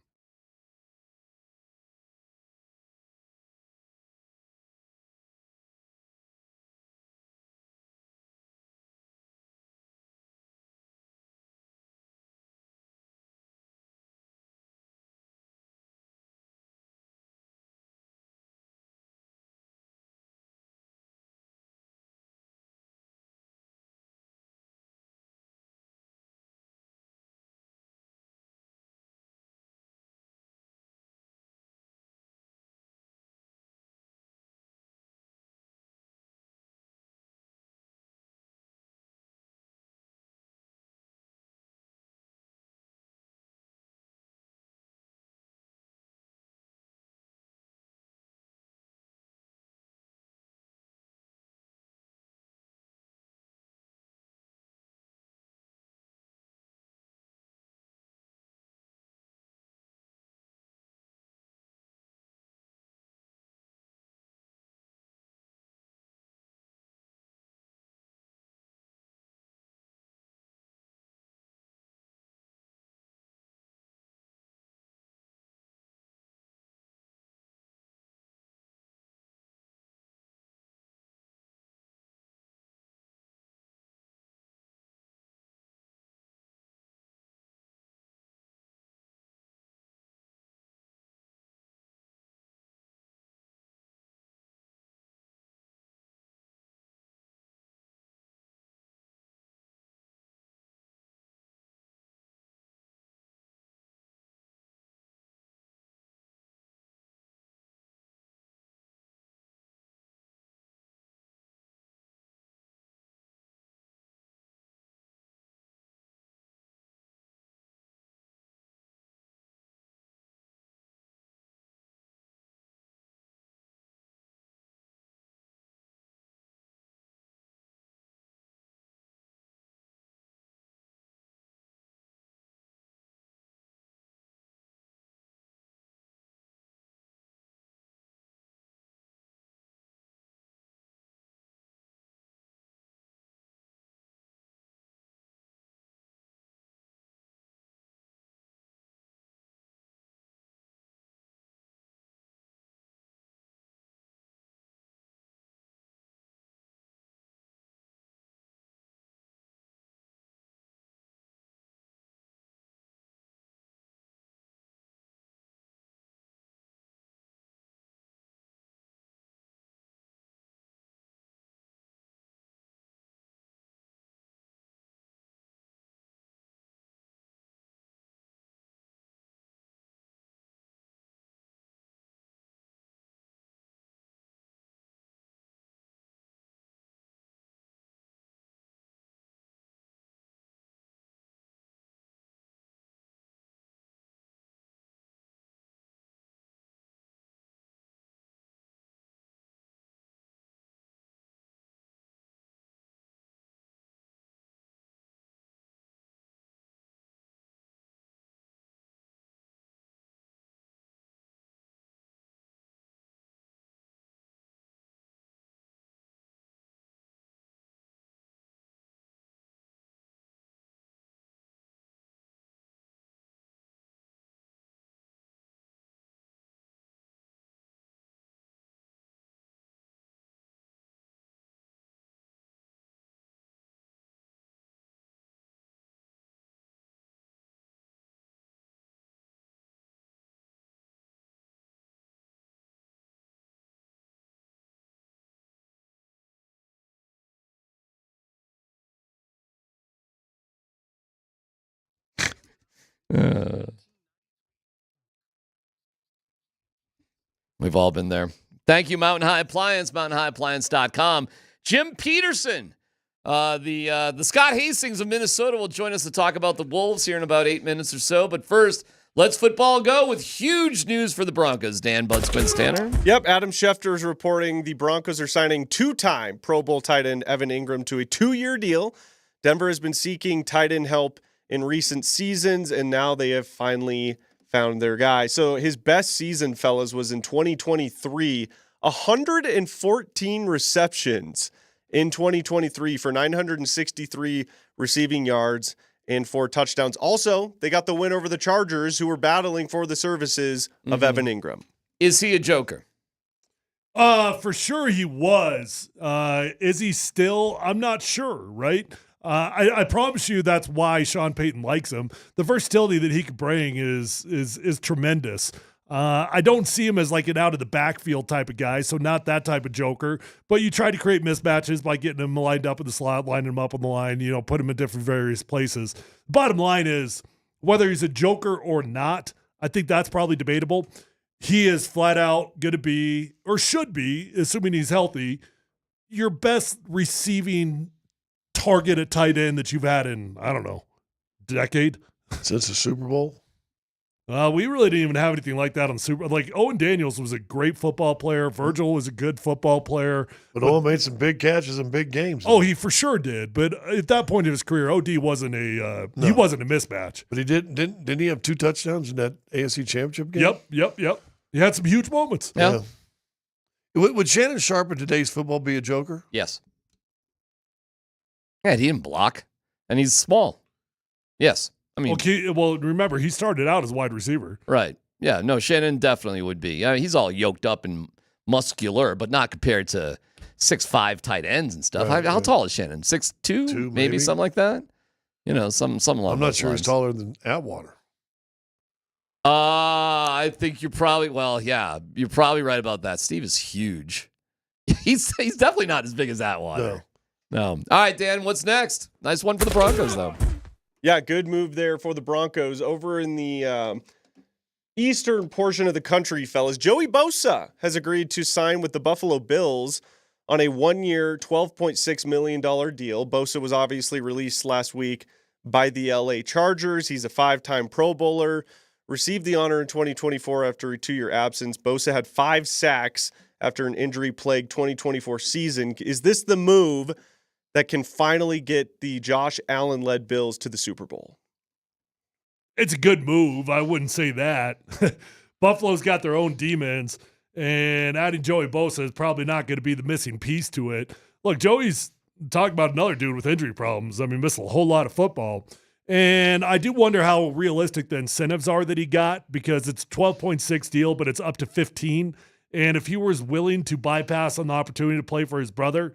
We've all been there. Thank you, Mountain High Appliance, mountainhighappliance.com. Jim Peterson, the Scott Hastings of Minnesota, will join us to talk about the Wolves here in about 8 minutes or so. But first, let's football go with huge news for the Broncos. Dan Bud Squints Tanner. Yep, Adam Schefter is reporting the Broncos are signing two-time Pro Bowl tight end Evan Engram to a 2-year deal. Denver has been seeking tight end help in recent seasons, and now they have finally found their guy. So his best season, fellas, was in 2023, 114 receptions in 2023 for 963 receiving yards and 4 touchdowns. Also, they got the win over the Chargers, who were battling for the services of Evan Engram. Is he a joker? For sure he was. Is he still? I'm not sure, right? I promise you that's why Sean Payton likes him. The versatility that he could bring is tremendous. I don't see him as like an out of the backfield type of guy, so not that type of joker. But you try to create mismatches by getting him lined up in the slot, lining him up on the line, put him in different various places. Bottom line is, whether he's a joker or not, I think that's probably debatable. He is flat out going to be, or should be, assuming he's healthy, your best receiving target at tight end that you've had in, I don't know, decade. Since the Super Bowl? We really didn't even have anything like that on Super. Like Owen Daniels was a great football player. Virgil was a good football player. But Owen made some big catches in big games. Oh, he for sure did. But at that point in his career, OD wasn't he wasn't a mismatch. But he didn't he have 2 touchdowns in that AFC Championship game? Yep. He had some huge moments. Yeah. Would Shannon Sharp in today's football be a joker? Yes. Yeah, he didn't block, and he's small. Yes. I mean, well, remember, he started out as wide receiver. Right. Yeah, no, Shannon definitely would be. I mean, he's all yoked up and muscular, but not compared to 6'5" tight ends and stuff. Right, How tall is Shannon? 6'2", maybe something like that? Some along I'm not those sure lines. he's taller than Atwater. I think you're probably, you're probably right about that. Steve is huge. He's definitely not as big as Atwater. No. All right, Dan, what's next? Nice one for the Broncos, though. Yeah, good move there for the Broncos. Over in the eastern portion of the country, fellas, Joey Bosa has agreed to sign with the Buffalo Bills on a 1-year, $12.6 million deal. Bosa was obviously released last week by the LA Chargers. He's a 5-time Pro Bowler, received the honor in 2024 after a 2-year absence. Bosa had 5 sacks after an injury-plagued 2024 season. Is this the move that can finally get the Josh Allen-led Bills to the Super Bowl? It's a good move. I wouldn't say that. Buffalo's got their own demons, and adding Joey Bosa is probably not going to be the missing piece to it. Look, Joey's talking about another dude with injury problems. I mean, missed a whole lot of football. And I do wonder how realistic the incentives are that he got, because it's a 12.6 deal, but it's up to 15. And if he was willing to bypass on the opportunity to play for his brother,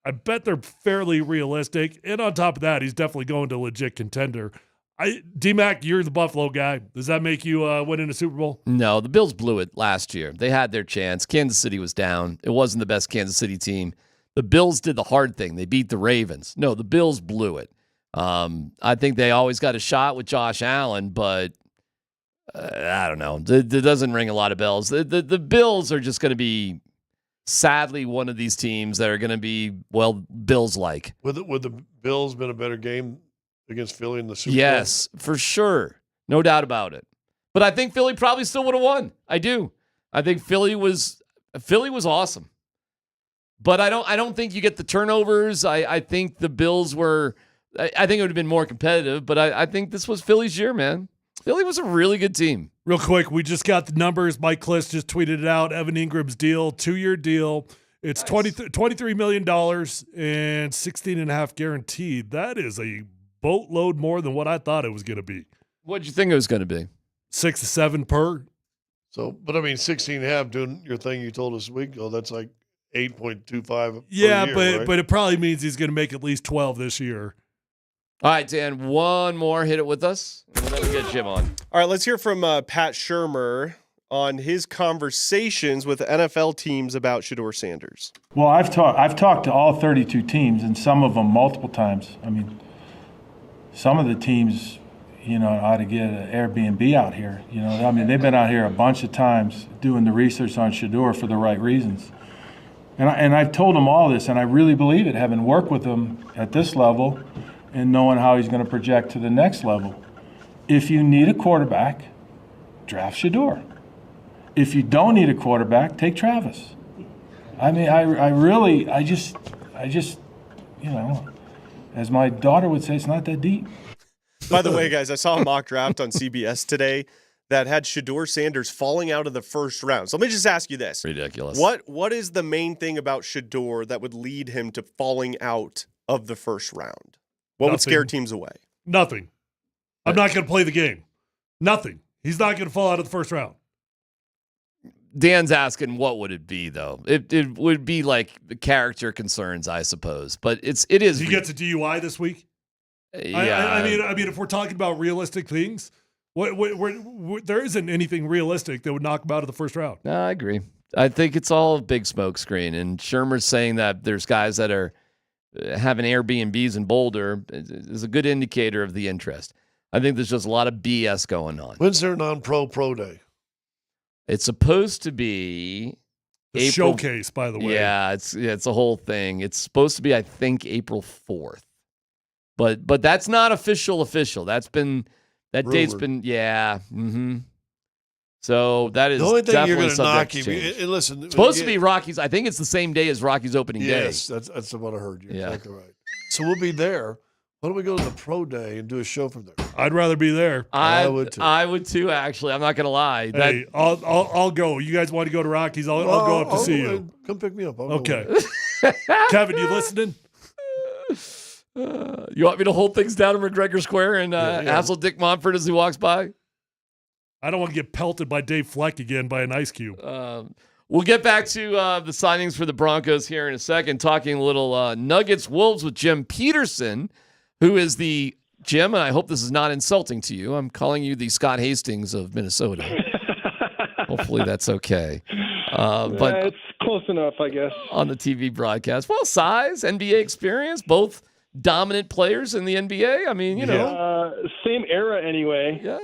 I bet they're fairly realistic. And on top of that, he's definitely going to legit contender. DMac, you're the Buffalo guy. Does that make you win in a Super Bowl? No, the Bills blew it last year. They had their chance. Kansas City was down. It wasn't the best Kansas City team. The Bills did the hard thing. They beat the Ravens. No, the Bills blew it. I think they always got a shot with Josh Allen, but I don't know. It doesn't ring a lot of bells. The Bills are just going to be, sadly, one of these teams that are going to be, Bills-like. Would the Bills been a better game against Philly in the Super Bowl? Yes, for sure. No doubt about it. But I think Philly probably still would have won. I do. I think Philly was awesome. But I don't think you get the turnovers. I think the Bills were, I think it would have been more competitive, but I think this was Philly's year, man. Philly was a really good team. Real quick, we just got the numbers. Mike Kliss just tweeted it out. Evan Ingram's deal, 2-year deal. It's $23 million and 16.5 guaranteed. That is a boatload more than what I thought it was going to be. What did you think it was going to be? 6 to 7 per. So, but I mean, 16.5 doing your thing you told us a week ago, that's like 8.25. Yeah, per year, right? but it probably means he's going to make at least 12 this year. All right, Dan, one more. Hit it with us, and then we'll get Jim on. All right, let's hear from Pat Shurmur on his conversations with NFL teams about Shedeur Sanders. Well, I've talked to all 32 teams, and some of them multiple times. I mean, some of the teams, you know, ought to get an Airbnb out here. You know, I mean, they've been out here a bunch of times doing the research on Shedeur for the right reasons. And I've told them all this, and I really believe it, having worked with him at this level and knowing how he's going to project to the next level. If you need a quarterback, draft Shedeur. If you don't need a quarterback, take Travis. I mean, I just, you know, as my daughter would say, it's not that deep. By the way, guys, I saw a mock draft on CBS today that had Shedeur Sanders falling out of the first round. So let me just ask you this. Ridiculous. What is the main thing about Shedeur that would lead him to falling out of the first round? What would scare teams away? Nothing. I'm not going to play the game. Nothing. He's not going to fall out of the first round. Dan's asking, what would it be, though? It would be like character concerns, I suppose. But it is. He gets a DUI this week? Yeah. I mean, if we're talking about realistic things, there isn't anything realistic that would knock him out of the first round. No, I agree. I think it's all a big smoke screen. And Shermer's saying that there's guys that are having Airbnbs in Boulder is a good indicator of the interest. I think there's just a lot of BS going on. When's their non-pro pro day? It's supposed to be the showcase, by the way. Yeah, it's a whole thing. It's supposed to be, I think, April 4th. But that's not official. That's been that date's been Mm-hmm. So that is the only thing you're going to knock him. Listen, it's supposed to be Rockies. I think it's the same day as Rockies opening day. Yes, that's what I heard. You're exactly right. So we'll be there. Why don't we go to the pro day and do a show from there? I'd rather be there. I would too. I would too. Actually, I'm not going to lie. Hey, I'll go. You guys want to go to Rockies? I'll go up to see you. Come pick me up. Okay. Kevin, you listening? You want me to hold things down in McGregor Square and hassle Dick Montfort as he walks by? I don't want to get pelted by Dave Fleck again by an ice cube. We'll get back to the signings for the Broncos here in a second, talking a little Nuggets-Wolves with Jim Peterson, who is the Jim, and I hope this is not insulting to you. I'm calling you the Scott Hastings of Minnesota. Hopefully that's okay. But it's close enough, I guess. On the TV broadcast. Well, size, NBA experience, both dominant players in the NBA. I mean, you know. Same era anyway. Yeah,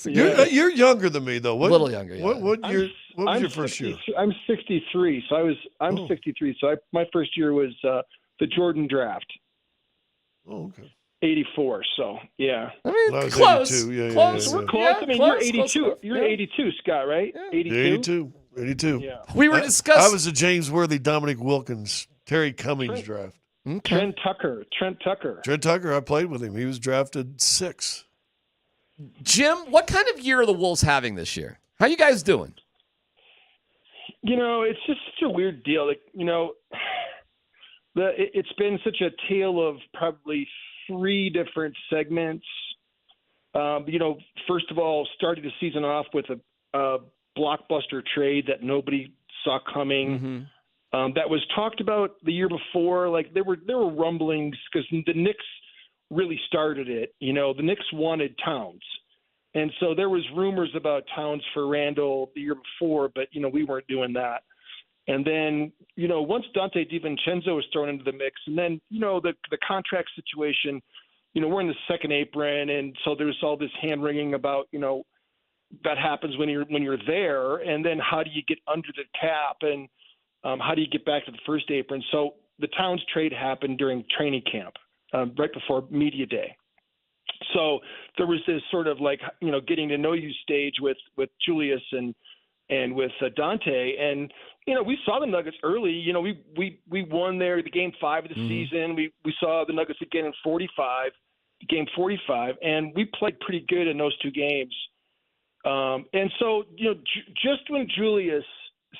You're younger than me, though. A little younger, yeah. What was your first year? I'm 63, so I'm 63. So my first year was the Jordan draft. Oh, okay. 84. So yeah. I mean, well, close. 82. Yeah, close. We're close. Yeah, I mean, close, you're 82. close. You're 82, Scott, right? Yeah. 82. 82. Yeah. We were discussing. I was a James Worthy, Dominic Wilkins, Terry Cummings draft. Okay. Trent Tucker. I played with him. He was drafted 6. Jim, what kind of year are the Wolves having this year? How you guys doing? You know, it's just such a weird deal. Like, you know, it's been such a tale of probably 3 different segments. You know, first of all, starting the season off with a blockbuster trade that nobody saw coming. Mm-hmm. That was talked about the year before. Like there were rumblings because the Knicks really started it. You know, the Knicks wanted Towns, and so there was rumors about Towns for Randall the year before, but you know we weren't doing that. And then you know once Dante DiVincenzo was thrown into the mix, and then you know the contract situation. You know we're in the second apron, and so there's all this hand wringing about you know that happens when you're there, and then how do you get under the cap and how do you get back to the first apron? So the Towns trade happened during training camp, right before media day. So there was this sort of like, you know, getting to know you stage with Julius and with Dante. And, you know, we saw the Nuggets early. You know, we won there the game 5 of the season. We saw the Nuggets again in game 45, and we played pretty good in those 2 games. And so, you know, just when Julius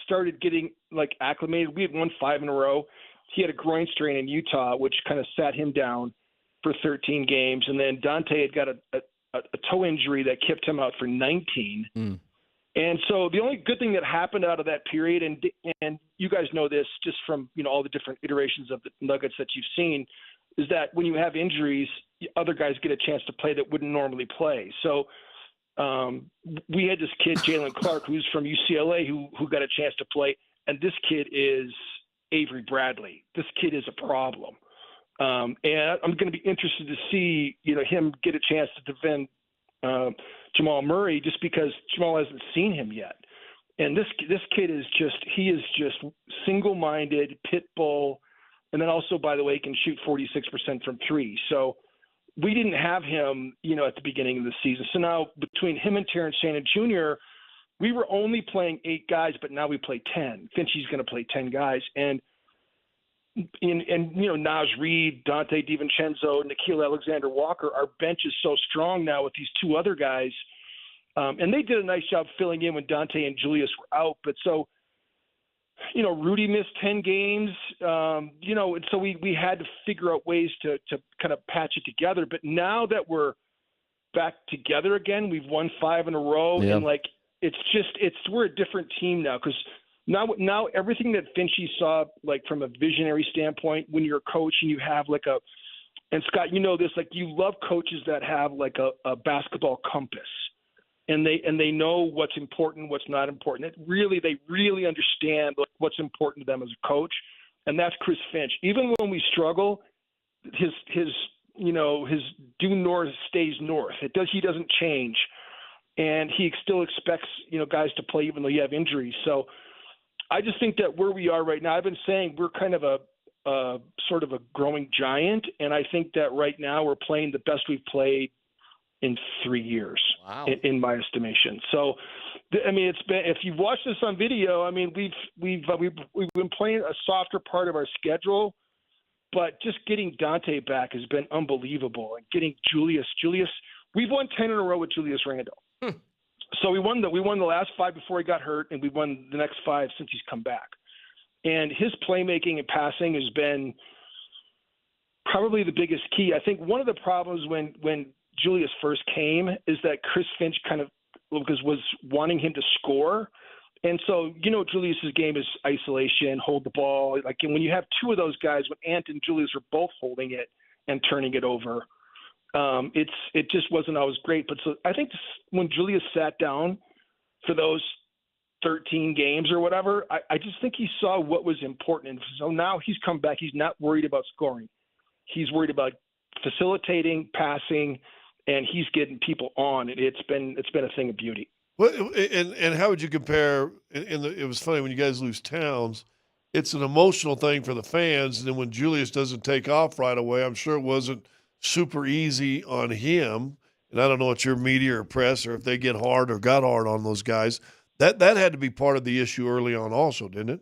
started getting like acclimated, we had won 5 in a row. He had a groin strain in Utah, which kind of sat him down for 13 games. And then Dante had got a toe injury that kept him out for 19. And so the only good thing that happened out of that period, and you guys know this just from, you know, all the different iterations of the Nuggets that you've seen, is that when you have injuries, other guys get a chance to play that wouldn't normally play. So we had this kid, Jalen Clark, who's from UCLA, who got a chance to play. And this kid is Avery Bradley. This kid is a problem. And I'm going to be interested to see, you know, him get a chance to defend Jamal Murray, just because Jamal hasn't seen him yet. And this kid is just single-minded, pit bull, and then also, by the way, can shoot 46% from three. So we didn't have him, at the beginning of the season. So now between him and Terrence Shannon Jr., we were only playing 8 guys, but now we play 10. Finchie's going to play 10 guys. And Naj Reid, Dante DiVincenzo, Nickeil Alexander-Walker, our bench is so strong now with these 2 other guys. And they did a nice job filling in when Dante and Julius were out. But so, Rudy missed 10 games, and so we had to figure out ways to kind of patch it together. But now that we're back together again, we've won 5 in a row. Yeah. And we're a different team now, because now everything that Finchie saw, like from a visionary standpoint, when you're a coach and you have and Scott, this, you love coaches that have a basketball compass. And they know what's important, what's not important. They really understand what's important to them as a coach, and that's Chris Finch. Even when we struggle, his due north stays north. He doesn't change, and he still expects guys to play even though you have injuries. So I just think that where we are right now, I've been saying we're kind of a sort of a growing giant, and I think that right now we're playing the best we've played in 3 years, in my estimation. So, it's been, if you've watched this on video, we've been playing a softer part of our schedule, but just getting Dante back has been unbelievable. And getting Julius, we've won 10 in a row with Julius Randle. So we won the last 5 before he got hurt, and we won the next 5 since he's come back. And his playmaking and passing has been probably the biggest key. I think one of the problems when Julius first came is that Chris Finch was wanting him to score. And so, Julius's game is isolation, hold the ball. And when you have 2 of those guys, when Ant and Julius are both holding it and turning it over, it just wasn't always great. But so I think when Julius sat down for those 13 games or whatever, I just think he saw what was important. And so now he's come back. He's not worried about scoring. He's worried about facilitating, passing, and he's getting people on. It's been a thing of beauty. Well, and how would you compare? It was funny when you guys lose Towns. It's an emotional thing for the fans, and then when Julius doesn't take off right away, I'm sure it wasn't super easy on him. And I don't know what your media or press or if they get hard or got hard on those guys. That had to be part of the issue early on, also, didn't it?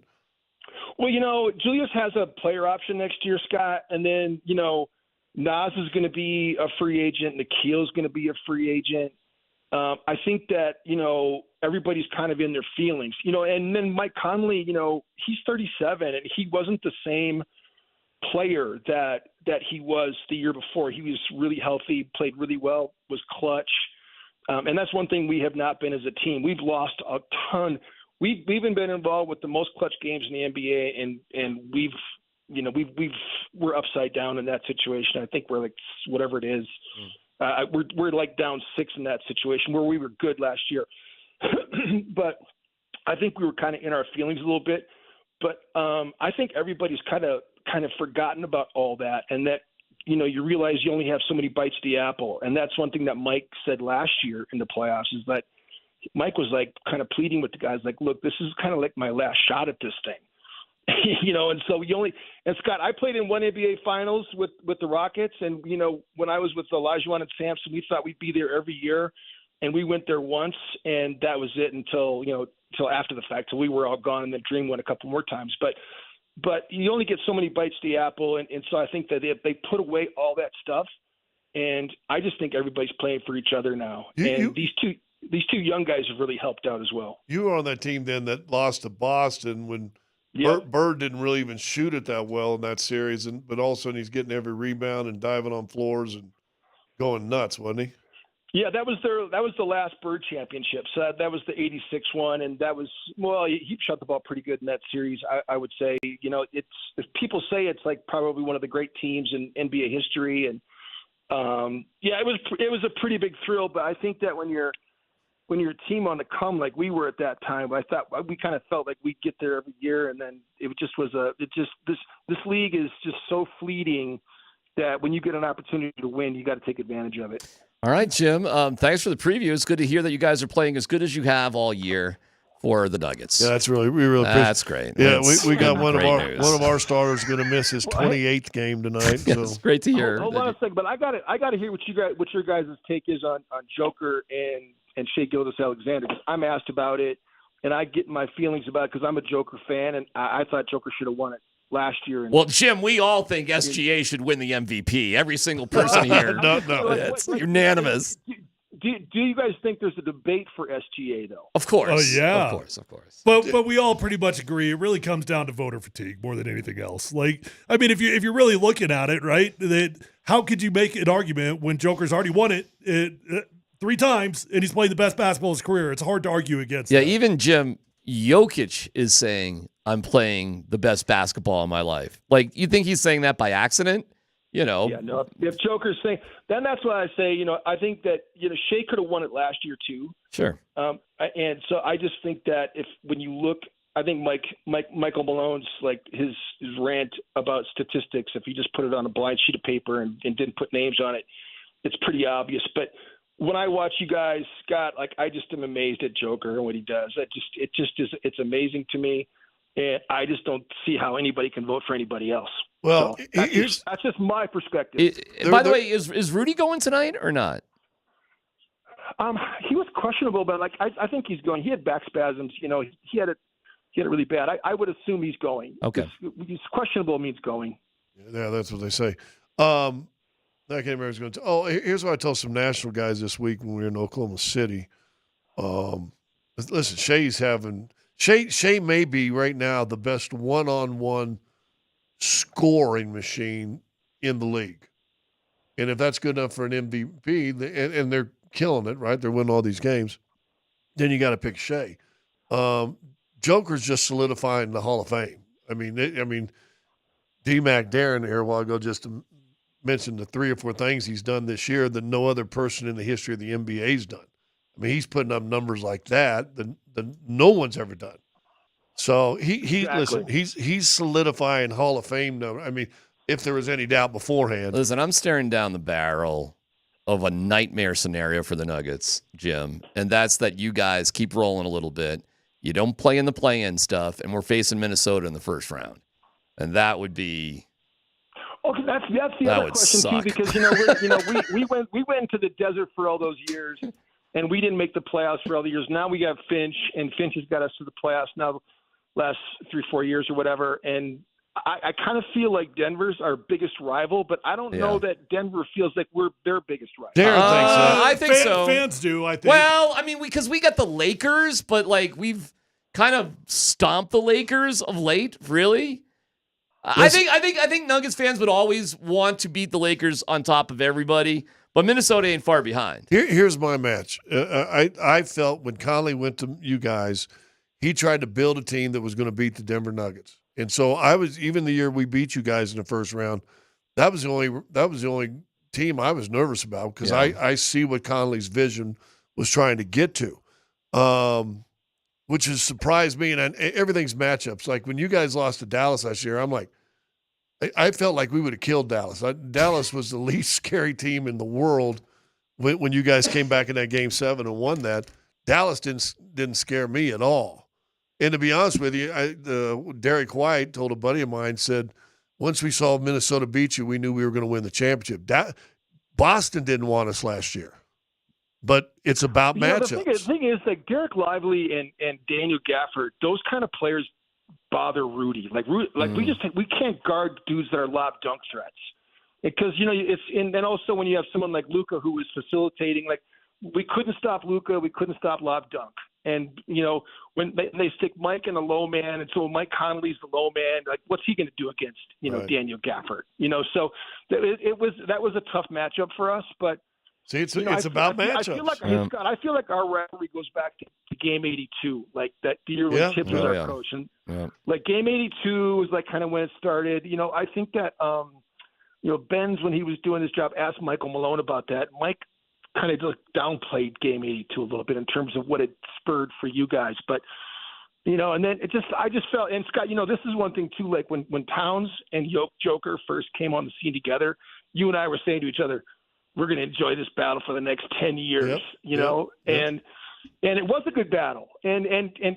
Well, Julius has a player option next year, Scott, and then Nas is going to be a free agent. Nickeil is going to be a free agent. I think that, everybody's kind of in their feelings, and then Mike Conley, he's 37 and he wasn't the same player that he was the year before. He was really healthy, played really well, was clutch. And that's one thing we have not been as a team. We've lost a ton. We've even been involved with the most clutch games in the NBA, and we're upside down in that situation. I think we're whatever it is. We're down 6 in that situation where we were good last year. But I think we were kind of in our feelings a little bit. But I think everybody's kind of forgotten about all that, and that you realize you only have so many bites of the apple. And that's one thing that Mike said last year in the playoffs, is that Mike was kind of pleading with the guys, look, this is kind of my last shot at this thing. And so and Scott, I played in one NBA finals with the Rockets. And, when I was with Olajuwon and Sampson, we thought we'd be there every year. And we went there once, and that was it until after the fact. So we were all gone, and then Dream went a couple more times. But you only get so many bites to the apple. And so I think that they put away all that stuff. And I just think everybody's playing for each other now. These two young guys have really helped out as well. You were on that team then that lost to Boston when Bird didn't really even shoot it that well in that series, but all of a sudden he's getting every rebound and diving on floors and going nuts, wasn't he? Yeah, that was the last Bird championship. So that was the '86 one, and that was he shot the ball pretty good in that series. I would say, it's, if people say it's probably one of the great teams in NBA history, and it was a pretty big thrill. But I think that when you're a team on the come like we were at that time, I thought we kind of felt like we'd get there every year, and then it just was this league is just so fleeting that when you get an opportunity to win, you got to take advantage of it. All right, Jim. Thanks for the preview. It's good to hear that you guys are playing as good as you have all year for the Nuggets. Yeah, we really appreciate. That's great. Yeah, That's we got one news. of our starters going to miss his 28th game tonight. Yeah, So it's great to hear. Hold on a second, but I got to hear what your guys' take is on Joker and Shea Gilgeous-Alexander. I'm asked about it, and I get my feelings about it because I'm a Joker fan, and I thought Joker should have won it last year. Well, Jim, we all think SGA should win the MVP. Every single person here. No. It's unanimous. Do you guys think there's a debate for SGA, though? Of course. Oh, yeah. Of course. But we all pretty much agree it really comes down to voter fatigue more than anything else. Like, I mean, if you're really looking at it, right, that how could you make an argument when Joker's already won it 3 times and he's playing the best basketball of his career? It's hard to argue against that. Even Jim, Jokic is saying, I'm playing the best basketball of my life. Like, you think he's saying that by accident? Yeah, no. If Joker's saying, then that's why I say, I think that, Shea could have won it last year too. Sure. And so I just think that when you look, I think Michael Malone's like his rant about statistics, if he just put it on a blank sheet of paper and didn't put names on it, it's pretty obvious. But when I watch you guys, Scott, like I just am amazed at Joker and what he does. It's amazing to me. And I just don't see how anybody can vote for anybody else. Well, so that's just my perspective. By the way, is Rudy going tonight or not? He was questionable, but I think he's going. He had back spasms. He had it really bad. I would assume he's going. Okay. He's questionable means going. Yeah, that's what they say. I can't remember who's going to. Oh, here's what I told some national guys this week when we were in Oklahoma City. Listen, Shea may be right now the best one-on-one scoring machine in the league. And if that's good enough for an MVP, and they're killing it, right? They're winning all these games, then you got to pick Shea. Joker's just solidifying the Hall of Fame. I mean, DMac Darren here a while ago just mentioned the 3 or 4 things he's done this year that no other person in the history of the NBA's done. I mean, he's putting up numbers like that no one's ever done. So listen, he's solidifying Hall of Fame number. I mean, if there was any doubt beforehand. Listen, I'm staring down the barrel of a nightmare scenario for the Nuggets, Jim, and that's that you guys keep rolling a little bit. You don't play in the play-in stuff, and we're facing Minnesota in the first round, and that would be. Okay, that's the other question suck. too, because we went to the desert for all those years, and we didn't make the playoffs for all the years. Now we got Finch, and Finch has got us to the playoffs now, last 3-4 years or whatever. And I kind of feel like Denver's our biggest rival, but I don't know that Denver feels like we're their biggest rival. I think so. Fans do, I think. Well, I mean, because we got the Lakers, but like we've kind of stomped the Lakers of late. Really, I think Nuggets fans would always want to beat the Lakers on top of everybody, but Minnesota ain't far behind. Here's my match. I felt when Conley went to you guys, he tried to build a team that was going to beat the Denver Nuggets. And so I was, even the year we beat you guys in the first round, that was the only team I was nervous about because I see what Conley's vision was trying to get to, which has surprised me. And everything's matchups. Like when you guys lost to Dallas last year, I'm like, I felt like we would have killed Dallas. Dallas was the least scary team in the world when you guys came back in that Game 7 and won that. Dallas didn't scare me at all. And to be honest with you, Derek White told a buddy of mine, said, once we saw Minnesota beat you, we knew we were going to win the championship. Boston didn't want us last year. But it's about matchups. The thing is that Derek Lively and Daniel Gafford, those kind of players bother Rudy. We can't guard dudes that are lob dunk threats. Because, and also when you have someone like Luka who is facilitating, like we couldn't stop Luka, we couldn't stop lob dunk. And, when they stick Mike in the low man, and so Mike Conley's the low man, like what's he going to do against, Daniel Gafford? So that was a tough matchup for us. But see, it's about matchups. I feel like our rivalry goes back to Game 82, like that year when Chip was our coach. And like Game 82 was like kind of when it started. I think that Benz, when he was doing his job, asked Michael Malone about that. Mike kind of just downplayed Game 82 a little bit in terms of what it spurred for you guys. But, and then I just felt, and Scott, this is one thing too, like when Towns and Joker first came on the scene together, you and I were saying to each other, we're going to enjoy this battle for the next 10 years, Yep, you know? yep. And it was a good battle. And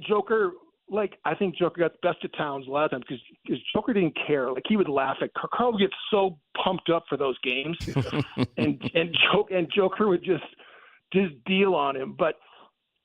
Joker, like, I think Joker got the best of Towns a lot of times because Joker didn't care. Like, he would laugh at Carl would get so pumped up for those games, and Joker would just deal on him. But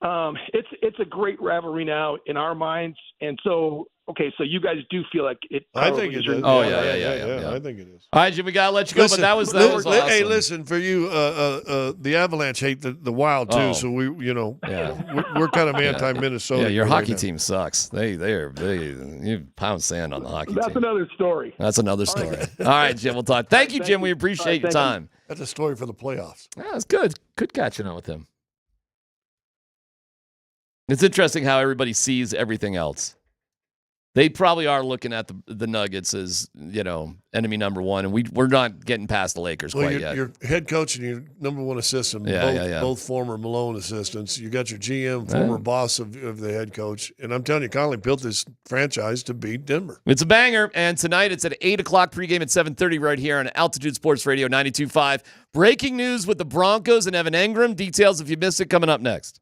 it's a great rivalry now in our minds, and so. Okay, so you guys do feel like it. I think it is. Oh, yeah. I think it is. All right, Jim, we got to let you go, but that was awesome. Hey, listen, for you, the Avalanche hate the Wild, too, so we're kind of anti-Minnesota. Yeah, your right hockey now. team sucks. You pound sand on the hockey That's team. another story. That's another story. All right, Jim, we'll talk. Thank you, Jim. We appreciate your time. That's a story for the playoffs. Yeah, that's good. Good catching up with him. It's interesting how everybody sees everything else. They probably are looking at the Nuggets as, enemy number one, and we're not getting past the Lakers quite yet. Your head coach and your number one assistant, both former Malone assistants. You got your GM, former boss of the head coach. And I'm telling you, Conley built this franchise to beat Denver. It's a banger, and tonight it's at 8 o'clock, pregame at 7:30 right here on Altitude Sports Radio 92.5. Breaking news with the Broncos and Evan Engram. Details, if you missed it, coming up next.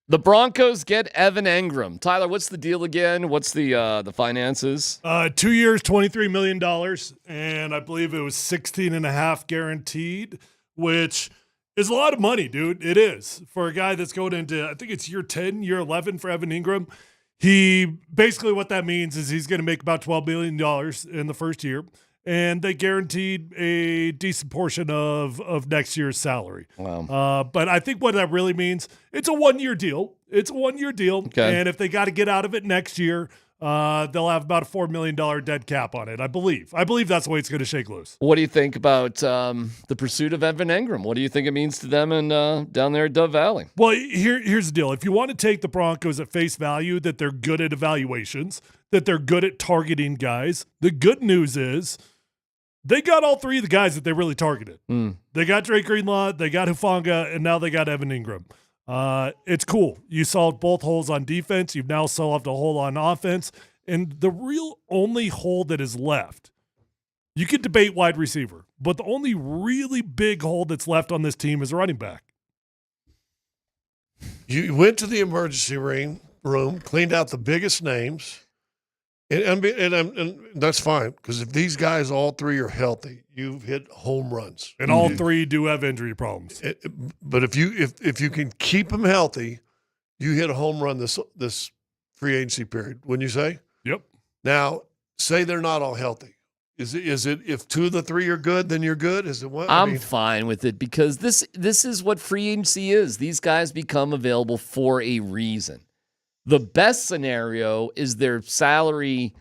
The Broncos get Evan Engram. Tyler, what's the deal again? What's the finances? 2 years, $23 million, and I believe it was 16.5 guaranteed, which is a lot of money, dude. It is. For a guy that's going into, I think it's year 10, year 11 for Evan Engram. Basically what that means is he's going to make about $12 million in the first year, and they guaranteed a decent portion of next year's salary. Wow. But I think what that really means, it's a 1-year deal. It's a 1-year deal. Okay. And if they got to get out of it next year, they'll have about a $4 million dead cap on it, I believe. I believe that's the way it's going to shake loose. What do you think about the pursuit of Evan Engram? What do you think it means to them and down there at Dove Valley? Well, here's the deal. If you want to take the Broncos at face value, that they're good at evaluations, that they're good at targeting guys, the good news is they got all three of the guys that they really targeted. They got Drake Greenlaw, they got Hufanga, and now they got Evan Engram. It's cool. You solved both holes on defense. You've now solved a hole on offense. And the real only hole that is left, you could debate wide receiver, but the only really big hole that's left on this team is running back. You went to the emergency room, cleaned out the biggest names, and that's fine, because if these guys, all three, are healthy, you've hit home runs. And all three do have injury problems. But if you can keep them healthy, you hit a home run this free agency period, wouldn't you say? Yep. Now, say they're not all healthy. Is it if 2 of the 3 are good, then you're good? Is it what? I'm fine with it, because this is what free agency is. These guys become available for a reason. The best scenario is their salary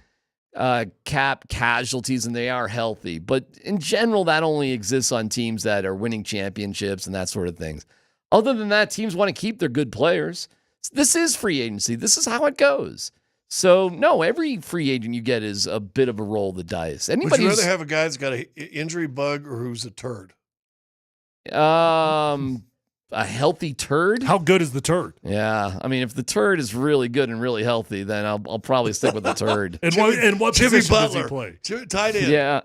cap casualties and they are healthy. But in general, that only exists on teams that are winning championships and that sort of things. Other than that, teams want to keep their good players. This is free agency. This is how it goes. So, no, every free agent you get is a bit of a roll of the dice. Would you rather have a guy that's got an injury bug or who's a turd? A healthy turd? How good is the turd? Yeah. I mean, if the turd is really good and really healthy, then I'll probably stick with the turd. and what Jimmy position Butler. does he play? Tight end. Yeah.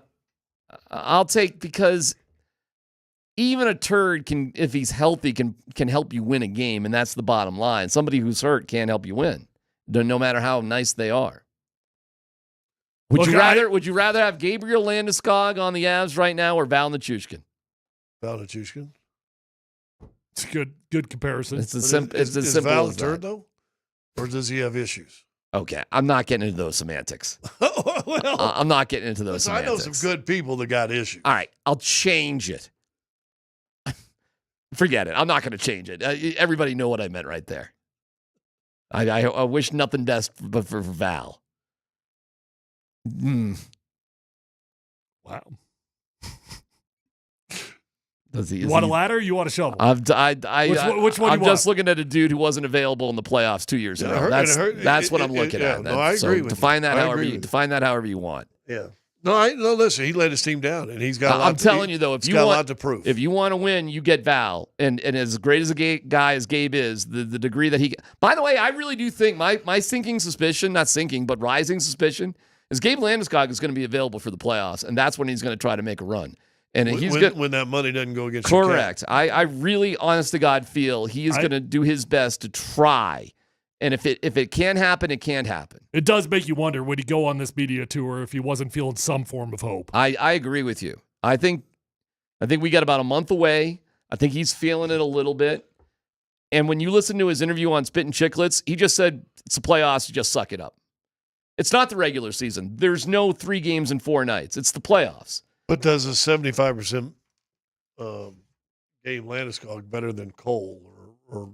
I'll take, because even a turd can, if he's healthy, can help you win a game, and that's the bottom line. Somebody who's hurt can't help you win, no matter how nice they are. Would you rather have Gabriel Landeskog on the Avs right now or Val Nichushkin? Val Nichushkin. It's a good comparison. It's as simple Is as Val a that. turd, though? Or does he have issues? Okay, I'm not getting into those semantics. Well, I'm not getting into those I know semantics. some good people that got issues. All right, I'll change it. Forget it. I'm not going to change it. Everybody know what I meant right there. I wish nothing best but for Val. Wow. You want a ladder or you want a shovel? Which one I'm just looking at a dude who wasn't available in the playoffs 2 years ago. That's what I'm looking at. No, I agree with define you. Define that however you want. Yeah. No, listen, he let his team down, and he's got a lot I'm telling you, though, if you got want a lot to prove. If you want to win, you get Val. And as great as a guy as Gabe is, the degree that he... By the way, I really do think my sinking suspicion, not sinking, but rising suspicion, is Gabe Landeskog is going to be available for the playoffs, and that's when he's going to try to make a run. And when that money doesn't go against correct. your cap. I really, honest to God, feel he is going to do his best to try. And if it can't happen, it can't happen. It does make you wonder, would he go on this media tour if he wasn't feeling some form of hope? I agree with you. I think we got about a month away. I think he's feeling it a little bit. And when you listen to his interview on Spittin' Chicklets, he just said, it's the playoffs, you just suck it up. It's not the regular season. There's no 3 games in 4 nights. It's the playoffs. But does a 75% Gabe Landeskog better than Cole or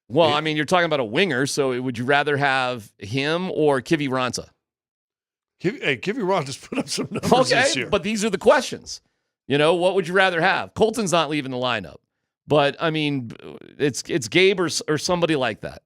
Well, I mean, you're talking about a winger, so would you rather have him or Kivi Ranta? Kivi Ranta's put up some numbers this year. But these are the questions. What would you rather have? Colton's not leaving the lineup. But, I mean, it's Gabe or somebody like that.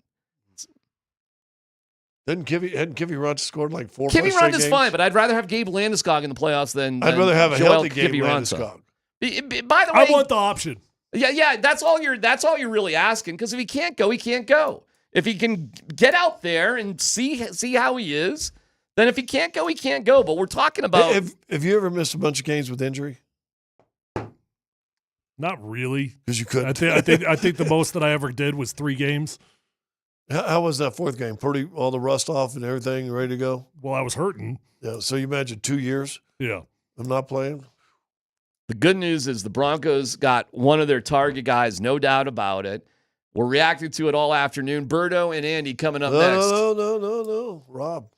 Hadn't Kivi Ranta scored like 4 Kivi Ranta's games? Fine, but I'd rather have Gabe Landeskog in the playoffs than I'd rather have a Joel healthy Gabe Landeskog. By the way, I want the option. Yeah, that's all you're really asking, because if he can't go, he can't go. If he can get out there and see how he is, then if he can't go, he can't go. But we're talking about... Have you ever missed a bunch of games with injury? Not really. Because you couldn't. I think the most that I ever did was 3 games. How was that fourth game? Pretty all the rust off and everything ready to go? Well, I was hurting. Yeah. So you imagine 2 years Yeah. of not playing? The good news is the Broncos got one of their target guys, no doubt about it. We're reacting to it all afternoon. Berto and Andy coming up next. No. Rob.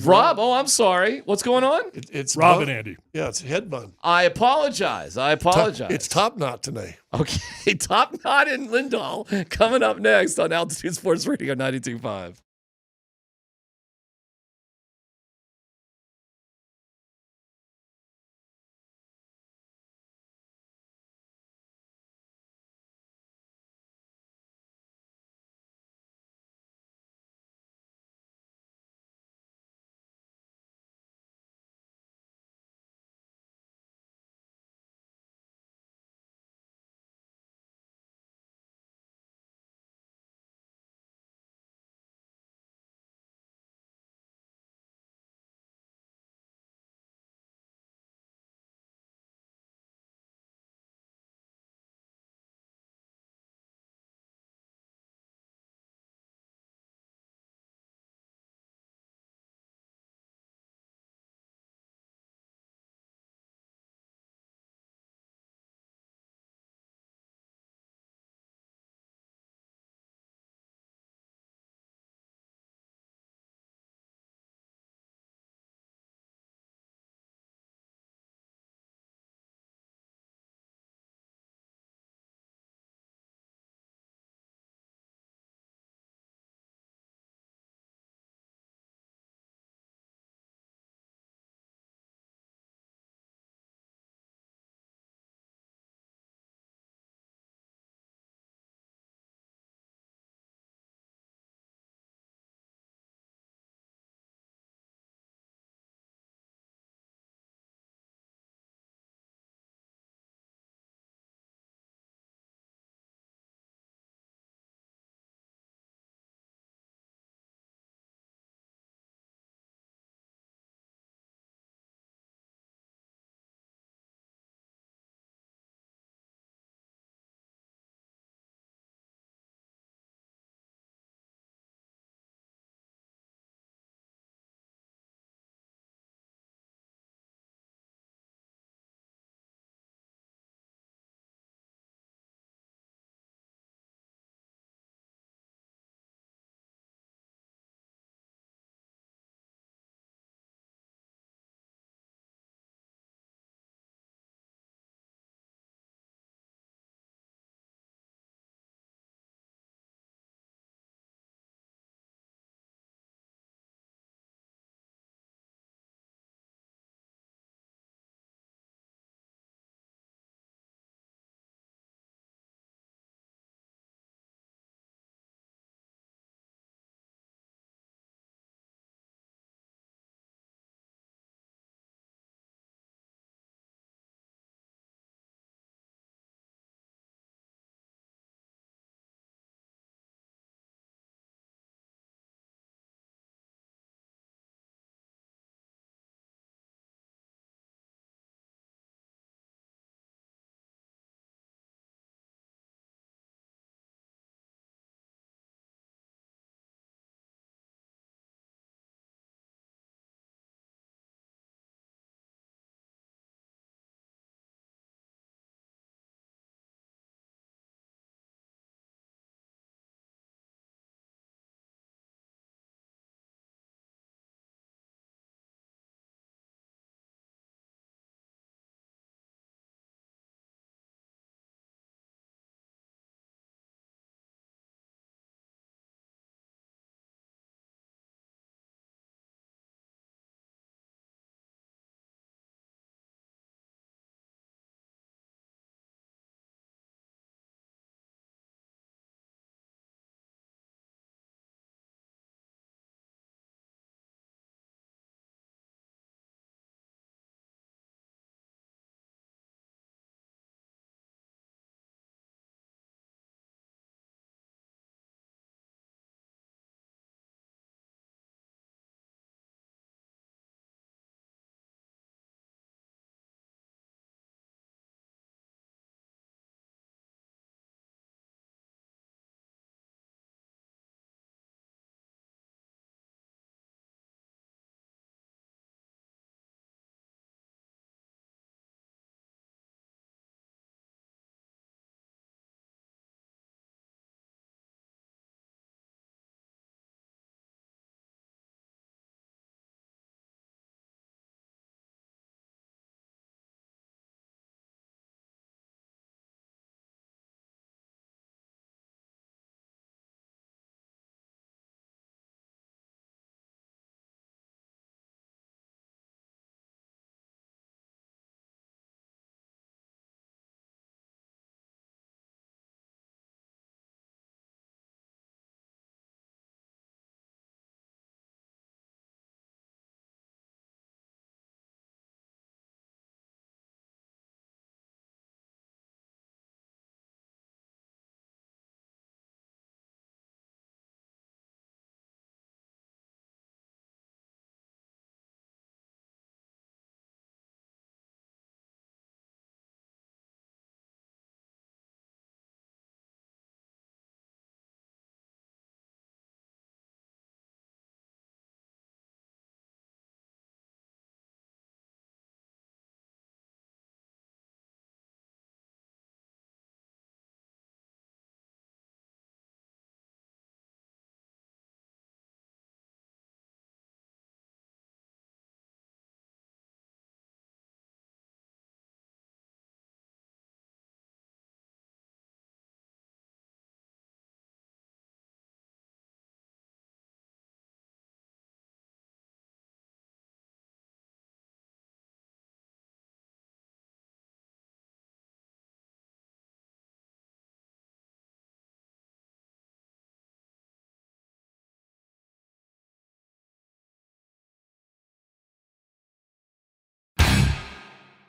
Rob? Oh, I'm sorry. What's going on? It's Rob bun. and Andy. Yeah, it's head bun. I apologize. It's top knot today. Okay, Top Knot and Lindahl coming up next on Altitude Sports Radio 92.5.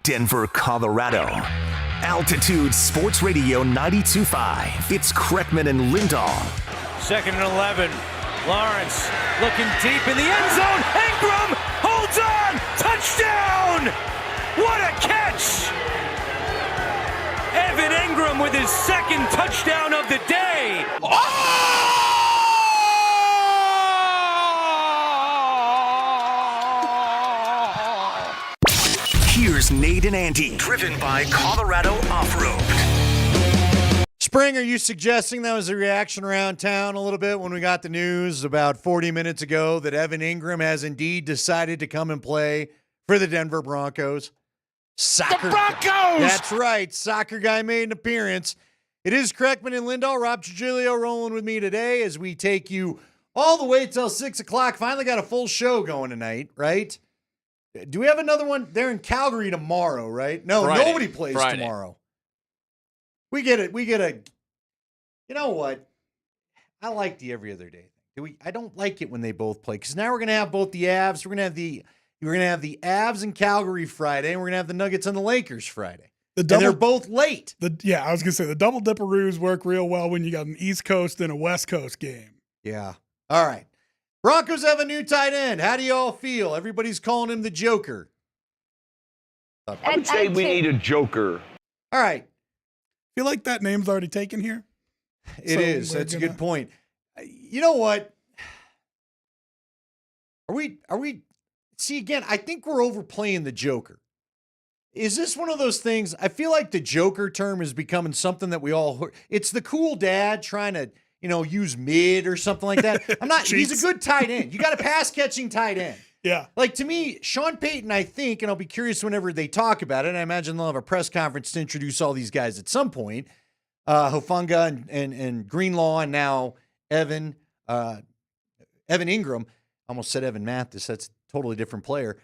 Denver, Colorado. Altitude Sports Radio 92.5. It's Kreckman and Lindahl. 2nd and 11. Lawrence looking deep in the end zone. Engram holds on. Touchdown. What a catch. Evan Engram with his 2nd touchdown of the day. Here's Nate and Andy, driven by Colorado Off-Road. Spring, are you suggesting that was a reaction around town a little bit when we got the news about 40 minutes ago that Evan Engram has indeed decided to come and play for the Denver Broncos? Soccer. The Broncos! That's right. Soccer guy made an appearance. It is Kreckman and Lindahl. Rob Trujillo rolling with me today as we take you all the way till 6 o'clock. Finally got a full show going tonight, right? Do we have another one? They're in Calgary tomorrow, right? No, Friday. nobody plays Friday. tomorrow. We get it. You know what? I like the every other day thing. I don't like it when they both play because now we're gonna have both the Avs. We're gonna have the Avs in Calgary Friday, and we're gonna have the Nuggets and the Lakers Friday. And they're both late. I was gonna say the double dipperoos work real well when you got an East Coast and a West Coast game. Yeah. All right. Broncos have a new tight end. How do you all feel? Everybody's calling him the Joker. I would say we need a Joker. All right. Feel like that name's already taken here. It is. That's a good point. You know what? Are we see again, I think we're overplaying the Joker. Is this one of those things? I feel like the Joker term is becoming something that we all it's the cool dad trying to, use mid or something like that. He's a good tight end. You got a pass catching tight end. Yeah. Like to me, Sean Payton, I think, and I'll be curious whenever they talk about it. I imagine they'll have a press conference to introduce all these guys at some point. Hufanga and Greenlaw, and now Evan Engram. Almost said Evan Mathis. That's a totally different player.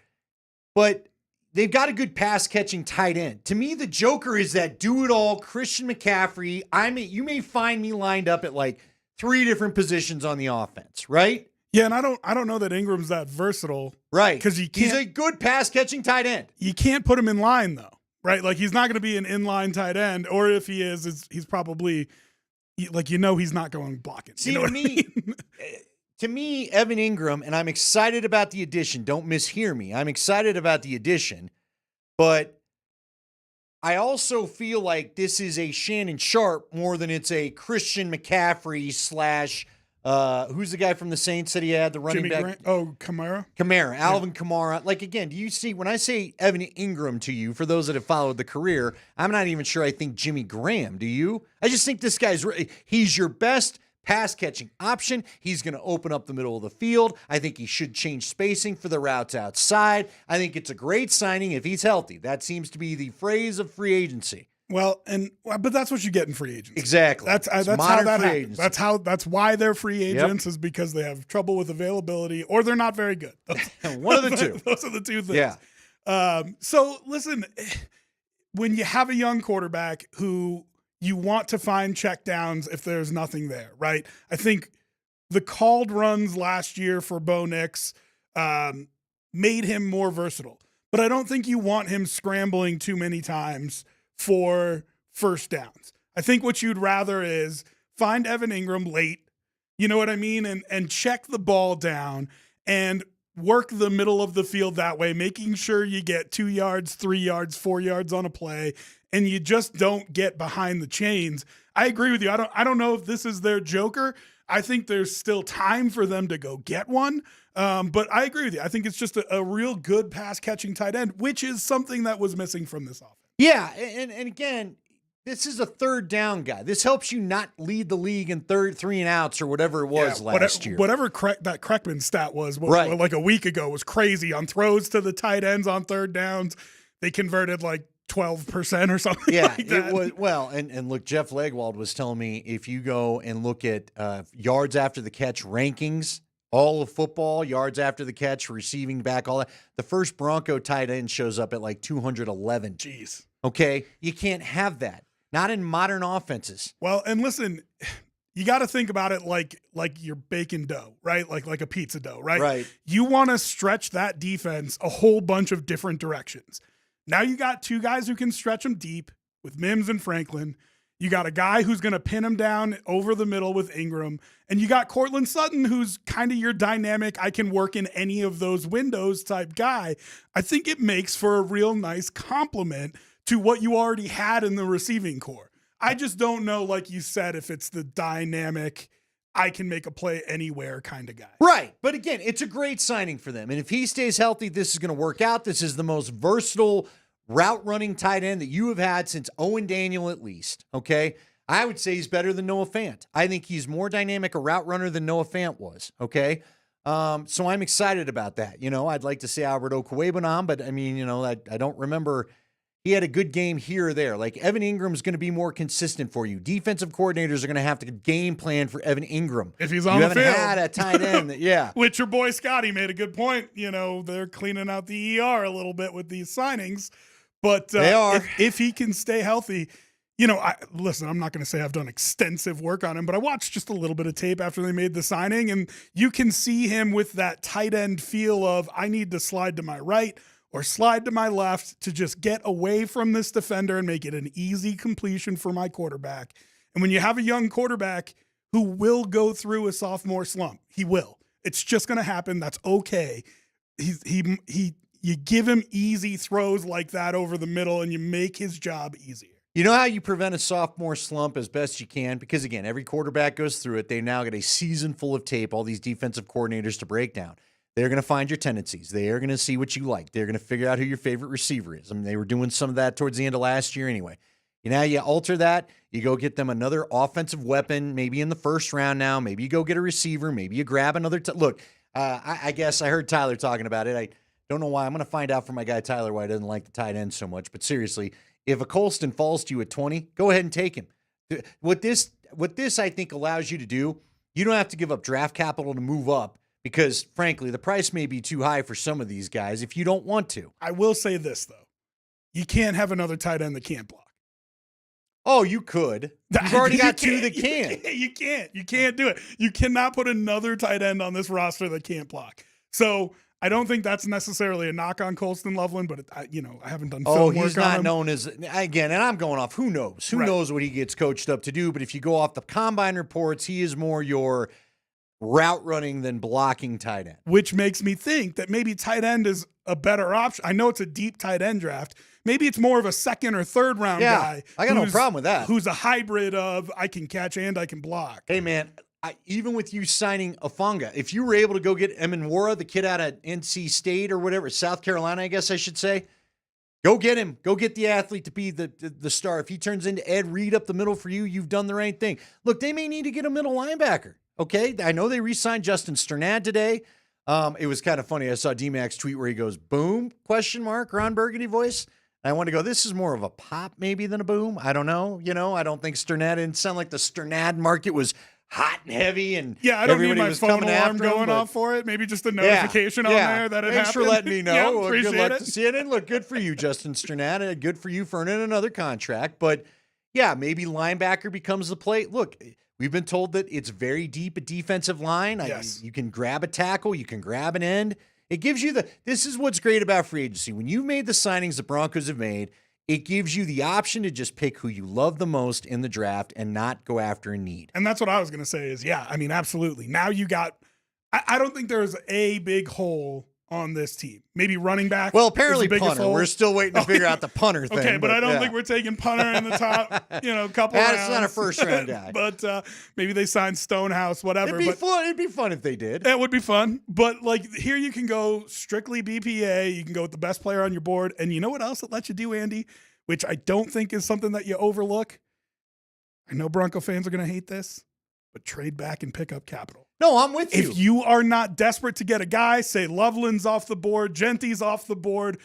But they've got a good pass-catching tight end. To me, the Joker is that do-it-all Christian McCaffrey. You may find me lined up at like 3 different positions on the offense, right? Yeah, and I don't know that Ingram's that versatile. Right. Because he's a good pass-catching tight end. You can't put him in line, though. Right? Like, he's not going to be an inline tight end, or if he is, he's probably, he's not going blocking. See, to me, Evan Engram, and I'm excited about the addition. Don't mishear me. I'm excited about the addition, but I also feel like this is a Shannon Sharp more than it's a Christian McCaffrey / who's the guy from the Saints that he had, the running back? Kamara. Alvin Kamara. Like, again, do you see, when I say Evan Engram to you, for those that have followed the career, I'm not even sure I think Jimmy Graham. Do you? I just think this guy's, he's your best pass-catching option. He's going to open up the middle of the field. I think he should change spacing for the routes outside. I think it's a great signing if he's healthy. That seems to be the phrase of free agency. Well, but that's what you get in free agency. Exactly. That's how that happens. That's why they're free agents, is because they have trouble with availability or they're not very good. One of the two. Those are the two things. Yeah. So listen, when you have a young quarterback who you want to find checkdowns if there's nothing there, right? I think the called runs last year for Bo Nix made him more versatile, but I don't think you want him scrambling too many times for first downs. I think what you'd rather is find Evan Engram late, you know what I mean? And check the ball down and work the middle of the field that way, making sure you get 2 yards, 3 yards, 4 yards on a play, and you just don't get behind the chains. I agree with you. I don't know if this is their Joker. I think there's still time for them to go get one. But I agree with you. I think it's just a real good pass-catching tight end, which is something that was missing from this offense. Yeah, and again, this is a third down guy. This helps you not lead the league in 3 and outs or whatever it was last year. Whatever that Kreckman stat was right. Like a week ago was crazy. On throws to the tight ends on third downs, they converted like 12% or something like that. It was, well, and look, Jeff Legwald was telling me if you go and look at yards after the catch rankings, all of football, yards after the catch, receiving back, all that, the first Bronco tight end shows up at like 211. Jeez. Okay? You can't have that. Not in modern offenses. Well, and listen, you got to think about it like you're baking dough, right? Like a pizza dough, right? Right. You want to stretch that defense a whole bunch of different directions. Now you got two guys who can stretch them deep with Mims and Franklin. You got a guy who's going to pin him down over the middle with Engram. And you got Cortland Sutton, who's kind of your dynamic, I can work in any of those windows type guy. I think it makes for a real nice complement to what you already had in the receiving core. I just don't know, like you said, if it's the dynamic, I can make a play anywhere kind of guy. Right. But again, it's a great signing for them. And if he stays healthy, this is going to work out. This is the most versatile route running tight end that you have had since Owen Daniel at least. Okay. I would say he's better than Noah Fant. I think he's more dynamic a route runner than Noah Fant was. Okay. So I'm excited about that. You know, I'd like to say Albert Okwuegbunam, but I mean, you know, I don't remember. He had a good game here or there. Like Evan Ingram's going to be more consistent for you. Defensive coordinators are going to have to game plan for Evan Ingram. If he's on the field. You haven't had a tight end. Yeah. Which your boy Scotty made a good point. You know, they're cleaning out the ER a little bit with these signings. But they are. If he can stay healthy, you know, listen, I'm not going to say I've done extensive work on him, but I watched just a little bit of tape after they made the signing, and you can see him with that tight end feel of I need to slide to my right or slide to my left to just get away from this defender and make it an easy completion for my quarterback. And when you have a young quarterback who will go through a sophomore slump, he will. It's just going to happen. That's okay. You give him easy throws like that over the middle, and you make his job easier. You know how you prevent a sophomore slump as best you can? Because, again, every quarterback goes through it. They now get a season full of tape, all these defensive coordinators to break down. They're going to find your tendencies. They are going to see what you like. They're going to figure out who your favorite receiver is. I mean, they were doing some of that towards the end of last year anyway. Now you alter that. You go get them another offensive weapon, maybe in the first round now. Maybe you go get a receiver. Maybe you grab another. Look, I guess I heard Tyler talking about it. I don't know why. I'm going to find out from my guy Tyler why he doesn't like the tight end so much. But seriously, if a Colston falls to you at 20, go ahead and take him. What this I think allows you to do, you don't have to give up draft capital to move up because, frankly, the price may be too high for some of these guys if you don't want to. I will say this, though. You can't have another tight end that can't block. Oh, you could. You've already got two that can. You can't. You can't do it. You cannot put another tight end on this roster that can't block. So I don't think that's necessarily a knock on Colston Loveland, but I haven't done film work on him. He's not known as, again, and I'm going off, who knows? Who knows what he gets coached up to do? But if you go off the combine reports, he is more your route running than blocking tight end. Which makes me think that maybe tight end is a better option. I know it's a deep tight end draft. Maybe it's more of a second or third round guy. I got no problem with that. Who's a hybrid of I can catch and I can block. Hey, man. Even with you signing Afonga, if you were able to go get Emenwara, the kid out of NC State or whatever, South Carolina, I guess I should say, go get him. Go get the athlete to be the star. If he turns into Ed Reed up the middle for you, you've done the right thing. Look, they may need to get a middle linebacker, okay? I know they re-signed Justin Sternad today. It was kind of funny. I saw DMac's tweet where he goes, boom, ? Ron Burgundy voice. I want to go, this is more of a pop maybe than a boom. I don't know. You know, I don't think Sternad, didn't sound like the Sternad market was hot and heavy, and I don't need my phone alarm going off for it. Maybe just a notification on there that it happened. Thanks for letting me know. Appreciate good luck it. to see it. And look, good for you, Justin Sternad. Good for you for earning another contract. But yeah, maybe linebacker becomes the play. Look, we've been told that it's very deep at defensive line. Yes. You can grab a tackle, you can grab an end. It gives you this is what's great about free agency. When you've made the signings the Broncos have made, it gives you the option to just pick who you love the most in the draft and not go after a need. And that's what I was going to say is, absolutely. Now you got – I don't think there's a big hole on this team. Maybe running back. Well, apparently punter. We're still waiting to figure out the punter thing. Okay, but I don't think we're taking punter in the top, couple rounds. That's not a first-round guy. But maybe they signed Stonehouse, whatever. It'd be fun if they did. It would be fun. But, here you can go strictly BPA. You can go with the best player on your board. And you know what else it lets you do, Andy? Which I don't think is something that you overlook. I know Bronco fans are going to hate this, but trade back and pick up capital. No, I'm with you. If you are not desperate to get a guy, say Loveland's off the board, Genty's off the board,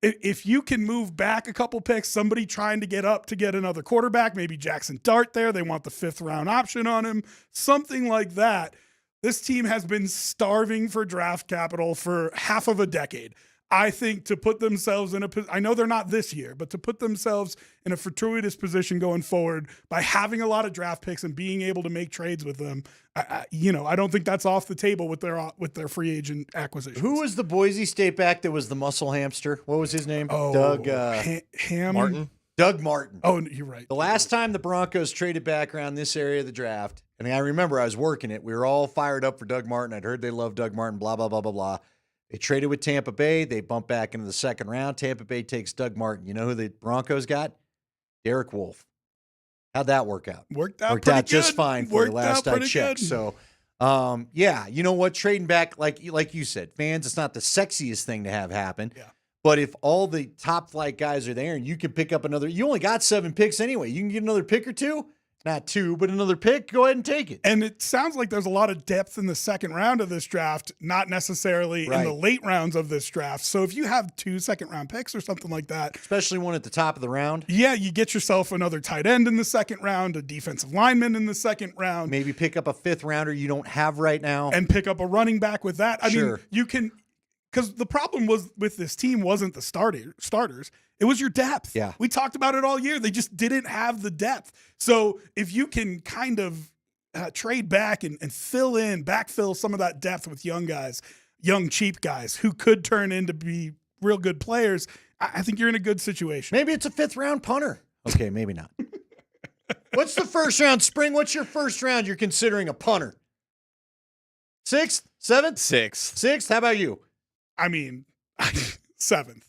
if you can move back a couple picks, somebody trying to get up to get another quarterback, maybe Jackson Dart there, they want the 5th round option on him, something like that. This team has been starving for draft capital for half of a decade. I think to put themselves in I know they're not this year, but to put themselves in a fortuitous position going forward by having a lot of draft picks and being able to make trades with them, I don't think that's off the table with their free agent acquisition. Who was the Boise State back that was the muscle hamster? What was his name? Doug Martin. Doug Martin. Oh, you're right. The last time the Broncos traded back around this area of the draft, and I remember I was working it, we were all fired up for Doug Martin. I'd heard they loved Doug Martin, blah, blah, blah, blah, blah. They traded with Tampa Bay. They bump back into the second round. Tampa Bay takes Doug Martin. You know who the Broncos got? Derek Wolfe. How'd that work out? Worked out just fine for you last I checked. Good. So, you know what? Trading back, like you said, fans, it's not the sexiest thing to have happen. Yeah. But if all the top flight guys are there and you can pick up you only got 7 picks anyway. You can get another pick or two. Not 2, but another pick. Go ahead and take it. And it sounds like there's a lot of depth in the second round of this draft, not necessarily in the late rounds of this draft. So if you have 2 second-round picks or something like that. Especially one at the top of the round. Yeah, you get yourself another tight end in the second round, a defensive lineman in the second round. Maybe pick up a 5th rounder you don't have right now. And pick up a running back with that. I mean, you can – because the problem was with this team wasn't the starters. It was your depth. Yeah. We talked about it all year. They just didn't have the depth. So if you can kind of trade back and backfill some of that depth with young guys, young cheap guys who could turn into be real good players, I think you're in a good situation. Maybe it's a 5th round punter. Okay, maybe not. What's the first round, Spring? What's your first round you're considering a punter? 6th? 7th? 6th? How about you? I mean, 7th.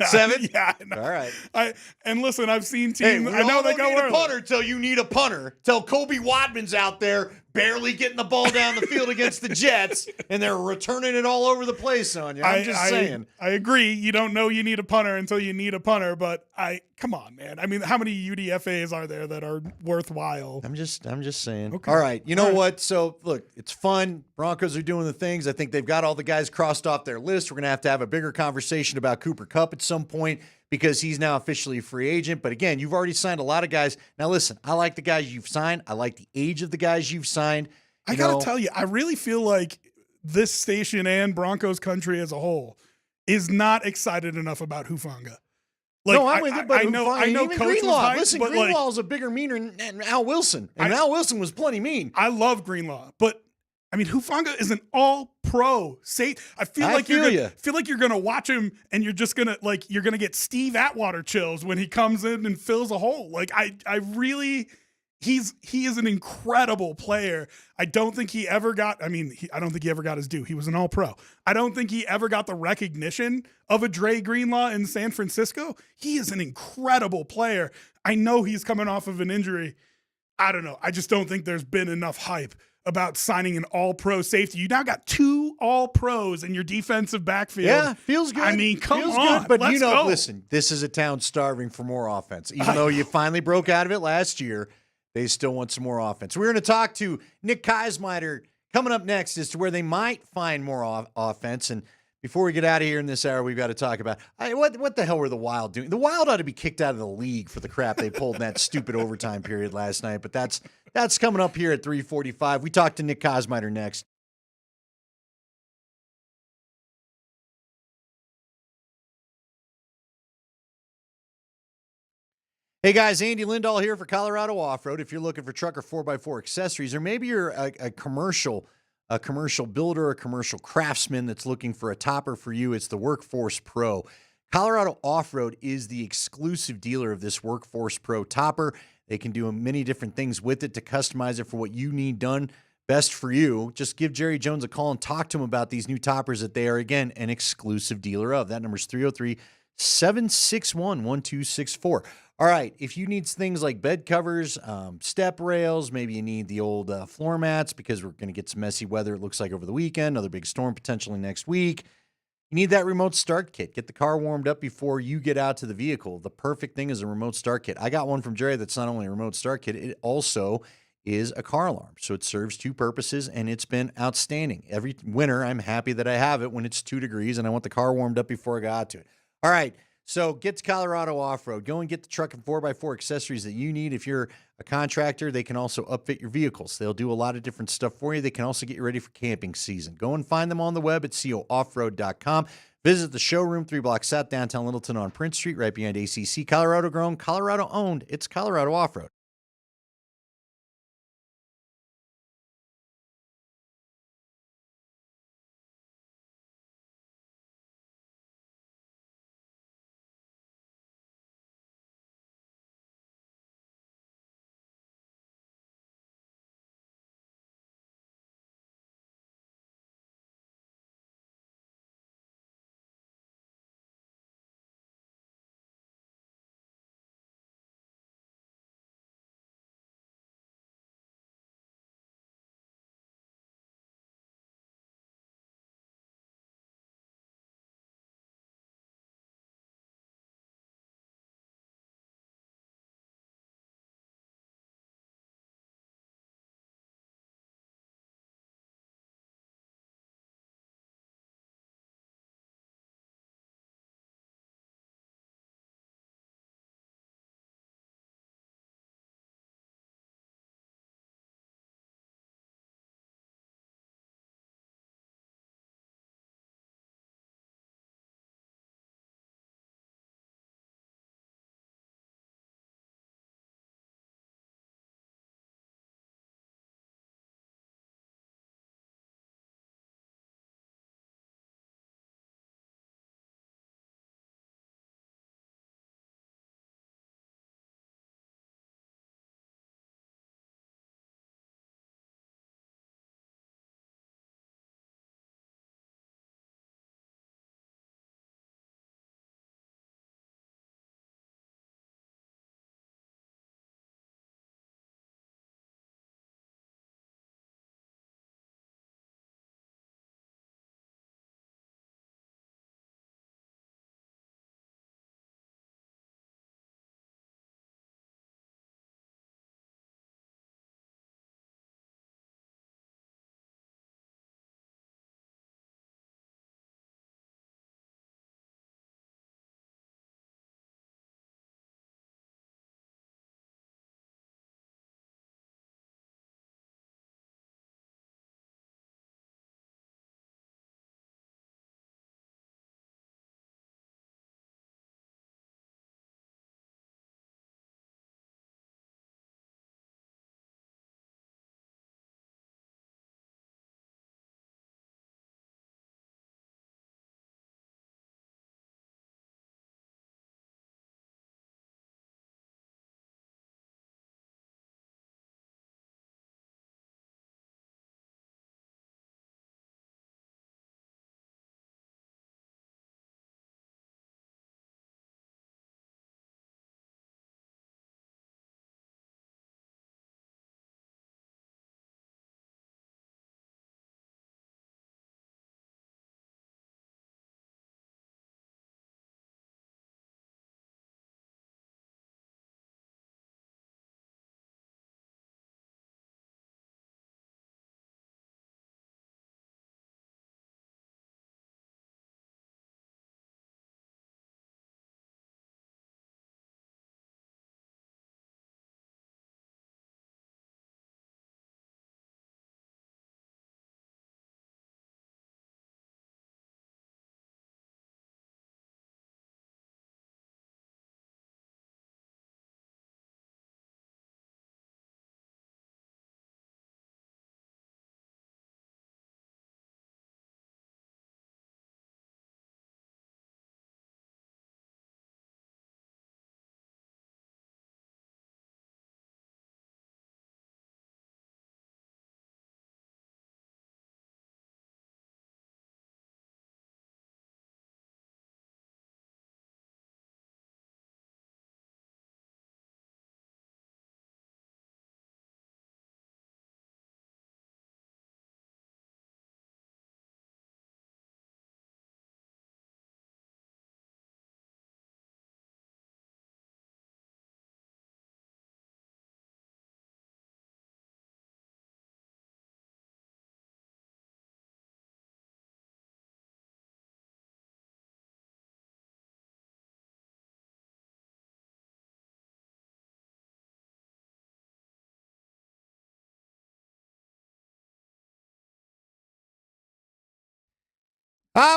7th? Yeah. All right. And listen, I've seen teams. Hey, I know they go need early. a punter till you need a punter. Till Kobe Wadman's out there barely getting the ball down the field against the Jets, and they're returning it all over the place on you. I'm just saying. I agree. You don't know you need a punter until you need a punter, but come on, man. I mean, how many UDFAs are there that are worthwhile? I'm just saying. Okay. All right. You know what? So, look, it's fun. Broncos are doing the things. I think they've got all the guys crossed off their list. We're going to have a bigger conversation about Cooper Kupp at some point because he's now officially a free agent. But again, you've already signed a lot of guys. Now, listen, I like the guys you've signed. I like the age of the guys you've signed. I got to tell you, I really feel like this station and Broncos country as a whole is not excited enough about Hufanga. No, I'm with you, but I know even Coach Greenlaw. was hyped, Listen, but Greenlaw's a bigger meaner than Al Wilson. And Al Wilson was plenty mean. I love Greenlaw, but I mean, Hufanga is an all-pro. I feel like you're gonna watch him, and you're just gonna get Steve Atwater chills when he comes in and fills a hole. Like I really, he is an incredible player. I don't think he ever got. I mean, I don't think he ever got his due. He was an all-pro. I don't think he ever got the recognition of a Dre Greenlaw in San Francisco. He is an incredible player. I know he's coming off of an injury. I don't know. I just don't think there's been enough hype about signing an all-pro safety. You now got 2 all-pros in your defensive backfield. Yeah, feels good. I mean, come feels on. Good, but let's go. Listen, this is a town starving for more offense. Even though you finally broke out of it last year, they still want some more offense. We're going to talk to Nick Keismeier coming up next as to where they might find more offense. And before we get out of here in this hour, we've got to talk about what the hell were the Wild doing? The Wild ought to be kicked out of the league for the crap they pulled in that stupid overtime period last night. But that's coming up here at 3:45. We talk to Nick Keismeier next. Hey guys, Andy Lindahl here for Colorado Off-Road. If you're looking for truck or 4x4 accessories, or maybe you're a commercial builder, a commercial craftsman that's looking for a topper for you, it's the Workforce Pro. Colorado Off-Road is the exclusive dealer of this Workforce Pro topper. They can do many different things with it to customize it for what you need done best for you. Just give Jerry Jones a call and talk to him about these new toppers that they are, again, an exclusive dealer of. That number is 303-761-1264. All right, if you need things like bed covers, step rails, maybe you need the old floor mats because we're going to get some messy weather, it looks like, over the weekend, another big storm potentially next week. You need that remote start kit. Get the car warmed up before you get out to the vehicle. The perfect thing is a remote start kit. I got one from Jerry that's not only a remote start kit, it also is a car alarm. So it serves 2 purposes, and it's been outstanding. Every winter, I'm happy that I have it when it's 2 degrees, and I want the car warmed up before I go out to it. All right. So get to Colorado Off-Road. Go and get the truck and 4x4 accessories that you need. If you're a contractor, they can also upfit your vehicles. They'll do a lot of different stuff for you. They can also get you ready for camping season. Go and find them on the web at cooffroad.com. Visit the showroom 3 blocks south, downtown Littleton on Prince Street, right behind ACC. Colorado grown, Colorado owned. It's Colorado Off-Road.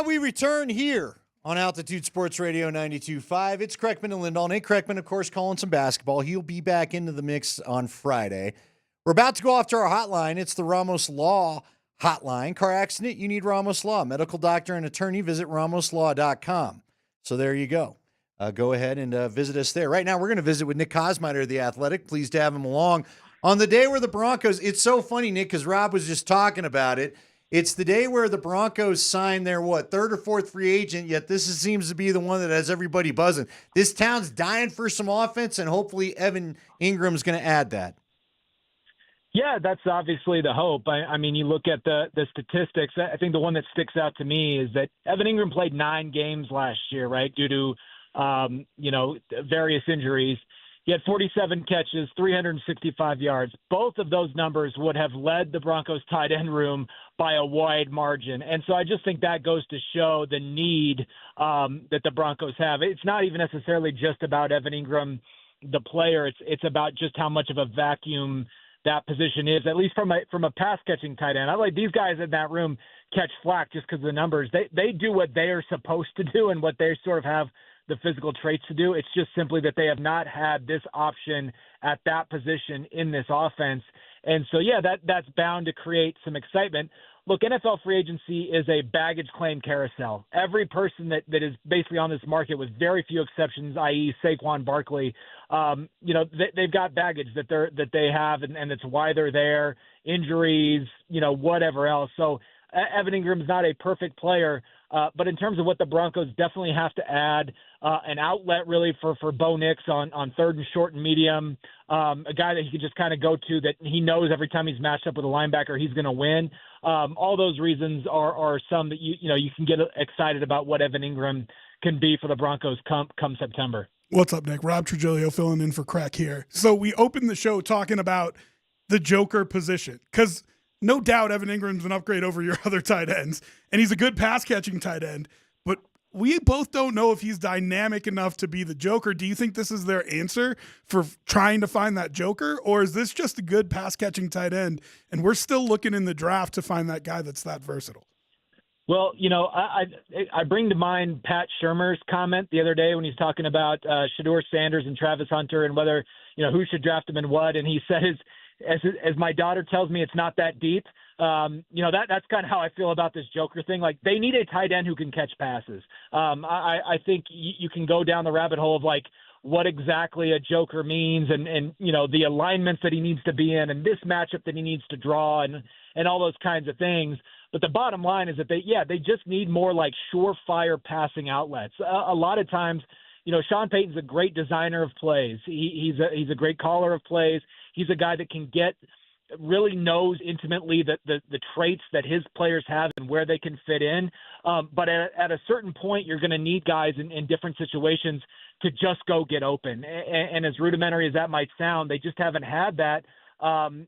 We return here On Altitude Sports Radio 92.5, it's Kreckman and Lindahl. Nate Kreckman, of course, calling some basketball. He'll be back into the mix on Friday. We're about to go off to our hotline. It's the Ramos Law hotline. Car accident, you need Ramos Law. Medical doctor and attorney, visit ramoslaw.com. So there you go. Go ahead and visit us there. Right now, we're going to visit with Nick Kosmider of The Athletic. Pleased to have him along. On the day where the Broncos, it's so funny, Nick, because Rob was just talking about it. It's the day where the Broncos sign their, third or fourth free agent, yet seems to be the one that has everybody buzzing. This town's dying for some offense, and hopefully Evan Ingram's going to add that. Yeah, that's obviously the hope. I mean, you look at the statistics. I think the one that sticks out to me is that Evan Engram played 9 games last year, right, due to, various injuries. He had 47 catches, 365 yards. Both of those numbers would have led the Broncos tight end room by a wide margin. And so I just think that goes to show the need that the Broncos have. It's not even necessarily just about Evan Engram, the player. It's about just how much of a vacuum that position is, at least from a pass catching tight end. I like these guys in that room catch flack just because of the numbers. They do what they are supposed to do and what they sort of have the physical traits to do. It's just simply that they have not had this option at that position in this offense. And so, yeah, that's bound to create some excitement. Look, NFL free agency is a baggage claim carousel. Every person that is basically on this market, with very few exceptions, i.e. Saquon Barkley, they've got baggage that they have, and it's why they're there, injuries, whatever else. So Evan Engram is not a perfect player, but in terms of what the Broncos definitely have to add, an outlet really for Bo Nix on third and short and medium, a guy that he can just kind of go to that he knows every time he's matched up with a linebacker he's going to win. All those reasons are some that you can get excited about what Evan Engram can be for the Broncos come September. What's up, Nick? Rob Trujillo filling in for Crack here. So we opened the show talking about the Joker position because no doubt Evan Ingram's an upgrade over your other tight ends, and he's a good pass-catching tight end, but we both don't know if he's dynamic enough to be the Joker. Do you think this is their answer for trying to find that Joker, or is this just a good pass-catching tight end, and we're still looking in the draft to find that guy that's that versatile? Well, I bring to mind Pat Shurmur's comment the other day when he's talking about Shedeur Sanders and Travis Hunter and whether, who should draft him and what, and he said as my daughter tells me, it's not that deep. That's kind of how I feel about this Joker thing. Like, they need a tight end who can catch passes. I think you can go down the rabbit hole of like what exactly a Joker means and the alignments that he needs to be in and this matchup that he needs to draw and all those kinds of things. But the bottom line is that they just need more like surefire passing outlets. A lot of times, Sean Payton's a great designer of plays. He's a great caller of plays. He's a guy that can really knows intimately the traits that his players have and where they can fit in. But at a certain point, you're going to need guys in different situations to just go get open. And as rudimentary as that might sound, they just haven't had that, on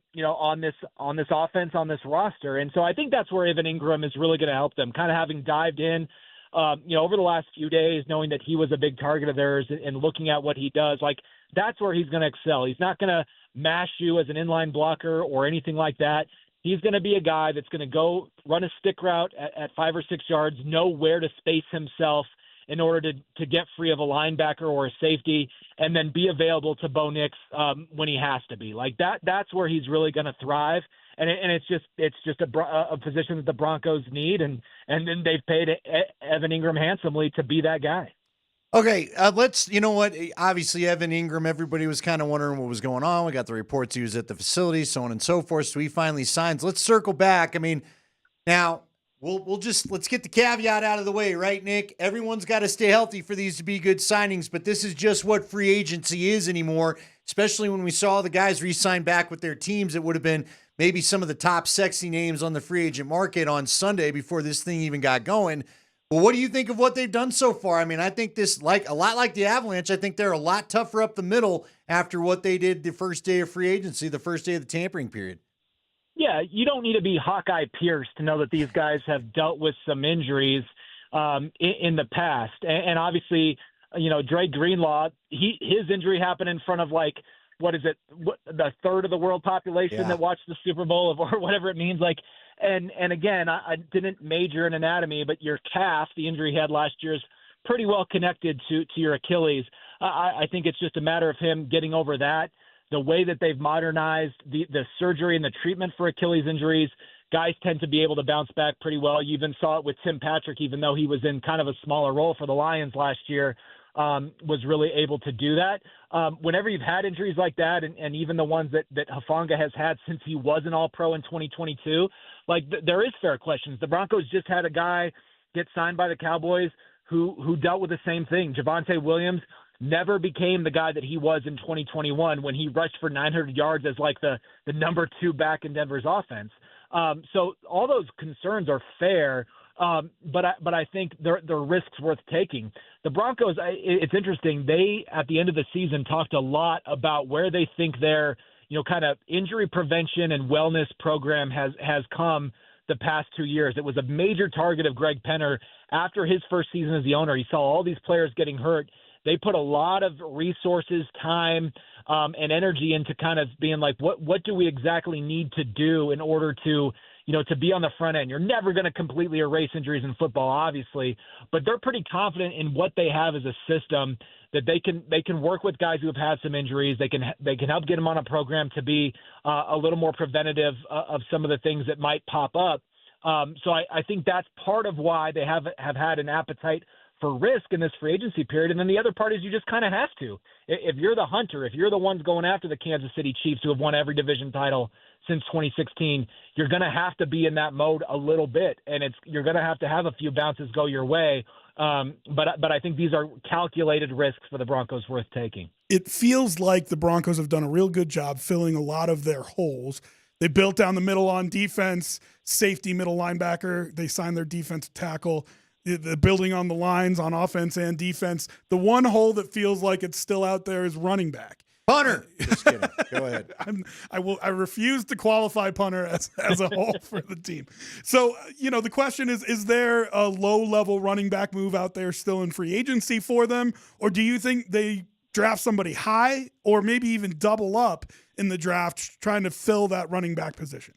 this offense, on this roster. And so I think that's where Evan Engram is really going to help them, kind of having dived in, over the last few days, knowing that he was a big target of theirs and looking at what he does. Like, that's where he's going to excel. He's not going to mash you as an inline blocker or anything like that. He's going to be a guy that's going to go run a stick route at 5 or 6 yards, know where to space himself in order to get free of a linebacker or a safety, and then be available to Bo Nix when he has to be. Like that's where he's really going to thrive. And it's just a position that the Broncos need, and then they've paid Evan Engram handsomely to be that guy. Okay, obviously Evan Engram, everybody was kind of wondering what was going on. We got the reports he was at the facility, so on and so forth. So he finally signs. Let's circle back. I mean, now let's get the caveat out of the way, right, Nick? Everyone's got to stay healthy for these to be good signings, but this is just what free agency is anymore, especially when we saw the guys re-sign back with their teams. It would have been maybe some of the top sexy names on the free agent market on Sunday before this thing even got going. Well, what do you think of what they've done so far? I mean, I think this, like a lot like the Avalanche, I think they're a lot tougher up the middle after what they did the first day of free agency, the first day of the tampering period. Yeah, you don't need to be Hawkeye Pierce to know that these guys have dealt with some injuries in the past. And obviously, Dre Greenlaw, his injury happened in front of the third of the world population that watched the Super Bowl or whatever it means. And again, I didn't major in anatomy, but your calf, the injury he had last year, is pretty well connected to your Achilles. I think it's just a matter of him getting over that. The way that they've modernized the surgery and the treatment for Achilles injuries, guys tend to be able to bounce back pretty well. You even saw it with Tim Patrick, even though he was in kind of a smaller role for the Lions last year, was really able to do that. Whenever you've had injuries like that, and even the ones that Hufanga has had since he was an All-Pro in 2022, there is fair questions. The Broncos just had a guy get signed by the Cowboys who dealt with the same thing. Javonte Williams never became the guy that he was in 2021 when he rushed for 900 yards as like the number 2 back in Denver's offense. So all those concerns are fair, but I think they're risks worth taking. The Broncos, it's interesting. They, at the end of the season, talked a lot about where they think their, kind of injury prevention and wellness program has come the past 2 years. It was a major target of Greg Penner after his first season as the owner. He saw all these players getting hurt. They put a lot of resources, time, and energy into kind of being like, what do we exactly need to do in order to be on the front end? You're never going to completely erase injuries in football, obviously, but they're pretty confident in what they have as a system that they can work with guys who have had some injuries. They can help get them on a program to be a little more preventative of some of the things that might pop up. So I think that's part of why they have had an appetite for risk in this free agency period. And then the other part is you just kind of have to. If you're the hunter, if you're the ones going after the Kansas City Chiefs who have won every division title since 2016, you're going to have to be in that mode a little bit. And you're going to have a few bounces go your way. But I think these are calculated risks for the Broncos worth taking. It feels like the Broncos have done a real good job filling a lot of their holes. They built down the middle on defense, safety, middle linebacker. They signed their defensive tackle. The building on the lines on offense and defense. The one hole that feels like it's still out there is running back. Punter. Just kidding. Go ahead. I refuse to qualify punter as a hole for the team. So, the question is there a low-level running back move out there still in free agency for them? Or do you think they draft somebody high or maybe even double up in the draft trying to fill that running back position?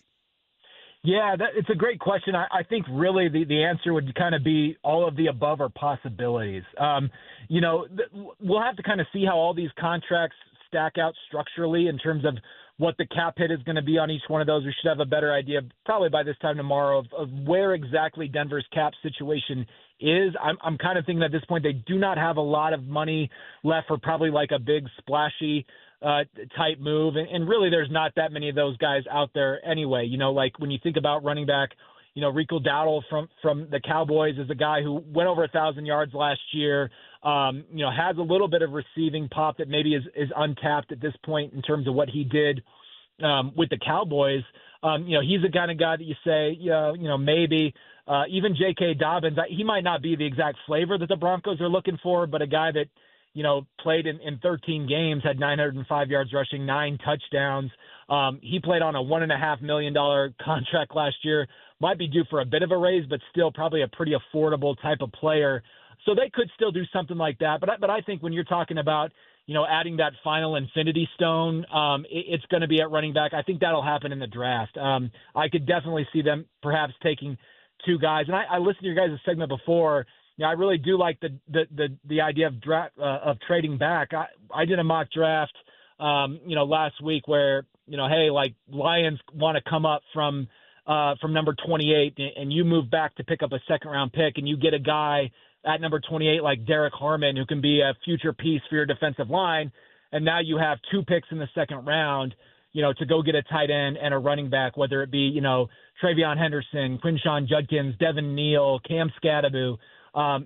Yeah, it's a great question. I think really the answer would kind of be all of the above are possibilities. We'll have to kind of see how all these contracts stack out structurally in terms of what the cap hit is going to be on each one of those. We should have a better idea probably by this time tomorrow of where exactly Denver's cap situation is. I'm kind of thinking at this point they do not have a lot of money left for probably like a big splashy type move. And really there's not that many of those guys out there anyway. Like when you think about running back, Rico Dowdle from the Cowboys is a guy who went over 1,000 yards last year, has a little bit of receiving pop that maybe is untapped at this point in terms of what he did with the Cowboys. He's the kind of guy that you say, maybe even J.K. Dobbins, he might not be the exact flavor that the Broncos are looking for, but a guy that, played in 13 games, had 905 yards rushing, 9 touchdowns. He played on a $1.5 million contract last year. Might be due for a bit of a raise, but still probably a pretty affordable type of player. So they could still do something like that. But I think when you're talking about, adding that final infinity stone, it's going to be at running back. I think that'll happen in the draft. I could definitely see them perhaps taking 2 guys. And I listened to your guys' segment before. I really do like the idea of trading back. I did a mock draft, last week where, hey, like Lions want to come up from number 28 and you move back to pick up a second round pick and you get a guy at number 28 like Derek Harmon who can be a future piece for your defensive line. And now you have 2 picks in the second round, to go get a tight end and a running back, whether it be, Travion Henderson, Quinshawn Judkins, Devin Neal, Cam Scadaboo.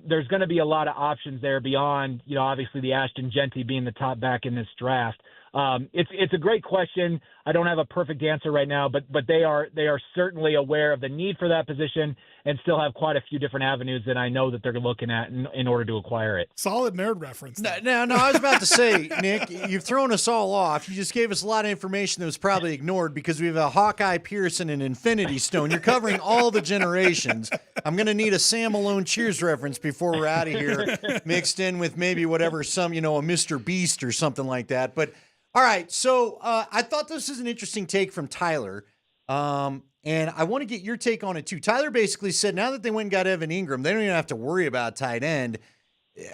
There's going to be a lot of options there beyond, obviously the Ashton Genty being the top back in this draft. It's a great question. I don't have a perfect answer right now, but they are certainly aware of the need for that position and still have quite a few different avenues that I know that they're looking at in order to acquire it. Solid nerd reference. No, I was about to say, Nick, you've thrown us all off. You just gave us a lot of information that was probably ignored because we have a Hawkeye Pearson and Infinity Stone. You're covering all the generations. I'm going to need a Sam Malone Cheers reference before we're out of here, mixed in with maybe whatever, a Mr. Beast or something like that. But all right, so I thought this was an interesting take from Tyler, and I want to get your take on it too. Tyler basically said now that they went and got Evan Engram, they don't even have to worry about tight end.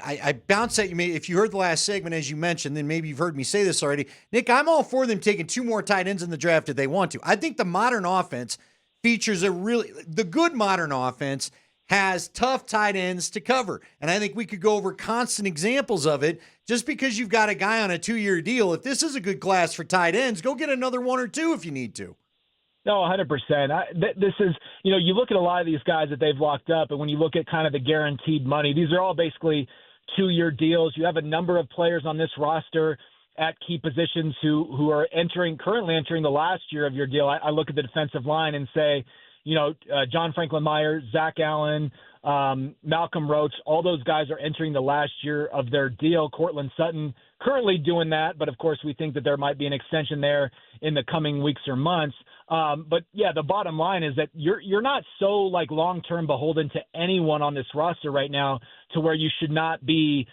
I bounce at you. If you heard the last segment, as you mentioned, then maybe you've heard me say this already. Nick, I'm all for them taking 2 more tight ends in the draft if they want to. I think the modern offense features the good modern offense has tough tight ends to cover. And I think we could go over constant examples of it. Just because you've got a guy on a 2-year deal, if this is a good class for tight ends, go get another 1 or 2 if you need to. No, 100%. This is, you look at a lot of these guys that they've locked up, and when you look at kind of the guaranteed money, these are all basically 2-year deals. You have a number of players on this roster at key positions who are currently entering the last year of your deal. I look at the defensive line and say, John Franklin Myers, Zach Allen, Malcolm Roach, all those guys are entering the last year of their deal. Cortland Sutton currently doing that, but of course we think that there might be an extension there in the coming weeks or months. But yeah, the bottom line is that you're not so like long-term beholden to anyone on this roster right now to where you should not be,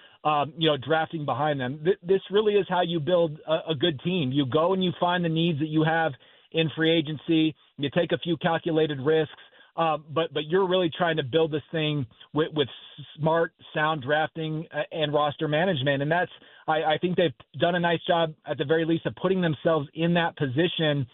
drafting behind them. This really is how you build a good team. You go and you find the needs that you have in free agency. You take a few calculated risks, but you're really trying to build this thing with smart, sound drafting and roster management. And that's, I think they've done a nice job at the very least of putting themselves in that position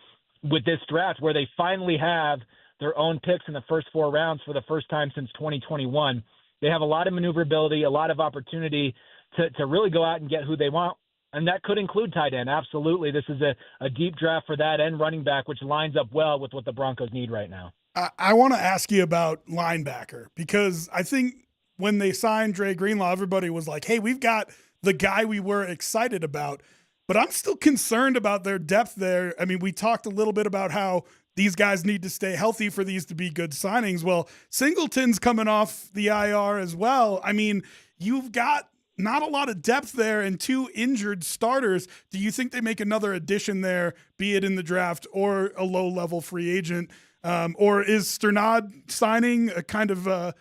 with this draft where they finally have their own picks in the first 4 rounds for the first time since 2021. They have a lot of maneuverability, a lot of opportunity to really go out and get who they want. And that could include tight end. Absolutely. This is a deep draft for that and running back, which lines up well with what the Broncos need right now. I want to ask you about linebacker because I think when they signed Dre Greenlaw, everybody was like, hey, we've got the guy we were excited about. But I'm still concerned about their depth there. I mean, we talked a little bit about how these guys need to stay healthy for these to be good signings. Well, Singleton's coming off the IR as well. I mean, you've got not a lot of depth there and 2 injured starters. Do you think they make another addition there, be it in the draft or a low-level free agent? Or is Sternad signing a kind of a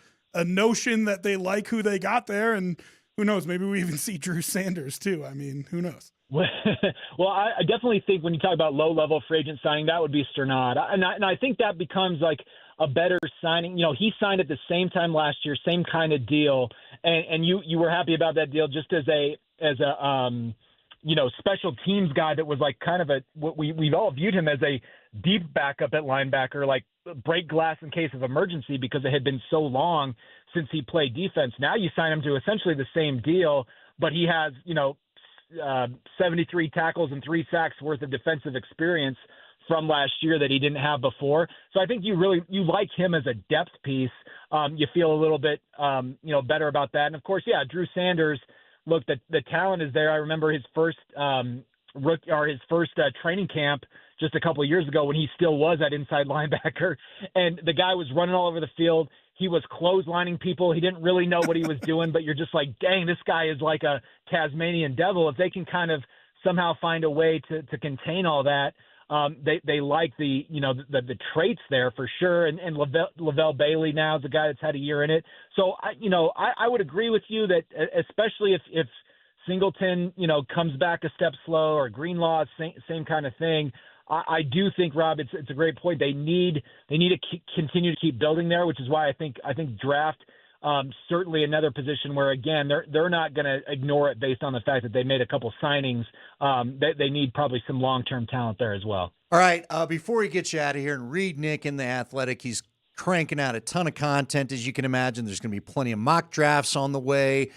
notion that they like who they got there? And who knows, maybe we even see Drew Sanders too. I mean, who knows? Well, I definitely think when you talk about low-level free agent signing, that would be Sternad. And I think that becomes like a better signing. He signed at the same time last year, same kind of deal. And you were happy about that deal just as a special teams guy that was like kind of we've all viewed him as a deep backup at linebacker, like break glass in case of emergency because it had been so long since he played defense. Now you sign him to essentially the same deal, but he has, 73 tackles and 3 sacks worth of defensive experience from last year that he didn't have before. So I think you like him as a depth piece. You feel a little bit, better about that. And of course, yeah, Drew Sanders, look, the talent is there. I remember his first training camp just a couple of years ago when he still was at inside linebacker, and the guy was running all over the field. He was clotheslining people. He didn't really know what he was doing, but you're just like, dang, this guy is like a Tasmanian devil. If they can kind of somehow find a way to contain all that, they like the traits there for sure. And Lavelle Bailey now is a guy that's had a year in it. So I would agree with you that especially if Singleton, comes back a step slow or Greenlaw, same kind of thing. I do think, Rob, it's a great point. They need to continue to keep building there, which is why I think draft certainly another position where again they're not going to ignore it based on the fact that they made a couple signings. They need probably some long-term talent there as well. All right, before we get you out of here and read Nick in The Athletic, he's cranking out a ton of content, as you can imagine. There's going to be plenty of mock drafts on the way.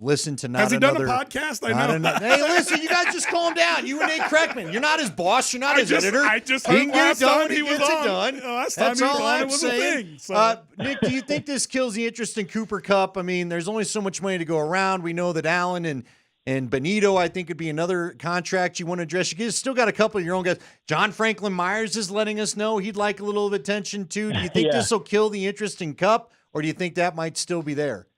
Listen to not Has he another, done a podcast? I know. Hey, listen, you guys just calm down. You and Nate Kreckman. You're not his boss. You're not his editor. I just heard last time he was on. Last time he was on, it was a thing. So. Nick, do you think this kills the interest in Cooper Kupp? I mean, there's only so much money to go around. We know that Allen and Benito, I think, would be another contract you want to address. You still got a couple of your own guys. John Franklin Myers is letting us know he'd like a little of attention too. Do you think this will kill the interest in Kupp, or do you think that might still be there?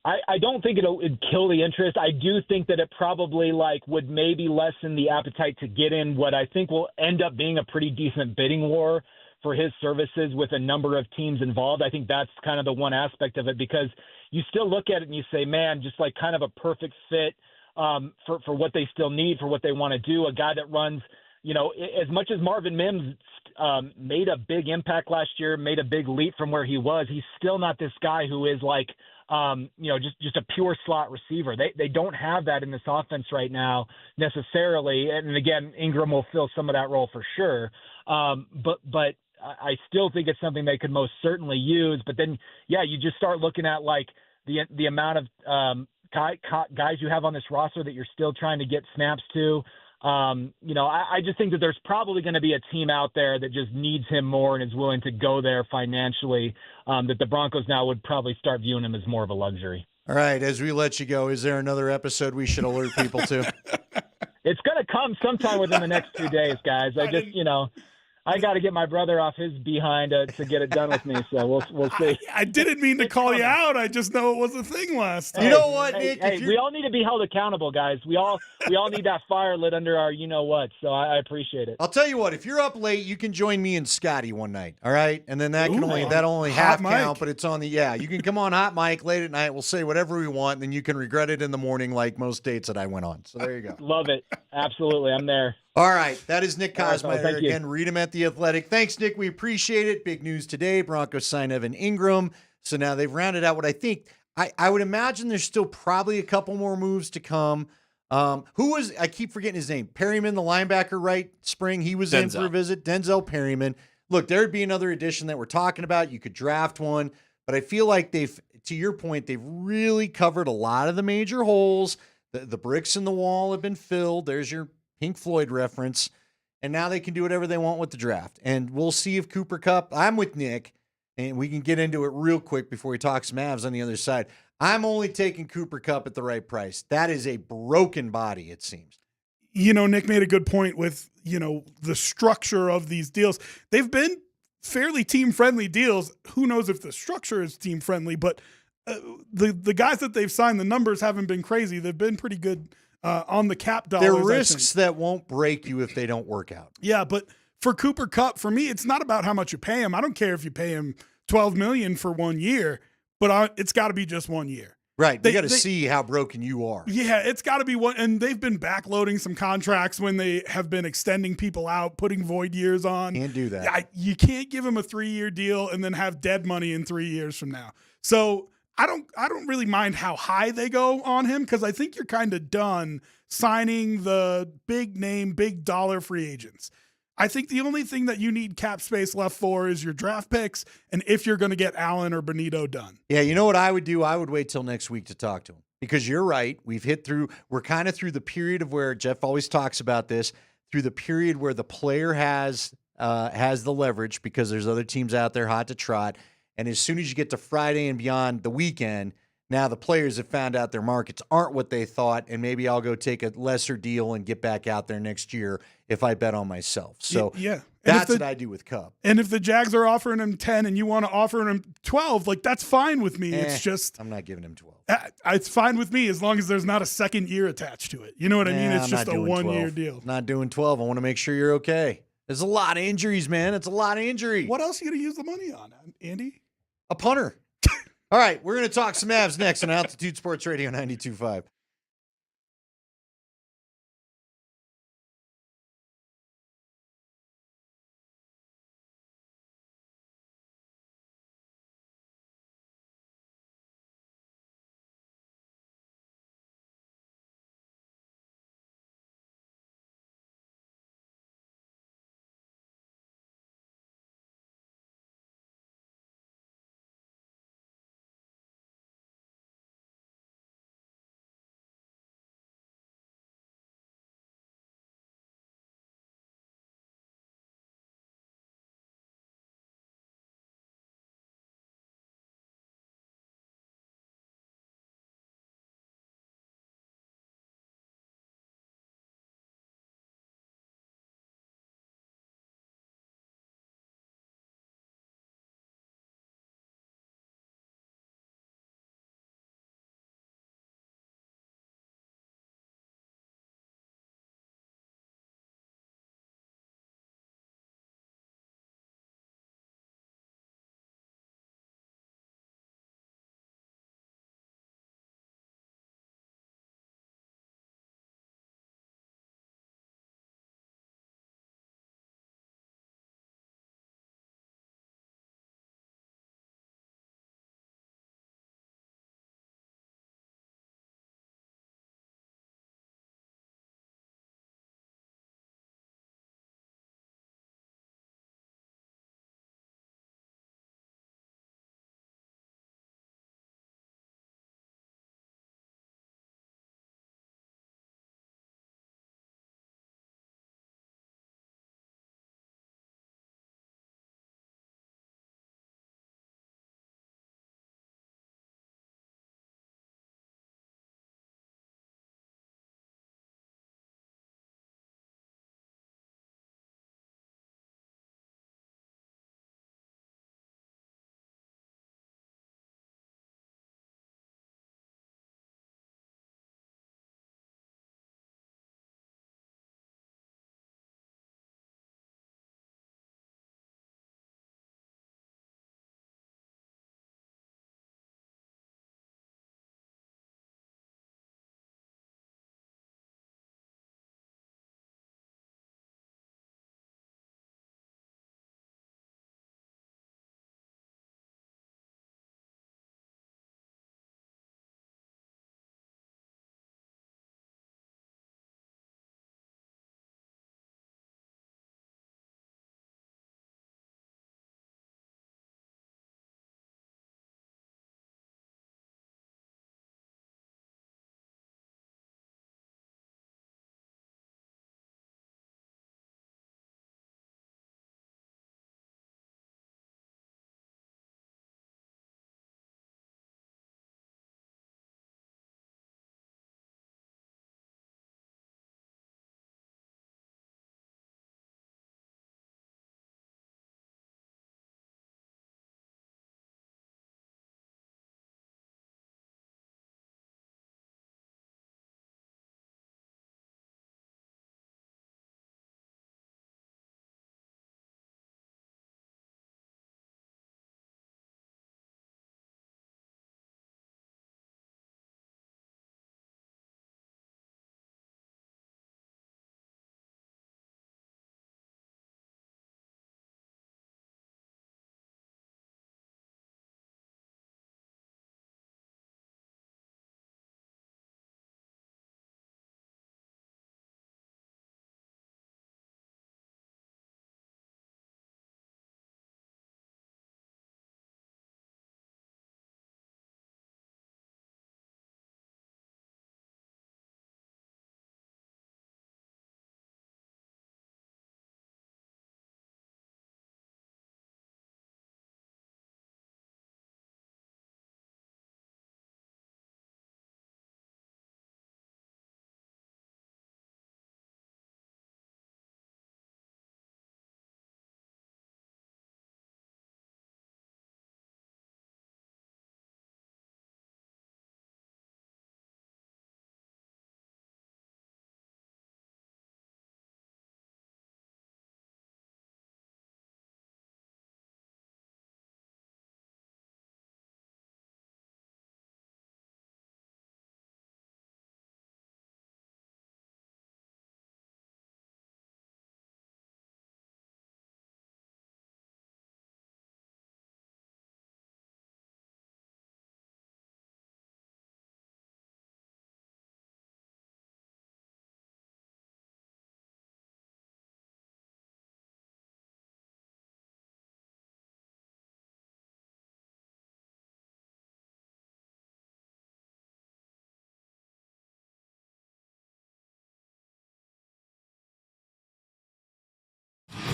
I don't think it'd kill the interest. I do think that it probably would maybe lessen the appetite to get in what I think will end up being a pretty decent bidding war for his services with a number of teams involved. I think that's kind of the one aspect of it, because you still look at it and you say, man, just like kind of a perfect fit for what they still need, for what they want to do. A guy that runs, as much as Marvin Mims made a big impact last year, made a big leap from where he was, he's still not this guy who is like just a pure slot receiver. They don't have that in this offense right now necessarily. And again, Engram will fill some of that role for sure. But I still think it's something they could most certainly use. But then, you just start looking at like the amount of guys you have on this roster that you're still trying to get snaps to. I just think that there's probably going to be a team out there that just needs him more and is willing to go there financially, that the Broncos now would probably start viewing him as more of a luxury. All right, as we let you go, is there another episode we should alert people to? It's going to come sometime within the next 2 days, guys. I got to get my brother off his behind to get it done with me, so we'll see. I didn't mean to call you out. I just know it was a thing last time. You know what, Nick? Hey, we all need to be held accountable, guys. We all need that fire lit under our you-know-what, so I appreciate it. I'll tell you what, if you're up late, you can join me and Scotty one night, all right? And then that'll only half count, but it's on the, you can come on Hot Mic late at night. We'll say whatever we want, and then you can regret it in the morning like most dates that I went on. So there you go. Love it. Absolutely. I'm there. All right, that is Nick All right, Kosmeyer. thank you. Again, read him at The Athletic. Thanks, Nick. We appreciate it. Big news today. Broncos sign Evan Engram. So now they've rounded out what I think. I would imagine there's still probably a couple more moves to come. I keep forgetting his name. Perryman, the linebacker, right? Spring, he was in for a visit. Denzel Perryman. Look, there'd be another addition that we're talking about. You could draft one. But I feel like to your point, they've really covered a lot of the major holes. The bricks in the wall have been filled. There's your Pink Floyd reference, and now they can do whatever they want with the draft. And we'll see if Cooper Kupp, I'm with Nick, and we can get into it real quick before we talk some Mavs on the other side. I'm only taking Cooper Kupp at the right price. That is a broken body, it seems. Nick made a good point with, the structure of these deals. They've been fairly team-friendly deals. Who knows if the structure is team-friendly, but the guys that they've signed, the numbers haven't been crazy. They've been pretty good on the cap dollars. They're risks that won't break you if they don't work out. Yeah, but for Cooper Kupp, for me, it's not about how much you pay him. I don't care if you pay him $12 million for 1 year, but it's got to be just 1 year. Right. They got to see how broken you are. Yeah, it's got to be one. And they've been backloading some contracts when they have been extending people out, putting void years on. Can't do that. You can't give him a 3-year deal and then have dead money in 3 years from now. So I don't really mind how high they go on him, because I think you're kind of done signing the big name, big dollar free agents. I think the only thing that you need cap space left for is your draft picks, and if you're going to get Allen or Benito done. Yeah, you know what I would do? I would wait till next week to talk to him, because you're right. We're kind of through the period of where Jeff always talks about this, through the period where the player has the leverage, because there's other teams out there hot to trot. And as soon as you get to Friday and beyond the weekend, now the players have found out their markets aren't what they thought, and maybe I'll go take a lesser deal and get back out there next year if I bet on myself. So that's what I do with Kupp. And if the Jags are offering him 10 and you want to offer him 12, that's fine with me. It's just I'm not giving him 12. It's fine with me as long as there's not a second year attached to it. You know what I mean? It's just a 1 year deal. Not doing 12. I want to make sure you're okay. There's a lot of injuries, man. It's a lot of injury. What else are you going to use the money on, Andy? A punter. All right, we're going to talk some Mavs next on Altitude Sports Radio 92.5.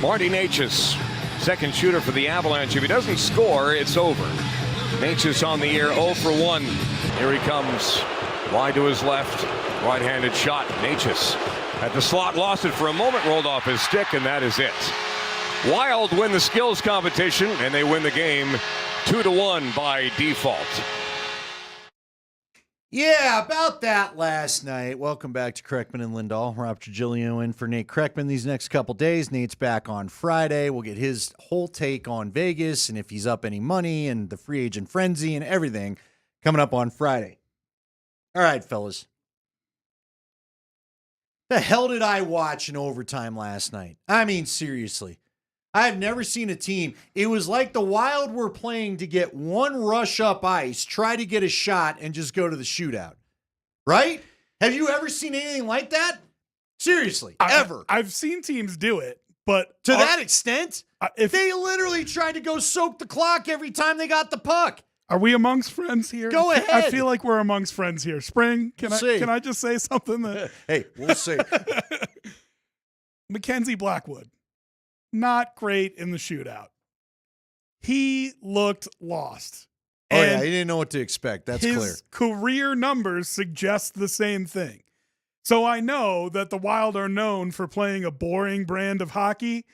Marty Natchez, second shooter for the Avalanche. If he doesn't score, it's over. Natchez on the year, 0 for 1. Here he comes, wide to his left, right-handed shot. Natchez at the slot, lost it for a moment, rolled off his stick, and that is it. Wild win the skills competition, and they win the game 2-1 by default. Yeah, about that last night. Welcome back to Kreckman and Lindahl. Rob Trigilio in for Nate Kreckman these next couple days. Nate's back on Friday. We'll get his whole take on Vegas and if he's up any money and the free agent frenzy and everything coming up on Friday. All right, fellas. The hell did I watch in overtime last night? I mean, seriously. I've never seen a team. It was like the Wild were playing to get one rush up ice, try to get a shot, and just go to the shootout. Right? Have you ever seen anything like that? Seriously, ever. I've seen teams do it, but to that extent, if they literally tried to go soak the clock every time they got the puck. Are we amongst friends here? Go ahead. I feel like we're amongst friends here. Spring, can I just say something that hey, we'll see. Mackenzie Blackwood. Not great in the shootout. He looked lost. Oh, yeah, he didn't know what to expect. That's clear. His career numbers suggest the same thing. So I know that the Wild are known for playing a boring brand of hockey,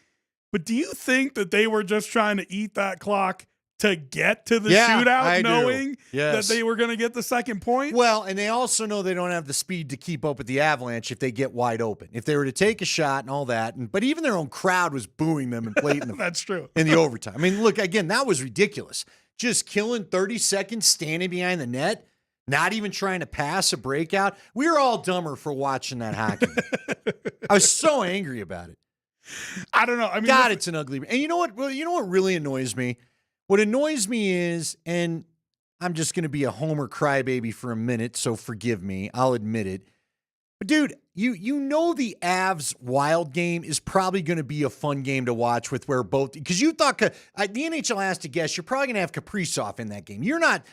but do you think that they were just trying to eat that clock to get to the shootout, knowing that they were going to get the second point? Well, and they also know they don't have the speed to keep up with the Avalanche if they get wide open. If they were to take a shot and all that, but even their own crowd was booing them and blating them. That's true. In the overtime. I mean, look, again, that was ridiculous. Just killing 30 seconds standing behind the net, not even trying to pass a breakout. We were all dumber for watching that hockey. I was so angry about it. I don't know. I mean, God, it's an ugly. And you know what? Well, you know what really annoys me? What annoys me is, and I'm just going to be a homer crybaby for a minute, so forgive me. I'll admit it. But, dude, you know the Avs Wild game is probably going to be a fun game to watch with where both – because you thought the NHL has to guess you're probably going to have Kaprizov in that game. You're not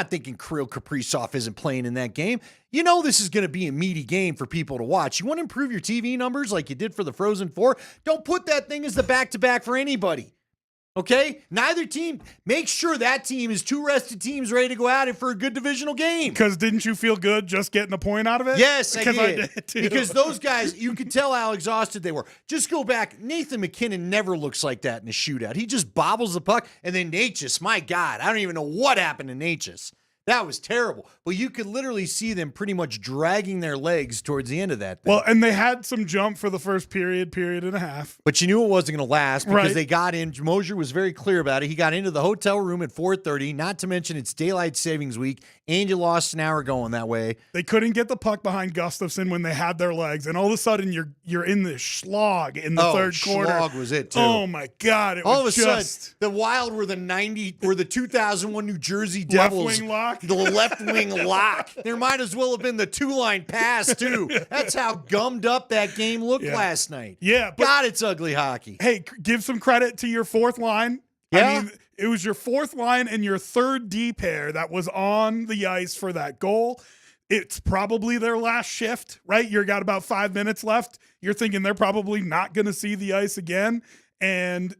thinking Kirill Kaprizov isn't playing in that game. You know this is going to be a meaty game for people to watch. You want to improve your TV numbers like you did for the Frozen Four? Don't put that thing as the back-to-back for anybody. Okay? Neither team. Make sure that team is two rested teams ready to go at it for a good divisional game. Because didn't you feel good just getting a point out of it? Yes, I did. I did too. Because those guys, you could tell how exhausted they were. Just go back. Nathan McKinnon never looks like that in a shootout. He just bobbles the puck. And then Natchez, my God, I don't even know what happened to Natchez. That was terrible. But you could literally see them pretty much dragging their legs towards the end of that thing. Well, and they had some jump for the first period and a half. But you knew it wasn't going to last because they got in. Moser was very clear about it. He got into the hotel room at 4:30, not to mention it's daylight savings week, and you lost an hour going that way. They couldn't get the puck behind Gustafsson when they had their legs, and all of a sudden you're in this schlag in the third quarter. Schlag was it, too. Oh, my God. All of a sudden, the Wild were the 2001 New Jersey Devils. Left wing lock. The left wing lock. There might as well have been the two-line pass, too. That's how gummed up that game looked last night. Yeah. But, God, it's ugly hockey. Hey, give some credit to your fourth line. Yeah. I mean, it was your fourth line and your third D pair that was on the ice for that goal. It's probably their last shift, right? You got about 5 minutes left. You're thinking they're probably not going to see the ice again. And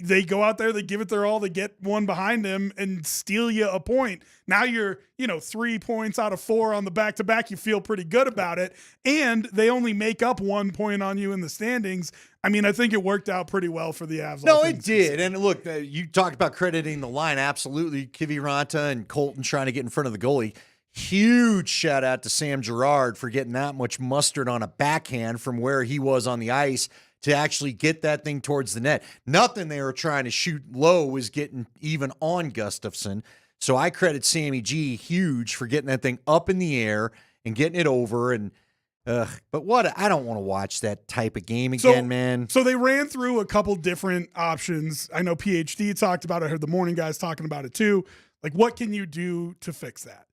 they go out there, they give it their all, they get one behind him and steal you a point. Now you're, 3 points out of 4 on the back-to-back. You feel pretty good about it. And they only make up 1 point on you in the standings. I mean, I think it worked out pretty well for the Avs. No, it did. And look, you talked about crediting the line. Absolutely. Kiviranta and Colton trying to get in front of the goalie. Huge shout out to Sam Girard for getting that much mustard on a backhand from where he was on the ice to actually get that thing towards the net. Nothing they were trying to shoot low was getting even on Gustafsson. So I credit Sammy G huge for getting that thing up in the air and getting it over. And but I don't want to watch that type of game again, man. So they ran through a couple different options. I know PhD talked about it. I heard the morning guys talking about it too. Like, what can you do to fix that?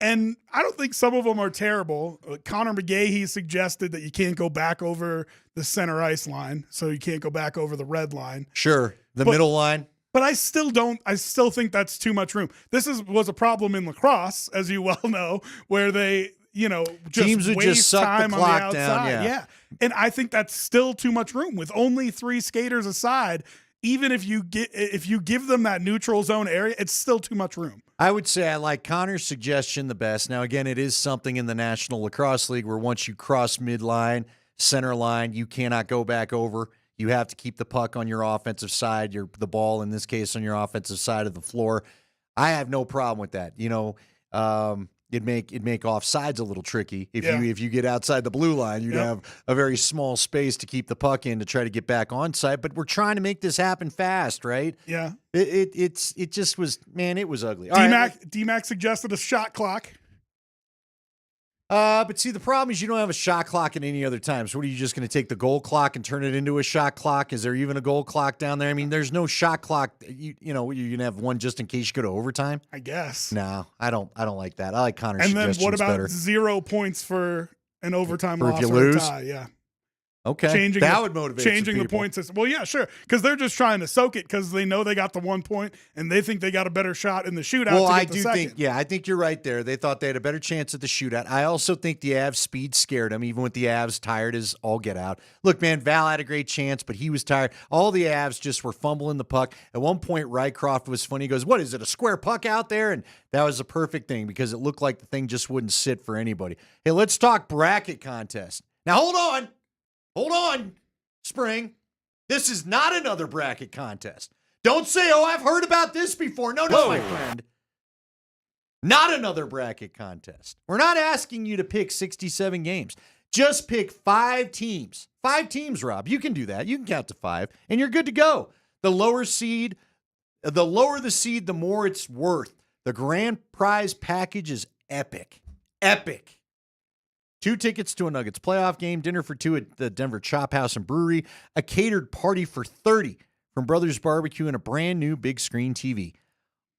And I don't think some of them are terrible. Connor McGahee suggested that you can't go back over the center ice line, so you can't go back over the red line. Sure, middle line. But I still think that's too much room. This was a problem in lacrosse, as you well know, where they, just teams would waste just suck time the on the clock outside. down. Yeah. And I think that's still too much room with only 3 skaters aside. Even if you give them that neutral zone area, it's still too much room. I would say I like Connor's suggestion the best. Now, again, it is something in the National Lacrosse League where once you cross midline, center line, you cannot go back over. You have to keep the puck on your offensive side, the ball, in this case, on your offensive side of the floor. I have no problem with that. It'd make offsides a little tricky. If you get outside the blue line, you'd have a very small space to keep the puck in to try to get back onside. But we're trying to make this happen fast, right? Yeah. It just was, man, it was ugly. DMac suggested a shot clock. But see, the problem is you don't have a shot clock at any other time. So what are you just going to take the goal clock and turn it into a shot clock? Is there even a goal clock down there? I mean, there's no shot clock. You're going to have one just in case you go to overtime. I guess. No, I don't like that. I like Connor's And then suggestions what about better. 0 points for an overtime For if loss you or lose? a tie? Yeah. Okay, that would motivate some changing the people. point system. Well, yeah, sure, because they're just trying to soak it because they know they got the 1 point and they think they got a better shot in the shootout. Well, to get I the do second. think, I think you're right there. They thought they had a better chance at the shootout. I also think the Avs speed scared them, even with the Avs tired as all get out. Look, man, Val had a great chance, but he was tired. All the Avs just were fumbling the puck. At one point, Rycroft was funny. He goes, "What is it, a square puck out there?" And that was a perfect thing because it looked like the thing just wouldn't sit for anybody. Hey, let's talk bracket contest. Now, hold on. Spring, this is not another bracket contest. Don't say, "Oh, I've heard about this before." No, my friend. Not another bracket contest. We're not asking you to pick 67 games. Just pick 5 teams. 5 teams, Rob. You can do that. You can count to 5, and you're good to go. The lower the seed, the more it's worth. The grand prize package is epic. Epic. 2 tickets to a Nuggets playoff game, dinner for 2 at the Denver Chop House and Brewery, a catered party for 30 from Brothers Barbecue, and a brand new big screen TV.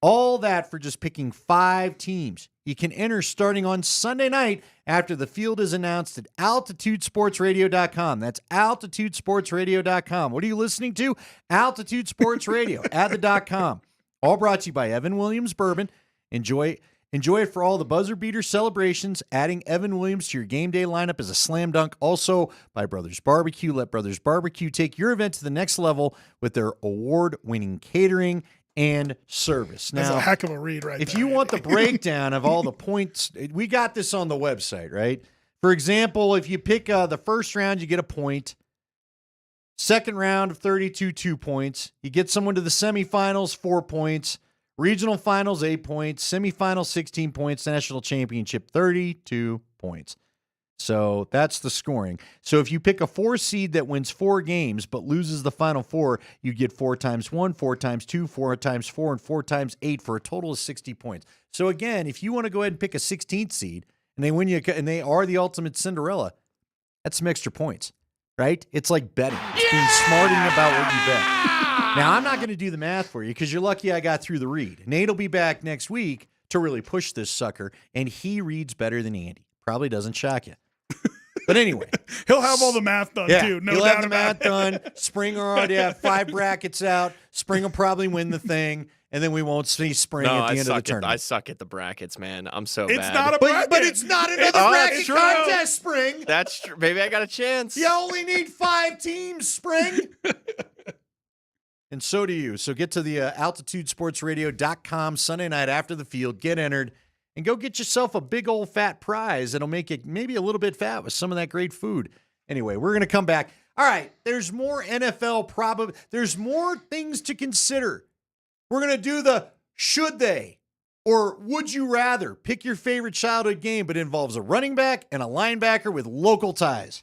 All that for just picking 5 teams. You can enter starting on Sunday night after the field is announced at altitudesportsradio.com. That's altitudesportsradio.com. What are you listening to? Altitude Sports Radio at the .com. All brought to you by Evan Williams Bourbon. Enjoy it for all the buzzer beater celebrations. Adding Evan Williams to your game day lineup is a slam dunk. Also by Brothers Barbecue. Let Brothers Barbecue take your event to the next level with their award-winning catering and service. Now, that's a heck of a read right if there. you want the breakdown of all the points, we got this on the website, right? For example, if you pick the first round, you get a point. Second round of 32, 2 points. You get someone to the semifinals, 4 points. Regional finals, 8 points. Semifinals, 16 points. National championship, 32 points. So that's the scoring. So if you pick a 4 seed that wins 4 games but loses the final 4, you get 4 times 1, 4 times 2, 4 times 4, and 4 times 8 for a total of 60 points. So again, if you want to go ahead and pick a 16th seed and they win you, and they are the ultimate Cinderella, that's some extra points, right? It's like betting. It's being smart about what you bet. Now, I'm not going to do the math for you because you're lucky I got through the read. Nate will be back next week to really push this sucker, and he reads better than Andy. Probably doesn't shock you. But anyway. He'll have all the math done, too. No he'll doubt have the math done. Spring will already have 5 brackets out. Spring will probably win the thing, and then we won't see Spring at the end of the tournament. I suck at the brackets, man. I'm so It's bad. not a bracket. But it's not another bracket contest, Spring. That's true. Maybe I got a chance. You only need 5 teams, Spring. And so do you. So get to the altitudesportsradio.com Sunday night after the field. Get entered. And go get yourself a big old fat prize that'll make it maybe a little bit fat with some of that great food. Anyway, we're going to come back. All right, there's more NFL there's more things to consider. We're going to do the should they or would you rather. Pick your favorite childhood game, but it involves a running back and a linebacker with local ties.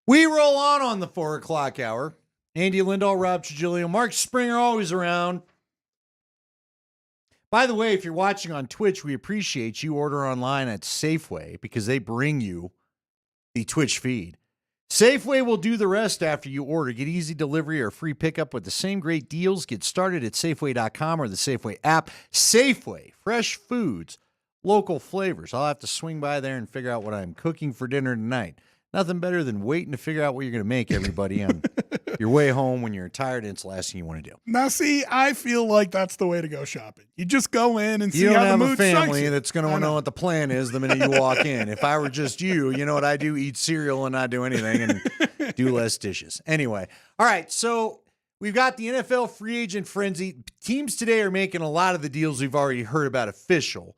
We roll on the 4 o'clock hour. Andy Lindahl, Rob Trujillo, Mark Springer, always around. By the way, if you're watching on Twitch, we appreciate you. Order online at Safeway because they bring you the Twitch feed. Safeway will do the rest after you order. Get easy delivery or free pickup with the same great deals. Get started at Safeway.com or the Safeway app. Safeway, fresh foods, local flavors. I'll have to swing by there and figure out what I'm cooking for dinner tonight. Nothing better than waiting to figure out what you're going to make, everybody, on your way home when you're tired and it's the last thing you want to do. Now, see, I feel like that's the way to go shopping. You just go in and see You don't how the have a mood strikes family you. that's going to know what the plan is the minute you walk in. If I were just you know what I do? Eat cereal and not do anything and do less dishes. Anyway, all right, so we've got the NFL free agent frenzy. Teams today are making a lot of the deals we've already heard about official.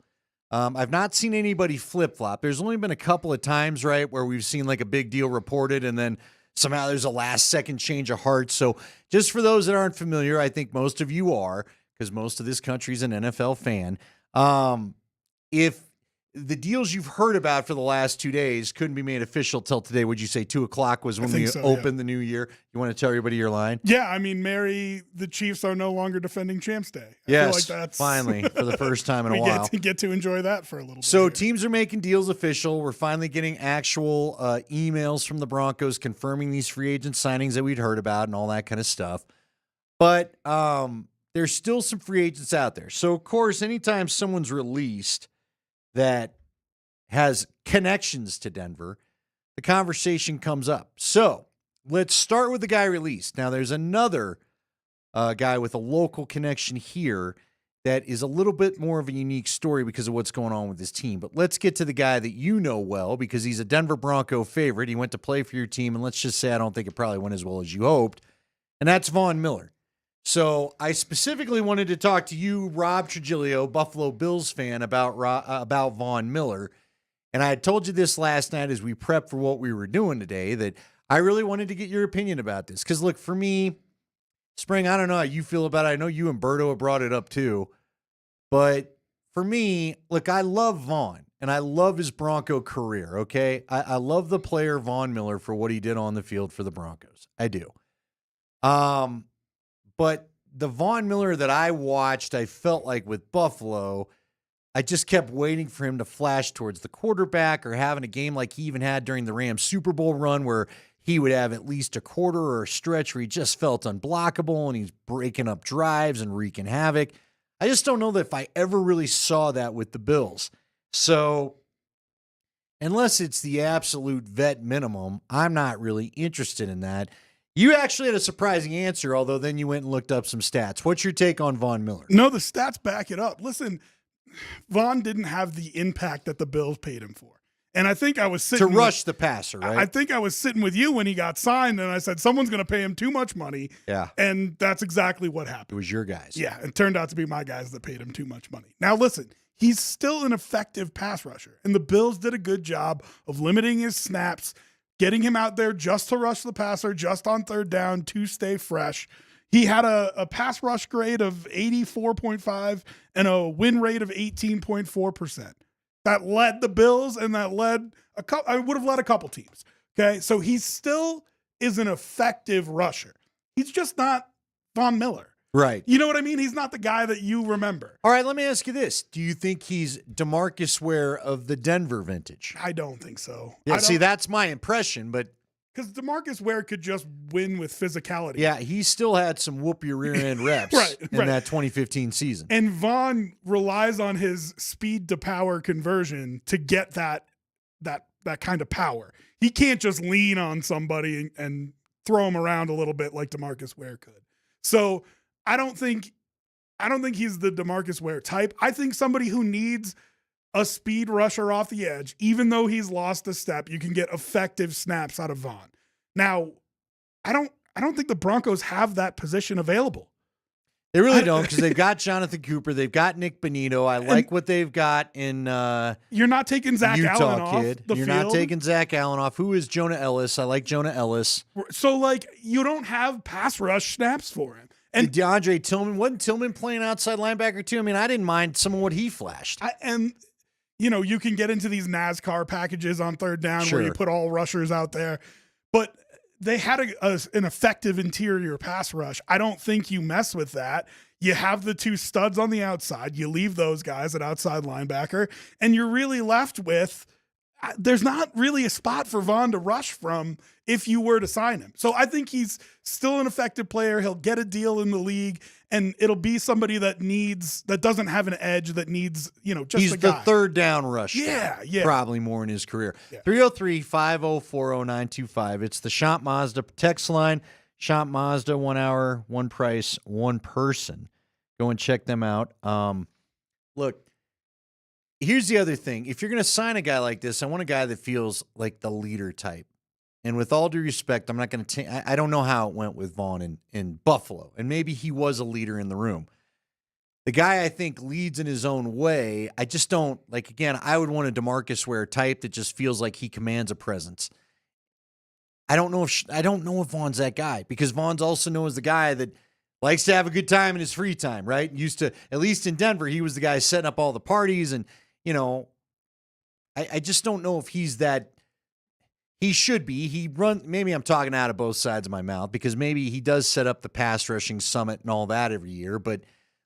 I've not seen anybody flip-flop. There's only been a couple of times, right, where we've seen like a big deal reported and then somehow there's a last-second change of heart. So just for those that aren't familiar, I think most of you are, because most of this country's an NFL fan. If the deals you've heard about for the last 2 days couldn't be made official till today, would you say 2 o'clock was when we opened the new year? You want to tell everybody your line? Yeah, I mean, Mary, the Chiefs are no longer defending Champs Day. I Yes, feel like that's finally, for the first time in a while. We get to enjoy that for a little bit. So teams are making deals official. We're finally getting actual emails from the Broncos confirming these free agent signings that we'd heard about and all that kind of stuff. But there's still some free agents out there. So, of course, anytime someone's released that has connections to Denver, the conversation comes up. So let's start with the guy released. Now, there's another guy with a local connection here that is a little bit more of a unique story because of what's going on with his team. But let's get to the guy that you know well because he's a Denver Bronco favorite. He went to play for your team, and let's just say I don't think it probably went as well as you hoped, and that's Von Miller. So I specifically wanted to talk to you, Rob Trujillo, Buffalo Bills fan, about Von Miller. And I had told you this last night as we prepped for what we were doing today, that I really wanted to get your opinion about this. Because, look, for me, Spring, I don't know how you feel about it. I know you and Berto have brought it up too. But for me, look, I love Von, and I love his Bronco career, okay? I love the player Von Miller for what he did on the field for the Broncos. I do. But the Von Miller that I watched, I felt like with Buffalo, I just kept waiting for him to flash towards the quarterback or having a game like he even had during the Rams Super Bowl run where he would have at least a quarter or a stretch where he just felt unblockable and he's breaking up drives and wreaking havoc. I just don't know that if I ever really saw that with the Bills. So unless it's the absolute vet minimum, I'm not really interested in that. You actually had a surprising answer, although then you went and looked up some stats. What's your take on Von Miller? No, the stats back it up. Listen, Von didn't have the impact that the Bills paid him for. And I think I was sitting to rush the passer, right? I think I was sitting with you when he got signed, and I said, someone's going to pay him too much money. Yeah. And that's exactly what happened. It was your guys. Yeah, it turned out to be my guys that paid him too much money. Now, listen, he's still an effective pass rusher, and the Bills did a good job of limiting his snaps, getting him out there just to rush the passer, just on third down to stay fresh. He had a pass rush grade of 84.5 and a win rate of 18.4%. That led the Bills, and that led I would have led a couple teams. Okay, so he still is an effective rusher. He's just not Von Miller. Right. You know what I mean? He's not the guy that you remember. All right, let me ask you this. Do you think he's DeMarcus Ware of the Denver vintage? I don't think so. Yeah, see, that's my impression, but because DeMarcus Ware could just win with physicality. Yeah, he still had some whoop your rear end reps in that 2015 season. And Von relies on his speed to power conversion to get that kind of power. He can't just lean on somebody and throw him around a little bit like DeMarcus Ware could. So I don't think he's the DeMarcus Ware type. I think somebody who needs a speed rusher off the edge, even though he's lost a step, you can get effective snaps out of Von. Now, I don't think the Broncos have that position available. They really don't, because they've got Jonathan Cooper, they've got Nick Bonito. I like what they've got in you're not taking Zach Utah Allen off kid. the You're field. not taking Zach Allen off. Who is Jonah Ellis? I like Jonah Ellis. So, like, you don't have pass rush snaps for him. And DeAndre Tillman, wasn't Tillman playing outside linebacker too? I mean, I didn't mind some of what he flashed. You can get into these NASCAR packages on third down where you put all rushers out there. but they had an effective interior pass rush. I don't think you mess with that. You have the two studs on the outside. You leave those guys at outside linebacker, and you're really left with there's not really a spot for Vaughn to rush from if you were to sign him. So I think he's still an effective player. He'll get a deal in the league, and it'll be somebody that doesn't have an edge, that needs, just he's a guy. the third down rush. Yeah, guy, yeah. Probably more in his career. Yeah. 303-5040925. It's the Shop Mazda text line. Shop Mazda, 1 hour, one price, one person. Go and check them out. Look, here's the other thing. If you're going to sign a guy like this, I want a guy that feels like the leader type. And with all due respect, I'm not going to I don't know how it went with Vaughn in Buffalo. And maybe he was a leader in the room. The guy I think leads in his own way. I just don't, again, I would want a DeMarcus Ware type that just feels like he commands a presence. I don't know if Vaughn's that guy, because Vaughn's also known as the guy that likes to have a good time in his free time, right? Used to, at least in Denver, he was the guy setting up all the parties. And, I just don't know if he's that. He should be. Maybe I'm talking out of both sides of my mouth, because maybe he does set up the pass rushing summit and all that every year. But,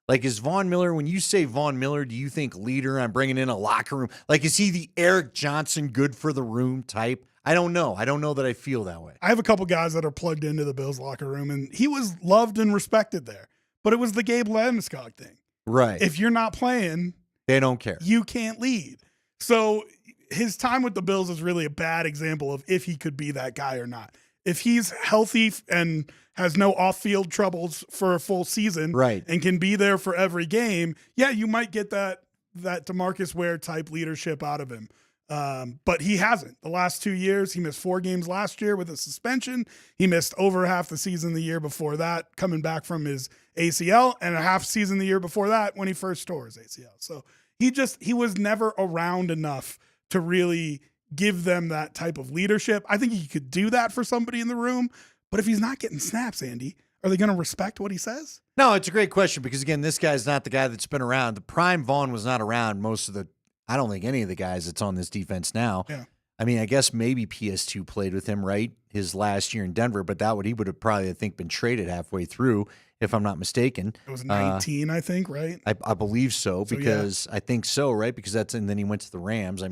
is Von Miller, when you say Von Miller, do you think leader? I'm bringing in a locker room. Is he the Eric Johnson, good for the room type? I don't know. I don't know that I feel that way. I have a couple guys that are plugged into the Bills locker room, and he was loved and respected there. But it was the Gabe Landeskog thing. Right. If you're not playing, they don't care. You can't lead. So his time with the Bills is really a bad example of if he could be that guy or not. If he's healthy and has no off-field troubles for a full season, right, and can be there for every game, yeah, you might get that DeMarcus Ware type leadership out of him. But he hasn't. The last 2 years, he missed 4 games last year with a suspension. He missed over half the season the year before that, coming back from his ACL, and a half season the year before that when he first tore his ACL. So he was never around enough to really give them that type of leadership. I think he could do that for somebody in the room, but if he's not getting snaps, Andy, are they going to respect what he says? No, it's a great question, because again, this guy's not the guy that's been around. The prime Vaughn was not around I don't think any of the guys that's on this defense now. Yeah. I mean, I guess maybe PS2 played with him, right? His last year in Denver, but he would have probably, I think, been traded halfway through, if I'm not mistaken. It was 19, I think, right? I believe so, because I think so, right? Because and then he went to the Rams. I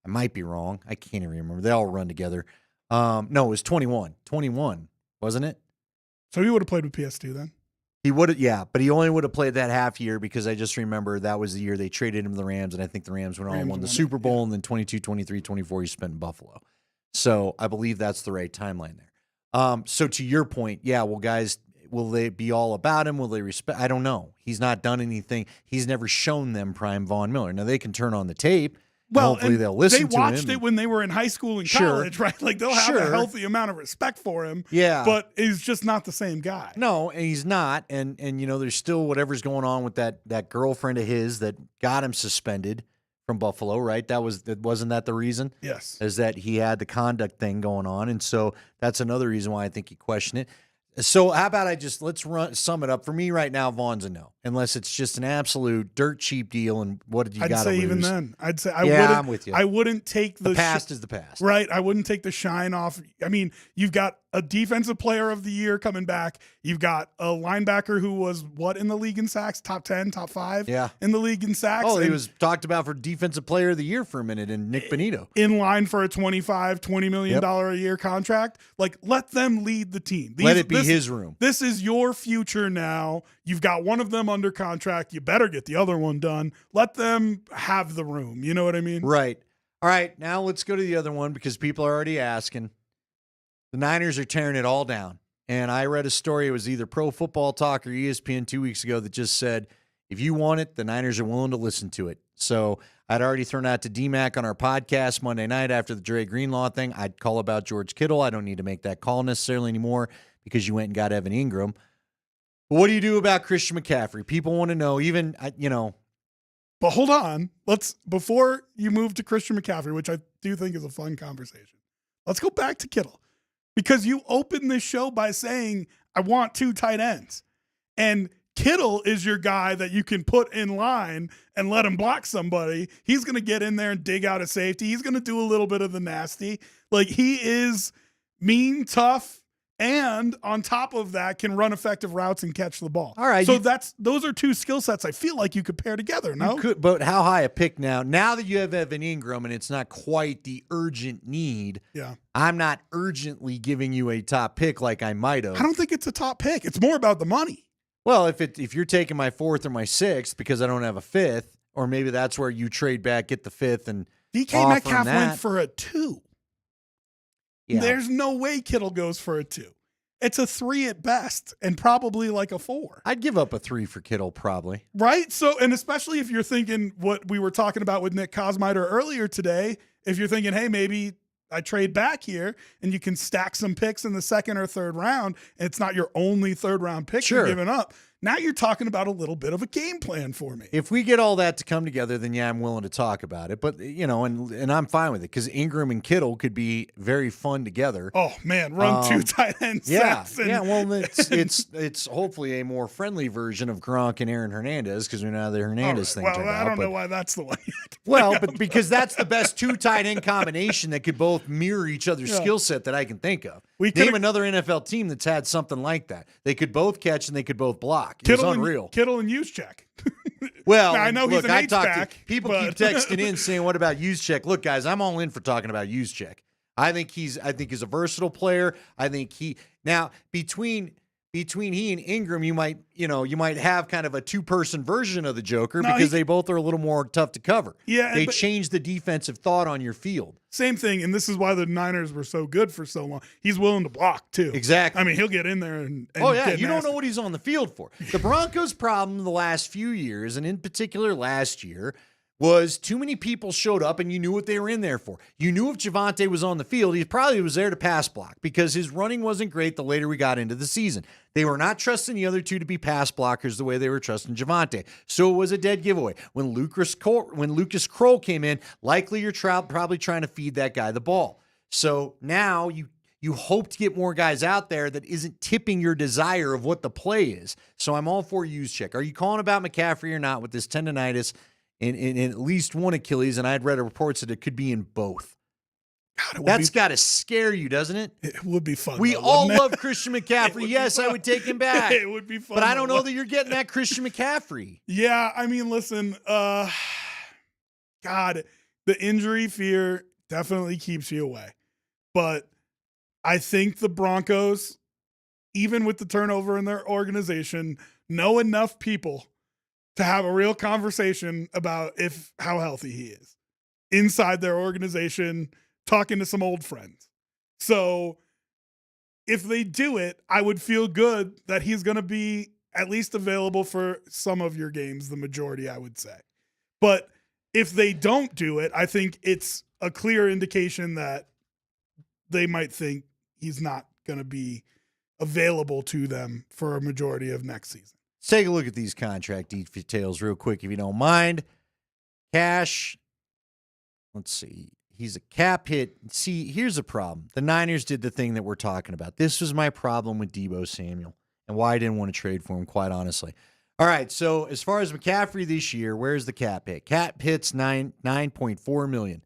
might be wrong. I can't even remember. They all run together. No, it was 21. 21, wasn't it? So he would have played with PS2 then? He would have, yeah, but he only would have played that half year, because I just remember that was the year they traded him to the Rams, and I think the Rams went on and won the Super Bowl, and then 22, 23, 24 he spent in Buffalo. So I believe that's the right timeline there. So to your point, yeah, well, guys, will they be all about him? Will they respect? I don't know. He's not done anything. He's never shown them prime Von Miller. Now, they can turn on the tape. Well, hopefully they'll listen to him. They watched it when they were in high school and college, right? They'll have a healthy amount of respect for him. Yeah. But he's just not the same guy. No, and he's not. And there's still whatever's going on with that girlfriend of his that got him suspended from Buffalo, right? Wasn't that the reason? Yes. Is that he had the conduct thing going on. And so that's another reason why I think he questioned it. So how about let's sum it up. For me right now, Vaughn's a no, unless it's just an absolute dirt cheap deal. And what did you got to lose? I'd say even then. I'd say I'm with you. I wouldn't take the past is the past, right? I wouldn't take the shine off. I mean, you've got a defensive player of the year coming back. You've got a linebacker who was in the league in sacks? Top 10, top 5 in the league in sacks. Oh, he was talked about for defensive player of the year for a minute, and Nick Benito. In line for a $20 million a year contract. Let them lead the team. Let it be his room. This is your future now. You've got one of them under contract. You better get the other one done. Let them have the room. You know what I mean? Right. All right, now let's go to the other one, because people are already asking. The Niners are tearing it all down. And I read a story, it was either Pro Football Talk or ESPN 2 weeks ago, that just said, if you want it, the Niners are willing to listen to it. So I'd already thrown out to DMac on our podcast Monday night after the Dre Greenlaw thing. I'd call about George Kittle. I don't need to make that call necessarily anymore, because you went and got Evan Engram. But what do you do about Christian McCaffrey? People want to know, But hold on. Before you move to Christian McCaffrey, which I do think is a fun conversation, let's go back to Kittle. Because you opened this show by saying, I want 2 tight ends. And Kittle is your guy that you can put in line and let him block somebody. He's going to get in there and dig out a safety. He's going to do a little bit of the nasty. He is mean, tough, and on top of that can run effective routes and catch the ball. All right. So those are two skill sets I feel like you could pair together, no? You could, but how high a pick now? Now that you have Evan Engram and it's not quite the urgent need, I'm not urgently giving you a top pick like I might have. I don't think it's a top pick. It's more about the money. Well, if you're taking my 4th or my 6th because I don't have a 5th, or maybe that's where you trade back, get the 5th, and DK Metcalf went for a 2. Yeah. There's no way Kittle goes for a 2. It's a 3 at best and probably like a 4. I'd give up a 3 for Kittle probably. Right? So, and especially if you're thinking what we were talking about with Nick Kosmider earlier today, if you're thinking, hey, maybe I trade back here and you can stack some picks in the 2nd or 3rd round and it's not your only 3rd round pick you're giving up. Now you're talking about a little bit of a game plan for me. If we get all that to come together, then I'm willing to talk about it. But, and I'm fine with it because Engram and Kittle could be very fun together. Oh, man, run 2 tight end sets. Well, it's hopefully a more friendly version of Gronk and Aaron Hernandez because we know how the Hernandez thing turned out. I don't know why that's the one. But because that's the best 2 tight end combination that could both mirror each other's skill set that I can think of. Name another NFL team that's had something like that. They could both catch and they could both block. It was unreal. Kittle and Juszczyk. Well, now, I know he's an H-back. People keep texting in saying, "What about Juszczyk?" Look, guys, I'm all in for talking about Juszczyk. I think he's a versatile player. I think between he and Engram, you might have kind of a 2-person version of the Joker because they both are a little more tough to cover. Yeah, they change the defensive thought on your field. Same thing, and this is why the Niners were so good for so long. He's willing to block too. Exactly. I mean, he'll get in there and oh yeah, get you nasty. don't know what he's on the field for. The Broncos' problem the last few years, and in particular last year, was too many people showed up and you knew what they were in there for. You knew if Javonte was on the field, he probably was there to pass block because his running wasn't great the later we got into the season. They were not trusting the other 2 to be pass blockers the way they were trusting Javonte. So it was a dead giveaway. When Lucas Kroll came in, likely you're probably trying to feed that guy the ball. So now you hope to get more guys out there that isn't tipping your desire of what the play is. So I'm all for Juszczyk. Are you calling about McCaffrey or not with this tendonitis? In at least one Achilles, and I had read reports that it could be in both. That's got to scare you, doesn't it? It would be fun. We all love Christian McCaffrey. Yes, I would take him back. It would be fun. But I don't know that you're getting that Christian McCaffrey. Yeah, I mean, listen, God, the injury fear definitely keeps you away. But I think the Broncos, even with the turnover in their organization, know enough people to have a real conversation about how healthy he is inside their organization, talking to some old friends. So if they do it, I would feel good that he's going to be at least available for some of your games, the majority, I would say. But if they don't do it, I think it's a clear indication that they might think he's not going to be available to them for a majority of next season. Let's take a look at these contract details real quick, if you don't mind. Cash, let's see. He's a cap hit. See, here's the problem. The Niners did the thing that we're talking about. This was my problem with Deebo Samuel and why I didn't want to trade for him, quite honestly. All right, so as far as McCaffrey this year, where's the cap hit? Cap hit's $9.4 million.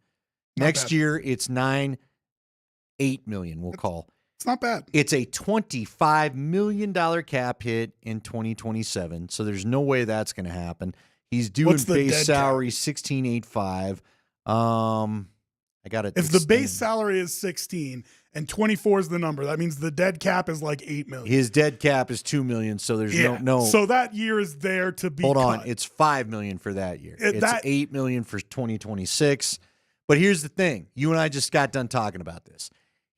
Next year, it's $9.8 million, we'll call. It's not bad. It's a $25 million cap hit in 2027, so there's no way that's going to happen. He's due in base salary $16.85. I got it. If the base salary is 16 and 24 is the number, that means the dead cap is like $8 million. His dead cap is $2 million, so there's no. So that year is there to be. Hold on, it's $5 million for that year. It's $8 million for 2026. But here's the thing: you and I just got done talking about this.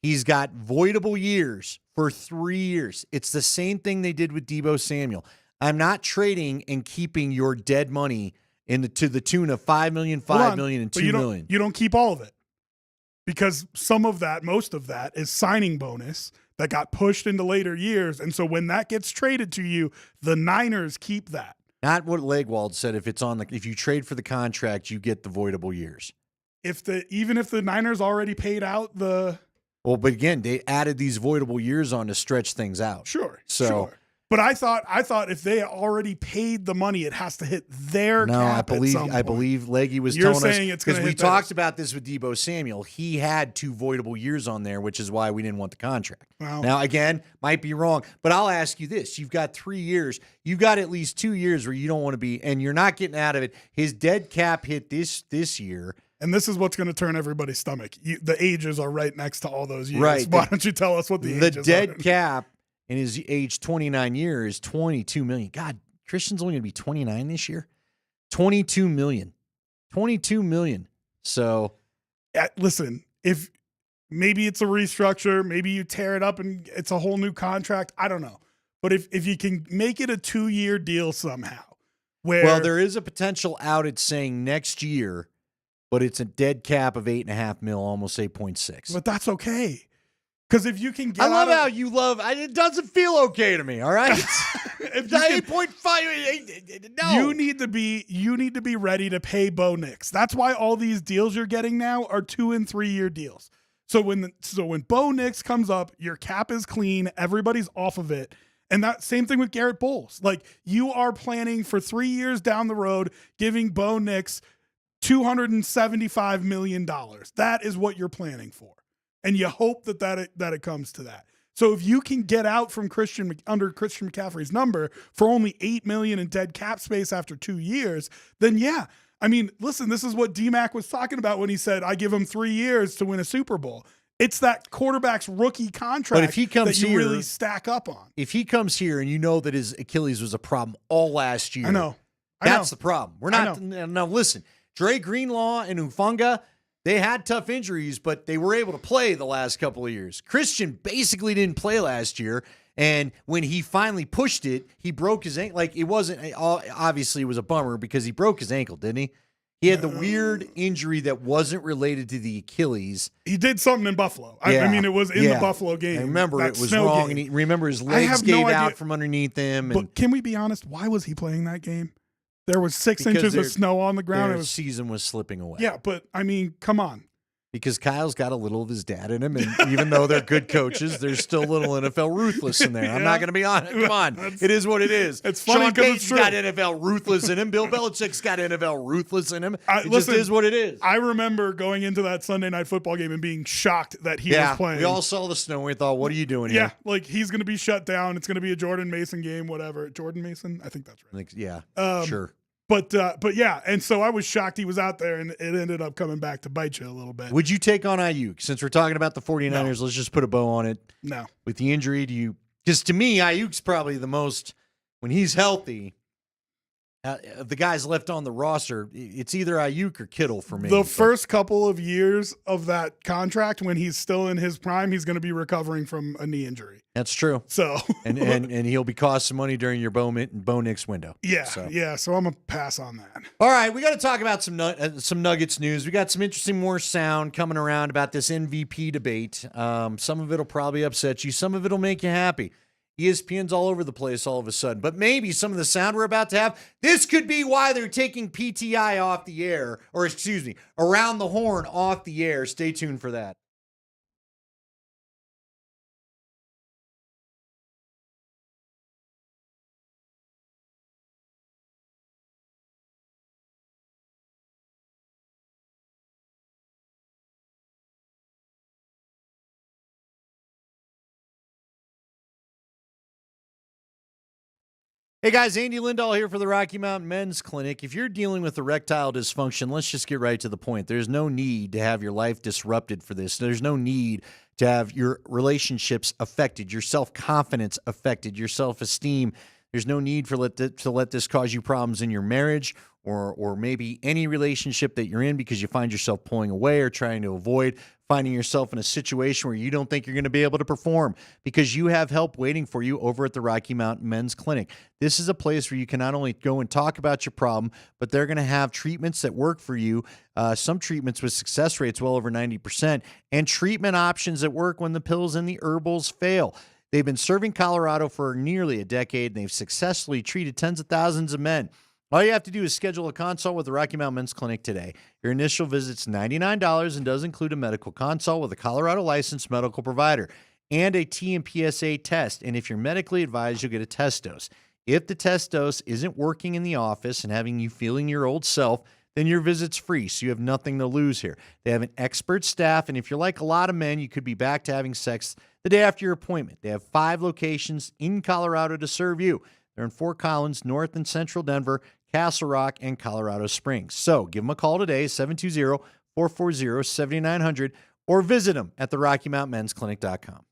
He's got voidable years for 3 years. It's the same thing they did with Deebo Samuel. I'm not trading and keeping your dead money to the tune of $5 million, $5 million, and $2 million. You don't keep all of it because some of that, most of that, is signing bonus that got pushed into later years. And so when that gets traded to you, the Niners keep that. Not what Legwald said. If you trade for the contract, you get the voidable years. Even if the Niners already paid out the. Well, but again, they added these voidable years on to stretch things out. Sure. But I thought if they already paid the money, it has to hit their cap. I believe Leggy was You're telling us, saying it's because gonna we hit talked theirs. about this with Deebo Samuel. He had 2 voidable years on there, which is why we didn't want the contract. Wow. Now, again, might be wrong, but I'll ask you this: you've got 3 years, you've got at least 2 years where you don't want to be, and you're not getting out of it. His dead cap hit this year. And this is what's going to turn everybody's stomach. The ages are right next to all those years. Right. Why don't you tell us what the ages dead are? cap in his age 29 years, $22 million. God, Christian's only going to be 29 this year. $22 million. $22 million. So, listen, if maybe it's a restructure, maybe you tear it up and it's a whole new contract. I don't know. But if you can make it a 2-year deal somehow, well, there is a potential out at saying next year, but it's a dead cap of $8.5 million, almost 8.6. But that's okay. Because if you can get, I love how you love. It doesn't feel okay to me. All right, if you 8.5, no. You need to be ready to pay Bo Nix. That's why all these deals you're getting now are 2- and 3-year deals. So when Bo Nix comes up, your cap is clean. Everybody's off of it. And that same thing with Garrett Bowles. Like, you are planning for 3 years down the road, giving Bo Nix $275 million. That is what you're planning for. And you hope that it comes to that. So if you can get out from under Christian McCaffrey's number for only $8 million in dead cap space after 2 years, then yeah. I mean, listen, this is what DMac was talking about when he said, I give him 3 years to win a Super Bowl. It's that quarterback's rookie contract but if he comes that you here, really stack up on. If he comes here and you know that his Achilles was a problem all last year. I know. That's the problem. We're not. Now listen, Dre Greenlaw and Ufunga, they had tough injuries, but they were able to play the last couple of years. Christian basically didn't play last year, and when he finally pushed it, he broke his ankle. Like, it wasn't, obviously it was a bummer because he broke his ankle, didn't he? He had the weird injury that wasn't related to the Achilles. He did something in Buffalo. I mean, it was in the Buffalo game. I remember that it was snow wrong, game. and remember his legs gave out from underneath him. But can we be honest? Why was he playing that game? There was 6 inches of snow on the ground. Their season was slipping away. Yeah, but I mean, come on. Because Kyle's got a little of his dad in him, and even though they're good coaches, there's still a little NFL ruthless in there. I'm not going to be honest. Come on. It is what it is. It's funny Sean because Payton's it's true. got NFL ruthless in him. Bill Belichick's got NFL ruthless in him. It just is what it is. I remember going into that Sunday night football game and being shocked that he was playing. We all saw the snow and we thought, what are you doing here? Yeah, like, he's going to be shut down. It's going to be a Jordan Mason game, whatever. Jordan Mason? I think that's right. Sure. But yeah, and so I was shocked he was out there, and it ended up coming back to bite you a little bit. Would you take on Ayuk? Since we're talking about the 49ers, let's just put a bow on it. No. With the injury, because to me, Ayuk's probably the most, when he's healthy, the guys left on the roster, it's either Ayuk or Kittle for me. The first couple of years of that contract, when he's still in his prime, he's going to be recovering from a knee injury. That's true. So and he'll be cost some money during your Bo Nix window. Yeah, so I'm gonna pass on that. All right, we got to talk about some Nuggets news. We got some interesting more sound coming around about this MVP debate. Some of it'll probably upset you. Some of it'll make you happy. ESPN's all over the place all of a sudden. But maybe some of the sound we're about to have, this could be why they're taking PTI off the air, or excuse me, Around the Horn off the air. Stay tuned for that. Hey guys, Andy Lindahl here for the Rocky Mountain Men's Clinic. If you're dealing with erectile dysfunction, let's just get right to the point. There's no need to have your life disrupted for this. There's no need to have your relationships affected, your self-confidence affected, your self-esteem. There's no need to let this cause you problems in your marriage or maybe any relationship that you're in because you find yourself pulling away or trying to avoid finding yourself in a situation where you don't think you're going to be able to perform, because you have help waiting for you over at the Rocky Mountain Men's Clinic. This is a place where you can not only go and talk about your problem, but they're going to have treatments that work for you, some treatments with success rates well over 90%, and treatment options that work when the pills and the herbals fail. They've been serving Colorado for nearly a decade, and they've successfully treated tens of thousands of men. All you have to do is schedule a consult with the Rocky Mountain Men's Clinic today. Your initial visit's $99 and does include a medical consult with a Colorado licensed medical provider. and a TMPSA test. And if you're medically advised, you'll get a test dose. If the test dose isn't working in the office and having you feeling your old self, then your visit's free, so you have nothing to lose here. They have an expert staff, and if you're like a lot of men, you could be back to having sex the day after your appointment. They have 5 locations in Colorado to serve you. They're in Fort Collins, North and Central Denver, Castle Rock, and Colorado Springs. So give them a call today, 720-440-7900, or visit them at the RockyMountainMen'sClinic.com.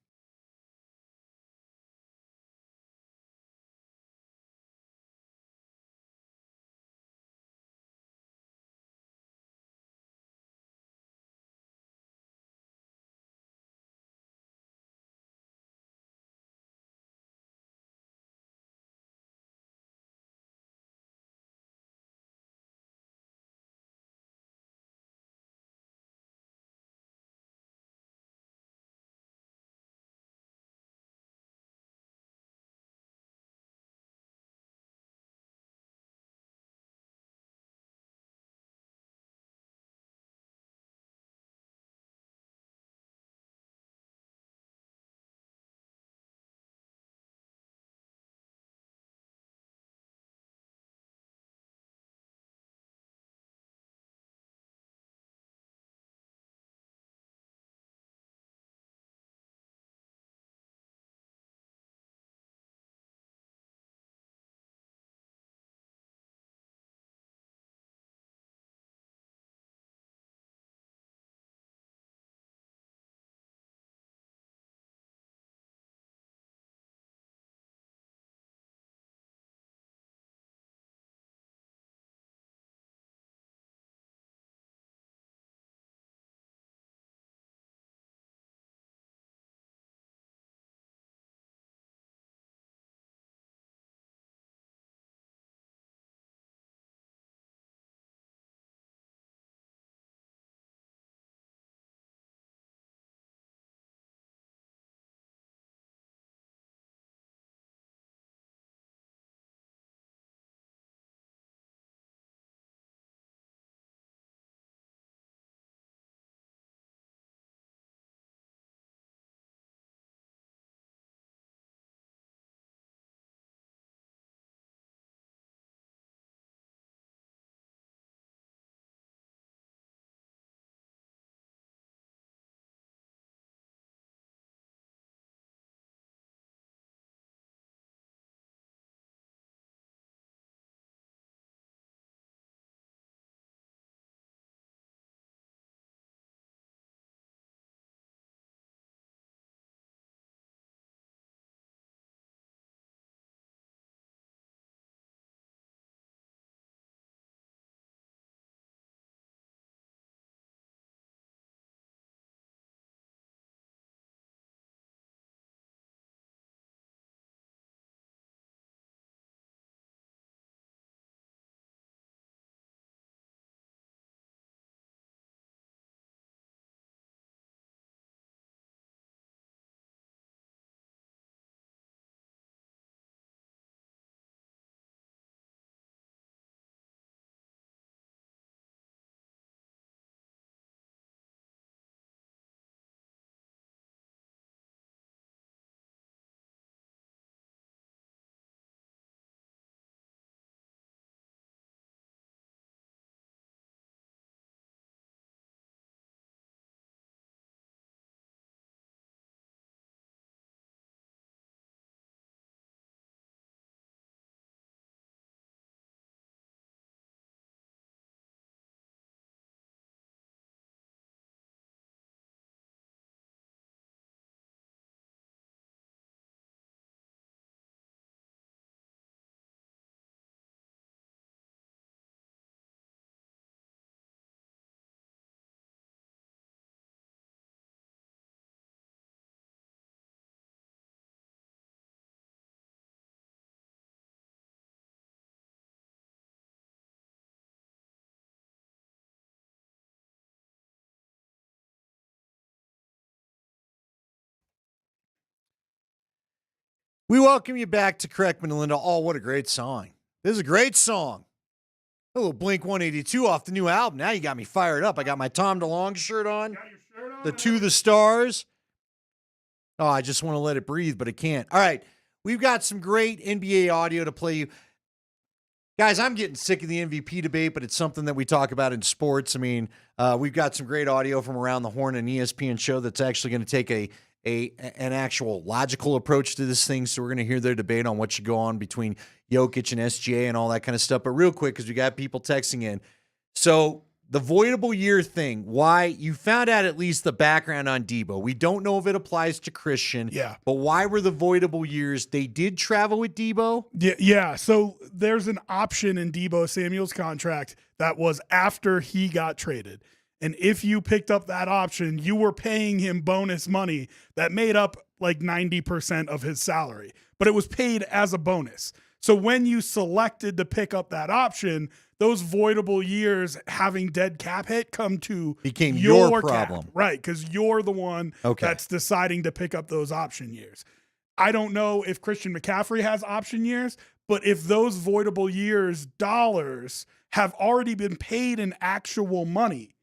We welcome you back to Kreckman and Lindahl. Oh, what a great song. This is a great song. A little Blink 182 off the new album. Now you got me fired up. I got my Tom DeLonge shirt on. The To the Stars. Oh, I just want to let it breathe, but it can't. All right. We've got some great NBA audio to play you. Guys, I'm getting sick of the MVP debate, but it's something that we talk about in sports. I mean, we've got some great audio from Around the Horn, an ESPN show that's actually going to take an actual logical approach to this thing. So we're going to hear their debate on what should go on between Jokic and SGA and all that kind of stuff. But real quick, because we got people texting in. So the voidable year thing, why you found out at least the background on Debo. We don't know if it applies to Christian. Yeah. But why were the voidable years? They did travel with Debo? Yeah. So there's an option in Debo Samuel's contract that was after he got traded. And if you picked up that option, you were paying him bonus money that made up like 90% of his salary. But it was paid as a bonus. So when you selected to pick up that option, those voidable years having dead cap hit come to became your cap, problem. right? Because you're the one that's deciding to pick up those option years. I don't know if Christian McCaffrey has option years, but if those voidable years dollars have already been paid in actual money,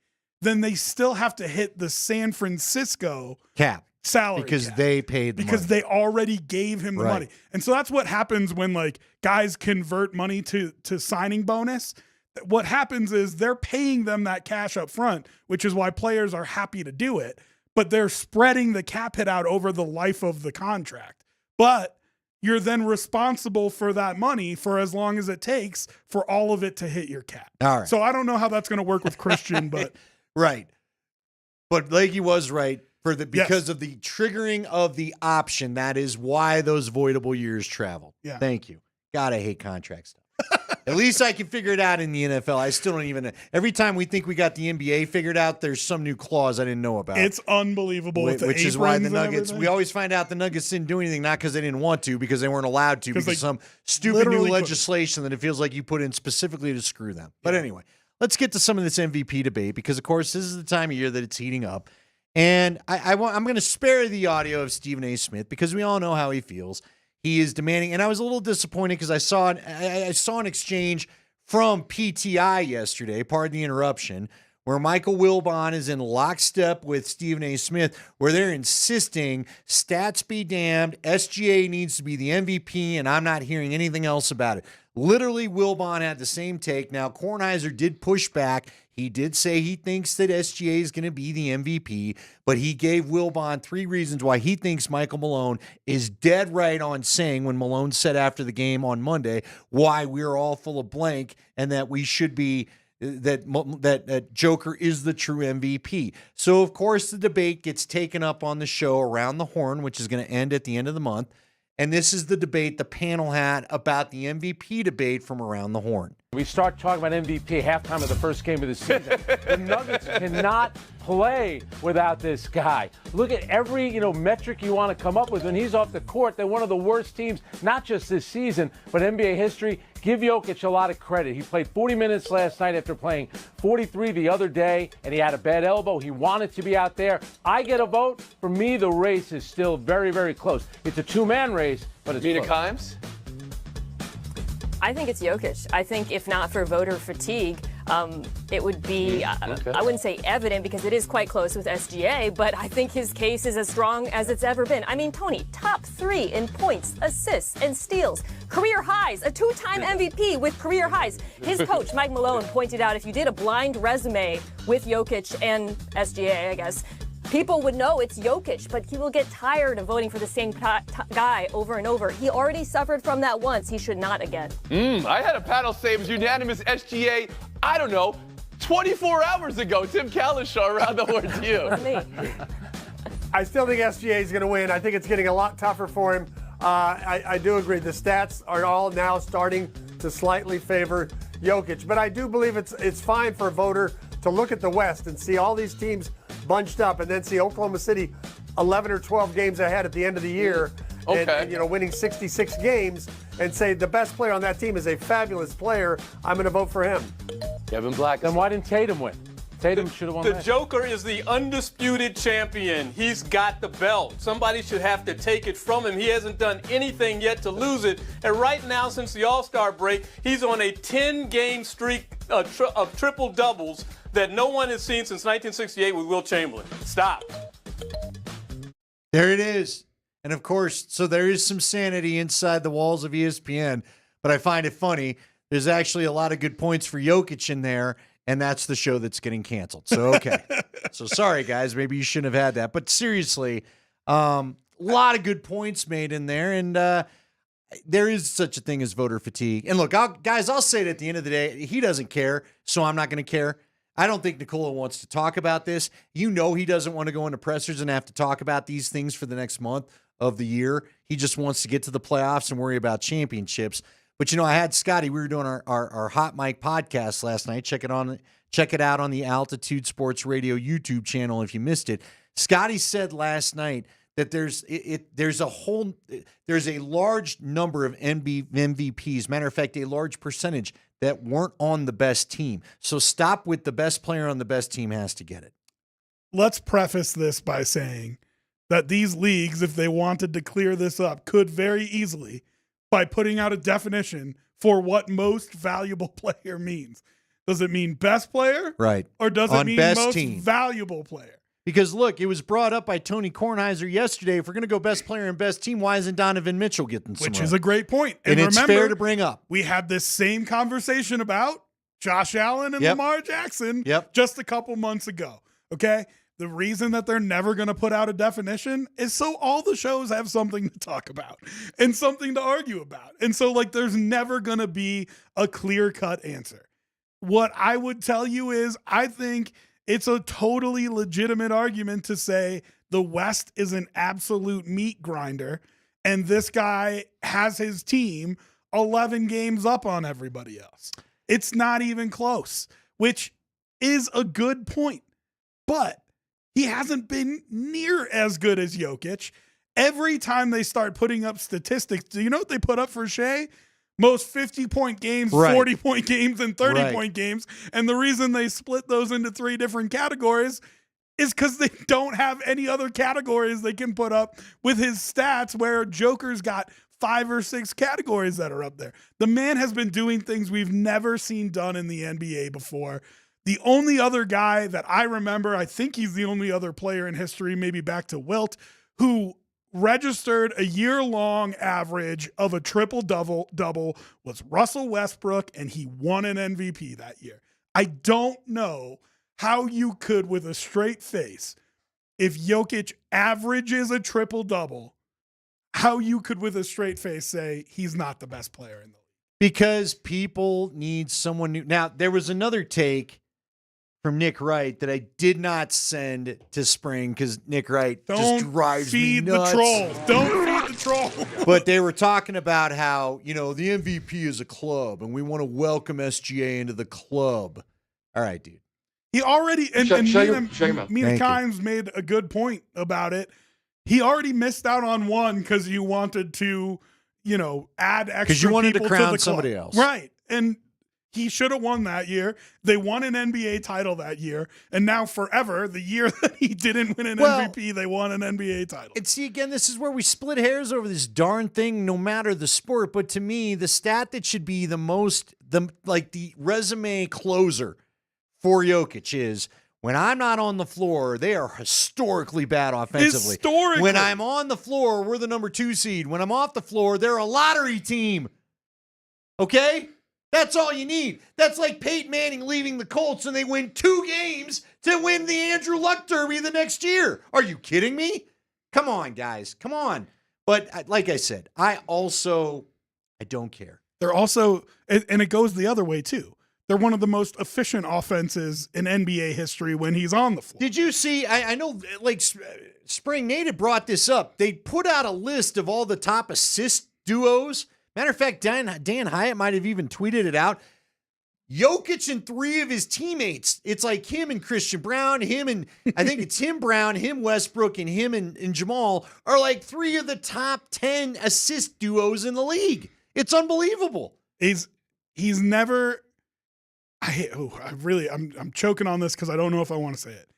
then they still have to hit the San Francisco cap salary because cap. they paid the because money. they already gave him the Right. money. And so that's what happens when like guys convert money to signing bonus. What happens is they're paying them that cash up front, which is why players are happy to do it, but they're spreading the cap hit out over the life of the contract. But you're then responsible for that money for as long as it takes for all of it to hit your cap. All right. So I don't know how that's going to work with Christian, but right. But Leahy was right because of the triggering of the option. That is why those voidable years traveled. Yeah. Thank you. God, I hate contract stuff. At least I can figure it out in the NFL. I still don't even know. Every time we think we got the NBA figured out, there's some new clause I didn't know about. It's unbelievable with the which is why the aprons and Nuggets, everything. we always find out the Nuggets didn't do anything, not because they didn't want to, because they weren't allowed to, because they some stupid new literally legislation that it feels like you put in specifically to screw them. But anyway, let's get to some of this MVP debate, because of course this is the time of year that it's heating up. And I'm going to spare the audio of Stephen A. Smith because we all know how he feels. He is demanding, and I was a little disappointed because I saw an exchange from PTI yesterday, pardon the interruption, where Michael Wilbon is in lockstep with Stephen A. Smith, where they're insisting stats be damned, SGA needs to be the MVP, and I'm not hearing anything else about it. Literally, Wilbon had the same take. Now, Kornheiser did push back. He did say he thinks that SGA is going to be the MVP, but he gave Wilbon 3 reasons why he thinks Michael Malone is dead right on saying, when Malone said after the game on Monday, why we're all full of blank and that we should be, that Joker is the true MVP. So, of course, the debate gets taken up on the show Around the Horn, which is going to end at the end of the month. And this is the debate the panel had about the MVP debate from Around the Horn. We start talking about MVP halftime of the first game of the season. The Nuggets cannot play without this guy. Look at every metric you want to come up with. When he's off the court, they're one of the worst teams, not just this season, but NBA history. Give Jokic a lot of credit. He played 40 minutes last night after playing 43 the other day, and he had a bad elbow. He wanted to be out there. I get a vote. For me, the race is still very, very close. It's a two-man race, but it's Mina close. Kimes? I think it's Jokic. I think if not for voter fatigue, it would be, I wouldn't say evident because it is quite close with SGA, but I think his case is as strong as it's ever been. I mean, Tony, top 3 in points, assists, and steals. Career highs, a 2-time MVP with career highs. His coach, Mike Malone, pointed out if you did a blind resume with Jokic and SGA, I guess, people would know it's Jokic, but he will get tired of voting for the same guy over and over. He already suffered from that once. He should not again. I had a panel say it was unanimous SGA, I don't know, 24 hours ago. Tim Kalishaw, Around the Horn to you. I still think SGA is going to win. I think it's getting a lot tougher for him. I do agree. The stats are all now starting to slightly favor Jokic. But I do believe it's fine for a voter to look at the West and see all these teams bunched up and then see Oklahoma City 11 or 12 games ahead at the end of the year and winning 66 games and say the best player on that team is a fabulous player. I'm going to vote for him. Kevin Black. Then why didn't Tatum win? Tatum should have won The that. Joker is the undisputed champion. He's got the belt. Somebody should have to take it from him. He hasn't done anything yet to lose it. And right now, since the All-Star break, he's on a 10-game streak of triple-doubles that no one has seen since 1968 with Wilt Chamberlain. Stop. There it is. And of course, so there is some sanity inside the walls of ESPN, but I find it funny. There's actually a lot of good points for Jokic in there, and that's the show that's getting canceled. So, okay. So sorry, guys. Maybe you shouldn't have had that. But seriously, a lot of good points made in there, and there is such a thing as voter fatigue. And look, I'll say it at the end of the day. He doesn't care, so I'm not going to care. I don't think Nikola wants to talk about this. You know he doesn't want to go into pressers and have to talk about these things for the next month of the year. He just wants to get to the playoffs and worry about championships. But, I had Scotty. We were doing our Hot Mic podcast last night. Check it out on the Altitude Sports Radio YouTube channel if you missed it. Scotty said last night that there's a large number of MVPs. Matter of fact, a large percentage that weren't on the best team. So stop with the best player on the best team has to get it. Let's preface this by saying that these leagues, if they wanted to clear this up, could very easily, by putting out a definition for what most valuable player means. Does it mean best player? Right. Or does it mean most valuable player? Because, look, it was brought up by Tony Kornheiser yesterday. If we're going to go best player and best team, why isn't Donovan Mitchell getting some Which run? is a great point. And it's remember, fair to bring up. We had this same conversation about Josh Allen and Lamar Jackson just a couple months ago. Okay? The reason that they're never going to put out a definition is so all the shows have something to talk about and something to argue about. And so, there's never going to be a clear-cut answer. What I would tell you is I think it's a totally legitimate argument to say the West is an absolute meat grinder, and this guy has his team 11 games up on everybody else. It's not even close, which is a good point. But he hasn't been near as good as Jokic. Every time they start putting up statistics, do you know what they put up for Shea? Most 50-point games, 40-point games, and 30-point games. And the reason they split those into 3 different categories is because they don't have any other categories they can put up with his stats, where Joker's got 5 or 6 categories that are up there. The man has been doing things we've never seen done in the NBA before. The only other guy that I remember, I think he's the only other player in history, maybe back to Wilt, who registered a year-long average of a triple-double was Russell Westbrook, and he won an MVP that year. I don't know how you could, with a straight face, if Jokic averages a triple-double, how you could, with a straight face, say he's not the best player in the league. Because people need someone new. Now, there was another take from Nick Wright that I did not send to Spring because Nick Wright just drives me nuts. Don't feed the troll. But they were talking about how, the MVP is a club and we want to welcome SGA into the club. All right, dude. He already, and Mina Kimes made a good point about it. He already missed out on one because you wanted to, add extra because you wanted people to crown the somebody club. else. Right. And he should have won that year. They won an NBA title that year. And now forever, the year that he didn't win an MVP, they won an NBA title. And see, again, this is where we split hairs over this darn thing, no matter the sport. But to me, the stat that should be the resume closer for Jokic is, when I'm not on the floor, they are historically bad offensively. Historically. When I'm on the floor, we're the number 2 seed. When I'm off the floor, they're a lottery team. Okay? That's all you need. That's like Peyton Manning leaving the Colts and they win 2 games to win the Andrew Luck Derby the next year. Are you kidding me? Come on, guys. Come on. But like I said, I don't care. They're also, and it goes the other way too. They're one of the most efficient offenses in NBA history when he's on the floor. Did you see, I know, Spring Native brought this up. They put out a list of all the top assist duos. Matter of fact, Dan Hyatt might have even tweeted it out. Jokic and 3 of his teammates. It's like him and Christian Brown, I think it's him Brown, him Westbrook, and him and Jamal are like 3 of the top 10 assist duos in the league. It's unbelievable. He's never, I'm choking on this because I don't know if I want to say it.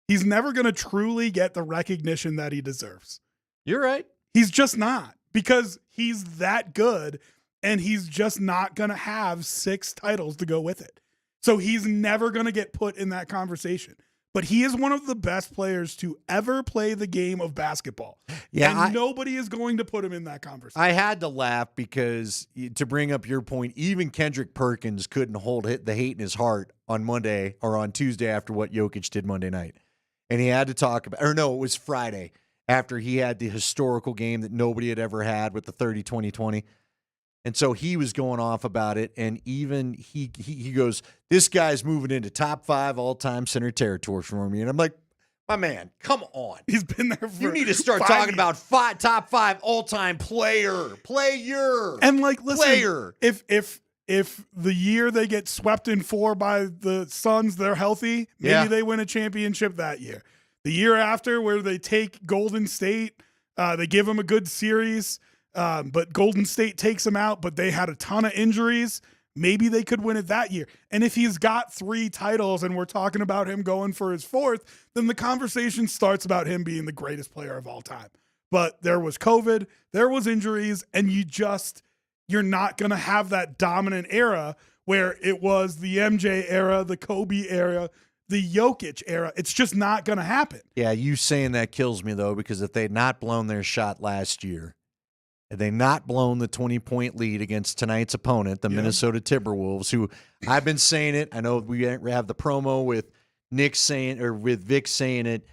He's never going to truly get the recognition that he deserves. You're right. He's just not, because he's that good, and he's just not going to have 6 titles to go with it. So he's never going to get put in that conversation. but he is one of the best players to ever play the game of basketball. Yeah, and nobody is going to put him in that conversation. I had to laugh because, to bring up your point, even Kendrick Perkins couldn't hold the hate in his heart on Monday or on Tuesday after what Jokic did Monday night. And he had to talk about, or no, it was Friday after he had the historical game that nobody had ever had with the 30-20-20. And so he was going off about it, and even he goes, this guy's moving into top 5 all-time center territory for me. And I'm like, my man, come on. He's been there for You need to start talking about top 5 all-time player. And like, listen, player. If the year they get swept in 4 by the Suns, they're healthy, maybe they win a championship that year. The year after, where they take Golden State, they give them a good series, but Golden State takes them out, but they had a ton of injuries. Maybe they could win it that year. And if he's got 3 titles and we're talking about him going for his 4th, then the conversation starts about him being the greatest player of all time. But there was COVID, there was injuries, and you're not going to have that dominant era where it was the MJ era, the Kobe era, the Jokic era. It's just not going to happen. Yeah, you saying that kills me, though, because if they had not blown their shot last year, had they not blown the 20-point lead against tonight's opponent, the Minnesota Timberwolves, who I've been saying it. I know we have the promo with Nick saying, or with Vic saying it.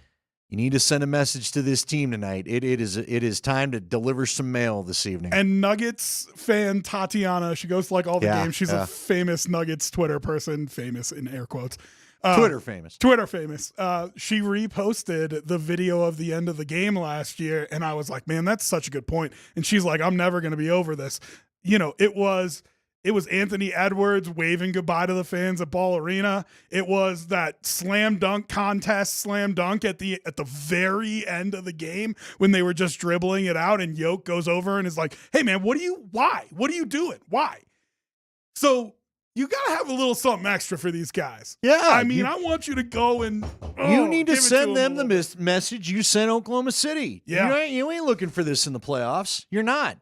You need to send a message to this team tonight. It is time to deliver some mail this evening. And Nuggets fan Tatiana, she goes to like all the games. She's a famous Nuggets Twitter person, famous in air quotes. Twitter famous. She reposted the video of the end of the game last year, and I was like, man, that's such a good point. And she's like, I'm never going to be over this. You know, it was Anthony Edwards waving goodbye to the fans at Ball Arena. It was that slam dunk at the very end of the game when they were just dribbling it out, and Yoke goes over and is like, hey man, why? What are you doing? Why? So you got to have a little something extra for these guys. Yeah. I mean, I want you to go and you need to send them the message you sent Oklahoma City. Yeah. You ain't looking for this in the playoffs. You're not.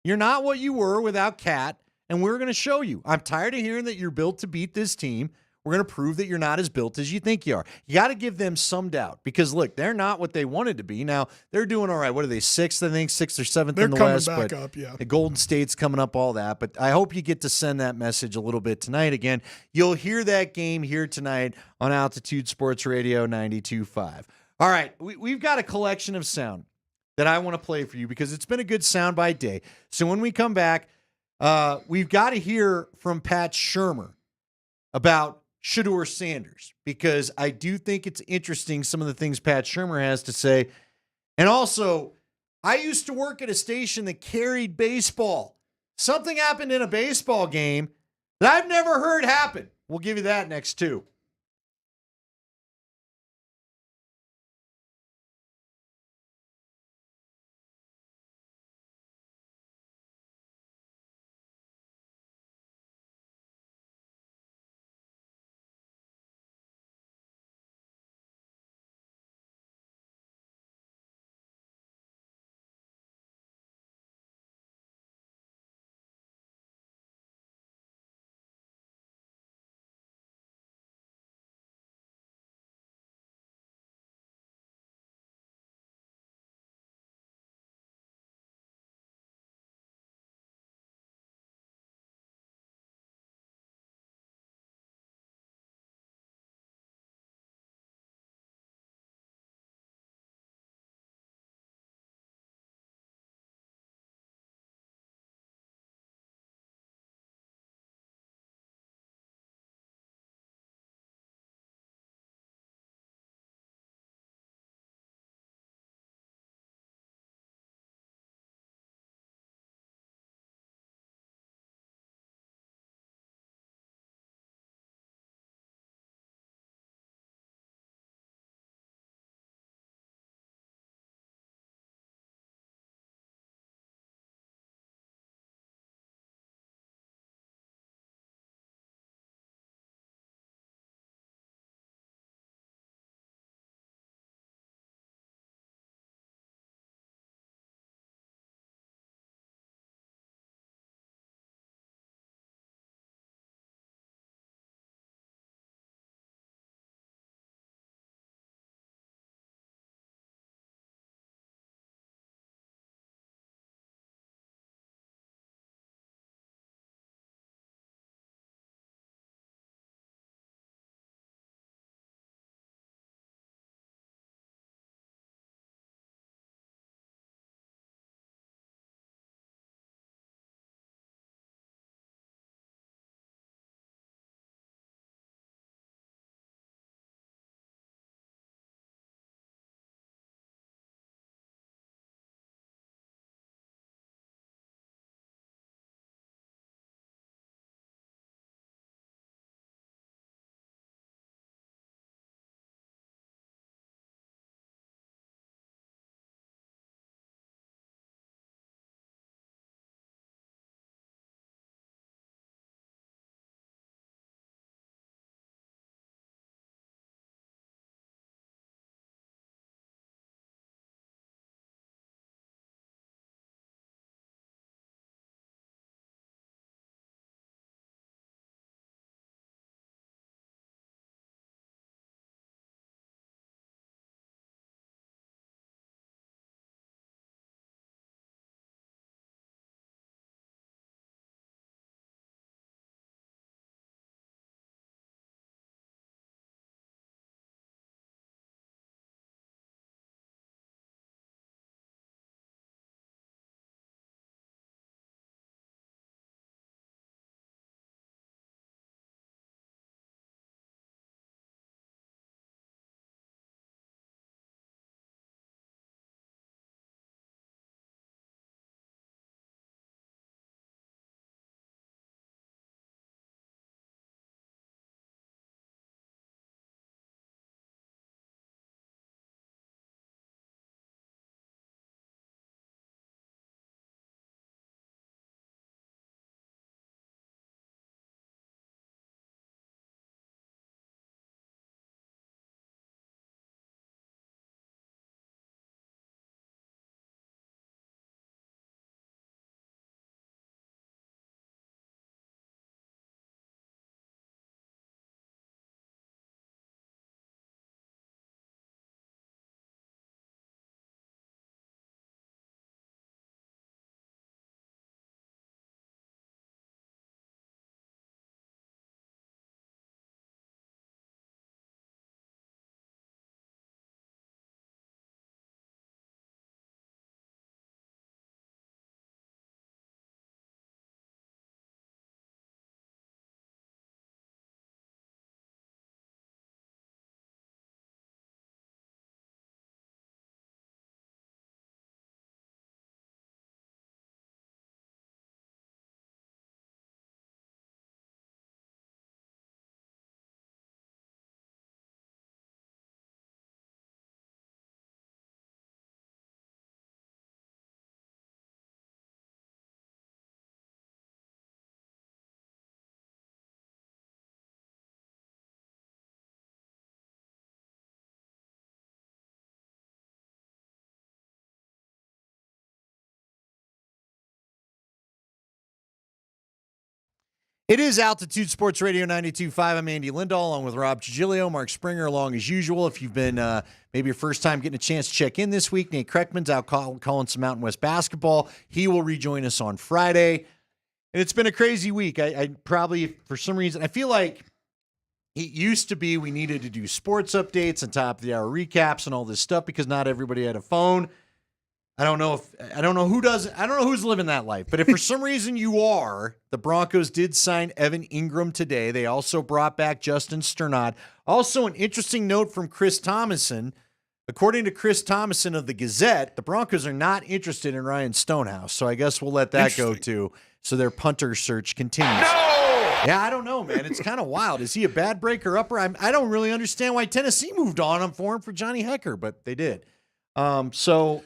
You're not what you were without Cat, and we're going to show you. I'm tired of hearing that you're built to beat this team. We're going to prove that you're not as built as you think you are. You got to give them some doubt because, look, they're not what they wanted to be. Now, they're doing all right. What are they, 6th, I think, 6th or 7th in the West? They're coming back up, yeah. The Golden State's coming up, all that. But I hope you get to send that message a little bit tonight. Again, you'll hear that game here tonight on Altitude Sports Radio 92.5. All right, we've got a collection of sound that I want to play for you because it's been a good soundbite day. So when we come back, we've got to hear from Pat Shurmur about Shedeur Sanders, because I do think it's interesting some of the things Pat Shurmur has to say. And also, I used to work at a station that carried baseball. Something happened in a baseball game that I've never heard happen. We'll give you that next, too. It is Altitude Sports Radio 92.5. I'm Andy Lindahl, along with Rob Trujillo, Mark Springer, along as usual. If you've been maybe your first time getting a chance to check in this week, Nate Kreckman's out calling some Mountain West basketball. He will rejoin us on Friday. And it's been a crazy week. I probably, for some reason, I feel like it used to be we needed to do sports updates and top of the hour recaps and all this stuff because not everybody had a phone. I don't know who's living that life, but if for some reason you are, the Broncos did sign Evan Engram today. They also brought back Justin Sternad. Also, an interesting note from Chris Thomason. According to Chris Thomason of the Gazette, the Broncos are not interested in Ryan Stonehouse, so I guess we'll let that go too. So their punter search continues. No! Yeah, I don't know, man. It's kind of wild. Is he a bad breaker upper? I don't really understand why Tennessee moved on for him for Johnny Hecker, but they did. So,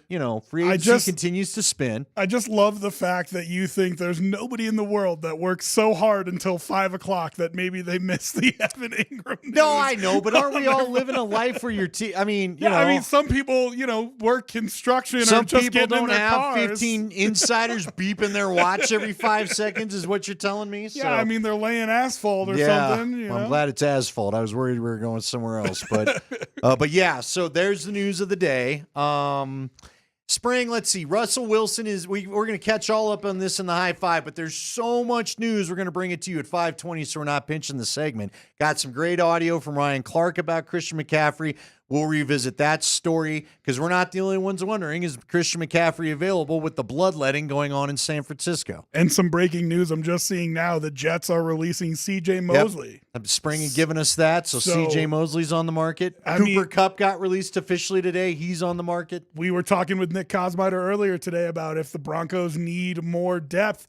free agency continues to spin. I just love the fact that you think there's nobody in the world that works so hard until 5 o'clock that maybe they miss the Evan Engram news. No, I know, but aren't we all living a life where your team? I mean, some people, work construction. Some or just people getting in don't their have cars. 15 insiders beeping their watch every 5 seconds, is what you're telling me. Yeah, I mean, they're laying asphalt or something. Well, I'm glad it's asphalt. I was worried we were going somewhere else, but yeah. So there's the news of the day. Spring, let's see. Russell Wilson we're going to catch all up on this in the high five, but there's so much news. We're going to bring it to you at 5:20, so we're not pinching the segment. Got some great audio from Ryan Clark about Christian McCaffrey. We'll revisit that story because we're not the only ones wondering, is Christian McCaffrey available with the bloodletting going on in San Francisco? And some breaking news I'm just seeing now. The Jets are releasing C.J. Mosley. Yep. Spring had given us that, so C.J. Mosley's on the market. Cooper Kupp got released officially today. He's on the market. We were talking with Nick Kosmider earlier today about if the Broncos need more depth.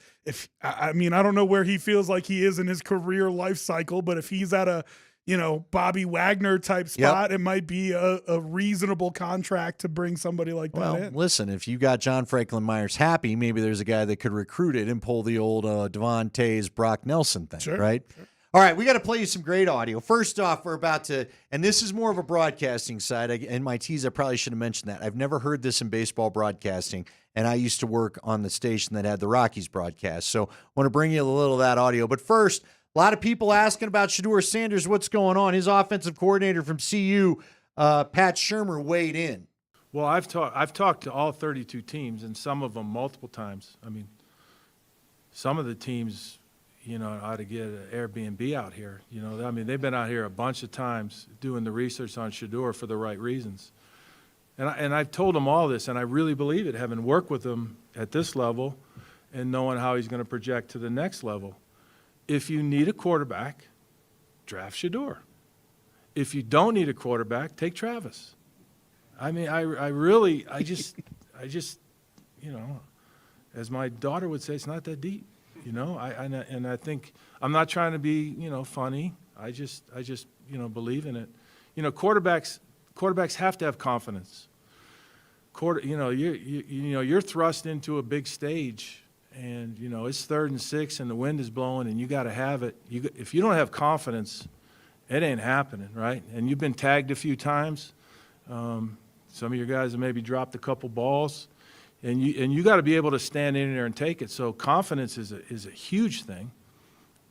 I don't know where he feels like he is in his career life cycle, but if he's at a Bobby Wagner type spot, it might be a reasonable contract to bring somebody like that in. Listen, if you got John Franklin Myers happy, maybe there's a guy that could recruit it and pull the old Devontae's Brock Nelson thing, right? Sure. All right, we got to play you some great audio. First off, we're about to, and this is more of a broadcasting side. In my tease, I probably should have mentioned that. I've never heard this in baseball broadcasting, and I used to work on the station that had the Rockies broadcast. So I want to bring you a little of that audio. But first, a lot of people asking about Shedeur Sanders, what's going on. His offensive coordinator from CU, Pat Shurmur, weighed in. Well, I've talked to all 32 teams, and some of them multiple times. I mean, some of the teams, ought to get an Airbnb out here. They've been out here a bunch of times doing the research on Shedeur for the right reasons. And I've told them all this, and I really believe it, having worked with him at this level and knowing how he's going to project to the next level. If you need a quarterback, draft Shedeur. If you don't need a quarterback, take Travis. I mean, I just, as my daughter would say, it's not that deep, and I think I'm not trying to be, funny. I just, believe in it. Quarterbacks have to have confidence. You're thrust into a big stage. And, it's 3rd and 6 and the wind is blowing and you got to have it. If you don't have confidence, it ain't happening, right? And you've been tagged a few times. Some of your guys have maybe dropped a couple balls. And you got to be able to stand in there and take it. So confidence is a huge thing.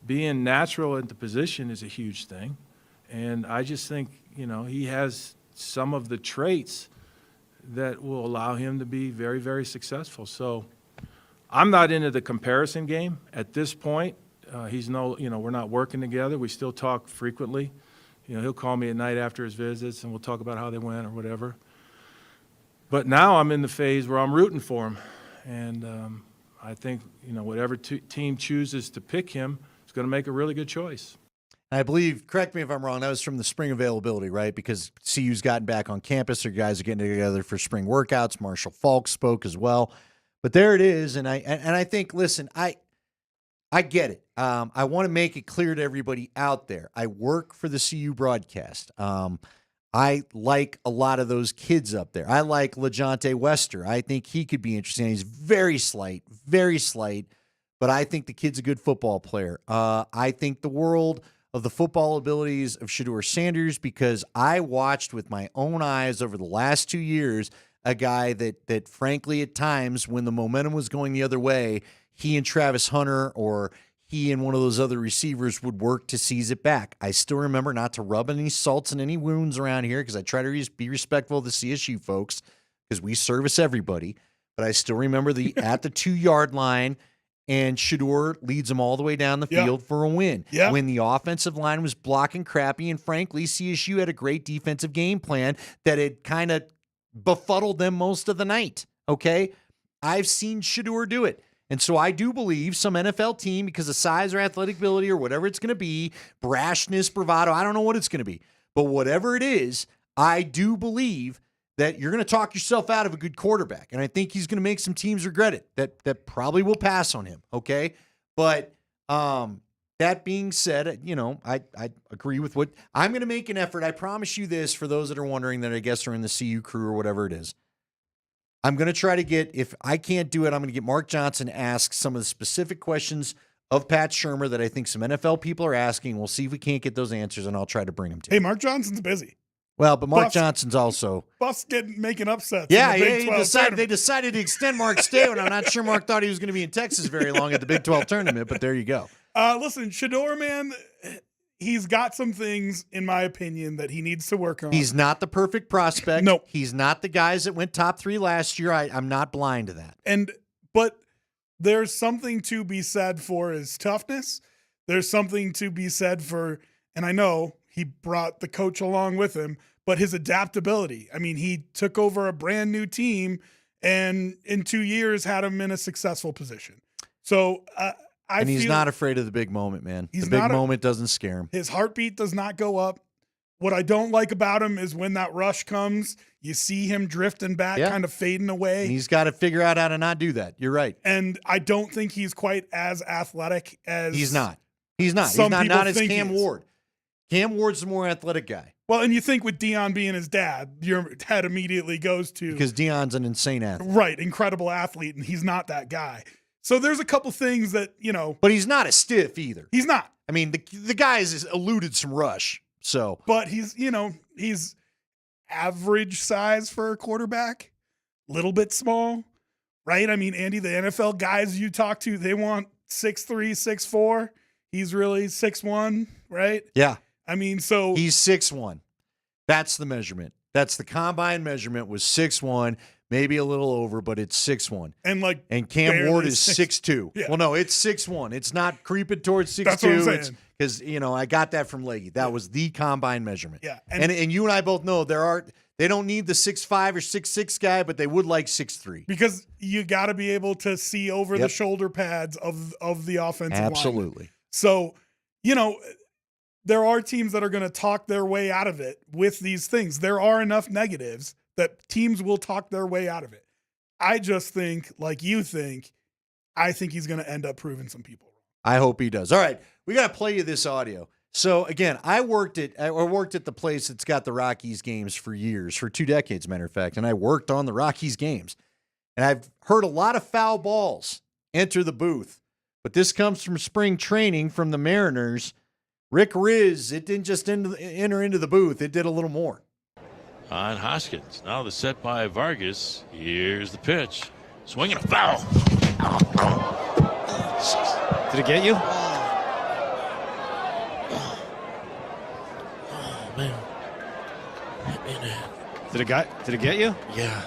Being natural at the position is a huge thing. And I just think, he has some of the traits that will allow him to be very, very successful. So I'm not into the comparison game at this point. We're not working together. We still talk frequently. He'll call me at night after his visits and we'll talk about how they went or whatever. But now I'm in the phase where I'm rooting for him. And I think, whatever team chooses to pick him is going to make a really good choice. I believe, correct me if I'm wrong, that was from the spring availability, right? Because CU's gotten back on campus. Their guys are getting together for spring workouts. Marshall Falk spoke as well. But there it is, and I think, listen, I get it. I want to make it clear to everybody out there. I work for the CU broadcast. I like a lot of those kids up there. I like LeJontay Wester. I think he could be interesting. He's very slight, but I think the kid's a good football player. I think the world of the football abilities of Shedeur Sanders because I watched with my own eyes over the last 2 years a guy that frankly at times when the momentum was going the other way, he and Travis Hunter or he and one of those other receivers would work to seize it back. I still remember, not to rub any salts in any wounds around here, because I try to be respectful of the CSU folks, because we service everybody. But I still remember at the 2-yard line, and Shedeur leads them all the way down the field for a win. Yeah. When the offensive line was blocking crappy, and frankly, CSU had a great defensive game plan that had kind of befuddled them most of the night. Okay? I've seen Shedeur do it. And so I do believe some NFL team, because of size or athletic ability or whatever it's going to be, brashness, bravado, I don't know what it's going to be. But whatever it is, I do believe that you're going to talk yourself out of a good quarterback. And I think he's going to make some teams regret it. That probably will pass on him, okay? But that being said, I agree with what – I'm going to make an effort. I promise you this, for those that are wondering that I guess are in the CU crew or whatever it is. I'm going to try to get, if I can't do it, I'm going to get Mark Johnson to ask some of the specific questions of Pat Shurmur that I think some NFL people are asking. We'll see if we can't get those answers, and I'll try to bring them to you. Hey, Mark Johnson's busy. Well, but Mark Johnson's also. Buff's making upsets. Yeah, they decided to extend Mark's stay, and I'm not sure Mark thought he was going to be in Texas very long at the Big 12 tournament, but there you go. Listen, Shedeur, man, he's got some things, in my opinion, that he needs to work on. He's not the perfect prospect. Nope. He's not the guys that went top 3 last year. I'm not blind to that. But there's something to be said for his toughness. There's something to be said for, and I know he brought the coach along with him, but his adaptability. I mean, he took over a brand new team and in 2 years had him in a successful position. So he's not afraid of the big moment, man. The big moment doesn't scare him. His heartbeat does not go up. What I don't like about him is when that rush comes, you see him drifting back, kind of fading away. And he's got to figure out how to not do that. You're right. And I don't think he's quite as athletic as He's not. He's not as Cam Ward. Cam Ward's the more athletic guy. Well, and you think with Deion being his dad, your head immediately goes to... Because Deion's an insane athlete. Right, incredible athlete, and he's not that guy. So there's a couple things that, But he's not a stiff either. He's not. I mean, the guy has eluded some rush, so... But he's average size for a quarterback, little bit small, right? I mean, Andy, the NFL guys you talk to, they want 6'3", 6'4". He's really 6'1", right? Yeah. I mean, so... He's 6'1". That's the measurement. That's the combine measurement was 6'1", maybe a little over, but it's 6'1". And Cam Ward is 6'2". Yeah. Well, no, it's 6'1". It's not creeping towards 6'2". That's what I'm saying. Because, I got that from Leggy. That was the combine measurement. Yeah. And you and I both know they don't need the 6'5" or 6'6" guy, but they would like 6'3". Because you got to be able to see over the shoulder pads of the offensive line. Absolutely. So, there are teams that are going to talk their way out of it with these things. There are enough negatives that teams will talk their way out of it. I just think, like you think, I think he's going to end up proving some people wrong. I hope he does. All right, we got to play you this audio. So again, I worked at the place that's got the Rockies games for years, for 2 decades, matter of fact, and I worked on the Rockies games. And I've heard a lot of foul balls enter the booth. But this comes from spring training from the Mariners. Rick Riz, it didn't just enter into the booth, it did a little more. On Hoskins. Now the set by Vargas. Here's the pitch. Swinging a foul. Did it get you? Oh, man. Hit me in the head. Did it get you? Yeah.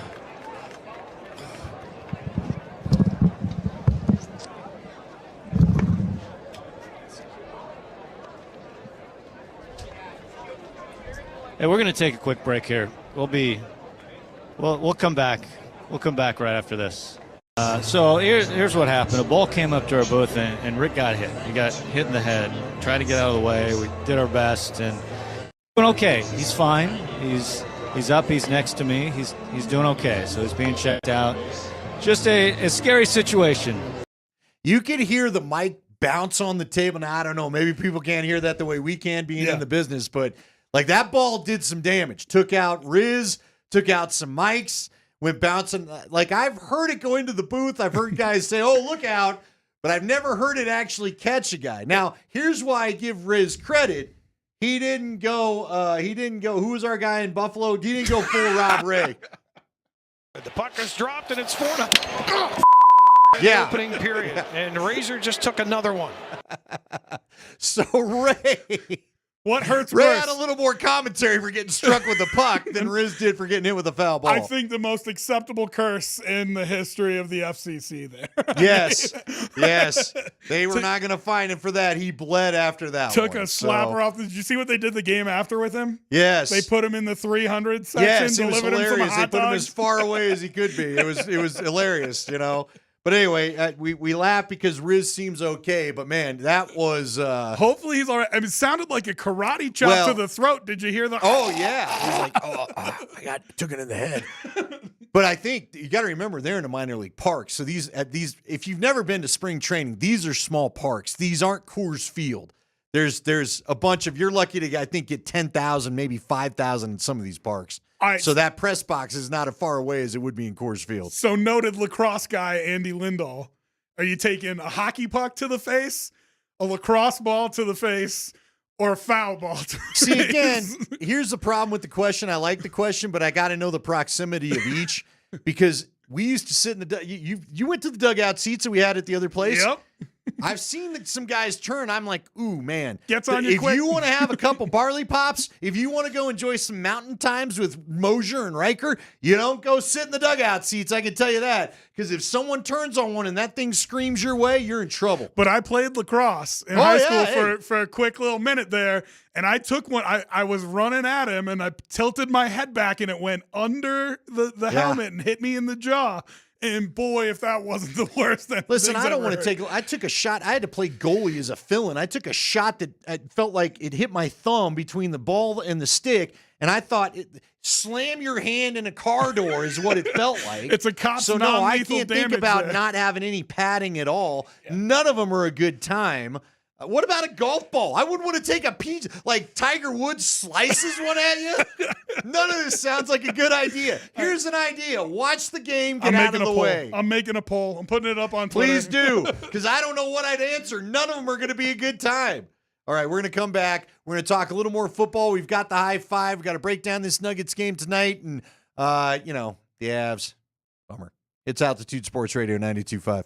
Hey, we're going to take a quick break here. We'll come back. We'll come back right after this. So here's what happened. A ball came up to our booth, and Rick got hit. He got hit in the head. Tried to get out of the way. We did our best, and doing okay. He's fine. He's up. He's next to me. He's doing okay. So he's being checked out. Just a scary situation. You could hear the mic bounce on the table. Now, I don't know. Maybe people can't hear that the way we can being in the business, but like that ball did some damage. Took out Riz, took out some mics, went bouncing. Like I've heard it go into the booth. I've heard guys say, oh, look out. But I've never heard it actually catch a guy. Now, here's why I give Riz credit. He didn't go, who was our guy in Buffalo? He didn't go full Rob Ray. The puck is dropped and it's 4-0. Yeah. opening period, and Razor just took another one. So Ray, what hurts Ray worse? had a little more commentary for getting struck with the puck than Riz did for getting hit with a foul ball. I think the most acceptable curse in the history of the FCC there. Yes. They were not going to fine him for that. He bled after that Took one, a slapper off. Did you see what they did the game after with him? Yes. They put him in the 300 section. Yes, it was delivered him some hilarious. They hot put him dogs. as far away as he could be. It was hilarious, But anyway, we laugh because Riz seems okay. But man, that was. Hopefully he's all right. I mean, it sounded like a karate chop to the throat. Did you hear the? Oh yeah, he's like, I took it in the head. But I think you got to remember they're in a minor league park. So these, if you've never been to spring training, these are small parks. These aren't Coors Field. There's a bunch of. You're lucky to, I think, get 10,000, maybe 5,000 in some of these parks. So that press box is not as far away as it would be in Coors Field. So noted lacrosse guy Andy Lindahl. Are you taking a hockey puck to the face, a lacrosse ball to the face, or a foul ball to the See, face? again, here's the problem with the question. I like the question, but I got to know the proximity of each because we used to sit in the you went to the dugout seats that we had at the other place. Yep. I've seen some guys turn. I'm like, ooh, man. Gets on you if quick. you want to have a couple barley pops, if you want to go enjoy some mountain times with Moser and Riker, you don't go sit in the dugout seats. I can tell you that. Because if someone turns on one and that thing screams your way, you're in trouble. But I played lacrosse in high school for a quick little minute there, and I took one. I was running at him, and I tilted my head back, and it went under the helmet and hit me in the jaw. And boy, if that wasn't the worst. Listen, I don't want to take. I took a shot. I had to play goalie as a fill-in. I took a shot that I felt like it hit my thumb between the ball and the stick, and I thought, slam your hand in a car door is what it felt like. It's a cop's So no, I non-lethal can't think damage about there. not having any padding at all. Yeah. None of them are a good time. What about a golf ball? I wouldn't want to take a piece, like Tiger Woods slices one at you. None of this sounds like a good idea. Here's an idea. Watch the game, get out of the way. I'm making a poll. I'm putting it up on Twitter. Please do, because I don't know what I'd answer. None of them are going to be a good time. All right, we're going to come back. We're going to talk a little more football. We've got the high five. We've got to break down this Nuggets game tonight. And, the Avs. Bummer. It's Altitude Sports Radio 92.5.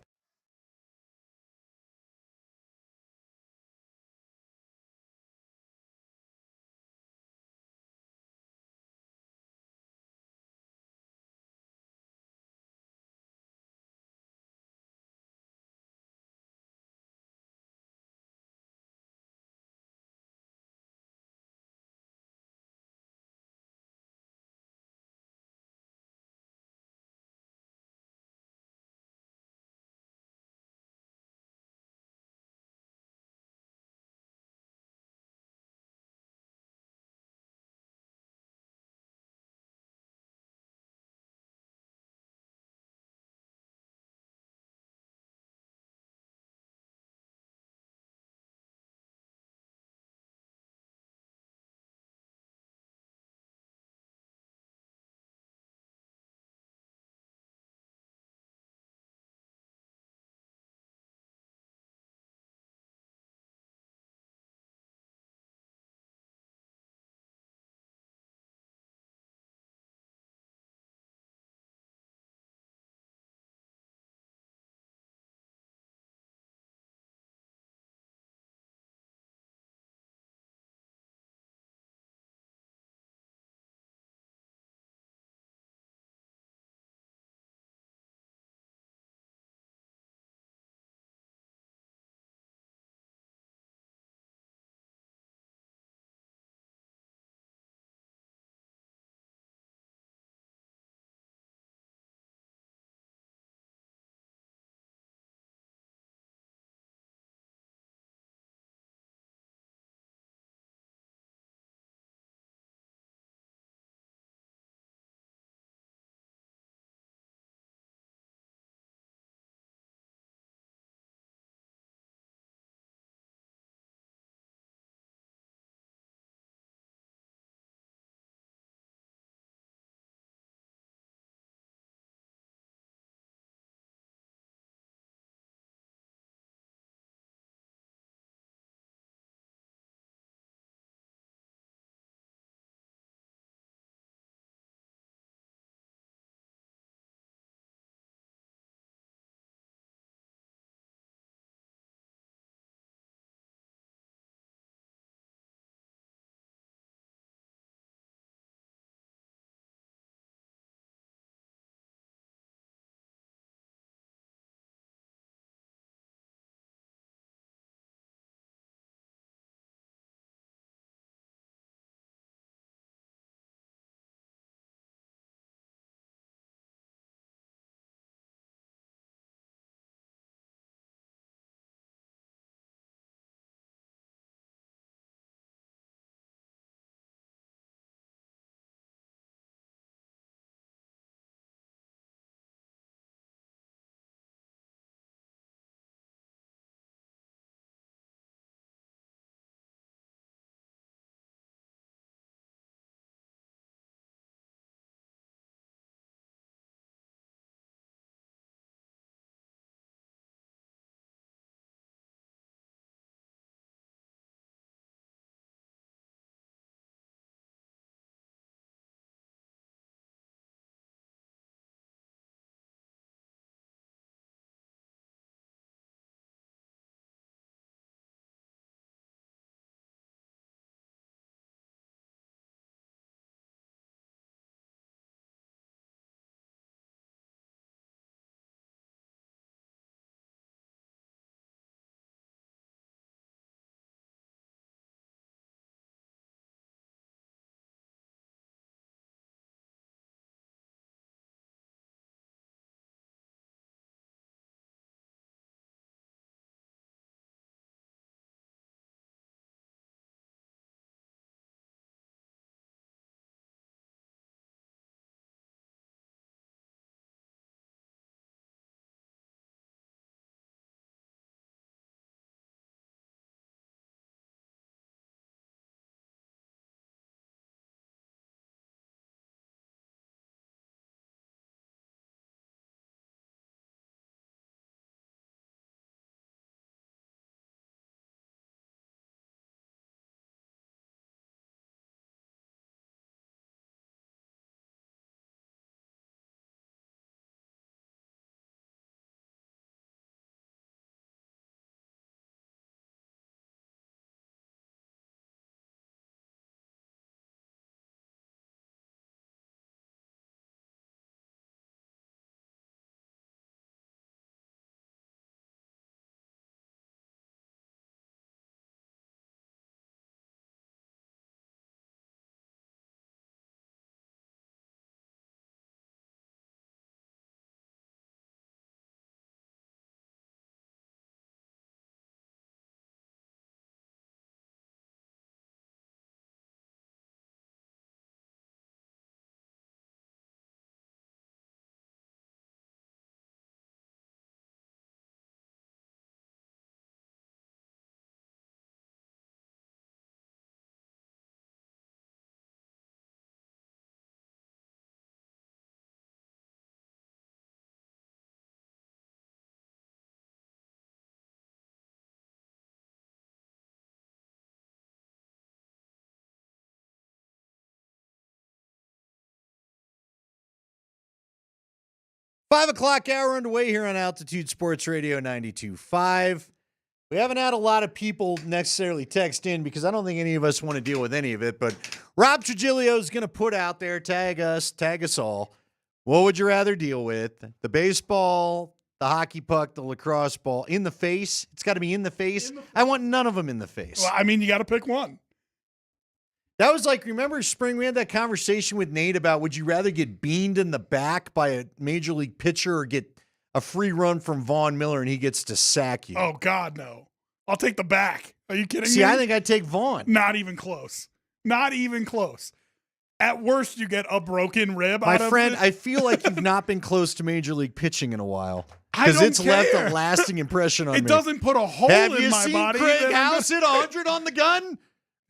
5 o'clock hour underway here on Altitude Sports Radio 92.5. We haven't had a lot of people necessarily text in because I don't think any of us want to deal with any of it, but Rob Trujillo is going to put out there, tag us all. What would you rather deal with? The baseball, the hockey puck, the lacrosse ball, in the face? It's got to be in the face. I want none of them in the face. Well, I mean, you got to pick one. That was like, remember spring, we had that conversation with Nate about would you rather get beamed in the back by a major league pitcher or get a free run from Von Miller and he gets to sack you? Oh, God, no. I'll take the back. Are you kidding me? See, I think I'd take Vaughn. Not even close. Not even close. At worst, you get a broken rib out of it. My friend, I feel like you've not been close to major league pitching in a while. Because it's left a lasting impression on me. It doesn't put a hole Have in you my seen body. Craig House hit 100 on the gun?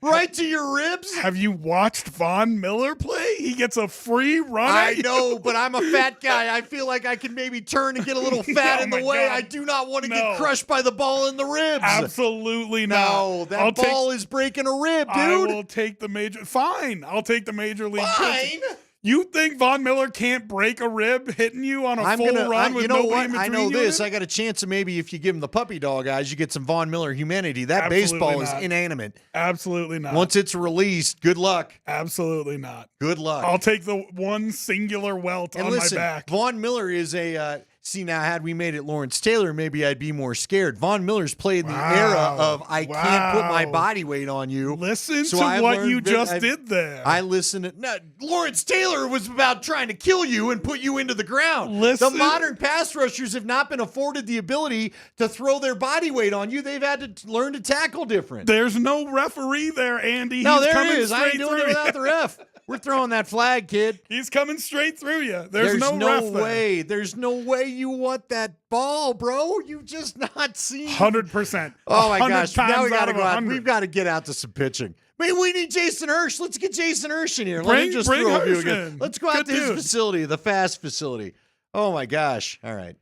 Right to your ribs? Have you watched Von Miller play? He gets a free run. I know, but I'm a fat guy. I feel like I can maybe turn and get a little fat in the way. God. I do not want to get crushed by the ball in the ribs. Absolutely not. No, that ball is breaking a rib, dude. I will take the major. Fine, I'll take the major league. Fine. You think Von Miller can't break a rib hitting you on a full run with nobody in between I know you this. and I got a chance of maybe if you give him the puppy dog eyes, you get some Von Miller humanity. That Absolutely baseball not. is inanimate. Absolutely not. Once it's released, good luck. Absolutely not. Good luck. I'll take the one singular welt and on listen, my back. Von Miller is a see now. Had we made it Lawrence Taylor, maybe I'd be more scared. Von Miller's played the era of I can't put my body weight on you. Listen to what you just did there. I listened to Lawrence Taylor was about trying to kill you and put you into the ground. Listen. The modern pass rushers have not been afforded the ability to throw their body weight on you. They've had to learn to tackle different. There's no referee there, Andy. No, He's there coming it is. I ain't straight doing it through without you. the ref. We're throwing that flag, kid. He's coming straight through you. There's no ref there. way. There's no way you want that ball, bro. You just not seen 100%. Oh my gosh! Now we got to out go of out. 100. We've got to get out to some pitching. Maybe we need Jason Hirsch. Let's get Jason Hirsch in here. Let Bring him just Hirsch throw a few again. in. Let's go out Good to his dude. facility, the fast facility. Oh my gosh! All right.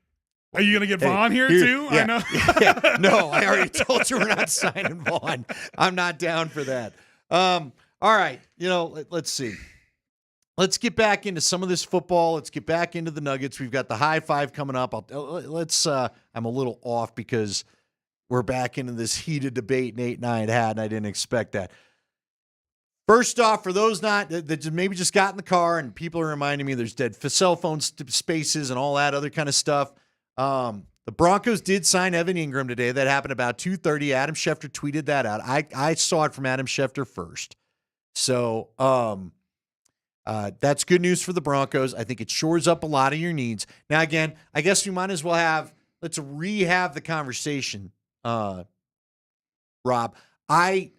Are you going to get Vaughn here too? Yeah. I know. Yeah. No, I already told you we're not signing Vaughn. I'm not down for that. All right. Let's see. Let's get back into some of this football. Let's get back into the Nuggets. We've got the high five coming up. I'm a little off because we're back into this heated debate Nate and I had, and I didn't expect that. First off, for those that maybe just got in the car and people are reminding me there's dead cell phone spaces and all that other kind of stuff. The Broncos did sign Evan Engram today. That happened about 2:30. Adam Schefter tweeted that out. I saw it from Adam Schefter first. So, that's good news for the Broncos. I think it shores up a lot of your needs. Now, again, I guess we might as well let's rehab the conversation, Rob. I'm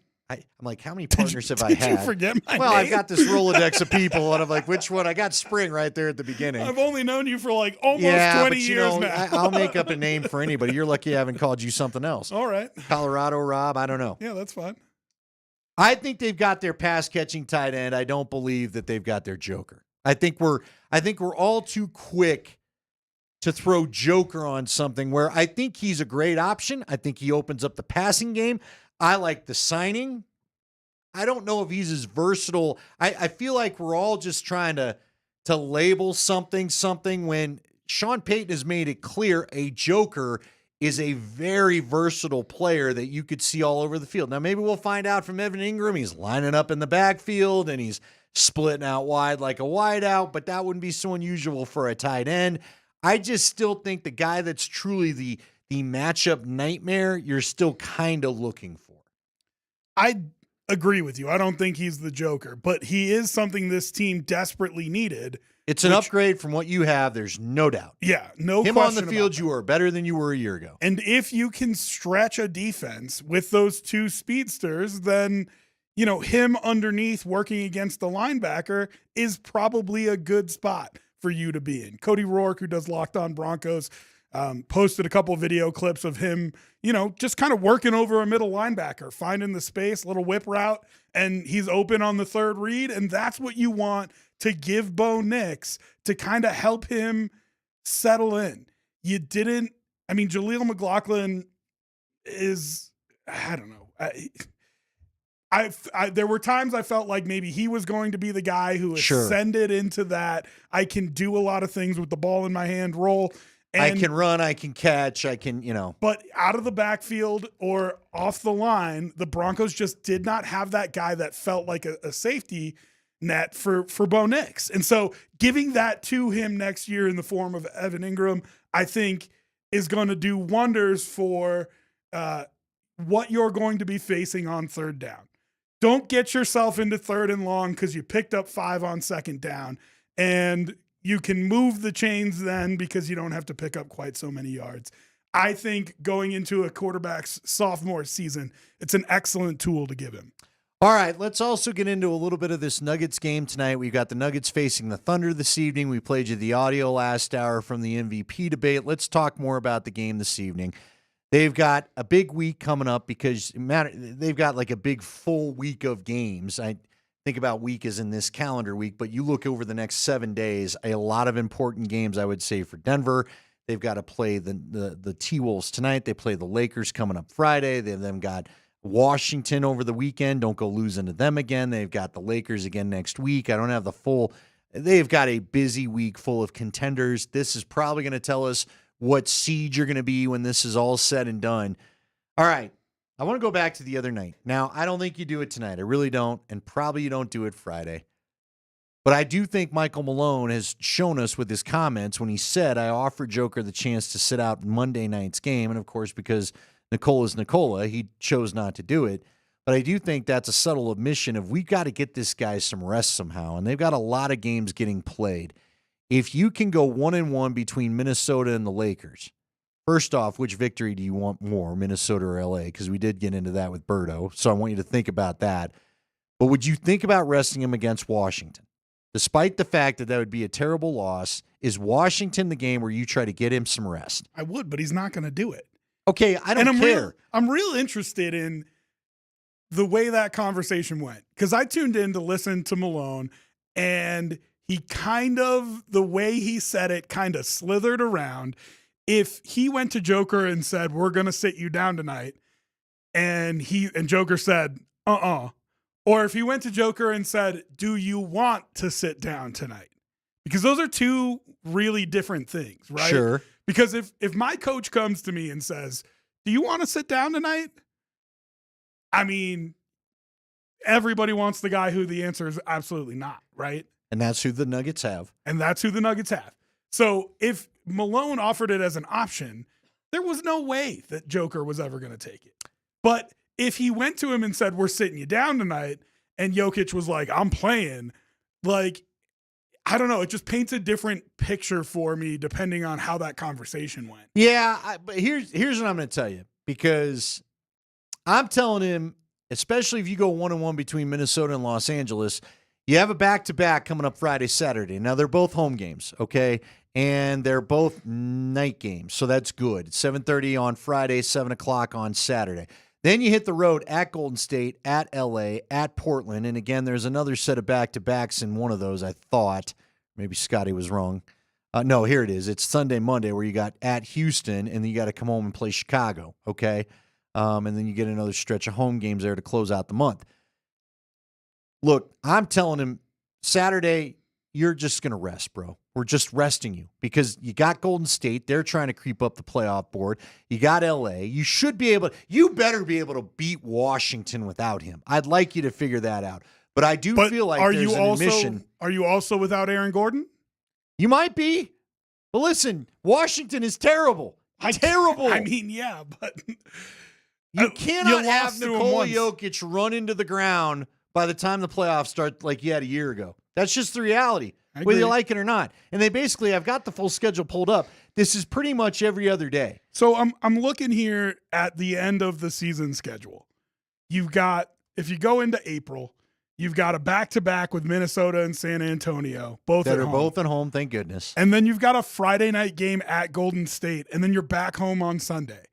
like, how many partners have I had? Did you forget my Well, name? I've got this Rolodex of people, and I'm like, which one? I got Spring right there at the beginning. I've only known you for like almost 20 but years now. I'll make up a name for anybody. You're lucky I haven't called you something else. All right. Colorado Rob, I don't know. Yeah, that's fine. I think they've got their pass-catching tight end. I don't believe that they've got their joker. I think we're all too quick to throw joker on something where I think he's a great option. I think he opens up the passing game. I like the signing. I don't know if he's as versatile. I feel like we're all just trying to label something when Sean Payton has made it clear a joker is a very versatile player that you could see all over the field. Now, maybe we'll find out from Evan Engram. He's lining up in the backfield and he's splitting out wide like a wideout, but that wouldn't be so unusual for a tight end. I just still think the guy that's truly the matchup nightmare, you're still kind of looking for. I agree with you. I don't think he's the joker, but he is something this team desperately needed. It's an upgrade from what you have. There's no doubt. Yeah, no Him question on the field, about you are better than you were a year ago. And if you can stretch a defense with those two speedsters, then, him underneath working against the linebacker is probably a good spot for you to be in. Cody Rourke, who does Locked On Broncos, posted a couple video clips of him, just kind of working over a middle linebacker, finding the space, little whip route, and he's open on the third read. And that's what you want to give Bo Nix to kind of help him settle in. Jaleel McLaughlin is, I don't know. there were times I felt like maybe he was going to be the guy who ascended into that I can do a lot of things with the ball in my hand role. And, I can run, I can catch, But out of the backfield or off the line, the Broncos just did not have that guy that felt like a safety net for Bo Nix. And so giving that to him next year in the form of Evan Engram, I think is going to do wonders for what you're going to be facing on third down. Don't get yourself into third and long because you picked up 5 on second down. And you can move the chains then because you don't have to pick up quite so many yards. I think going into a quarterback's sophomore season, it's an excellent tool to give him. All right, let's also get into a little bit of this Nuggets game tonight. We've got the Nuggets facing the Thunder this evening. We played you the audio last hour from the MVP debate. Let's talk more about the game this evening. They've got a big week coming up because they've got like a big full week of games. I think about week as in this calendar week, but you look over the next 7 days, a lot of important games, I would say, for Denver. They've got to play the T-Wolves tonight. They play the Lakers coming up Friday. They've then got Washington over the weekend. Don't go losing to them again. They've got the Lakers again next week. I don't have the full. They've got a busy week full of contenders. This is probably going to tell us what seed you're going to be when this is all said and done. All right. I want to go back to the other night. Now, I don't think you do it tonight. I really don't, and probably you don't do it Friday. But I do think Michael Malone has shown us with his comments when he said, I offered Joker the chance to sit out Monday night's game. And, of course, because Nicola's Nicola, he chose not to do it. But I do think that's a subtle admission of we've got to get this guy some rest somehow. And they've got a lot of games getting played. If you can go 1-1 between Minnesota and the Lakers, first off, which victory do you want more, Minnesota or LA? Because we did get into that with Berto, so I want you to think about that. But would you think about resting him against Washington? Despite the fact that would be a terrible loss, is Washington the game where you try to get him some rest? I would, but he's not going to do it. Okay, I don't care. I'm real interested in the way that conversation went because I tuned in to listen to Malone, and he the way he said it kind of slithered around. If he went to Joker and said, we're going to sit you down tonight, and Joker said, or if he went to Joker and said, do you want to sit down tonight? Because those are two really different things, right? Sure. Because if my coach comes to me and says, do you want to sit down tonight? I mean, everybody wants the guy who the answer is absolutely not, right? And that's who the Nuggets have. So if Malone offered it as an option, there was no way that Joker was ever going to take it. But if he went to him and said, we're sitting you down tonight, and Jokic was like, I'm playing, like, I don't know. It just paints a different picture for me depending on how that conversation went. Yeah, but here's what I'm going to tell you. Because I'm telling him, especially if you go 1-1 between Minnesota and Los Angeles, you have a back-to-back coming up Friday, Saturday. Now, they're both home games, okay? And they're both night games, so that's good. 7:30 on Friday, 7 o'clock on Saturday. Then you hit the road at Golden State, at L.A., at Portland. And, again, there's another set of back-to-backs in one of those, I thought. Maybe Scotty was wrong. No, here it is. It's Sunday, Monday, where you got at Houston, and then you got to come home and play Chicago, okay? And then you get another stretch of home games there to close out the month. Look, I'm telling him Saturday, you're just going to rest, bro. We're just resting you because you got Golden State. They're trying to creep up the playoff board. You got LA. You better be able to beat Washington without him. I'd like you to figure that out. But I do feel like there's an admission. Are you also without Aaron Gordon? You might be. But listen, Washington is terrible. Terrible. I mean, yeah, but you cannot have Nikola Jokic run into the ground by the time the playoffs start like you had a year ago. That's just the reality, whether you like it or not. And they basically have got the full schedule pulled up. This is pretty much every other day. So I'm looking here at the end of the season schedule. You've got, if you go into April, you've got a back-to-back with Minnesota and San Antonio, both at home. Both at home, thank goodness. And then you've got a Friday night game at Golden State, and then you're back home on Sunday.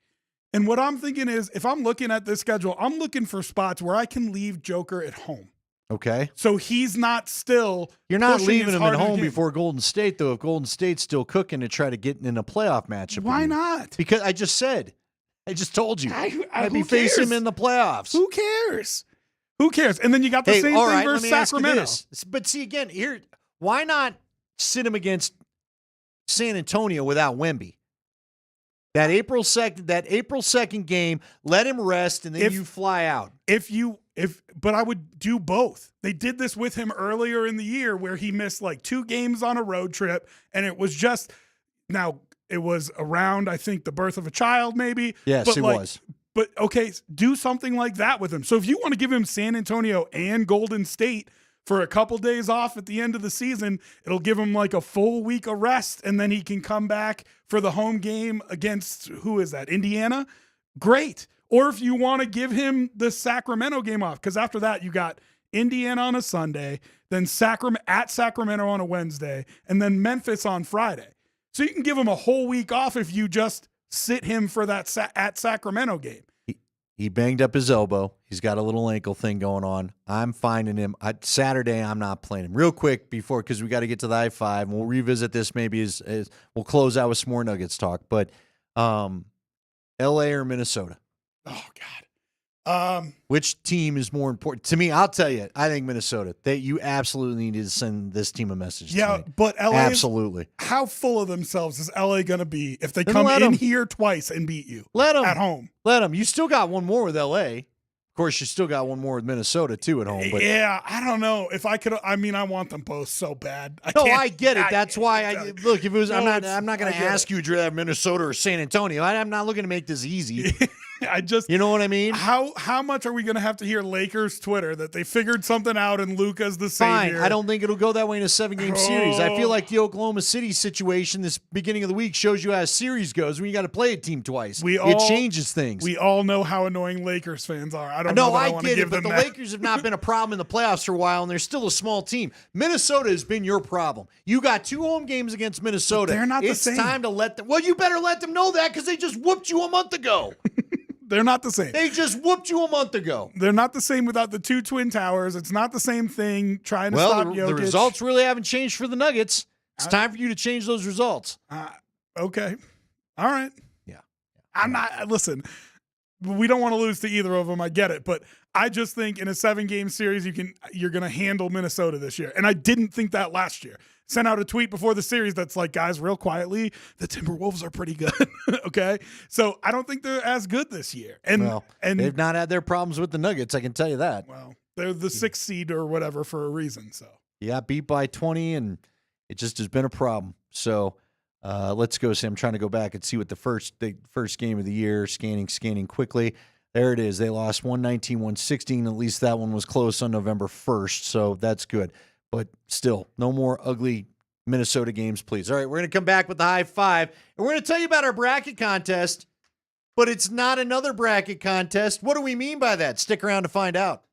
And what I'm thinking is, if I'm looking at this schedule, I'm looking for spots where I can leave Joker at home. Okay. So he's not still. You're not leaving him at home before Golden State, though, if Golden State's still cooking to try to get in a playoff matchup. Why not? Because I just told you. I'd be facing him in the playoffs. Who cares? Who cares? And then you got the same all thing right, versus let me ask you Sacramento. this. But see, again, here, why not sit him against San Antonio without Wemby? That April 2nd game, let him rest, and then you fly out. But I would do both. They did this with him earlier in the year where he missed like 2 games on a road trip, and it was just now it was around, I think, the birth of a child, maybe. Yes, but it was. But okay, do something like that with him. So if you want to give him San Antonio and Golden State for a couple days off at the end of the season, it'll give him like a full week of rest, and then he can come back for the home game against, who is that, Indiana? Great. Or if you want to give him the Sacramento game off, because after that you got Indiana on a Sunday, then at Sacramento on a Wednesday, and then Memphis on Friday. So you can give him a whole week off if you just sit him for that at Sacramento game. He banged up his elbow. He's got a little ankle thing going on. I'm finding him. Saturday, I'm not playing him. Real quick because we got to get to the I-5, and we'll revisit this maybe as we'll close out with some more Nuggets talk. But L.A. or Minnesota? Oh, God. Which team is more important? To me, I'll tell you, I think Minnesota. You absolutely need to send this team a message tonight. But LA absolutely. How full of themselves is LA going to be if they Then come let in 'em. here twice and beat you? Let them. At home. Let them. You still got one more with LA. Of course, you still got one more with Minnesota, too, at home. But Yeah, I don't know. If I could, I want them both so bad. I get it. That's why look. If it was, I'm not going to I get ask you to have Minnesota or San Antonio. I'm not looking to make this easy. just, you know what I mean? How much are we going to have to hear Lakers Twitter that they figured something out and Luka's the savior? Fine. I don't think it'll go that way in a 7-game series. I feel like the Oklahoma City situation this beginning of the week shows you how a series goes when you got to play a team twice. It changes things. We all know how annoying Lakers fans are. I don't know. I want to get give it, but them the that. Lakers have not been a problem in the playoffs for a while, and they're still a small team. Minnesota has been your problem. You got 2 home games against Minnesota. But they're not the same. It's time to let them. Well, you better let them know that because they just whooped you a month ago. They're not the same. They just whooped you a month ago. They're not the same without the 2 twin towers. It's not the same thing trying to stop Jokic. The results really haven't changed for the Nuggets. It's time for you to change those results. Okay. All right. Yeah. I'm not. Listen, we don't want to lose to either of them. I get it, but I just think in a 7-game series, you're going to handle Minnesota this year, and I didn't think that last year. Sent out a tweet before the series that's like, guys, real quietly, the Timberwolves are pretty good. Okay, so I don't think they're as good this year, and they've not had their problems with the Nuggets. I can tell you that. Well, they're the 6th seed or whatever for a reason. So you got beat by 20, and it just has been a problem. So let's go. Sam, I'm trying to go back and see what the first game of the year. Scanning quickly. There it is. They lost 119-116. At least that one was close on November 1st, so that's good. But still, no more ugly Minnesota games, please. All right, we're going to come back with the high 5, and we're going to tell you about our bracket contest, but it's not another bracket contest. What do we mean by that? Stick around to find out.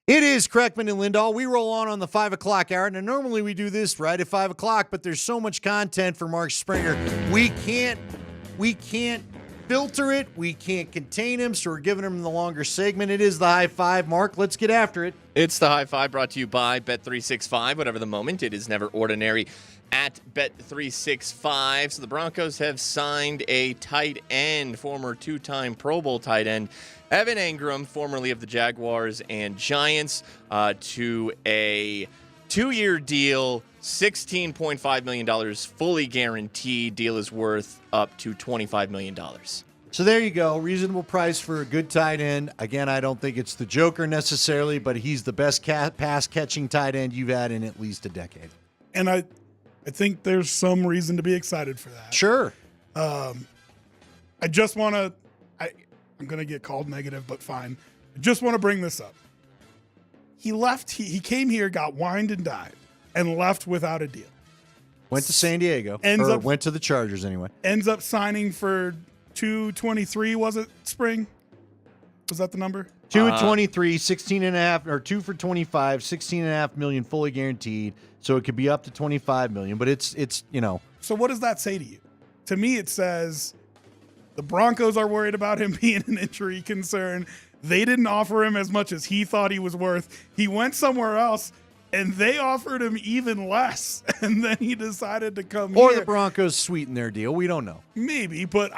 It is Kreckman and Lindahl. We roll on the 5 o'clock hour. Now, normally we do this right at 5 o'clock, but there's so much content for Mark Springer. We can't filter it. We can't contain him, so we're giving him the longer segment. It is the High Five. Mark, let's get after it. It's the High Five brought to you by Bet365. Whatever the moment, it is never ordinary at Bet365. So the Broncos have signed a tight end, former two-time Pro Bowl tight end, Evan Engram, formerly of the Jaguars and Giants, to a 2-year deal, $16.5 million, fully guaranteed. Deal is worth up to $25 million. So there you go. Reasonable price for a good tight end. Again, I don't think it's the Joker necessarily, but he's the best pass-catching tight end you've had in at least a decade. And I think there's some reason to be excited for that. Sure. I just want to I'm going to get called negative, but fine. I just want to bring this up. He left. He came here, got wined and dined, and left without a deal. Went to San Diego. Went to the Chargers anyway. Ends up signing for $223, was it, Spring? Was that the number? 2-23, 16.5, or 2 for 25, 16.5 million fully guaranteed. So it could be up to 25 million, but it's So what does that say to you? To me, it says the Broncos are worried about him being an injury concern. They didn't offer him as much as he thought he was worth. He went somewhere else, and they offered him even less, and then he decided to come here. Or the Broncos sweetened their deal. We don't know. Maybe, but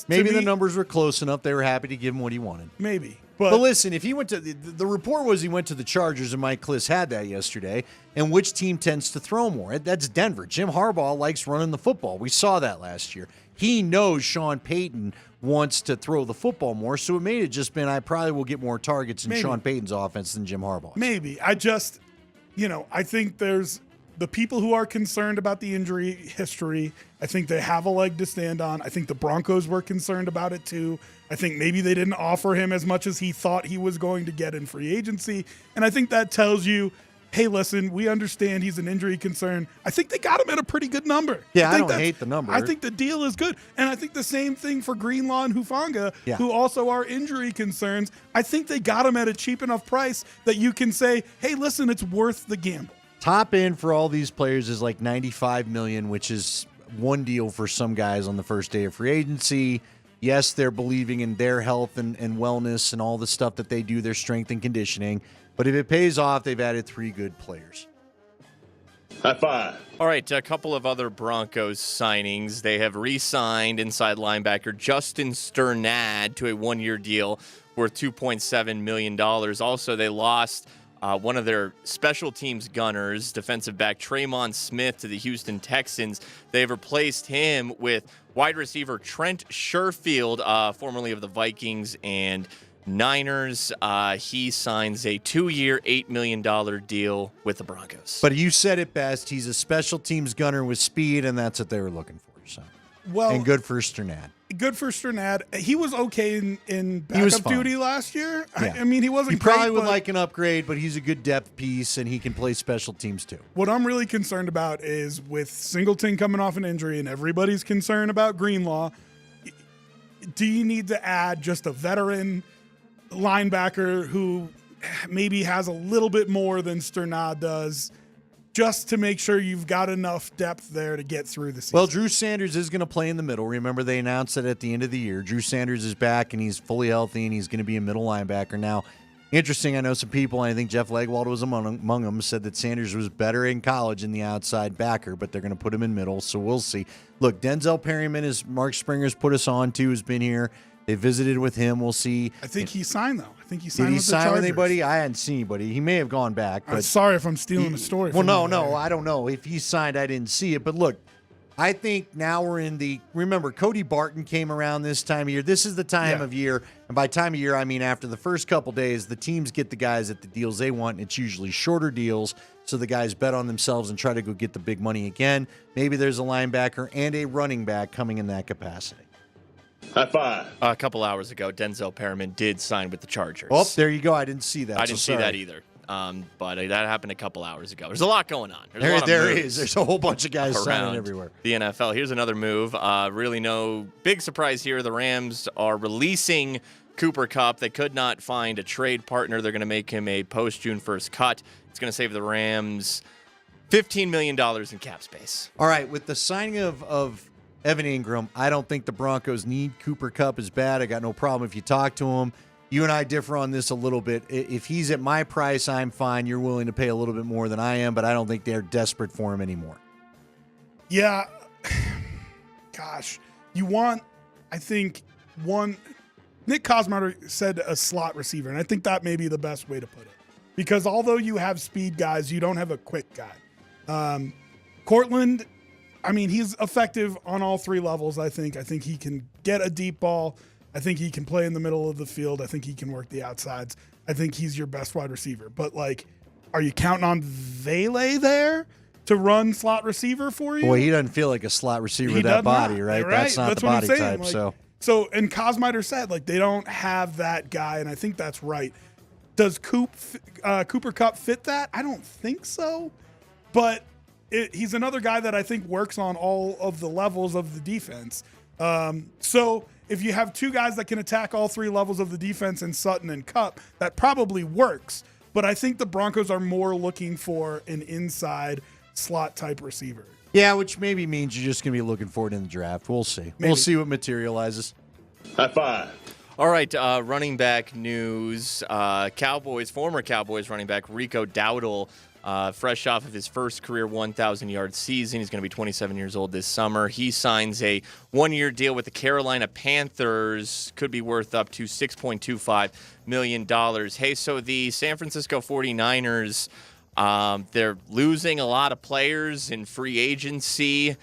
Maybe the numbers were close enough. They were happy to give him what he wanted. Maybe. But listen, if he went to the report was he went to the Chargers, and Mike Kliss had that yesterday. And which team tends to throw more? That's Denver. Jim Harbaugh likes running the football. We saw that last year. He knows Sean Payton wants to throw the football more, so it may have just been I probably will get more targets in Sean Payton's offense than Jim Harbaugh. Maybe. I think there's the people who are concerned about the injury history. I think they have a leg to stand on. I think the Broncos were concerned about it too. I think maybe they didn't offer him as much as he thought he was going to get in free agency. And I think that tells you, hey, listen, we understand he's an injury concern. I think they got him at a pretty good number. Yeah, I don't hate the number. I think the deal is good. And I think the same thing for Greenlaw and Hufanga, who also are injury concerns. I think they got him at a cheap enough price that you can say, hey, listen, it's worth the gamble. Top end for all these players is like $95 million, which is one deal for some guys on the first day of free agency. Yes, they're believing in their health and wellness and all the stuff that they do, their strength and conditioning. But if it pays off, they've added 3 good players. High five. All right, a couple of other Broncos signings. They have re-signed inside linebacker Justin Sternad to a 1-year deal worth $2.7 million. Also, they lost one of their special teams gunners, defensive back Tremon Smith, to the Houston Texans. They've replaced him with wide receiver Trent Sherfield, formerly of the Vikings and Niners. He signs a 2-year, $8 million deal with the Broncos. But you said it best. He's a special teams gunner with speed, and that's what they were looking for. So, and good for Sternad. Good for Sternad. He was okay in backup duty last year. Yeah. I mean, he wasn't. He probably great, would but like an upgrade, but he's a good depth piece, and he can play special teams too. What I'm really concerned about is with Singleton coming off an injury, and everybody's concerned about Greenlaw. Do you need to add just a veteran linebacker who maybe has a little bit more than Sternad does, just to make sure you've got enough depth there to get through the season? Well, Drew Sanders is going to play in the middle. Remember, they announced it at the end of the year. Drew Sanders is back, and he's fully healthy, and he's going to be a middle linebacker. Now, interesting, I know some people, and I think Jeff Legwold was among them, said that Sanders was better in college in the outside backer, but they're going to put him in middle, so we'll see. Look, Denzel Perryman, as Mark Springer's put us on to, has been here. They visited with him. We'll see. I think he signed, though. I think he signed with with the Chargers. Did he sign with anybody? I hadn't seen anybody. He may have gone back. I'm sorry if I'm stealing the story. Well, no, I don't know. If he signed, I didn't see it. But look, I think now we're in the – remember, Cody Barton came around this time of year. This is the time of year. And by time of year, I mean after the first couple days, the teams get the guys at the deals they want, and it's usually shorter deals. So the guys bet on themselves and try to go get the big money again. Maybe there's a linebacker and a running back coming in that capacity. High five. A couple hours ago, Denzel Perryman did sign with the Chargers. Oh, there you go. I didn't see that. I didn't see that either. But that happened a couple hours ago. There's a lot going on. There is. There's a whole bunch of guys signing everywhere. The NFL. Here's another move. Really no big surprise here. The Rams are releasing Cooper Kupp. They could not find a trade partner. They're going to make him a post-June 1st cut. It's going to save the Rams $15 million in cap space. All right, with the signing of Evan Engram, I don't think the Broncos need Cooper Kupp as bad. I got no problem if you talk to him. You and I differ on this a little bit. If he's at my price, I'm fine. You're willing to pay a little bit more than I am, but I don't think they're desperate for him anymore. Yeah. Gosh. You want, I think, one. Nick Kosmider said a slot receiver, and I think that may be the best way to put it. Because although you have speed guys, you don't have a quick guy. Cortland, I mean, he's effective on all three levels, I think. I think he can get a deep ball. I think he can play in the middle of the field. I think he can work the outsides. I think he's your best wide receiver. But, like, are you counting on Vele there to run slot receiver for you? Boy, he doesn't feel like a slot receiver with that body, right? That's not the body type. Like, so, and Kosmider said, like, they don't have that guy, and I think that's right. Does Cooper Kupp fit that? I don't think so. But he's another guy that I think works on all of the levels of the defense. So if you have two guys that can attack all three levels of the defense in Sutton and Kupp, that probably works. But I think the Broncos are more looking for an inside slot type receiver. Yeah, which maybe means you're just going to be looking for it in the draft. We'll see. Maybe. We'll see what materializes. High five. All right, running back news. Former Cowboys running back Rico Dowdle, fresh off of his first career 1,000-yard season. He's going to be 27 years old this summer. He signs a one-year deal with the Carolina Panthers. Could be worth up to $6.25 million. Hey, so the San Francisco 49ers, they're losing a lot of players in free agency.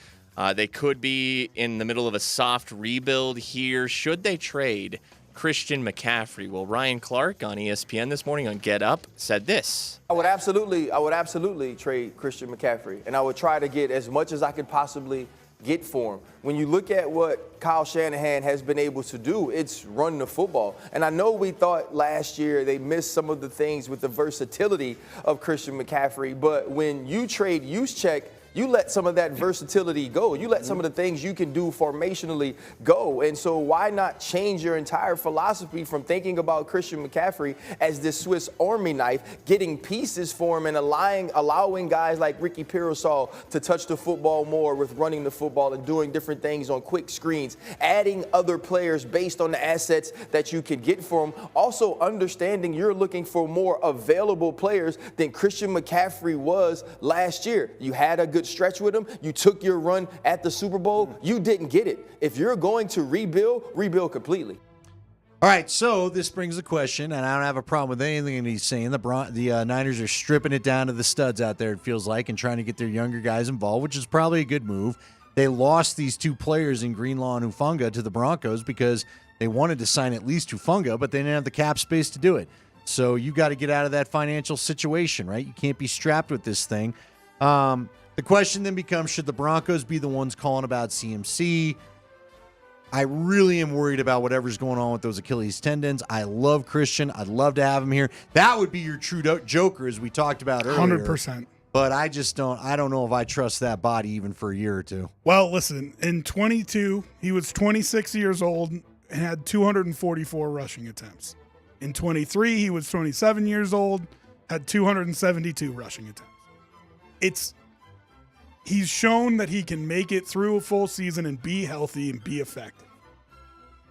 They could be in the middle of a soft rebuild here. Should they trade Christian McCaffrey? Well, Ryan Clark on ESPN this morning on Get Up said this. I would absolutely trade Christian McCaffrey, and I would try to get as much as I could possibly get for him. When you look at what Kyle Shanahan has been able to do, it's run the football. And I know we thought last year they missed some of the things with the versatility of Christian McCaffrey, but when you trade Juszczyk, you let some of that versatility go. You let some of the things you can do formationally go. And so why not change your entire philosophy from thinking about Christian McCaffrey as this Swiss Army knife, getting pieces for him and allowing guys like Ricky Pearsall to touch the football more with running the football and doing different things on quick screens, adding other players based on the assets that you can get for them. Also understanding you're looking for more available players than Christian McCaffrey was last year. You had a good stretch with him. You took your run at the Super Bowl. You didn't get it. If you're going to rebuild completely. All right, so this brings the question, and I don't have a problem with anything he's saying. The Niners are stripping it down to the studs out there, it feels like, and trying to get their younger guys involved, which is probably a good move. They lost these two players in Greenlaw and Hufanga to the Broncos because they wanted to sign at least Hufanga, but they didn't have the cap space to do it. So you got to get out of that financial situation, right? You can't be strapped with this thing. The question then becomes, should the Broncos be the ones calling about CMC? I really am worried about whatever's going on with those Achilles tendons. I love Christian. I'd love to have him here. That would be your true joker, as we talked about earlier. 100%. But I don't know if I trust that body even for a year or two. Well, listen, in 22, he was 26 years old and had 244 rushing attempts. In 23, he was 27 years old, had 272 rushing attempts. He's shown that he can make it through a full season and be healthy and be effective.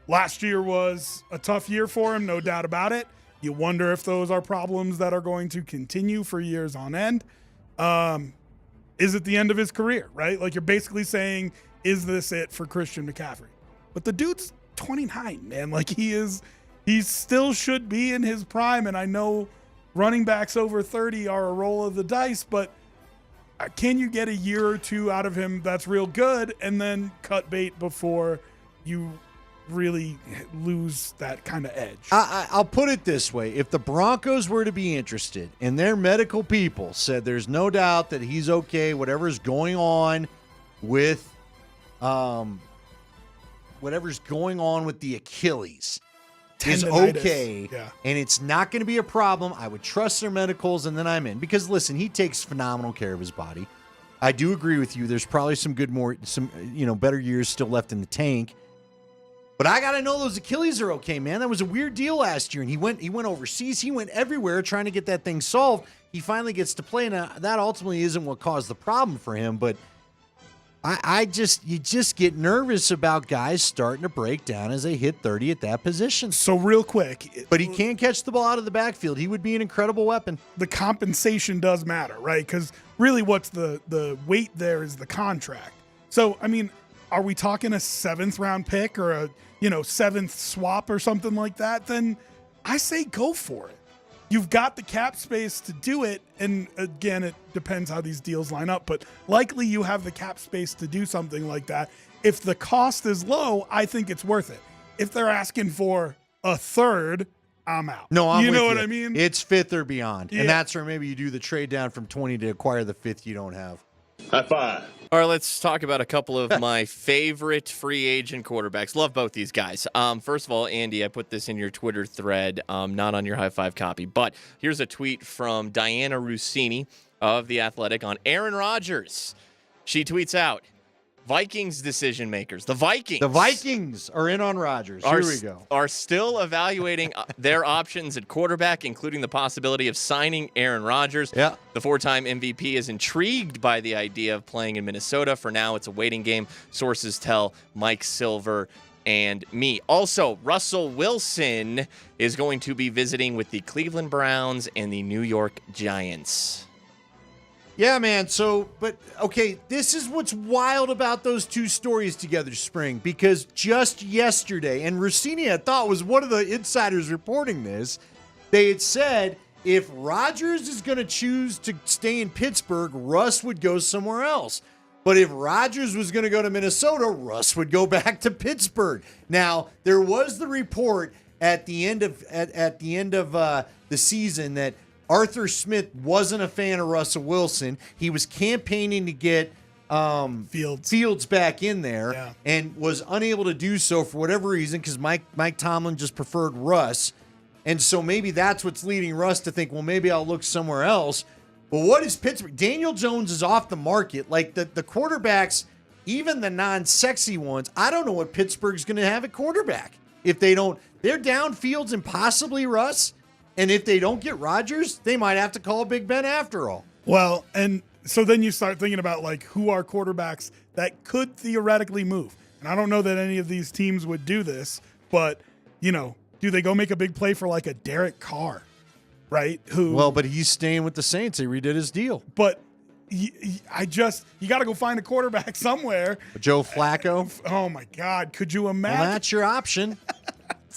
Last year was a tough year for him, no doubt about it. You wonder if those are problems that are going to continue for years on end. Is it the end of his career, right? Like, you're basically saying, is this it for Christian McCaffrey? But the dude's 29, man. Like, he still should be in his prime, and I know running backs over 30 are a roll of the dice, but can you get a year or two out of him that's real good and then cut bait before you really lose that kind of edge? I'll put it this way. If the Broncos were to be interested and their medical people said there's no doubt that he's okay, whatever's going on with the Achilles is okay, and it's not going to be a problem, I would trust their medicals, and then I'm in. Because, listen, he takes phenomenal care of his body. I do agree with you. There's probably some better years still left in the tank. But I got to know those Achilles are okay, man. That was a weird deal last year, and he went overseas. He went everywhere trying to get that thing solved. He finally gets to play. Now, that ultimately isn't what caused the problem for him, but you just get nervous about guys starting to break down as they hit 30 at that position. So real quick. But he can catch the ball out of the backfield. He would be an incredible weapon. The compensation does matter, right? Because really what's the weight there is the contract. So, I mean, are we talking a 7th round pick or a 7th swap or something like that? Then I say go for it. You've got the cap space to do it. And again, it depends how these deals line up, but likely you have the cap space to do something like that. If the cost is low, I think it's worth it. If they're asking for a third, I'm out. No, I'm you with know you. what I mean? It's 5th or beyond. Yeah. And that's where maybe you do the trade down from 20 to acquire the 5th you don't have. High five. All right, let's talk about a couple of my favorite free agent quarterbacks. Love both these guys. First of all, Andy, I put this in your Twitter thread, not on your high five copy, but here's a tweet from Diana Rossini of The Athletic on Aaron Rodgers. She tweets out, Vikings decision makers. The Vikings are in on Rodgers. Here we go. Are still evaluating their options at quarterback, including the possibility of signing Aaron Rodgers. Yeah. The 4-time MVP is intrigued by the idea of playing in Minnesota. For now, it's a waiting game. Sources tell Mike Silver and me. Also, Russell Wilson is going to be visiting with the Cleveland Browns and the New York Giants. Yeah, man. So, but okay, this is what's wild about those two stories together, Spring, because just yesterday, and Rossini, I thought, was one of the insiders reporting this, they had said if Rodgers is going to choose to stay in Pittsburgh, Russ would go somewhere else. But if Rodgers was going to go to Minnesota, Russ would go back to Pittsburgh. Now, there was the report at the end of the season that Arthur Smith wasn't a fan of Russell Wilson. He was campaigning to get Fields back in there and was unable to do so for whatever reason because Mike Tomlin just preferred Russ. And so maybe that's what's leading Russ to think, well, maybe I'll look somewhere else. But what is Pittsburgh? Daniel Jones is off the market. Like the quarterbacks, even the non-sexy ones, I don't know what Pittsburgh's going to have at quarterback. If they don't, they're down Fields and possibly Russ. And if they don't get Rodgers, they might have to call Big Ben after all. Well, and so then you start thinking about like who are quarterbacks that could theoretically move. And I don't know that any of these teams would do this, but do they go make a big play for like a Derek Carr, right? But he's staying with the Saints. They redid his deal. But you got to go find a quarterback somewhere. Joe Flacco. Oh my God, could you imagine? Well, that's your option.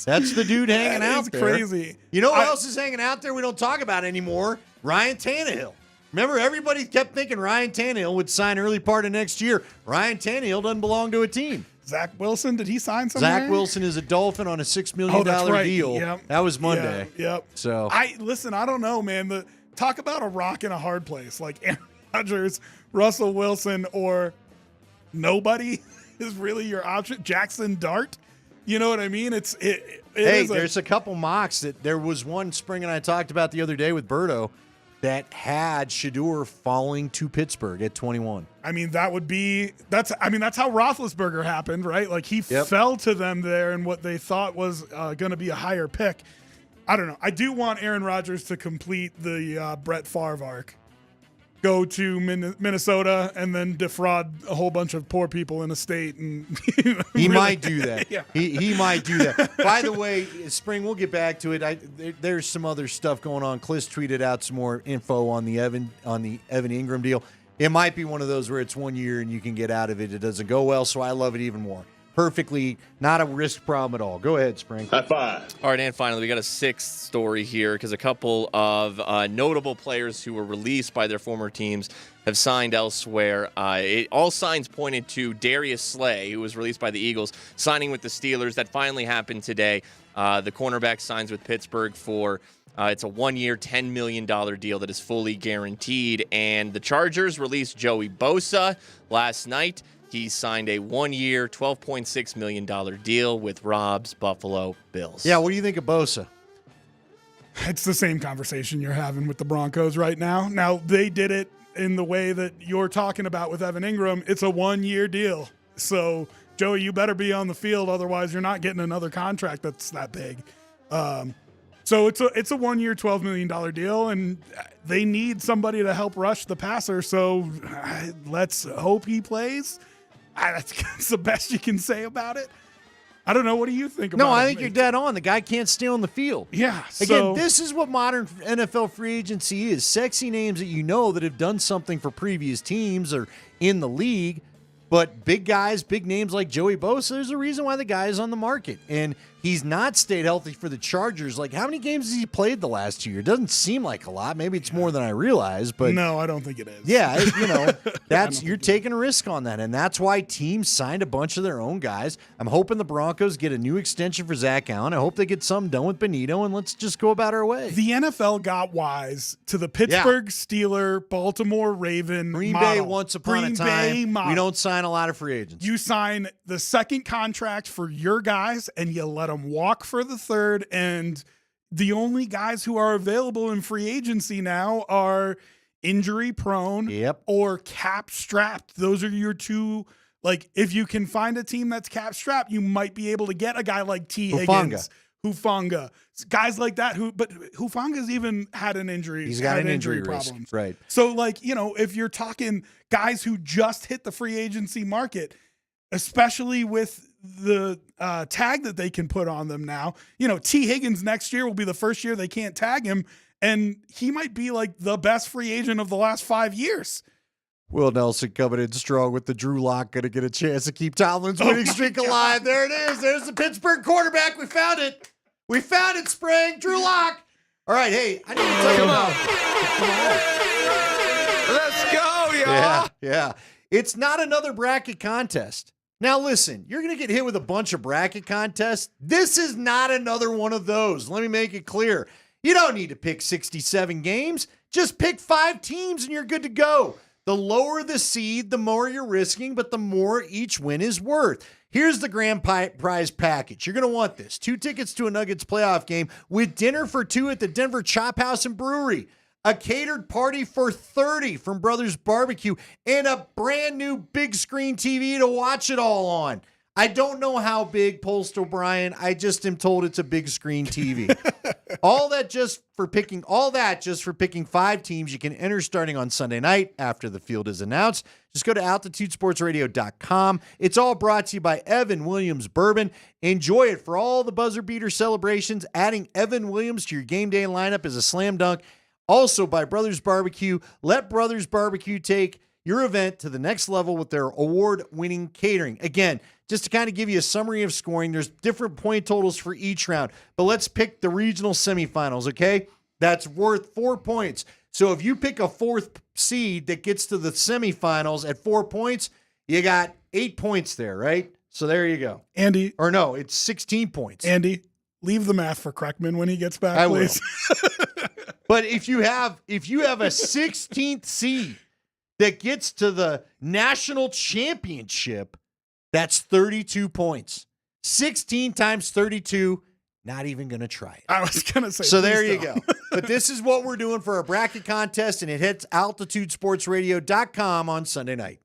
That's the dude hanging out there. Crazy. You know who else is hanging out there we don't talk about anymore? Ryan Tannehill. Remember, everybody kept thinking Ryan Tannehill would sign early part of next year. Ryan Tannehill doesn't belong to a team. Zach Wilson, did he sign somewhere? Zach Wilson is a Dolphin on a $6 million deal. Yep. That was Monday. Yep. So I don't know, man. Talk about a rock in a hard place. Like Aaron Rodgers, Russell Wilson, or nobody is really your option. Jackson Dart. You know what I mean? There's a couple mocks that there was one Spring and I talked about the other day with Berto that had Shedeur falling to Pittsburgh at 21. I mean, that's how Roethlisberger happened, right? Like he fell to them there in what they thought was going to be a higher pick. I don't know. I do want Aaron Rodgers to complete the Brett Favre arc. Go to Minnesota and then defraud a whole bunch of poor people in a state. And he might do that. Yeah. He might do that. By the way, Spring, we'll get back to it. There's some other stuff going on. Kliss tweeted out some more info on the Evan Engram deal. It might be one of those where it's 1 year and you can get out of it. It doesn't go well, so I love it even more. Perfectly, not a risk problem at all. Go ahead, Spring. High five. All right, and finally, we got a sixth story here because a couple of notable players who were released by their former teams have signed elsewhere. All signs pointed to Darius Slay, who was released by the Eagles, signing with the Steelers. That finally happened today. The cornerback signs with Pittsburgh for it's a 1-year, $10 million deal that is fully guaranteed. And the Chargers released Joey Bosa last night. He signed a 1-year, $12.6 million deal with Rob's Buffalo Bills. Yeah, what do you think of Bosa? It's the same conversation you're having with the Broncos right now. Now, they did it in the way that you're talking about with Evan Engram. It's a 1-year deal. So Joey, you better be on the field, otherwise you're not getting another contract that's that big. So it's a 1 year, $12 million deal, and they need somebody to help rush the passer. So let's hope he plays. That's the best you can say about it. I don't know. What do you think about it? No, I think you're dead on. The guy can't stay on the field. Yeah. Again, this is what modern NFL free agency is. Sexy names that you know that have done something for previous teams or in the league, but big guys, big names like Joey Bosa, there's a reason why the guy is on the market. And he's not stayed healthy for the Chargers. Like, how many games has he played the last 2 years? Doesn't seem like a lot. Maybe it's more than I realize, but no, I don't think it is. Yeah, that's you're taking a risk on that, and that's why teams signed a bunch of their own guys. I'm hoping the Broncos get a new extension for Zach Allen. I hope they get something done with Benito, and let's just go about our way. The NFL got wise to the Pittsburgh Steeler, Baltimore Raven Green model. Bay once upon a time. We don't sign a lot of free agents. You sign the second contract for your guys, and you let them walk for the third, and the only guys who are available in free agency now are injury prone or cap strapped. Those are your two. Like, if you can find a team that's cap strapped, you might be able to get a guy like T. Higgins, Hufanga, guys like that. But Hufanga's even had an injury. He's got an injury problem. Risk. Right. So, like, if you're talking guys who just hit the free agency market, especially with the tag that they can put on them now, T. Higgins next year will be the first year they can't tag him, and he might be like the best free agent of the last 5 years. Will Nelson coming in strong with the Drew Lock, going to get a chance to keep Tomlin's winning streak alive. There it is. There's the Pittsburgh quarterback. We found it. We found it, Spring. Drew Lock. All right, hey, I need to tell you about. Let's go, y'all. Yeah. It's not another bracket contest. Now, listen, you're going to get hit with a bunch of bracket contests. This is not another one of those. Let me make it clear. You don't need to pick 67 games. Just pick 5 teams and you're good to go. The lower the seed, the more you're risking, but the more each win is worth. Here's the grand prize package. You're going to want this. 2 tickets to a Nuggets playoff game with dinner for 2 at the Denver Chop House and Brewery. A catered party for 30 from Brothers Barbecue, and a brand new big screen TV to watch it all on. I don't know how big, Post O'Brien. I just am told it's a big screen TV. all that just for picking 5 teams. You can enter starting on Sunday night after the field is announced. Just go to altitudesportsradio.com. It's all brought to you by Evan Williams Bourbon. Enjoy it for all the buzzer beater celebrations. Adding Evan Williams to your game day lineup is a slam dunk. Also by Brothers Barbecue. Let Brothers Barbecue take your event to the next level with their award-winning catering. Again, just to kind of give you a summary of scoring, there's different point totals for each round. But let's pick the regional semifinals, okay? That's worth 4 points. So if you pick a 4th seed that gets to the semifinals at 4 points, you got 8 points there, right? So there you go. Andy. Or no, it's 16 points. Andy, leave the math for Kreckman when he gets back, I please. will. But if you have a 16th seed that gets to the national championship, that's 32 points. 16 times 32, not even going to try it. I was going to say. So there you go. But this is what we're doing for our bracket contest, and it hits altitudesportsradio.com on Sunday night.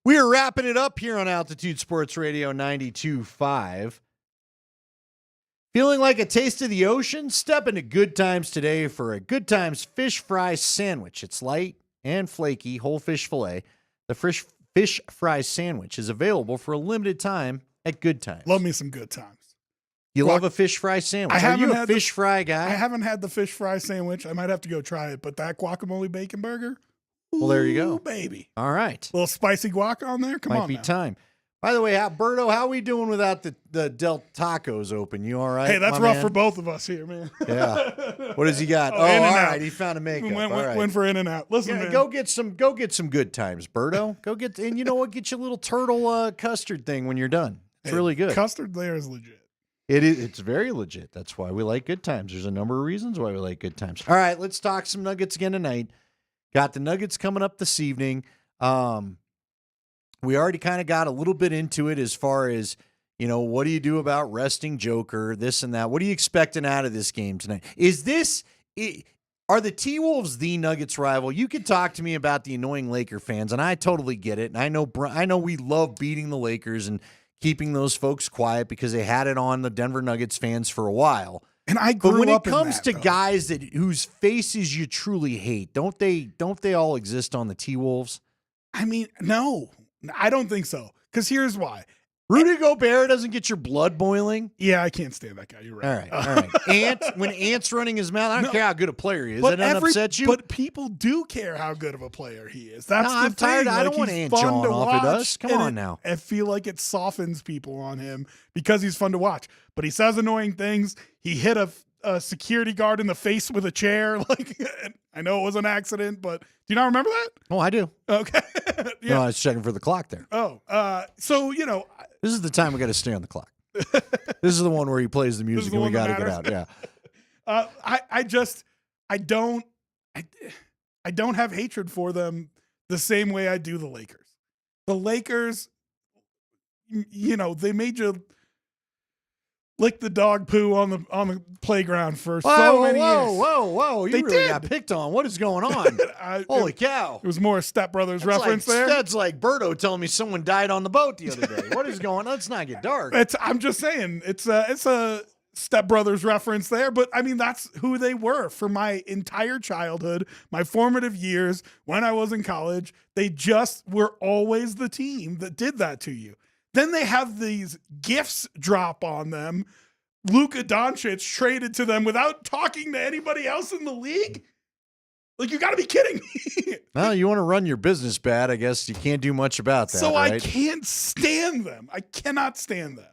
We are wrapping it up here on Altitude Sports Radio 92.5. Feeling like a taste of the ocean? Step into Good Times today for a Good Times fish fry sandwich. It's light and flaky, whole fish fillet. The fish fry sandwich is available for a limited time at Good Times. Love me some Good Times. You love a fish fry sandwich? Are you a fish fry guy? I haven't had the fish fry sandwich. I might have to go try it. But that guacamole bacon burger? Well, there you go. Ooh, baby. All right. A little spicy guac on there? Come on. Might be now. time. By the way, Berto, how are we doing without the Del Tacos open? You all right? Hey, that's rough for both of us here, man. Yeah. What has he got? all right. He found a makeup. Went for In-N-Out. Listen, man. Go get some Good Times, Berto. Go get, and you know what? Get you a little turtle custard thing when you're done. It's really good. Custard there is legit. It's very legit. That's why we like Good Times. There's a number of reasons why we like Good Times. All right, let's talk some Nuggets again tonight. Got the Nuggets coming up this evening. We already kind of got a little bit into it as far as, what do you do about resting Joker, this and that? What are you expecting out of this game tonight? Are the T-Wolves the Nuggets rival? You could talk to me about the annoying Laker fans, and I totally get it. And I know we love beating the Lakers and keeping those folks quiet because they had it on the Denver Nuggets fans for a while. And I grew but when up it comes to though. guys whose faces you truly hate, don't they all exist on the T-Wolves? I mean, no, I don't think so. Because here's why. Rudy Gobert doesn't get your blood boiling? Yeah, I can't stand that guy. You're right. All right. When Ant's running his mouth, I don't care how good a player he is. That doesn't upset you? But people do care how good of a player he is. That's the I'm thing. tired. I don't want Ant jawing off at us. Come on now. I feel like it softens people on him because he's fun to watch. But he says annoying things. He hit a security guard in the face with a chair. I know it was an accident, but do you not remember that? Oh, I do. Okay. Yeah. No, I was checking for the clock there. Oh, so this is the time we got to stay on the clock. This is the one where he plays the music and we got to get out. Yeah. I don't have hatred for them the same way I do the Lakers. The Lakers, they made you lick the dog poo on the playground for so many years. Whoa. You really got picked on. What is going on? Holy cow. It was more a Step Brothers reference there. That's like Berto telling me someone died on the boat the other day. What is going on? Let's not get dark. I'm just saying, it's a Step Brothers reference there, but I mean, that's who they were for my entire childhood, my formative years, when I was in college. They just were always the team that did that to you. Then they have these gifts drop on them. Luka Doncic traded to them without talking to anybody else in the league. Like, you got to be kidding me. Well, you want to run your business bad, I guess you can't do much about that. So right? I can't stand them. I cannot stand them.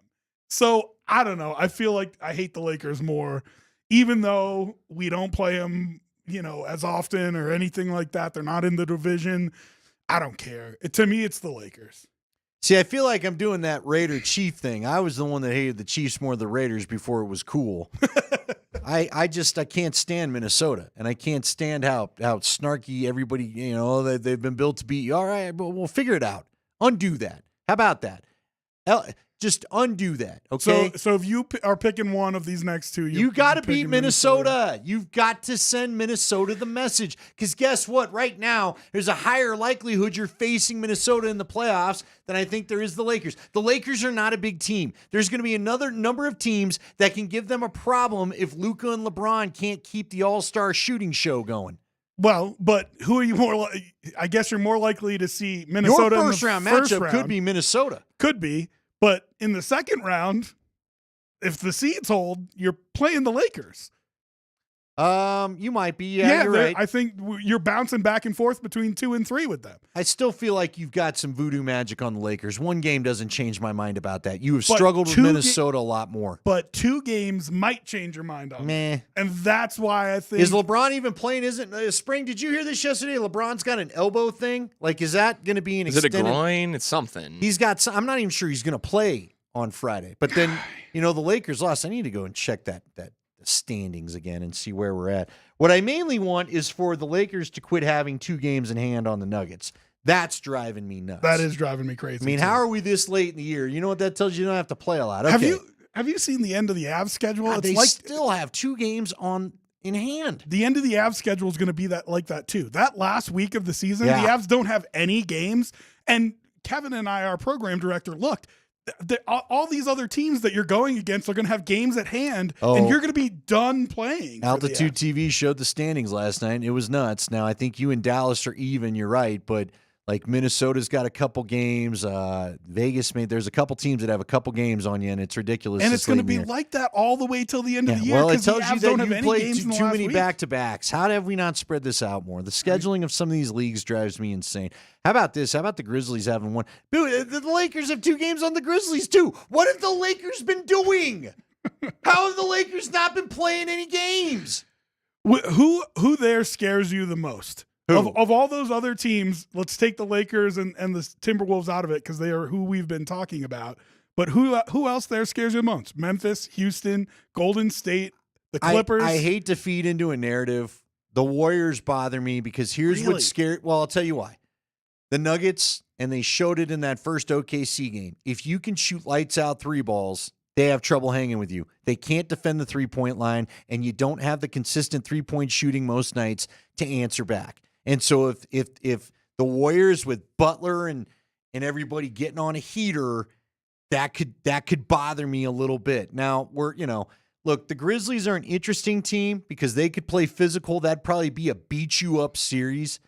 So I don't know. I feel like I hate the Lakers more, even though we don't play them, as often or anything like that. They're not in the division. I don't care. To me, it's the Lakers. See, I feel like I'm doing that Raider Chief thing. I was the one that hated the Chiefs more than the Raiders before it was cool. I can't stand Minnesota, and I can't stand how snarky everybody, they've been built to beat you. All right, but we'll figure it out. Undo that. How about that? Just undo that, okay? So if you are picking one of these next two, you got to beat Minnesota. You've got to send Minnesota the message. Because guess what? Right now, there's a higher likelihood you're facing Minnesota in the playoffs than I think there is the Lakers. The Lakers are not a big team. There's going to be another number of teams that can give them a problem if Luka and LeBron can't keep the all-star shooting show going. Well, but who are you more I guess you're more likely to see Minnesota Your first-round matchup could be Minnesota. Could be. But in the second round, if the seeds hold, you're playing the Lakers. You might be. Yeah, you're right. I think you're bouncing back and forth between 2 and 3 with them. I still feel like you've got some voodoo magic on the Lakers. One game doesn't change my mind about that. You have struggled with Minnesota a lot more. But 2 games might change your mind on it. And that's why I think... Is LeBron even playing? Spring, did you hear this yesterday? LeBron's got an elbow thing. Like, is that going to be an extended... Is it a groin? It's something. He's got... I'm not even sure he's going to play on Friday. But then, the Lakers lost. I need to go and check that standings again and see where we're at. What I mainly want is for the Lakers to quit having 2 games in hand on the Nuggets. That's driving me nuts. That is driving me crazy. I mean, how are we this late in the year? You know what that tells you? You don't have to play a lot. Okay. Have you seen the end of the Avs schedule? They still have 2 games in hand. The end of the Avs schedule is going to be like that too. That last week of the season, the Avs don't have any games. And Kevin and I, our program director, looked. All these other teams that you're going against are going to have games at hand, and you're going to be done playing. Altitude TV showed the standings last night. It was nuts. Now, I think you and Dallas are even. You're right, but like Minnesota's got a couple games. Vegas there's a couple teams that have a couple games on you, and it's ridiculous. And it's going to be like that all the way till the end of the year. Well, it tells you don't that have you any played games in the too last many week. back-to-backs. How have we not spread this out more? The scheduling of some of these leagues drives me insane. How about this? How about the Grizzlies having one? Dude, the Lakers have 2 games on the Grizzlies, too. What have the Lakers been doing? How have the Lakers not been playing any games? Who there scares you the most? Of all those other teams, let's take the Lakers and the Timberwolves out of it because they are who we've been talking about. But who else there scares you the most? Memphis, Houston, Golden State, the Clippers? I hate to feed into a narrative. The Warriors bother me because here's what's scary. Well, I'll tell you why. The Nuggets, and they showed it in that first OKC game. If you can shoot lights out 3 balls, they have trouble hanging with you. They can't defend the 3-point line, and you don't have the consistent 3-point shooting most nights to answer back. And so if the Warriors with Butler and everybody getting on a heater, that could bother me a little bit. Now, look, the Grizzlies are an interesting team because they could play physical. That'd probably be a beat you up series.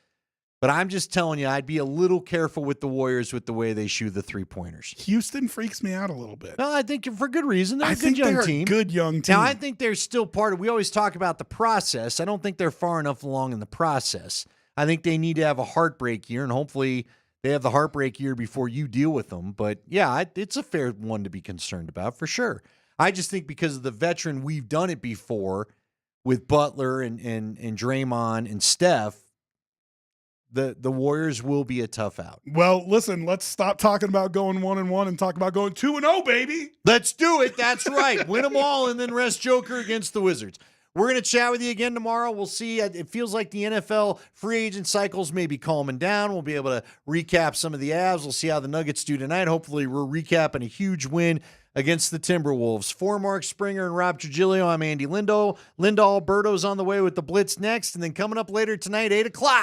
But I'm just telling you, I'd be a little careful with the Warriors with the way they shoot the 3-pointers. Houston freaks me out a little bit. Well, I think for good reason. They're I a think good young they're team. a good young team. Now, I think they're still part of, we always talk about the process. I don't think they're far enough along in the process. I think they need to have a heartbreak year, and hopefully they have the heartbreak year before you deal with them. But, yeah, it's a fair one to be concerned about for sure. I just think because of the veteran, we've done it before with Butler and Draymond and Steph, the Warriors will be a tough out. Well, listen, let's stop talking about going 1-1 and talk about going 2-0, baby. Let's do it. That's right. Win them all and then rest Joker against the Wizards. We're going to chat with you again tomorrow. We'll see. It feels like the NFL free agent cycles may be calming down. We'll be able to recap some of the Avs. We'll see how the Nuggets do tonight. Hopefully, we're recapping a huge win against the Timberwolves. For Mark Springer and Rob Trujillo, I'm Andy Lindahl. Berto's on the way with the Blitz next. And then coming up later tonight, 8 o'clock.